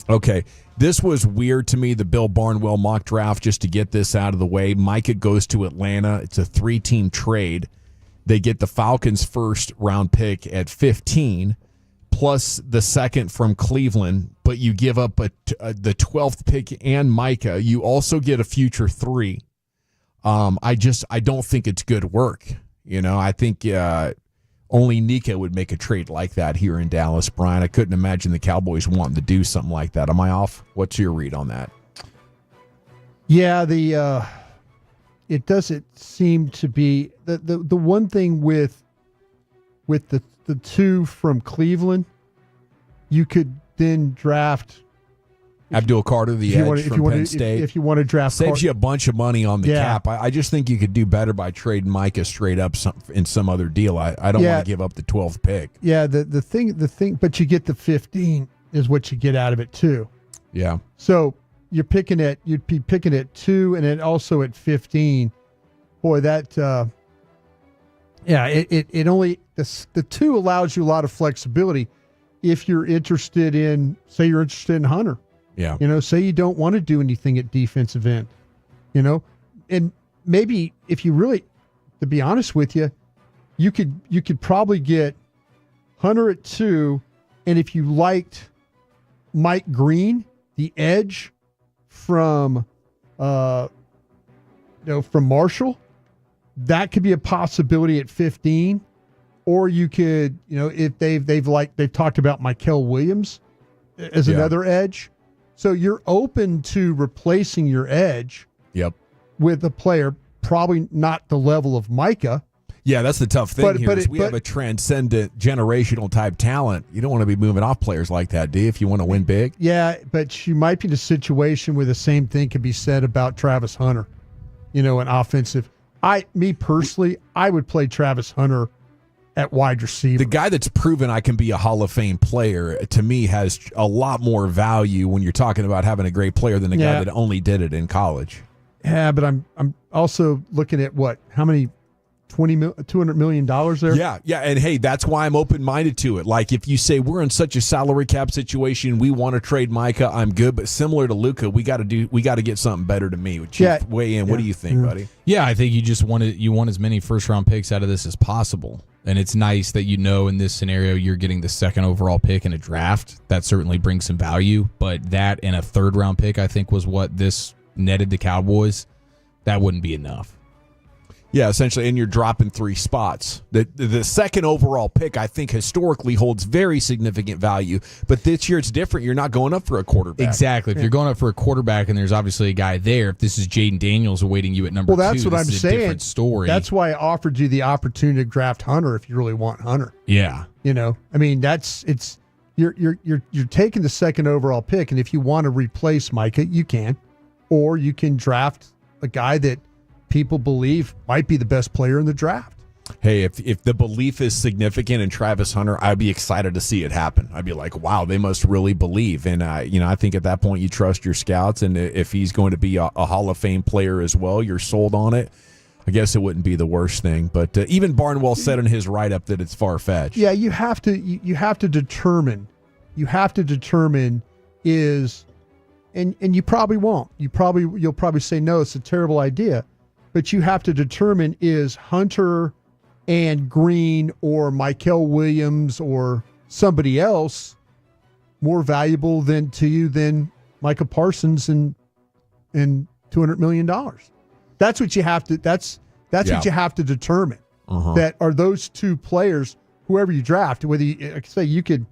Okay, this was weird to me, the Bill Barnwell mock draft, just to get this out of the way. Micah goes to Atlanta. It's a 3-team trade. They get the Falcons' first-round pick at 15, plus the second from Cleveland, but you give up the 12th pick and Micah. You also get a future 3. I don't think it's good work. You know, I think only Nika would make a trade like that here in Dallas, Brian. I couldn't imagine the Cowboys wanting to do something like that. Am I off? What's your read on that? Yeah, it doesn't seem to be the one thing with the 2 from Cleveland. You could then draft Abdul Carter, the edge from Penn State. If you want to draft, saves you a bunch of money on the cap. I just think you could do better by trading Micah straight up in some other deal. I don't want to give up the 12th pick. Yeah, the thing, but you get the 15 is what you get out of it too. Yeah. So you'd be picking at 2 and then also at 15. Boy, that it only the 2 allows you a lot of flexibility if you're interested in, say you're interested in Hunter. Yeah. You know, say you don't want to do anything at defensive end, you know, and maybe if you really, to be honest with you, you could probably get Hunter at 2. And if you liked Mike Green, the edge from Marshall, that could be a possibility at 15. Or you could, you know, if they've talked about Mikel Williams as another edge. So you're open to replacing your edge with a player, probably not the level of Micah. Yeah, that's the tough thing here. We have a transcendent generational type talent. You don't want to be moving off players like that, do you, if you want to win big? Yeah, but you might be in a situation where the same thing could be said about Travis Hunter, you know, an offensive. Me personally, I would play Travis Hunter at wide receiver. The guy that's proven I can be a Hall of Fame player, to me, has a lot more value when you're talking about having a great player than the guy that only did it in college. Yeah, but I'm also looking at how many $200 million there? Yeah, and hey, that's why I'm open-minded to it. Like, if you say we're in such a salary cap situation, we want to trade Micah, I'm good. But similar to Luka, we got to get something better to me. Chief, weigh in. What do you think, buddy? Yeah, I think you want as many first-round picks out of this as possible. And it's nice that in this scenario you're getting the second overall pick in a draft. That certainly brings some value. But that and a third-round pick, I think, was what this netted the Cowboys. That wouldn't be enough. Yeah, essentially, and you're dropping 3 spots. The second overall pick, I think, historically holds very significant value. But this year it's different. You're not going up for a quarterback. Exactly. If you're going up for a quarterback and there's obviously a guy there, if this is Jaden Daniels awaiting you at number 2, that's what I'm saying. A different story. That's why I offered you the opportunity to draft Hunter if you really want Hunter. Yeah. You know, I mean, you're taking the second overall pick, and if you want to replace Micah, you can, or you can draft a guy that people believe might be the best player in the draft. Hey, if the belief is significant in Travis Hunter, I'd be excited to see it happen. I'd be like, wow, they must really believe. And, I think at that point you trust your scouts. And if he's going to be a Hall of Fame player as well, you're sold on it. I guess it wouldn't be the worst thing. But even Barnwell said in his write-up that it's far-fetched. Yeah, you have to determine is, and you probably won't. You'll probably say, no, it's a terrible idea. But you have to determine, is Hunter and Green or Mikel Williams or somebody else more valuable to you than Micah Parsons and $200 million? That's what you have to. That's what you have to determine. that are those two players, whoever you draft. Whether you, like I say, you could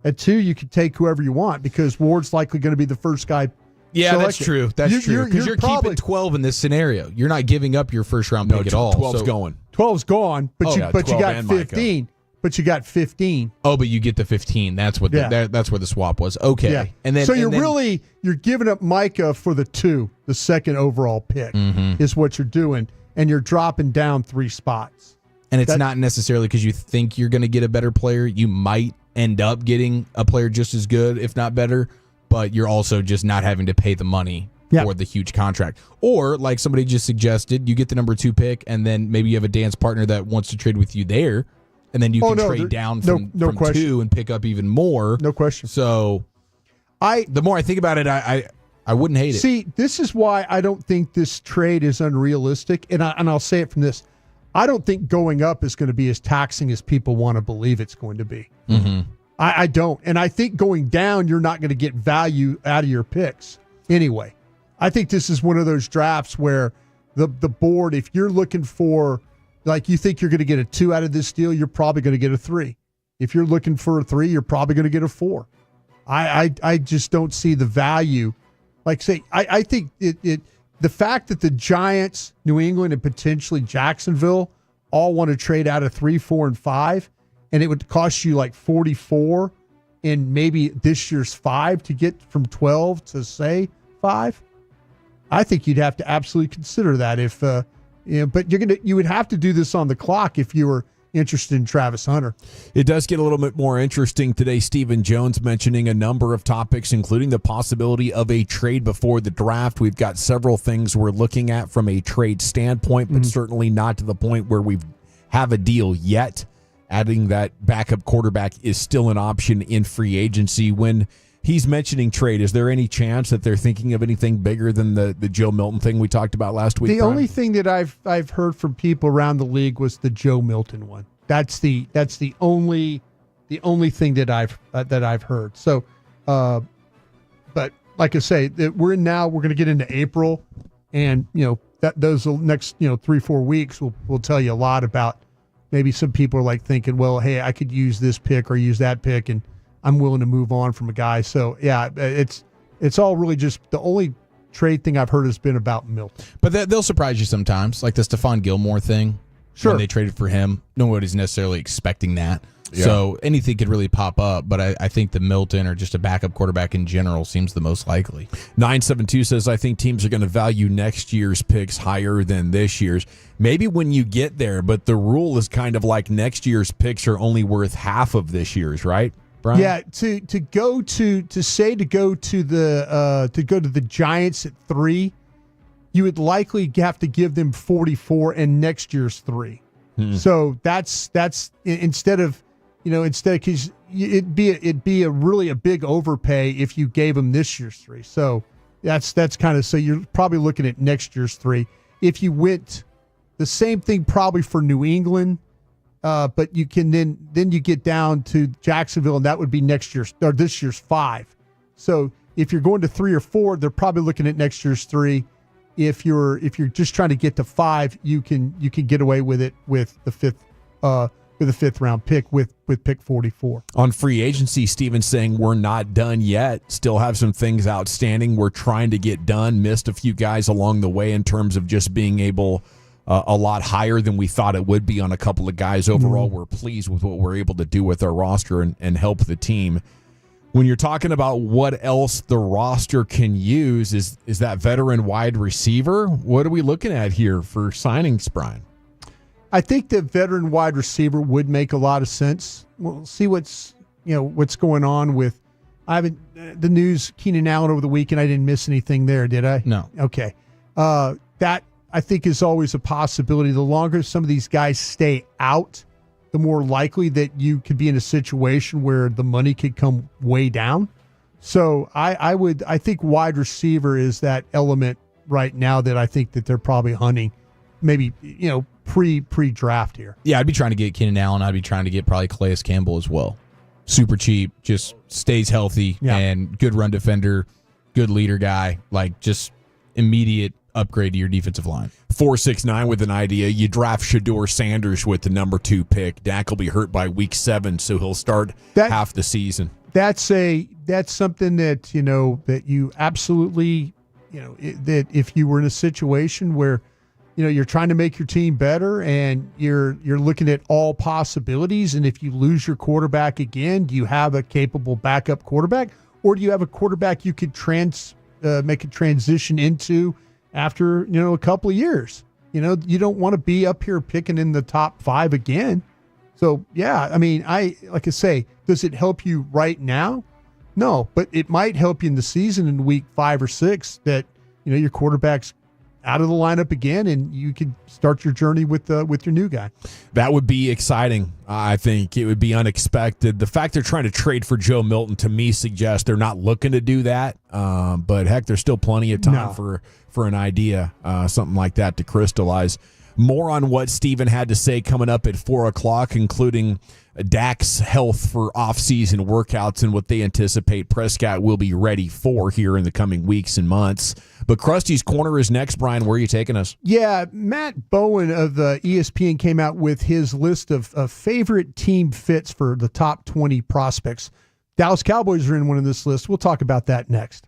at 2, you could take whoever you want because Ward's likely going to be the first guy. Yeah, selected. that's true. That's true. Because you're keeping 12 in this scenario. You're not giving up your first round pick at all. 12's going. 12's gone, but you got 15. Micah. But you got 15. Oh, but you get the 15. That's what that's where the swap was. Okay. Yeah. And then so you're giving up Micah for the 2, the second overall pick is what you're doing, and you're dropping down 3 spots. And it's not necessarily because you think you're going to get a better player. You might end up getting a player just as good, if not better, but you're also just not having to pay the money for the huge contract. Or, like somebody just suggested, you get the number 2 pick, and then maybe you have a dance partner that wants to trade with you there, and then you can trade down from 2 and pick up even more. No question. So, the more I think about it, I wouldn't hate it. See, this is why I don't think this trade is unrealistic, and I'll say it from this. I don't think going up is going to be as taxing as people want to believe it's going to be. I don't. And I think going down, you're not going to get value out of your picks anyway. I think this is one of those drafts where the board, if you're looking for, like you think you're going to get a 2 out of this deal, you're probably going to get a 3. If you're looking for a 3, you're probably going to get a 4. I just don't see the value. Like say, I think the fact that the Giants, New England, and potentially Jacksonville all want to trade out of 3, 4, and 5, and it would cost you like 44 and maybe this year's 5 to get from 12 to say 5. I think you'd have to absolutely consider that if, but you would have to do this on the clock if you were interested in Travis Hunter. It does get a little bit more interesting today. Stephen Jones mentioning a number of topics, including the possibility of a trade before the draft. We've got several things we're looking at from a trade standpoint, but certainly not to the point where we have a deal yet. Adding that backup quarterback is still an option in free agency. When he's mentioning trade, is there any chance that they're thinking of anything bigger than the Joe Milton thing we talked about last week? The only thing that I've heard from people around the league was the Joe Milton one. That's the only thing that I've heard. So, but like I say, we're going to get into April, and those next 3-4 weeks will tell you a lot about. Maybe some people are like thinking, well, hey, I could use this pick or use that pick, and I'm willing to move on from a guy. So yeah, it's all really just the only trade thing I've heard has been about Milton. But they'll surprise you sometimes, like the Stephon Gilmore thing. Sure. When they traded for him, nobody's necessarily expecting that. Yeah. So anything could really pop up, but I think the Milton or just a backup quarterback in general seems the most likely. 972 says, I think teams are going to value next year's picks higher than this year's. Maybe when you get there, but the rule is kind of like next year's picks are only worth half of this year's, right, Brian? Yeah, to go to the Giants at 3, you would likely have to give them 44 and next year's 3. So that's instead because it'd be a really a big overpay if you gave them this year's 3. So that's kind of, so you're probably looking at next year's 3. If you went the same thing probably for New England, but you can then you get down to Jacksonville, and that would be next year's or this year's 5. So if you're going to 3 or 4, they're probably looking at next year's 3. If you're just trying to get to 5, you can get away with it with the 5th round pick with pick 44. On free agency, Steven's saying we're not done yet. Still have some things outstanding we're trying to get done. Missed a few guys along the way in terms of just being able a lot higher than we thought it would be on a couple of guys. Overall, we're pleased with what we're able to do with our roster and help the team. When you're talking about what else the roster can use, is that veteran wide receiver? What are we looking at here for signings, Brian? I think the veteran wide receiver would make a lot of sense. We'll see what's going on with. I haven't the news. Keenan Allen over the weekend. I didn't miss anything there, did I? No. Okay. That I think is always a possibility. The longer some of these guys stay out, the more likely that you could be in a situation where the money could come way down. So I think wide receiver is that element right now that I think that they're probably hunting, maybe pre-draft here. Yeah, I'd be trying to get Keenan Allen. I'd be trying to get probably Calais Campbell as well. Super cheap, just stays healthy and good run defender, good leader guy, like just immediate upgrade to your defensive line. 469 with an idea. You draft Shedeur Sanders with the number 2 pick. Dak will be hurt by week 7, so he'll start half the season. That's something that, that you absolutely, that if you were in a situation where, you're trying to make your team better and you're looking at all possibilities, and if you lose your quarterback again, do you have a capable backup quarterback, or do you have a quarterback you could make a transition into after, a couple of years? You don't want to be up here picking in the top 5 again. So, yeah, I mean, like I say, does it help you right now? No, but it might help you in the season in week 5 or 6 that, your quarterback's out of the lineup again, and you could start your journey with your new guy. That would be exciting. I think it would be unexpected. The fact they're trying to trade for Joe Milton, to me, suggests they're not looking to do that. But heck, there's still plenty of time for an idea, something like that to crystallize. More on what Steven had to say coming up at 4 o'clock, including Dak's health for off-season workouts and what they anticipate Prescott will be ready for here in the coming weeks and months. But Krusty's Corner is next. Brian, where are you taking us? Yeah, Matt Bowen of the ESPN came out with his list of favorite team fits for the top 20 prospects. Dallas Cowboys are in one of this list. We'll talk about that next.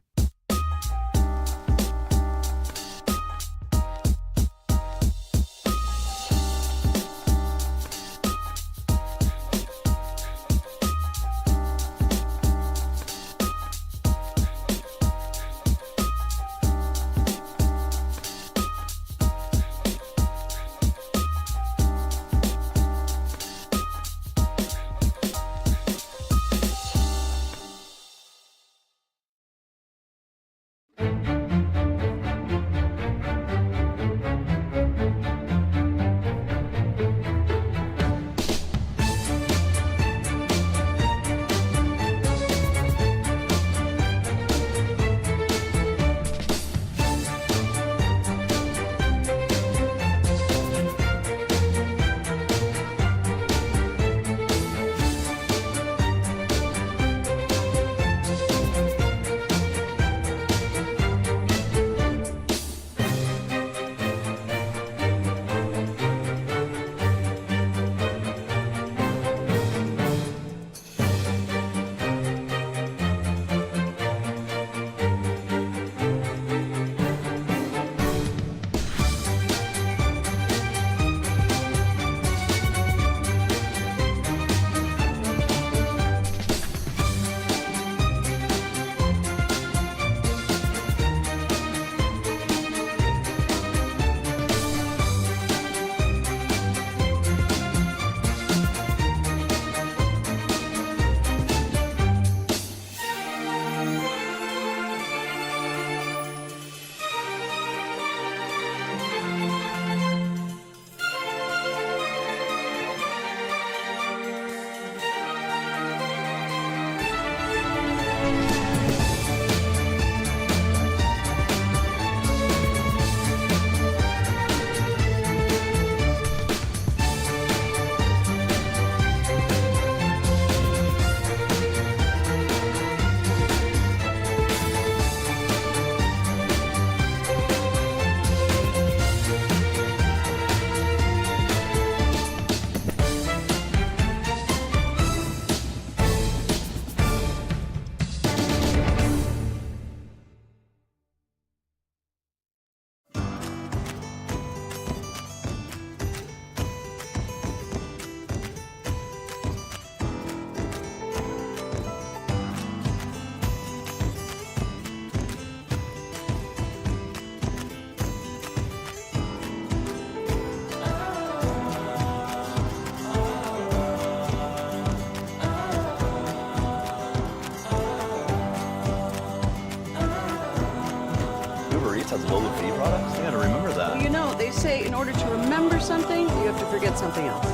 has low fee products? You gotta remember that. Well, they say in order to remember something, you have to forget something else.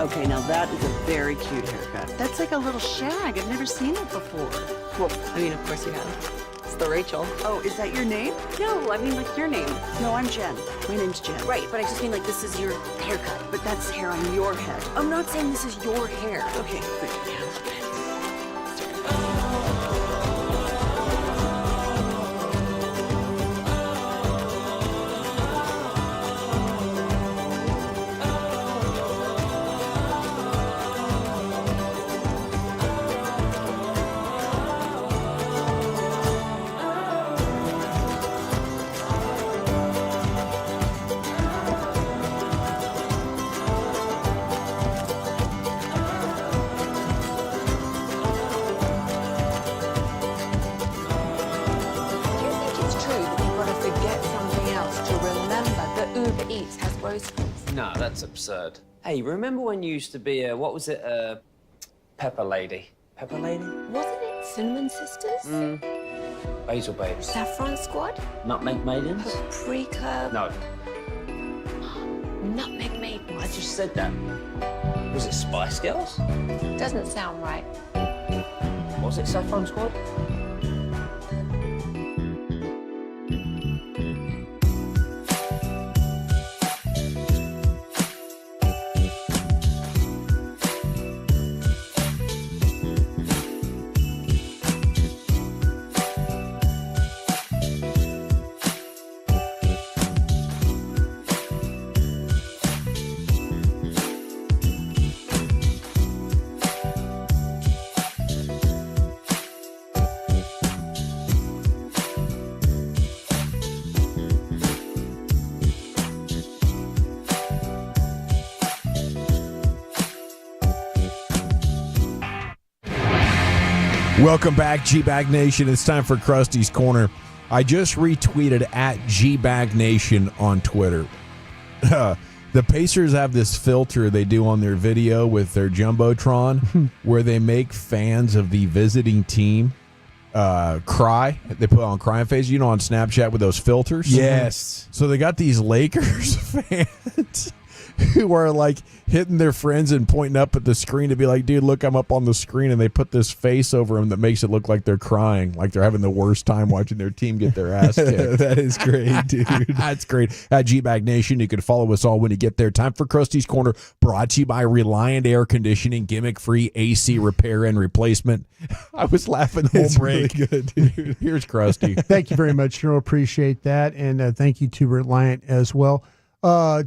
Okay, now that is a very cute haircut. That's like a little shag. I've never seen it before. Well, of course you have. It's the Rachel. Oh, is that your name? No, I mean like your name. No, I'm Jen. My name's Jen. Right, but I just mean like this is your haircut. But that's hair on your head. I'm not saying this is your hair. Okay, good. clothes. No, that's absurd. Hey, remember when you used to be a, what was it, Pepper Lady? Pepper Lady? Wasn't it Cinnamon Sisters? Basil Babes. Saffron Squad? Nutmeg Maidens? Paprika? No. Nutmeg Maidens. I just said that. Was it Spice Girls? Doesn't sound right. Was it Saffron Squad? Welcome back, G-Bag Nation. It's time for Krusty's Corner. I just retweeted at G-Bag Nation on Twitter. The Pacers have this filter they do on their video with their Jumbotron where they make fans of the visiting team cry. They put on crying faces, you know, on Snapchat with those filters. Yes. So they got these Lakers fans who are like hitting their friends and pointing up at the screen to be like, dude, look, I'm up on the screen. And they put this face over them that makes it look like they're crying, like they're having the worst time watching their team get their ass kicked. That is great, dude. That's great. At G-Bag Nation, you can follow us all when you get there. Time for Krusty's Corner, brought to you by Reliant Air Conditioning, gimmick-free AC repair and replacement. I was laughing the whole break. Really good, dude. Here's Krusty. Thank you very much, Cheryl. Appreciate that. And thank you to Reliant as well.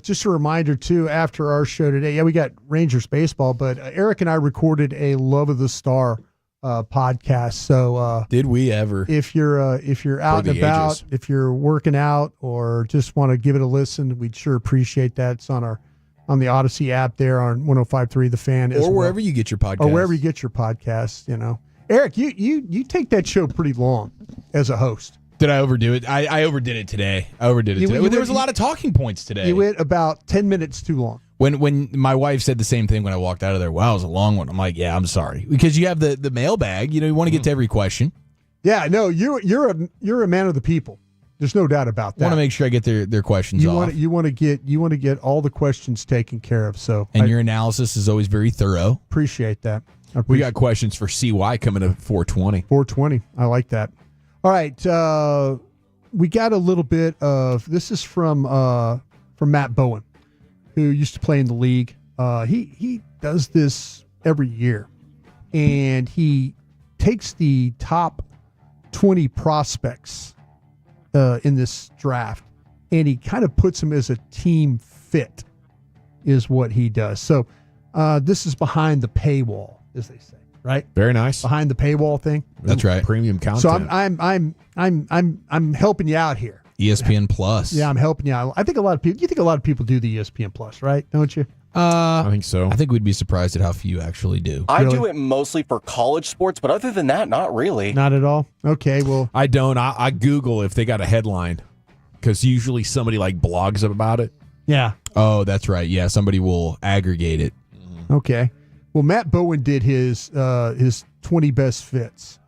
Just a reminder, too, after our show today, we got Rangers baseball, but Eric and I recorded a Love of the Star podcast. So did we ever? If you're out and about, ages. if you're working out or just want to give it a listen, we'd sure appreciate that. It's on the Odyssey app there on 105.3 The Fan. Or wherever you get your podcast. Or wherever you get your podcasts, you know. Eric, you take that show pretty long as a host. Did I overdo it? I overdid it today. There was a lot of talking points today. You went about 10 minutes too long. When my wife said the same thing when I walked out of there, wow, it was a long one. I'm like, yeah, I'm sorry. Because you have the mailbag, you want to get to every question. Yeah, no, you're a man of the people. There's no doubt about that. I want to make sure I get their questions off. You want to get all the questions taken care of. So your analysis is always very thorough. Appreciate that. We got questions for CY coming to 420. 420. I like that. All right, we got a little bit of this is from Matt Bowen, who used to play in the league. He does this every year, and he takes the top 20 prospects in this draft, and he kind of puts them as a team fit, is what he does. So this is behind the paywall, as they say. Right, very nice. Behind the paywall thing. That's right. Premium content. So I'm helping you out here. ESPN Plus. Yeah, I'm helping you out. I think a lot of people. You think a lot of people do the ESPN Plus, right? Don't you? I think so. I think we'd be surprised at how few actually do. I do it mostly for college sports, but other than that, not really. Not at all. Okay, well, I don't. I Google if they got a headline, because usually somebody like blogs about it. Yeah. Oh, that's right. Yeah, somebody will aggregate it. Okay. Well, Matt Bowen did his 20 best fits,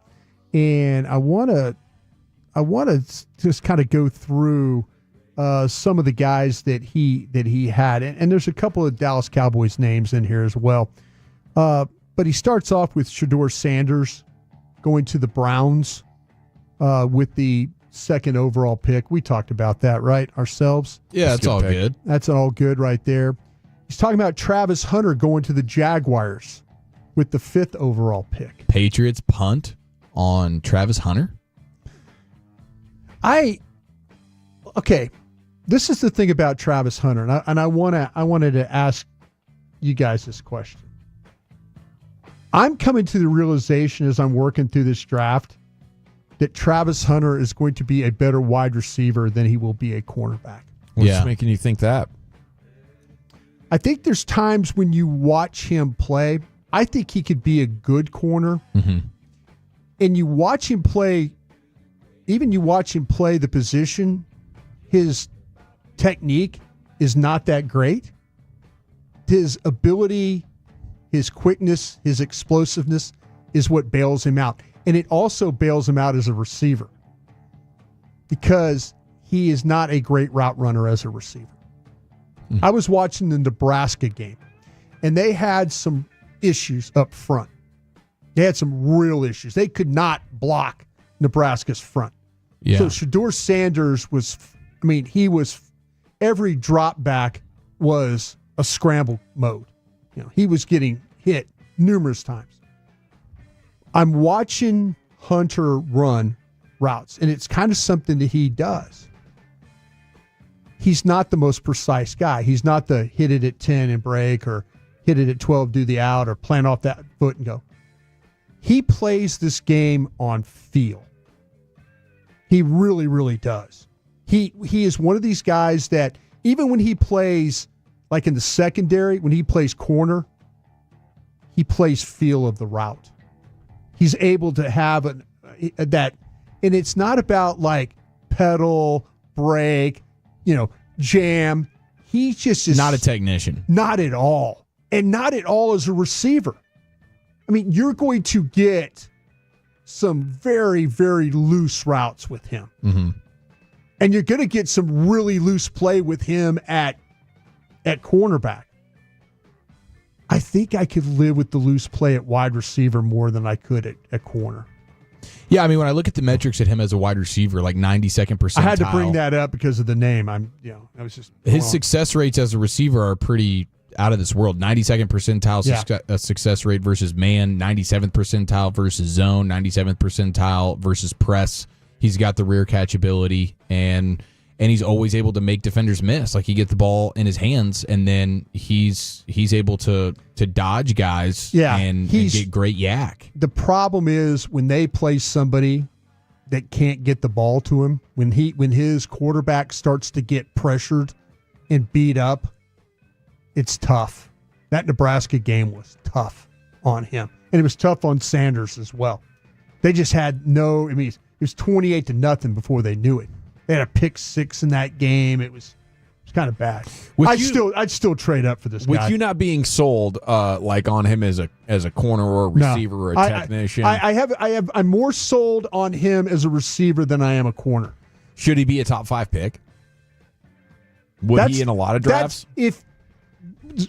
and I want to just kind of go through some of the guys that he had, and there's a couple of Dallas Cowboys names in here as well. But he starts off with Shedeur Sanders going to the Browns with the second overall pick. We talked about that, right, ourselves? Yeah, that's all good. That's all good right there. He's talking about Travis Hunter going to the Jaguars with the 5th overall pick. Patriots punt on Travis Hunter? Okay, this is the thing about Travis Hunter, and I wanted to ask you guys this question. I'm coming to the realization as I'm working through this draft that Travis Hunter is going to be a better wide receiver than he will be a cornerback. What's making you think that? I think there's times when you watch him play, I think he could be a good corner. Mm-hmm. And you watch him play, even you watch him play the position, his technique is not that great, his ability, his quickness, his explosiveness is what bails him out. And it also bails him out as a receiver because he is not a great route runner as a receiver. I was watching the Nebraska game, and they had some issues up front. They had some real issues. They could not block Nebraska's front. Yeah. So Shedeur Sanders was, every drop back was a scramble mode. He was getting hit numerous times. I'm watching Hunter run routes, and it's kind of something that he does. He's not the most precise guy. He's not the hit it at 10 and break or hit it at 12, do the out, or plant off that foot and go. He plays this game on feel. He really, really does. He is one of these guys that even when he plays, like in the secondary, when he plays corner, he plays feel of the route. He's able to have that, and it's not about like pedal, break, jam. He just is not a technician. Not at all. And not at all as a receiver. You're going to get some very, very loose routes with him. Mm-hmm. And you're going to get some really loose play with him at cornerback. I think I could live with the loose play at wide receiver more than I could at corner. Yeah, when I look at the metrics at him as a wide receiver, like 92nd percentile. I had to bring that up because of the name. His success rates as a receiver are pretty out of this world. 92nd percentile success rate versus man, 97th percentile versus zone, 97th percentile versus press. He's got the rear catch ability, and he's always able to make defenders miss. Like, he get the ball in his hands, and then he's able to dodge guys and get great yak. The problem is when they play somebody that can't get the ball to him, when his quarterback starts to get pressured and beat up, it's tough. That Nebraska game was tough on him. And it was tough on Sanders as well. They just had it was 28-0 before they knew it. They had a pick 6 in that game. It was kind of bad. I'd still trade up for this guy. With you not being sold on him as a corner or a receiver or a technician. I'm more sold on him as a receiver than I am a corner. Should he be a top 5 pick? Would he in a lot of drafts? If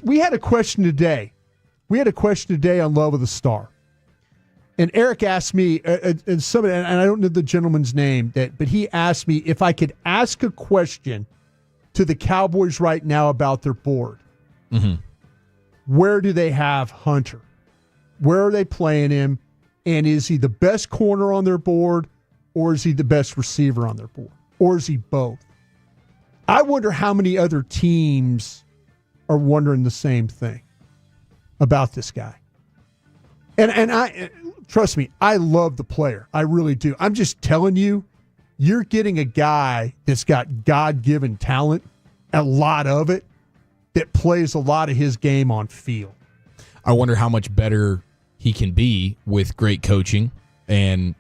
we had a question today. On Love of the Star. And Eric asked me, and I don't know the gentleman's name, but he asked me if I could ask a question to the Cowboys right now about their board. Mm-hmm. Where do they have Hunter? Where are they playing him? And is he the best corner on their board, or is he the best receiver on their board? Or is he both? I wonder how many other teams are wondering the same thing about this guy. And I trust me, I love the player. I really do. I'm just telling you, you're getting a guy that's got God-given talent, a lot of it, that plays a lot of his game on field. I wonder how much better he can be with great coaching and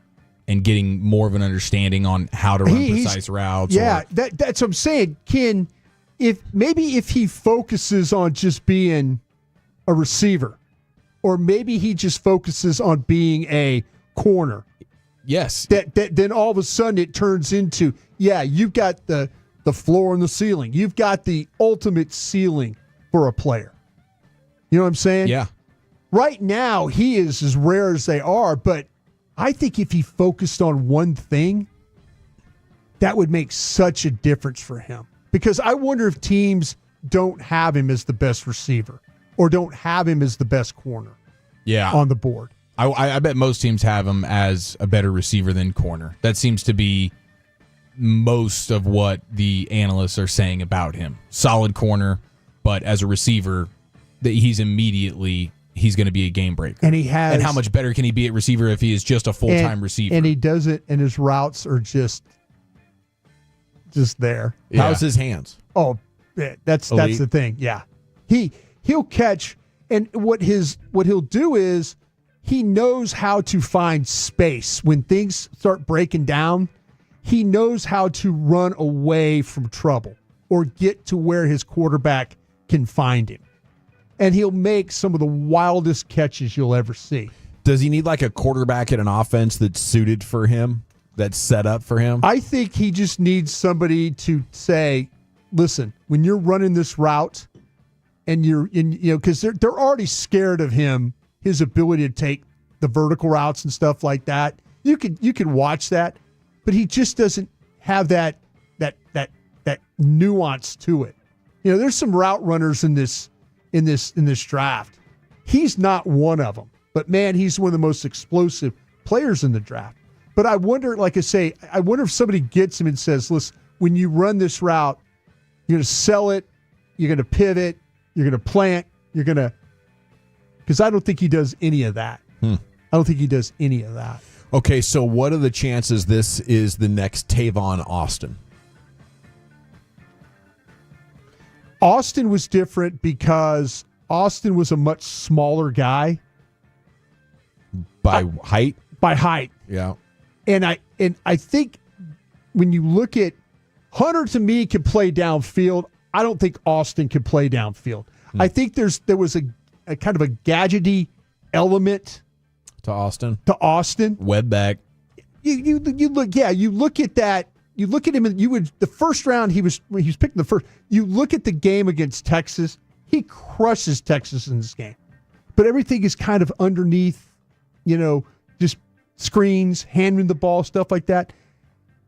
getting more of an understanding on how to run precise routes. Yeah, that's what I'm saying. If he focuses on just being a receiver, or maybe he just focuses on being a corner. Yes. Then all of a sudden it turns into, you've got the floor and the ceiling. You've got the ultimate ceiling for a player. You know what I'm saying? Yeah. Right now, he is as rare as they are, but I think if he focused on one thing, that would make such a difference for him. Because I wonder if teams don't have him as the best receiver or don't have him as the best corner on the board. I bet most teams have him as a better receiver than corner. That seems to be most of what the analysts are saying about him. Solid corner, but as a receiver, he's going to be a game breaker. And how much better can he be at receiver if he is just a full-time receiver? And he does it, and his routes are just there. Yeah. How's his hands? Oh, that's the thing. Yeah, he'll catch, and what he'll do is he knows how to find space when things start breaking down. He knows how to run away from trouble. or get to where his quarterback can find him. And he'll make some of the wildest catches you'll ever see. Does he need like a quarterback in an offense that's suited for him, that's set up for him? I think he just needs somebody to say, listen, when you're running this route and you're in, because they're already scared of him, his ability to take the vertical routes and stuff like that. You can watch that, but he just doesn't have that nuance to it. There's some route runners in this draft. He's not one of them, but man, he's one of the most explosive players in the draft. But I wonder, like I say, I wonder if somebody gets him and says, listen, when you run this route, you're going to sell it, you're going to pivot, you're going to plant, because I don't think he does any of that. I don't think he does any of that. Okay, so what are the chances this is the next Tavon Austin? Austin was different because Austin was a much smaller guy. By height? By height. Yeah. And I think when you look at Hunter, to me, can play downfield. I don't think Austin can play downfield. I think there was a kind of a gadgety element to Austin. Web back. You look at that. You look at him, and the first round he was picking the first. You look at the game against Texas. He crushes Texas in this game, but everything is kind of underneath. Just screens, handing the ball, stuff like that.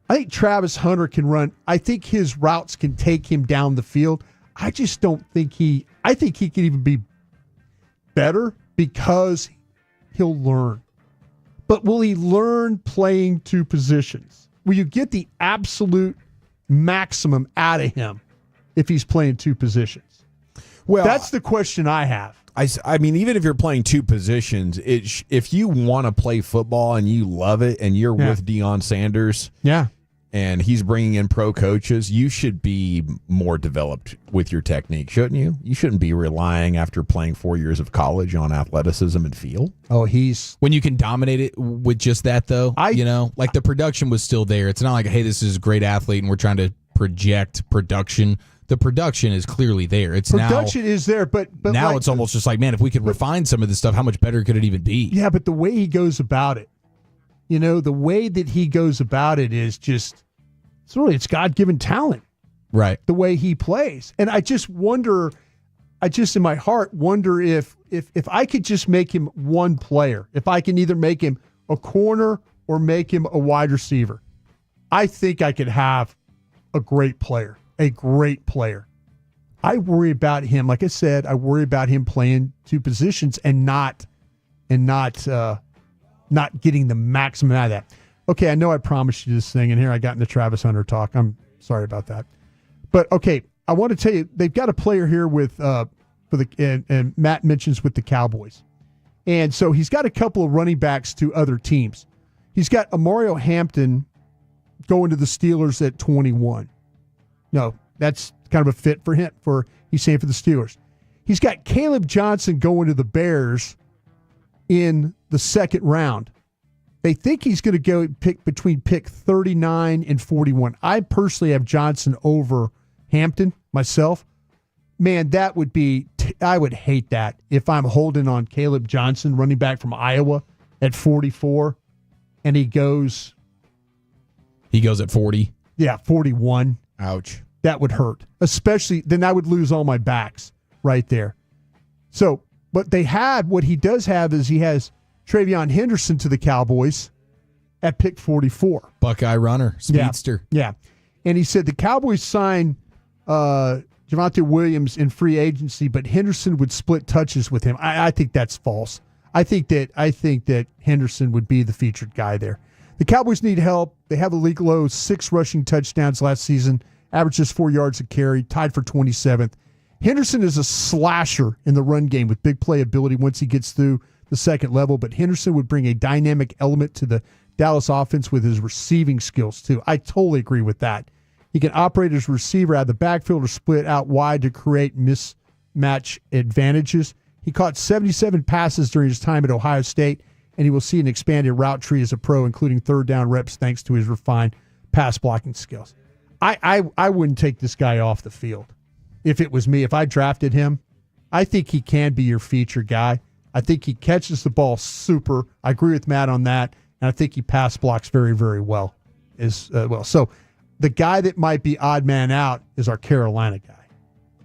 I think Travis Hunter can run. I think his routes can take him down the field. I just don't think I think he can even be better because he'll learn. But will he learn playing two positions? Will you get the absolute maximum out of him if he's playing two positions? Well, that's the question I have. I mean, even if you're playing two positions, if you want to play football and you love it and you're with Deion Sanders, and he's bringing in pro coaches, you should be more developed with your technique, shouldn't you? You shouldn't be relying after playing 4 years of college on athleticism and feel. Oh, when you can dominate it with just that, though, like the production was still there. It's not like, hey, this is a great athlete and we're trying to project production. The production is clearly there. Production is there, but now like, it's almost just like, man, if we could refine some of this stuff, how much better could it even be? Yeah, but the way he goes about it, the way that he goes about it is just, it's God-given talent. Right. The way he plays. And I just wonder, in my heart, wonder if I could just make him one player, if I can either make him a corner or make him a wide receiver, I think I could have a great player. I worry about him. Like I said, I worry about him playing two positions and not getting the maximum out of that. Okay, I know I promised you this thing, and here I got into Travis Hunter talk. I'm sorry about that. But okay, I want to tell you, they've got a player here with and Matt mentions with the Cowboys. And so he's got a couple of running backs to other teams. He's got Amario Hampton going to the Steelers at 21. No, that's kind of a fit for him, he's saying for the Steelers. He's got Caleb Johnson going to the Bears in the second round. They think he's going to go pick between pick 39 and 41. I personally have Johnson over Hampton myself. Man, that would be, I would hate that if I'm holding on Caleb Johnson, running back from Iowa at 44, and he goes at 40. Yeah, 41. Ouch. That would hurt. Especially, then I would lose all my backs right there. So, but what he does have is he has Travion Henderson to the Cowboys at pick 44. Buckeye runner, speedster. Yeah. And he said the Cowboys signed Javonte Williams in free agency, but Henderson would split touches with him. I think that's false. I think that Henderson would be the featured guy there. The Cowboys need help. They have a league low 6 rushing touchdowns last season, averages 4 yards a carry, tied for 27th. Henderson is a slasher in the run game with big playability once he gets through the second level, but Henderson would bring a dynamic element to the Dallas offense with his receiving skills too. I totally agree with that. He can operate as a receiver out of the backfield or split out wide to create mismatch advantages. He caught 77 passes during his time at Ohio State, and he will see an expanded route tree as a pro, including third down reps thanks to his refined pass blocking skills. I wouldn't take this guy off the field if it was me. If I drafted him, I think he can be your feature guy. I think he catches the ball super. I agree with Matt on that, and I think he pass blocks very, very well as well. So the guy that might be odd man out is our Carolina guy.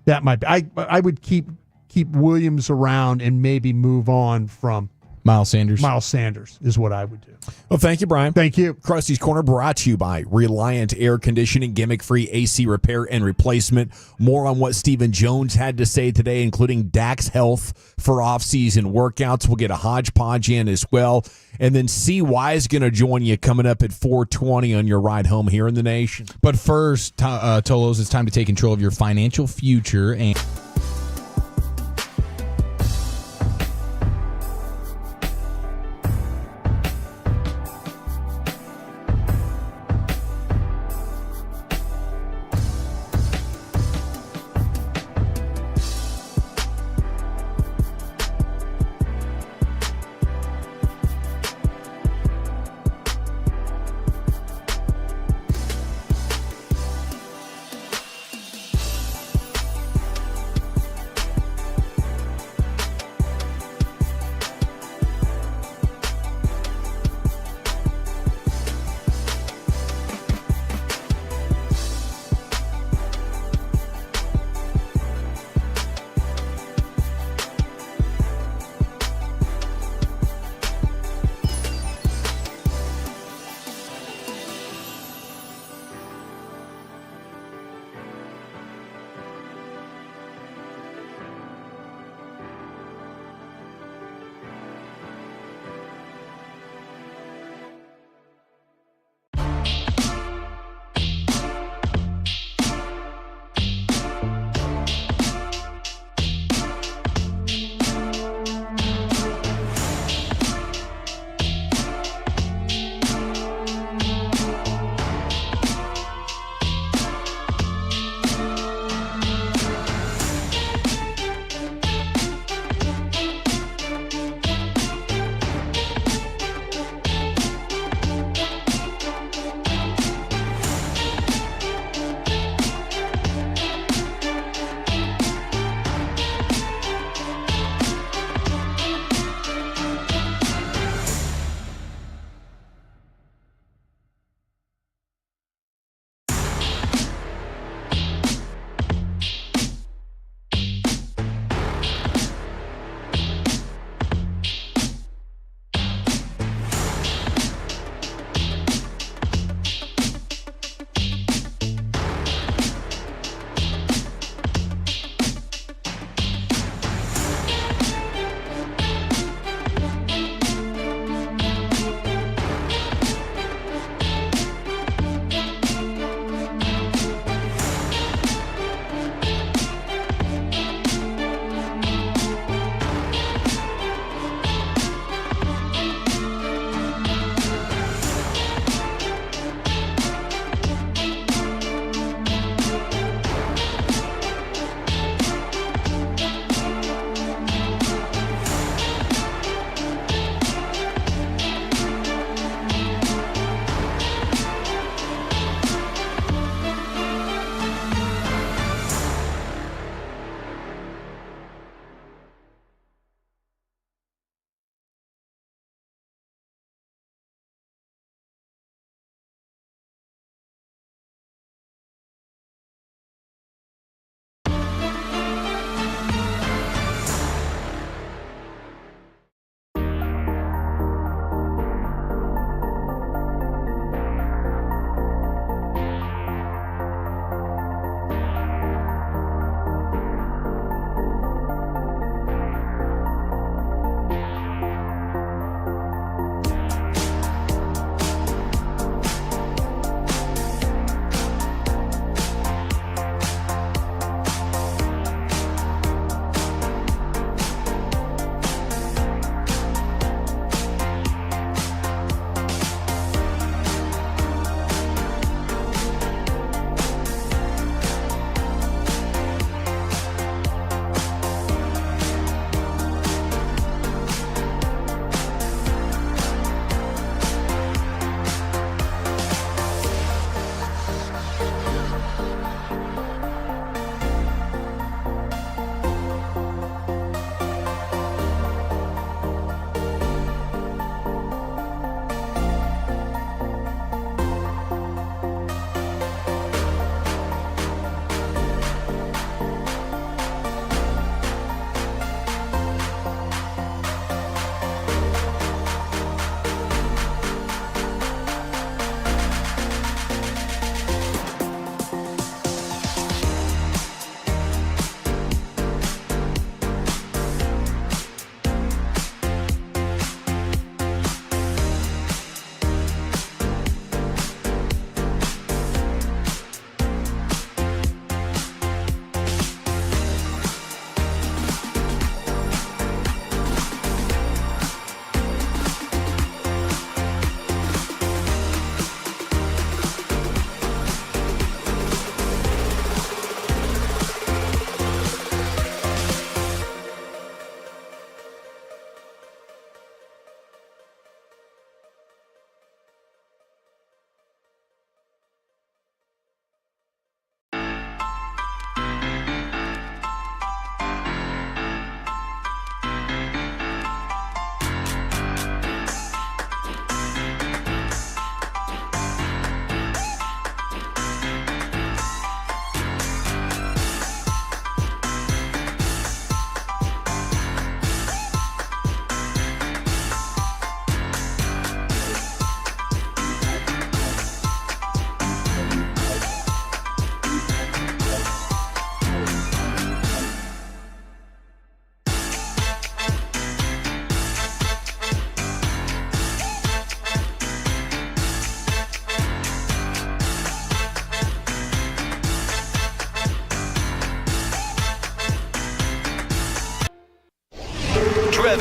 That might be. I would keep Williams around and maybe move on from Miles Sanders. Miles Sanders is what I would do. Well, thank you, Brian. Thank you. Krusty's Corner brought to you by Reliant Air Conditioning, gimmick-free AC repair and replacement. More on what Stephen Jones had to say today, including Dak's health for off-season workouts. We'll get a hodgepodge in as well. And then CY is going to join you coming up at 4:20 on your ride home here in the nation. But first, Tolos, it's time to take control of your financial future. And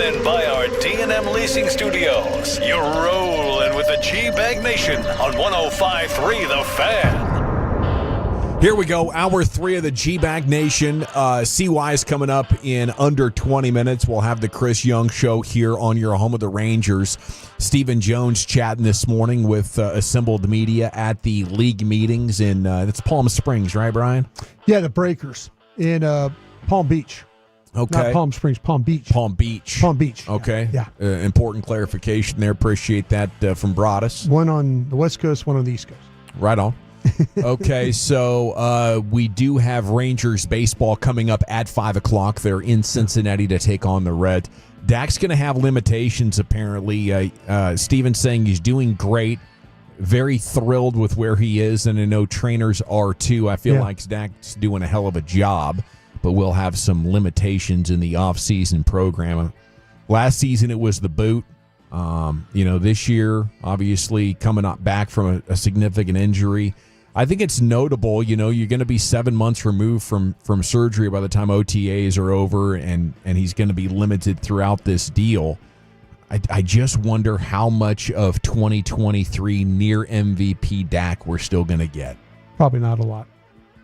driven by our D&M Leasing Studios. You're rolling with the G-Bag Nation on 105.3 The Fan. Here we go, hour 3 of the G-Bag Nation. CY is coming up in under 20 minutes. We'll have the Chris Young Show here on your home of the Rangers. Stephen Jones chatting this morning with assembled media at the league meetings in it's Palm Springs, right, Brian? Yeah, the Breakers in Palm Beach. Okay. Not Palm Springs, Palm Beach. Palm Beach. Palm Beach. Okay. Yeah. Important clarification there. Appreciate that from Broadus. One on the West Coast, one on the East Coast. Right on. Okay, so we do have Rangers baseball coming up at 5 o'clock. They're in Cincinnati to take on the Reds. Dak's going to have limitations, apparently. Steven's saying he's doing great. Very thrilled with where he is, and I know trainers are too. I feel like Dak's doing a hell of a job, but we'll have some limitations in the offseason program. Last season, it was the boot. This year, obviously, coming up back from a significant injury. I think it's notable, you're going to be 7 months removed from surgery by the time OTAs are over, and he's going to be limited throughout this deal. I just wonder how much of 2023 near MVP Dak we're still going to get. Probably not a lot.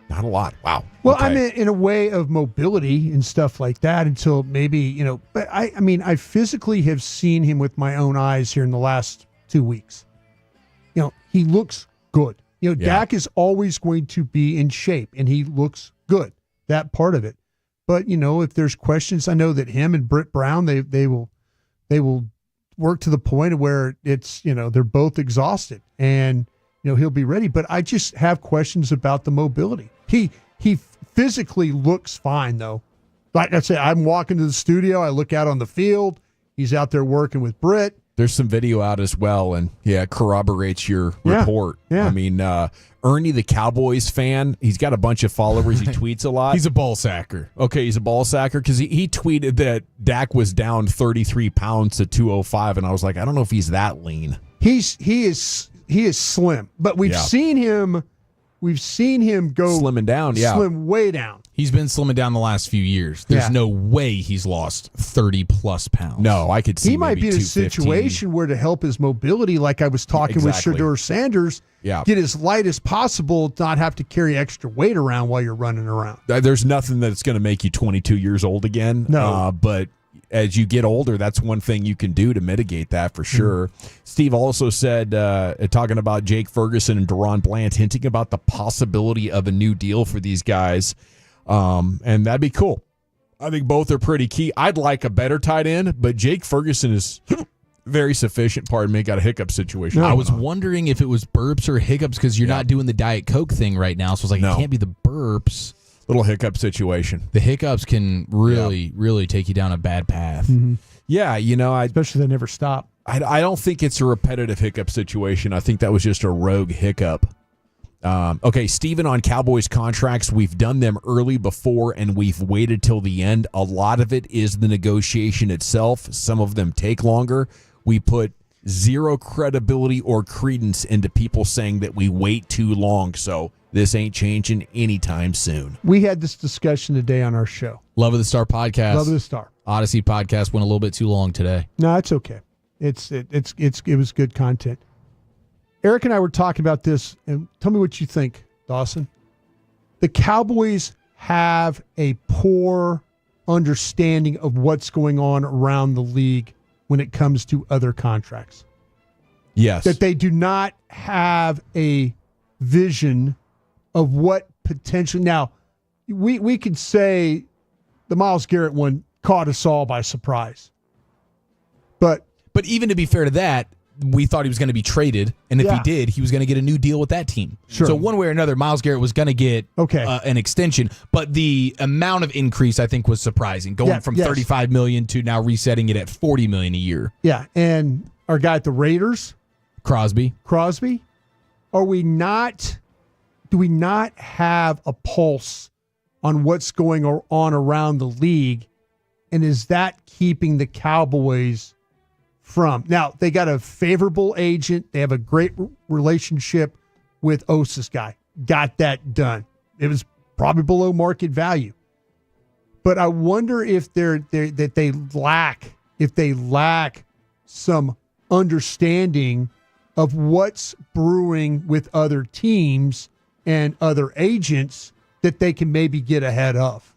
Not a lot. Wow. Well, Okay. I mean, in a way of mobility and stuff like that until maybe, but I physically have seen him with my own eyes here in the last 2 weeks. He looks good. Dak is always going to be in shape, and he looks good, that part of it. But, if there's questions, I know that him and Britt Brown, they will work to the point where it's, they're both exhausted, and, he'll be ready. But I just have questions about the mobility. He physically looks fine, though. Like I said, I'm walking to the studio, I look out on the field, he's out there working with Britt. There's some video out as well, and it corroborates your report. Yeah. I mean, Ernie, the Cowboys fan, he's got a bunch of followers. He tweets a lot. He's a ball sacker. Okay, he's a ball sacker because he tweeted that Dak was down 33 pounds to 205, and I was like, I don't know if he's that lean. He is slim, but we've seen him go slimming down. Yeah, slim way down. He's been slimming down the last few years. There's no way he's lost 30-plus pounds. No, I could see he might be in a 215. situation where to help his mobility, like I was talking with Scherzer Sanders, get as light as possible, not have to carry extra weight around while you're running around. There's nothing that's going to make you 22 years old again. No. But as you get older, that's one thing you can do to mitigate that for sure. Steve also said, talking about Jake Ferguson and Deron Bland, hinting about the possibility of a new deal for these guys. And that'd be cool. I think both are pretty key. I'd like a better tight end, but Jake Ferguson is very sufficient. Pardon me, got a hiccup situation. I was wondering if it was burps or hiccups because you're not doing the Diet Coke thing right now. So I was like, it can't be the burps. Little hiccup situation. The hiccups can really take you down a bad path. Mm-hmm. Yeah, especially they never stop. I don't think it's a repetitive hiccup situation. I think that was just a rogue hiccup. Okay, Steven, on Cowboys contracts, we've done them early before and we've waited till the end. A lot of it is the negotiation itself. Some of them take longer. We put zero credibility or credence into people saying that we wait too long, so this ain't changing anytime soon. We had this discussion today on our show. Love of the Star podcast. Love of the Star. Odyssey podcast went a little bit too long today. No, it's okay. It was good content. Eric and I were talking about this, and tell me what you think, Dawson. The Cowboys have a poor understanding of what's going on around the league when it comes to other contracts. Yes. That they do not have a vision of what potentially. Now, we could say the Myles Garrett one caught us all by surprise. But even to be fair to that, we thought he was going to be traded, and if he did, he was going to get a new deal with that team. Sure. So one way or another, Myles Garrett was going to get an extension, but the amount of increase I think was surprising, going from $35 million to now resetting it at $40 million a year. Yeah, and our guy at the Raiders, Crosby, do we not have a pulse on what's going on around the league, and is that keeping the Cowboys from? Now, they got a favorable agent. They have a great relationship with Osa's guy. Got that done. It was probably below market value. But I wonder if they lack if they lack some understanding of what's brewing with other teams and other agents that they can maybe get ahead of.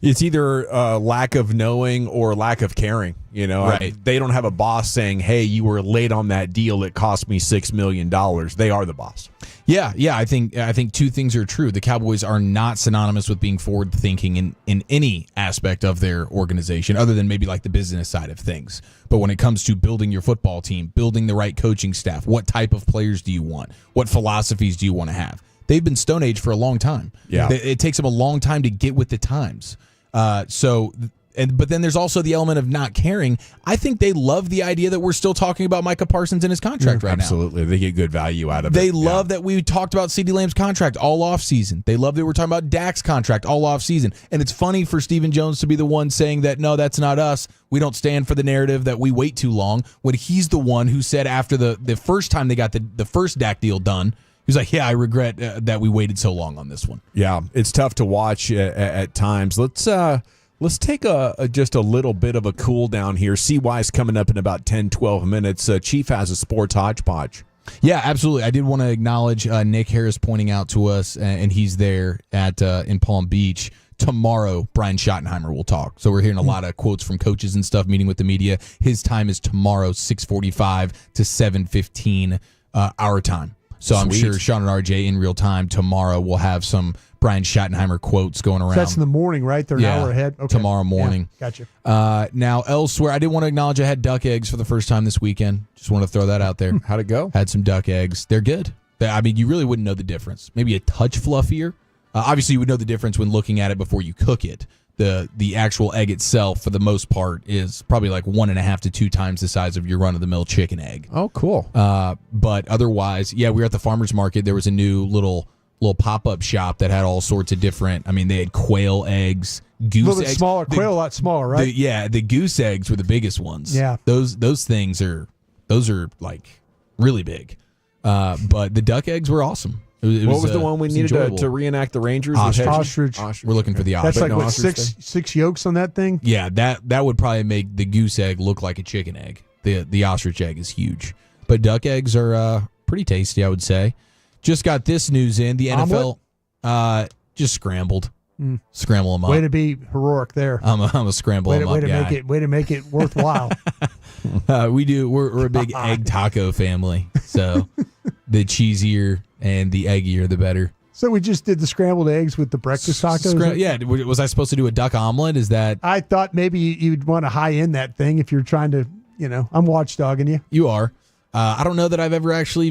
It's either lack of knowing or lack of caring. You know, Right. They don't have a boss saying, "Hey, you were late on that deal. It cost me $6 million." They are the boss. Yeah. I think two things are true. The Cowboys are not synonymous with being forward thinking in any aspect of their organization, other than maybe like the business side of things. But when it comes to building your football team, building the right coaching staff, what type of players do you want? What philosophies do you want to have? They've been Stone Age for a long time. Yeah. It takes them a long time to get with the times. But then there's also the element of not caring. I think they love the idea that we're still talking about Micah Parsons and his contract right now. Absolutely. They get good value out of it. They love that we talked about CeeDee Lamb's contract all off season. They love that we're talking about Dak's contract all off season. And it's funny for Stephen Jones to be the one saying that, no, that's not us. We don't stand for the narrative that we wait too long, when he's the one who said after the first time they got the first Dak deal done, he was like, yeah, I regret that we waited so long on this one. Yeah, it's tough to watch at times. Let's take just a little bit of a cool down here. CY's coming up in about 10, 12 minutes. Chief has a sports hodgepodge. Yeah, absolutely. I did want to acknowledge Nick Harris pointing out to us, and he's there in Palm Beach. Tomorrow, Brian Schottenheimer will talk. So we're hearing a lot of quotes from coaches and stuff, meeting with the media. His time is tomorrow, 6:45 to 7:15 our time. So I'm sure Sean and RJ in real time tomorrow will have some Brian Schottenheimer quotes going around. So that's in the morning, right? They're an hour ahead? Okay. Tomorrow morning. Yeah, gotcha. Now, elsewhere, I did want to acknowledge I had duck eggs for the first time this weekend. Just want to throw that out there. How'd it go? Had some duck eggs. They're good. I mean, you really wouldn't know the difference. Maybe a touch fluffier. Obviously, you would know the difference when looking at it before you cook it. The actual egg itself, for the most part, is probably like 1.5 to 2 times the size of your run-of-the-mill chicken egg. Oh, cool. But otherwise, yeah, we were at the farmer's market. There was a new little pop-up shop that had all sorts of different, I mean, they had quail eggs, goose eggs. A little bit smaller. Quail a lot smaller, right? The goose eggs were the biggest ones. Yeah. Those things are like really big. But the duck eggs were awesome. What was the one we needed to reenact the Rangers? Ostrich. We're looking for the ostrich. That's like what, six yolks on that thing? Yeah, that would probably make the goose egg look like a chicken egg. The ostrich egg is huge. But duck eggs are pretty tasty, I would say. Just got this news in. The NFL just scrambled. Scramble them up. Way to be heroic there. I'm a scramble them up guy. Way to make it worthwhile. We're a big egg taco family. So the cheesier and the eggier, the better. So we just did the scrambled eggs with the breakfast tacos? Yeah. Was I supposed to do a duck omelet? Is that? I thought maybe you'd want to high end that thing if you're trying to, I'm watchdogging you. You are. I don't know that I've ever actually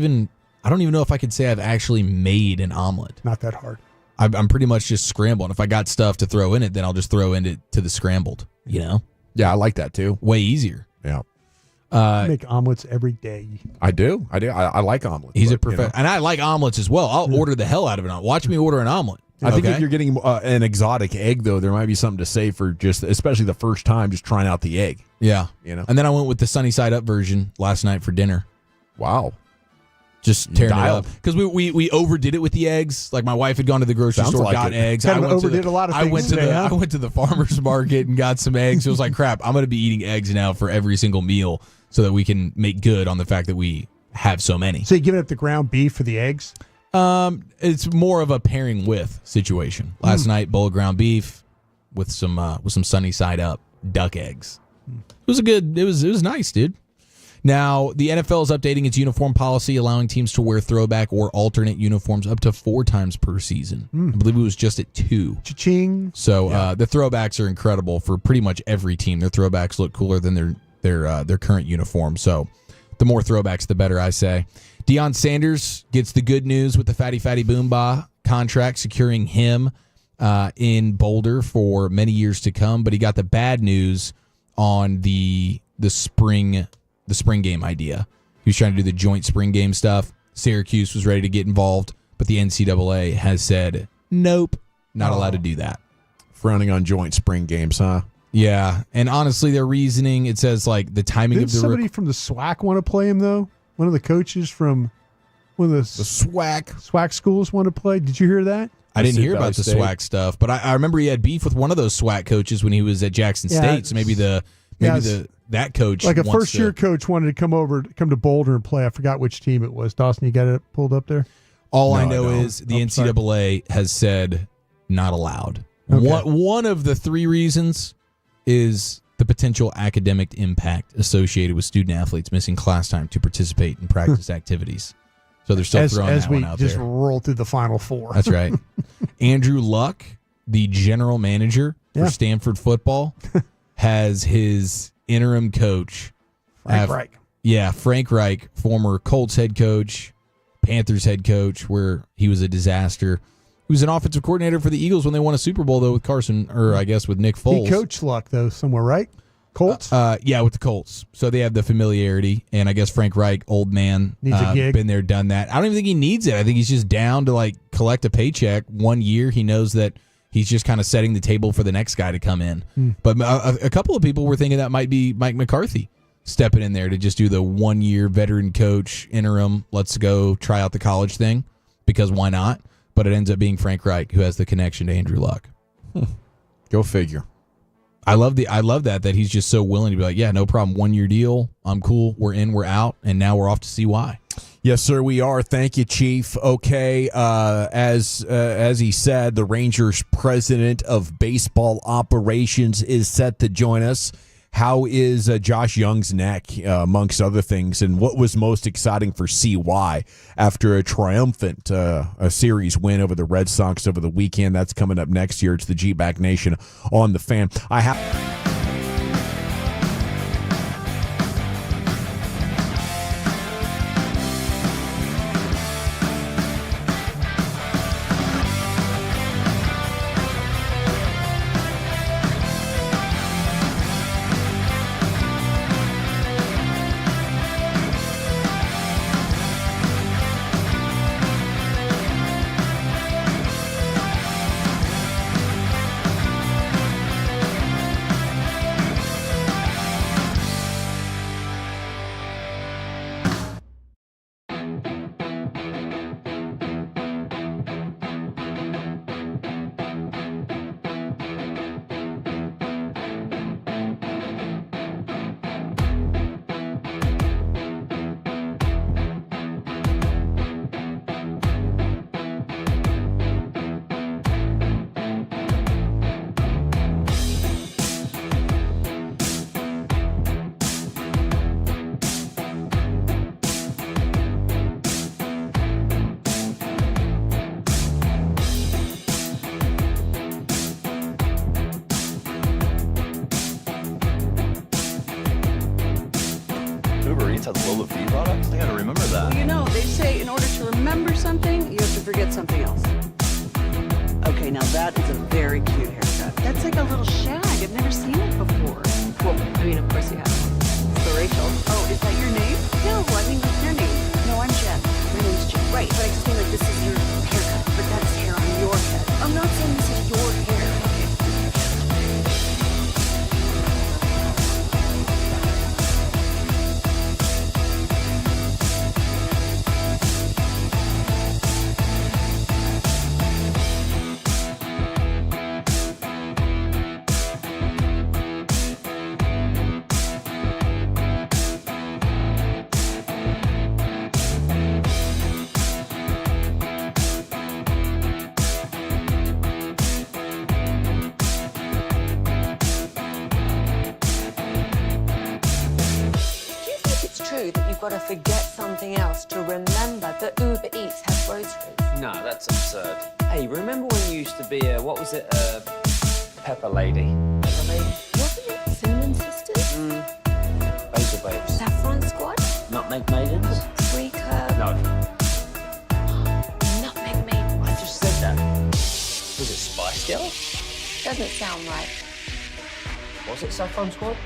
I don't even know if I could say I've actually made an omelet. Not that hard. I'm pretty much just scrambling. If I got stuff to throw in it, then I'll just throw in it to the scrambled, Yeah, I like that too. Way easier. Yeah. I make omelets every day. I do. I like omelets. He's a professional. And I like omelets as well. I'll order the hell out of it. Watch me order an omelet. I think if you're getting an exotic egg, though, there might be something to say for especially the first time, just trying out the egg. Yeah. And then I went with the sunny side up version last night for dinner. Wow. Just tearing it up. Because we overdid it with the eggs. Like my wife had gone to the grocery store, got eggs. Kind of overdid a lot of things I went to the farmer's market and got some eggs. It was like, crap, I'm going to be eating eggs now for every single meal so that we can make good on the fact that we have so many. So you giving up the ground beef for the eggs? It's more of a pairing with situation. Last night, bowl of ground beef with some sunny side up duck eggs. It was nice, dude. Now, the NFL is updating its uniform policy, allowing teams to wear throwback or alternate uniforms up to 4 times per season. I believe it was just at 2. Cha-ching. So the throwbacks are incredible for pretty much every team. Their throwbacks look cooler than their current uniform. So the more throwbacks, the better, I say. Deion Sanders gets the good news with the Fatty Boomba contract, securing him in Boulder for many years to come. But he got the bad news on the spring game idea. He was trying to do the joint spring game stuff. Syracuse was ready to get involved, but the NCAA has said, nope, not allowed to do that. Frowning on joint spring games, huh? Yeah, and honestly, their reasoning, it says like the timing of the... somebody from the SWAC want to play him, though? One of the coaches from one of the SWAC schools want to play? Did you hear that? I didn't hear about the SWAC stuff, but I remember he had beef with one of those SWAC coaches when he was at Jackson State, so maybe the that coach, like a wants first-year to, coach wanted to come to Boulder and play. I forgot which team it was. Dawson, you got it pulled up there? All No, I know don't. is the Oh, sorry. NCAA has said not allowed. Okay. One of the three reasons is the potential academic impact associated with student athletes missing class time to participate in practice activities. So they're still throwing as that we one out just there. roll through the Final Four. That's right. Andrew Luck, the general manager for Yeah. Stanford football, has his interim coach, Frank Reich. Yeah, Frank Reich, former Colts head coach, Panthers head coach, where he was a disaster. He was an offensive coordinator for the Eagles when they won a Super Bowl, though, with Carson, or I guess with Nick Foles. He coached Luck, though, somewhere, right? Colts? Yeah, with the Colts. So they have the familiarity, and I guess Frank Reich, old man, Needs a gig. been there, done that. I don't even think he needs it. I think he's just down to like collect a paycheck 1 year. He knows that he's just kind of setting the table for the next guy to come in. But a couple of people were thinking that might be Mike McCarthy stepping in there to just do the 1 year veteran coach interim. Let's go try out the college thing, because why not? But it ends up being Frank Reich who has the connection to Andrew Luck. Go figure. I love that he's just so willing to be like, yeah, no problem. 1 year deal. I'm cool. We're in, we're out. And now we're off to CY. Yes, sir, we are. Thank you, Chief. Okay, as he said, the Rangers president of baseball operations is set to join us. How is Josh Young's neck, amongst other things, and what was most exciting for CY after a triumphant a series win over the Red Sox over the weekend? That's coming up next year. It's the Gag Nation on the Fan. I have. Uber Eats has low fee products? I gotta remember that. Well, you know, they say in order to remember something, you have to forget something else. Okay, now that is a very cute haircut. That's like a little shag. I've never seen it before. Well, I mean, of course you have. So, Rachel. Oh, is that your name? No, I mean, what's your name? No, I'm Jen. My name's Jen. Right, but I just mean like this is your haircut, but that's hair on your head. I'm not saying this is your hair. Okay. True that you've got to forget something else to remember that Uber Eats has groceries. No, that's absurd. Hey, remember when you used to be a, what was it, Pepper Lady? Pepper Lady? Wasn't it Cinnamon Sisters? Basil Babes. Saffron Squad? Nutmeg Maidens? Sweet Herb? No. Nutmeg Maiden? I just said that. Was it Spice Girl? Doesn't sound right. Was it Saffron Squad?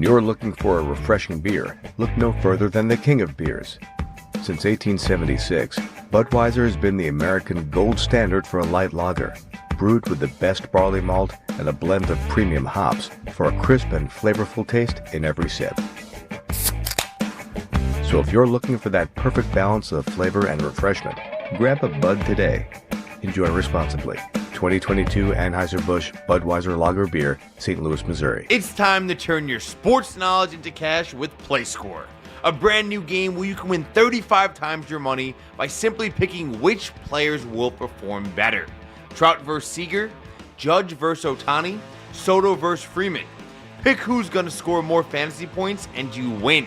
you're looking for a refreshing beer, look no further than the king of beers. Since 1876, Budweiser has been the American gold standard for a light lager, brewed with the best barley malt and a blend of premium hops for a crisp and flavorful taste in every sip. So if you're looking for that perfect balance of flavor and refreshment, grab a Bud today. Enjoy responsibly. 2022 Anheuser-Busch Budweiser Lager Beer, St. Louis, Missouri. It's time to turn your sports knowledge into cash with PlayScore, a brand new game where you can win 35 times your money by simply picking which players will perform better. Trout vs. Seager, Judge vs. Ohtani, Soto vs. Freeman. Pick who's going to score more fantasy points and you win.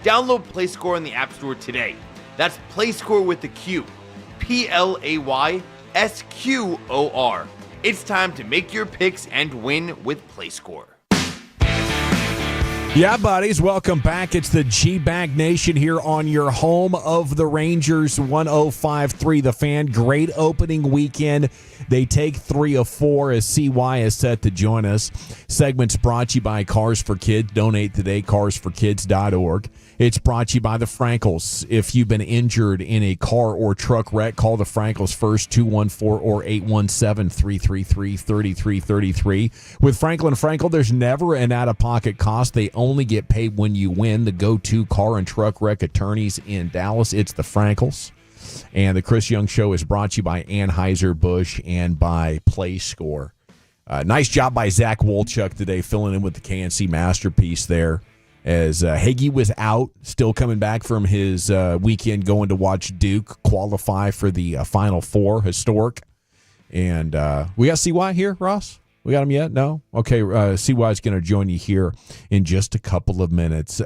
Download PlayScore in the App Store today. That's PlayScore with the Q. PlayScore. It's time to make your picks and win with PlayScore. Yeah, buddies, welcome back. It's the Gag Nation here on your home of the Rangers, 105.3 The Fan. Great opening weekend. They take 3 of 4 as CY is set to join us. Segments brought to you by Cars for Kids. Donate today, carsforkids.org. It's brought to you by the Frankels. If you've been injured in a car or truck wreck, call the Frankels first, 214 or 817-333-3333. With Franklin Frankel, there's never an out-of-pocket cost. They only get paid when you win. The go-to car and truck wreck attorneys in Dallas, it's the Frankels. And the Chris Young Show is brought to you by Anheuser-Busch and by PlayScore. Nice job by Zach Wolchuk today, filling in with the KNC masterpiece there. As Hagee was out, still coming back from his weekend going to watch Duke qualify for the Final Four, historic. And we got CY here, Ross? We got him yet? No? Okay, CY is going to join you here in just a couple of minutes.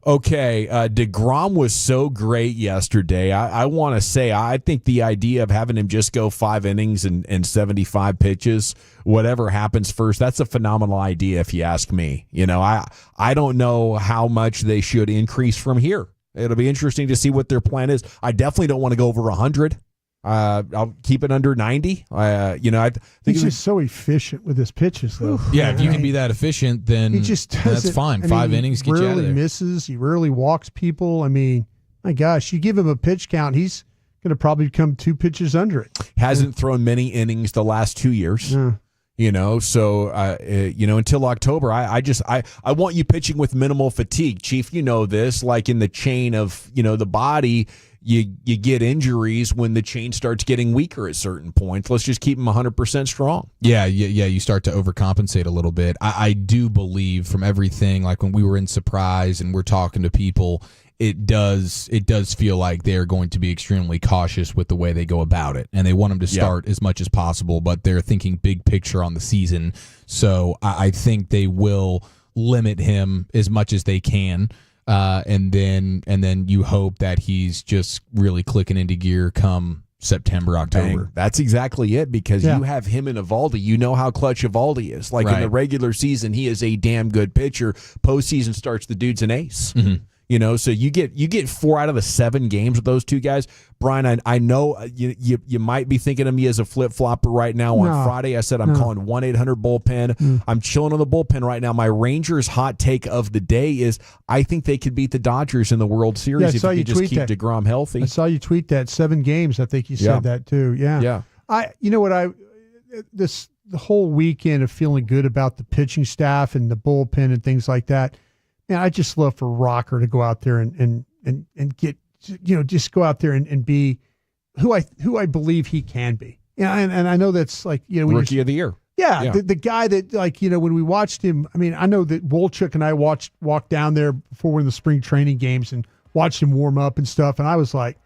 Okay, deGrom was so great yesterday. I want to say I think the idea of having him just go 5 innings and 75 pitches, whatever happens first, that's a phenomenal idea if you ask me. You know, I don't know how much they should increase from here. It'll be interesting to see what their plan is. I definitely don't want to go over 100. I'll keep it under 90. I think he's just so efficient with his pitches, though. Yeah, if you can be that efficient, then he just that's fine. 5 innings, get you out of there. He rarely misses. He rarely walks people. I mean, my gosh, you give him a pitch count, he's going to probably come 2 pitches under it. Hasn't thrown many innings the last 2 years. Yeah. You know, so until October, I want you pitching with minimal fatigue, Chief. You know this, like in the chain of the body. You get injuries when the chain starts getting weaker at certain points. Let's just keep them 100% strong. Yeah. You start to overcompensate a little bit. I do believe from everything, like when we were in Surprise and we're talking to people, it does feel like they're going to be extremely cautious with the way they go about it, and they want him to start as much as possible, but they're thinking big picture on the season. So I think they will limit him as much as they can. And then you hope that he's just really clicking into gear come September, October. Bang. That's exactly it, because you have him and Evaldi. You know how clutch Evaldi is. Like in the regular season, he is a damn good pitcher. Postseason starts, the dude's an ace. Mm-hmm. So you get 4 out of the 7 games with those two guys. Brian, I know you might be thinking of me as a flip-flopper right now. On Friday, I said I'm calling 1-800-BULLPEN. I'm chilling on the bullpen right now. My Rangers hot take of the day is I think they could beat the Dodgers in the World Series if you could just keep deGrom healthy. I saw you tweet that 7 games. I think you said that too. Yeah. The whole weekend of feeling good about the pitching staff and the bullpen and things like that. Man, I just love for Rocker to go out there and get, just go out there and be who I believe he can be. And I know that's like, Rookie of the Year. Yeah. The guy that, like, when we watched him, I mean, I know that Wolchuk and I walked down there before one of the spring training games and watched him warm up and stuff. And I was like,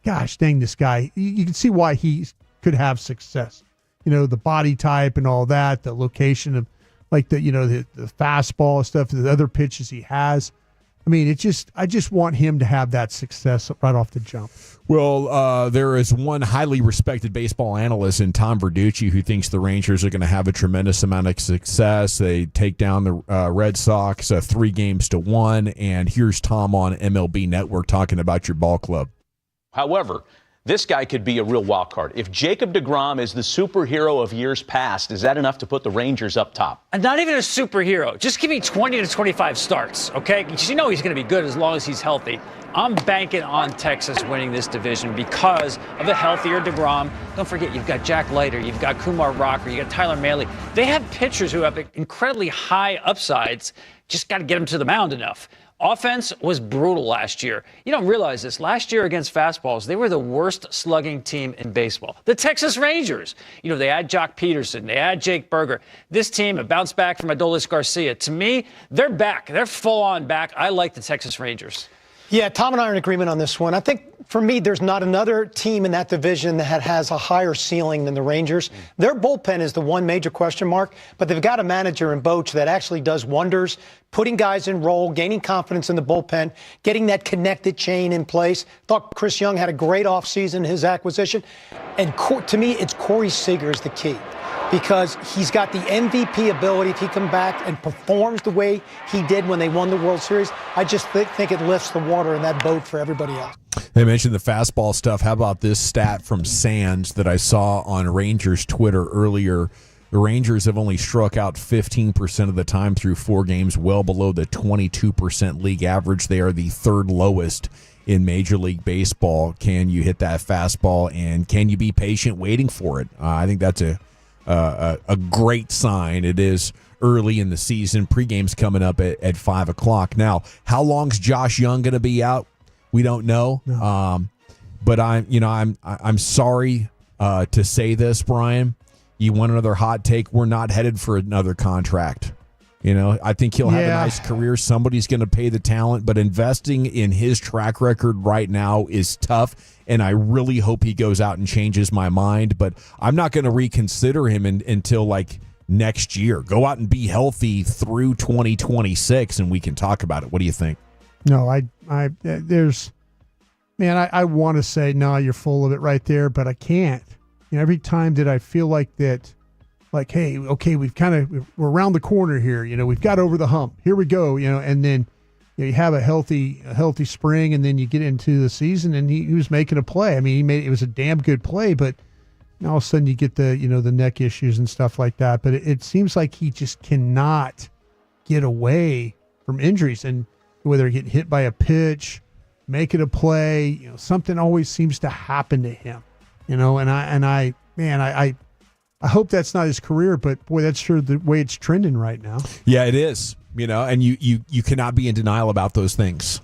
gosh, dang, this guy, you can see why he could have success. The body type and all that, the location of, like the fastball and stuff, the other pitches he has. I mean, I just want him to have that success right off the jump. Well, there is one highly respected baseball analyst in Tom Verducci who thinks the Rangers are going to have a tremendous amount of success. They take down the Red Sox 3-1, and here's Tom on MLB Network talking about your ball club. However, this guy could be a real wild card. If Jacob deGrom is the superhero of years past, is that enough to put the Rangers up top? And not even a superhero. Just give me 20 to 25 starts, okay? Because you know he's going to be good as long as he's healthy. I'm banking on Texas winning this division because of the healthier deGrom. Don't forget, you've got Jack Leiter, you've got Kumar Rocker, you've got Tyler Mahle. They have pitchers who have incredibly high upsides. Just got to get them to the mound enough. Offense was brutal last year. You don't realize this. Last year against fastballs, they were the worst slugging team in baseball. The Texas Rangers. You know, they had Jock Peterson. They had Jake Berger. This team, a bounce back from Adolis Garcia. To me, they're back. They're full on back. I like the Texas Rangers. Yeah, Tom and I are in agreement on this one. I think, for me, there's not another team in that division that has a higher ceiling than the Rangers. Their bullpen is the one major question mark, but they've got a manager in Boch that actually does wonders, putting guys in role, gaining confidence in the bullpen, getting that connected chain in place. Thought Chris Young had a great offseason, his acquisition. And to me, it's Corey Seager is the key, because he's got the MVP ability. If he comes back and performs the way he did when they won the World Series, I just think it lifts the water in that boat for everybody else. They mentioned the fastball stuff. How about this stat from Sands that I saw on Rangers Twitter earlier? The Rangers have only struck out 15% of the time through 4 games, well below the 22% league average. They are the third lowest in Major League Baseball. Can you hit that fastball, and can you be patient waiting for it? I think that's a great sign. It is early in the season. Pregame's coming up at 5 o'clock. Now, how long's Josh Young going to be out? We don't know. No. But I'm sorry to say this, Brian. You want another hot take? We're not headed for another contract. I think he'll have a nice career. Somebody's going to pay the talent, but investing in his track record right now is tough, and I really hope he goes out and changes my mind, but I'm not going to reconsider him until next year. Go out and be healthy through 2026, and we can talk about it. What do you think? No, I want to say, no, you're full of it right there, but I can't. Every time that I feel like that, hey, okay, we're around the corner here. We've got over the hump. Here we go. And then you have a healthy spring, and then you get into the season, and he was making a play. I mean, it was a damn good play, but all of a sudden you get the the neck issues and stuff like that. But it seems like he just cannot get away from injuries, and whether he get hit by a pitch, making a play, something always seems to happen to him. And I hope that's not his career, but boy, that's sure the way it's trending right now. Yeah, it is. And you cannot be in denial about those things.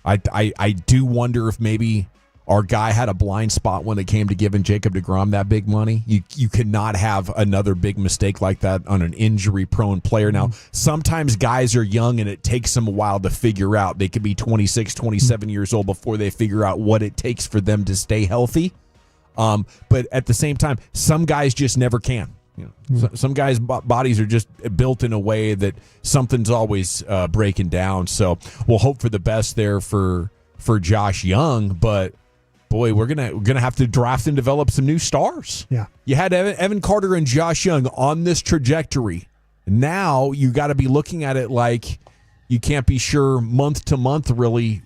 I do wonder if maybe our guy had a blind spot when it came to giving Jacob deGrom that big money. You cannot have another big mistake like that on an injury-prone player. Now, sometimes guys are young, and it takes them a while to figure out. They could be 26, 27 years old before they figure out what it takes for them to stay healthy. But at the same time, some guys just never can. Some guys' bodies are just built in a way that something's always breaking down. So we'll hope for the best there for Josh Young. But boy, we're gonna have to draft and develop some new stars. Yeah, you had Evan Carter and Josh Young on this trajectory. Now you got to be looking at it like you can't be sure month to month really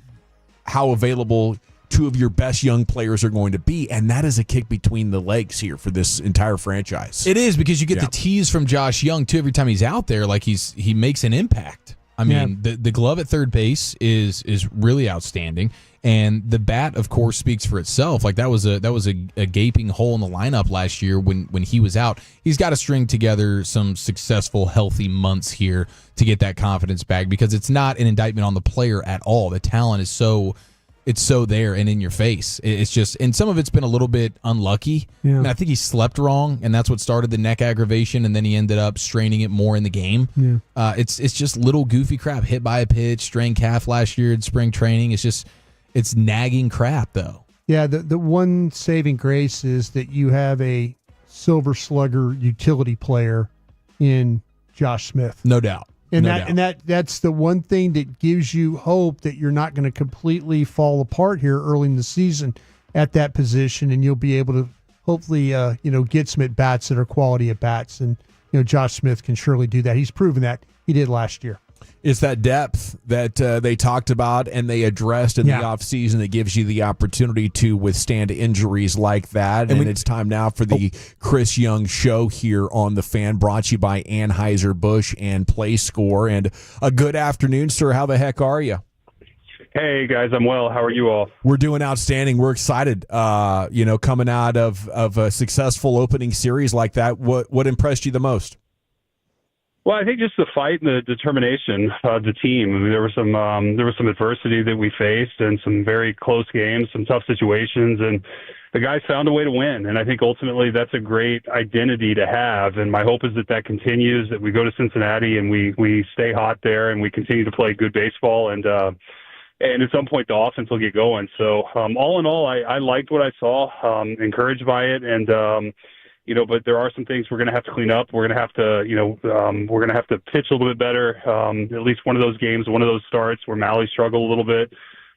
how available two of your best young players are going to be, and that is a kick between the legs here for this entire franchise. It is, because you get the tease from Josh Young too every time he's out there, like he makes an impact. I mean, the glove at third base is really outstanding, and the bat, of course, speaks for itself. Like that was a gaping hole in the lineup last year when he was out. He's got to string together some successful, healthy months here to get that confidence back, because it's not an indictment on the player at all. The talent is so there and in your face. It's just, and some of it's been a little bit unlucky. Yeah. I mean, I think he slept wrong, and that's what started the neck aggravation, and then he ended up straining it more in the game. Yeah. It's just little goofy crap. Hit by a pitch, strained calf last year in spring training. It's nagging crap, though. Yeah, the one saving grace is that you have a silver slugger utility player in Josh Smith. No doubt. And that's the one thing that gives you hope that you're not going to completely fall apart here early in the season at that position, and you'll be able to hopefully get some at bats that are quality at bats. And Josh Smith can surely do that. He's proven that he did last year. It's that depth that they talked about and they addressed in the offseason that gives you the opportunity to withstand injuries like that. And it's time now for the Chris Young Show here on The Fan, brought to you by Anheuser-Busch and PlayScore. And a good afternoon, sir. How the heck are you? Hey, guys, I'm well. How are you all? We're doing outstanding. We're excited, coming out of a successful opening series like that. What impressed you the most? Well, I think just the fight and the determination of the team. I mean, there was some adversity that we faced and some very close games, some tough situations, and the guys found a way to win. And I think ultimately that's a great identity to have. And my hope is that continues, that we go to Cincinnati and we stay hot there and we continue to play good baseball. And at some point the offense will get going. So all in all, I liked what I saw, encouraged by it, and but there are some things we're going to have to clean up. We're going to have to, we're going to have to pitch a little bit better. At least one of those games, one of those starts where Malley struggled a little bit,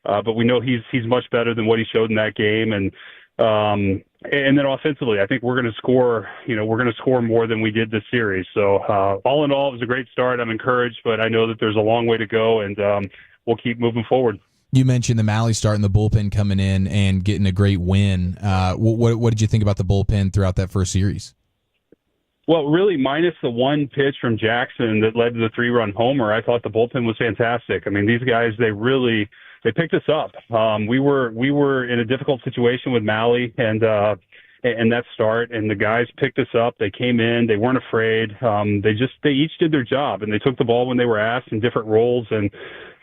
but we know he's much better than what he showed in that game. And then offensively, I think we're going to score. We're going to score more than we did this series. So all in all, it was a great start. I'm encouraged, but I know that there's a long way to go, and we'll keep moving forward. You mentioned the Malley start and the bullpen coming in and getting a great win. What did you think about the bullpen throughout that first series? Well, really, minus the one pitch from Jackson that led to the 3-run homer, I thought the bullpen was fantastic. I mean, these guys, they picked us up. We were in a difficult situation with Malley and that start, and the guys picked us up. They came in, they weren't afraid. They each did their job, and they took the ball when they were asked in different roles. And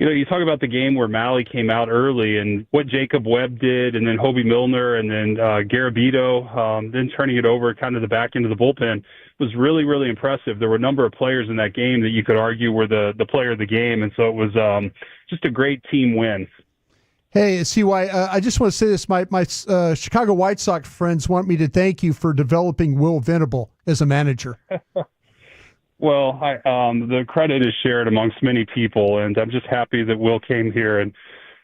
you talk about the game where Malley came out early and what Jacob Webb did, and then Hobie Milner, and then Garabito, then turning it over kind of the back end of the bullpen was really, really impressive. There were a number of players in that game that you could argue were the player of the game, and so it was just a great team win. Hey, CY, I just want to say this. My Chicago White Sox friends want me to thank you for developing Will Venable as a manager. Well, the credit is shared amongst many people, and I'm just happy that Will came here and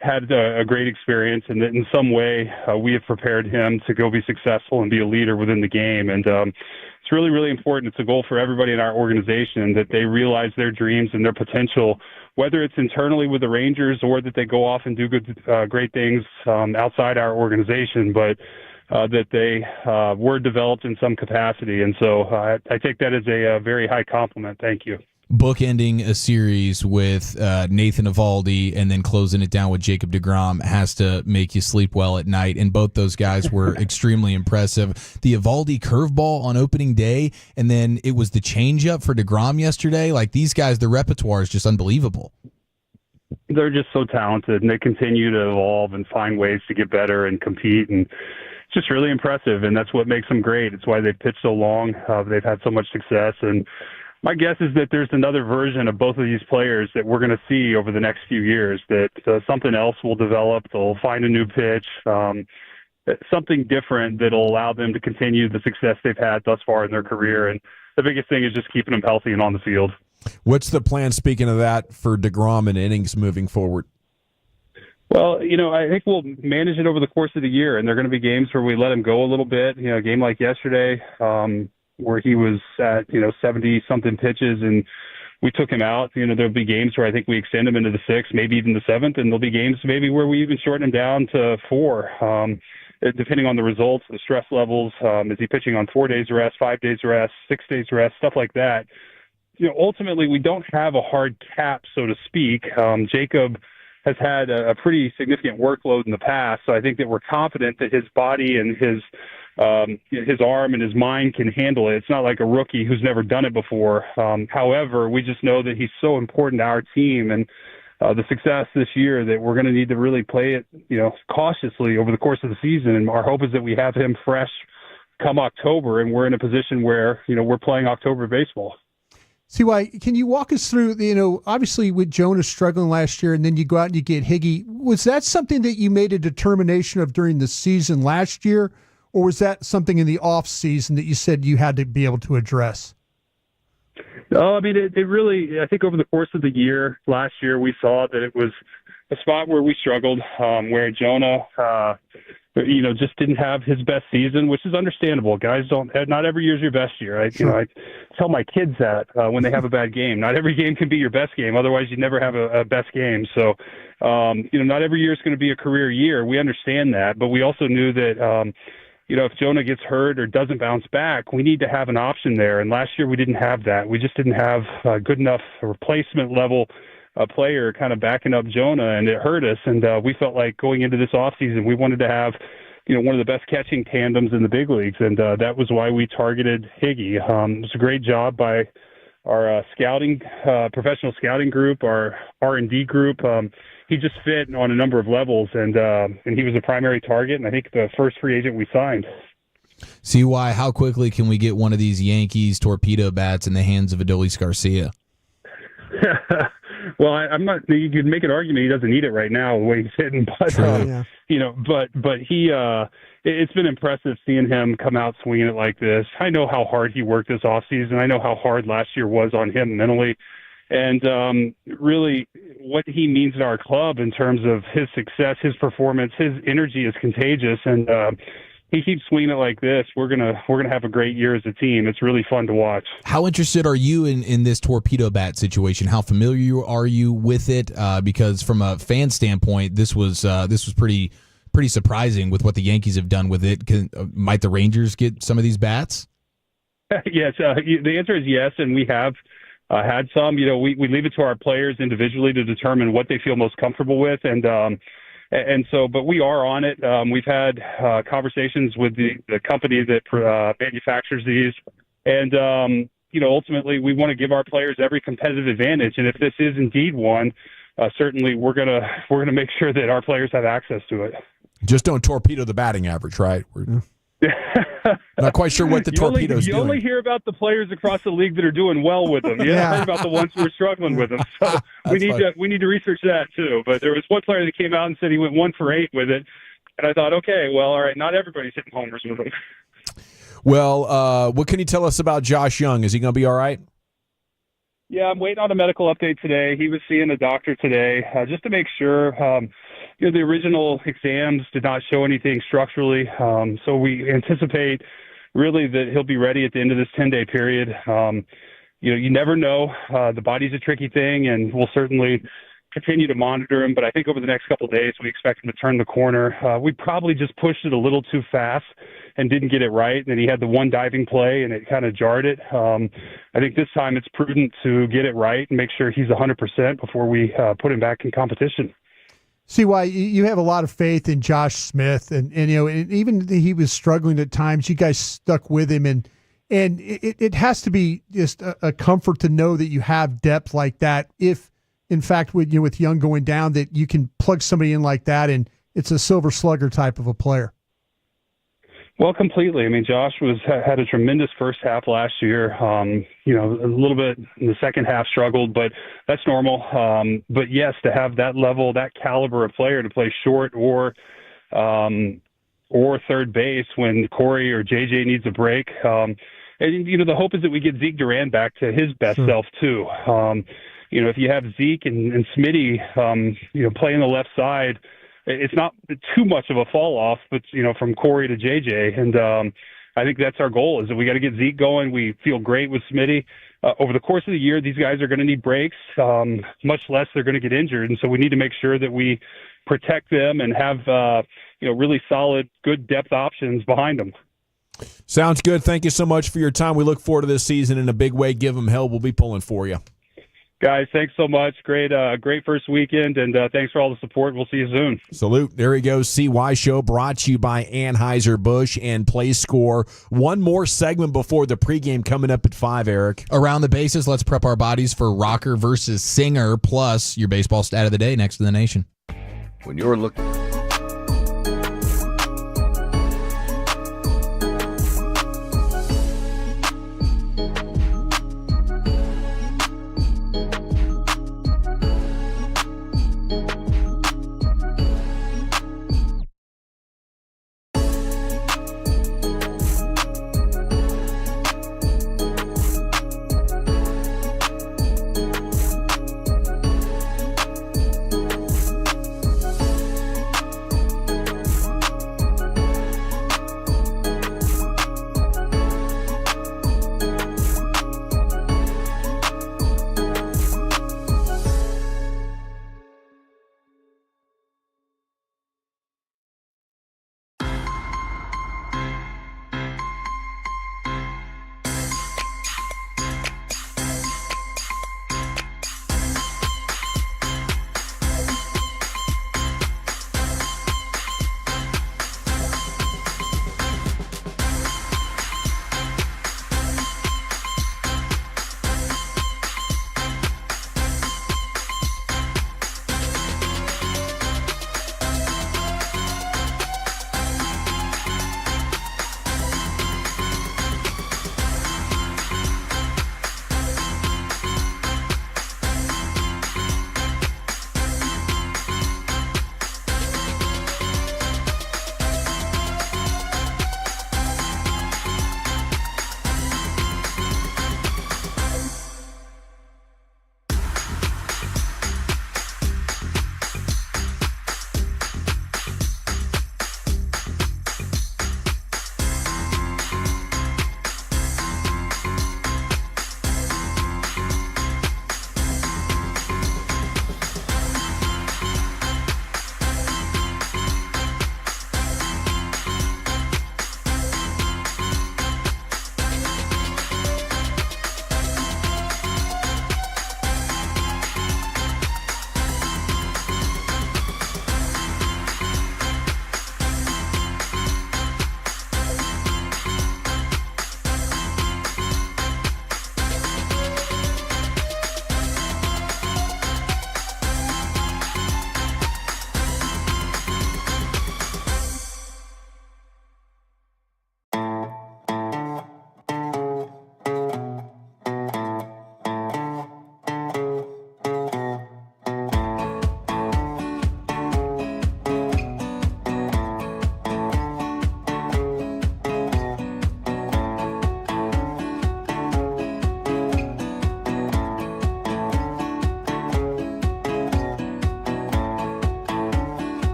had a great experience, and that in some way we have prepared him to go be successful and be a leader within the game. And it's really, really important. It's a goal for everybody in our organization that they realize their dreams and their potential, whether it's internally with the Rangers or that they go off and do great things outside our organization, but that they were developed in some capacity. And so I take that as a very high compliment. Thank you. Bookending a series with Nathan Eovaldi and then closing it down with Jacob deGrom has to make you sleep well at night, and both those guys were extremely impressive. The Eovaldi curveball on opening day, and then it was the changeup for deGrom yesterday. Like, these guys, the repertoire is just unbelievable. They're just so talented, and they continue to evolve and find ways to get better and compete, and it's just really impressive, and that's what makes them great. It's why they've pitched so long. They've had so much success, and my guess is that there's another version of both of these players that we're going to see over the next few years, that something else will develop. They'll find a new pitch, something different that'll allow them to continue the success they've had thus far in their career. And the biggest thing is just keeping them healthy and on the field. What's the plan, speaking of that, for deGrom and innings moving forward? Well, I think we'll manage it over the course of the year, and there are going to be games where we let him go a little bit. A game like yesterday, where he was at 70-something pitches and we took him out. There'll be games where I think we extend him into the 6th, maybe even the 7th, and there'll be games maybe where we even shorten him down to 4, depending on the results, the stress levels. Is he pitching on 4 days rest, 5 days rest, 6 days rest, stuff like that. Ultimately, we don't have a hard cap, so to speak. Jacob has had a pretty significant workload in the past, so I think that we're confident that his body and his arm and his mind can handle it. It's not like a rookie who's never done it before. However, we just know that he's so important to our team and the success this year that we're going to need to really play it, cautiously over the course of the season. And our hope is that we have him fresh come October, and we're in a position where, we're playing October baseball. CY, can you walk us through, obviously with Jonas struggling last year and then you go out and you get Higgy. Was that something that you made a determination of during the season last year, or was that something in the off season that you said you had to be able to address? No, I mean, it really, I think over the course of the year, last year, we saw that it was a spot where we struggled, where Jonah, just didn't have his best season, which is understandable. Guys not every year's your best year. I tell my kids that when they have a bad game. Not every game can be your best game. Otherwise, you never have a best game. So, not every year is going to be a career year. We understand that, but we also knew that, if Jonah gets hurt or doesn't bounce back, we need to have an option there. And last year we didn't have that. We just didn't have a good enough replacement level player kind of backing up Jonah, and it hurt us. And we felt like going into this offseason, we wanted to have, one of the best catching tandems in the big leagues, and that was why we targeted Higgy. It was a great job by our professional scouting group, our R&D group. He just fit on a number of levels, and he was a primary target, and I think the first free agent we signed. CY, how quickly can we get one of these Yankees torpedo bats in the hands of Adolis Garcia? Well, I'm not. You could make an argument he doesn't need it right now the way he's hitting, but but he. It's been impressive seeing him come out swinging it like this. I know how hard he worked this offseason. I know how hard last year was on him mentally, and really what he means to our club in terms of his success, his performance, his energy is contagious, and he keeps swinging it like this. We're gonna have a great year as a team. It's really fun to watch. How interested are you in this torpedo bat situation? How familiar are you with it? Because from a fan standpoint, this was pretty surprising with what the Yankees have done with it. Might the Rangers get some of these bats? Yes, the answer is yes, and we have had some. We leave it to our players individually to determine what they feel most comfortable with, and so, but we are on it. We've had conversations with the company that manufactures these, and ultimately we want to give our players every competitive advantage. And if this is indeed one, certainly we're gonna make sure that our players have access to it. Just don't torpedo the batting average, right? We're not quite sure what the torpedo's doing. You only hear about the players across the league that are doing well with them. You haven't heard about the ones who are struggling with them. So we need to research that too. But there was one player that came out and said he went 1 for 8 with it, and I thought, okay, well, all right, not everybody's hitting homers with them. Well, what can you tell us about Josh Young? Is he going to be all right? Yeah, I'm waiting on a medical update today. He was seeing a doctor today just to make sure. The original exams did not show anything structurally, so we anticipate really that he'll be ready at the end of this 10-day period. You never know. The body's a tricky thing, and we'll certainly continue to monitor him. But I think over the next couple of days, we expect him to turn the corner. We probably just pushed it a little too fast and didn't get it right. And then he had the one diving play, and it kind of jarred it. I think this time it's prudent to get it right and make sure he's 100% before we put him back in competition. See why you have a lot of faith in Josh Smith, and even he was struggling at times. You guys stuck with him, and it has to be just a comfort to know that you have depth like that. If in fact with Young going down, that you can plug somebody in like that, and it's a silver slugger type of a player. Well, completely. I mean, Josh had a tremendous first half last year. A little bit in the second half struggled, but that's normal. But yes, to have that level, that caliber of player to play short or third base when Corey or JJ needs a break. And the hope is that we get Zeke Duran back to his best self too. If you have Zeke and Smitty, playing the left side, it's not too much of a fall off, but from Corey to JJ, and I think that's our goal. Is that we got to get Zeke going. We feel great with Smitty. Over the course of the year, these guys are going to need breaks, much less they're going to get injured, and so we need to make sure that we protect them and have really solid, good depth options behind them. Sounds good. Thank you so much for your time. We look forward to this season in a big way. Give them hell. We'll be pulling for you. Guys, thanks so much. Great first weekend, and thanks for all the support. We'll see you soon. Salute. There he goes. CY Show brought to you by Anheuser-Busch and Play Score. One more segment before the pregame coming up at 5, Eric. Around the bases, let's prep our bodies for rocker versus singer, plus your baseball stat of the day next to the nation. When you're looking...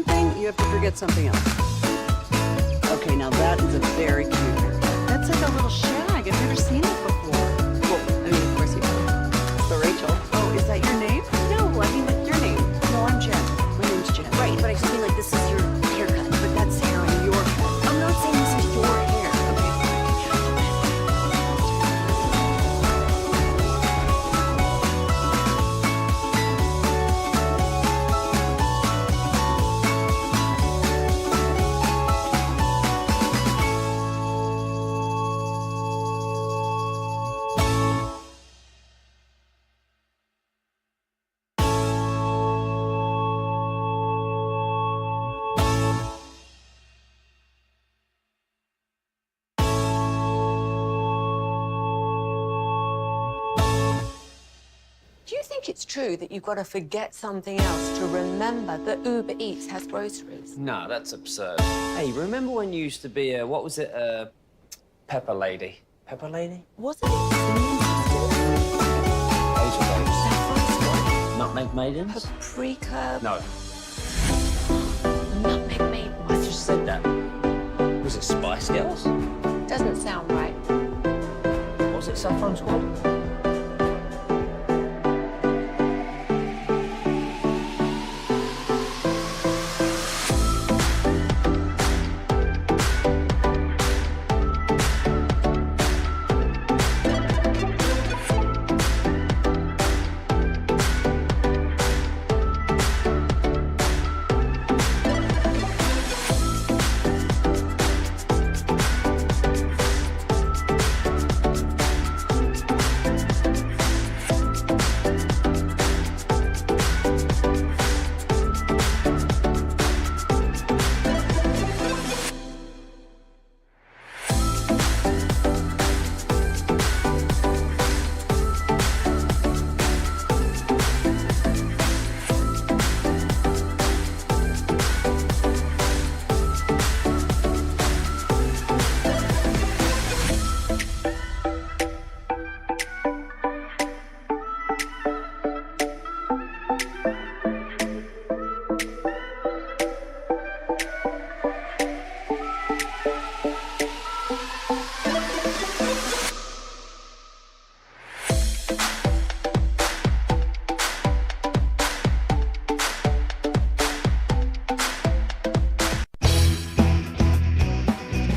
something, you have to forget something else. Okay, now that is a very cute haircut. That's like a little shag. I've never seen it before. Well, I mean, of course you have. So Rachel. Oh, is that your name? No, I mean like your name. No, I'm Jen. My name's Jen. Right, but I just mean like this is your haircut. But that's hair on your head. I'm not saying this is your hair. Okay, fine. Do you think it's true that you've got to forget something else to remember that Uber Eats has groceries? No, that's absurd. Hey, remember when you used to be a, what was it, pepper lady? Pepper lady? Was it cinnamon Hazel babes. Saffron Nutmeg maidens? paprika? No. Nutmeg maidens. I just said that. Was it Spice Girls? Doesn't sound right. Was it Saffron Squad?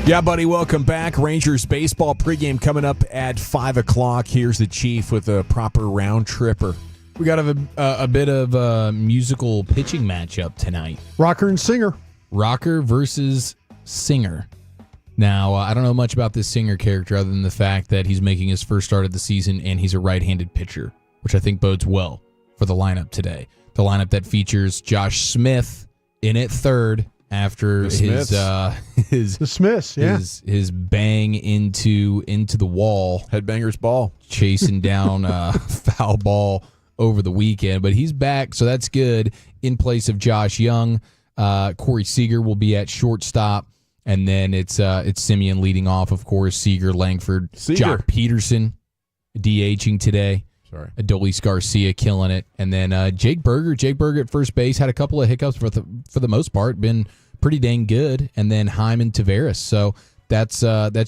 Yeah, buddy, welcome back. Rangers baseball pregame coming up at 5 o'clock. Here's the Chief with a proper round tripper. We got a bit of a musical pitching matchup tonight. Rocker and singer. Rocker versus singer. Now, I don't know much about this singer character other than the fact that he's making his first start of the season and he's a right-handed pitcher, which I think bodes well for the lineup today. The lineup that features Josh Smith in at third after his Smiths, yeah. his bang into the wall, headbanger's ball, chasing down foul ball over the weekend. But he's back, so that's good. In place of Josh Young, Corey Seager will be at shortstop, and then it's Simeon leading off, of course. Seager, Langford, Jock Peterson DHing today. Sorry. Adolis Garcia killing it, and then Jake Berger at first base had a couple of hiccups, but for the most part been pretty dang good. And then Hyman Taveras. So that's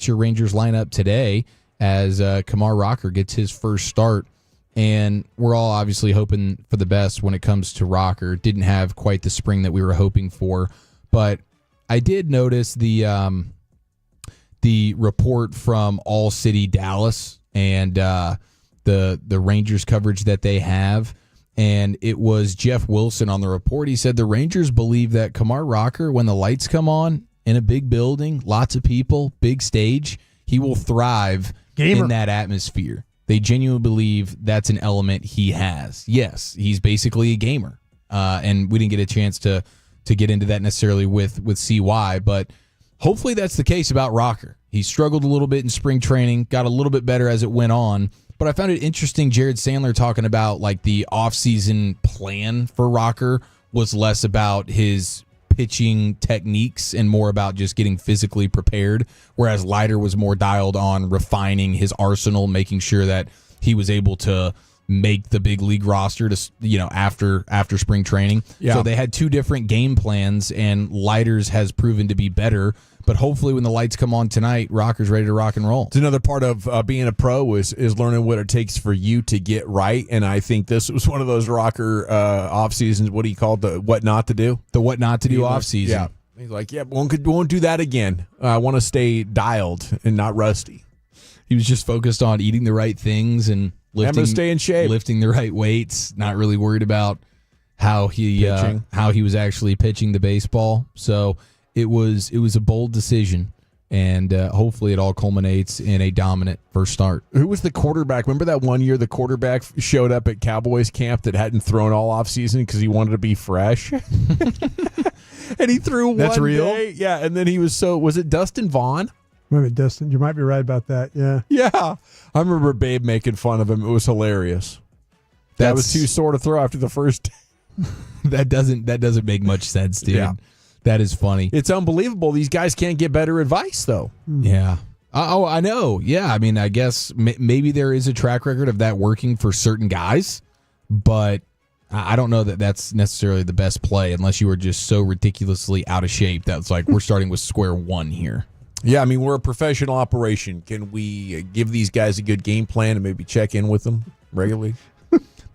your Rangers lineup today as Kamar Rocker gets his first start, and we're all obviously hoping for the best when it comes to Rocker. Didn't have quite the spring that we were hoping for, but I did notice the report from All City Dallas and the Rangers coverage that they have, and it was Jeff Wilson on the report. He said the Rangers believe that Kamar Rocker, when the lights come on in a big building, lots of people, big stage, he will thrive in that atmosphere. They genuinely believe that's an element he has. Yes, he's basically a gamer, and we didn't get a chance to get into that necessarily with CY, but hopefully that's the case about Rocker. He struggled a little bit in spring training, got a little bit better as it went on. But I found it interesting, Jared Sandler talking about like the offseason plan for Rocker was less about his pitching techniques and more about just getting physically prepared, whereas Leiter was more dialed on refining his arsenal, making sure that he was able to make the big league roster to after spring training. Yeah. So they had two different game plans, and Leiter's has proven to be better. But hopefully when the lights come on tonight, Rocker's ready to rock and roll. It's another part of being a pro is learning what it takes for you to get right. And I think this was one of those Rocker off seasons. What do you call it? The what not to do? The what not to do off season. Yeah. He's like, won't do that again. I want to stay dialed and not rusty. He was just focused on eating the right things and stay in shape, lifting the right weights, not really worried about how he was actually pitching the baseball. So it was a bold decision, and hopefully it all culminates in a dominant first start. Who was the quarterback? Remember that one year the quarterback showed up at Cowboys camp that hadn't thrown all off season because he wanted to be fresh? And he threw one That's real? day. Yeah, and then he was it Dustin Vaughn? Maybe Dustin. You might be right about that. Yeah. Yeah. I remember Babe making fun of him. It was hilarious. That was too sore to throw after the first day. That doesn't make much sense, dude. Yeah. That is funny. It's unbelievable. These guys can't get better advice, though. Yeah. Oh, I know. Yeah. I mean, I guess maybe there is a track record of that working for certain guys, but I don't know that that's necessarily the best play unless you were just so ridiculously out of shape that's like we're starting with square one here. Yeah, I mean, we're a professional operation. Can we give these guys a good game plan and maybe check in with them regularly?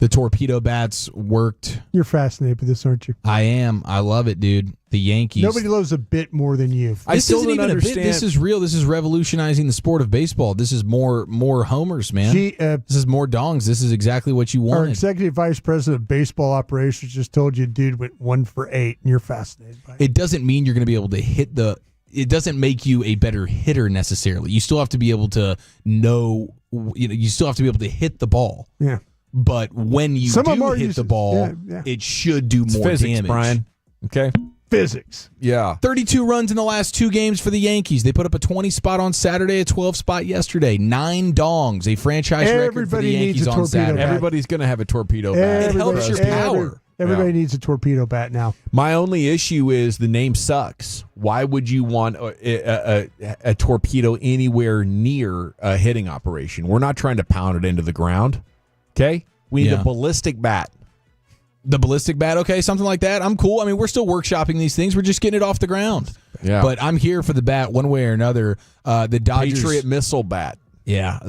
The torpedo bats worked. You're fascinated with this, aren't you? I am. I love it, dude. The Yankees. Nobody loves a bit more than you. I still don't understand. A bit. This is real. This is revolutionizing the sport of baseball. This is more homers, man. This is more dongs. This is exactly what you wanted. Our executive vice president of baseball operations just told you, dude went 1 for 8, and you're fascinated by it. It doesn't mean you're going to be able to hit the. It doesn't make you a better hitter necessarily. You still have to be able to know. You still have to be able to hit the ball. Yeah. But when you hit the ball, it should do more physics, damage. Brian. Okay. Physics. Yeah. 32 runs in the last 2 games for the Yankees. They put up a 20 spot on Saturday, a 12 spot yesterday. 9 dongs, a franchise record for the Yankees on Saturday. Everybody's going to have a torpedo bat. It helps your power. Everybody needs a torpedo bat now. My only issue is the name sucks. Why would you want a torpedo anywhere near a hitting operation? We're not trying to pound it into the ground. Okay? We need a ballistic bat. The ballistic bat, okay, something like that. I'm cool. I mean, we're still workshopping these things. We're just getting it off the ground. Yeah. But I'm here for the bat one way or another. The Dodgers Patriot missile bat. Yeah.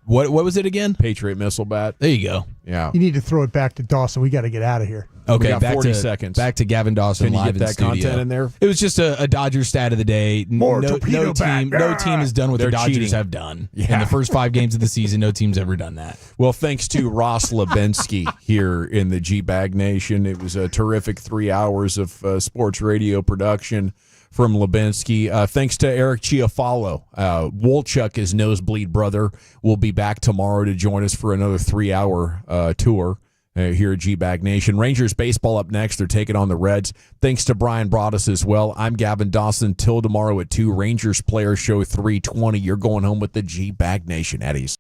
What was it again? Patriot missile bat. There you go. Yeah. You need to throw it back to Dawson. We got to get out of here. Okay, we got back 40 to, seconds. Back to Gavin Dawson Can you live get in that studio. content in there? It was just a Dodgers stat of the day. More No torpedo bat. team has done what They're the Dodgers cheating. have done. Yeah. In the first 5 games of the season, no team's ever done that. Well, thanks to Ross Lubinsky here in the G-Bag Nation. It was a terrific 3 hours of sports radio production from Lubinsky. Thanks to Eric Chiafalo. Wolchuk, his nosebleed brother, will be back tomorrow to join us for another 3-hour tour here at G-Bag Nation. Rangers baseball up next. They're taking on the Reds. Thanks to Brian Broaddus as well. I'm Gavin Dawson. Till tomorrow at 2. Rangers Player Show 320. You're going home with the G-Bag Nation, Eddies.